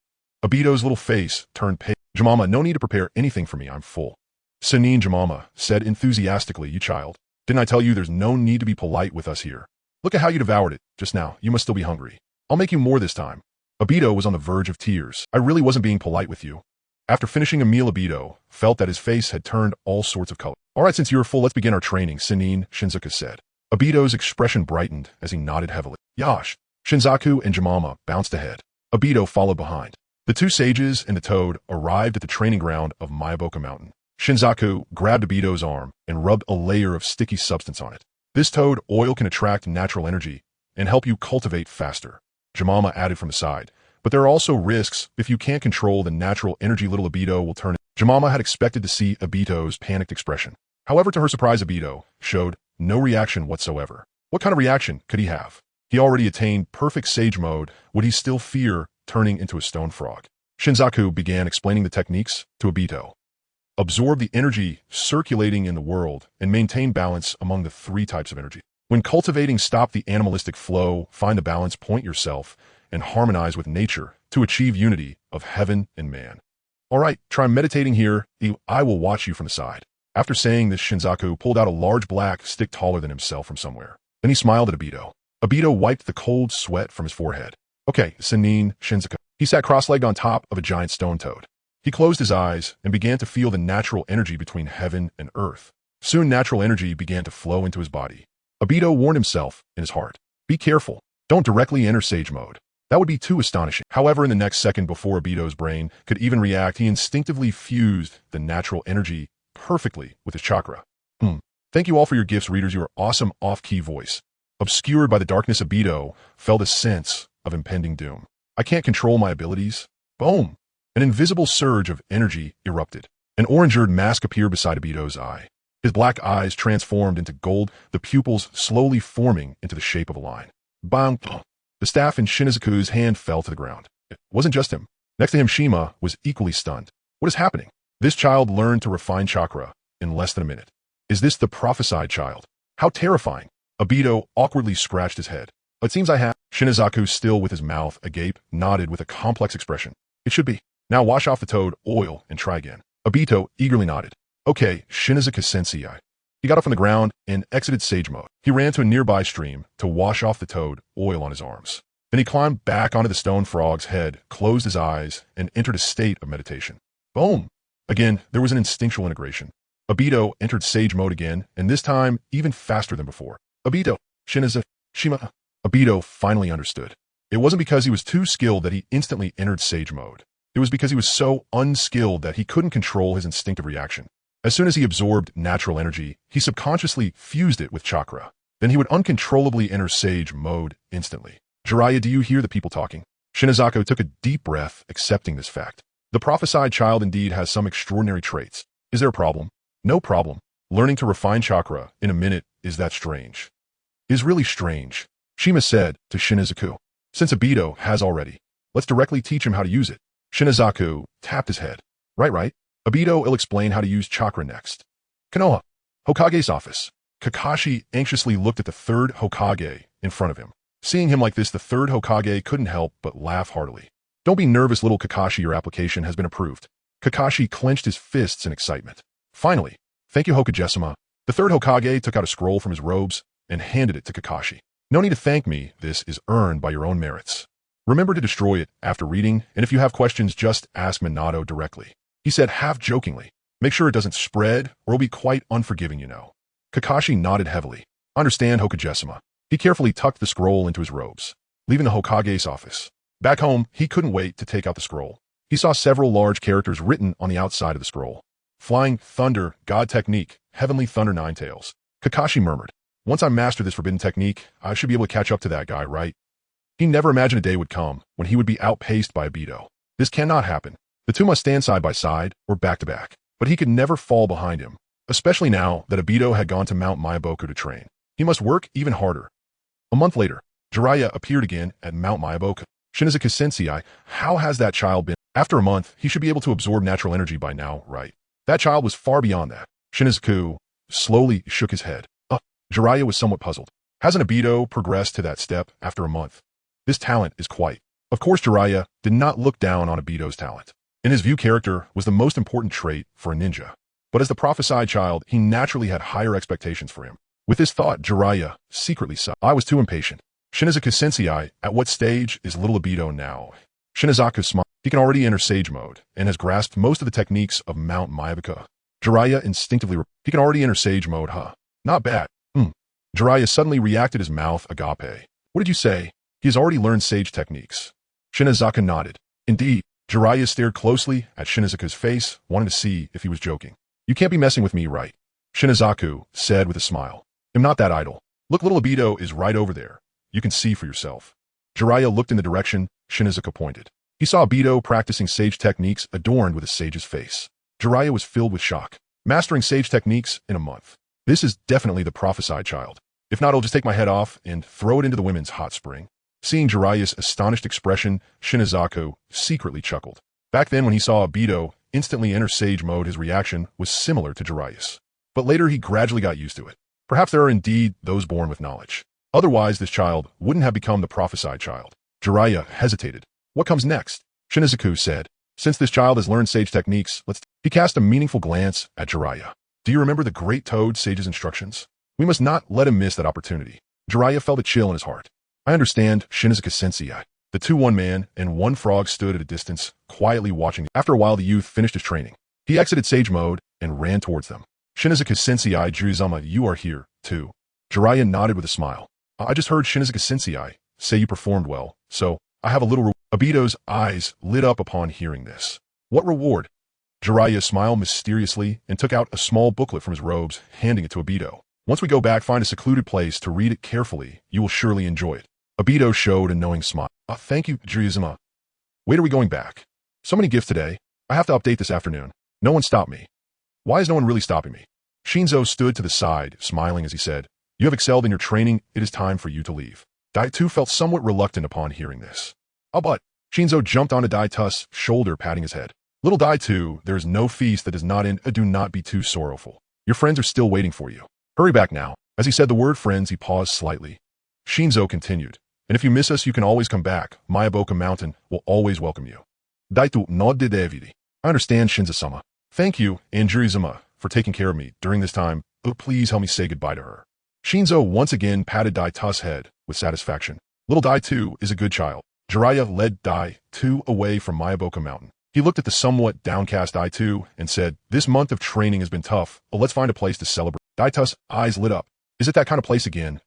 Obito's little face turned pale. Jemama, no need to prepare anything for me. I'm full. Sanine, Jemama said enthusiastically, you child. Didn't I tell you there's no need to be polite with us here? Look at how you devoured it just now. You must still be hungry. I'll make you more this time. Obito was on the verge of tears. I really wasn't being polite with you. After finishing a meal, Obito felt that his face had turned all sorts of color. All right, since you're full, let's begin our training, Sanine, Shinzaku said. Obito's expression brightened as he nodded heavily. Yash. Shinzaku and Jemama bounced ahead. Obito followed behind. The 2 sages and the toad arrived at the training ground of Myaboka Mountain. Shinzaku grabbed Obito's arm and rubbed a layer of sticky substance on it. This toad oil can attract natural energy and help you cultivate faster. Jemama added from the side. But there are also risks if you can't control the natural energy. Little Obito will turn. Jemama had expected to see Obito's panicked expression. However, to her surprise, Obito showed no reaction whatsoever. What kind of reaction could he have? He already attained perfect sage mode. Would he still fear turning into a stone frog? Shinzaku began explaining the techniques to Obito. Absorb the energy circulating in the world and maintain balance among the 3 types of energy. When cultivating, stop the animalistic flow, find the balance point yourself, and harmonize with nature to achieve unity of heaven and man. All right, try meditating here. I will watch you from the side. After saying this, Shinzaku pulled out a large black stick taller than himself from somewhere. Then he smiled at Obito. Obito wiped the cold sweat from his forehead. Okay, Sanine, Shinzaku. He sat cross-legged on top of a giant stone toad. He closed his eyes and began to feel the natural energy between heaven and earth. Soon natural energy began to flow into his body. Obito warned himself in his heart. Be careful. Don't directly enter sage mode. That would be too astonishing. However, in the next second before Obito's brain could even react, he instinctively fused the natural energy perfectly with his chakra. Thank you all for your gifts, readers. Your awesome off-key voice. Obscured by the darkness, Obito felt a sense of impending doom. I can't control my abilities. Boom! An invisible surge of energy erupted. An orange-eared mask appeared beside Obito's eye. His black eyes transformed into gold, the pupils slowly forming into the shape of a line. Bang! The staff in Shinzaku's hand fell to the ground. It wasn't just him. Next to him, Shima was equally stunned. What is happening? This child learned to refine chakra in less than a minute. Is this the prophesied child? How terrifying! Obito awkwardly scratched his head. It seems I have. Shinzaku, still with his mouth agape, nodded with a complex expression. It should be. Now wash off the toad oil and try again. Obito eagerly nodded. Okay, Shinzaku-sensei. He got up from the ground and exited sage mode. He ran to a nearby stream to wash off the toad oil on his arms. Then he climbed back onto the stone frog's head, closed his eyes, and entered a state of meditation. Boom! Again, there was an instinctual integration. Obito entered sage mode again, and this time even faster than before. Obito, Shinzaku, Shima. Obito finally understood. It wasn't because he was too skilled that he instantly entered sage mode. It was because he was so unskilled that he couldn't control his instinctive reaction. As soon as he absorbed natural energy, he subconsciously fused it with chakra. Then he would uncontrollably enter sage mode instantly. Jiraiya, do you hear the people talking? Shinzaku took a deep breath, accepting this fact. The prophesied child indeed has some extraordinary traits. Is there a problem? No problem. Learning to refine chakra in a minute is that strange. Is really strange, Shima said to Shinzaku. Since Obito has already, let's directly teach him how to use it. Shinzaku tapped his head. Right. Obito will explain how to use chakra next. Konoha, Hokage's office. Kakashi anxiously looked at the 3rd Hokage in front of him. Seeing him like this, the 3rd Hokage couldn't help but laugh heartily. Don't be nervous, little Kakashi, your application has been approved. Kakashi clenched his fists in excitement. Finally, thank you, Hokage-sama. The third Hokage took out a scroll from his robes and handed it to Kakashi. No need to thank me, this is earned by your own merits. Remember to destroy it after reading, and if you have questions, just ask Minato directly. He said half-jokingly. Make sure it doesn't spread, or it'll be quite unforgiving, you know. Kakashi nodded heavily. Understand, Hokage-sama. He carefully tucked the scroll into his robes, leaving the Hokage's office. Back home, he couldn't wait to take out the scroll. He saw several large characters written on the outside of the scroll. Flying Thunder, God Technique, Heavenly Thunder Ninetales. Kakashi murmured. Once I master this forbidden technique, I should be able to catch up to that guy, right? He never imagined a day would come when he would be outpaced by Obito. This cannot happen. The two must stand side by side or back to back. But he could never fall behind him, especially now that Obito had gone to Mount Myaboku to train. He must work even harder. A month later, Jiraiya appeared again at Mount Myaboku. Shinjuku Sensei, how has that child been? After a month, he should be able to absorb natural energy by now, right? That child was far beyond that. Shinjuku slowly shook his head. Jiraiya was somewhat puzzled. Hasn't Obito progressed to that step after a month? This talent is quite. Of course, Jiraiya did not look down on Obito's talent. In his view, character was the most important trait for a ninja. But as the prophesied child, he naturally had higher expectations for him. With this thought, Jiraiya secretly sighed. I was too impatient. Shinjuku Sensei, at what stage is little Obito now? Shinjuku smiled. He can already enter Sage Mode, and has grasped most of the techniques of Mount Myaboku. Jiraiya instinctively he can already enter Sage Mode, huh? Not bad. Jiraiya suddenly reacted, his mouth agape. What did you say? He has already learned sage techniques. Shinjuku nodded. Indeed. Jiraiya stared closely at Shinjuku's face, wanting to see if he was joking. You can't be messing with me, right? Shinjuku said with a smile. I'm not that idle. Look, little Obito is right over there. You can see for yourself. Jiraiya looked in the direction Shinjuku pointed. He saw Obito practicing sage techniques adorned with a sage's face. Jiraiya was filled with shock. Mastering sage techniques in a month. This is definitely the prophesied child. If not, I'll just take my head off and throw it into the women's hot spring. Seeing Jiraiya's astonished expression, Shinjuku secretly chuckled. Back then, when he saw Obito instantly enter Sage Mode, his reaction was similar to Jiraiya's. But later, he gradually got used to it. Perhaps there are indeed those born with knowledge. Otherwise, this child wouldn't have become the prophesied child. Jiraiya hesitated. What comes next? Shinjuku said. Since this child has learned sage techniques, He cast a meaningful glance at Jiraiya. Do you remember the Great Toad Sage's instructions? We must not let him miss that opportunity. Jiraiya felt a chill in his heart. I understand, Shinjuku Sensei. The two one-man and one frog stood at a distance, quietly watching. After a while, the youth finished his training. He exited Sage Mode and ran towards them. Shinjuku Sensei, Jiraiya, you are here, too. Jiraiya nodded with a smile. I just heard Shinjuku Sensei say you performed well, so I have a little Obito's eyes lit up upon hearing this. What reward? Jiraiya smiled mysteriously and took out a small booklet from his robes, handing it to Obito. Once we go back, find a secluded place to read it carefully. You will surely enjoy it. Obito showed a knowing smile. Thank you, Jiraiya. Wait, are we going back? So many gifts today. I have to update this afternoon. No one stopped me. Why is no one really stopping me? Shinzo stood to the side, smiling as he said, You have excelled in your training. It is time for you to leave. Daitu felt somewhat reluctant upon hearing this. But Shinzo jumped onto Daitu's shoulder, patting his head. Little Daitu, there is no feast that is not in. Do not be too sorrowful. Your friends are still waiting for you. Hurry back now. As he said the word friends, he paused slightly. Shinzo continued. And if you miss us, you can always come back. Myaboku Mountain will always welcome you. Daitu nodded heavily. I understand, Shinzo-sama. Thank you, and Jiraiya, for taking care of me during this time. Please help me say goodbye to her. Shinzo once again patted Daitu's head with satisfaction. Little Daitu is a good child. Jiraiya led Daitu away from Myaboku Mountain. He looked at the somewhat downcast Daitu and said, This month of training has been tough, but let's find a place to celebrate. Daitu's eyes lit up. Is it that kind of place again?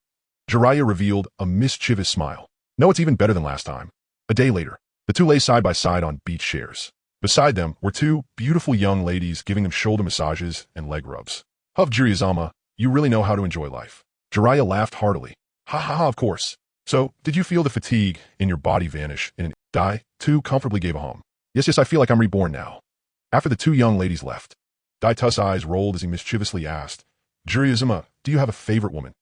Jiraiya revealed a mischievous smile. No, it's even better than last time. A day later, the two lay side by side on beach chairs. Beside them were two beautiful young ladies giving them shoulder massages and leg rubs. Huff, Jiraiya, you really know how to enjoy life. Jiraiya laughed heartily. Ha ha ha, of course. So, did you feel the fatigue in your body vanish in an Daitu comfortably gave a hum. Yes, I feel like I'm reborn now. After the two young ladies left, Daitu's eyes rolled as he mischievously asked, Jiraiya, do you have a favorite woman?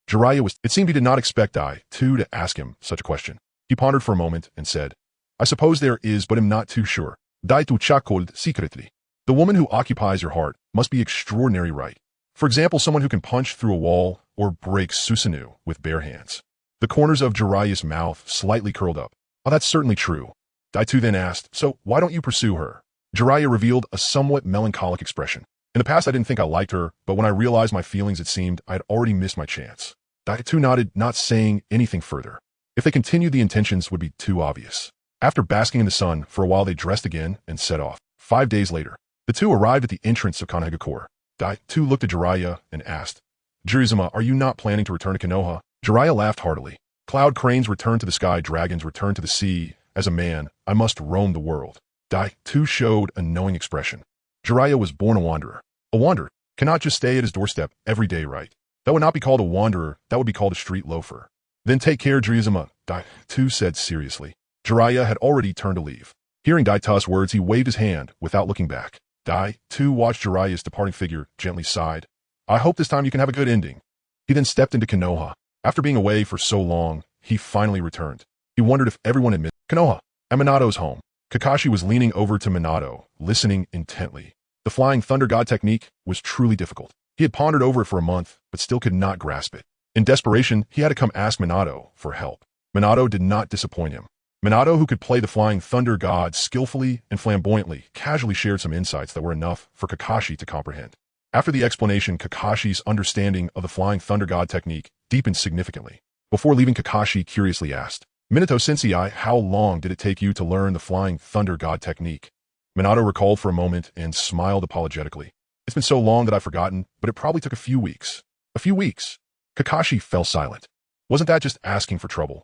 Jiraiya it seemed he did not expect Daitu to ask him such a question. He pondered for a moment and said, I suppose there is, but am not too sure. Daitu chuckled secretly. The woman who occupies your heart must be extraordinary, right? For example, someone who can punch through a wall or break Susanoo with bare hands. The corners of Jiraiya's mouth slightly curled up. That's certainly true. Daitu then asked, So why don't you pursue her? Jiraiya revealed a somewhat melancholic expression. In the past I didn't think I liked her, but when I realized my feelings it seemed I had already missed my chance. Daitu nodded, not saying anything further. If they continued the intentions would be too obvious. After basking in the sun, for a while they dressed again and set off. 5 days later, the two arrived at the entrance of Konoha. Daitu looked at Jiraiya and asked, Jiraiya, are you not planning to return to Konoha? Jiraiya laughed heartily. Cloud cranes return to the sky, dragons return to the sea. As a man, I must roam the world. Daitu showed a knowing expression. Jiraiya was born a wanderer. A wanderer cannot just stay at his doorstep every day, right? That would not be called a wanderer, that would be called a street loafer. Then take care, Jiraiya, Daitu said seriously. Jiraiya had already turned to leave. Hearing Daitu's words, he waved his hand without looking back. Daitu watched Jiraiya's departing figure, gently sighed. I hope this time you can have a good ending. He then stepped into Konoha. After being away for so long, he finally returned. He wondered if everyone had missed Konoha. At Minato's home, Kakashi was leaning over to Minato, listening intently. The Flying Thunder God technique was truly difficult. He had pondered over it for a month, but still could not grasp it. In desperation, he had to come ask Minato for help. Minato did not disappoint him. Minato, who could play the Flying Thunder God skillfully and flamboyantly, casually shared some insights that were enough for Kakashi to comprehend. After the explanation, Kakashi's understanding of the Flying Thunder God technique deepened significantly. Before leaving, Kakashi curiously asked, Minato-sensei, how long did it take you to learn the Flying Thunder God technique? Minato recalled for a moment and smiled apologetically. It's been so long that I've forgotten, but it probably took a few weeks. A few weeks? Kakashi fell silent. Wasn't that just asking for trouble?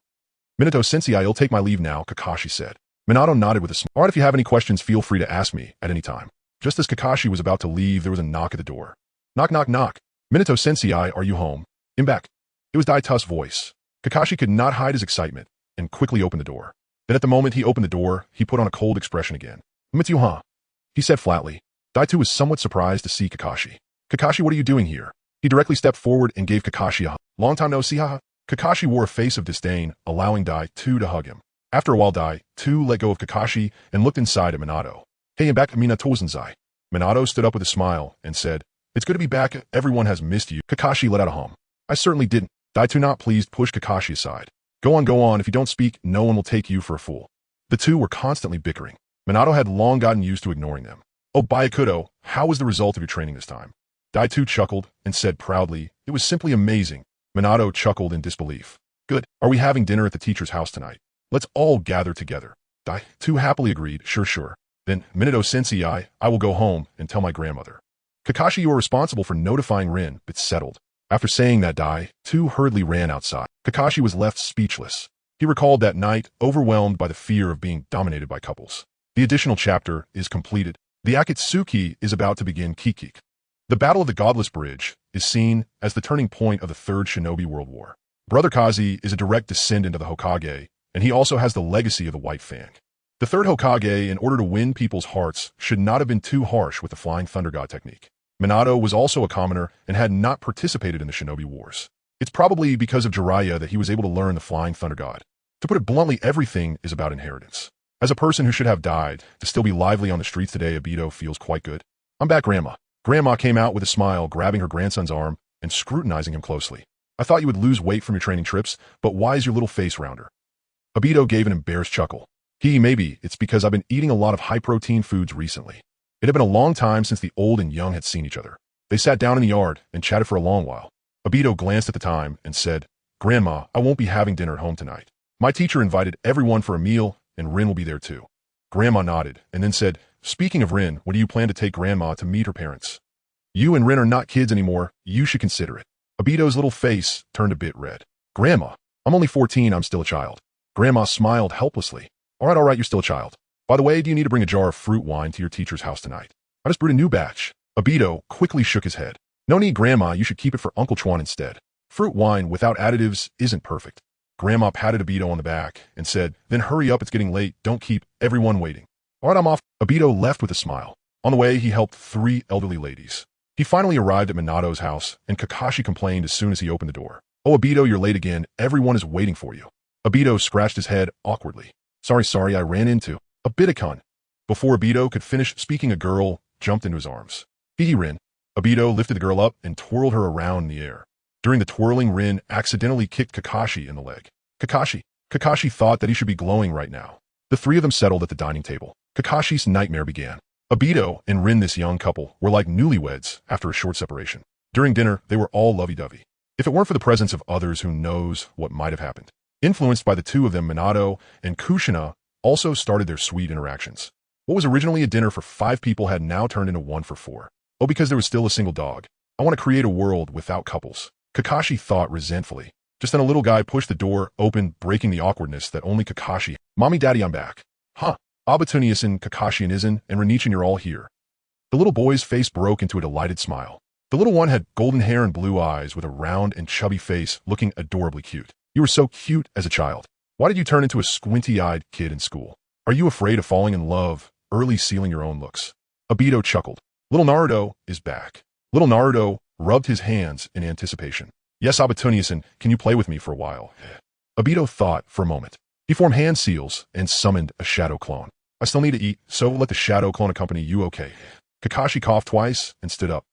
Minato-sensei, I'll take my leave now, Kakashi said. Minato nodded with a smile. Alright, if you have any questions, feel free to ask me at any time. Just as Kakashi was about to leave, there was a knock at the door. Knock, knock, knock. Minato-sensei, are you home? I'm back. It was Daitu's voice. Kakashi could not hide his excitement and quickly opened the door. Then at the moment he opened the door, he put on a cold expression again. Mitsu, huh? He said flatly. Daitu was somewhat surprised to see Kakashi. Kakashi, what are you doing here? He directly stepped forward and gave Kakashi a hug. Long time no see, haha. Kakashi wore a face of disdain, allowing Daitu to hug him. After a while, Daitu let go of Kakashi and looked inside at Minato. Hey, I'm back, Minato-sensei. Minato stood up with a smile and said, It's good to be back. Everyone has missed you. Kakashi let out a hum. I certainly didn't. Daitu, not pleased, pushed Kakashi aside. Go on. If you don't speak, no one will take you for a fool. The two were constantly bickering. Minato had long gotten used to ignoring them. Oh, Byakudo, how was the result of your training this time? Daitu chuckled and said proudly, It was simply amazing. Minato chuckled in disbelief. Good. Are we having dinner at the teacher's house tonight? Let's all gather together. Daitu happily agreed. Sure. Then, Minato-sensei, I will go home and tell my grandmother. Kakashi, you are responsible for notifying Rin, but settled. After saying that, Daitu hurriedly ran outside. Kakashi was left speechless. He recalled that night, overwhelmed by the fear of being dominated by couples. The additional chapter is completed. The Akatsuki is about to begin Kikik. The Battle of the Godless Bridge is seen as the turning point of the Third Shinobi World War. Brother Kazi is a direct descendant of the Hokage, and he also has the legacy of the White Fang. The third Hokage, in order to win people's hearts, should not have been too harsh with the Flying Thunder God technique. Minato was also a commoner and had not participated in the Shinobi Wars. It's probably because of Jiraiya that he was able to learn the Flying Thunder God. To put it bluntly, everything is about inheritance. As a person who should have died, to still be lively on the streets today, Obito feels quite good. I'm back, Grandma. Grandma came out with a smile, grabbing her grandson's arm and scrutinizing him closely. I thought you would lose weight from your training trips, but why is your little face rounder? Obito gave an embarrassed chuckle. Maybe it's because I've been eating a lot of high-protein foods recently. It had been a long time since the old and young had seen each other. They sat down in the yard and chatted for a long while. Obito glanced at the time and said, Grandma, I won't be having dinner at home tonight. My teacher invited everyone for a meal, and Rin will be there too. Grandma nodded and then said, Speaking of Rin, when do you plan to take Grandma to meet her parents? You and Rin are not kids anymore. You should consider it. Obito's little face turned a bit red. Grandma, I'm only 14. I'm still a child. Grandma smiled helplessly. All right, you're still a child. By the way, do you need to bring a jar of fruit wine to your teacher's house tonight? I just brewed a new batch. Obito quickly shook his head. No need, Grandma. You should keep it for Uncle Chuan instead. Fruit wine without additives isn't perfect. Grandma patted Obito on the back and said, Then hurry up, it's getting late. Don't keep everyone waiting. All right, I'm off. Obito left with a smile. On the way, he helped 3 elderly ladies. He finally arrived at Minato's house, and Kakashi complained as soon as he opened the door. Oh, Obito, you're late again. Everyone is waiting for you. Obito scratched his head awkwardly. Sorry, I ran into a Bidakun. Before Obito could finish speaking, a girl jumped into his arms. Hee Rin. Obito lifted the girl up and twirled her around in the air. During the twirling, Rin accidentally kicked Kakashi in the leg. Kakashi thought that he should be glowing right now. The 3 of them settled at the dining table. Kakashi's nightmare began. Obito and Rin, this young couple, were like newlyweds after a short separation. During dinner, they were all lovey-dovey. If it weren't for the presence of others, who knows what might have happened. Influenced by the two of them, Minato and Kushina also started their sweet interactions. What was originally a dinner for 5 people had now turned into one for 4. Oh, because there was still a single dog. I want to create a world without couples. Kakashi thought resentfully. Just then a little guy pushed the door open, breaking the awkwardness that only Kakashi. Mommy, Daddy, I'm back. Huh. Obito-san, Kakashi and Izan, and Renichin, you're all here. The little boy's face broke into a delighted smile. The little one had golden hair and blue eyes with a round and chubby face, looking adorably cute. You were so cute as a child. Why did you turn into a squinty-eyed kid in school? Are you afraid of falling in love, early sealing your own looks? Obito chuckled. Little Naruto is back. Little Naruto rubbed his hands in anticipation. Yes, Obito-san, can you play with me for a while? Obito thought for a moment. He formed hand seals and summoned a shadow clone. I still need to eat, so let the shadow clone accompany you, okay? Kakashi coughed twice and stood up.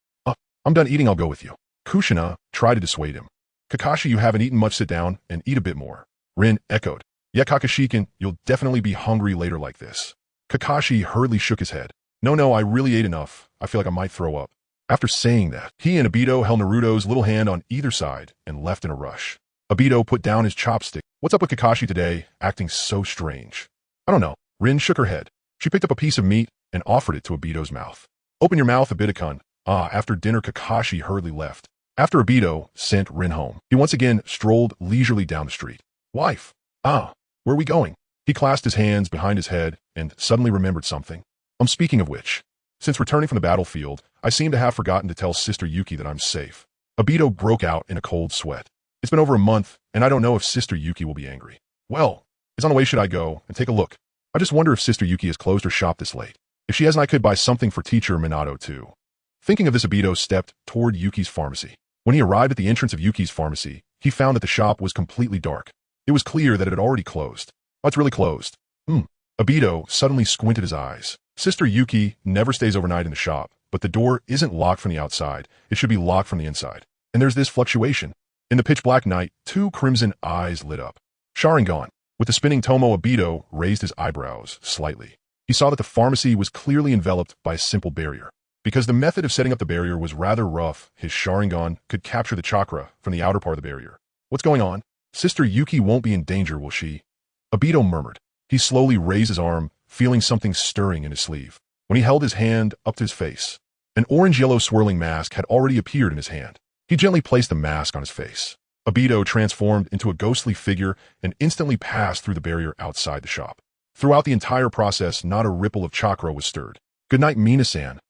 I'm done eating, I'll go with you. Kushina tried to dissuade him. Kakashi, you haven't eaten much, sit down and eat a bit more. Rin echoed. Yeah, Kakashi-kun, you'll definitely be hungry later like this. Kakashi hurriedly shook his head. No, I really ate enough. I feel like I might throw up. After saying that, he and Obito held Naruto's little hand on either side and left in a rush. Obito put down his chopstick. What's up with Kakashi today, acting so strange? I don't know. Rin shook her head. She picked up a piece of meat and offered it to Obito's mouth. Open your mouth, Obito-kun. After dinner, Kakashi hurriedly left. After Obito sent Rin home, he once again strolled leisurely down the street. Wife. Where are we going? He clasped his hands behind his head and suddenly remembered something. Speaking of which, since returning from the battlefield, I seem to have forgotten to tell Sister Yuki that I'm safe. Obito broke out in a cold sweat. It's been over a month, and I don't know if Sister Yuki will be angry. Well, it's on the way. Should I go and take a look? I just wonder if Sister Yuki has closed her shop this late. If she hasn't, I could buy something for teacher Minato too. Thinking of this, Obito stepped toward Yuki's pharmacy. When he arrived at the entrance of Yuki's pharmacy, he found that the shop was completely dark. It was clear that it had already closed. Oh, it's really closed. Obito suddenly squinted his eyes. Sister Yuki never stays overnight in the shop, but the door isn't locked from the outside. It should be locked from the inside. And there's this fluctuation. In the pitch-black night, 2 crimson eyes lit up. Sharingan. With the spinning Tomo, Obito raised his eyebrows slightly. He saw that the pharmacy was clearly enveloped by a simple barrier. Because the method of setting up the barrier was rather rough, his Sharingan could capture the chakra from the outer part of the barrier. What's going on? Sister Yuki won't be in danger, will she? Obito murmured. He slowly raised his arm, feeling something stirring in his sleeve. When he held his hand up to his face, an orange-yellow swirling mask had already appeared in his hand. He gently placed the mask on his face. Obito transformed into a ghostly figure and instantly passed through the barrier outside the shop. Throughout the entire process, not a ripple of chakra was stirred. Good night, Mina-san.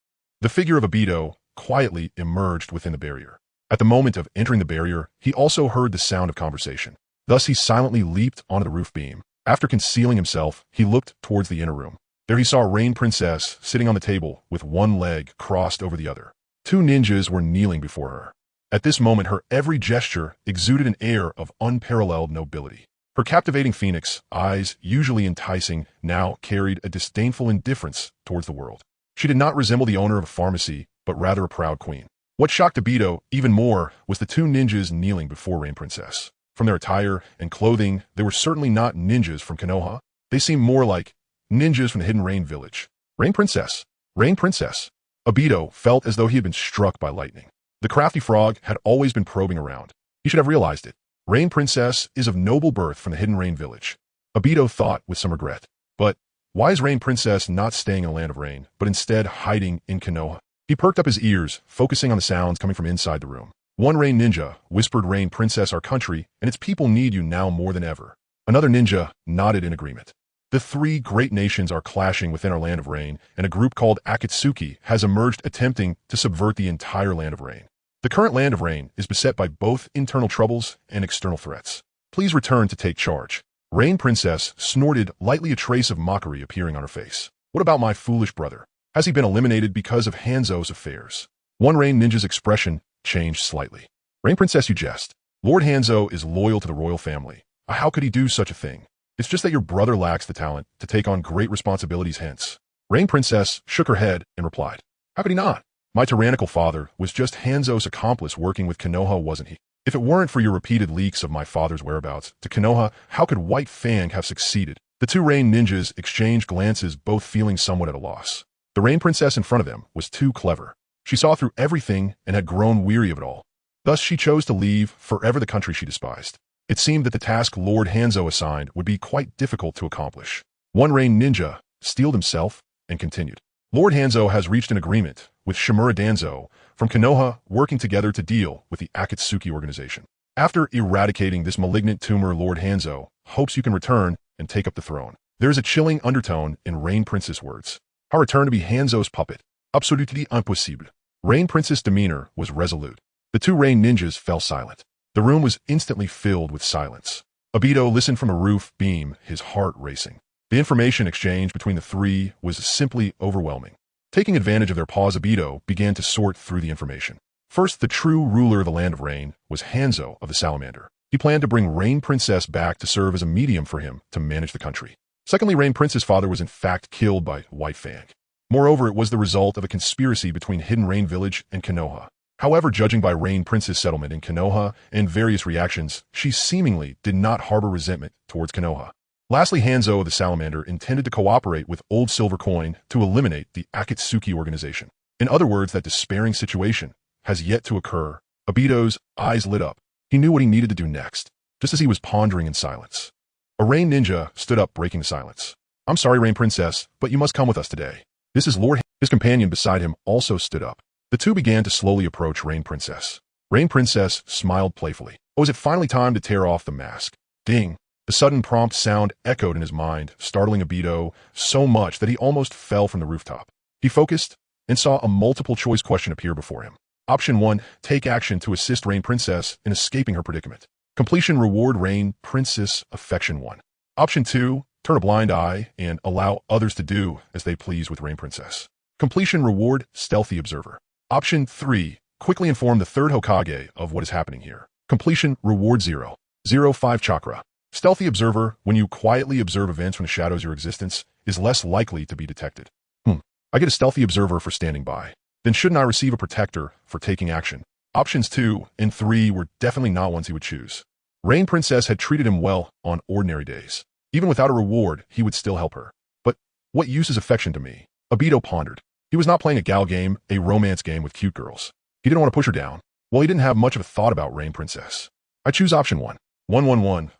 The figure of Obito quietly emerged within the barrier. At the moment of entering the barrier, he also heard the sound of conversation. Thus, he silently leaped onto the roof beam. After concealing himself, he looked towards the inner room. There he saw Rain Princess sitting on the table with one leg crossed over the other. 2 ninjas were kneeling before her. At this moment, her every gesture exuded an air of unparalleled nobility. Her captivating phoenix eyes, usually enticing, now carried a disdainful indifference towards the world. She did not resemble the owner of a pharmacy, but rather a proud queen. What shocked Obito even more was the 2 ninjas kneeling before Rain Princess. From their attire and clothing, they were certainly not ninjas from Konoha. They seemed more like ninjas from the Hidden Rain village. Rain Princess. Rain Princess. Obito felt as though he had been struck by lightning. The crafty frog had always been probing around. He should have realized it. Rain Princess is of noble birth from the Hidden Rain village. Obito thought with some regret. But why is Rain Princess not staying in the Land of Rain, but instead hiding in Konoha? He perked up his ears, focusing on the sounds coming from inside the room. One Rain Ninja whispered, Rain Princess, our country and its people need you now more than ever. Another ninja nodded in agreement. The 3 great nations are clashing within our Land of Rain, and a group called Akatsuki has emerged attempting to subvert the entire Land of Rain. The current Land of Rain is beset by both internal troubles and external threats. Please return to take charge. Rain Princess snorted, lightly, a trace of mockery appearing on her face. What about my foolish brother? Has he been eliminated because of Hanzo's affairs? One Rain Ninja's expression changed slightly. Rain Princess, you jest. Lord Hanzo is loyal to the royal family. How could he do such a thing? It's just that your brother lacks the talent to take on great responsibilities hence. Rain Princess shook her head and replied, how could he not? My tyrannical father was just Hanzo's accomplice working with Konoha, wasn't he? If it weren't for your repeated leaks of my father's whereabouts to Konoha, how could White Fang have succeeded? The 2 Rain Ninjas exchanged glances, both feeling somewhat at a loss. The Rain Princess in front of them was too clever. She saw through everything and had grown weary of it all. Thus she chose to leave forever the country she despised. It seemed that the task Lord Hanzo assigned would be quite difficult to accomplish. One Rain ninja steeled himself and continued. Lord Hanzo has reached an agreement with Shimura Danzo from Konoha, working together to deal with the Akatsuki organization. After eradicating this malignant tumor, Lord Hanzo hopes you can return and take up the throne. There is a chilling undertone in Rain Princess' words. I return to be Hanzo's puppet. Absolutely impossible. Rain Princess' demeanor was resolute. The two Rain ninjas fell silent. The room was instantly filled with silence. Obito listened from a roof beam, his heart racing. The information exchange between the three was simply overwhelming. Taking advantage of their pause, Obito began to sort through the information. First, the true ruler of the Land of Rain was Hanzo of the Salamander. He planned to bring Rain Princess back to serve as a medium for him to manage the country. Secondly, Rain Princess' father was in fact killed by White Fang. Moreover, it was the result of a conspiracy between Hidden Rain Village and Konoha. However, judging by Rain Princess' settlement in Konoha and various reactions, she seemingly did not harbor resentment towards Konoha. Lastly, Hanzo of the Salamander intended to cooperate with Old Silver Coin to eliminate the Akatsuki organization. In other words, that despairing situation has yet to occur. Obito's eyes lit up. He knew what he needed to do next, just as he was pondering in silence. A Rain ninja stood up, breaking the silence. I'm sorry, Rain Princess, but you must come with us today. This is Lord. His companion beside him also stood up. The two began to slowly approach Rain Princess. Rain Princess smiled playfully. Oh, is it finally time to tear off the mask? Ding. The sudden prompt sound echoed in his mind, startling Obito so much that he almost fell from the rooftop. He focused and saw a multiple-choice question appear before him. Option 1, take action to assist Rain Princess in escaping her predicament. Completion, reward Rain Princess affection 1. Option 2, turn a blind eye and allow others to do as they please with Rain Princess. Completion, reward stealthy observer. Option 3, quickly inform the third Hokage of what is happening here. Completion, reward 0. 05 chakra. Stealthy observer, when you quietly observe events from the shadows, your existence is less likely to be detected. I get a stealthy observer for standing by. Then shouldn't I receive a protector for taking action? Options 2 and 3 were definitely not ones he would choose. Rain Princess had treated him well on ordinary days. Even without a reward, he would still help her. But what use is affection to me? Obito pondered. He was not playing a gal game, a romance game with cute girls. He didn't want to push her down. Well, he didn't have much of a thought about Rain Princess. I choose option 1. 111.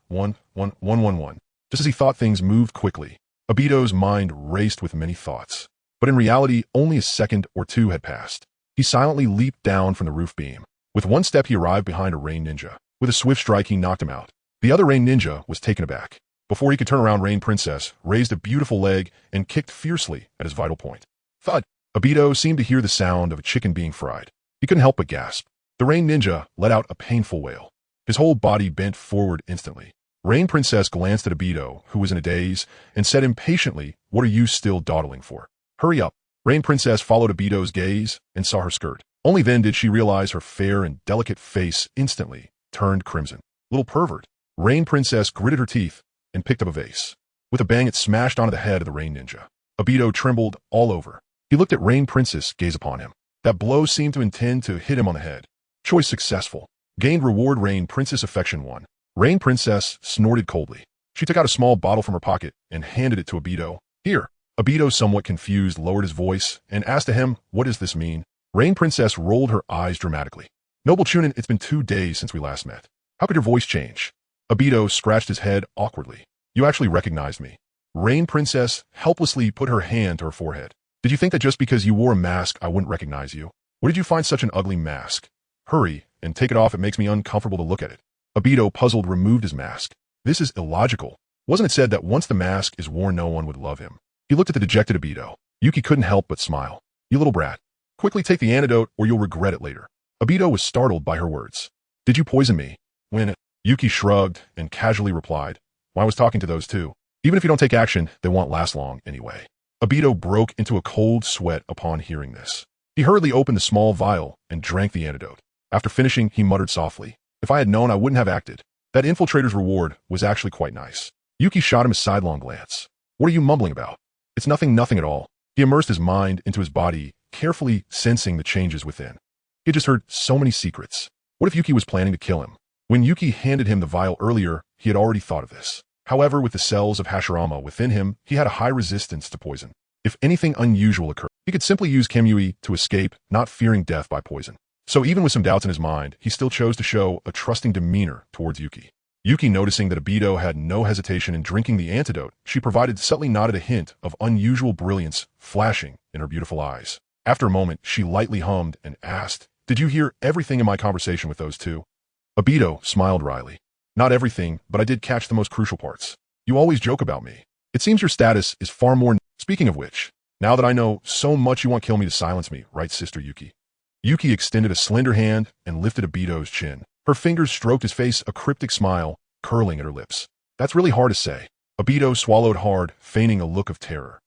Just as he thought, things moved quickly. Obito's mind raced with many thoughts. But in reality, only a second or two had passed. He silently leaped down from the roof beam. With one step, he arrived behind a Rain ninja. With a swift strike, he knocked him out. The other Rain ninja was taken aback. Before he could turn around, Rain Princess raised a beautiful leg and kicked fiercely at his vital point. Thud! Obito seemed to hear the sound of a chicken being fried. He couldn't help but gasp. The Rain ninja let out a painful wail. His whole body bent forward instantly. Rain Princess glanced at Obito, who was in a daze, and said impatiently, "What are you still dawdling for? Hurry up." Rain Princess followed Obito's gaze and saw her skirt. Only then did she realize her fair and delicate face instantly turned crimson. Little pervert. Rain Princess gritted her teeth and picked up a vase. With a bang, it smashed onto the head of the Rain ninja. Obito trembled all over. He looked at Rain Princess gaze upon him. That blow seemed to intend to hit him on the head. Choice successful. Gained reward Rain Princess affection 1. Rain Princess snorted coldly. She took out a small bottle from her pocket and handed it to Obito. Here. Obito, somewhat confused, lowered his voice and asked to him, "What does this mean?" Rain Princess rolled her eyes dramatically. "Noble Chunin, it's been 2 days since we last met. How could your voice change?" Obito scratched his head awkwardly. "You actually recognized me." Rain Princess helplessly put her hand to her forehead. "Did you think that just because you wore a mask I wouldn't recognize you? Where did you find such an ugly mask? Hurry and take it off. It makes me uncomfortable to look at it." Obito, puzzled, removed his mask. This is illogical. Wasn't it said that once the mask is worn, no one would love him? He looked at the dejected Obito. Yuki couldn't help but smile. "You little brat. Quickly take the antidote or you'll regret it later." Obito was startled by her words. "Did you poison me?" When Yuki shrugged and casually replied, "Well, I was talking to those two. Even if you don't take action, they won't last long anyway." Obito broke into a cold sweat upon hearing this. He hurriedly opened the small vial and drank the antidote. After finishing, he muttered softly, "If I had known, I wouldn't have acted." That infiltrator's reward was actually quite nice. Yuki shot him a sidelong glance. "What are you mumbling about?" "It's nothing at all." He immersed his mind into his body, carefully sensing the changes within. He had just heard so many secrets. What if Yuki was planning to kill him? When Yuki handed him the vial earlier, he had already thought of this. However, with the cells of Hashirama within him, he had a high resistance to poison. If anything unusual occurred, he could simply use Kamui to escape, not fearing death by poison. So even with some doubts in his mind, he still chose to show a trusting demeanor towards Yuki. Yuki, noticing that Obito had no hesitation in drinking the antidote, she provided subtly nodded a hint of unusual brilliance flashing in her beautiful eyes. After a moment, she lightly hummed and asked, "Did you hear everything in my conversation with those two?" Obito smiled wryly. "Not everything, but I did catch the most crucial parts. You always joke about me. It seems your status is far more... Speaking of which, now that I know so much you won't kill me to silence me, right, Sister Yuki?" Yuki extended a slender hand and lifted Obito's chin. Her fingers stroked his face, a cryptic smile curling at her lips. "That's really hard to say." Obito swallowed hard, feigning a look of terror.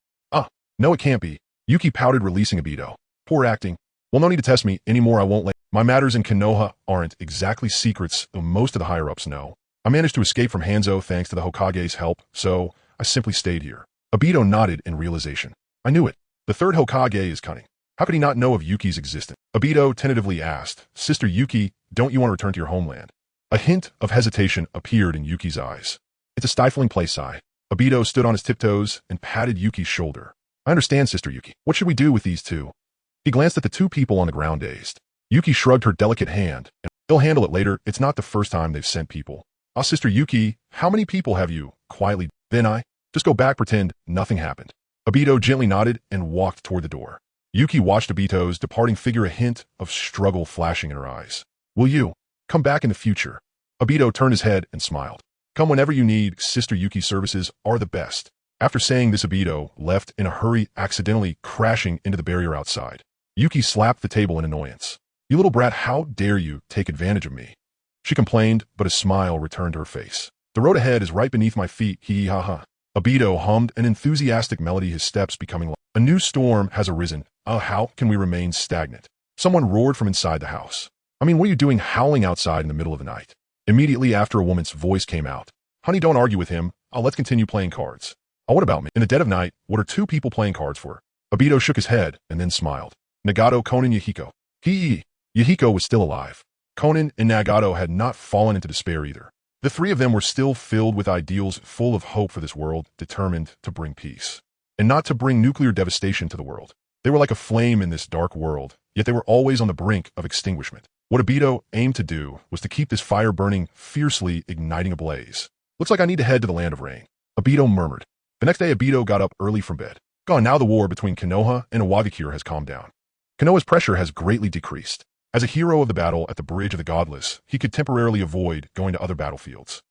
No it can't be." Yuki pouted, releasing Obito. "Poor acting. Well, no need to test me anymore. I won't let... My matters in Konoha aren't exactly secrets, though most of the higher-ups know. I managed to escape from Hanzo thanks to the Hokage's help, so I simply stayed here." Obito nodded in realization. "I knew it. The third Hokage is cunning. How could he not know of Yuki's existence?" Obito tentatively asked, "Sister Yuki, don't you want to return to your homeland?" A hint of hesitation appeared in Yuki's eyes. "It's a stifling place, Sai." Obito stood on his tiptoes and patted Yuki's shoulder. "I understand, Sister Yuki. What should we do with these two?" He glanced at the two people on the ground, dazed. Yuki shrugged her delicate hand. "They'll handle it later. It's not the first time they've sent people." Sister Yuki, how many people have you?" Quietly. "Then I just go back, pretend nothing happened." Obito gently nodded and walked toward the door. Yuki watched Obito's departing figure, a hint of struggle flashing in her eyes. "Will you come back in the future?" Obito turned his head and smiled. "Come whenever you need. Sister Yuki's services are the best." After saying this, Obito left in a hurry, accidentally crashing into the barrier outside. Yuki slapped the table in annoyance. "You little brat, how dare you take advantage of me?" She complained, but a smile returned to her face. "The road ahead is right beneath my feet, hee ha ha." Obito hummed an enthusiastic melody, his steps becoming light. "A new storm has arisen. How can we remain stagnant?" Someone roared from inside the house. "I mean, what are you doing howling outside in the middle of the night?" Immediately after, a woman's voice came out. "Honey, don't argue with him. Let's continue playing cards." "Oh, what about me? In the dead of night, what are two people playing cards for?" Obito shook his head and then smiled. "Nagato, Konan, Yahiko." Yahiko was still alive. Konan and Nagato had not fallen into despair either. The three of them were still filled with ideals, full of hope for this world, determined to bring peace. And not to bring nuclear devastation to the world. They were like a flame in this dark world, yet they were always on the brink of extinguishment. What Obito aimed to do was to keep this fire burning, fiercely igniting a blaze. "Looks like I need to head to the land of rain," Obito murmured. The next day, Obito got up early from bed. Now the war between Konoha and Iwagakure has calmed down. Konoha's pressure has greatly decreased. As a hero of the battle at the Bridge of the Godless, he could temporarily avoid going to other battlefields.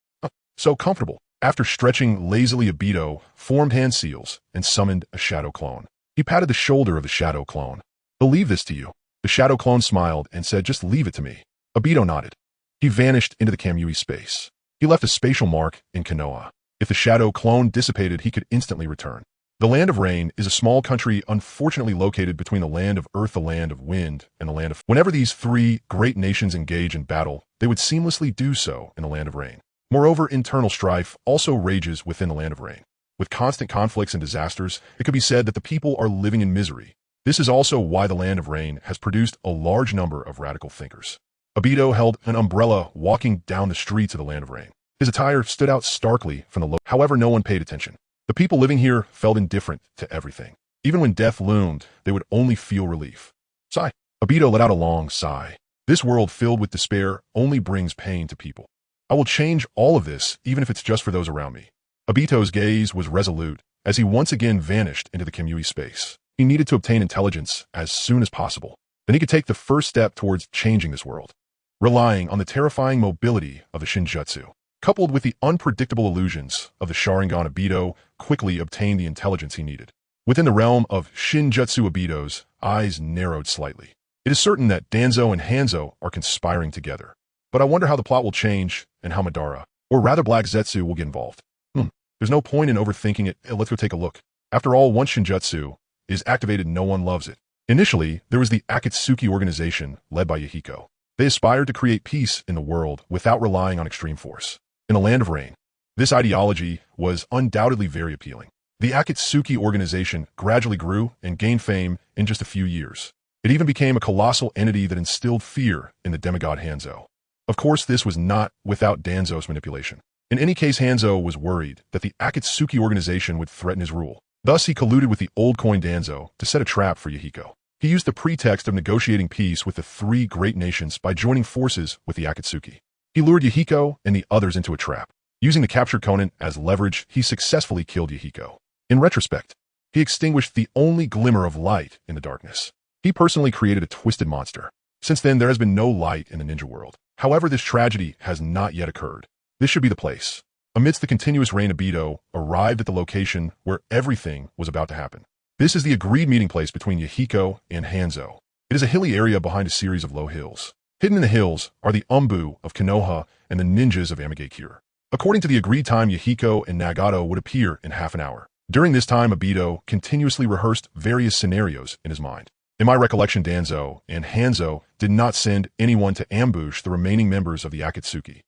So comfortable. After stretching lazily, Obito formed hand seals and summoned a shadow clone. He patted the shoulder of the shadow clone. "I'll leave this to you." The shadow clone smiled and said, "Just leave it to me." Obito nodded. He vanished into the Kamui space. He left a spatial mark in Konoha. If the shadow clone dissipated, he could instantly return. The Land of Rain is a small country unfortunately located between the Land of Earth, the Land of Wind, and the Land of... Whenever these three great nations engage in battle, they would seamlessly do so in the Land of Rain. Moreover, internal strife also rages within the Land of Rain. With constant conflicts and disasters, it could be said that the people are living in misery. This is also why the Land of Rain has produced a large number of radical thinkers. Obito held an umbrella walking down the streets of the Land of Rain. His attire stood out starkly from the however, no one paid attention. The people living here felt indifferent to everything. Even when death loomed, they would only feel relief. Sigh. Obito let out a long sigh. This world filled with despair only brings pain to people. I will change all of this, even if it's just for those around me. Obito's gaze was resolute as he once again vanished into the Kamui space. He needed to obtain intelligence as soon as possible. Then he could take the first step towards changing this world, relying on the terrifying mobility of the Shinjutsu. Coupled with the unpredictable illusions of the Sharingan, Obito quickly obtained the intelligence he needed. Within the realm of Shinjutsu, Obito's eyes narrowed slightly. It is certain that Danzo and Hanzo are conspiring together. But I wonder how the plot will change and how Madara, or rather Black Zetsu, will get involved. There's no point in overthinking it. Let's go take a look. After all, once Shinjutsu is activated, no one loves it. Initially, there was the Akatsuki organization led by Yahiko. They aspired to create peace in the world without relying on extreme force. In the Land of Rain, this ideology was undoubtedly very appealing. The Akatsuki organization gradually grew and gained fame in just a few years. It even became a colossal entity that instilled fear in the demigod Hanzo. Of course, this was not without Danzo's manipulation. In any case, Hanzo was worried that the Akatsuki organization would threaten his rule. Thus, he colluded with the old coin Danzo to set a trap for Yahiko. He used the pretext of negotiating peace with the three great nations by joining forces with the Akatsuki. He lured Yahiko and the others into a trap. Using the captured Konan as leverage, he successfully killed Yahiko. In retrospect, he extinguished the only glimmer of light in the darkness. He personally created a twisted monster. Since then, there has been no light in the ninja world. However, this tragedy has not yet occurred. This should be the place. Amidst the continuous rain, Obito arrived at the location where everything was about to happen. This is the agreed meeting place between Yahiko and Hanzo. It is a hilly area behind a series of low hills. Hidden in the hills are the Umbu of Konoha and the ninjas of Amigakure. According to the agreed time, Yahiko and Nagato would appear in half an hour. During this time, Obito continuously rehearsed various scenarios in his mind. In my recollection, Danzo and Hanzo did not send anyone to ambush the remaining members of the Akatsuki.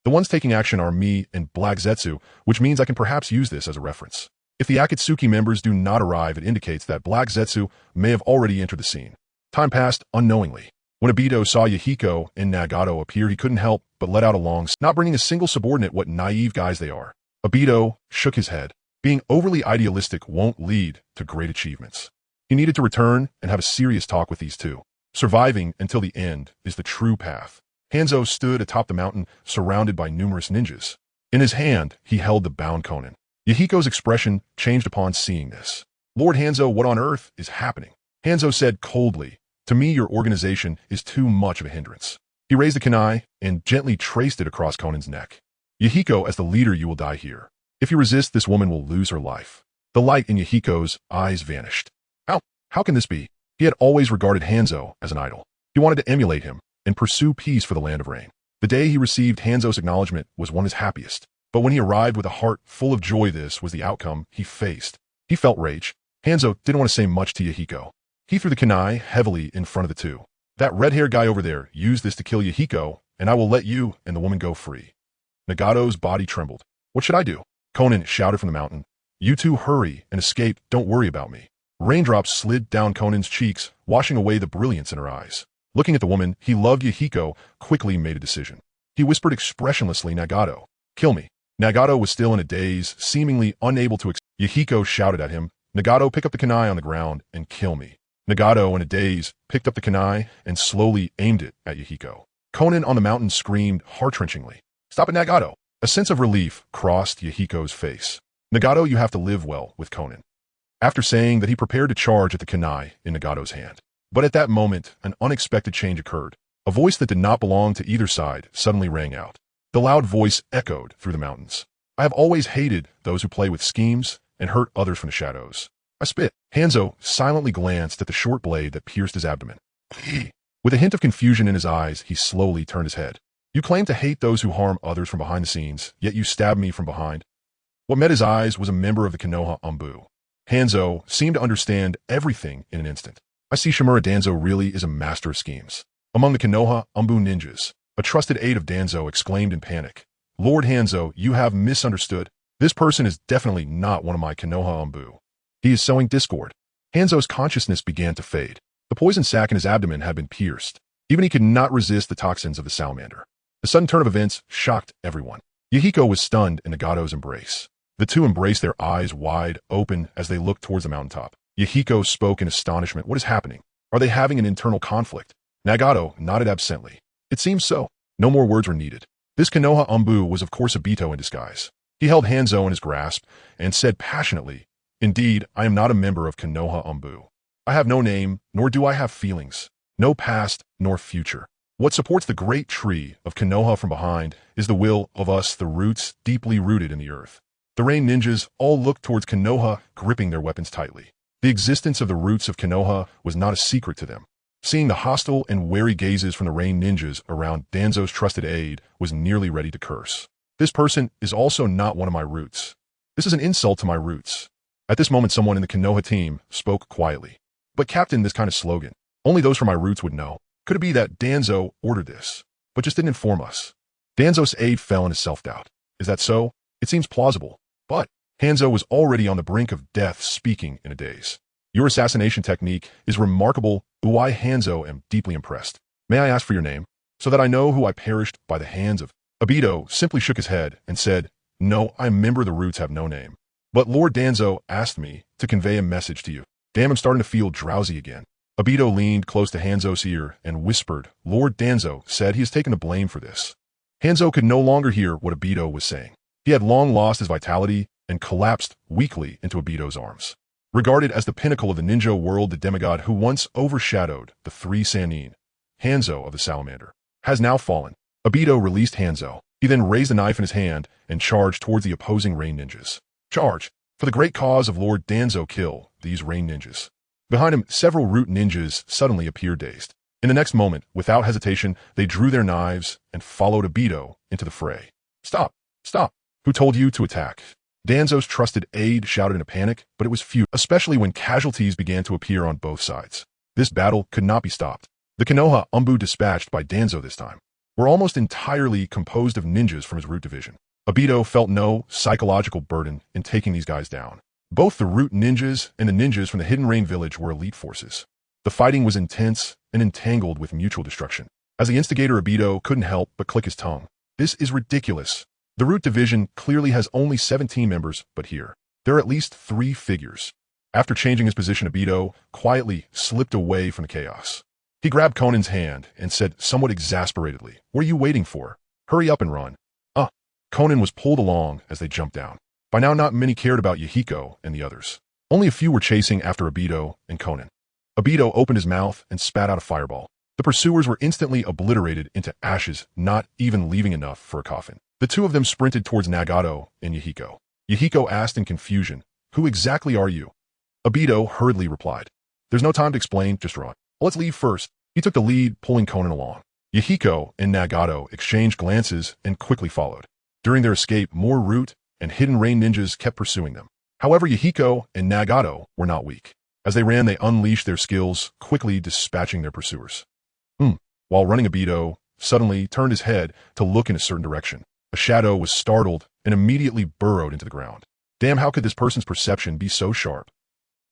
The ones taking action are me and Black Zetsu, which means I can perhaps use this as a reference. If the Akatsuki members do not arrive, it indicates that Black Zetsu may have already entered the scene. Time passed unknowingly. When Obito saw Yahiko and Nagato appear, he couldn't help but let out a long sigh, not bringing a single subordinate. What naive guys they are. Obito shook his head. Being overly idealistic won't lead to great achievements. He needed to return and have a serious talk with these two. Surviving until the end is the true path. Hanzo stood atop the mountain, surrounded by numerous ninjas. In his hand, he held the bound Konan. Yahiko's expression changed upon seeing this. Lord Hanzo, what on earth is happening? Hanzo said coldly, to me, your organization is too much of a hindrance. He raised the kunai and gently traced it across Konan's neck. Yahiko, as the leader, you will die here. If you resist, this woman will lose her life. The light in Yahiko's eyes vanished. How can this be? He had always regarded Hanzo as an idol. He wanted to emulate him and pursue peace for the land of rain. The day he received Hanzo's acknowledgement was one of his happiest. But when he arrived with a heart full of joy, this was the outcome he faced. He felt rage. Hanzo didn't want to say much to Yahiko. He threw the kunai heavily in front of the two. That red-haired guy over there used this to kill Yahiko, and I will let you and the woman go free. Nagato's body trembled. What should I do? Konan shouted from the mountain. You two hurry and escape, don't worry about me. Raindrops slid down Konan's cheeks, washing away the brilliance in her eyes. Looking at the woman he loved, Yahiko quickly made a decision. He whispered expressionlessly, Nagato, kill me. Nagato was still in a daze, seemingly unable to Yahiko shouted at him, Nagato, pick up the kunai on the ground and kill me. Nagato, in a daze, picked up the kunai and slowly aimed it at Yahiko. Konan on the mountain screamed heart-wrenchingly, stop it, Nagato. A sense of relief crossed Yahiko's face. Nagato, you have to live well with Konan. After saying that, he prepared to charge at the kunai in Nagato's hand. But at that moment, an unexpected change occurred. A voice that did not belong to either side suddenly rang out. The loud voice echoed through the mountains. I have always hated those who play with schemes and hurt others from the shadows. I spit. Hanzo silently glanced at the short blade that pierced his abdomen. With a hint of confusion in his eyes, he slowly turned his head. You claim to hate those who harm others from behind the scenes, yet you stab me from behind. What met his eyes was a member of the Konoha Umbu. Hanzo seemed to understand everything in an instant. I see Shimura Danzo really is a master of schemes. Among the Konoha Umbu ninjas, a trusted aide of Danzo exclaimed in panic, Lord Hanzo, you have misunderstood. This person is definitely not one of my Konoha Umbu. He is sowing discord. Hanzo's consciousness began to fade. The poison sac in his abdomen had been pierced. Even he could not resist the toxins of the salamander. The sudden turn of events shocked everyone. Yahiko was stunned in Nagato's embrace. The two embraced, their eyes wide open as they looked towards the mountaintop. Yahiko spoke in astonishment. What is happening? Are they having an internal conflict? Nagato nodded absently. It seems so. No more words were needed. This Konoha Umbu was of course Obito in disguise. He held Hanzo in his grasp and said passionately, Indeed, I am not a member of Konoha Umbu. I have no name, nor do I have feelings. No past, nor future. What supports the great tree of Konoha from behind is the will of us, the roots deeply rooted in the earth. The rain ninjas all looked towards Konoha, gripping their weapons tightly. The existence of the roots of Konoha was not a secret to them. Seeing the hostile and wary gazes from the rain ninjas around Danzo's trusted aide was nearly ready to curse. This person is also not one of my roots. This is an insult to my roots. At this moment, someone in the Konoha team spoke quietly. But Captain, this kind of slogan, only those from my roots would know. Could it be that Danzo ordered this, but just didn't inform us? Danzo's aide fell into self-doubt. Is that so? It seems plausible. But Hanzo was already on the brink of death, speaking in a daze. Your assassination technique is remarkable. I, Hanzo, am deeply impressed. May I ask for your name, so that I know who I perished by the hands of? Obito simply shook his head and said, No, I am a member of the roots, have no name. But Lord Danzo asked me to convey a message to you. Damn, I'm starting to feel drowsy again. Obito leaned close to Hanzo's ear and whispered. Lord Danzo said he has taken the blame for this. Hanzo could no longer hear what Obito was saying. He had long lost his vitality and collapsed weakly into Obito's arms. Regarded as the pinnacle of the ninja world, the demigod who once overshadowed the three Sannin, Hanzo of the Salamander, has now fallen. Obito released Hanzo. He then raised a knife in his hand and charged towards the opposing rain ninjas. Charge! For the great cause of Lord Danzo, kill these rain ninjas. Behind him, several root ninjas suddenly appeared dazed. In the next moment, without hesitation, they drew their knives and followed Obito into the fray. Stop! Stop! Who told you to attack? Danzo's trusted aide shouted in a panic, but it was few, especially when casualties began to appear on both sides. This battle could not be stopped. The Konoha Umbu dispatched by Danzo this time were almost entirely composed of ninjas from his root division. Obito felt no psychological burden in taking these guys down. Both the root ninjas and the ninjas from the Hidden Rain village were elite forces. The fighting was intense and entangled with mutual destruction. As the instigator, Obito couldn't help but click his tongue. This is ridiculous. The root division clearly has only 17 members, but here, there are at least 3 figures. After changing his position, Obito quietly slipped away from the chaos. He grabbed Conan's hand and said somewhat exasperatedly, "What are you waiting for? Hurry up and run." Conan was pulled along as they jumped down. By now, not many cared about Yahiko and the others. Only a few were chasing after Obito and Conan. Obito opened his mouth and spat out a fireball. The pursuers were instantly obliterated into ashes, not even leaving enough for a coffin. The two of them sprinted towards Nagato and Yahiko. Yahiko asked in confusion, "Who exactly are you?" Obito hurriedly replied, "There's no time to explain, just run. Let's leave first." He took the lead, pulling Conan along. Yahiko and Nagato exchanged glances and quickly followed. During their escape, more root and hidden rain ninjas kept pursuing them. However, Yahiko and Nagato were not weak. As they ran, they unleashed their skills, quickly dispatching their pursuers. While running, Obito suddenly turned his head to look in a certain direction. A shadow was startled and immediately burrowed into the ground. Damn, how could this person's perception be so sharp?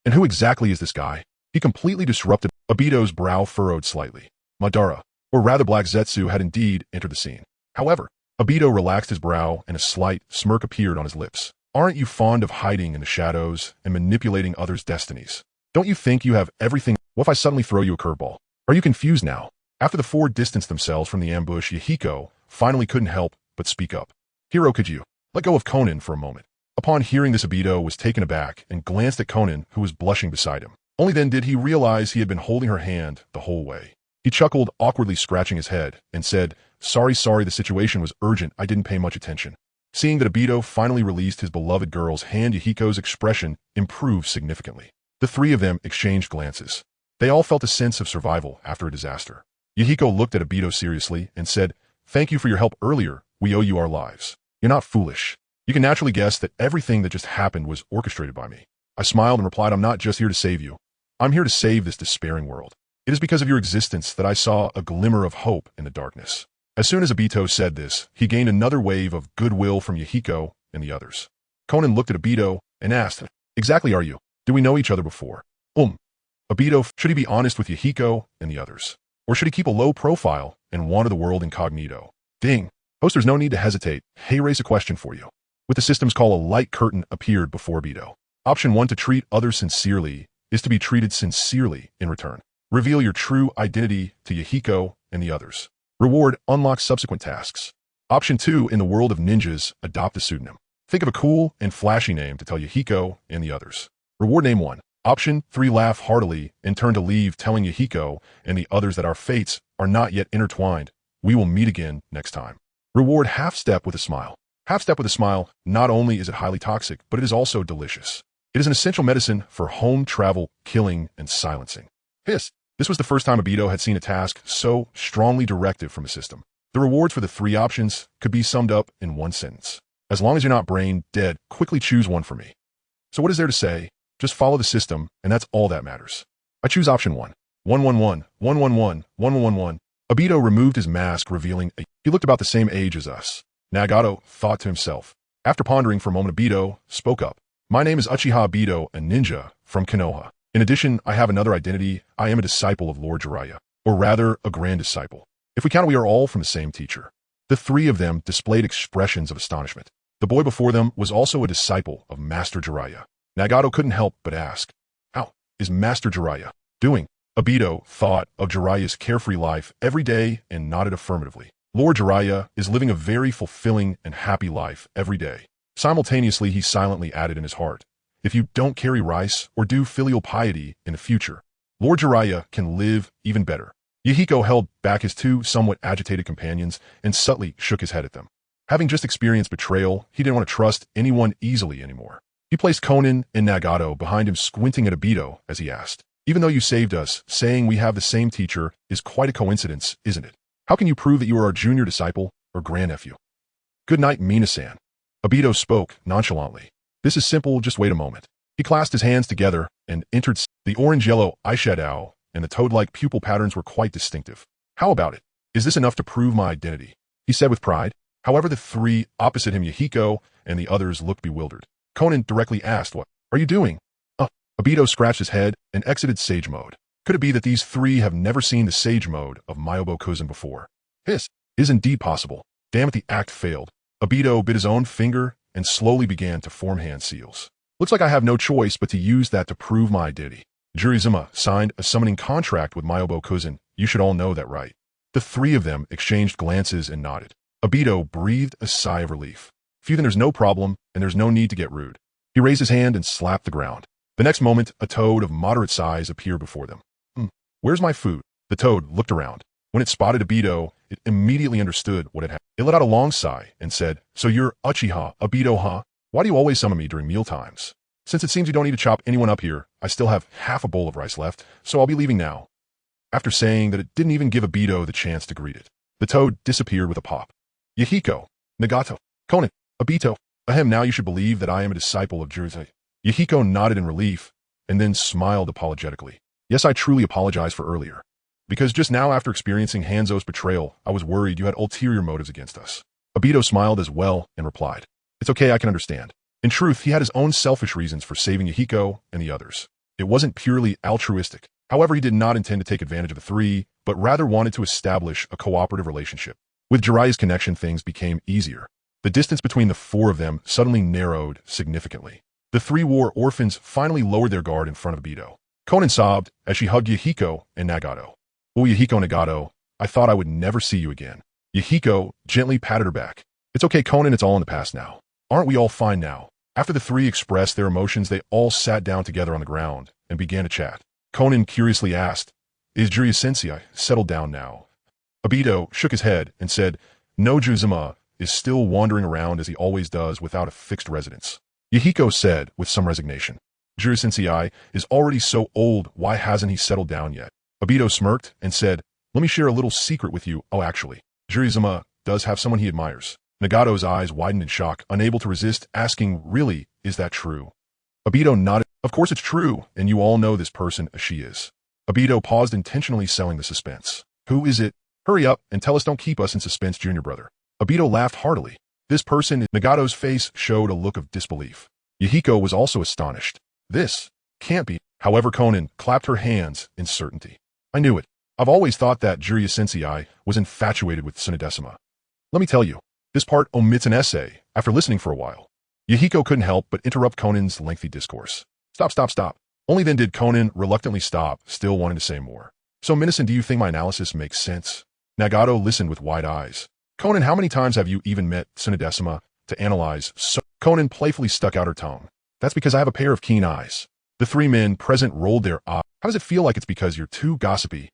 And who exactly is this guy? He completely disrupted. Obito's brow furrowed slightly. Madara, or rather Black Zetsu, had indeed entered the scene. However, Obito relaxed his brow and a slight smirk appeared on his lips. Aren't you fond of hiding in the shadows and manipulating others' destinies? Don't you think you have everything? What if I suddenly throw you a curveball? Are you confused now? After the 4 distanced themselves from the ambush, Yahiko finally couldn't help but speak up. "Hero, could you let go of Conan for a moment?" Upon hearing this, Obito was taken aback and glanced at Conan, who was blushing beside him. Only then did he realize he had been holding her hand the whole way. He chuckled, awkwardly scratching his head, and said, Sorry, the situation was urgent, I didn't pay much attention." Seeing that Obito finally released his beloved girl's hand, Yahiko's expression improved significantly. The 3 of them exchanged glances. They all felt a sense of survival after a disaster. Yahiko looked at Obito seriously and said, "Thank you for your help earlier, we owe you our lives. You're not foolish. You can naturally guess that everything that just happened was orchestrated by me." I smiled and replied, "I'm not just here to save you. I'm here to save this despairing world. It is because of your existence that I saw a glimmer of hope in the darkness." As soon as Obito said this, he gained another wave of goodwill from Yahiko and the others. Conan looked at Obito and asked, "Exactly are you? Do we know each other before?" Obito, should he be honest with Yahiko and the others? Or should he keep a low profile and wander the world incognito? Ding. Host, there's no need to hesitate. Hey, raise a question for you. With the system's call, a light curtain appeared before Obito. Option 1, to treat others sincerely, is to be treated sincerely in return. Reveal your true identity to Yahiko and the others. Reward unlocks subsequent tasks. Option 2, in the world of ninjas, adopt a pseudonym. Think of a cool and flashy name to tell Yahiko and the others. Reward name 1. Option 3, laugh heartily and turn to leave, telling Yahiko and the others that our fates are not yet intertwined. We will meet again next time. Reward half step with a smile. Half step with a smile, not only is it highly toxic, but it is also delicious. It is an essential medicine for home travel, killing, and silencing. Hiss. This was the first time Obito had seen a task so strongly directive from a system. The rewards for the 3 options could be summed up in one sentence. As long as you're not brain dead, quickly choose one for me. So what is there to say? Just follow the system, and that's all that matters. I choose option 1. 111, 111, 1111. Obito removed his mask, revealing he looked about the same age as us. Nagato thought to himself. After pondering for a moment, Obito spoke up. "My name is Uchiha Obito, a ninja from Konoha. In addition, I have another identity. I am a disciple of Lord Jiraiya, or rather, a grand disciple. If we count, we are all from the same teacher." The 3 of them displayed expressions of astonishment. The boy before them was also a disciple of Master Jiraiya. Nagato couldn't help but ask, "How is Master Jiraiya doing?" Obito thought of Jiraiya's carefree life every day and nodded affirmatively. Lord Jiraiya is living a very fulfilling and happy life every day. Simultaneously, he silently added in his heart, "If you don't carry rice or do filial piety in the future, Lord Jiraiya can live even better." Yahiko held back his two somewhat agitated companions and subtly shook his head at them. Having just experienced betrayal, he didn't want to trust anyone easily anymore. He placed Konan and Nagato behind him, squinting at Obito as he asked, "Even though you saved us, saying we have the same teacher is quite a coincidence, isn't it? How can you prove that you are our junior disciple or grandnephew?" "Good night, Mina-san." Obito spoke nonchalantly. "This is simple, just wait a moment." He clasped his hands together and entered. The orange-yellow eyeshadow and the toad-like pupil patterns were quite distinctive. "How about it? Is this enough to prove my identity?" he said with pride. However, the three opposite him, Yahiko and the others, looked bewildered. Konan directly asked, "What are you doing?" Obito scratched his head and exited sage mode. Could it be that these three have never seen the sage mode of Myobo-Kuzen before? This is indeed possible. Damn it, the act failed. Obito bit his own finger and slowly began to form hand seals. "Looks like I have no choice but to use that to prove my identity. Jurizuma signed a summoning contract with Myobo-Kuzen. You should all know that, right?" The three of them exchanged glances and nodded. Obito breathed a sigh of relief. "Phew, then there's no problem, and there's no need to get rude." He raised his hand and slapped the ground. The next moment, a toad of moderate size appeared before them. "Where's my food?" The toad looked around. When it spotted Obito, it immediately understood what had happened. It let out a long sigh and said, "So you're Uchiha Obito, huh? Why do you always summon me during meal times? Since it seems you don't need to chop anyone up here, I still have half a bowl of rice left, so I'll be leaving now." After saying that, it didn't even give Obito the chance to greet it. The toad disappeared with a pop. "Yahiko, Nagato, Konan, Obito, ahem, now you should believe that I am a disciple of Jiraiya." Yahiko nodded in relief and then smiled apologetically. "Yes, I truly apologize for earlier. Because just now, after experiencing Hanzo's betrayal, I was worried you had ulterior motives against us." Obito smiled as well and replied, "It's okay, I can understand." In truth, he had his own selfish reasons for saving Yahiko and the others. It wasn't purely altruistic. However, he did not intend to take advantage of the three, but rather wanted to establish a cooperative relationship. With Jiraiya's connection, things became easier. The distance between the four of them suddenly narrowed significantly. The three war orphans finally lowered their guard in front of Obito. Konan sobbed as she hugged Yahiko and Nagato. "Oh, Yahiko, Nagato, I thought I would never see you again." Yahiko gently patted her back. "It's okay, Konan, it's all in the past now. Aren't we all fine now?" After the three expressed their emotions, they all sat down together on the ground and began to chat. Konan curiously asked, "Is Jiraiya Sensei settled down now?" Obito shook his head and said, "No, Jurizuma is still wandering around as he always does without a fixed residence." Yahiko said with some resignation, "Jiraiya Sensei is already so old, why hasn't he settled down yet?" Obito smirked and said, "Let me share a little secret with you. Oh, actually, Jurizuma does have someone he admires." Nagato's eyes widened in shock, unable to resist asking, "Really, is that true?" Obito nodded. "Of course it's true, and you all know this person as she is." Obito paused, intentionally selling the suspense. "Who is it? Hurry up and tell us, don't keep us in suspense, junior brother." Obito laughed heartily. "This person," Nagato's face showed a look of disbelief. Yahiko was also astonished. "This can't be." However, Konan clapped her hands in certainty. "I knew it. I've always thought that Jiraiya Sensei was infatuated with Tsunadesima. Let me tell you, this part omits an essay." After listening for a while, Yahiko couldn't help but interrupt Konan's lengthy discourse. Stop. Only then did Konan reluctantly stop, still wanting to say more. "So, Minasan, do you think my analysis makes sense?" Nagato listened with wide eyes. "Konan, how many times have you even met Tsunadesima to analyze?" Konan playfully stuck out her tongue. "That's because I have a pair of keen eyes." The three men present rolled their eyes. "How does it feel like it's because you're too gossipy?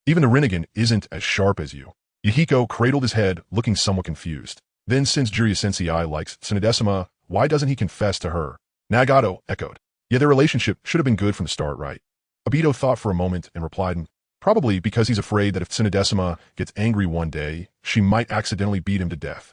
Even the Rinnegan isn't as sharp as you." Yahiko cradled his head, looking somewhat confused. "Then since Jiraiya Sensei likes Tsunadesima, why doesn't he confess to her?" Nagato echoed. "Yeah, their relationship should have been good from the start, right?" Obito thought for a moment and replied, "Probably because he's afraid that if Tsunadesima gets angry one day, she might accidentally beat him to death.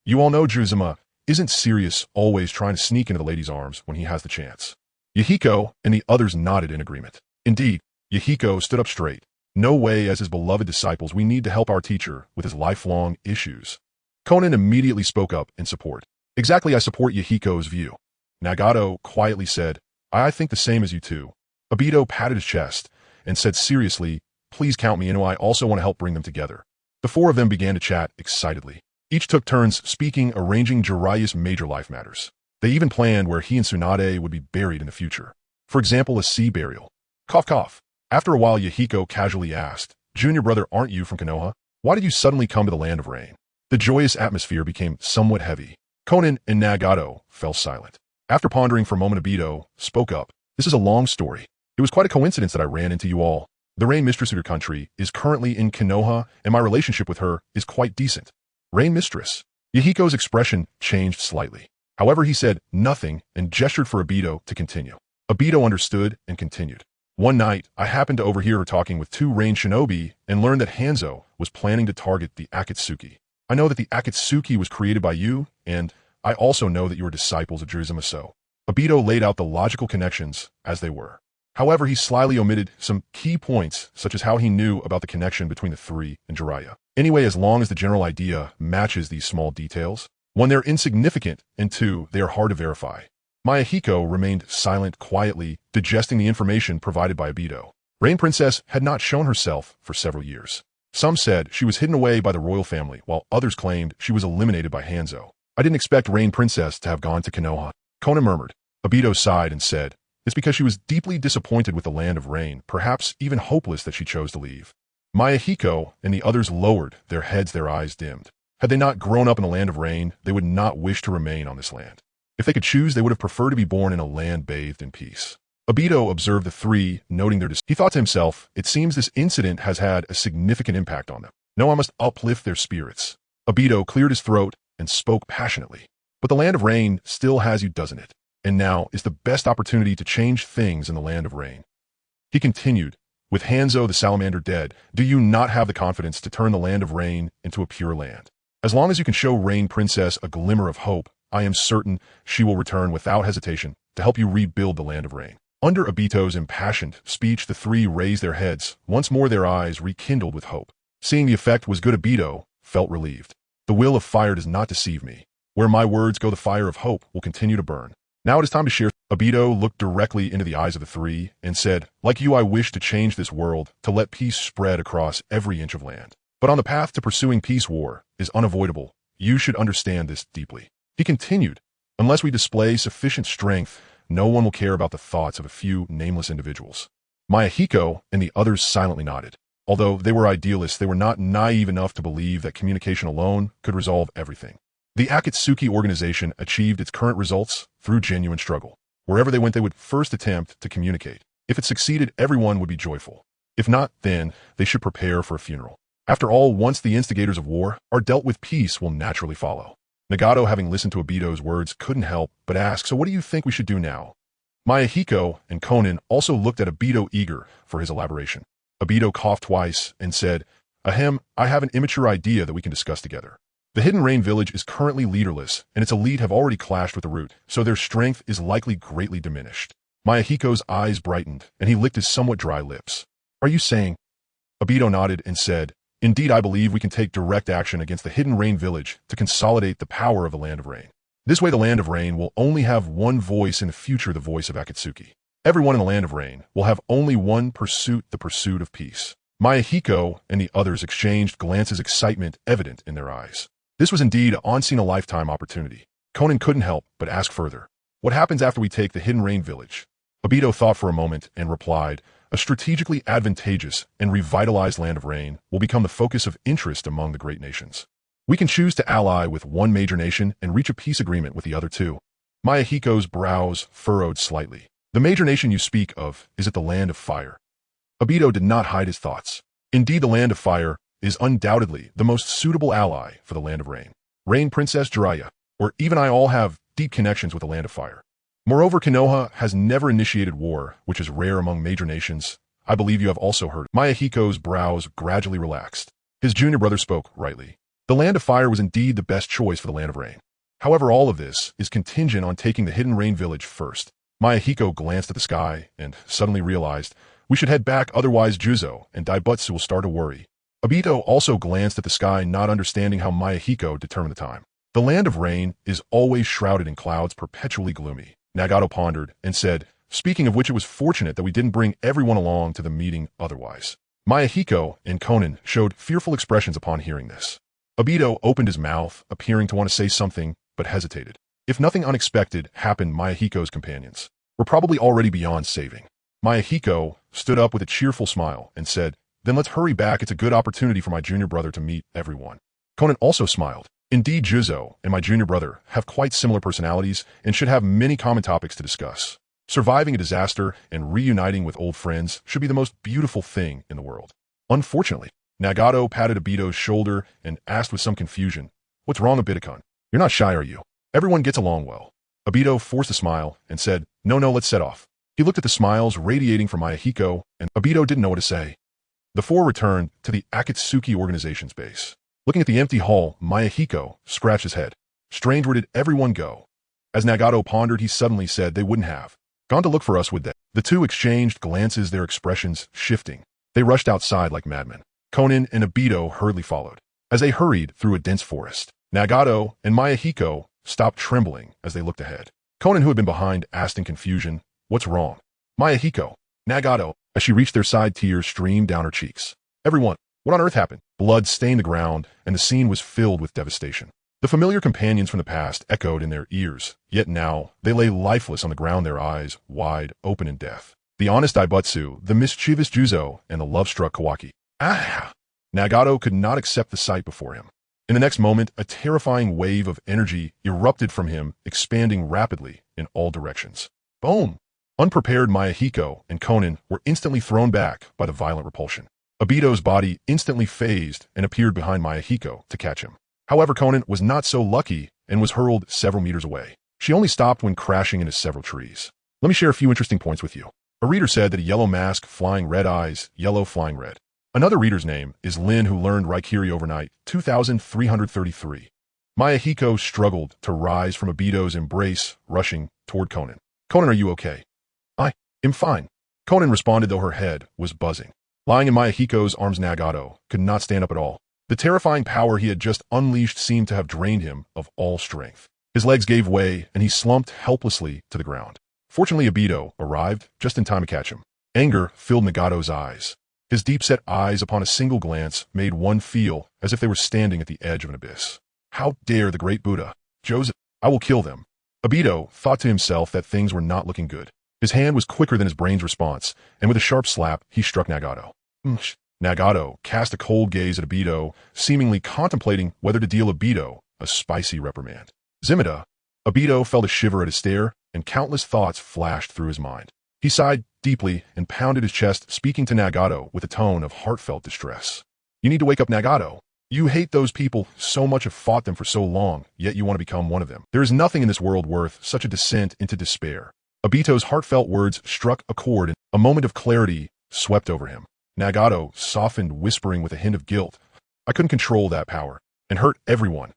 You all know Jurizuma isn't serious, always trying to sneak into the lady's arms when he has the chance." Yahiko and the others nodded in agreement. Indeed, Yahiko stood up straight. "No way, as his beloved disciples, we need to help our teacher with his lifelong issues." Konan immediately spoke up in support. "Exactly, I support Yahiko's view." Nagato quietly said, I think the same as you two." Obito patted his chest and said seriously, "Please count me in, I also want to help bring them together." The four of them began to chat excitedly. Each took turns speaking, arranging Jiraiya's major life matters. They even planned where he and Tsunade would be buried in the future. For example, a sea burial. Cough cough. After a while, Yahiko casually asked, "Junior brother, aren't you from Konoha? Why did you suddenly come to the land of rain?" The joyous atmosphere became somewhat heavy. Konan and Nagato fell silent. After pondering for a moment, Obito spoke up. "This is a long story. It was quite a coincidence that I ran into you all. The Rain Mistress of your country is currently in Konoha, and my relationship with her is quite decent." Rain Mistress? Yahiko's expression changed slightly. However, he said nothing and gestured for Obito to continue. Obito understood and continued. "One night, I happened to overhear her talking with two Rain Shinobi and learned that Hanzo was planning to target the Akatsuki. I know that the Akatsuki was created by you, and I also know that you are disciples of Jiraiya." Obito laid out the logical connections as they were. However, he slyly omitted some key points, such as how he knew about the connection between the three and Jiraiya. Anyway, as long as the general idea matches these small details, one, they're insignificant, and two, they are hard to verify. Mayahiko remained silent, quietly digesting the information provided by Obito. Rain Princess had not shown herself for several years. Some said she was hidden away by the royal family, while others claimed she was eliminated by Hanzo. "I didn't expect Rain Princess to have gone to Konoha," Konan murmured. Obito sighed and said, "It's because she was deeply disappointed with the land of rain, perhaps even hopeless that she chose to leave." Mayahiko and the others lowered their heads, their eyes dimmed. Had they not grown up in the land of rain, they would not wish to remain on this land. If they could choose, they would have preferred to be born in a land bathed in peace. Obito observed the three, noting their He thought to himself, "It seems this incident has had a significant impact on them. No, I must uplift their spirits." Obito cleared his throat and spoke passionately. "But the land of rain still has you, doesn't it? And now is the best opportunity to change things in the land of rain." He continued, "With Hanzo the salamander dead, do you not have the confidence to turn the land of rain into a pure land? As long as you can show Rain Princess a glimmer of hope, I am certain she will return without hesitation to help you rebuild the land of rain." Under Obito's impassioned speech, the three raised their heads, once more their eyes rekindled with hope. Seeing the effect was good, Obito felt relieved. "The will of fire does not deceive me. Where my words go, the fire of hope will continue to burn. Now it is time to share." Obito looked directly into the eyes of the three and said, "Like you, I wish to change this world, to let peace spread across every inch of land. But on the path to pursuing peace, war is unavoidable. You should understand this deeply." He continued, "Unless we display sufficient strength, no one will care about the thoughts of a few nameless individuals." Mayahiko and the others silently nodded. Although they were idealists, they were not naive enough to believe that communication alone could resolve everything. The Akatsuki organization achieved its current results through genuine struggle. Wherever they went, they would first attempt to communicate. If it succeeded, everyone would be joyful. If not, then they should prepare for a funeral. After all, once the instigators of war are dealt with, peace will naturally follow. Nagato, having listened to Obito's words, couldn't help but ask, "So what do you think we should do now?" Mayahiko and Konan also looked at Obito, eager for his elaboration. Obito coughed twice and said, "Ahem, I have an immature idea that we can discuss together. The Hidden Rain Village is currently leaderless, and its elite have already clashed with the root, so their strength is likely greatly diminished." Mayahiko's eyes brightened, and he licked his somewhat dry lips. "Are you saying?" Obito nodded and said, "Indeed, I believe we can take direct action against the Hidden Rain Village to consolidate the power of the Land of Rain. This way, the Land of Rain will only have one voice in the future, the voice of Akatsuki. Everyone in the Land of Rain will have only one pursuit, the pursuit of peace." Mayahiko and the others exchanged glances, excitement evident in their eyes. This was indeed an unseen-a-lifetime opportunity. Konan couldn't help but ask further, "What happens after we take the Hidden Rain Village?" Obito thought for a moment and replied, "A strategically advantageous and revitalized Land of Rain will become the focus of interest among the great nations. We can choose to ally with one major nation and reach a peace agreement with the other two." Mayahiko's brows furrowed slightly. "The major nation you speak of, is it the Land of Fire?" Obito did not hide his thoughts. Indeed, the Land of Fire is undoubtedly the most suitable ally for the Land of Rain. Rain Princess, Jiraiya, or even I all have deep connections with the Land of Fire. Moreover, Konoha has never initiated war, which is rare among major nations. I believe you have also heard." Mayahiko's brows gradually relaxed. His junior brother spoke rightly. The Land of Fire was indeed the best choice for the Land of Rain. However, all of this is contingent on taking the Hidden Rain Village first. Mayahiko glanced at the sky and suddenly realized, "We should head back, otherwise Juzo and Daibutsu will start to worry." Obito also glanced at the sky, not understanding how Mayahiko determined the time. "The Land of Rain is always shrouded in clouds, perpetually gloomy." Nagato pondered and said, "Speaking of which, it was fortunate that we didn't bring everyone along to the meeting otherwise." Mayahiko and Konan showed fearful expressions upon hearing this. Obito opened his mouth, appearing to want to say something, but hesitated. If nothing unexpected happened, Mayahiko's companions were probably already beyond saving. Mayahiko stood up with a cheerful smile and said, "Then let's hurry back. It's a good opportunity for my junior brother to meet everyone." Conan also smiled. Indeed, Juzo and my junior brother have quite similar personalities and should have many common topics to discuss. Surviving a disaster and reuniting with old friends should be the most beautiful thing in the world. Unfortunately, Nagato patted Obito's shoulder and asked with some confusion, "What's wrong, Obito-kun? You're not shy, are you? Everyone gets along well." Obito forced a smile and said, No, let's set off." He looked at the smiles radiating from Mayahiko, and Obito didn't know what to say. The four returned to the Akatsuki organization's base. Looking at the empty hall, Mayahiko scratched his head. Strange, where did everyone go? As Nagato pondered, he suddenly said they wouldn't have gone to look for us, would they? The two exchanged glances, their expressions shifting. They rushed outside like madmen. Conan and Obito hurriedly followed. As they hurried through a dense forest, Nagato and Mayahiko stopped trembling as they looked ahead. Conan, who had been behind, asked in confusion, "What's wrong?" Mayahiko, Nagato, as she reached their side, tears streamed down her cheeks. "Everyone, what on earth happened?" Blood stained the ground, and the scene was filled with devastation. The familiar companions from the past echoed in their ears, yet now they lay lifeless on the ground, their eyes wide open in death. The honest Aibutsu, the mischievous Juzo, and the love-struck Kawaki. Ah! Nagato could not accept the sight before him. In the next moment, a terrifying wave of energy erupted from him, expanding rapidly in all directions. Boom! Unprepared, Mayahiko and Conan were instantly thrown back by the violent repulsion. Obito's body instantly phased and appeared behind Mayahiko to catch him. However, Conan was not so lucky and was hurled several meters away. She only stopped when crashing into several trees. Let me share a few interesting points with you. A reader said that a yellow mask, flying red eyes, yellow flying red. Another reader's name is Lin, who learned Raikiri overnight, 2333. Mayahiko struggled to rise from Obito's embrace, rushing toward Conan. "Conan, are you okay?" "I am fine," Conan responded, though her head was buzzing. Lying in Mayahiko's arms, Nagato could not stand up at all. The terrifying power he had just unleashed seemed to have drained him of all strength. His legs gave way, and he slumped helplessly to the ground. Fortunately, Obito arrived just in time to catch him. Anger filled Nagato's eyes. His deep-set eyes, upon a single glance, made one feel as if they were standing at the edge of an abyss. How dare the great Buddha? Joseph, I will kill them. Obito thought to himself that things were not looking good. His hand was quicker than his brain's response, and with a sharp slap, he struck Nagato. Nagato cast a cold gaze at Obito, seemingly contemplating whether to deal Obito a spicy reprimand. Zimida, Obito felt a shiver at his stare, and countless thoughts flashed through his mind. He sighed deeply and pounded his chest, speaking to Nagato with a tone of heartfelt distress. "You need to wake up, Nagato. You hate those people so much, have fought them for so long, yet you want to become one of them. There is nothing in this world worth such a descent into despair." Obito's heartfelt words struck a chord, and a moment of clarity swept over him. Nagato softened, whispering with a hint of guilt, "I couldn't control that power, and hurt everyone."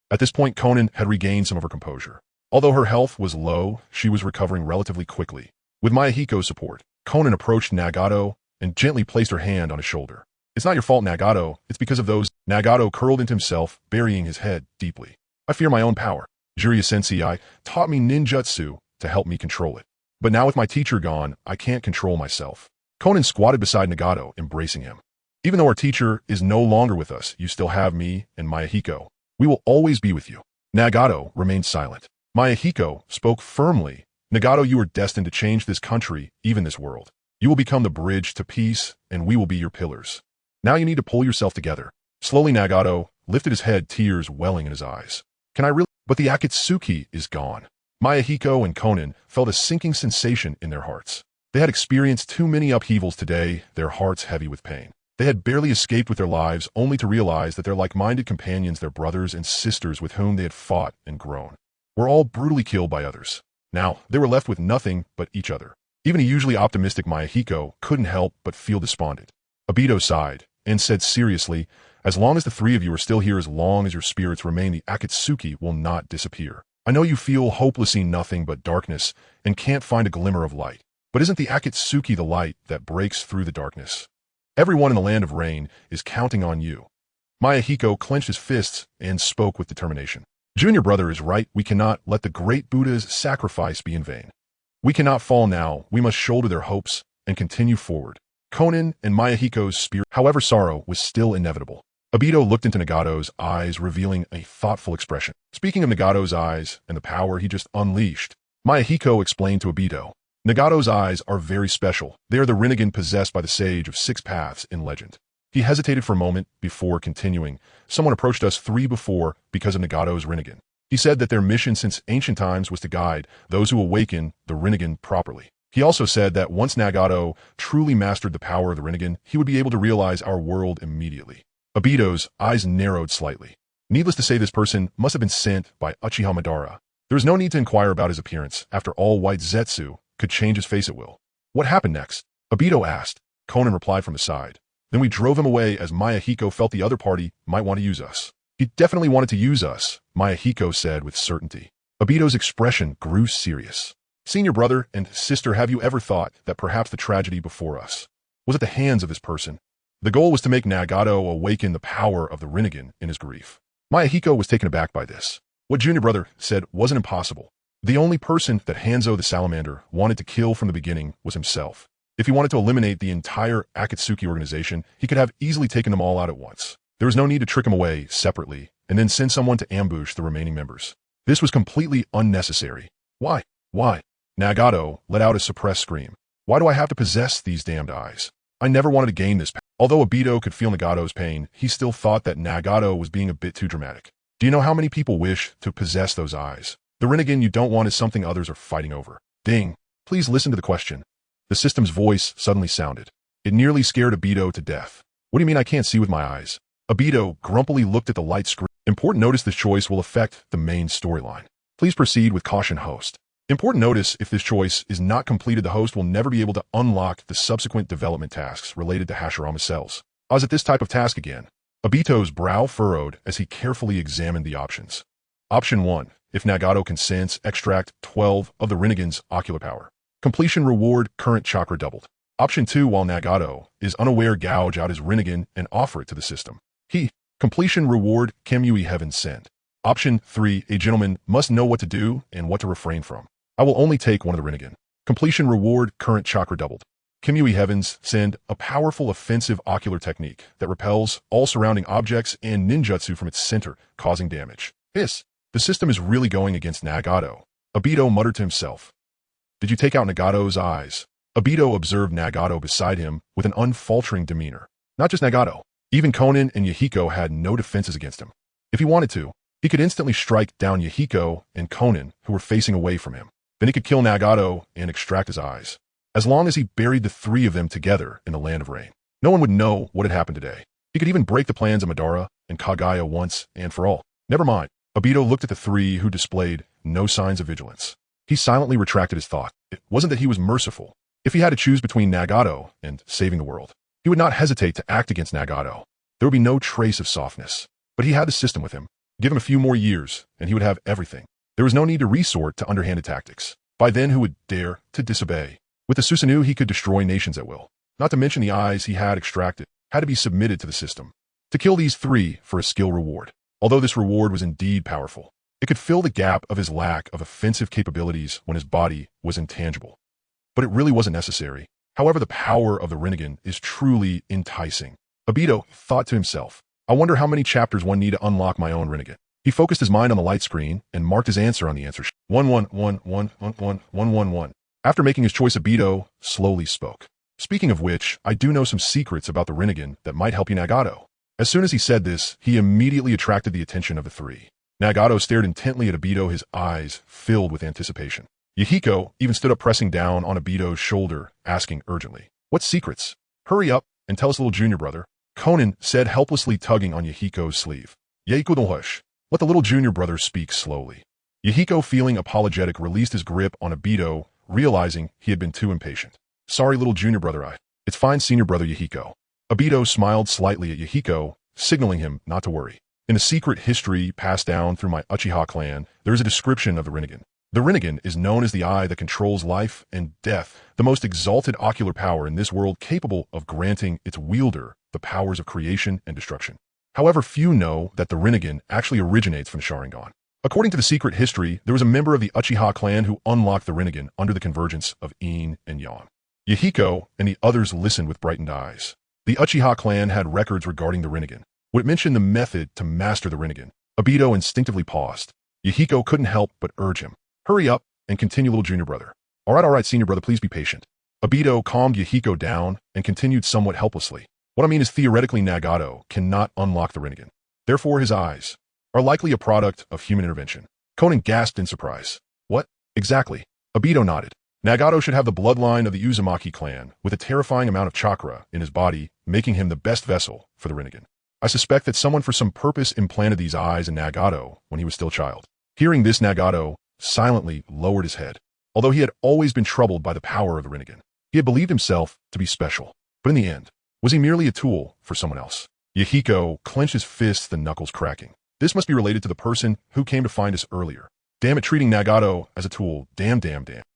At this point, Conan had regained some of her composure. Although her health was low, she was recovering relatively quickly. With Mayahiko's support, Conan approached Nagato and gently placed her hand on his shoulder. "It's not your fault, Nagato. It's because of those." Nagato curled into himself, burying his head deeply. "I fear my own power. Jiraiya-sensei taught me ninjutsu to help me control it. But now with my teacher gone, I can't control myself." Conan squatted beside Nagato, embracing him. "Even though our teacher is no longer with us, you still have me and Mayahiko. We will always be with you." Nagato remained silent. Mayahiko spoke firmly. "Nagato, you are destined to change this country, even this world. You will become the bridge to peace, and we will be your pillars. Now you need to pull yourself together." Slowly, Nagato lifted his head, tears welling in his eyes. "Can I really?" "But the Akatsuki is gone." Mayahiko and Conan felt a sinking sensation in their hearts. They had experienced too many upheavals today, their hearts heavy with pain. They had barely escaped with their lives, only to realize that their like-minded companions, their brothers and sisters with whom they had fought and grown, were all brutally killed by others. Now, they were left with nothing but each other. Even a usually optimistic Mayahiko couldn't help but feel despondent. Obito sighed and said seriously, "As long as the three of you are still here, as long as your spirits remain, the Akatsuki will not disappear. I know you feel hopeless, seeing nothing but darkness, and can't find a glimmer of light. But isn't the Akatsuki the light that breaks through the darkness? Everyone in the land of rain is counting on you." Mayahiko clenched his fists and spoke with determination. "Junior brother is right. We cannot let the great Buddha's sacrifice be in vain. We cannot fall now. We must shoulder their hopes and continue forward." Conan and Mayahiko's spirit, however, sorrow was still inevitable. Obito looked into Nagato's eyes, revealing a thoughtful expression. Speaking of Nagato's eyes and the power he just unleashed, Mayahiko explained to Obito, Nagato's eyes are very special. They are the Rinnegan possessed by the Sage of Six Paths in legend. He hesitated for a moment before continuing. Someone approached us three before because of Nagato's Rinnegan. He said that their mission since ancient times was to guide those who awaken the Rinnegan properly. He also said that once Nagato truly mastered the power of the Rinnegan, he would be able to realize our world immediately. Obito's eyes narrowed slightly. Needless to say, this person must have been sent by Uchiha Madara. There was no need to inquire about his appearance. After all, White Zetsu could change his face at will. What happened next? Obito asked. Conan replied from the side. Then we drove him away as Mayahiko felt the other party might want to use us. He definitely wanted to use us, Mayahiko said with certainty. Obito's expression grew serious. Senior brother and sister, have you ever thought that perhaps the tragedy before us was at the hands of this person? The goal was to make Nagato awaken the power of the Rinnegan in his grief. Mayahiko was taken aback by this. What junior brother said wasn't impossible. The only person that Hanzo the Salamander wanted to kill from the beginning was himself. If he wanted to eliminate the entire Akatsuki organization, he could have easily taken them all out at once. There was no need to trick him away separately and then send someone to ambush the remaining members. This was completely unnecessary. Why? Why? Nagato let out a suppressed scream. Why do I have to possess these damned eyes? I never wanted to gain this power. Although Obito could feel Nagato's pain, he still thought that Nagato was being a bit too dramatic. Do you know how many people wish to possess those eyes? The Rinnegan you don't want is something others are fighting over. Ding. Please listen to the question. The system's voice suddenly sounded. It nearly scared Obito to death. What do you mean I can't see with my eyes? Obito grumpily looked at the light screen. Important notice, this choice will affect the main storyline. Please proceed with caution, host. Important notice, if this choice is not completed, the host will never be able to unlock the subsequent development tasks related to Hashirama cells. I was at this type of task again. Obito's brow furrowed as he carefully examined the options. Option 1. If Nagato consents, extract 12 of the Rinnegan's ocular power. Completion reward, current chakra doubled. Option 2. While Nagato is unaware, gouge out his Rinnegan and offer it to the system. Completion reward, Kemui Heaven Send. Option 3. A gentleman must know what to do and what to refrain from. I will only take one of the Rinnegan. Completion reward, current chakra doubled. Kemui Heavens Send, a powerful offensive ocular technique that repels all surrounding objects and ninjutsu from its center, causing damage. The system is really going against Nagato. Obito muttered to himself. Did you take out Nagato's eyes? Obito observed Nagato beside him with an unfaltering demeanor. Not just Nagato. Even Konan and Yahiko had no defenses against him. If he wanted to, he could instantly strike down Yahiko and Konan, who were facing away from him. Then he could kill Nagato and extract his eyes. As long as he buried the three of them together in the Land of Rain, no one would know what had happened today. He could even break the plans of Madara and Kagaya once and for all. Never mind. Obito looked at the three who displayed no signs of vigilance. He silently retracted his thought. It wasn't that he was merciful. If he had to choose between Nagato and saving the world, he would not hesitate to act against Nagato. There would be no trace of softness. But he had the system with him. Give him a few more years, and he would have everything. There was no need to resort to underhanded tactics. By then, who would dare to disobey? With the Susanoo, he could destroy nations at will. Not to mention the eyes he had extracted had to be submitted to the system. To kill these three for a skill reward. Although this reward was indeed powerful, it could fill the gap of his lack of offensive capabilities when his body was intangible. But it really wasn't necessary. However, the power of the Rinnegan is truly enticing. Obito thought to himself, I wonder how many chapters one need to unlock my own Rinnegan. He focused his mind on the light screen and marked his answer on the answer sheet. 11111111. After making his choice, Obito slowly spoke. Speaking of which, I do know some secrets about the Rinnegan that might help you, Nagato. As soon as he said this, he immediately attracted the attention of the three. Nagato stared intently at Obito, his eyes filled with anticipation. Yahiko even stood up, pressing down on Obito's shoulder, asking urgently, what secrets? Hurry up and tell us, little junior brother. Konan said, helplessly tugging on Yahiko's sleeve. Yahiko, don't hush. Let the little junior brother speak slowly. Yahiko, feeling apologetic, released his grip on Obito, realizing he had been too impatient. Sorry, little junior brother, It's fine, senior brother Yahiko. Obito smiled slightly at Yahiko, signaling him not to worry. In a secret history passed down through my Uchiha clan, there is a description of the Rinnegan. The Rinnegan is known as the eye that controls life and death, the most exalted ocular power in this world, capable of granting its wielder the powers of creation and destruction. However, few know that the Rinnegan actually originates from the Sharingan. According to the secret history, there was a member of the Uchiha clan who unlocked the Rinnegan under the convergence of Yin and Yang. Yahiko and the others listened with brightened eyes. The Uchiha clan had records regarding the Rinnegan. When it mentioned the method to master the Rinnegan, Obito instinctively paused. Yahiko couldn't help but urge him. Hurry up and continue, little junior brother. All right, senior brother, please be patient. Obito calmed Yahiko down and continued somewhat helplessly. What I mean is theoretically Nagato cannot unlock the Rinnegan. Therefore his eyes are likely a product of human intervention. Conan gasped in surprise. What? Exactly. Obito nodded. Nagato should have the bloodline of the Uzumaki clan with a terrifying amount of chakra in his body, making him the best vessel for the Rinnegan. I suspect that someone for some purpose implanted these eyes in Nagato when he was still a child. Hearing this, Nagato silently lowered his head. Although he had always been troubled by the power of the Rinnegan, he had believed himself to be special. But in the end, was he merely a tool for someone else? Yahiko clenched his fists, the knuckles cracking. This must be related to the person who came to find us earlier. Damn it, treating Nagato as a tool. Damn.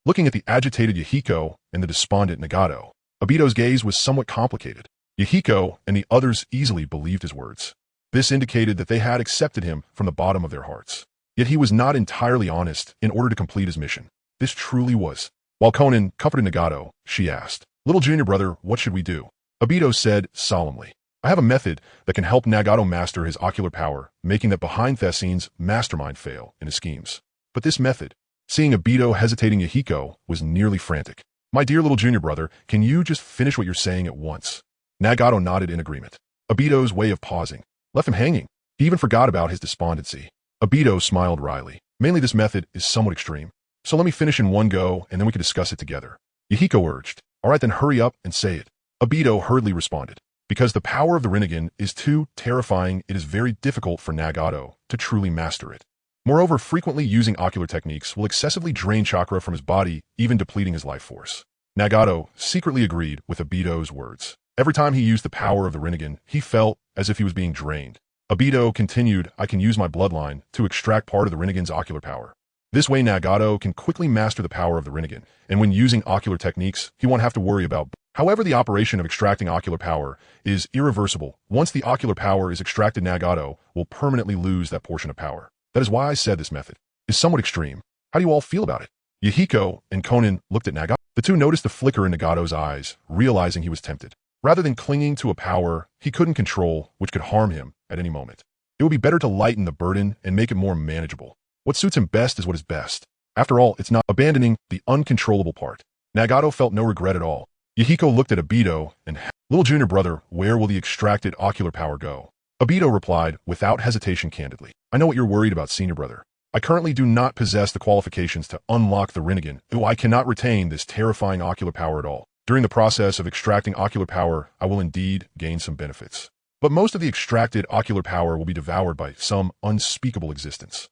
Looking at the agitated Yahiko and the despondent Nagato, Obito's gaze was somewhat complicated. Yahiko and the others easily believed his words. This indicated that they had accepted him from the bottom of their hearts. Yet he was not entirely honest in order to complete his mission. This truly was. While Conan comforted Nagato, she asked, "Little junior brother, what should we do?" Obito said solemnly, "I have a method that can help Nagato master his ocular power, making that behind the scenes mastermind fail in his schemes." But this method, seeing Obito hesitating, Yahiko was nearly frantic. "My dear little junior brother, can you just finish what you're saying at once?" Nagato nodded in agreement. Obito's way of pausing left him hanging. He even forgot about his despondency. Obito smiled wryly. "Mainly this method is somewhat extreme. So let me finish in one go, and then we can discuss it together." Yahiko urged. "All right, then hurry up and say it." Obito hurriedly responded. Because the power of the Rinnegan is too terrifying, it is very difficult for Nagato to truly master it. Moreover, frequently using ocular techniques will excessively drain chakra from his body, even depleting his life force. Nagato secretly agreed with Obito's words. Every time he used the power of the Rinnegan, he felt as if he was being drained. Obito continued, "I can use my bloodline to extract part of the Rinnegan's ocular power. This way Nagato can quickly master the power of the Rinnegan, and when using ocular techniques, he won't have to worry about. However, the operation of extracting ocular power is irreversible. Once the ocular power is extracted, Nagato will permanently lose that portion of power. That is why I said this method is somewhat extreme. How do you all feel about it?" Yahiko and Conan looked at Nagato. The two noticed the flicker in Nagato's eyes, realizing he was tempted. Rather than clinging to a power he couldn't control, which could harm him at any moment, it would be better to lighten the burden and make it more manageable. What suits him best is what is best. After all, it's not abandoning the uncontrollable part. Nagato felt no regret at all. Yahiko looked at Obito and, "Little junior brother, where will the extracted ocular power go?" Obito replied without hesitation candidly. "I know what you're worried about, senior brother. I currently do not possess the qualifications to unlock the Rinnegan. I cannot retain this terrifying ocular power at all. During the process of extracting ocular power, I will indeed gain some benefits. But most of the extracted ocular power will be devoured by some unspeakable existence.